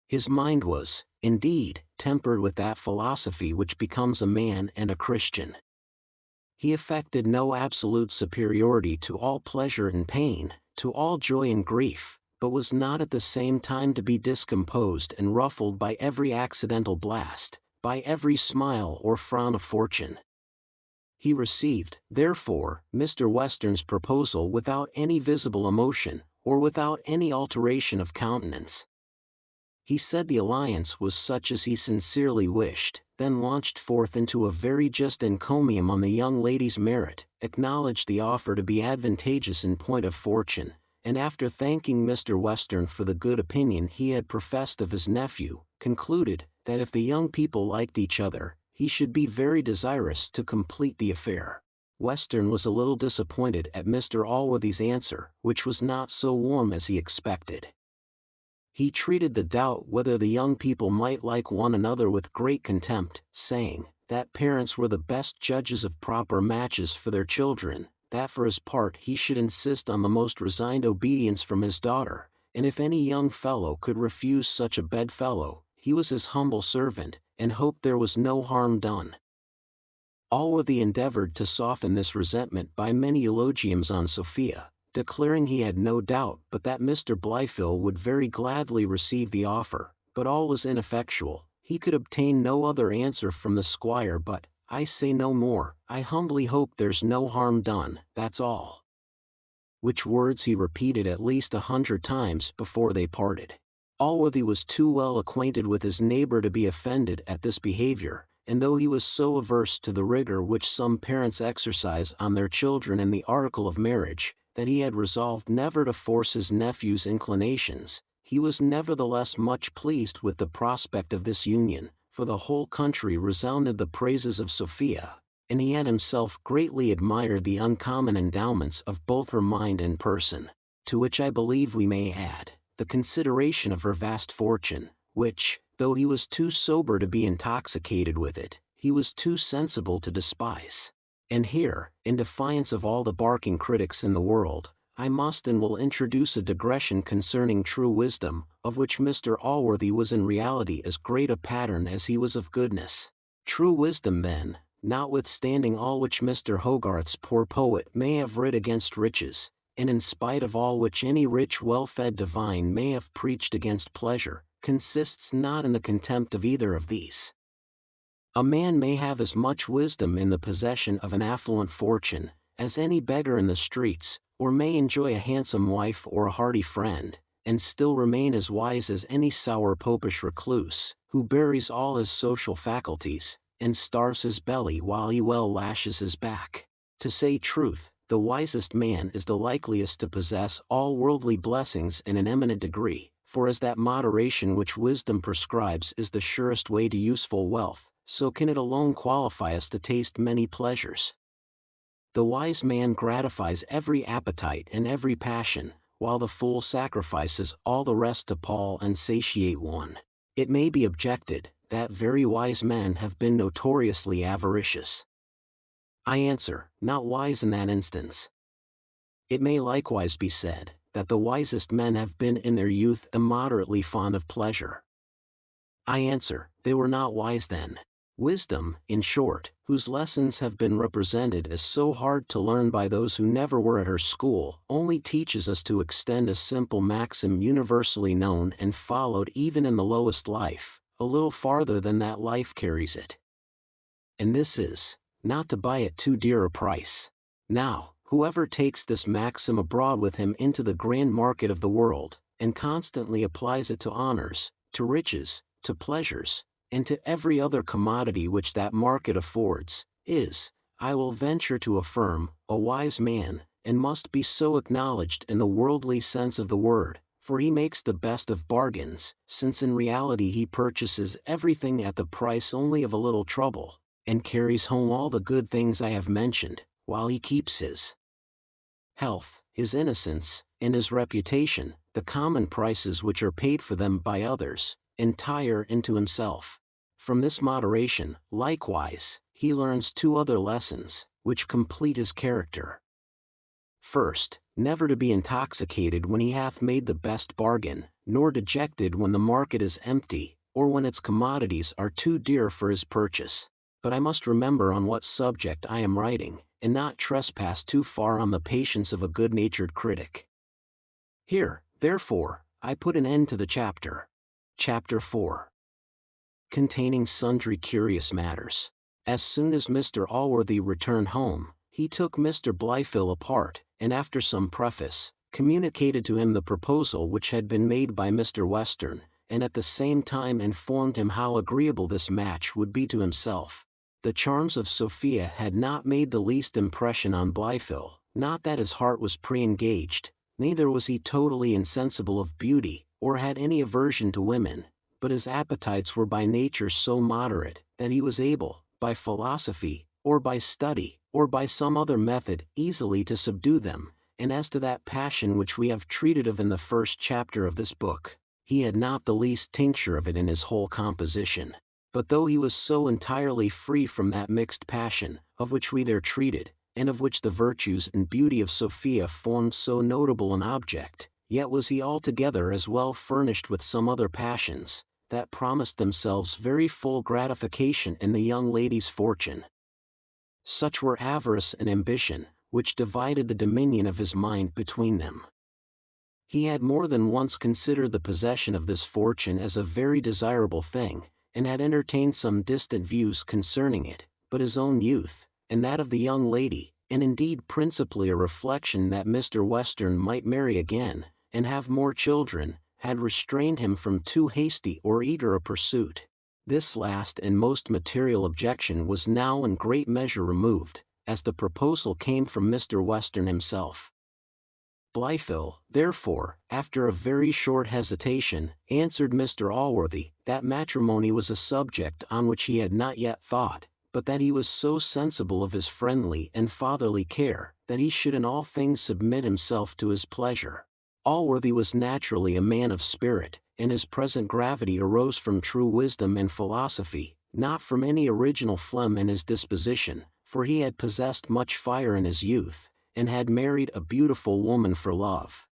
His mind was, indeed, tempered with that philosophy which becomes a man and a Christian. He affected no absolute superiority to all pleasure and pain, to all joy and grief, but was not at the same time to be discomposed and ruffled by every accidental blast, by every smile or frown of fortune. He received, therefore, Mr. Western's proposal without any visible emotion, or without any alteration of countenance. He said the alliance was such as he sincerely wished, then launched forth into a very just encomium on the young lady's merit, acknowledged the offer to be advantageous in point of fortune, and after thanking Mr. Western for the good opinion he had professed of his nephew, concluded that if the young people liked each other, he should be very desirous to complete the affair. Western was a little disappointed at Mr. Allworthy's answer, which was not so warm as he expected. He treated the doubt whether the young people might like one another with great contempt, saying, that parents were the best judges of proper matches for their children, that for his part he should insist on the most resigned obedience from his daughter, and if any young fellow could refuse such a bedfellow, he was his humble servant, and hoped there was no harm done. Allworthy endeavored to soften this resentment by many eulogiums on Sophia, declaring he had no doubt but that Mr. Blifil would very gladly receive the offer, but all was ineffectual. He could obtain no other answer from the squire but, "I say no more, I humbly hope there's no harm done, that's all." Which words he repeated at least 100 times before they parted. Allworthy was too well acquainted with his neighbour to be offended at this behaviour, and though he was so averse to the rigor which some parents exercise on their children in the article of marriage, that he had resolved never to force his nephew's inclinations, he was nevertheless much pleased with the prospect of this union, for the whole country resounded the praises of Sophia, and he had himself greatly admired the uncommon endowments of both her mind and person, to which I believe we may add the consideration of her vast fortune, which, though he was too sober to be intoxicated with it, he was too sensible to despise. And here, in defiance of all the barking critics in the world, I must and will introduce a digression concerning true wisdom, of which Mr. Allworthy was in reality as great a pattern as he was of goodness. True wisdom then, notwithstanding all which Mr. Hogarth's poor poet may have writ against riches, and in spite of all which any rich well-fed divine may have preached against pleasure, consists not in the contempt of either of these. A man may have as much wisdom in the possession of an affluent fortune, as any beggar in the streets, or may enjoy a handsome wife or a hearty friend, and still remain as wise as any sour popish recluse, who buries all his social faculties, and starves his belly while he well lashes his back. To say truth, the wisest man is the likeliest to possess all worldly blessings in an eminent degree, for as that moderation which wisdom prescribes is the surest way to useful wealth, so can it alone qualify us to taste many pleasures. The wise man gratifies every appetite and every passion, while the fool sacrifices all the rest to pall and satiate one. It may be objected, that very wise men have been notoriously avaricious. I answer, not wise in that instance. It may likewise be said, that the wisest men have been in their youth immoderately fond of pleasure. I answer, they were not wise then. Wisdom, in short, whose lessons have been represented as so hard to learn by those who never were at her school, only teaches us to extend a simple maxim universally known and followed even in the lowest life, a little farther than that life carries it. And this is, not to buy at too dear a price. Now, whoever takes this maxim abroad with him into the grand market of the world, and constantly applies it to honors, to riches, to pleasures, and to every other commodity which that market affords, is, I will venture to affirm, a wise man, and must be so acknowledged in the worldly sense of the word, for he makes the best of bargains, since in reality he purchases everything at the price only of a little trouble, and carries home all the good things I have mentioned, while he keeps his health, his innocence, and his reputation, the common prices which are paid for them by others, entire into himself. From this moderation, likewise, he learns two other lessons, which complete his character. First, never to be intoxicated when he hath made the best bargain, nor dejected when the market is empty, or when its commodities are too dear for his purchase. But I must remember on what subject I am writing, and not trespass too far on the patience of a good-natured critic. Here, therefore, I put an end to the chapter. Chapter 4. Containing sundry curious matters. As soon as Mr. Allworthy returned home, he took Mr. Blifil apart, and after some preface, communicated to him the proposal which had been made by Mr. Western, and at the same time informed him how agreeable this match would be to himself. The charms of Sophia had not made the least impression on Blifil, not that his heart was pre-engaged, neither was he totally insensible of beauty, or had any aversion to women, but his appetites were by nature so moderate, that he was able, by philosophy, or by study, or by some other method, easily to subdue them, and as to that passion which we have treated of in the first chapter of this book, he had not the least tincture of it in his whole composition. But though he was so entirely free from that mixed passion, of which we there treated, and of which the virtues and beauty of Sophia formed so notable an object, yet was he altogether as well furnished with some other passions, that promised themselves very full gratification in the young lady's fortune. Such were avarice and ambition, which divided the dominion of his mind between them. He had more than once considered the possession of this fortune as a very desirable thing, and had entertained some distant views concerning it, but his own youth, and that of the young lady, and indeed principally a reflection that Mr. Western might marry again, and have more children, had restrained him from too hasty or eager a pursuit. This last and most material objection was now in great measure removed, as the proposal came from Mr. Western himself. Blifil, therefore, after a very short hesitation, answered Mr. Allworthy, that matrimony was a subject on which he had not yet thought, but that he was so sensible of his friendly and fatherly care, that he should in all things submit himself to his pleasure. Allworthy was naturally a man of spirit, and his present gravity arose from true wisdom and philosophy, not from any original phlegm in his disposition, for he had possessed much fire in his youth, and had married a beautiful woman for love.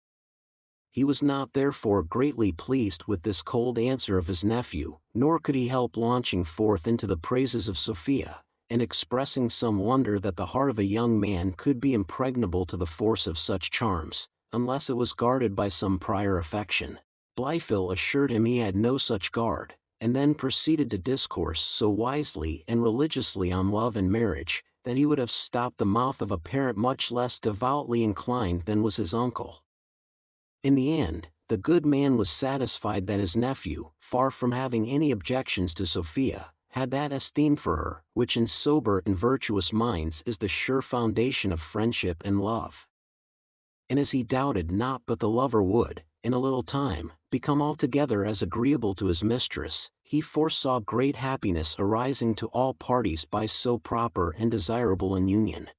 He was not therefore greatly pleased with this cold answer of his nephew, nor could he help launching forth into the praises of Sophia, and expressing some wonder that the heart of a young man could be impregnable to the force of such charms, unless it was guarded by some prior affection. Blifil assured him he had no such guard, and then proceeded to discourse so wisely and religiously on love and marriage, that he would have stopped the mouth of a parent much less devoutly inclined than was his uncle. In the end, the good man was satisfied that his nephew, far from having any objections to Sophia, had that esteem for her, which in sober and virtuous minds is the sure foundation of friendship and love. And as he doubted not but the lover would, in a little time, become altogether as agreeable to his mistress, he foresaw great happiness arising to all parties by so proper and desirable an union.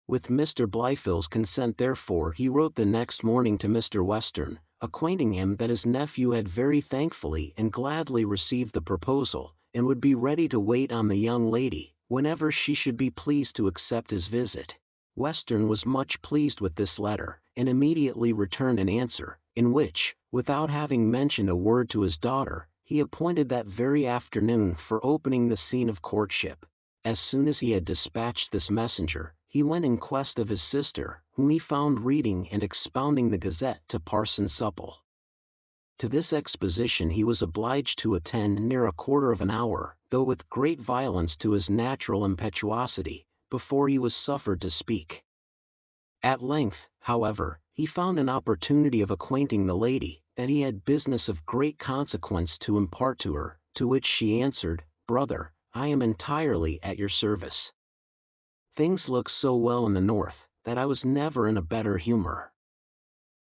With Mr. Blifil's consent therefore he wrote the next morning to Mr. Western, acquainting him that his nephew had very thankfully and gladly received the proposal, and would be ready to wait on the young lady, whenever she should be pleased to accept his visit. Western was much pleased with this letter, and immediately returned an answer, in which, without having mentioned a word to his daughter, he appointed that very afternoon for opening the scene of courtship. As soon as he had dispatched this messenger, he went in quest of his sister, whom he found reading and expounding the Gazette to Parson Supple. To this exposition he was obliged to attend near a quarter of an hour, though with great violence to his natural impetuosity, before he was suffered to speak. At length, however, he found an opportunity of acquainting the lady, that he had business of great consequence to impart to her, to which she answered, "Brother, I am entirely at your service. Things look so well in the north, that I was never in a better humor."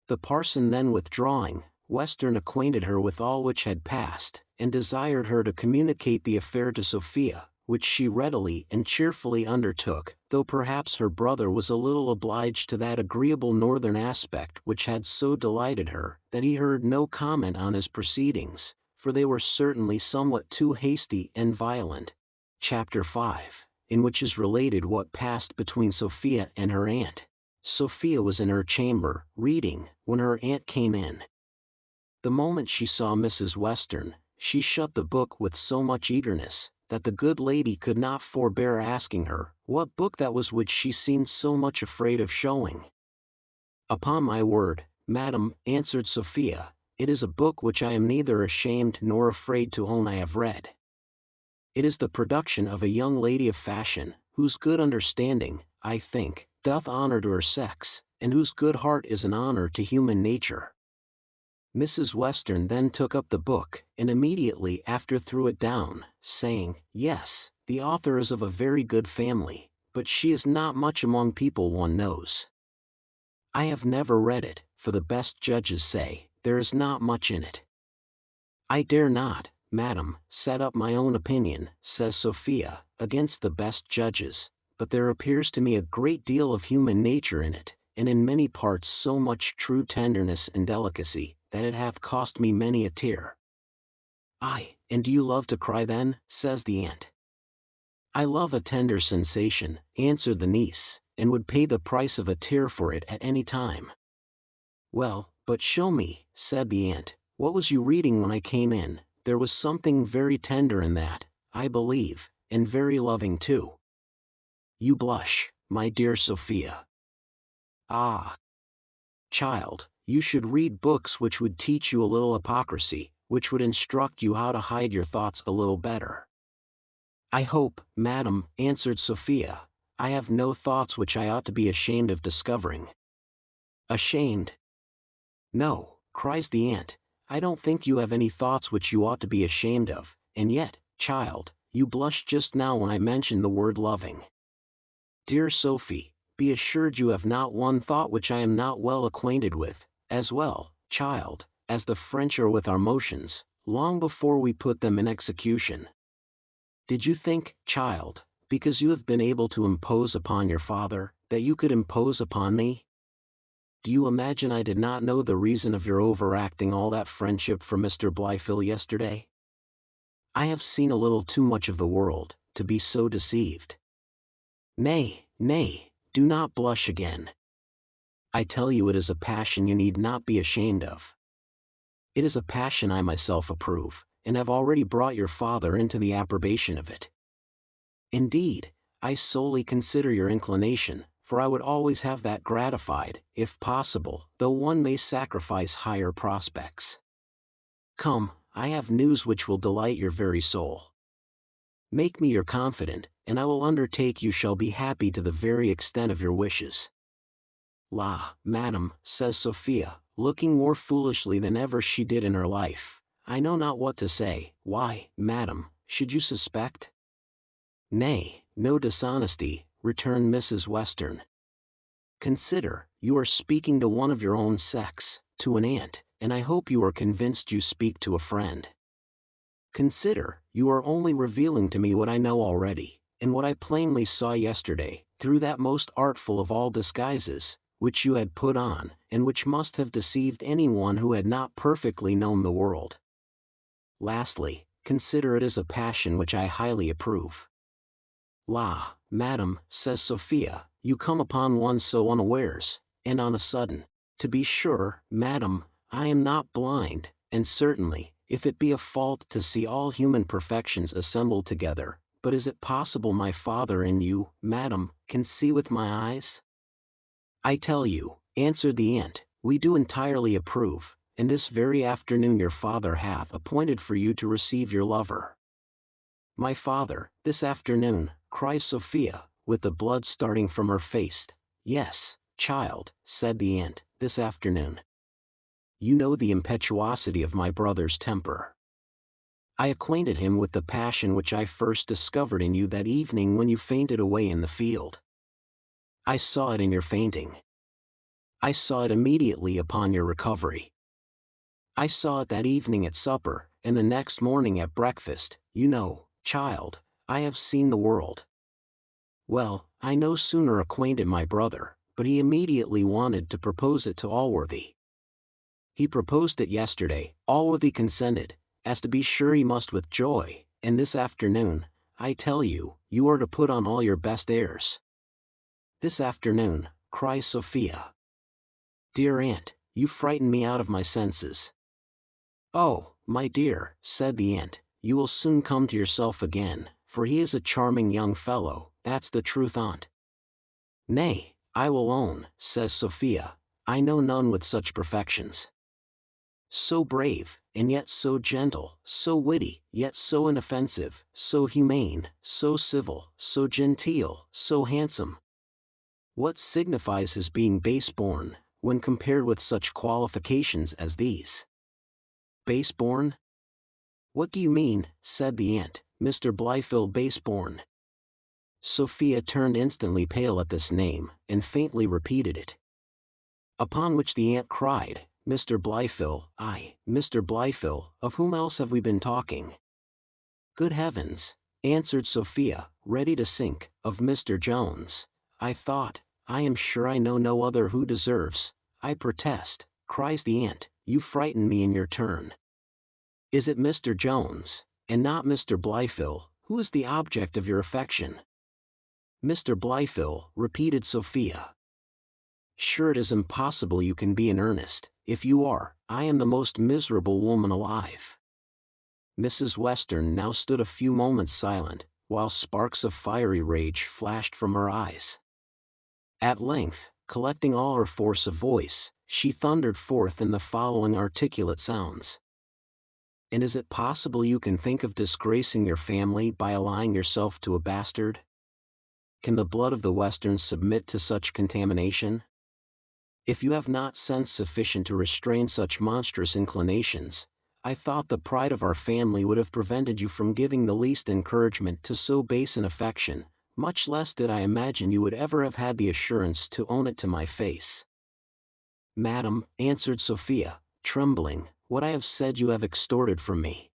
The parson then withdrawing, Western acquainted her with all which had passed, and desired her to communicate the affair to Sophia, which she readily and cheerfully undertook, though perhaps her brother was a little obliged to that agreeable northern aspect which had so delighted her, that he heard no comment on his proceedings, for they were certainly somewhat too hasty and violent. Chapter 5, in which is related what passed between Sophia and her aunt. Sophia was in her chamber, reading, when her aunt came in. The moment she saw Mrs. Western, she shut the book with so much eagerness, that the good lady could not forbear asking her, what book that was which she seemed so much afraid of showing. "Upon my word, madam," answered Sophia, "it is a book which I am neither ashamed nor afraid to own I have read. It is the production of a young lady of fashion, whose good understanding, I think, doth honor to her sex, and whose good heart is an honor to human nature." Mrs. Western then took up the book, and immediately after threw it down, saying, "Yes, the author is of a very good family, but she is not much among people one knows. I have never read it, for the best judges say, there is not much in it." "I dare not, madam, set up my own opinion," says Sophia, "against the best judges, but there appears to me a great deal of human nature in it, and in many parts so much true tenderness and delicacy, that it hath cost me many a tear." "Ay, and do you love to cry then?" says the aunt. "I love a tender sensation," answered the niece, "and would pay the price of a tear for it at any time." "Well, but show me," said the aunt, "what was you reading when I came in? There was something very tender in that, I believe, and very loving too." "You blush, my dear Sophia." "Ah, child, you should read books which would teach you a little hypocrisy, which would instruct you how to hide your thoughts a little better." "I hope, madam," answered Sophia, "I have no thoughts which I ought to be ashamed of discovering." "Ashamed? No," cries the aunt, "I don't think you have any thoughts which you ought to be ashamed of, and yet, child, you blushed just now when I mentioned the word loving. Dear Sophie, be assured you have not one thought which I am not well acquainted with, as well, child, as the French are with our motions, long before we put them in execution. Did you think, child, because you have been able to impose upon your father, that you could impose upon me? Do you imagine I did not know the reason of your overacting all that friendship for Mr. Blyfield yesterday? I have seen a little too much of the world, to be so deceived. Nay, nay, do not blush again. I tell you it is a passion you need not be ashamed of. It is a passion I myself approve, and have already brought your father into the approbation of it. Indeed, I solely consider your inclination, for I would always have that gratified, if possible, though one may sacrifice higher prospects. Come, I have news which will delight your very soul. Make me your confidant, and I will undertake you shall be happy to the very extent of your wishes. La, madam, says Sophia, looking more foolishly than ever she did in her life, I know not what to say. Why, madam, should you suspect? Nay, no dishonesty, returned Mrs. Western. Consider, you are speaking to one of your own sex, to an aunt, and I hope you are convinced you speak to a friend. Consider, you are only revealing to me what I know already, and what I plainly saw yesterday, through that most artful of all disguises, which you had put on, and which must have deceived anyone who had not perfectly known the world. Lastly, consider it as a passion which I highly approve. La, madam, says Sophia, you come upon one so unawares, and on a sudden. To be sure, madam, I am not blind, and certainly, if it be a fault to see all human perfections assembled together, but is it possible my father and you, madam, can see with my eyes? I tell you, answered the aunt, we do entirely approve, and this very afternoon your father hath appointed for you to receive your lover. My father, this afternoon, cries Sophia, with the blood starting from her face. Yes, child, said the aunt, this afternoon. You know the impetuosity of my brother's temper. I acquainted him with the passion which I first discovered in you that evening when you fainted away in the field. I saw it in your fainting. I saw it immediately upon your recovery. I saw it that evening at supper, and the next morning at breakfast. You know, child, I have seen the world. Well, I no sooner acquainted my brother, but he immediately wanted to propose it to Allworthy. He proposed it yesterday, Allworthy consented, as to be sure he must with joy, and this afternoon, I tell you, you are to put on all your best airs. This afternoon, cries Sophia. Dear aunt, you frighten me out of my senses. Oh, my dear, said the aunt, you will soon come to yourself again, for he is a charming young fellow, that's the truth on't. Nay, I will own, says Sophia, I know none with such perfections. So brave, and yet so gentle, so witty, yet so inoffensive, so humane, so civil, so genteel, so handsome. What signifies his being base-born, when compared with such qualifications as these? Base-born? What do you mean, said the aunt, Mr. Blyfield base-born? Sophia turned instantly pale at this name, and faintly repeated it. Upon which the aunt cried, Mr. Blyfield, aye, Mr. Blyfield, of whom else have we been talking? Good heavens, answered Sophia, ready to sink, of Mr. Jones. I thought, I am sure I know no other who deserves, I protest, cries the aunt, you frighten me in your turn. Is it Mr. Jones, and not Mr. Blyfield, who is the object of your affection? Mr. Blyfield, repeated Sophia. Sure it is impossible you can be in earnest. If you are, I am the most miserable woman alive. Mrs. Western now stood a few moments silent, while sparks of fiery rage flashed from her eyes. At length, collecting all her force of voice, she thundered forth in the following articulate sounds. And is it possible you can think of disgracing your family by allying yourself to a bastard? Can the blood of the Westerns submit to such contamination? If you have not sense sufficient to restrain such monstrous inclinations, I thought the pride of our family would have prevented you from giving the least encouragement to so base an affection, much less did I imagine you would ever have had the assurance to own it to my face." "Madam," answered Sophia, trembling, "what I have said you have extorted from me.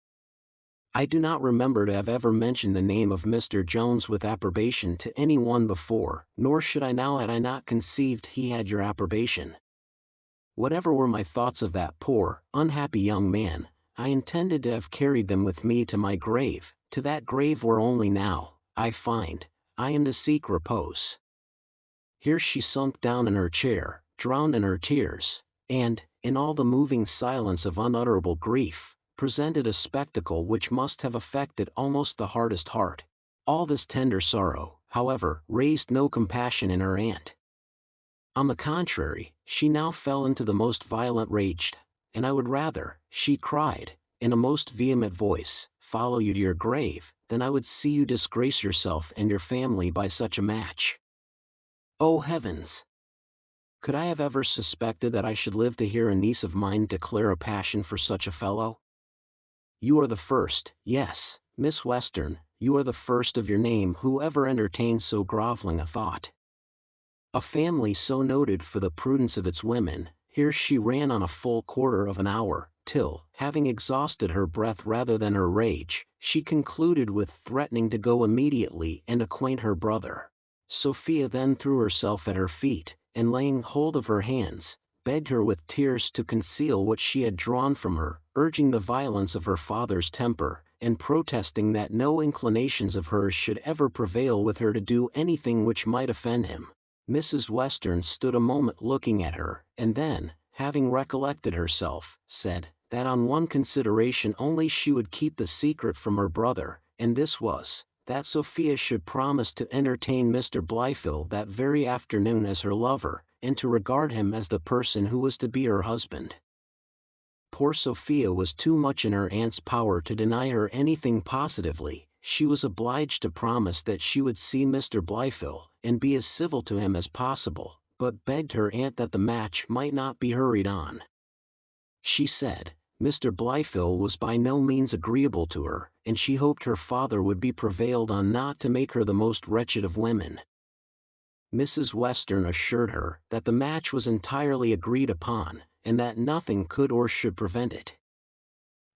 I do not remember to have ever mentioned the name of Mr. Jones with approbation to any one before, nor should I now had I not conceived he had your approbation. Whatever were my thoughts of that poor, unhappy young man, I intended to have carried them with me to my grave, to that grave where only now, I find, I am to seek repose." Here she sunk down in her chair, drowned in her tears, and, in all the moving silence of unutterable grief, presented a spectacle which must have affected almost the hardest heart. All this tender sorrow, however, raised no compassion in her aunt. On the contrary, she now fell into the most violent rage, and I would rather, she cried, in a most vehement voice, follow you to your grave, than I would see you disgrace yourself and your family by such a match. Oh heavens! Could I have ever suspected that I should live to hear a niece of mine declare a passion for such a fellow? You are the first, yes, Miss Western, you are the first of your name who ever entertained so groveling a thought. A family so noted for the prudence of its women, here she ran on a full quarter of an hour, till, having exhausted her breath rather than her rage, she concluded with threatening to go immediately and acquaint her brother. Sophia then threw herself at her feet, and laying hold of her hands, begged her with tears to conceal what she had drawn from her, urging the violence of her father's temper, and protesting that no inclinations of hers should ever prevail with her to do anything which might offend him. Mrs. Western stood a moment looking at her, and then, having recollected herself, said, that on one consideration only she would keep the secret from her brother, and this was, that Sophia should promise to entertain Mr. Blyfield that very afternoon as her lover, and to regard him as the person who was to be her husband. Poor Sophia was too much in her aunt's power to deny her anything positively. She was obliged to promise that she would see Mr. Blyfield, and be as civil to him as possible, but begged her aunt that the match might not be hurried on. She said, Mr. Blyfield was by no means agreeable to her, and she hoped her father would be prevailed on not to make her the most wretched of women. Mrs. Western assured her that the match was entirely agreed upon, and that nothing could or should prevent it.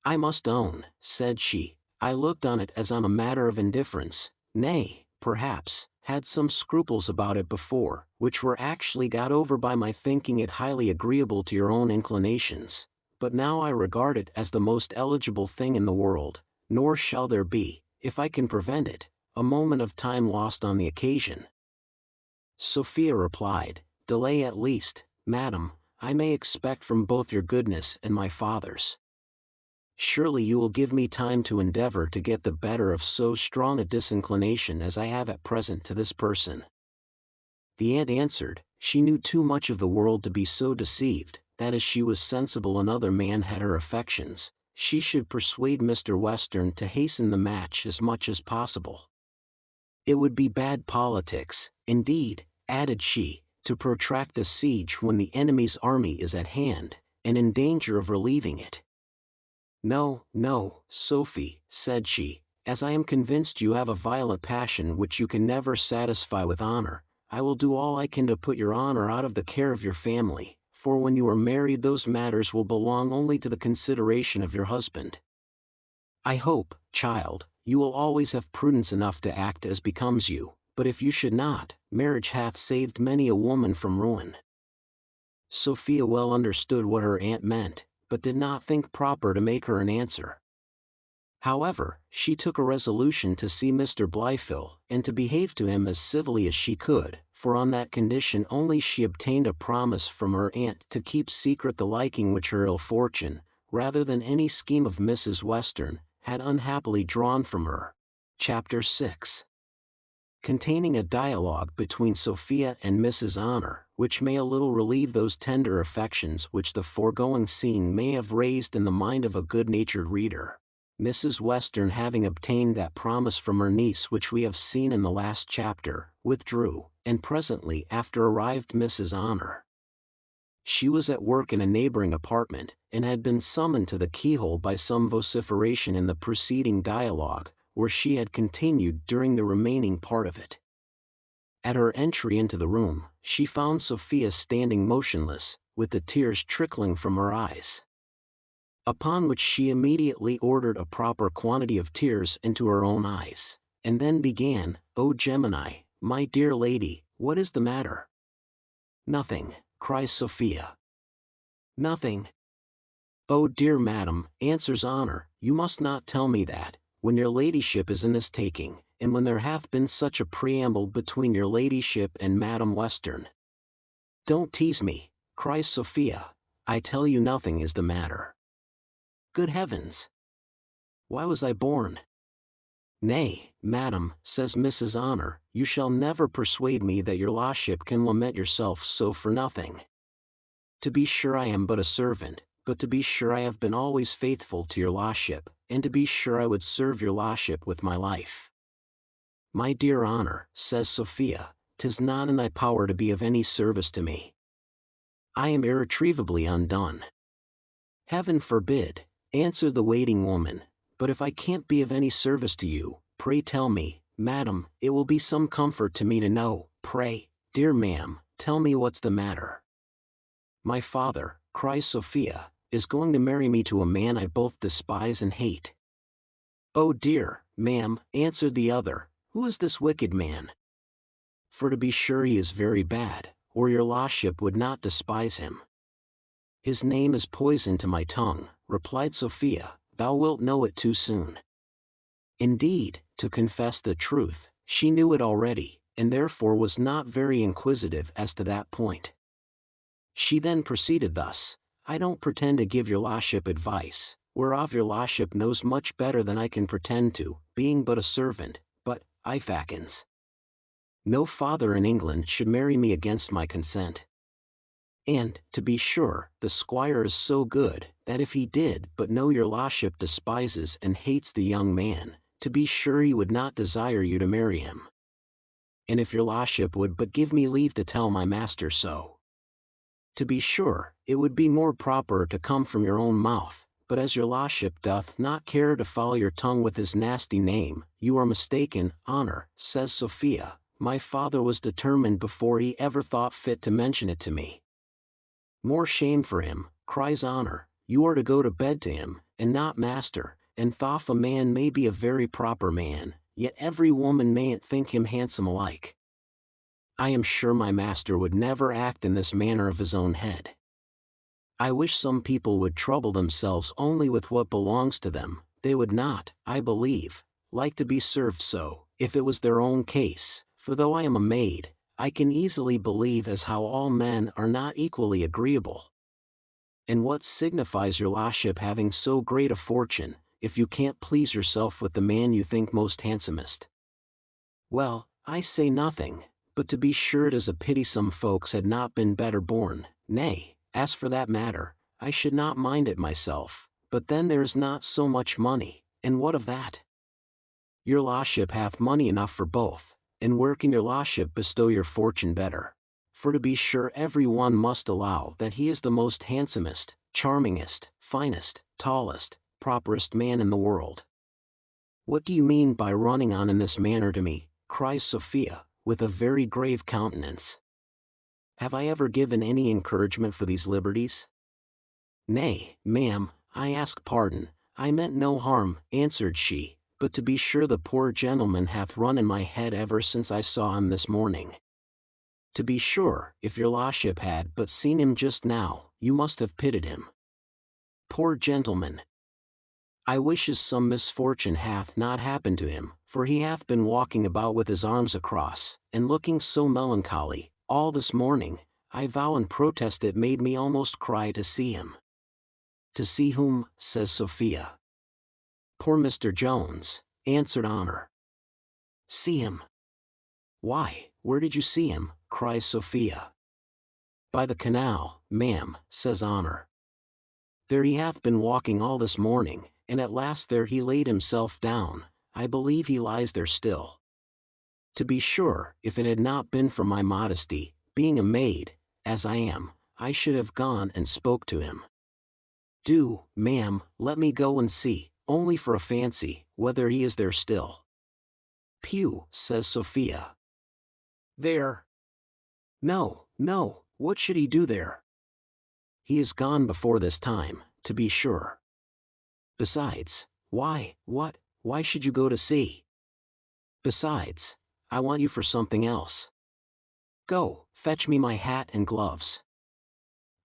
"I must own," said she, "I looked on it as on a matter of indifference, nay, perhaps, had some scruples about it before, which were actually got over by my thinking it highly agreeable to your own inclinations, but now I regard it as the most eligible thing in the world, nor shall there be, if I can prevent it, a moment of time lost on the occasion." Sophia replied, "Delay at least, madam, I may expect from both your goodness and my father's. Surely you will give me time to endeavor to get the better of so strong a disinclination as I have at present to this person." The aunt answered, she knew too much of the world to be so deceived, that as she was sensible another man had her affections, she should persuade Mr. Western to hasten the match as much as possible. "It would be bad politics, indeed," added she, "to protract a siege when the enemy's army is at hand, and in danger of relieving it." "No, no, Sophie," said she, "as I am convinced you have a violent passion which you can never satisfy with honor, I will do all I can to put your honor out of the care of your family, for when you are married those matters will belong only to the consideration of your husband. I hope, child, you will always have prudence enough to act as becomes you, but if you should not, marriage hath saved many a woman from ruin." Sophia well understood what her aunt meant, but did not think proper to make her an answer. However, she took a resolution to see Mr. Blyfield, and to behave to him as civilly as she could, for on that condition only she obtained a promise from her aunt to keep secret the liking which her ill fortune, rather than any scheme of Mrs. Western, had unhappily drawn from her. Chapter 6. Containing a dialogue between Sophia and Mrs. Honor, which may a little relieve those tender affections which the foregoing scene may have raised in the mind of a good-natured reader. Mrs. Western, having obtained that promise from her niece which we have seen in the last chapter, withdrew, and presently after arrived Mrs. Honor. She was at work in a neighboring apartment, and had been summoned to the keyhole by some vociferation in the preceding dialogue, where she had continued during the remaining part of it. At her entry into the room, she found Sophia standing motionless, with the tears trickling from her eyes. Upon which she immediately ordered a proper quantity of tears into her own eyes, and then began, "O Gemini, my dear lady, what is the matter?" "Nothing," cries Sophia. "Nothing." "Oh dear madam," answers Honor, "you must not tell me that, when your ladyship is in this taking, and when there hath been such a preamble between your ladyship and Madam Western." "Don't tease me," cries Sophia, "I tell you nothing is the matter." "Good heavens! Why was I born?" "Nay, madam," says Mrs. Honor, "you shall never persuade me that your lordship can lament yourself so for nothing. To be sure I am but a servant, but to be sure I have been always faithful to your lordship, and to be sure I would serve your lordship with my life." "My dear Honor," says Sophia, "'tis not in thy power to be of any service to me. I am irretrievably undone." "Heaven forbid," answered the waiting woman, "but if I can't be of any service to you, pray tell me, madam, it will be some comfort to me to know, pray, dear ma'am, tell me what's the matter." "My father," cries Sophia, "is going to marry me to a man I both despise and hate." "Oh dear, ma'am," answered the other, "who is this wicked man? For to be sure he is very bad, or your lordship would not despise him." "His name is poison to my tongue," replied Sophia, "thou wilt know it too soon." Indeed, to confess the truth, she knew it already, and therefore was not very inquisitive as to that point. She then proceeded thus: "I don't pretend to give your lordship advice, whereof your lordship knows much better than I can pretend to, being but a servant, but, I fackins, no father in England should marry me against my consent. And, to be sure, the squire is so good, that if he did but know your lordship despises and hates the young man, to be sure he would not desire you to marry him. And if your lordship would but give me leave to tell my master so, to be sure, it would be more proper to come from your own mouth, but as your lordship doth not care to follow your tongue with his nasty name, you are mistaken, Honor," says Sophia, "my father was determined before he ever thought fit to mention it to me." "More shame for him," cries Honor, "you are to go to bed to him, and not master, and though a man may be a very proper man, yet every woman mayn't think him handsome alike. I am sure my master would never act in this manner of his own head. I wish some people would trouble themselves only with what belongs to them, they would not, I believe, like to be served so, if it was their own case, for though I am a maid, I can easily believe as how all men are not equally agreeable. And what signifies your lordship having so great a fortune, if you can't please yourself with the man you think most handsomest? Well, I say nothing, but to be sure it is a pity some folks had not been better born. Nay, as for that matter, I should not mind it myself, but then there is not so much money, and what of that? Your lordship hath money enough for both, and where can your lordship bestow your fortune better? For to be sure every one must allow that he is the most handsomest, charmingest, finest, tallest, properest man in the world." "What do you mean by running on in this manner to me?" cries Sophia, with a very grave countenance. "Have I ever given any encouragement for these liberties?" "Nay, ma'am, I ask pardon, I meant no harm," answered she, "but to be sure the poor gentleman hath run in my head ever since I saw him this morning. To be sure, if your lordship had but seen him just now, you must have pitied him. Poor gentleman! I wishes some misfortune hath not happened to him, for he hath been walking about with his arms across, and looking so melancholy, all this morning, I vow and protest it made me almost cry to see him." "To see whom?" says Sophia. "Poor Mr. Jones," answered Honor. "See him? Why, where did you see him?" cries Sophia. "By the canal, ma'am," says Honor. "There he hath been walking all this morning, and at last there he laid himself down. I believe he lies there still. To be sure, if it had not been for my modesty, being a maid, as I am, I should have gone and spoke to him. Do, ma'am, let me go and see, only for a fancy, whether he is there still. Pew, says Sophia. There? No, no, what should he do there? He is gone before this time, to be sure. Besides, why should you go to see? Besides, I want you for something else. Go, fetch me my hat and gloves.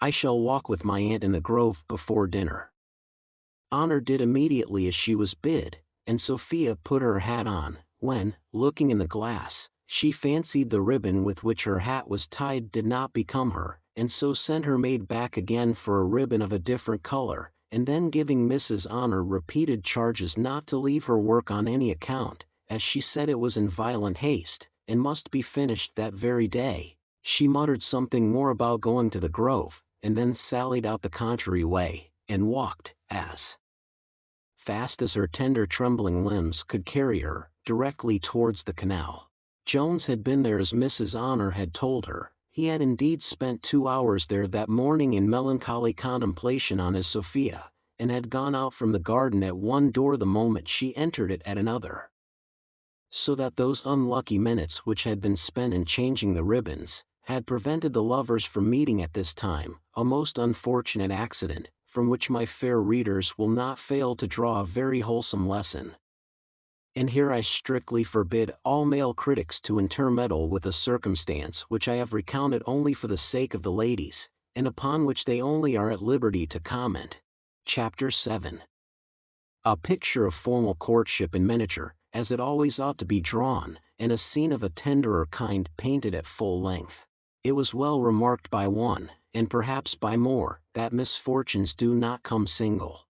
I shall walk with my aunt in the grove before dinner. Honor did immediately as she was bid, and Sophia put her hat on, when, looking in the glass, she fancied the ribbon with which her hat was tied did not become her, and so sent her maid back again for a ribbon of a different color, and then giving Mrs. Honor repeated charges not to leave her work on any account, as she said it was in violent haste, and must be finished that very day. She muttered something more about going to the grove, and then sallied out the contrary way, and walked, as fast as her tender trembling limbs could carry her, directly towards the canal. Jones had been there as Mrs. Honor had told her. He had indeed spent 2 hours there that morning in melancholy contemplation on his Sophia, and had gone out from the garden at one door the moment she entered it at another. So that those unlucky minutes which had been spent in changing the ribbons, had prevented the lovers from meeting at this time, a most unfortunate accident, from which my fair readers will not fail to draw a very wholesome lesson. And here I strictly forbid all male critics to intermeddle with a circumstance which I have recounted only for the sake of the ladies, and upon which they only are at liberty to comment. Chapter 7. A picture of formal courtship in miniature, as it always ought to be drawn, and a scene of a tenderer kind painted at full length. It was well remarked by one, and perhaps by more, that misfortunes do not come single.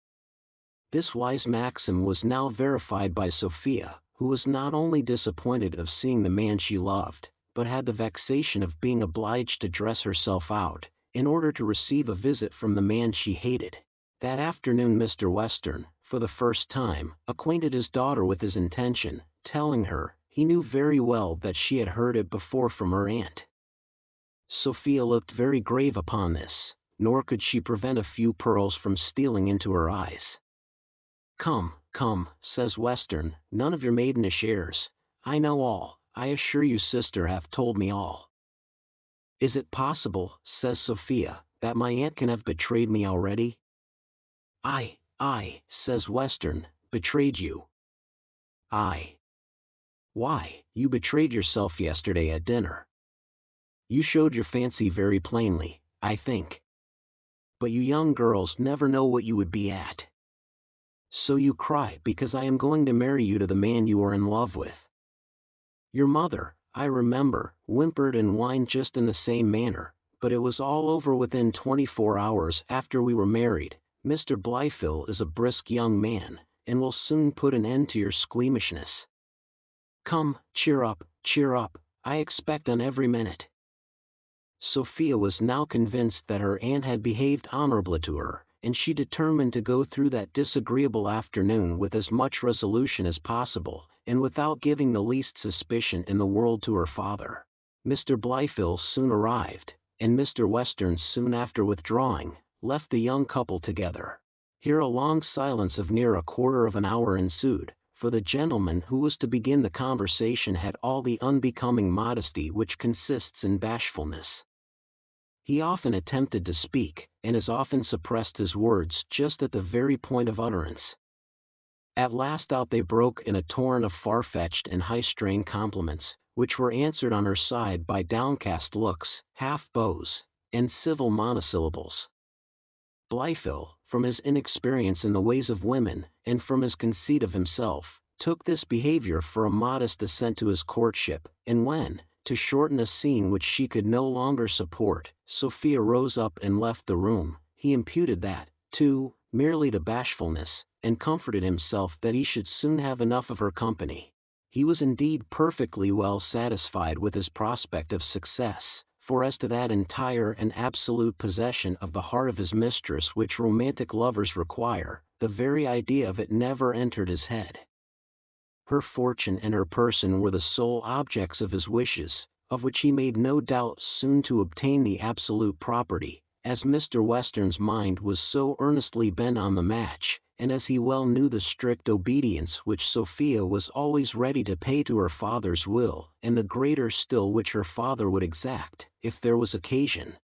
This wise maxim was now verified by Sophia, who was not only disappointed of seeing the man she loved, but had the vexation of being obliged to dress herself out, in order to receive a visit from the man she hated. That afternoon Mr. Western, for the first time, acquainted his daughter with his intention, telling her, he knew very well that she had heard it before from her aunt. Sophia looked very grave upon this, nor could she prevent a few pearls from stealing into her eyes. Come, come, says Western, none of your maidenish airs. I know all, I assure you sister hath told me all. Is it possible, says Sophia, that my aunt can have betrayed me already? I, says Western, betrayed you. I. Why, you betrayed yourself yesterday at dinner. You showed your fancy very plainly, I think. But you young girls never know what you would be at. So you cry because I am going to marry you to the man you are in love with. Your mother, I remember, whimpered and whined just in the same manner, but it was all over within 24 hours after we were married. Mr. Blyfill is a brisk young man, and will soon put an end to your squeamishness. Come, cheer up, I expect on every minute. Sophia was now convinced that her aunt had behaved honorably to her, and she determined to go through that disagreeable afternoon with as much resolution as possible, and without giving the least suspicion in the world to her father. Mr. Blyfill soon arrived, and Mr. Western soon after withdrawing, left the young couple together. Here a long silence of near a quarter of an hour ensued, for the gentleman who was to begin the conversation had all the unbecoming modesty which consists in bashfulness. He often attempted to speak, and as often suppressed his words just at the very point of utterance. At last out they broke in a torrent of far-fetched and high-strained compliments, which were answered on her side by downcast looks, half-bows, and civil monosyllables. Blyfill, from his inexperience in the ways of women, and from his conceit of himself, took this behavior for a modest assent to his courtship, and when, to shorten a scene which she could no longer support, Sophia rose up and left the room, he imputed that, too, merely to bashfulness, and comforted himself that he should soon have enough of her company. He was indeed perfectly well satisfied with his prospect of success, for as to that entire and absolute possession of the heart of his mistress which romantic lovers require, the very idea of it never entered his head. Her fortune and her person were the sole objects of his wishes, of which he made no doubt soon to obtain the absolute property, as Mr. Western's mind was so earnestly bent on the match, and as he well knew the strict obedience which Sophia was always ready to pay to her father's will, and the greater still which her father would exact, if there was occasion.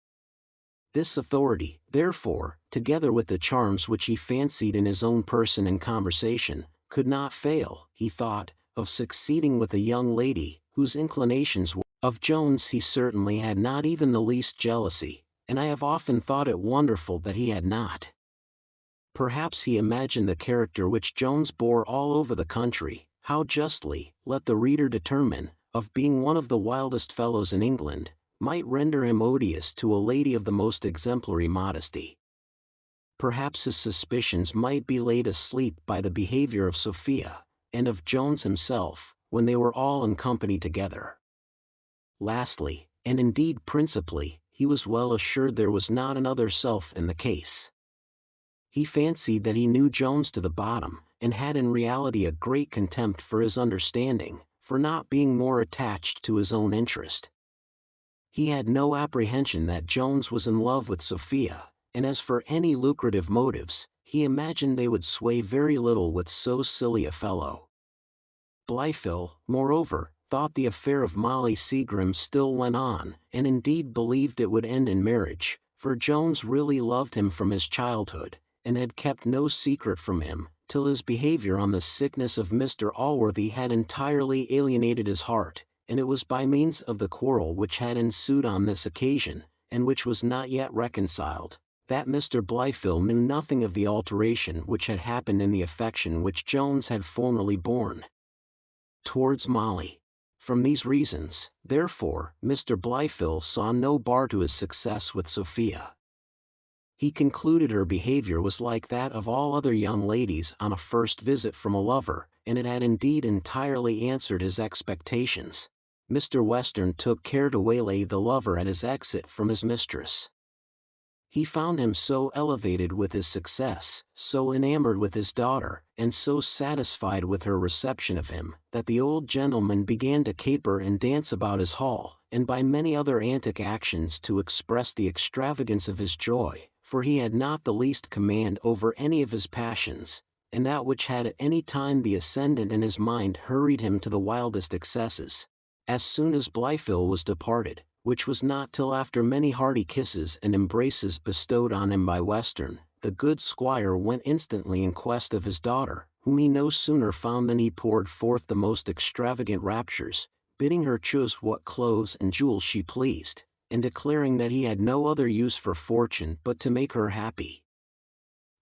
This authority, therefore, together with the charms which he fancied in his own person and conversation, could not fail, he thought, of succeeding with a young lady, whose inclinations were. Of Jones he certainly had not even the least jealousy, and I have often thought it wonderful that he had not. Perhaps he imagined the character which Jones bore all over the country, how justly, let the reader determine, of being one of the wildest fellows in England, might render him odious to a lady of the most exemplary modesty. Perhaps his suspicions might be laid asleep by the behavior of Sophia, and of Jones himself, when they were all in company together. Lastly, and indeed principally, he was well assured there was not another self in the case. He fancied that he knew Jones to the bottom, and had in reality a great contempt for his understanding, for not being more attached to his own interest. He had no apprehension that Jones was in love with Sophia, and as for any lucrative motives, he imagined they would sway very little with so silly a fellow. Blifil, moreover, thought the affair of Molly Seagrim still went on, and indeed believed it would end in marriage, for Jones really loved him from his childhood, and had kept no secret from him, till his behavior on the sickness of Mr. Allworthy had entirely alienated his heart, and it was by means of the quarrel which had ensued on this occasion, and which was not yet reconciled, that Mr. Blifil knew nothing of the alteration which had happened in the affection which Jones had formerly borne towards Molly. From these reasons, therefore, Mr. Blifil saw no bar to his success with Sophia. He concluded her behavior was like that of all other young ladies on a first visit from a lover, and it had indeed entirely answered his expectations. Mr. Western took care to waylay the lover at his exit from his mistress. He found him so elevated with his success, so enamored with his daughter, and so satisfied with her reception of him, that the old gentleman began to caper and dance about his hall, and by many other antic actions to express the extravagance of his joy, for he had not the least command over any of his passions, and that which had at any time the ascendant in his mind hurried him to the wildest excesses. As soon as Blifil was departed, which was not till after many hearty kisses and embraces bestowed on him by Western, the good squire went instantly in quest of his daughter, whom he no sooner found than he poured forth the most extravagant raptures, bidding her choose what clothes and jewels she pleased, and declaring that he had no other use for fortune but to make her happy.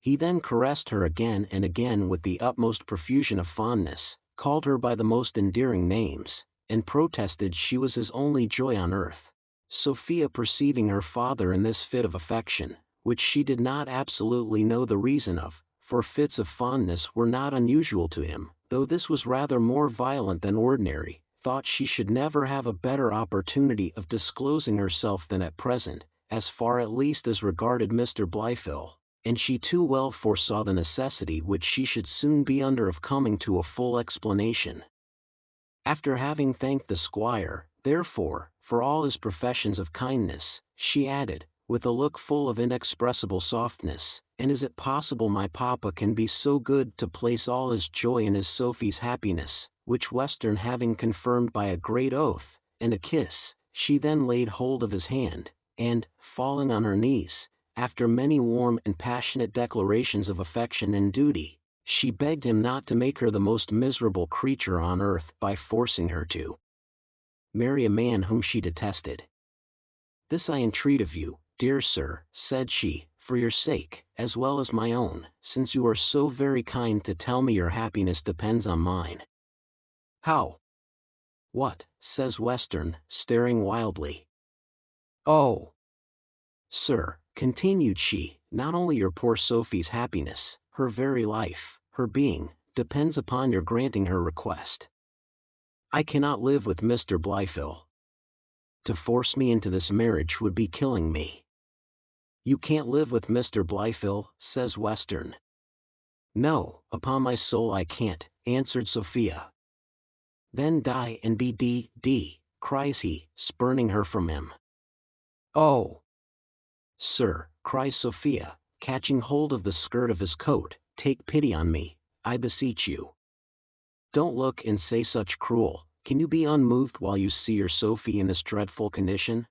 He then caressed her again and again with the utmost profusion of fondness, called her by the most endearing names, and protested she was his only joy on earth. Sophia, perceiving her father in this fit of affection, which she did not absolutely know the reason of, for fits of fondness were not unusual to him, though this was rather more violent than ordinary, thought she should never have a better opportunity of disclosing herself than at present, as far at least as regarded Mr. Blifil, and she too well foresaw the necessity which she should soon be under of coming to a full explanation. After having thanked the squire, therefore, for all his professions of kindness, she added, with a look full of inexpressible softness, "And is it possible my papa can be so good to place all his joy in his Sophie's happiness?" Which Western having confirmed by a great oath, and a kiss, she then laid hold of his hand, and, falling on her knees, after many warm and passionate declarations of affection and duty, she begged him not to make her the most miserable creature on earth by forcing her to marry a man whom she detested. "This I entreat of you, dear sir," said she, "for your sake, as well as my own, since you are so very kind to tell me your happiness depends on mine." "How? What?" says Western, staring wildly. "Oh, sir," continued she, "not only your poor Sophie's happiness, her very life, her being, depends upon your granting her request. I cannot live with Mr. Blifil. To force me into this marriage would be killing me." "You can't live with Mr. Blifil," says Western. "No, upon my soul I can't," answered Sophia. "Then die and be d," cries he, spurning her from him. "Oh, "Sir," cries Sophia, catching hold of the skirt of his coat, "take pity on me, I beseech you. Don't look and say such cruel. Can you be unmoved while you see your Sophie in this dreadful condition?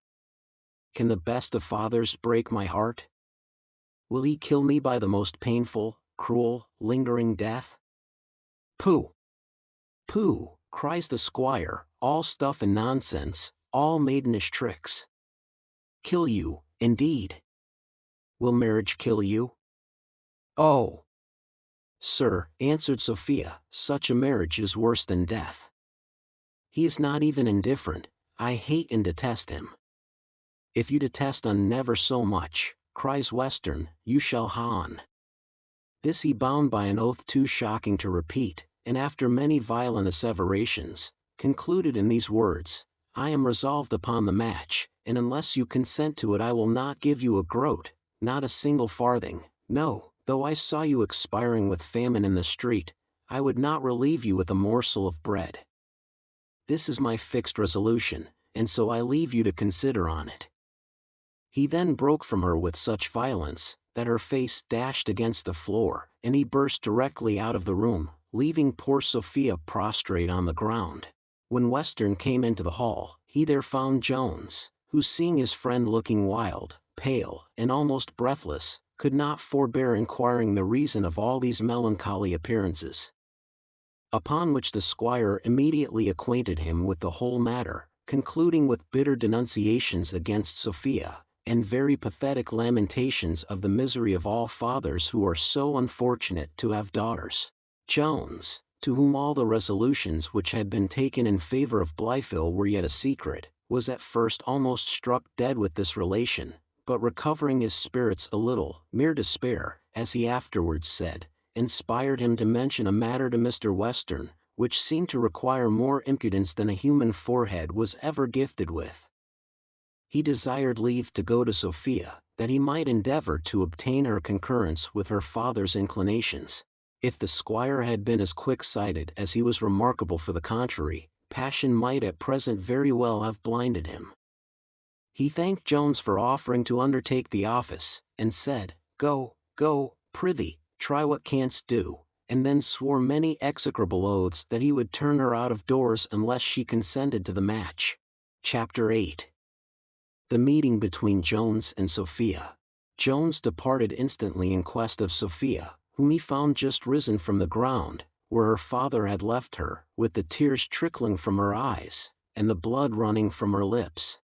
Can the best of fathers break my heart? Will he kill me by the most painful, cruel, lingering death?" "Pooh! Pooh!" cries the squire, "all stuff and nonsense, all maidenish tricks. Kill you, indeed! Will marriage kill you?" "Oh! Sir," answered Sophia, "such a marriage is worse than death. He is not even indifferent, I hate and detest him." "If you detest un never so much," cries Western, "you shall ha on." This he bound by an oath too shocking to repeat, and after many violent asseverations, concluded in these words: "I am resolved upon the match, and unless you consent to it I will not give you a groat, not a single farthing. No, though I saw you expiring with famine in the street, I would not relieve you with a morsel of bread. This is my fixed resolution, and so I leave you to consider on it." He then broke from her with such violence, that her face dashed against the floor, and he burst directly out of the room, leaving poor Sophia prostrate on the ground. When Western came into the hall, he there found Jones, who, seeing his friend looking wild, pale, and almost breathless, could not forbear inquiring the reason of all these melancholy appearances. Upon which the squire immediately acquainted him with the whole matter, concluding with bitter denunciations against Sophia, and very pathetic lamentations of the misery of all fathers who are so unfortunate to have daughters. Jones, to whom all the resolutions which had been taken in favor of Blifil were yet a secret, was at first almost struck dead with this relation, but recovering his spirits a little, mere despair, as he afterwards said, inspired him to mention a matter to Mr. Western, which seemed to require more impudence than a human forehead was ever gifted with. He desired leave to go to Sophia, that he might endeavor to obtain her concurrence with her father's inclinations. If the squire had been as quick-sighted as he was remarkable for the contrary, passion might at present very well have blinded him. He thanked Jones for offering to undertake the office, and said, "Go, go, prithee, try what canst do," and then swore many execrable oaths that he would turn her out of doors unless she consented to the match. Chapter 8. The meeting between Jones and Sophia. Jones departed instantly in quest of Sophia, whom he found just risen from the ground, where her father had left her, with the tears trickling from her eyes, and the blood running from her lips.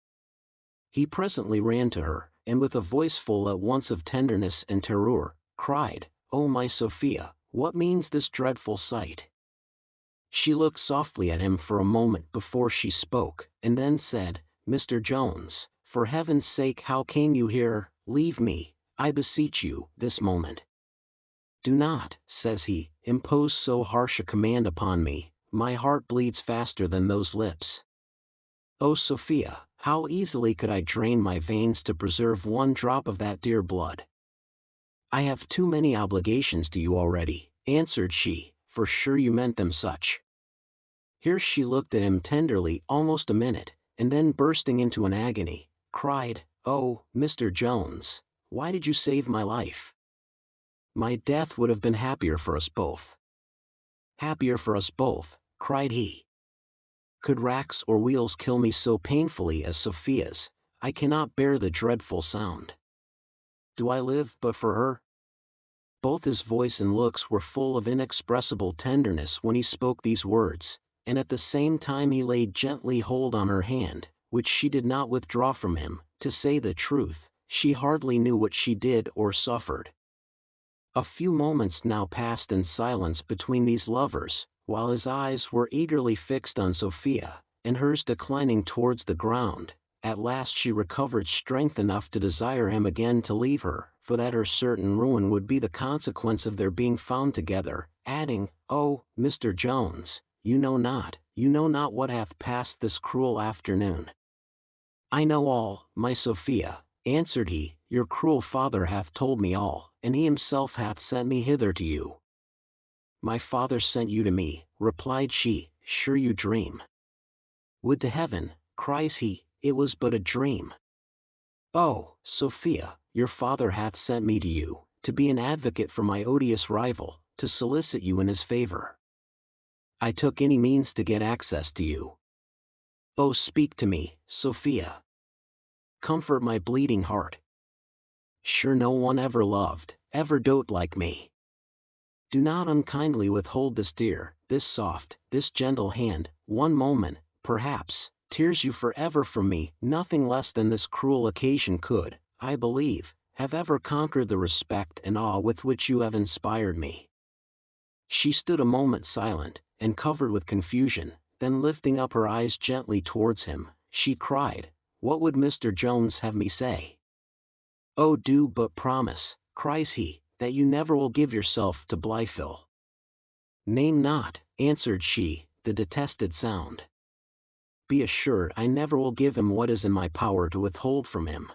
He presently ran to her, and with a voice full at once of tenderness and terror, cried, "Oh my Sophia, what means this dreadful sight?" She looked softly at him for a moment before she spoke, and then said, "Mr. Jones, for heaven's sake, how came you here? Leave me, I beseech you, this moment. Do not," says he, "impose so harsh a command upon me, my heart bleeds faster than those lips. Oh Sophia, how easily could I drain my veins to preserve one drop of that dear blood." "I have too many obligations to you already," answered she, "for sure you meant them such." Here she looked at him tenderly almost a minute, and then bursting into an agony, cried, "Oh, Mr. Jones, why did you save my life? My death would have been happier for us both." "Happier for us both," cried he. "Could racks or wheels kill me so painfully as Sophia's, I cannot bear the dreadful sound. Do I live but for her?" Both his voice and looks were full of inexpressible tenderness when he spoke these words, and at the same time he laid gently hold on her hand, which she did not withdraw from him. To say the truth, she hardly knew what she did or suffered. A few moments now passed in silence between these lovers, while his eyes were eagerly fixed on Sophia, and hers declining towards the ground. At last she recovered strength enough to desire him again to leave her, for that her certain ruin would be the consequence of their being found together, adding, "Oh, Mr. Jones, you know not what hath passed this cruel afternoon." "I know all, my Sophia," answered he, "your cruel father hath told me all, and he himself hath sent me hither to you." "My father sent you to me," replied she, "sure you dream." "Would to heaven," cries he, "it was but a dream." "Oh, Sophia, your father hath sent me to you, to be an advocate for my odious rival, to solicit you in his favor. I took any means to get access to you. Oh, speak to me, Sophia. Comfort my bleeding heart. Sure no one ever loved, ever dote like me. Do not unkindly withhold this dear, this soft, this gentle hand. One moment, perhaps, tears you forever from me. Nothing less than this cruel occasion could, I believe, have ever conquered the respect and awe with which you have inspired me. She stood a moment silent, and covered with confusion, then lifting up her eyes gently towards him, she cried, "What would Mr. Jones have me say?" "Oh, do but promise," cries he, "that you never will give yourself to Blifil." "Name not," answered she, "the detested sound. Be assured I never will give him what is in my power to withhold from him."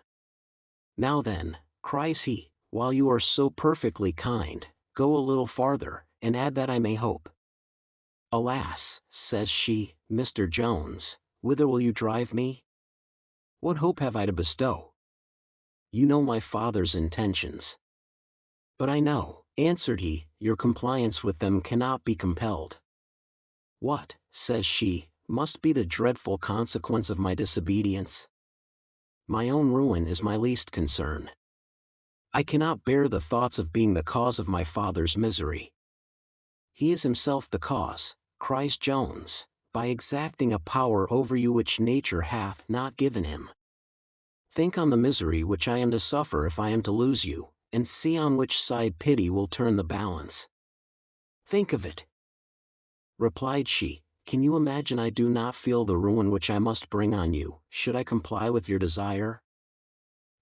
"Now then," cries he, "while you are so perfectly kind, go a little farther, and add that I may hope." "Alas," says she, "Mr. Jones, whither will you drive me? What hope have I to bestow? You know my father's intentions." "But I know," answered he, "your compliance with them cannot be compelled." "What," says she, "must be the dreadful consequence of my disobedience? My own ruin is my least concern. I cannot bear the thoughts of being the cause of my father's misery." "He is himself the cause," cries Jones, "by exacting a power over you which nature hath not given him. Think on the misery which I am to suffer if I am to lose you, and see on which side pity will turn the balance. Think of it." Replied she, "Can you imagine I do not feel the ruin which I must bring on you, should I comply with your desire?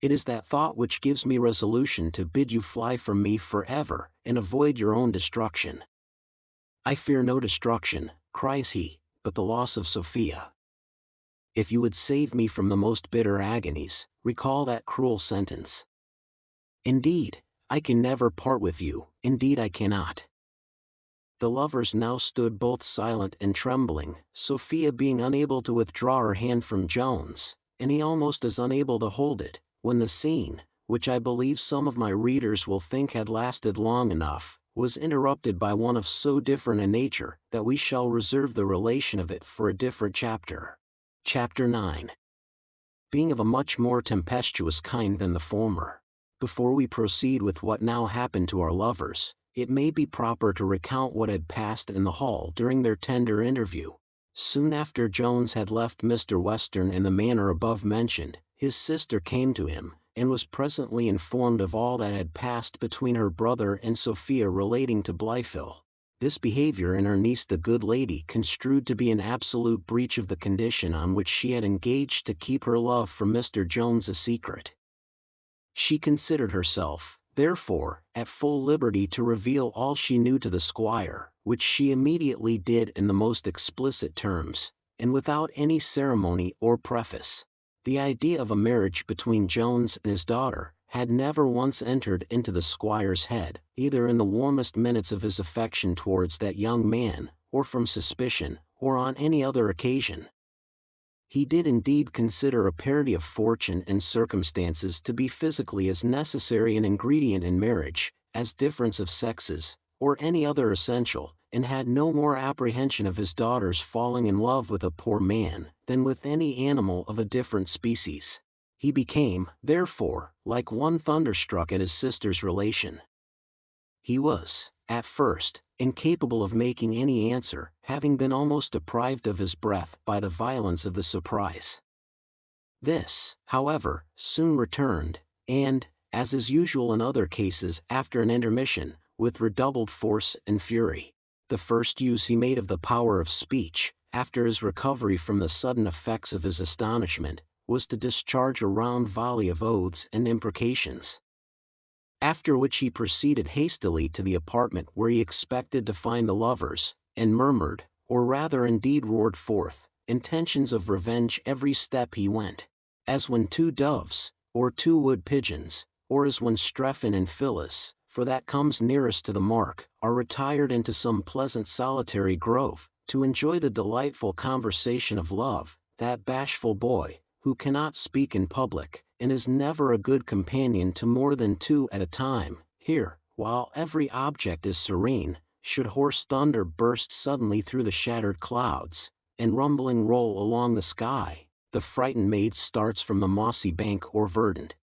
It is that thought which gives me resolution to bid you fly from me forever, and avoid your own destruction." "I fear no destruction," cries he, "but the loss of Sophia. If you would save me from the most bitter agonies, recall that cruel sentence. Indeed, I can never part with you, indeed I cannot." The lovers now stood both silent and trembling, Sophia being unable to withdraw her hand from Jones, and he almost as unable to hold it, when the scene, which I believe some of my readers will think had lasted long enough, was interrupted by one of so different a nature, that we shall reserve the relation of it for a different chapter. Chapter 9. Being of a much more tempestuous kind than the former. Before we proceed with what now happened to our lovers, it may be proper to recount what had passed in the hall during their tender interview. Soon after Jones had left Mr. Western in the manner above mentioned, his sister came to him, and was presently informed of all that had passed between her brother and Sophia relating to Blifil. This behavior in her niece the good lady construed to be an absolute breach of the condition on which she had engaged to keep her love from Mr. Jones a secret. She considered herself, therefore, at full liberty to reveal all she knew to the squire, which she immediately did in the most explicit terms, and without any ceremony or preface. The idea of a marriage between Jones and his daughter had never once entered into the squire's head, either in the warmest minutes of his affection towards that young man, or from suspicion, or on any other occasion. He did indeed consider a parity of fortune and circumstances to be physically as necessary an ingredient in marriage, as difference of sexes, or any other essential, and had no more apprehension of his daughter's falling in love with a poor man, than with any animal of a different species. He became, therefore, like one thunderstruck at his sister's relation. He was, at first, incapable of making any answer, having been almost deprived of his breath by the violence of the surprise. This, however, soon returned, and, as is usual in other cases after an intermission, with redoubled force and fury. The first use he made of the power of speech, after his recovery from the sudden effects of his astonishment, was to discharge a round volley of oaths and imprecations. After which he proceeded hastily to the apartment where he expected to find the lovers, and murmured, or rather indeed roared forth, intentions of revenge every step he went. As when two doves, or two wood pigeons, or as when Strephon and Phyllis, for that comes nearest to the mark, are retired into some pleasant solitary grove, to enjoy the delightful conversation of love, that bashful boy, who cannot speak in public, and is never a good companion to more than two at a time. Here, while every object is serene, should hoarse thunder burst suddenly through the shattered clouds, and rumbling roll along the sky, the frightened maid starts from the mossy bank or verdant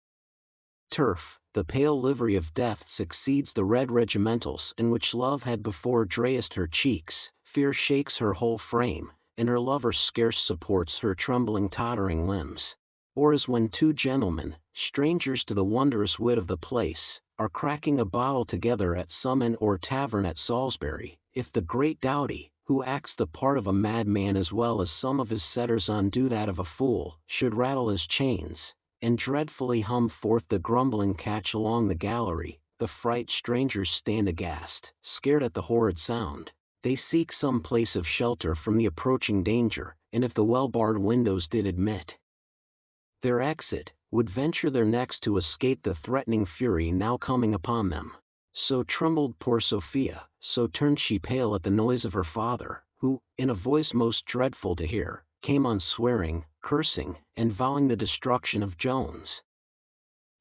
turf. The pale livery of death succeeds the red regimentals in which love had before dressed her cheeks. Fear shakes her whole frame, and her lover scarce supports her trembling tottering limbs. Or as when two gentlemen, strangers to the wondrous wit of the place, are cracking a bottle together at some inn or tavern at Salisbury, if the great Doughty, who acts the part of a madman as well as some of his setters undo that of a fool, should rattle his chains, and dreadfully hum forth the grumbling catch along the gallery, the fright strangers stand aghast, scared at the horrid sound. They seek some place of shelter from the approaching danger, and if the well-barred windows did admit their exit, would venture their necks to escape the threatening fury now coming upon them. So trembled poor Sophia, so turned she pale at the noise of her father, who, in a voice most dreadful to hear, came on swearing, cursing, and vowing the destruction of Jones.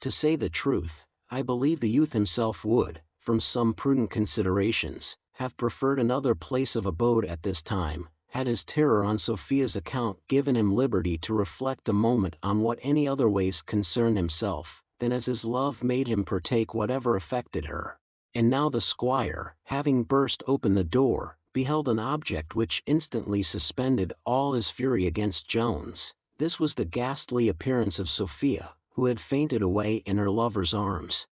To say the truth, I believe the youth himself would, from some prudent considerations, have preferred another place of abode at this time, had his terror on Sophia's account given him liberty to reflect a moment on what any other ways concerned himself, than as his love made him partake whatever affected her. And now the squire, having burst open the door, beheld an object which instantly suspended all his fury against Jones. This was the ghastly appearance of Sophia, who had fainted away in her lover's arms.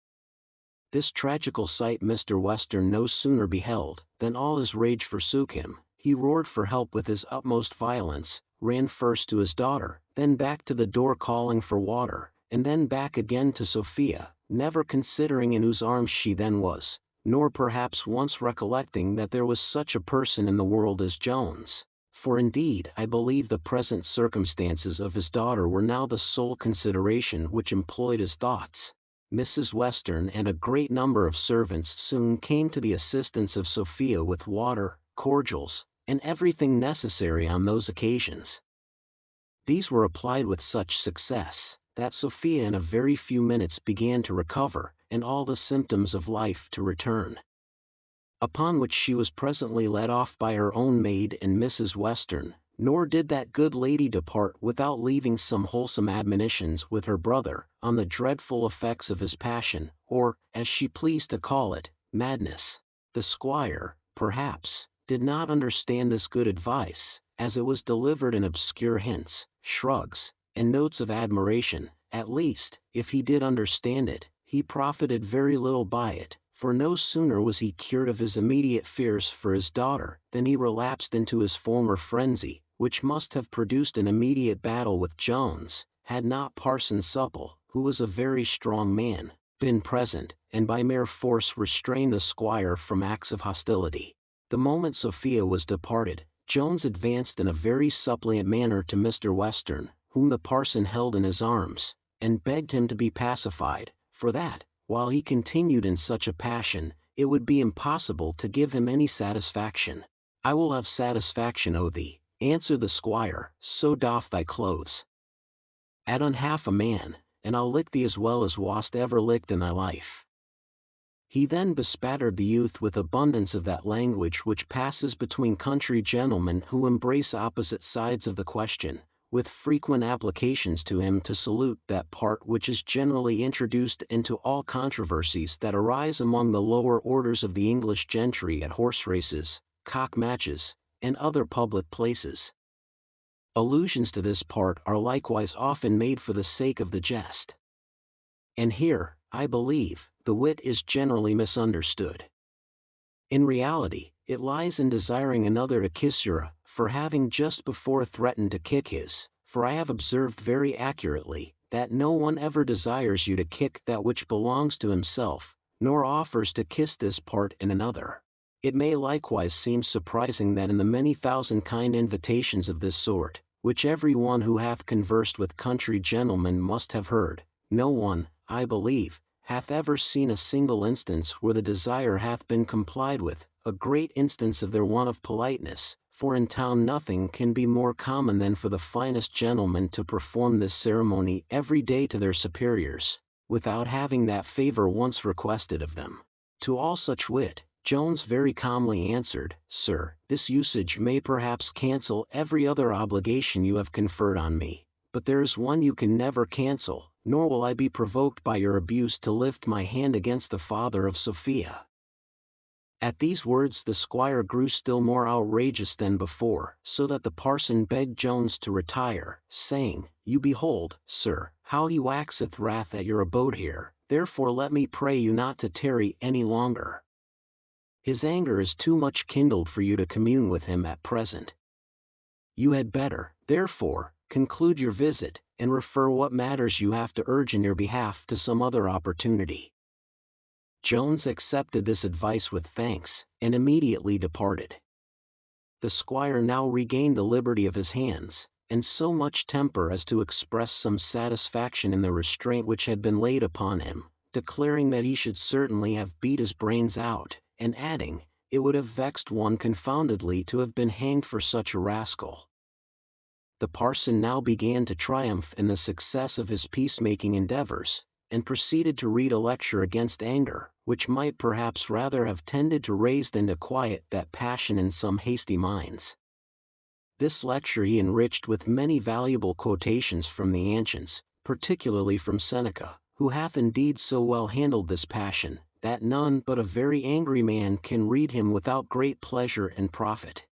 This tragical sight Mr. Western no sooner beheld, than all his rage forsook him. He roared for help with his utmost violence, ran first to his daughter, then back to the door calling for water, and then back again to Sophia, never considering in whose arms she then was, nor perhaps once recollecting that there was such a person in the world as Jones. For indeed I believe the present circumstances of his daughter were now the sole consideration which employed his thoughts. Mrs. Western and a great number of servants soon came to the assistance of Sophia with water, cordials, and everything necessary on those occasions. These were applied with such success, that Sophia in a very few minutes began to recover, and all the symptoms of life to return. Upon which she was presently led off by her own maid and Mrs. Western, nor did that good lady depart without leaving some wholesome admonitions with her brother, on the dreadful effects of his passion, or, as she pleased to call it, madness. The squire, perhaps, did not understand this good advice, as it was delivered in obscure hints, shrugs, and notes of admiration. At least, if he did understand it, he profited very little by it, for no sooner was he cured of his immediate fears for his daughter, than he relapsed into his former frenzy, which must have produced an immediate battle with Jones, had not Parson Supple, who was a very strong man, been present, and by mere force restrained the squire from acts of hostility. The moment Sophia was departed, Jones advanced in a very suppliant manner to Mr. Western, whom the parson held in his arms, and begged him to be pacified, for that, while he continued in such a passion, it would be impossible to give him any satisfaction. "I will have satisfaction o' thee," answered the squire, "so doff thy clothes. Add on half a man, and I'll lick thee as well as wast ever licked in thy life." He then bespattered the youth with abundance of that language which passes between country gentlemen who embrace opposite sides of the question, with frequent applications to him to salute that part which is generally introduced into all controversies that arise among the lower orders of the English gentry at horse races, cock matches, and other public places. Allusions to this part are likewise often made for the sake of the jest. And here, I believe, the wit is generally misunderstood. In reality, it lies in desiring another to kiss your, for having just before threatened to kick his, for I have observed very accurately, that no one ever desires you to kick that which belongs to himself, nor offers to kiss this part in another. It may likewise seem surprising that in the many thousand kind invitations of this sort, which every one who hath conversed with country gentlemen must have heard, no one, I believe, hath ever seen a single instance where the desire hath been complied with, a great instance of their want of politeness, for in town nothing can be more common than for the finest gentlemen to perform this ceremony every day to their superiors, without having that favor once requested of them. To all such wit, Jones very calmly answered, Sir, this usage may perhaps cancel every other obligation you have conferred on me, but there is one you can never cancel, nor will I be provoked by your abuse to lift my hand against the father of Sophia. At these words the squire grew still more outrageous than before, so that the parson begged Jones to retire, saying, You behold, sir, how he waxeth wrath at your abode here, therefore let me pray you not to tarry any longer. His anger is too much kindled for you to commune with him at present. You had better, therefore, conclude your visit, and refer what matters you have to urge in your behalf to some other opportunity. Jones accepted this advice with thanks, and immediately departed. The squire now regained the liberty of his hands, and so much temper as to express some satisfaction in the restraint which had been laid upon him, declaring that he should certainly have beat his brains out, and adding, it would have vexed one confoundedly to have been hanged for such a rascal. The parson now began to triumph in the success of his peacemaking endeavors, and proceeded to read a lecture against anger, which might perhaps rather have tended to raise than to quiet that passion in some hasty minds. This lecture he enriched with many valuable quotations from the ancients, particularly from Seneca, who hath indeed so well handled this passion, that none but a very angry man can read him without great pleasure and profit.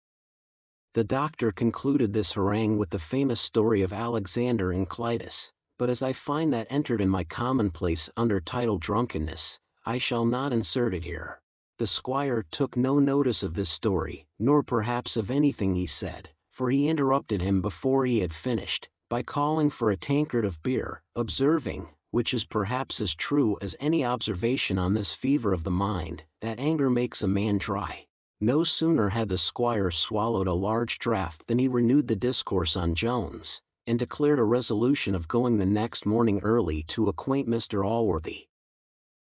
The doctor concluded this harangue with the famous story of Alexander and Clytus, but as I find that entered in my commonplace under title Drunkenness, I shall not insert it here. The squire took no notice of this story, nor perhaps of anything he said, for he interrupted him before he had finished, by calling for a tankard of beer, observing, which is perhaps as true as any observation on this fever of the mind, that anger makes a man dry. No sooner had the squire swallowed a large draught than he renewed the discourse on Jones, and declared a resolution of going the next morning early to acquaint Mr. Allworthy.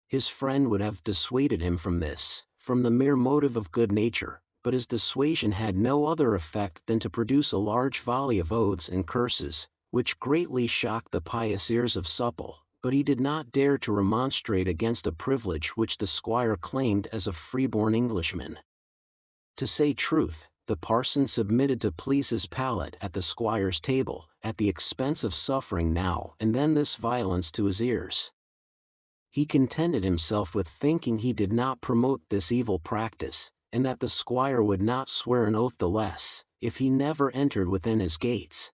His friend would have dissuaded him from this, from the mere motive of good nature, but his dissuasion had no other effect than to produce a large volley of oaths and curses, which greatly shocked the pious ears of Supple, but he did not dare to remonstrate against a privilege which the squire claimed as a freeborn Englishman. To say truth, the parson submitted to please his palate at the squire's table, at the expense of suffering now and then this violence to his ears. He contented himself with thinking he did not promote this evil practice, and that the squire would not swear an oath the less, if he never entered within his gates.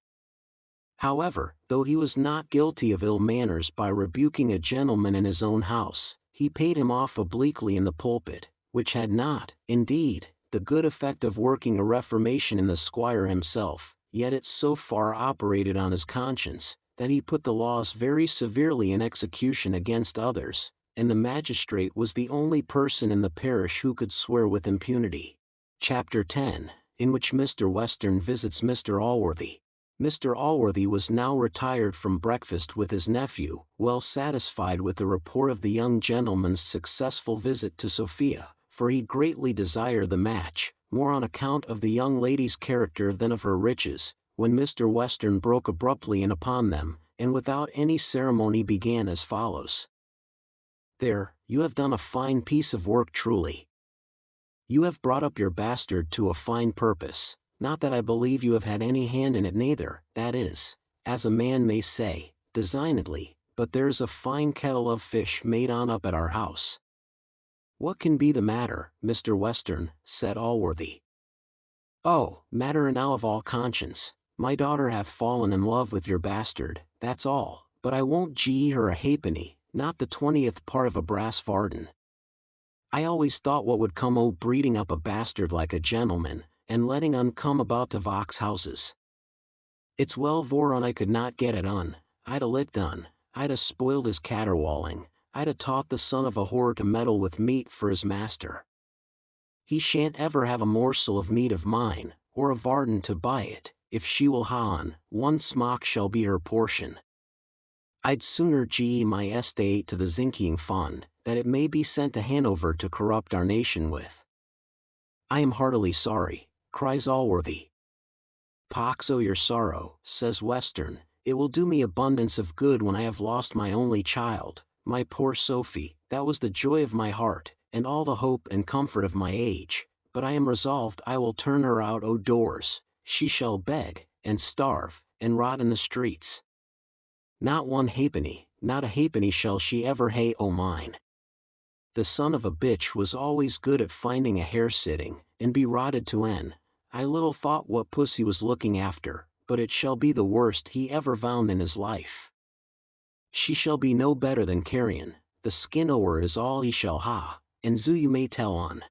However, though he was not guilty of ill manners by rebuking a gentleman in his own house, he paid him off obliquely in the pulpit, which had not, indeed, the good effect of working a reformation in the squire himself, yet it so far operated on his conscience, that he put the laws very severely in execution against others, and the magistrate was the only person in the parish who could swear with impunity. Chapter 10, in which Mr. Western visits Mr. Allworthy. Mr. Allworthy was now retired from breakfast with his nephew, well satisfied with the report of the young gentleman's successful visit to Sophia, for he greatly desired the match, more on account of the young lady's character than of her riches, when Mr. Western broke abruptly in upon them, and without any ceremony began as follows. There, you have done a fine piece of work truly. You have brought up your bastard to a fine purpose, not that I believe you have had any hand in it neither, that is, as a man may say, designedly, but there's a fine kettle of fish made on up at our house. What can be the matter, Mr. Western, said Allworthy. Oh, matter enow of all conscience, my daughter hath fallen in love with your bastard, that's all, but I won't gie her a halfpenny, not the 20th part of a brass farden. I always thought what would come o' breeding up a bastard like a gentleman, and letting un come about to Vox houses. It's well vorun I could not get it un, I'd a licked un, I'd a spoiled his caterwauling, I'd a taught the son of a whore to meddle with meat for his master. He shan't ever have a morsel of meat of mine, or a varden to buy it, if she will ha on, one smock shall be her portion. I'd sooner gie my estate to the zinking fund, that it may be sent to Hanover to corrupt our nation with. I am heartily sorry, cries Allworthy. Pox o' your sorrow, says Western, it will do me abundance of good when I have lost my only child, my poor Sophie, that was the joy of my heart, and all the hope and comfort of my age, but I am resolved I will turn her out o' doors, she shall beg, and starve, and rot in the streets. Not one halfpenny, not a halfpenny shall she ever hae o' mine. The son of a bitch was always good at finding a hare sitting, and be rotted to en. I little thought what pussy was looking after, but it shall be the worst he ever found in his life. She shall be no better than carrion, the skin o' her is all he shall ha, and zo you may tell on.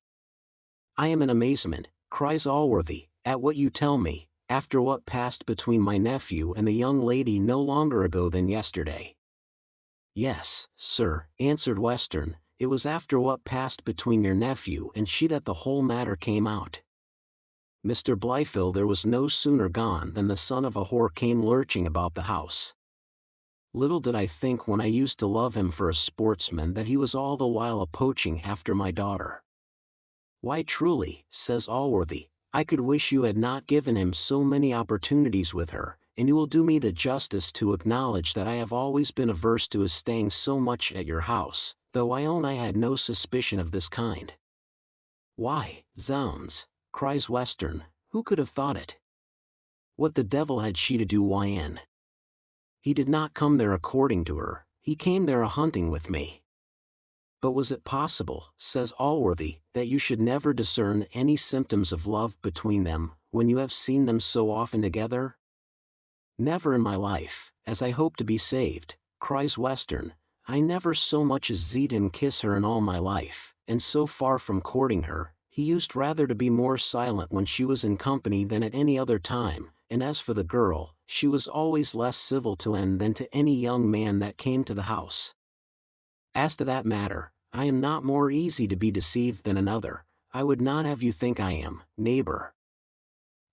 I am in amazement, cries Allworthy, at what you tell me, after what passed between my nephew and the young lady no longer ago than yesterday. Yes, sir, answered Western, it was after what passed between your nephew and she that the whole matter came out. Mr. Blifil there was no sooner gone than the son of a whore came lurching about the house. Little did I think when I used to love him for a sportsman that he was all the while a poaching after my daughter. Why truly, says Allworthy, I could wish you had not given him so many opportunities with her, and you will do me the justice to acknowledge that I have always been averse to his staying so much at your house, though I own I had no suspicion of this kind. Why, zounds, cries Western, who could have thought it? What the devil had she to do why? He did not come there according to her, he came there a-hunting with me. But was it possible, says Allworthy, that you should never discern any symptoms of love between them, when you have seen them so often together? Never in my life, as I hope to be saved, cries Western, I never so much as zeed him kiss her in all my life, and so far from courting her, he used rather to be more silent when she was in company than at any other time, and as for the girl, she was always less civil to en than to any young man that came to the house. As to that matter, I am not more easy to be deceived than another, I would not have you think I am, neighbor.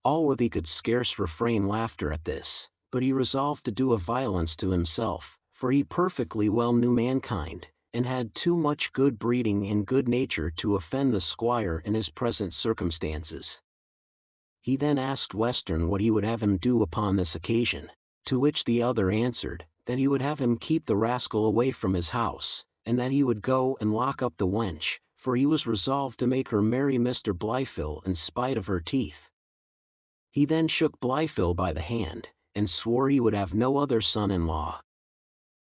Allworthy could scarce refrain laughter at this, but he resolved to do a violence to himself, for he perfectly well knew mankind, and had too much good breeding and good nature to offend the squire in his present circumstances. He then asked Western what he would have him do upon this occasion, to which the other answered, that he would have him keep the rascal away from his house, and that he would go and lock up the wench, for he was resolved to make her marry Mr. Blifil in spite of her teeth. He then shook Blifil by the hand, and swore he would have no other son-in-law.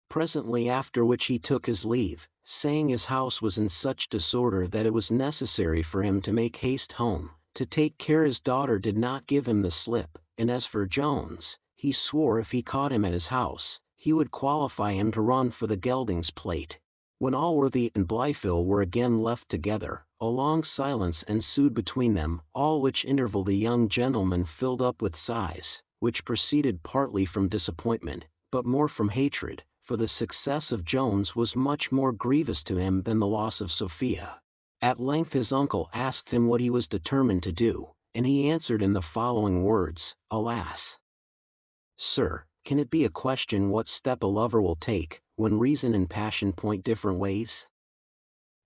Presently after which he took his leave, saying his house was in such disorder that it was necessary for him to make haste home, to take care his daughter did not give him the slip, and as for Jones, he swore if he caught him at his house, he would qualify him to run for the gelding's plate. When Allworthy and Blifil were again left together, a long silence ensued between them, all which interval the young gentleman filled up with sighs, which proceeded partly from disappointment, but more from hatred, for the success of Jones was much more grievous to him than the loss of Sophia. At length his uncle asked him what he was determined to do, and he answered in the following words, Alas! Sir, can it be a question what step a lover will take, when reason and passion point different ways?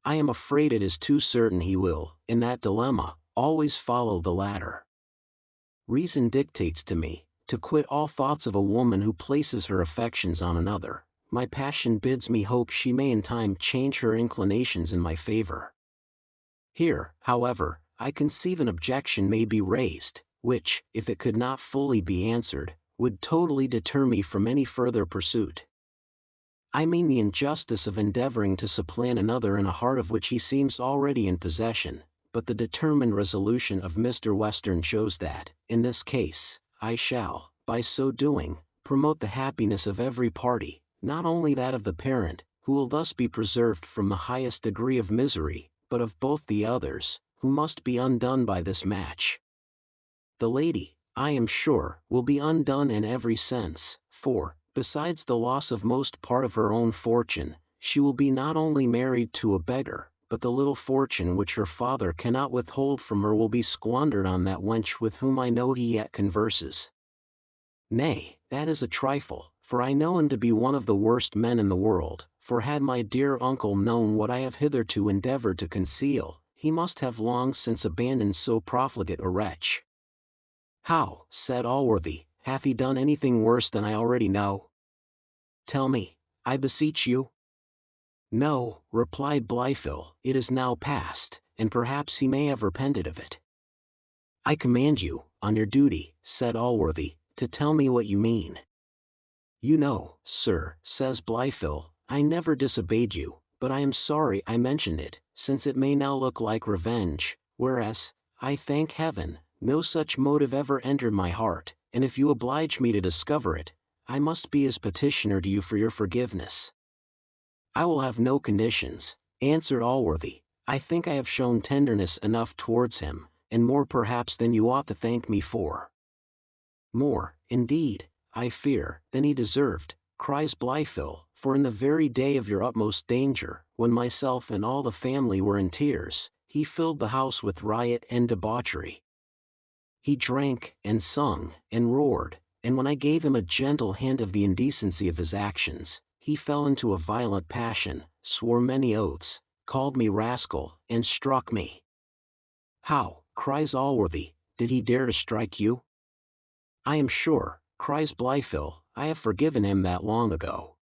I am afraid it is too certain he will, in that dilemma, always follow the latter. Reason dictates to me, to quit all thoughts of a woman who places her affections on another. My passion bids me hope she may in time change her inclinations in my favor. Here, however, I conceive an objection may be raised, which, if it could not fully be answered, would totally deter me from any further pursuit. I mean the injustice of endeavoring to supplant another in a heart of which he seems already in possession, but the determined resolution of Mr. Western shows that, in this case, I shall, by so doing, promote the happiness of every party, not only that of the parent, who will thus be preserved from the highest degree of misery, but of both the others, who must be undone by this match. The lady, I am sure, will be undone in every sense, for, besides the loss of most part of her own fortune, she will be not only married to a beggar, but the little fortune which her father cannot withhold from her will be squandered on that wench with whom I know he yet converses. Nay, that is a trifle, for I know him to be one of the worst men in the world, for had my dear uncle known what I have hitherto endeavored to conceal, he must have long since abandoned so profligate a wretch. "How?" said Allworthy. "Hath he done anything worse than I already know? Tell me, I beseech you." "No," replied Blifil, "it is now past, and perhaps he may have repented of it." "I command you, on your duty," said Allworthy, "to tell me what you mean." "You know, sir," says Blifil, "I never disobeyed you, but I am sorry I mentioned it, since it may now look like revenge, whereas, I thank heaven, no such motive ever entered my heart, and if you oblige me to discover it, I must be his petitioner to you for your forgiveness." "I will have no conditions," answered Allworthy. "I think I have shown tenderness enough towards him, and more perhaps than you ought to thank me for." "More, indeed, I fear, than he deserved," cries Blifil, "for in the very day of your utmost danger, when myself and all the family were in tears, he filled the house with riot and debauchery. He drank, and sung, and roared, and when I gave him a gentle hint of the indecency of his actions, he fell into a violent passion, swore many oaths, called me rascal, and struck me." "How," cries Allworthy, "did he dare to strike you?" "I am sure," cries Blifil, "I have forgiven him that long ago.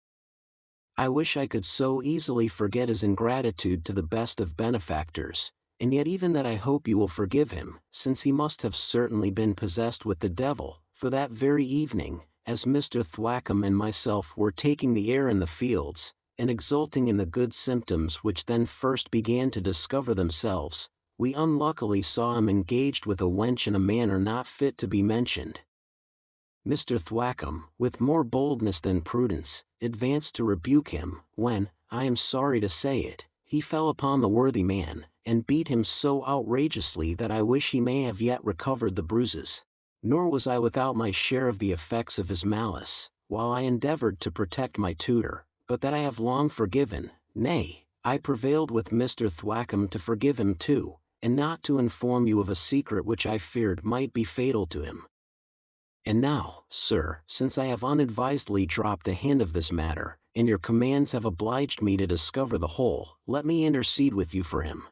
I wish I could so easily forget his ingratitude to the best of benefactors, and yet even that I hope you will forgive him, since he must have certainly been possessed with the devil, for that very evening, as Mr. Thwackum and myself were taking the air in the fields, and exulting in the good symptoms which then first began to discover themselves, we unluckily saw him engaged with a wench in a manner not fit to be mentioned. Mr. Thwackum, with more boldness than prudence, advanced to rebuke him, when, I am sorry to say it, he fell upon the worthy man, and beat him so outrageously that I wish he may have yet recovered the bruises. Nor was I without my share of the effects of his malice, while I endeavored to protect my tutor, but that I have long forgiven, nay, I prevailed with Mr. Thwackum to forgive him too, and not to inform you of a secret which I feared might be fatal to him. And now, sir, since I have unadvisedly dropped a hint of this matter, and your commands have obliged me to discover the whole, let me intercede with you for him."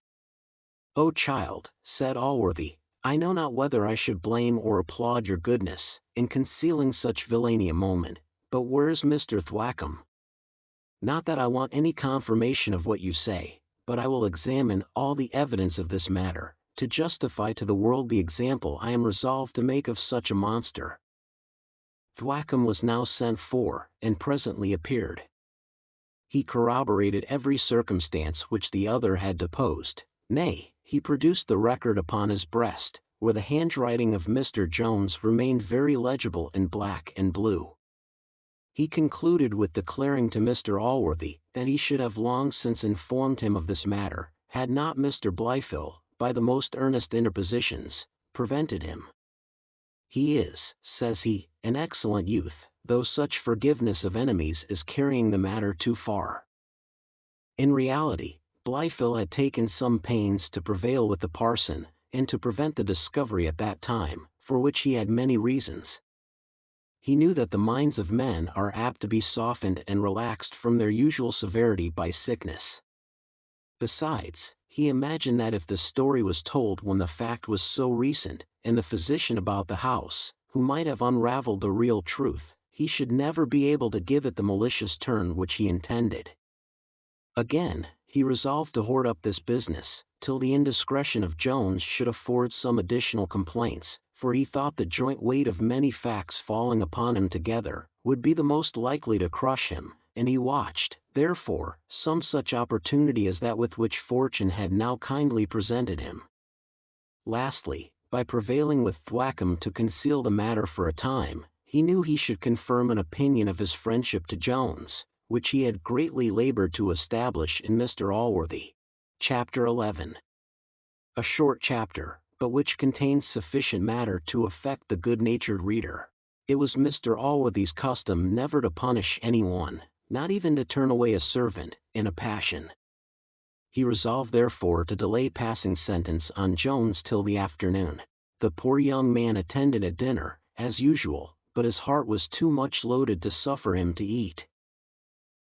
"O child," said Allworthy, "I know not whether I should blame or applaud your goodness, in concealing such villainy a moment, but where's Mr. Thwackum? Not that I want any confirmation of what you say, but I will examine all the evidence of this matter, to justify to the world the example I am resolved to make of such a monster." Thwackum was now sent for, and presently appeared. He corroborated every circumstance which the other had deposed, nay, he produced the record upon his breast, where the handwriting of Mr. Jones remained very legible in black and blue. He concluded with declaring to Mr. Allworthy that he should have long since informed him of this matter, had not Mr. Blifil, by the most earnest interpositions, prevented him. "He is," says he, "an excellent youth, though such forgiveness of enemies is carrying the matter too far." In reality, Blifil had taken some pains to prevail with the parson, and to prevent the discovery at that time, for which he had many reasons. He knew that the minds of men are apt to be softened and relaxed from their usual severity by sickness. Besides, he imagined that if the story was told when the fact was so recent, and the physician about the house, who might have unravelled the real truth, he should never be able to give it the malicious turn which he intended. Again, he resolved to hoard up this business, till the indiscretion of Jones should afford some additional complaints, for he thought the joint weight of many facts falling upon him together, would be the most likely to crush him, and he watched, therefore, some such opportunity as that with which fortune had now kindly presented him. Lastly, by prevailing with Thwackum to conceal the matter for a time, he knew he should confirm an opinion of his friendship to Jones, which he had greatly labored to establish in Mr. Allworthy. Chapter 11. A short chapter, but which contains sufficient matter to affect the good-natured reader. It was Mr. Allworthy's custom never to punish anyone, not even to turn away a servant, in a passion. He resolved therefore to delay passing sentence on Jones till the afternoon. The poor young man attended at dinner, as usual, but his heart was too much loaded to suffer him to eat.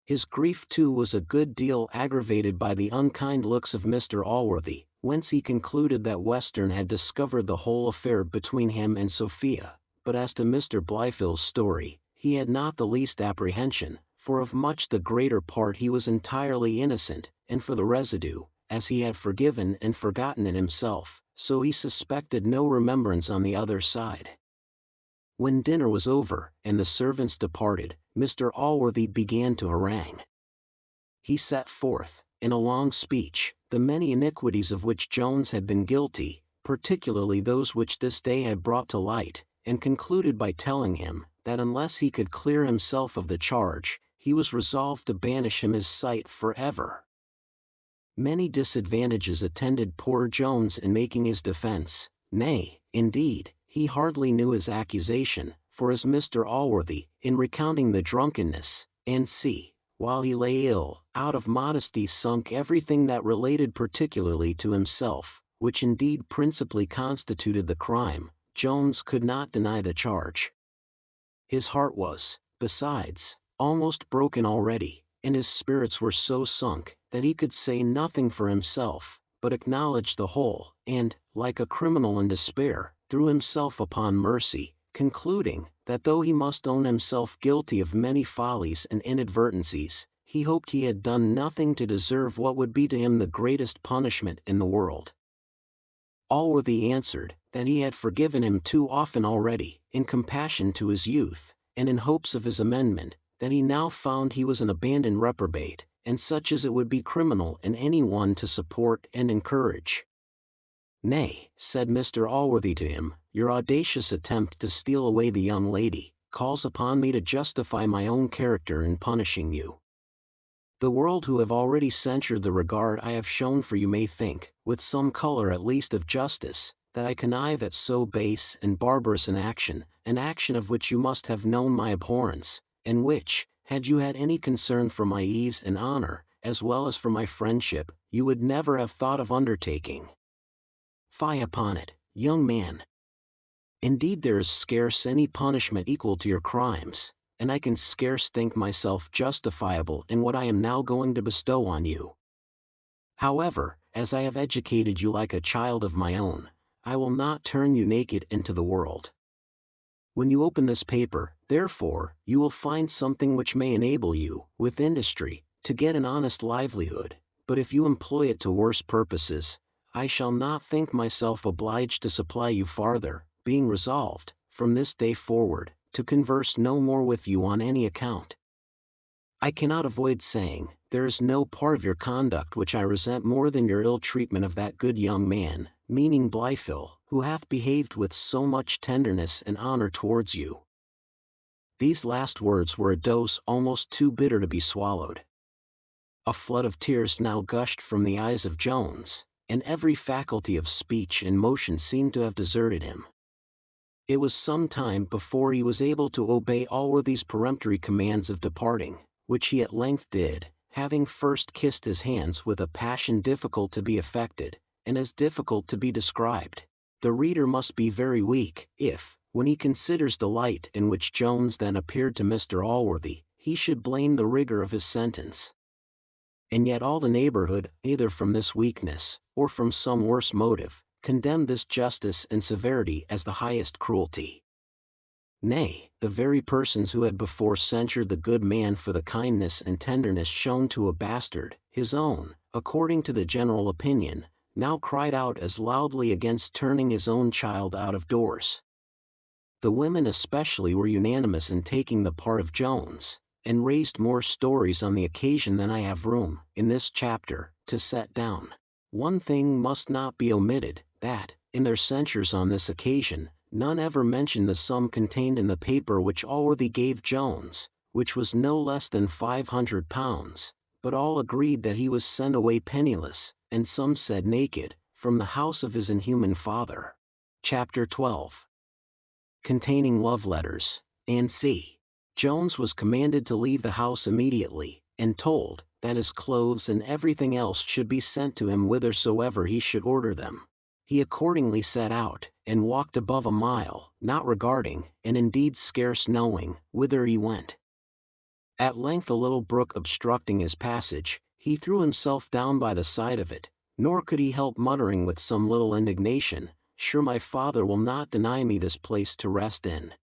His grief too was a good deal aggravated by the unkind looks of Mr. Allworthy, whence he concluded that Western had discovered the whole affair between him and Sophia. But as to Mr. Blifil's story, he had not the least apprehension, for of much the greater part he was entirely innocent, and for the residue, as he had forgiven and forgotten it himself, so he suspected no remembrance on the other side. When dinner was over, and the servants departed, Mr. Allworthy began to harangue. He set forth, in a long speech, the many iniquities of which Jones had been guilty, particularly those which this day had brought to light, and concluded by telling him, that unless he could clear himself of the charge, he was resolved to banish him his sight forever. Many disadvantages attended poor Jones in making his defense. Nay, indeed, he hardly knew his accusation, for as Mr. Allworthy, in recounting the drunkenness, and while he lay ill, out of modesty sunk everything that related particularly to himself, which indeed principally constituted the crime, Jones could not deny the charge. His heart was, besides, almost broken already, and his spirits were so sunk, that he could say nothing for himself, but acknowledge the whole, and, like a criminal in despair, threw himself upon mercy, concluding, that though he must own himself guilty of many follies and inadvertencies, he hoped he had done nothing to deserve what would be to him the greatest punishment in the world. Allworthy answered, that he had forgiven him too often already, in compassion to his youth, and in hopes of his amendment, that he now found he was an abandoned reprobate, and such as it would be criminal in any one to support and encourage. Nay, said Mr. Allworthy to him, your audacious attempt to steal away the young lady, calls upon me to justify my own character in punishing you. The world who have already censured the regard I have shown for you may think, with some color at least of justice, that I connive at so base and barbarous an action of which you must have known my abhorrence, and which, had you had any concern for my ease and honor, as well as for my friendship, you would never have thought of undertaking. Fie upon it, young man. Indeed there is scarce any punishment equal to your crimes, and I can scarce think myself justifiable in what I am now going to bestow on you. However, as I have educated you like a child of my own, I will not turn you naked into the world. When you open this paper, therefore, you will find something which may enable you, with industry, to get an honest livelihood, but if you employ it to worse purposes, I shall not think myself obliged to supply you farther, being resolved, from this day forward, to converse no more with you on any account. I cannot avoid saying, there is no part of your conduct which I resent more than your ill treatment of that good young man, meaning Blifil, who hath behaved with so much tenderness and honor towards you. These last words were a dose almost too bitter to be swallowed. A flood of tears now gushed from the eyes of Jones, and every faculty of speech and motion seemed to have deserted him. It was some time before he was able to obey Allworthy's peremptory commands of departing, which he at length did, having first kissed his hands with a passion difficult to be affected, and as difficult to be described. The reader must be very weak, if, when he considers the light in which Jones then appeared to Mr. Allworthy, he should blame the rigor of his sentence. And yet all the neighborhood, either from this weakness, or from some worse motive, condemned this justice and severity as the highest cruelty. Nay, the very persons who had before censured the good man for the kindness and tenderness shown to a bastard, his own, according to the general opinion, now cried out as loudly against turning his own child out of doors. The women especially were unanimous in taking the part of Jones, and raised more stories on the occasion than I have room, in this chapter, to set down. One thing must not be omitted, that, in their censures on this occasion, none ever mentioned the sum contained in the paper which Allworthy gave Jones, which was no less than £500, but all agreed that he was sent away penniless, and some said naked, from the house of his inhuman father. Chapter 12. Containing love letters, and Jones was commanded to leave the house immediately, and told, that his clothes and everything else should be sent to him whithersoever he should order them. He accordingly set out, and walked above a mile, not regarding, and indeed scarce knowing, whither he went. At length a little brook obstructing his passage, he threw himself down by the side of it, Nor could he help muttering with some little indignation, "Sure my father will not deny me this place to rest in."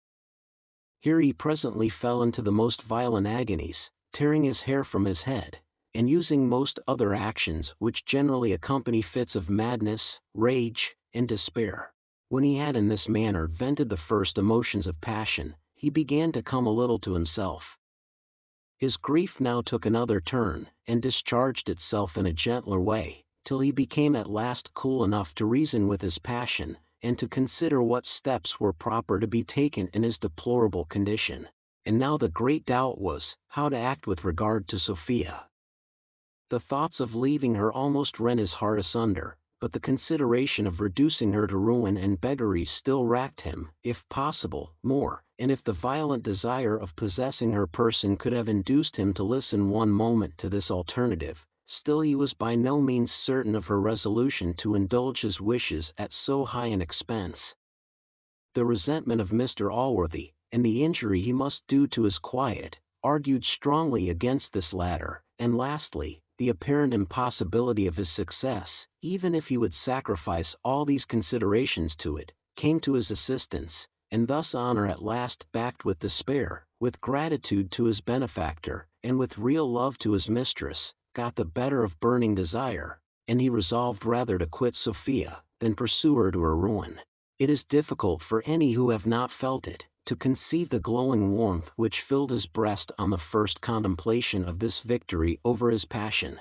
Here he presently fell into the most violent agonies, tearing his hair from his head, and using most other actions which generally accompany fits of madness, rage, and despair. When he had in this manner vented the first emotions of passion, he began to come a little to himself. His grief now took another turn, and discharged itself in a gentler way, till he became at last cool enough to reason with his passion, and to consider what steps were proper to be taken in his deplorable condition. And now the great doubt was, how to act with regard to Sophia. The thoughts of leaving her almost rent his heart asunder, but the consideration of reducing her to ruin and beggary still racked him, if possible, more, and if the violent desire of possessing her person could have induced him to listen one moment to this alternative, still he was by no means certain of her resolution to indulge his wishes at so high an expense. The resentment of Mr. Allworthy, and the injury he must do to his quiet, argued strongly against this latter, and lastly, the apparent impossibility of his success, even if he would sacrifice all these considerations to it, came to his assistance, and thus honor at last backed with despair, with gratitude to his benefactor, and with real love to his mistress, got the better of burning desire, and he resolved rather to quit Sophia, than pursue her to her ruin. It is difficult for any who have not felt it, to conceive the glowing warmth which filled his breast on the first contemplation of this victory over his passion.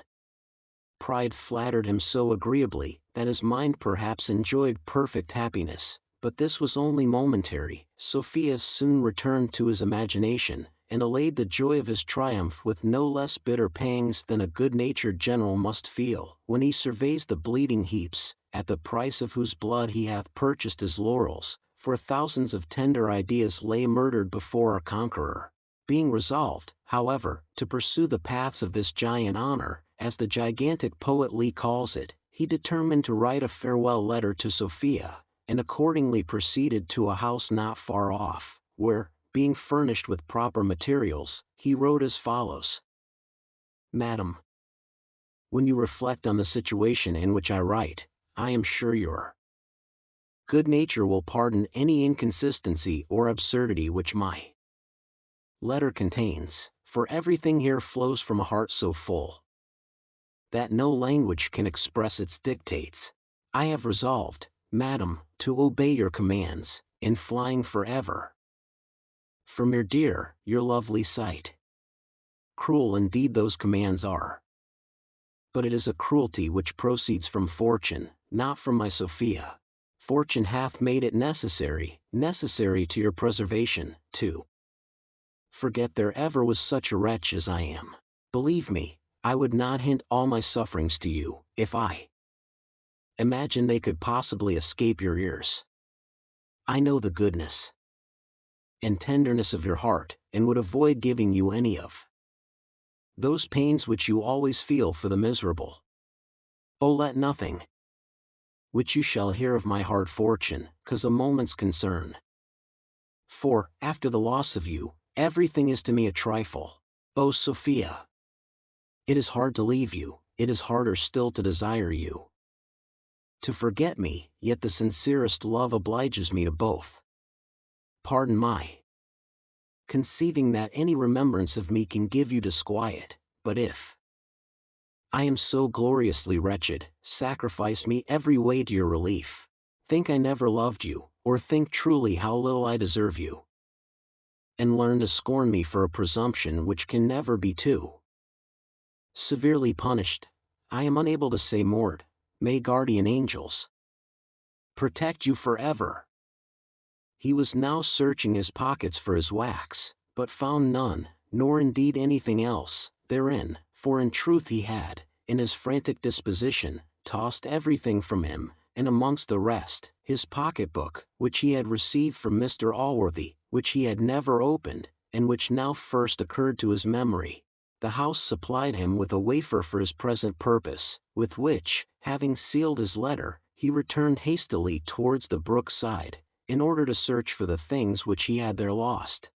Pride flattered him so agreeably, that his mind perhaps enjoyed perfect happiness, but this was only momentary. Sophia soon returned to his imagination, and allayed the joy of his triumph with no less bitter pangs than a good-natured general must feel, when he surveys the bleeding heaps, at the price of whose blood he hath purchased his laurels, for thousands of tender ideas lay murdered before our conqueror. Being resolved, however, to pursue the paths of this giant honor, as the gigantic poet Lee calls it, he determined to write a farewell letter to Sophia, and accordingly proceeded to a house not far off, where, being furnished with proper materials, he wrote as follows: "Madam, when you reflect on the situation in which I write, I am sure your good nature will pardon any inconsistency or absurdity which my letter contains, for everything here flows from a heart so full that no language can express its dictates. I have resolved, madam, to obey your commands, in flying forever from your lovely sight. Cruel indeed those commands are, but it is a cruelty which proceeds from fortune, not from my Sophia. Fortune hath made it necessary to your preservation, to forget there ever was such a wretch as I am. Believe me, I would not hint all my sufferings to you, if I imagine they could possibly escape your ears. I know the goodness and tenderness of your heart, and would avoid giving you any of those pains which you always feel for the miserable. Oh, let nothing which you shall hear of my hard fortune, cause a moment's concern. For, after the loss of you, everything is to me a trifle. Oh, Sophia! It is hard to leave you, it is harder still to desire you to forget me, yet the sincerest love obliges me to both. Pardon my conceiving that any remembrance of me can give you disquiet, but if I am so gloriously wretched, sacrifice me every way to your relief. Think I never loved you, or think truly how little I deserve you, and learn to scorn me for a presumption which can never be too severely punished. I am unable to say more. May guardian angels protect you forever." He was now searching his pockets for his wax, but found none, nor indeed anything else therein, for in truth he had, in his frantic disposition, tossed everything from him, and amongst the rest, his pocket-book, which he had received from Mr. Allworthy, which he had never opened, and which now first occurred to his memory. The house supplied him with a wafer for his present purpose, with which, having sealed his letter, he returned hastily towards the brook side, in order to search for the things which he had there lost.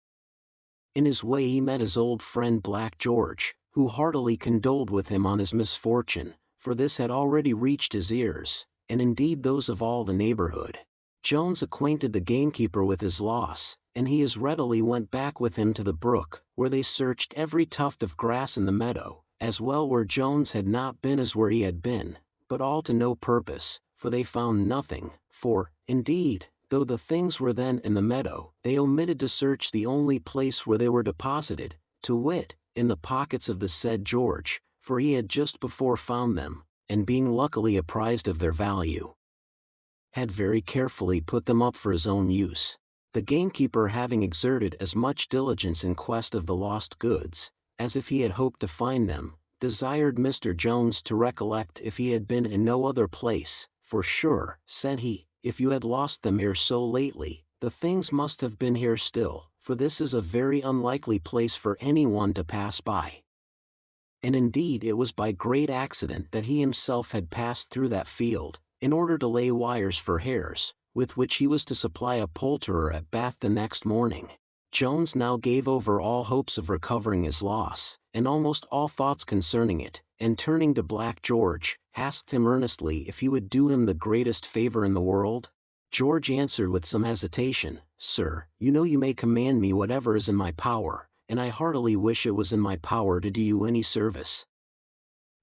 In his way he met his old friend Black George, who heartily condoled with him on his misfortune, for this had already reached his ears, and indeed those of all the neighborhood. Jones acquainted the gamekeeper with his loss, and he as readily went back with him to the brook, where they searched every tuft of grass in the meadow, as well where Jones had not been as where he had been, but all to no purpose, for they found nothing, for, indeed, though the things were then in the meadow, they omitted to search the only place where they were deposited, to wit, in the pockets of the said George, for he had just before found them, and being luckily apprised of their value, had very carefully put them up for his own use. The gamekeeper, having exerted as much diligence in quest of the lost goods, as if he had hoped to find them, desired Mr. Jones to recollect if he had been in no other place, for sure, said he, if you had lost them here so lately, the things must have been here still, for this is a very unlikely place for any one to pass by. And indeed it was by great accident that he himself had passed through that field, in order to lay wires for hares, with which he was to supply a poulterer at Bath the next morning. Jones now gave over all hopes of recovering his loss, and almost all thoughts concerning it, and turning to Black George, asked him earnestly if he would do him the greatest favor in the world. George answered with some hesitation, "Sir, you know you may command me whatever is in my power, and I heartily wish it was in my power to do you any service."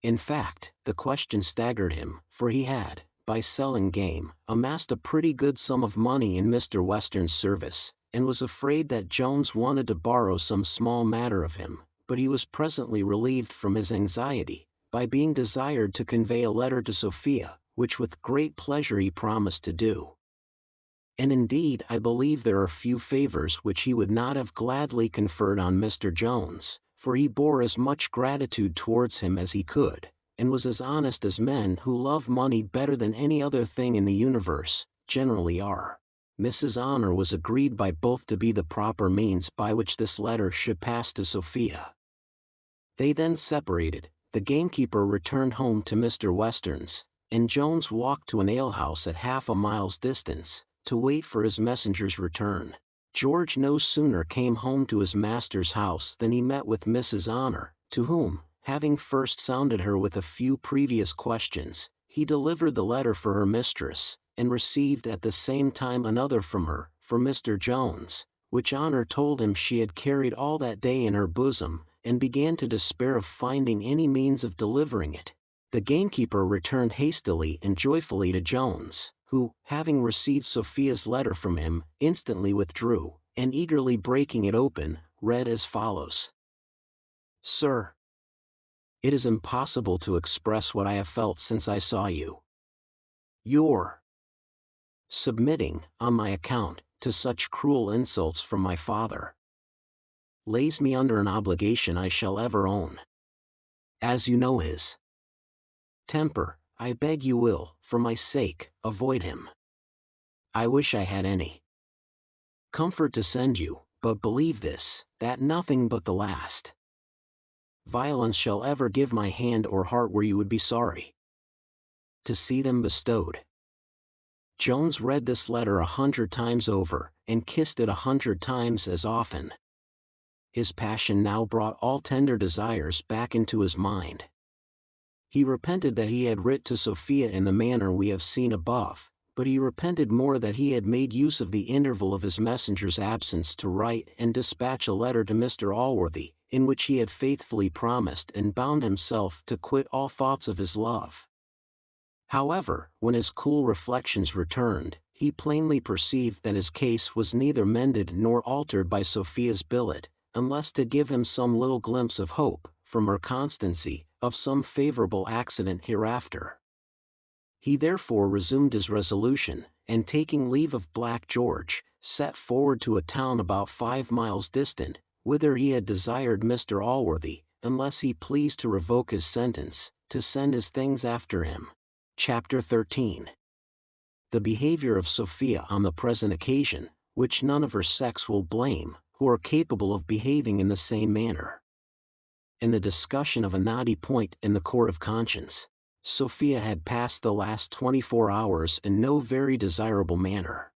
In fact, the question staggered him, for he had, by selling game, amassed a pretty good sum of money in Mr. Western's service, and was afraid that Jones wanted to borrow some small matter of him, but he was presently relieved from his anxiety, by being desired to convey a letter to Sophia, which with great pleasure he promised to do. And indeed I believe there are few favors which he would not have gladly conferred on Mr. Jones, for he bore as much gratitude towards him as he could, and was as honest as men who love money better than any other thing in the universe, generally are. Mrs. Honor was agreed by both to be the proper means by which this letter should pass to Sophia. They then separated, the gamekeeper returned home to Mr. Western's, and Jones walked to an alehouse at half a mile's distance, to wait for his messenger's return. George no sooner came home to his master's house than he met with Mrs. Honor, to whom, having first sounded her with a few previous questions, he delivered the letter for her mistress, and received at the same time another from her, for Mr. Jones, which Honor told him she had carried all that day in her bosom, and began to despair of finding any means of delivering it. The gamekeeper returned hastily and joyfully to Jones, who, having received Sophia's letter from him, instantly withdrew, and eagerly breaking it open, read as follows. "Sir, it is impossible to express what I have felt since I saw you. Your submitting, on my account, to such cruel insults from my father lays me under an obligation I shall ever own. As you know his temper, I beg you will, for my sake, avoid him. I wish I had any comfort to send you, but believe this, that nothing but the last violence shall ever give my hand or heart where you would be sorry to see them bestowed." Jones read this letter 100 times over, and kissed it 100 times as often. His passion now brought all tender desires back into his mind. He repented that he had writ to Sophia in the manner we have seen above, but he repented more that he had made use of the interval of his messenger's absence to write and dispatch a letter to Mr. Allworthy, in which he had faithfully promised and bound himself to quit all thoughts of his love. However, when his cool reflections returned, he plainly perceived that his case was neither mended nor altered by Sophia's billet, unless to give him some little glimpse of hope, from her constancy, of some favorable accident hereafter. He therefore resumed his resolution, and taking leave of Black George, set forward to a town about 5 miles distant, whither he had desired Mr. Allworthy, unless he pleased to revoke his sentence, to send his things after him. Chapter 13. The behavior of Sophia on the present occasion, which none of her sex will blame, who are capable of behaving in the same manner. In the discussion of a knotty point in the court of conscience, Sophia had passed the last 24 hours in no very desirable manner.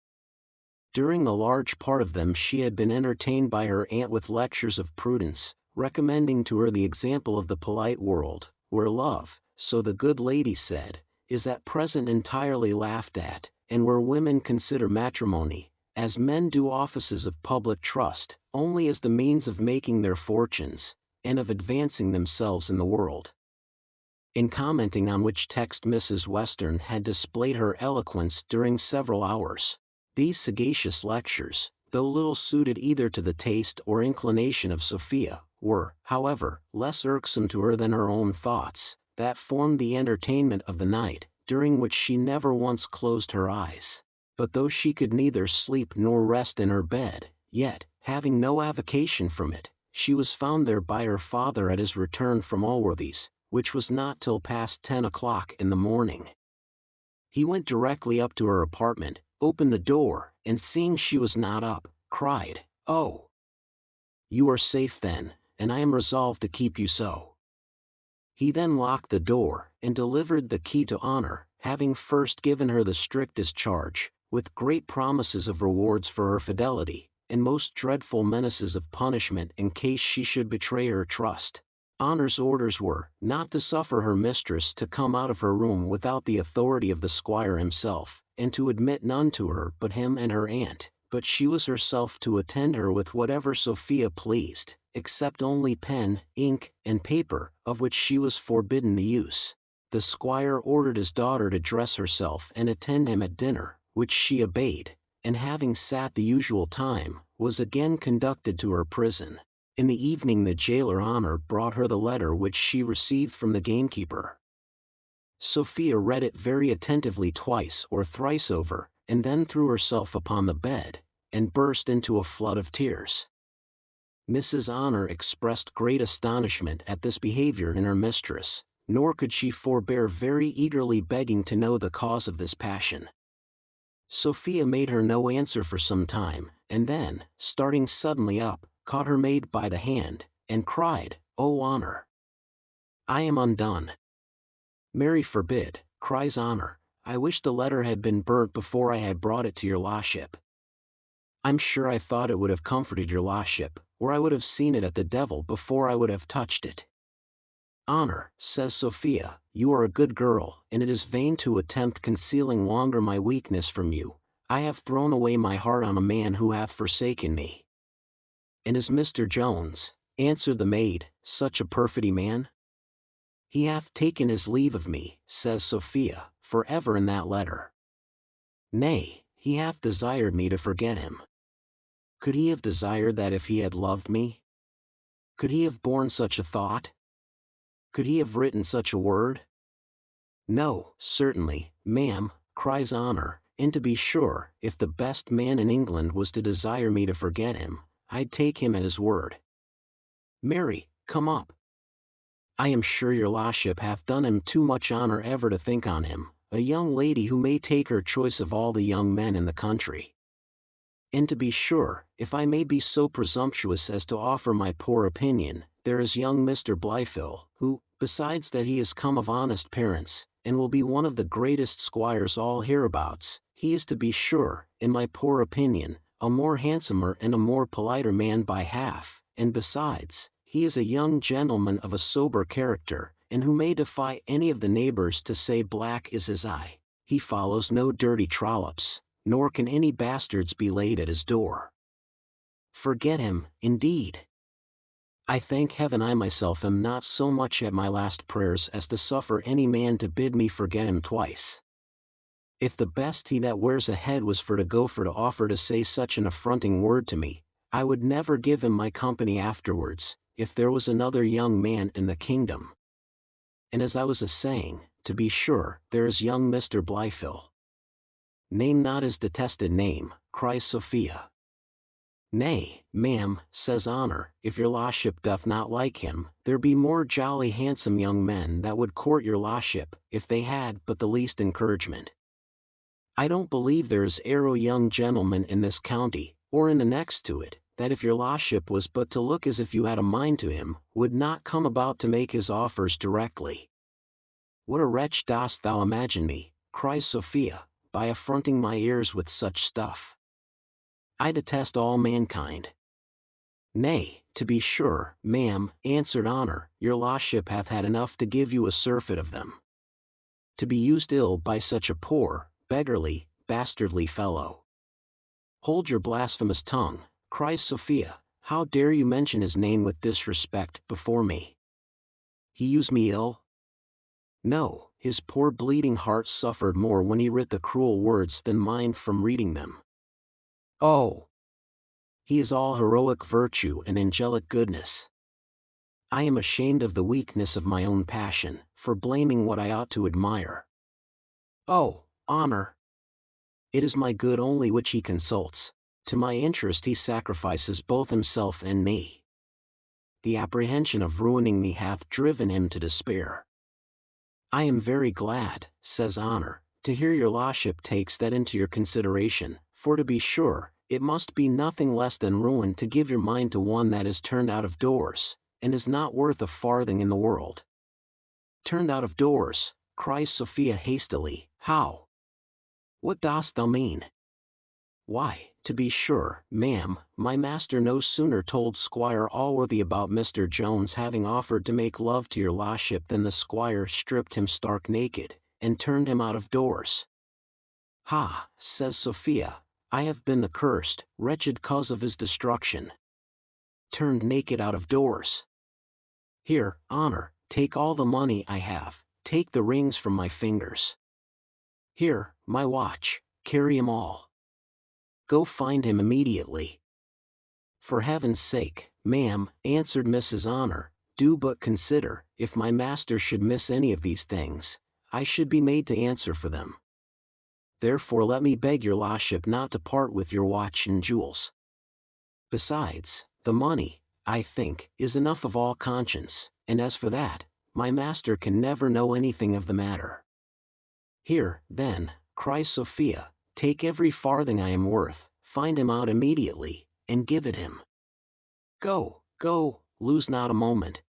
During a large part of them she had been entertained by her aunt with lectures of prudence, recommending to her the example of the polite world, where love, so the good lady said, is at present entirely laughed at, and where women consider matrimony, as men do offices of public trust, only as the means of making their fortunes, and of advancing themselves in the world. In commenting on which text Mrs. Western had displayed her eloquence during several hours. These sagacious lectures, though little suited either to the taste or inclination of Sophia, were, however, less irksome to her than her own thoughts, that formed the entertainment of the night, during which she never once closed her eyes. But though she could neither sleep nor rest in her bed, yet, having no avocation from it, she was found there by her father at his return from Allworthy's, which was not till past 10 o'clock in the morning. He went directly up to her apartment, opened the door, and seeing she was not up, cried, "Oh! You are safe then, and I am resolved to keep you so." He then locked the door, and delivered the key to Honor, having first given her the strictest charge, with great promises of rewards for her fidelity, and most dreadful menaces of punishment in case she should betray her trust. Honor's orders were, not to suffer her mistress to come out of her room without the authority of the squire himself, and to admit none to her but him and her aunt, but she was herself to attend her with whatever Sophia pleased, except only pen, ink, and paper, of which she was forbidden the use. The squire ordered his daughter to dress herself and attend him at dinner, which she obeyed, and having sat the usual time, was again conducted to her prison. In the evening the jailer Honor brought her the letter which she received from the gamekeeper. Sophia read it very attentively twice or thrice over, and then threw herself upon the bed, and burst into a flood of tears. Mrs. Honor expressed great astonishment at this behavior in her mistress, nor could she forbear very eagerly begging to know the cause of this passion. Sophia made her no answer for some time, and then, starting suddenly up, caught her maid by the hand, and cried, "Oh, Honor! I am undone." "Mary forbid," cries Honor, "I wish the letter had been burnt before I had brought it to your la'ship. I'm sure I thought it would have comforted your la'ship, or I would have seen it at the devil before I would have touched it." "Honor," says Sophia, "you are a good girl, and it is vain to attempt concealing longer my weakness from you. I have thrown away my heart on a man who hath forsaken me." "And is Mr. Jones," answered the maid, "such a perfidy man?" "He hath taken his leave of me," says Sophia, "for ever in that letter. Nay, he hath desired me to forget him." Could he have desired that if he had loved me? Could he have borne such a thought? Could he have written such a word? "No, certainly, ma'am," cries Honor, "and to be sure, if the best man in England was to desire me to forget him, I'd take him at his word. Mary, come up. I am sure your la'ship hath done him too much honor ever to think on him, a young lady who may take her choice of all the young men in the country. And to be sure, if I may be so presumptuous as to offer my poor opinion, there is young Mr. Blifil, who, besides that he is come of honest parents, and will be one of the greatest squires all hereabouts, he is to be sure, in my poor opinion, a more handsomer and a more politer man by half, and besides, he is a young gentleman of a sober character, and who may defy any of the neighbors to say black is his eye. He follows no dirty trollops, nor can any bastards be laid at his door. Forget him, indeed! I thank heaven I myself am not so much at my last prayers as to suffer any man to bid me forget him twice. If the best he that wears a head was for to offer to say such an affronting word to me, I would never give him my company afterwards, if there was another young man in the kingdom. And as I was a-saying, to be sure, there is young Mr. Blifil." "Name not his detested name," cries Sophia. "Nay, ma'am," says Honor, "if your la'ship doth not like him, there be more jolly handsome young men that would court your la'ship, if they had but the least encouragement. I don't believe there is a young gentleman in this county, or in the next to it, that if your la'ship was but to look as if you had a mind to him, would not come about to make his offers directly." "What a wretch dost thou imagine me," cries Sophia, "by affronting my ears with such stuff? I detest all mankind. Nay, to be sure, ma'am, answered Honor, your lordship hath had enough to give you a surfeit of them. To be used ill by such a poor, beggarly, bastardly fellow. Hold your blasphemous tongue, cries Sophia, how dare you mention his name with disrespect before me? He used me ill? No, his poor bleeding heart suffered more when he writ the cruel words than mine from reading them. Oh! He is all heroic virtue and angelic goodness. I am ashamed of the weakness of my own passion, for blaming what I ought to admire. Oh, Honor! It is my good only which he consults, to my interest he sacrifices both himself and me. The apprehension of ruining me hath driven him to despair. I am very glad, says Honor, to hear your lordship takes that into your consideration, for to be sure, it must be nothing less than ruin to give your mind to one that is turned out of doors, and is not worth a farthing in the world. Turned out of doors, cries Sophia hastily, how? What dost thou mean? Why, to be sure, ma'am, my master no sooner told Squire Allworthy about Mr. Jones having offered to make love to your lordship than the squire stripped him stark naked, and turned him out of doors. Ha, says Sophia, I have been the cursed, wretched cause of his destruction. Turned naked out of doors. Here, Honor, take all the money I have, take the rings from my fingers. Here, my watch, carry 'em all. Go find him immediately. For heaven's sake, ma'am, answered Mrs. Honor, do but consider, if my master should miss any of these things, I should be made to answer for them. Therefore let me beg your lordship not to part with your watch and jewels. Besides, the money, I think, is enough of all conscience, and as for that, my master can never know anything of the matter. Here, then, cries Sophia, take every farthing I am worth, find him out immediately, and give it him. Go, go, lose not a moment.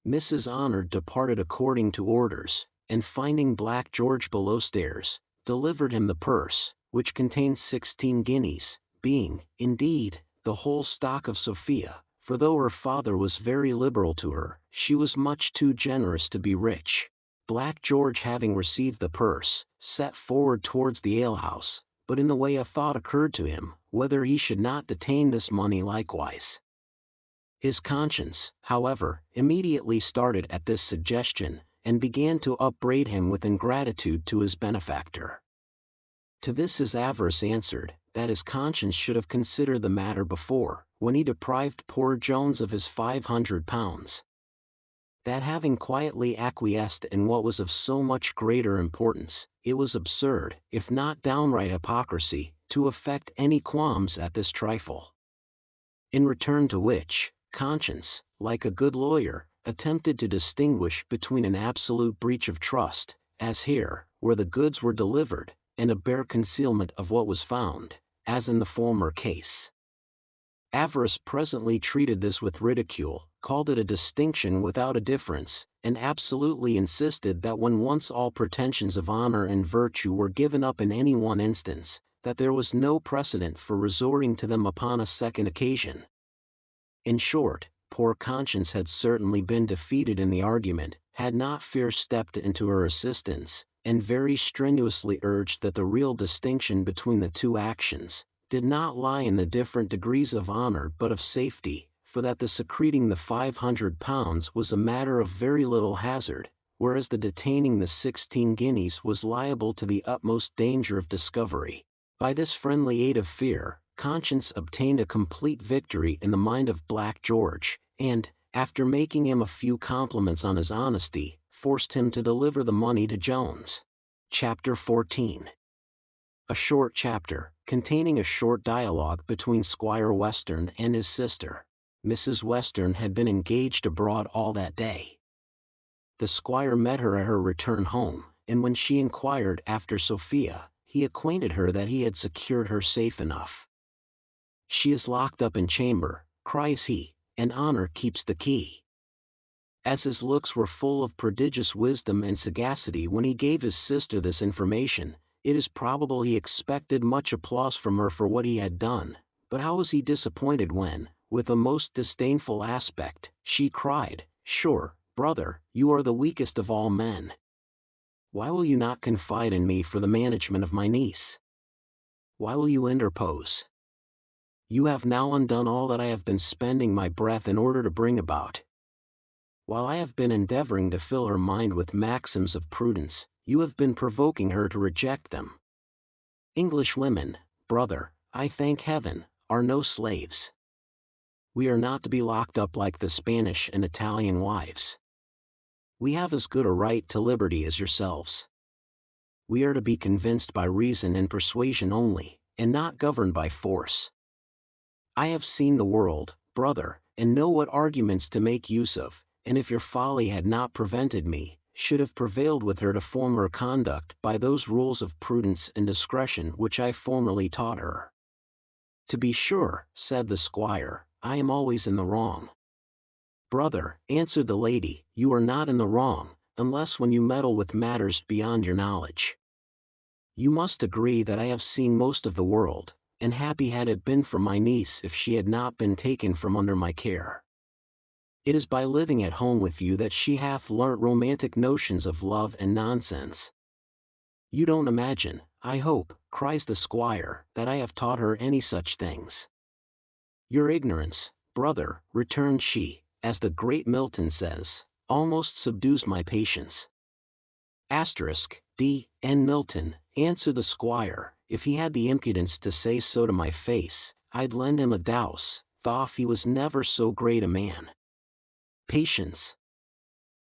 Mrs. Honor departed according to orders, and finding Black George below stairs, delivered him the purse, which contained 16 guineas, being, indeed, the whole stock of Sophia, for though her father was very liberal to her, she was much too generous to be rich. Black George, having received the purse, set forward towards the alehouse, but in the way a thought occurred to him, whether he should not detain this money likewise. His conscience, however, immediately started at this suggestion, and began to upbraid him with ingratitude to his benefactor. To this his avarice answered, that his conscience should have considered the matter before, when he deprived poor Jones of his £500. That having quietly acquiesced in what was of so much greater importance, it was absurd, if not downright hypocrisy, to affect any qualms at this trifle. In return to which, conscience, like a good lawyer, attempted to distinguish between an absolute breach of trust, as here, where the goods were delivered, and a bare concealment of what was found, as in the former case. Avarice presently treated this with ridicule, called it a distinction without a difference, and absolutely insisted that when once all pretensions of honor and virtue were given up in any one instance, that there was no precedent for resorting to them upon a second occasion. In short, poor conscience had certainly been defeated in the argument, had not fear stepped into her assistance, and very strenuously urged that the real distinction between the two actions did not lie in the different degrees of honor but of safety, for that the secreting the £500 was a matter of very little hazard, whereas the detaining the 16 guineas was liable to the utmost danger of discovery. By this friendly aid of fear, conscience obtained a complete victory in the mind of Black George, and, after making him a few compliments on his honesty, forced him to deliver the money to Jones. Chapter 14. A short chapter, containing a short dialogue between Squire Western and his sister. Mrs. Western had been engaged abroad all that day. The squire met her at her return home, and when she inquired after Sophia, he acquainted her that he had secured her safe enough. She is locked up in chamber, cries he, and Honor keeps the key. As his looks were full of prodigious wisdom and sagacity when he gave his sister this information, it is probable he expected much applause from her for what he had done, but how was he disappointed when, with a most disdainful aspect, she cried, "Sure, brother, you are the weakest of all men. Why will you not confide in me for the management of my niece? Why will you interpose? You have now undone all that I have been spending my breath in order to bring about. While I have been endeavoring to fill her mind with maxims of prudence, you have been provoking her to reject them. English women, brother, I thank heaven, are no slaves. We are not to be locked up like the Spanish and Italian wives. We have as good a right to liberty as yourselves. We are to be convinced by reason and persuasion only, and not governed by force. I have seen the world, brother, and know what arguments to make use of, and if your folly had not prevented me, should have prevailed with her to form her conduct by those rules of prudence and discretion which I formerly taught her. To be sure, said the squire, I am always in the wrong. Brother, answered the lady, you are not in the wrong, unless when you meddle with matters beyond your knowledge. You must agree that I have seen most of the world, and happy had it been for my niece if she had not been taken from under my care. It is by living at home with you that she hath learnt romantic notions of love and nonsense. You don't imagine, I hope, cries the squire, that I have taught her any such things. Your ignorance, brother, returned she, as the great Milton says, almost subdues my patience. D. N. Milton, answered the squire, if he had the impudence to say so to my face, I'd lend him a douse, though he was never so great a man. Patience.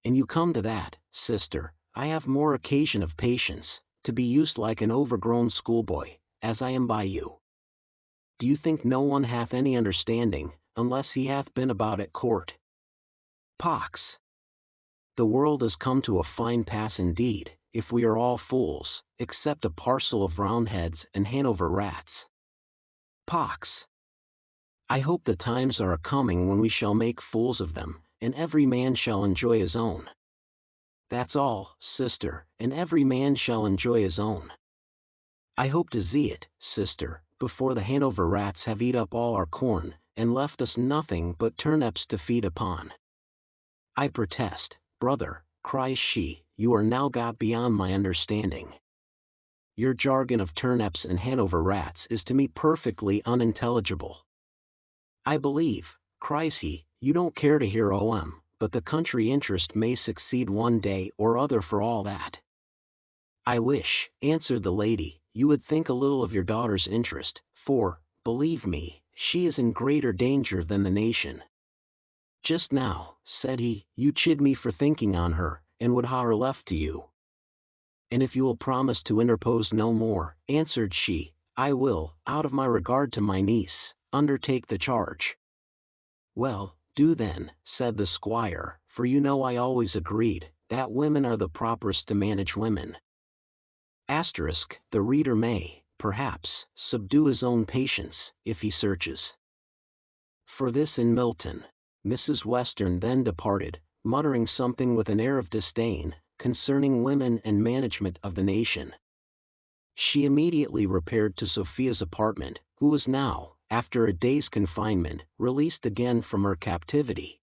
And you come to that, sister, I have more occasion of patience, to be used like an overgrown schoolboy, as I am by you. Do you think no one hath any understanding, unless he hath been about at court? Pox! The world is come to a fine pass indeed, if we are all fools, except a parcel of Roundheads and Hanover rats. Pox! I hope the times are a-coming when we shall make fools of them, and every man shall enjoy his own. That's all, sister, and every man shall enjoy his own. I hope to see it, sister, before the Hanover rats have eat up all our corn, and left us nothing but turnips to feed upon. I protest, brother, cries she, you are now got beyond my understanding. Your jargon of turnips and Hanover rats is to me perfectly unintelligible. I believe, cries he, you don't care to hear but the country interest may succeed one day or other for all that. I wish, answered the lady, you would think a little of your daughter's interest, for, believe me, she is in greater danger than the nation. Just now, said he, you chid me for thinking on her, and would ha her left to you. And if you will promise to interpose no more, answered she, I will, out of my regard to my niece, undertake the charge. Well, do then, said the squire, for you know I always agreed, that women are the properest to manage women. The reader may, perhaps, subdue his own patience, if he searches for this in Milton. Mrs. Western then departed, muttering something with an air of disdain, concerning women and management of the nation. She immediately repaired to Sophia's apartment, who was now, after a day's confinement, released again from her captivity.